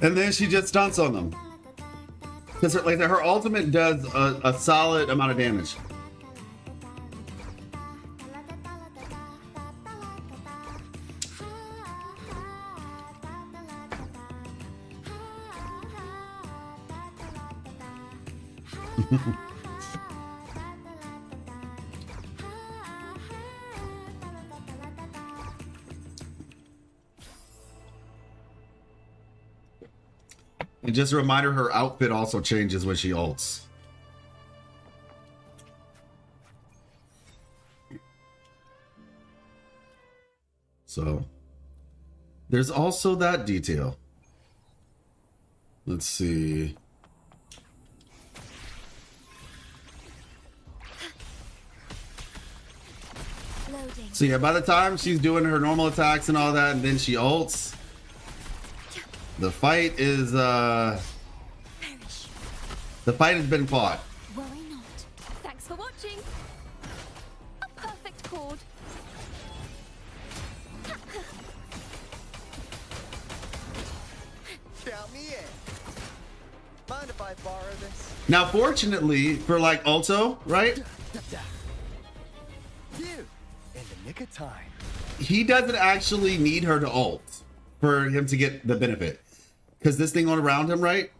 and then she just stunts on them. Because her ultimate does a solid amount of damage. And just a reminder, her outfit also changes when she ults. So there's also that detail. Let's see. Loading. So yeah, by the time she's doing her normal attacks and all that, and then she ults, The fight is the fight has been fought. Worry not. Thanks for watching. A perfect chord. Count me in. Mind if I borrow this? Now, fortunately for like Ulto, right? You in the nick of time. He doesn't actually need her to ult for him to get the benefit. Because this thing on around him, right?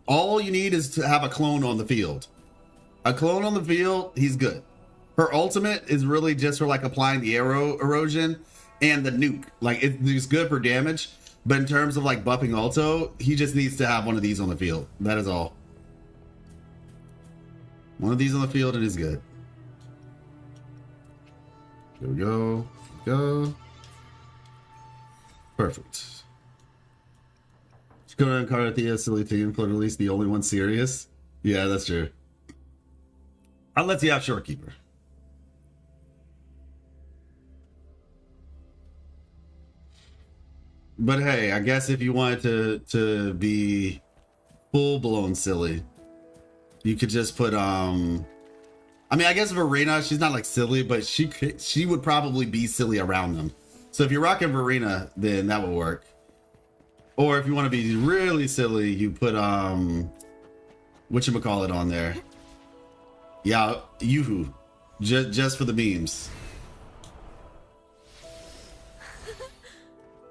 All you need is to have a clone on the field. A clone on the field, he's good. Her ultimate is really just for like applying the arrow erosion and the nuke. Like it's good for damage. But in terms of like buffing Ulto, he just needs to have one of these on the field. That is all. One of these on the field and he's good. There we go. Go. Perfect. Dakota and Cartethyia, silly team, Fleurdelys, the only one serious. Yeah, that's true. I'll let you have Shorekeeper. But hey, I guess if you wanted to be full blown silly, you could just put I mean, I guess Verena, she's not like silly, but she would probably be silly around them. So if you're rocking Verena, then that would work. Or if you want to be really silly, you put whatchamacallit on there. Yeah, Yoo-hoo. Just for the memes.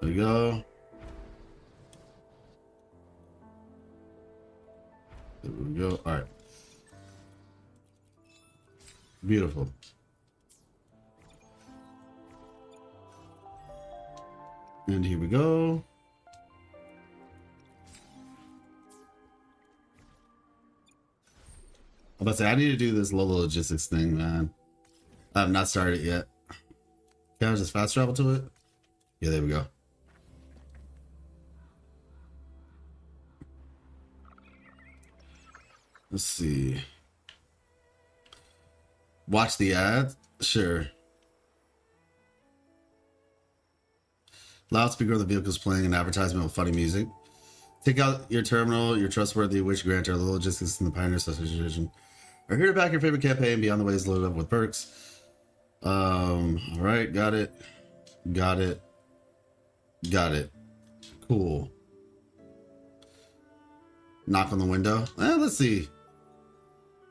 There we go. There we go. All right. Beautiful. And here we go. I'm about to say, I need to do this Lola logistics thing, man. I have not started it yet. Can I just fast travel to it? Yeah, there we go. Let's see. Watch the ad? Sure. Loudspeaker of the vehicle is playing an advertisement with funny music. Take out your terminal, your trustworthy wish granter, the logistics in the Pioneer Association are here to back your favorite campaign beyond the ways loaded up with perks. All right, got it. Got it. Got it. Cool. Knock on the window. Let's see.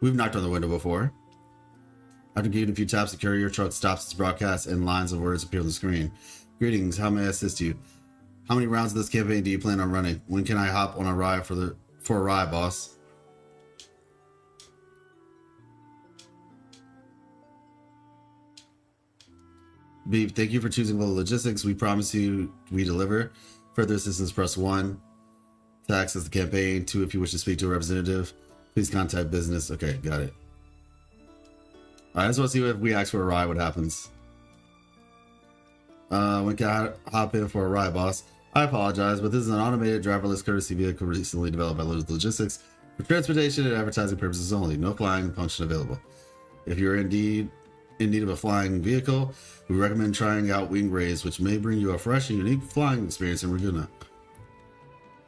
We've knocked on the window before. After giving a few taps, the courier truck stops its broadcast and lines of words appear on the screen. Greetings, how may I assist you? How many rounds of this campaign do you plan on running? When can I hop on a ride for a ride, boss? Beep, thank you for choosing Lola Logistics. We promise you we deliver. Further assistance, press 1 to access the campaign. 2 if you wish to speak to a representative. Please contact business. Okay, got it. Alright, I just want to see if we ask for a ride, what happens. When can I hop in for a ride, boss? I apologize, but this is an automated driverless courtesy vehicle recently developed by Lola Logistics for transportation and advertising purposes only. No flying function available. If you're indeed in need of a flying vehicle, we recommend trying out Wing Rays, which may bring you a fresh and unique flying experience in Ragunna.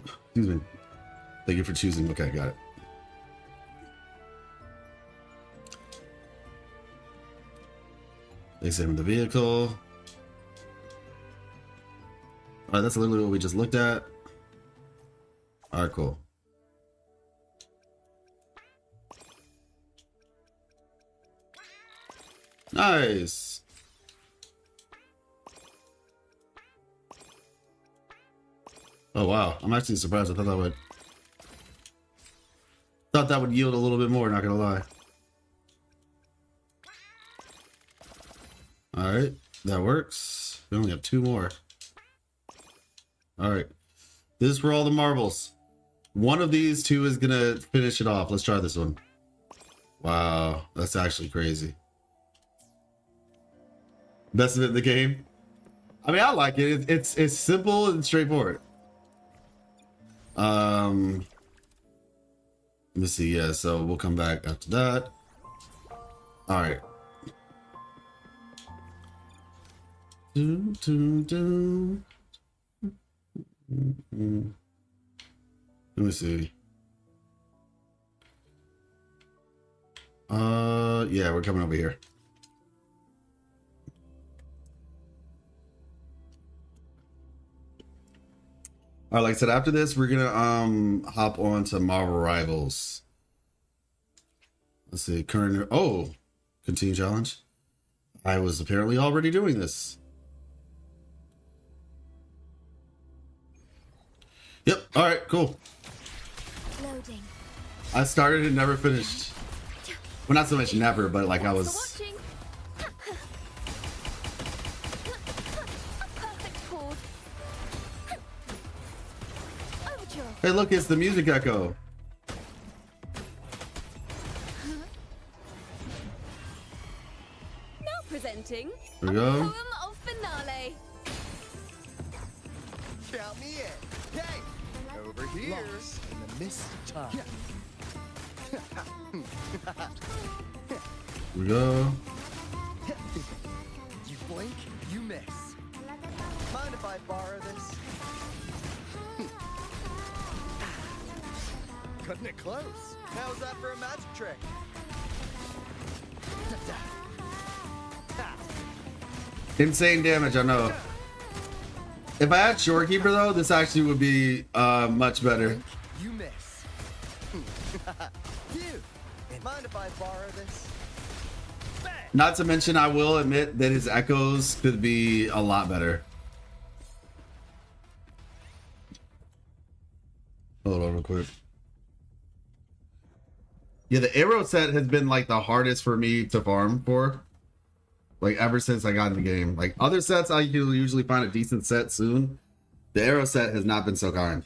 Excuse me. Thank you for choosing. Okay, got it. Examine the vehicle. Alright, that's literally what we just looked at. Alright, cool. Nice. Oh wow, I'm actually surprised. I thought that would yield a little bit more, not gonna lie. Alright, that works. We only have 2 more. Alright. This is for all the marbles. One of these 2 is gonna finish it off. Let's try this one. Wow, that's actually crazy. Best of it in the game. I mean, I like it. It's simple and straightforward. Let me see. Yeah, so we'll come back after that. All right. Let me see. Yeah, we're coming over here. All right, like I said, after this, we're gonna hop on to Marvel Rivals. Let's see, current. Oh, continue challenge. I was apparently already doing this. Yep. All right. Cool. Loading. I started and never finished. Well, not so much never, but like I was. Hey, look! It's the music echo. Now presenting There we go. poem of finale. Count me in. Hey, over here. Lost in the mist of time. Here we go. You blink, you miss. Mind if I borrow this? Cutting it close. How's that for a magic trick? Insane damage, I know. If I had Shorekeeper though, this actually would be much better. You miss. You. Mind if I borrow this? Not to mention, I will admit that his echoes could be a lot better. Hold on real quick. Yeah, the arrow set has been like the hardest for me to farm for. Like ever since I got in the game. Like other sets, I usually find a decent set soon. The arrow set has not been so kind.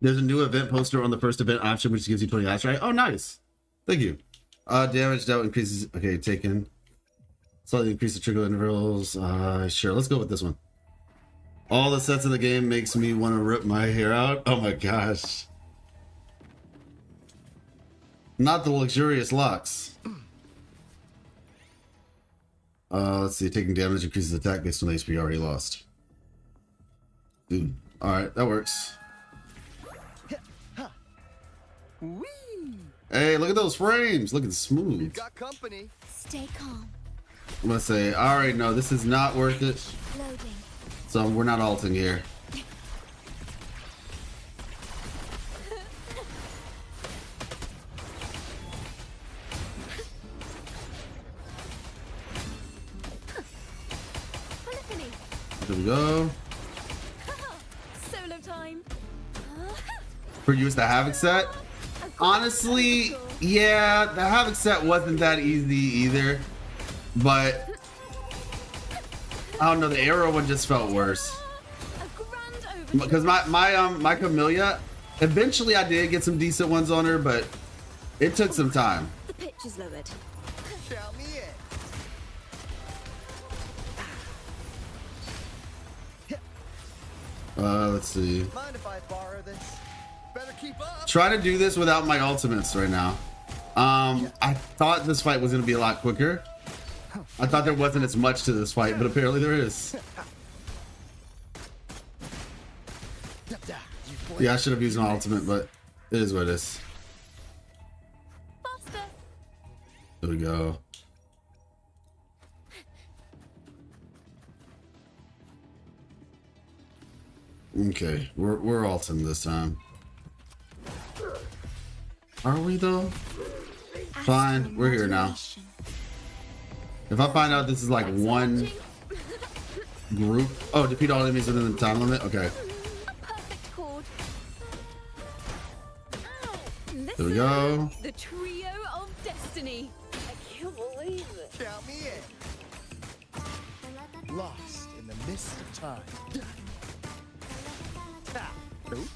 There's a new event poster on the first event option, which gives you 20 odds, right? Oh, nice. Thank you. Damage dealt increases. Okay, taken. Slightly increase the trigger intervals. Sure, let's go with this one. All the sets in the game makes me want to rip my hair out. Oh my gosh. Not the luxurious locks. Let's see. Taking damage increases attack based on the HP already lost. Dude. Alright, that works. Hey, look at those frames. Looking smooth. Got company. Stay calm. I'm gonna say, all right, no, this is not worth it. Loading. So we're not alting here. There we go. Solo time. For use the Havoc set. Honestly, yeah, the Havoc set wasn't that easy either. But I don't know, the arrow one just felt worse. Because my Camellia, eventually I did get some decent ones on her, but it took some time. The pitch is lowered. Count me in. Let's see. Mind if I borrow this? Better keep up. Try to do this without my ultimates right now. I thought this fight was going to be a lot quicker. I thought there wasn't as much to this fight, but apparently there is. Yeah, I should have used my ultimate, but it is what it is. There we go. Okay, we're ulting this time. Are we though? Fine, we're here now. If I find out this is like one group, oh, defeat all enemies within the time limit. Okay. There we go. The trio of destiny. I can't believe it. Count me in. Lost in the mist of time. Nope.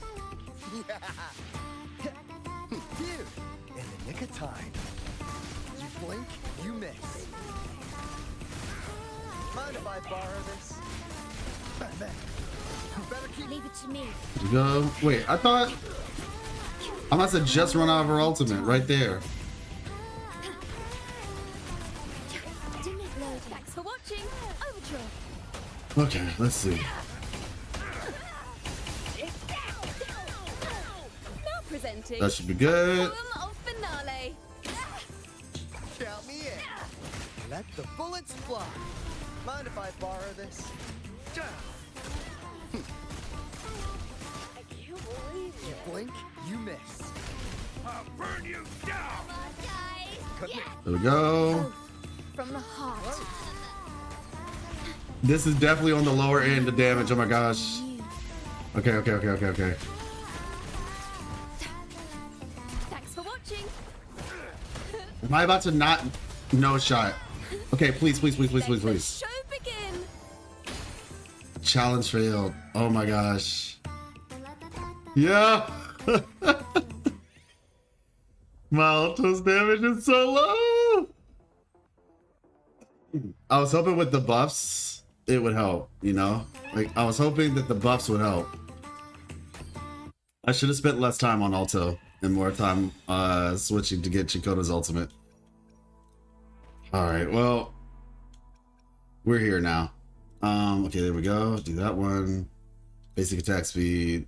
Dude, in the nick of time. You blink, you miss. Mind if I borrow this? Leave it to me. Go. Wait, I thought I must have just run out of her ultimate right there. Thanks for watching. Overture. Okay, let's see. Now presenting. That should be good. Poem of finale. Count me in. Let the bullets fly. Mind if I borrow this? You blink, you miss. I'll burn you down. There we go. From the heart. This is definitely on the lower end of damage. Oh my gosh. Okay. Thanks for watching. Am I about to not no shot? Okay, please. Show begin. Challenge failed. Oh my gosh. Yeah. My ultimate damage is so low. I was hoping with the buffs it would help, you know? Like I was hoping that the buffs would help. I should have spent less time on Alto and more time switching to get Chikota's ultimate. Alright, well, we're here now. Okay, there we go. Do that one. Basic attack speed.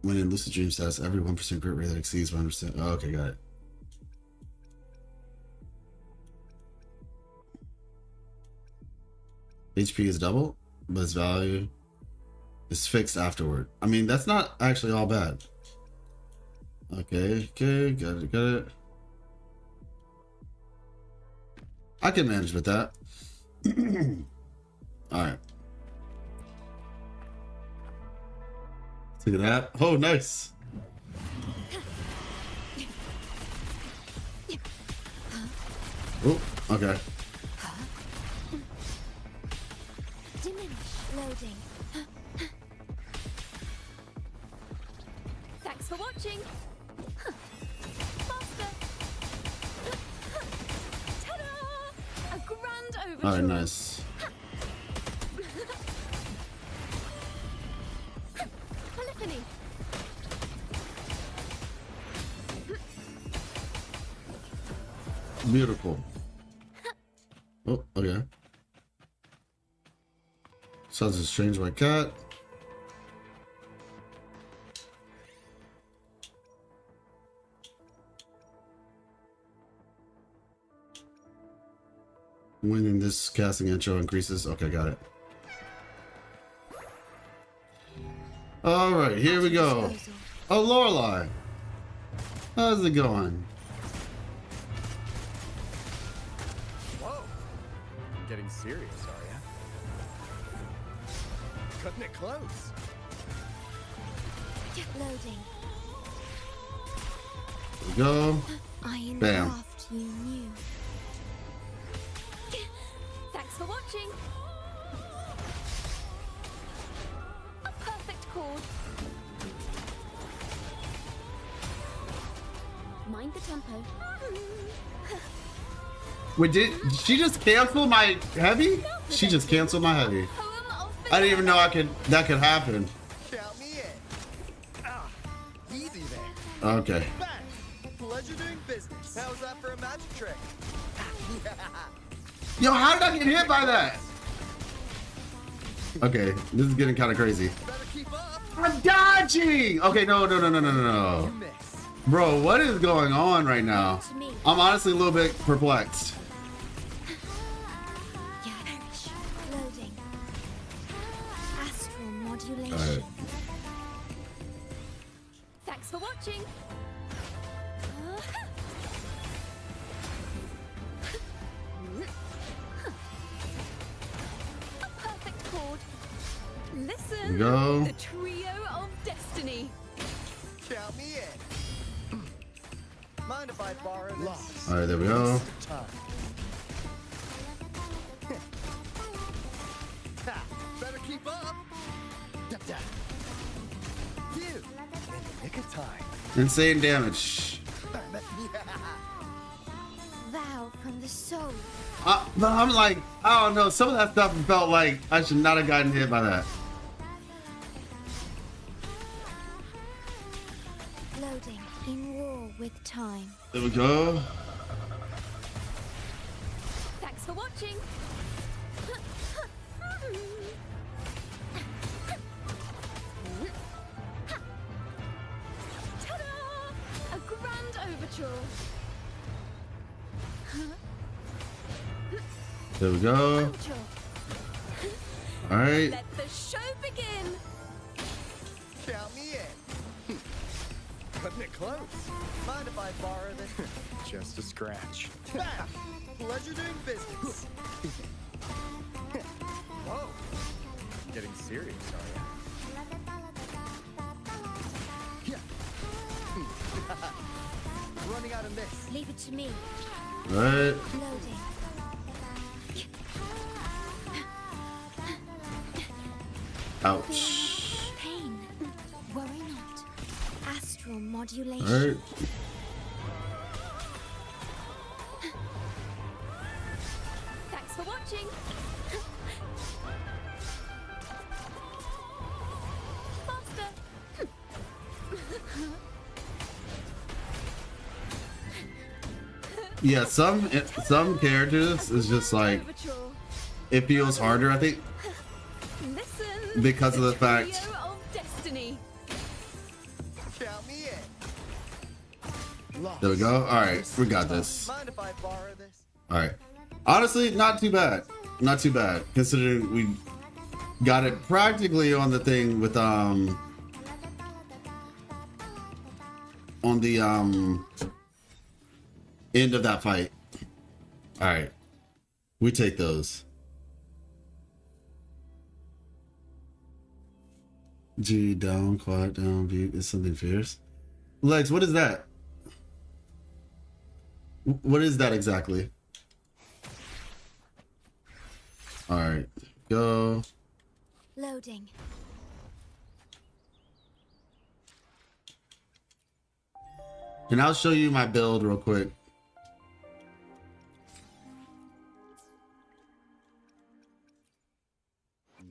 When in lucid dream status, every 1% crit rate that exceeds 100%. Oh, okay, got it. HP is double, but its value is fixed afterward. I mean, that's not actually all bad. Okay, got it. I can manage with that. Alright. Look at that. Oh, nice. Oh, okay. Diminish loading. Thanks for watching. Faster. Ta-da! A grand overture. Alright, nice. Polyphony. Beautiful. Oh, okay. Sounds a strange white cat. When this casting intro increases. Okay, got it. All right, here we go. Oh, Lorelei. How's it going? Whoa. Getting serious, are ya? Cutting it close. Loading. There we go. Iron Bam. craft you knew. Thanks for watching. A perfect chord. Mind the tempo. Wait, did she just cancel my heavy? She just canceled my heavy. I didn't even know that could happen. Count me in. Easy there. Okay. Bang. Pleasure doing business. How's that for a magic trick? Yo, how did I get hit by that? Okay, this is getting kind of crazy. I'm dodging! Okay, no. Bro, what is going on right now? I'm honestly a little bit perplexed. Loading. Astral modulation. All right. Thanks for watching. A perfect chord. Listen. Here we go. The trio of destiny. Count me in. Mind if I borrow this? All right, there we go. Better keep up. Dap, dap. You in the nick of time. Insane damage. Thou from the soul. But I'm like, I don't know. Some of that stuff felt like I should not have gotten hit by that. Loading in war with time. There we go. Thanks for watching. Ta-da! A grand overture. There we go. All right. Let the show begin. Count me in. Cutting it close. Mind if I borrow this? Just a scratch. Bam! Pleasure doing business. Whoa. Getting serious, are Yeah. Running out of this. Leave it to me. All right. Loading. Ouch. Pain. Worry not. Astral modulation. All right. Thanks for watching. Faster. Yeah, some characters is just like it feels harder, I think, Listen. because of the fact. Trio of destiny. Count me in. Lost. There we go. All right, we got this. Mind if I borrow this? All right. Honestly, not too bad. Not too bad, considering we got it practically on the thing with on the end of that fight. All right, we take those. G down, quiet down, view is something fierce. Lex, what is that? What is that exactly? All right, go. Loading. And I'll show you my build real quick.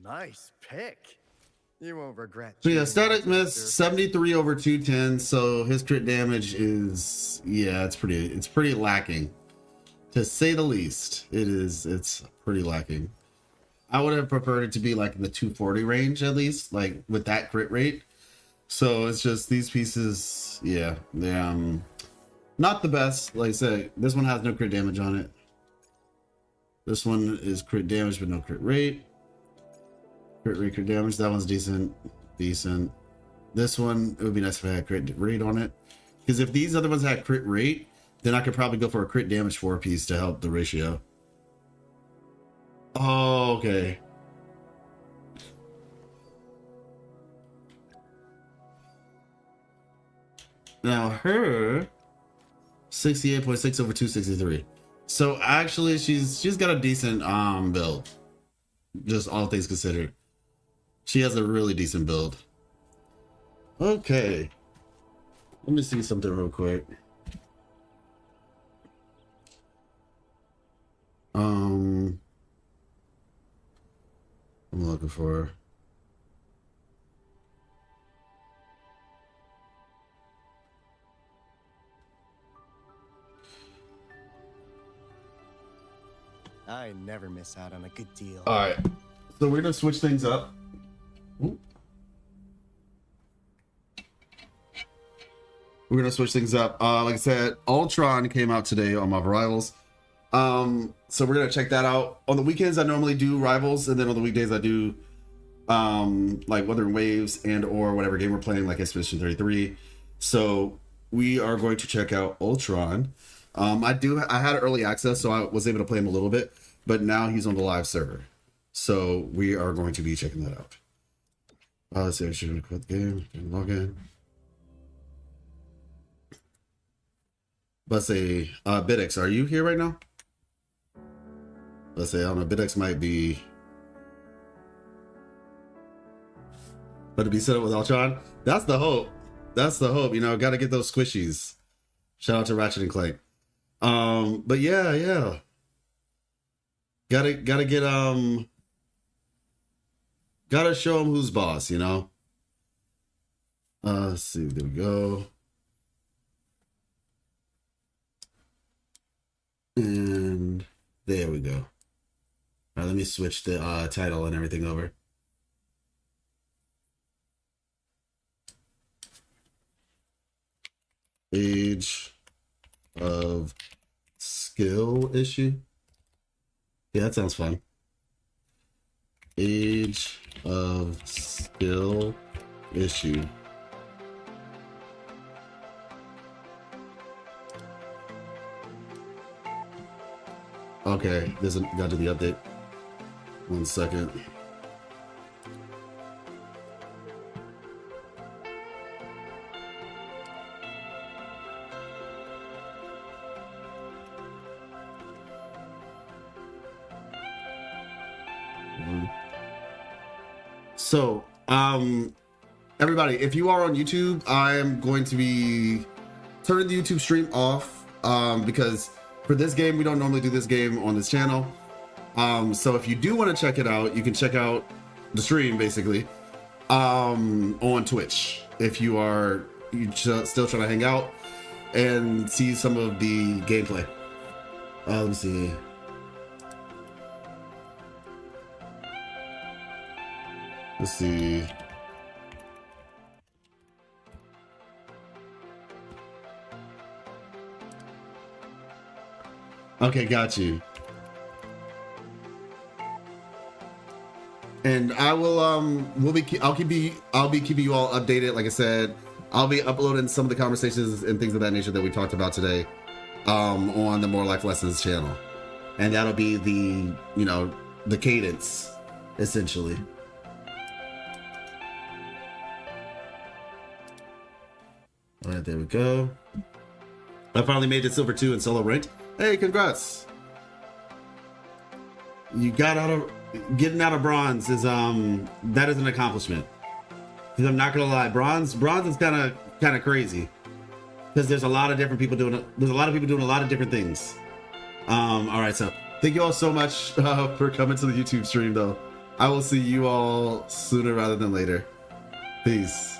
Nice pick. You won't regret. So yeah, choosing static one. miss 73 over 210. So his crit damage is, yeah, it's pretty lacking, to say the least. It's pretty lacking. I would have preferred it to be like in the 240 range at least, like with that crit rate. So it's just these pieces, yeah, they not the best. Like I said, this one has no crit damage on it. This one is crit damage but no crit rate. Crit rate, crit damage. That one's decent. This one, it would be nice if I had crit rate on it, because if these other ones had crit rate, then I could probably go for a crit damage 4 piece to help the ratio. Oh, okay. Now her 68.6 over 263. So actually she's got a decent build. Just all things considered. She has a really decent build. Okay. Let me see something real quick. I'm looking for. I never miss out on a good deal. All right, so we're gonna switch things up. Ooh. We're gonna switch things up. Like I said, Ultron came out today on my rivals. So we're gonna check that out. On the weekends, I normally do rivals, and then on the weekdays, I do like Wuthering Waves and or whatever game we're playing, like Expedition 33. So we are going to check out Ultron. I had early access, so I was able to play him a little bit, but now he's on the live server. So we are going to be checking that out. Let's see, I should quit the game, log in. Let's say, Bidix, are you here right now? Let's say, I don't know, Bidix might be. But to be set up with Ultron, that's the hope. That's the hope, you know, got to get those squishies. Shout out to Ratchet and Clank. But yeah. Gotta get gotta show him who's boss, you know. Let's see, there we go. And there we go. All right, let me switch the title and everything over. Age of skill issue. Yeah, that sounds fun. Age of skill issue. Okay, got to the update. 1 second. So, everybody, if you are on YouTube, I am going to be turning the YouTube stream off because for this game, we don't normally do this game on this channel. So if you do want to check it out, you can check out the stream basically on Twitch. If you are still trying to hang out and see some of the gameplay. Let me see. Let's see. Okay, got you. And I will I'll be keeping you all updated. Like I said, I'll be uploading some of the conversations and things of that nature that we talked about today on the More Life Lessons channel. And that'll be the, you know, the cadence essentially. All right, there we go. I finally made it silver 2 in solo ranked. Hey, congrats. You getting out of bronze is that is an accomplishment. Because I'm not gonna lie, bronze is kind of crazy. Because there's a lot of different people doing it. There's a lot of people doing a lot of different things. All right, so thank you all so much for coming to the YouTube stream though. I will see you all sooner rather than later. Peace.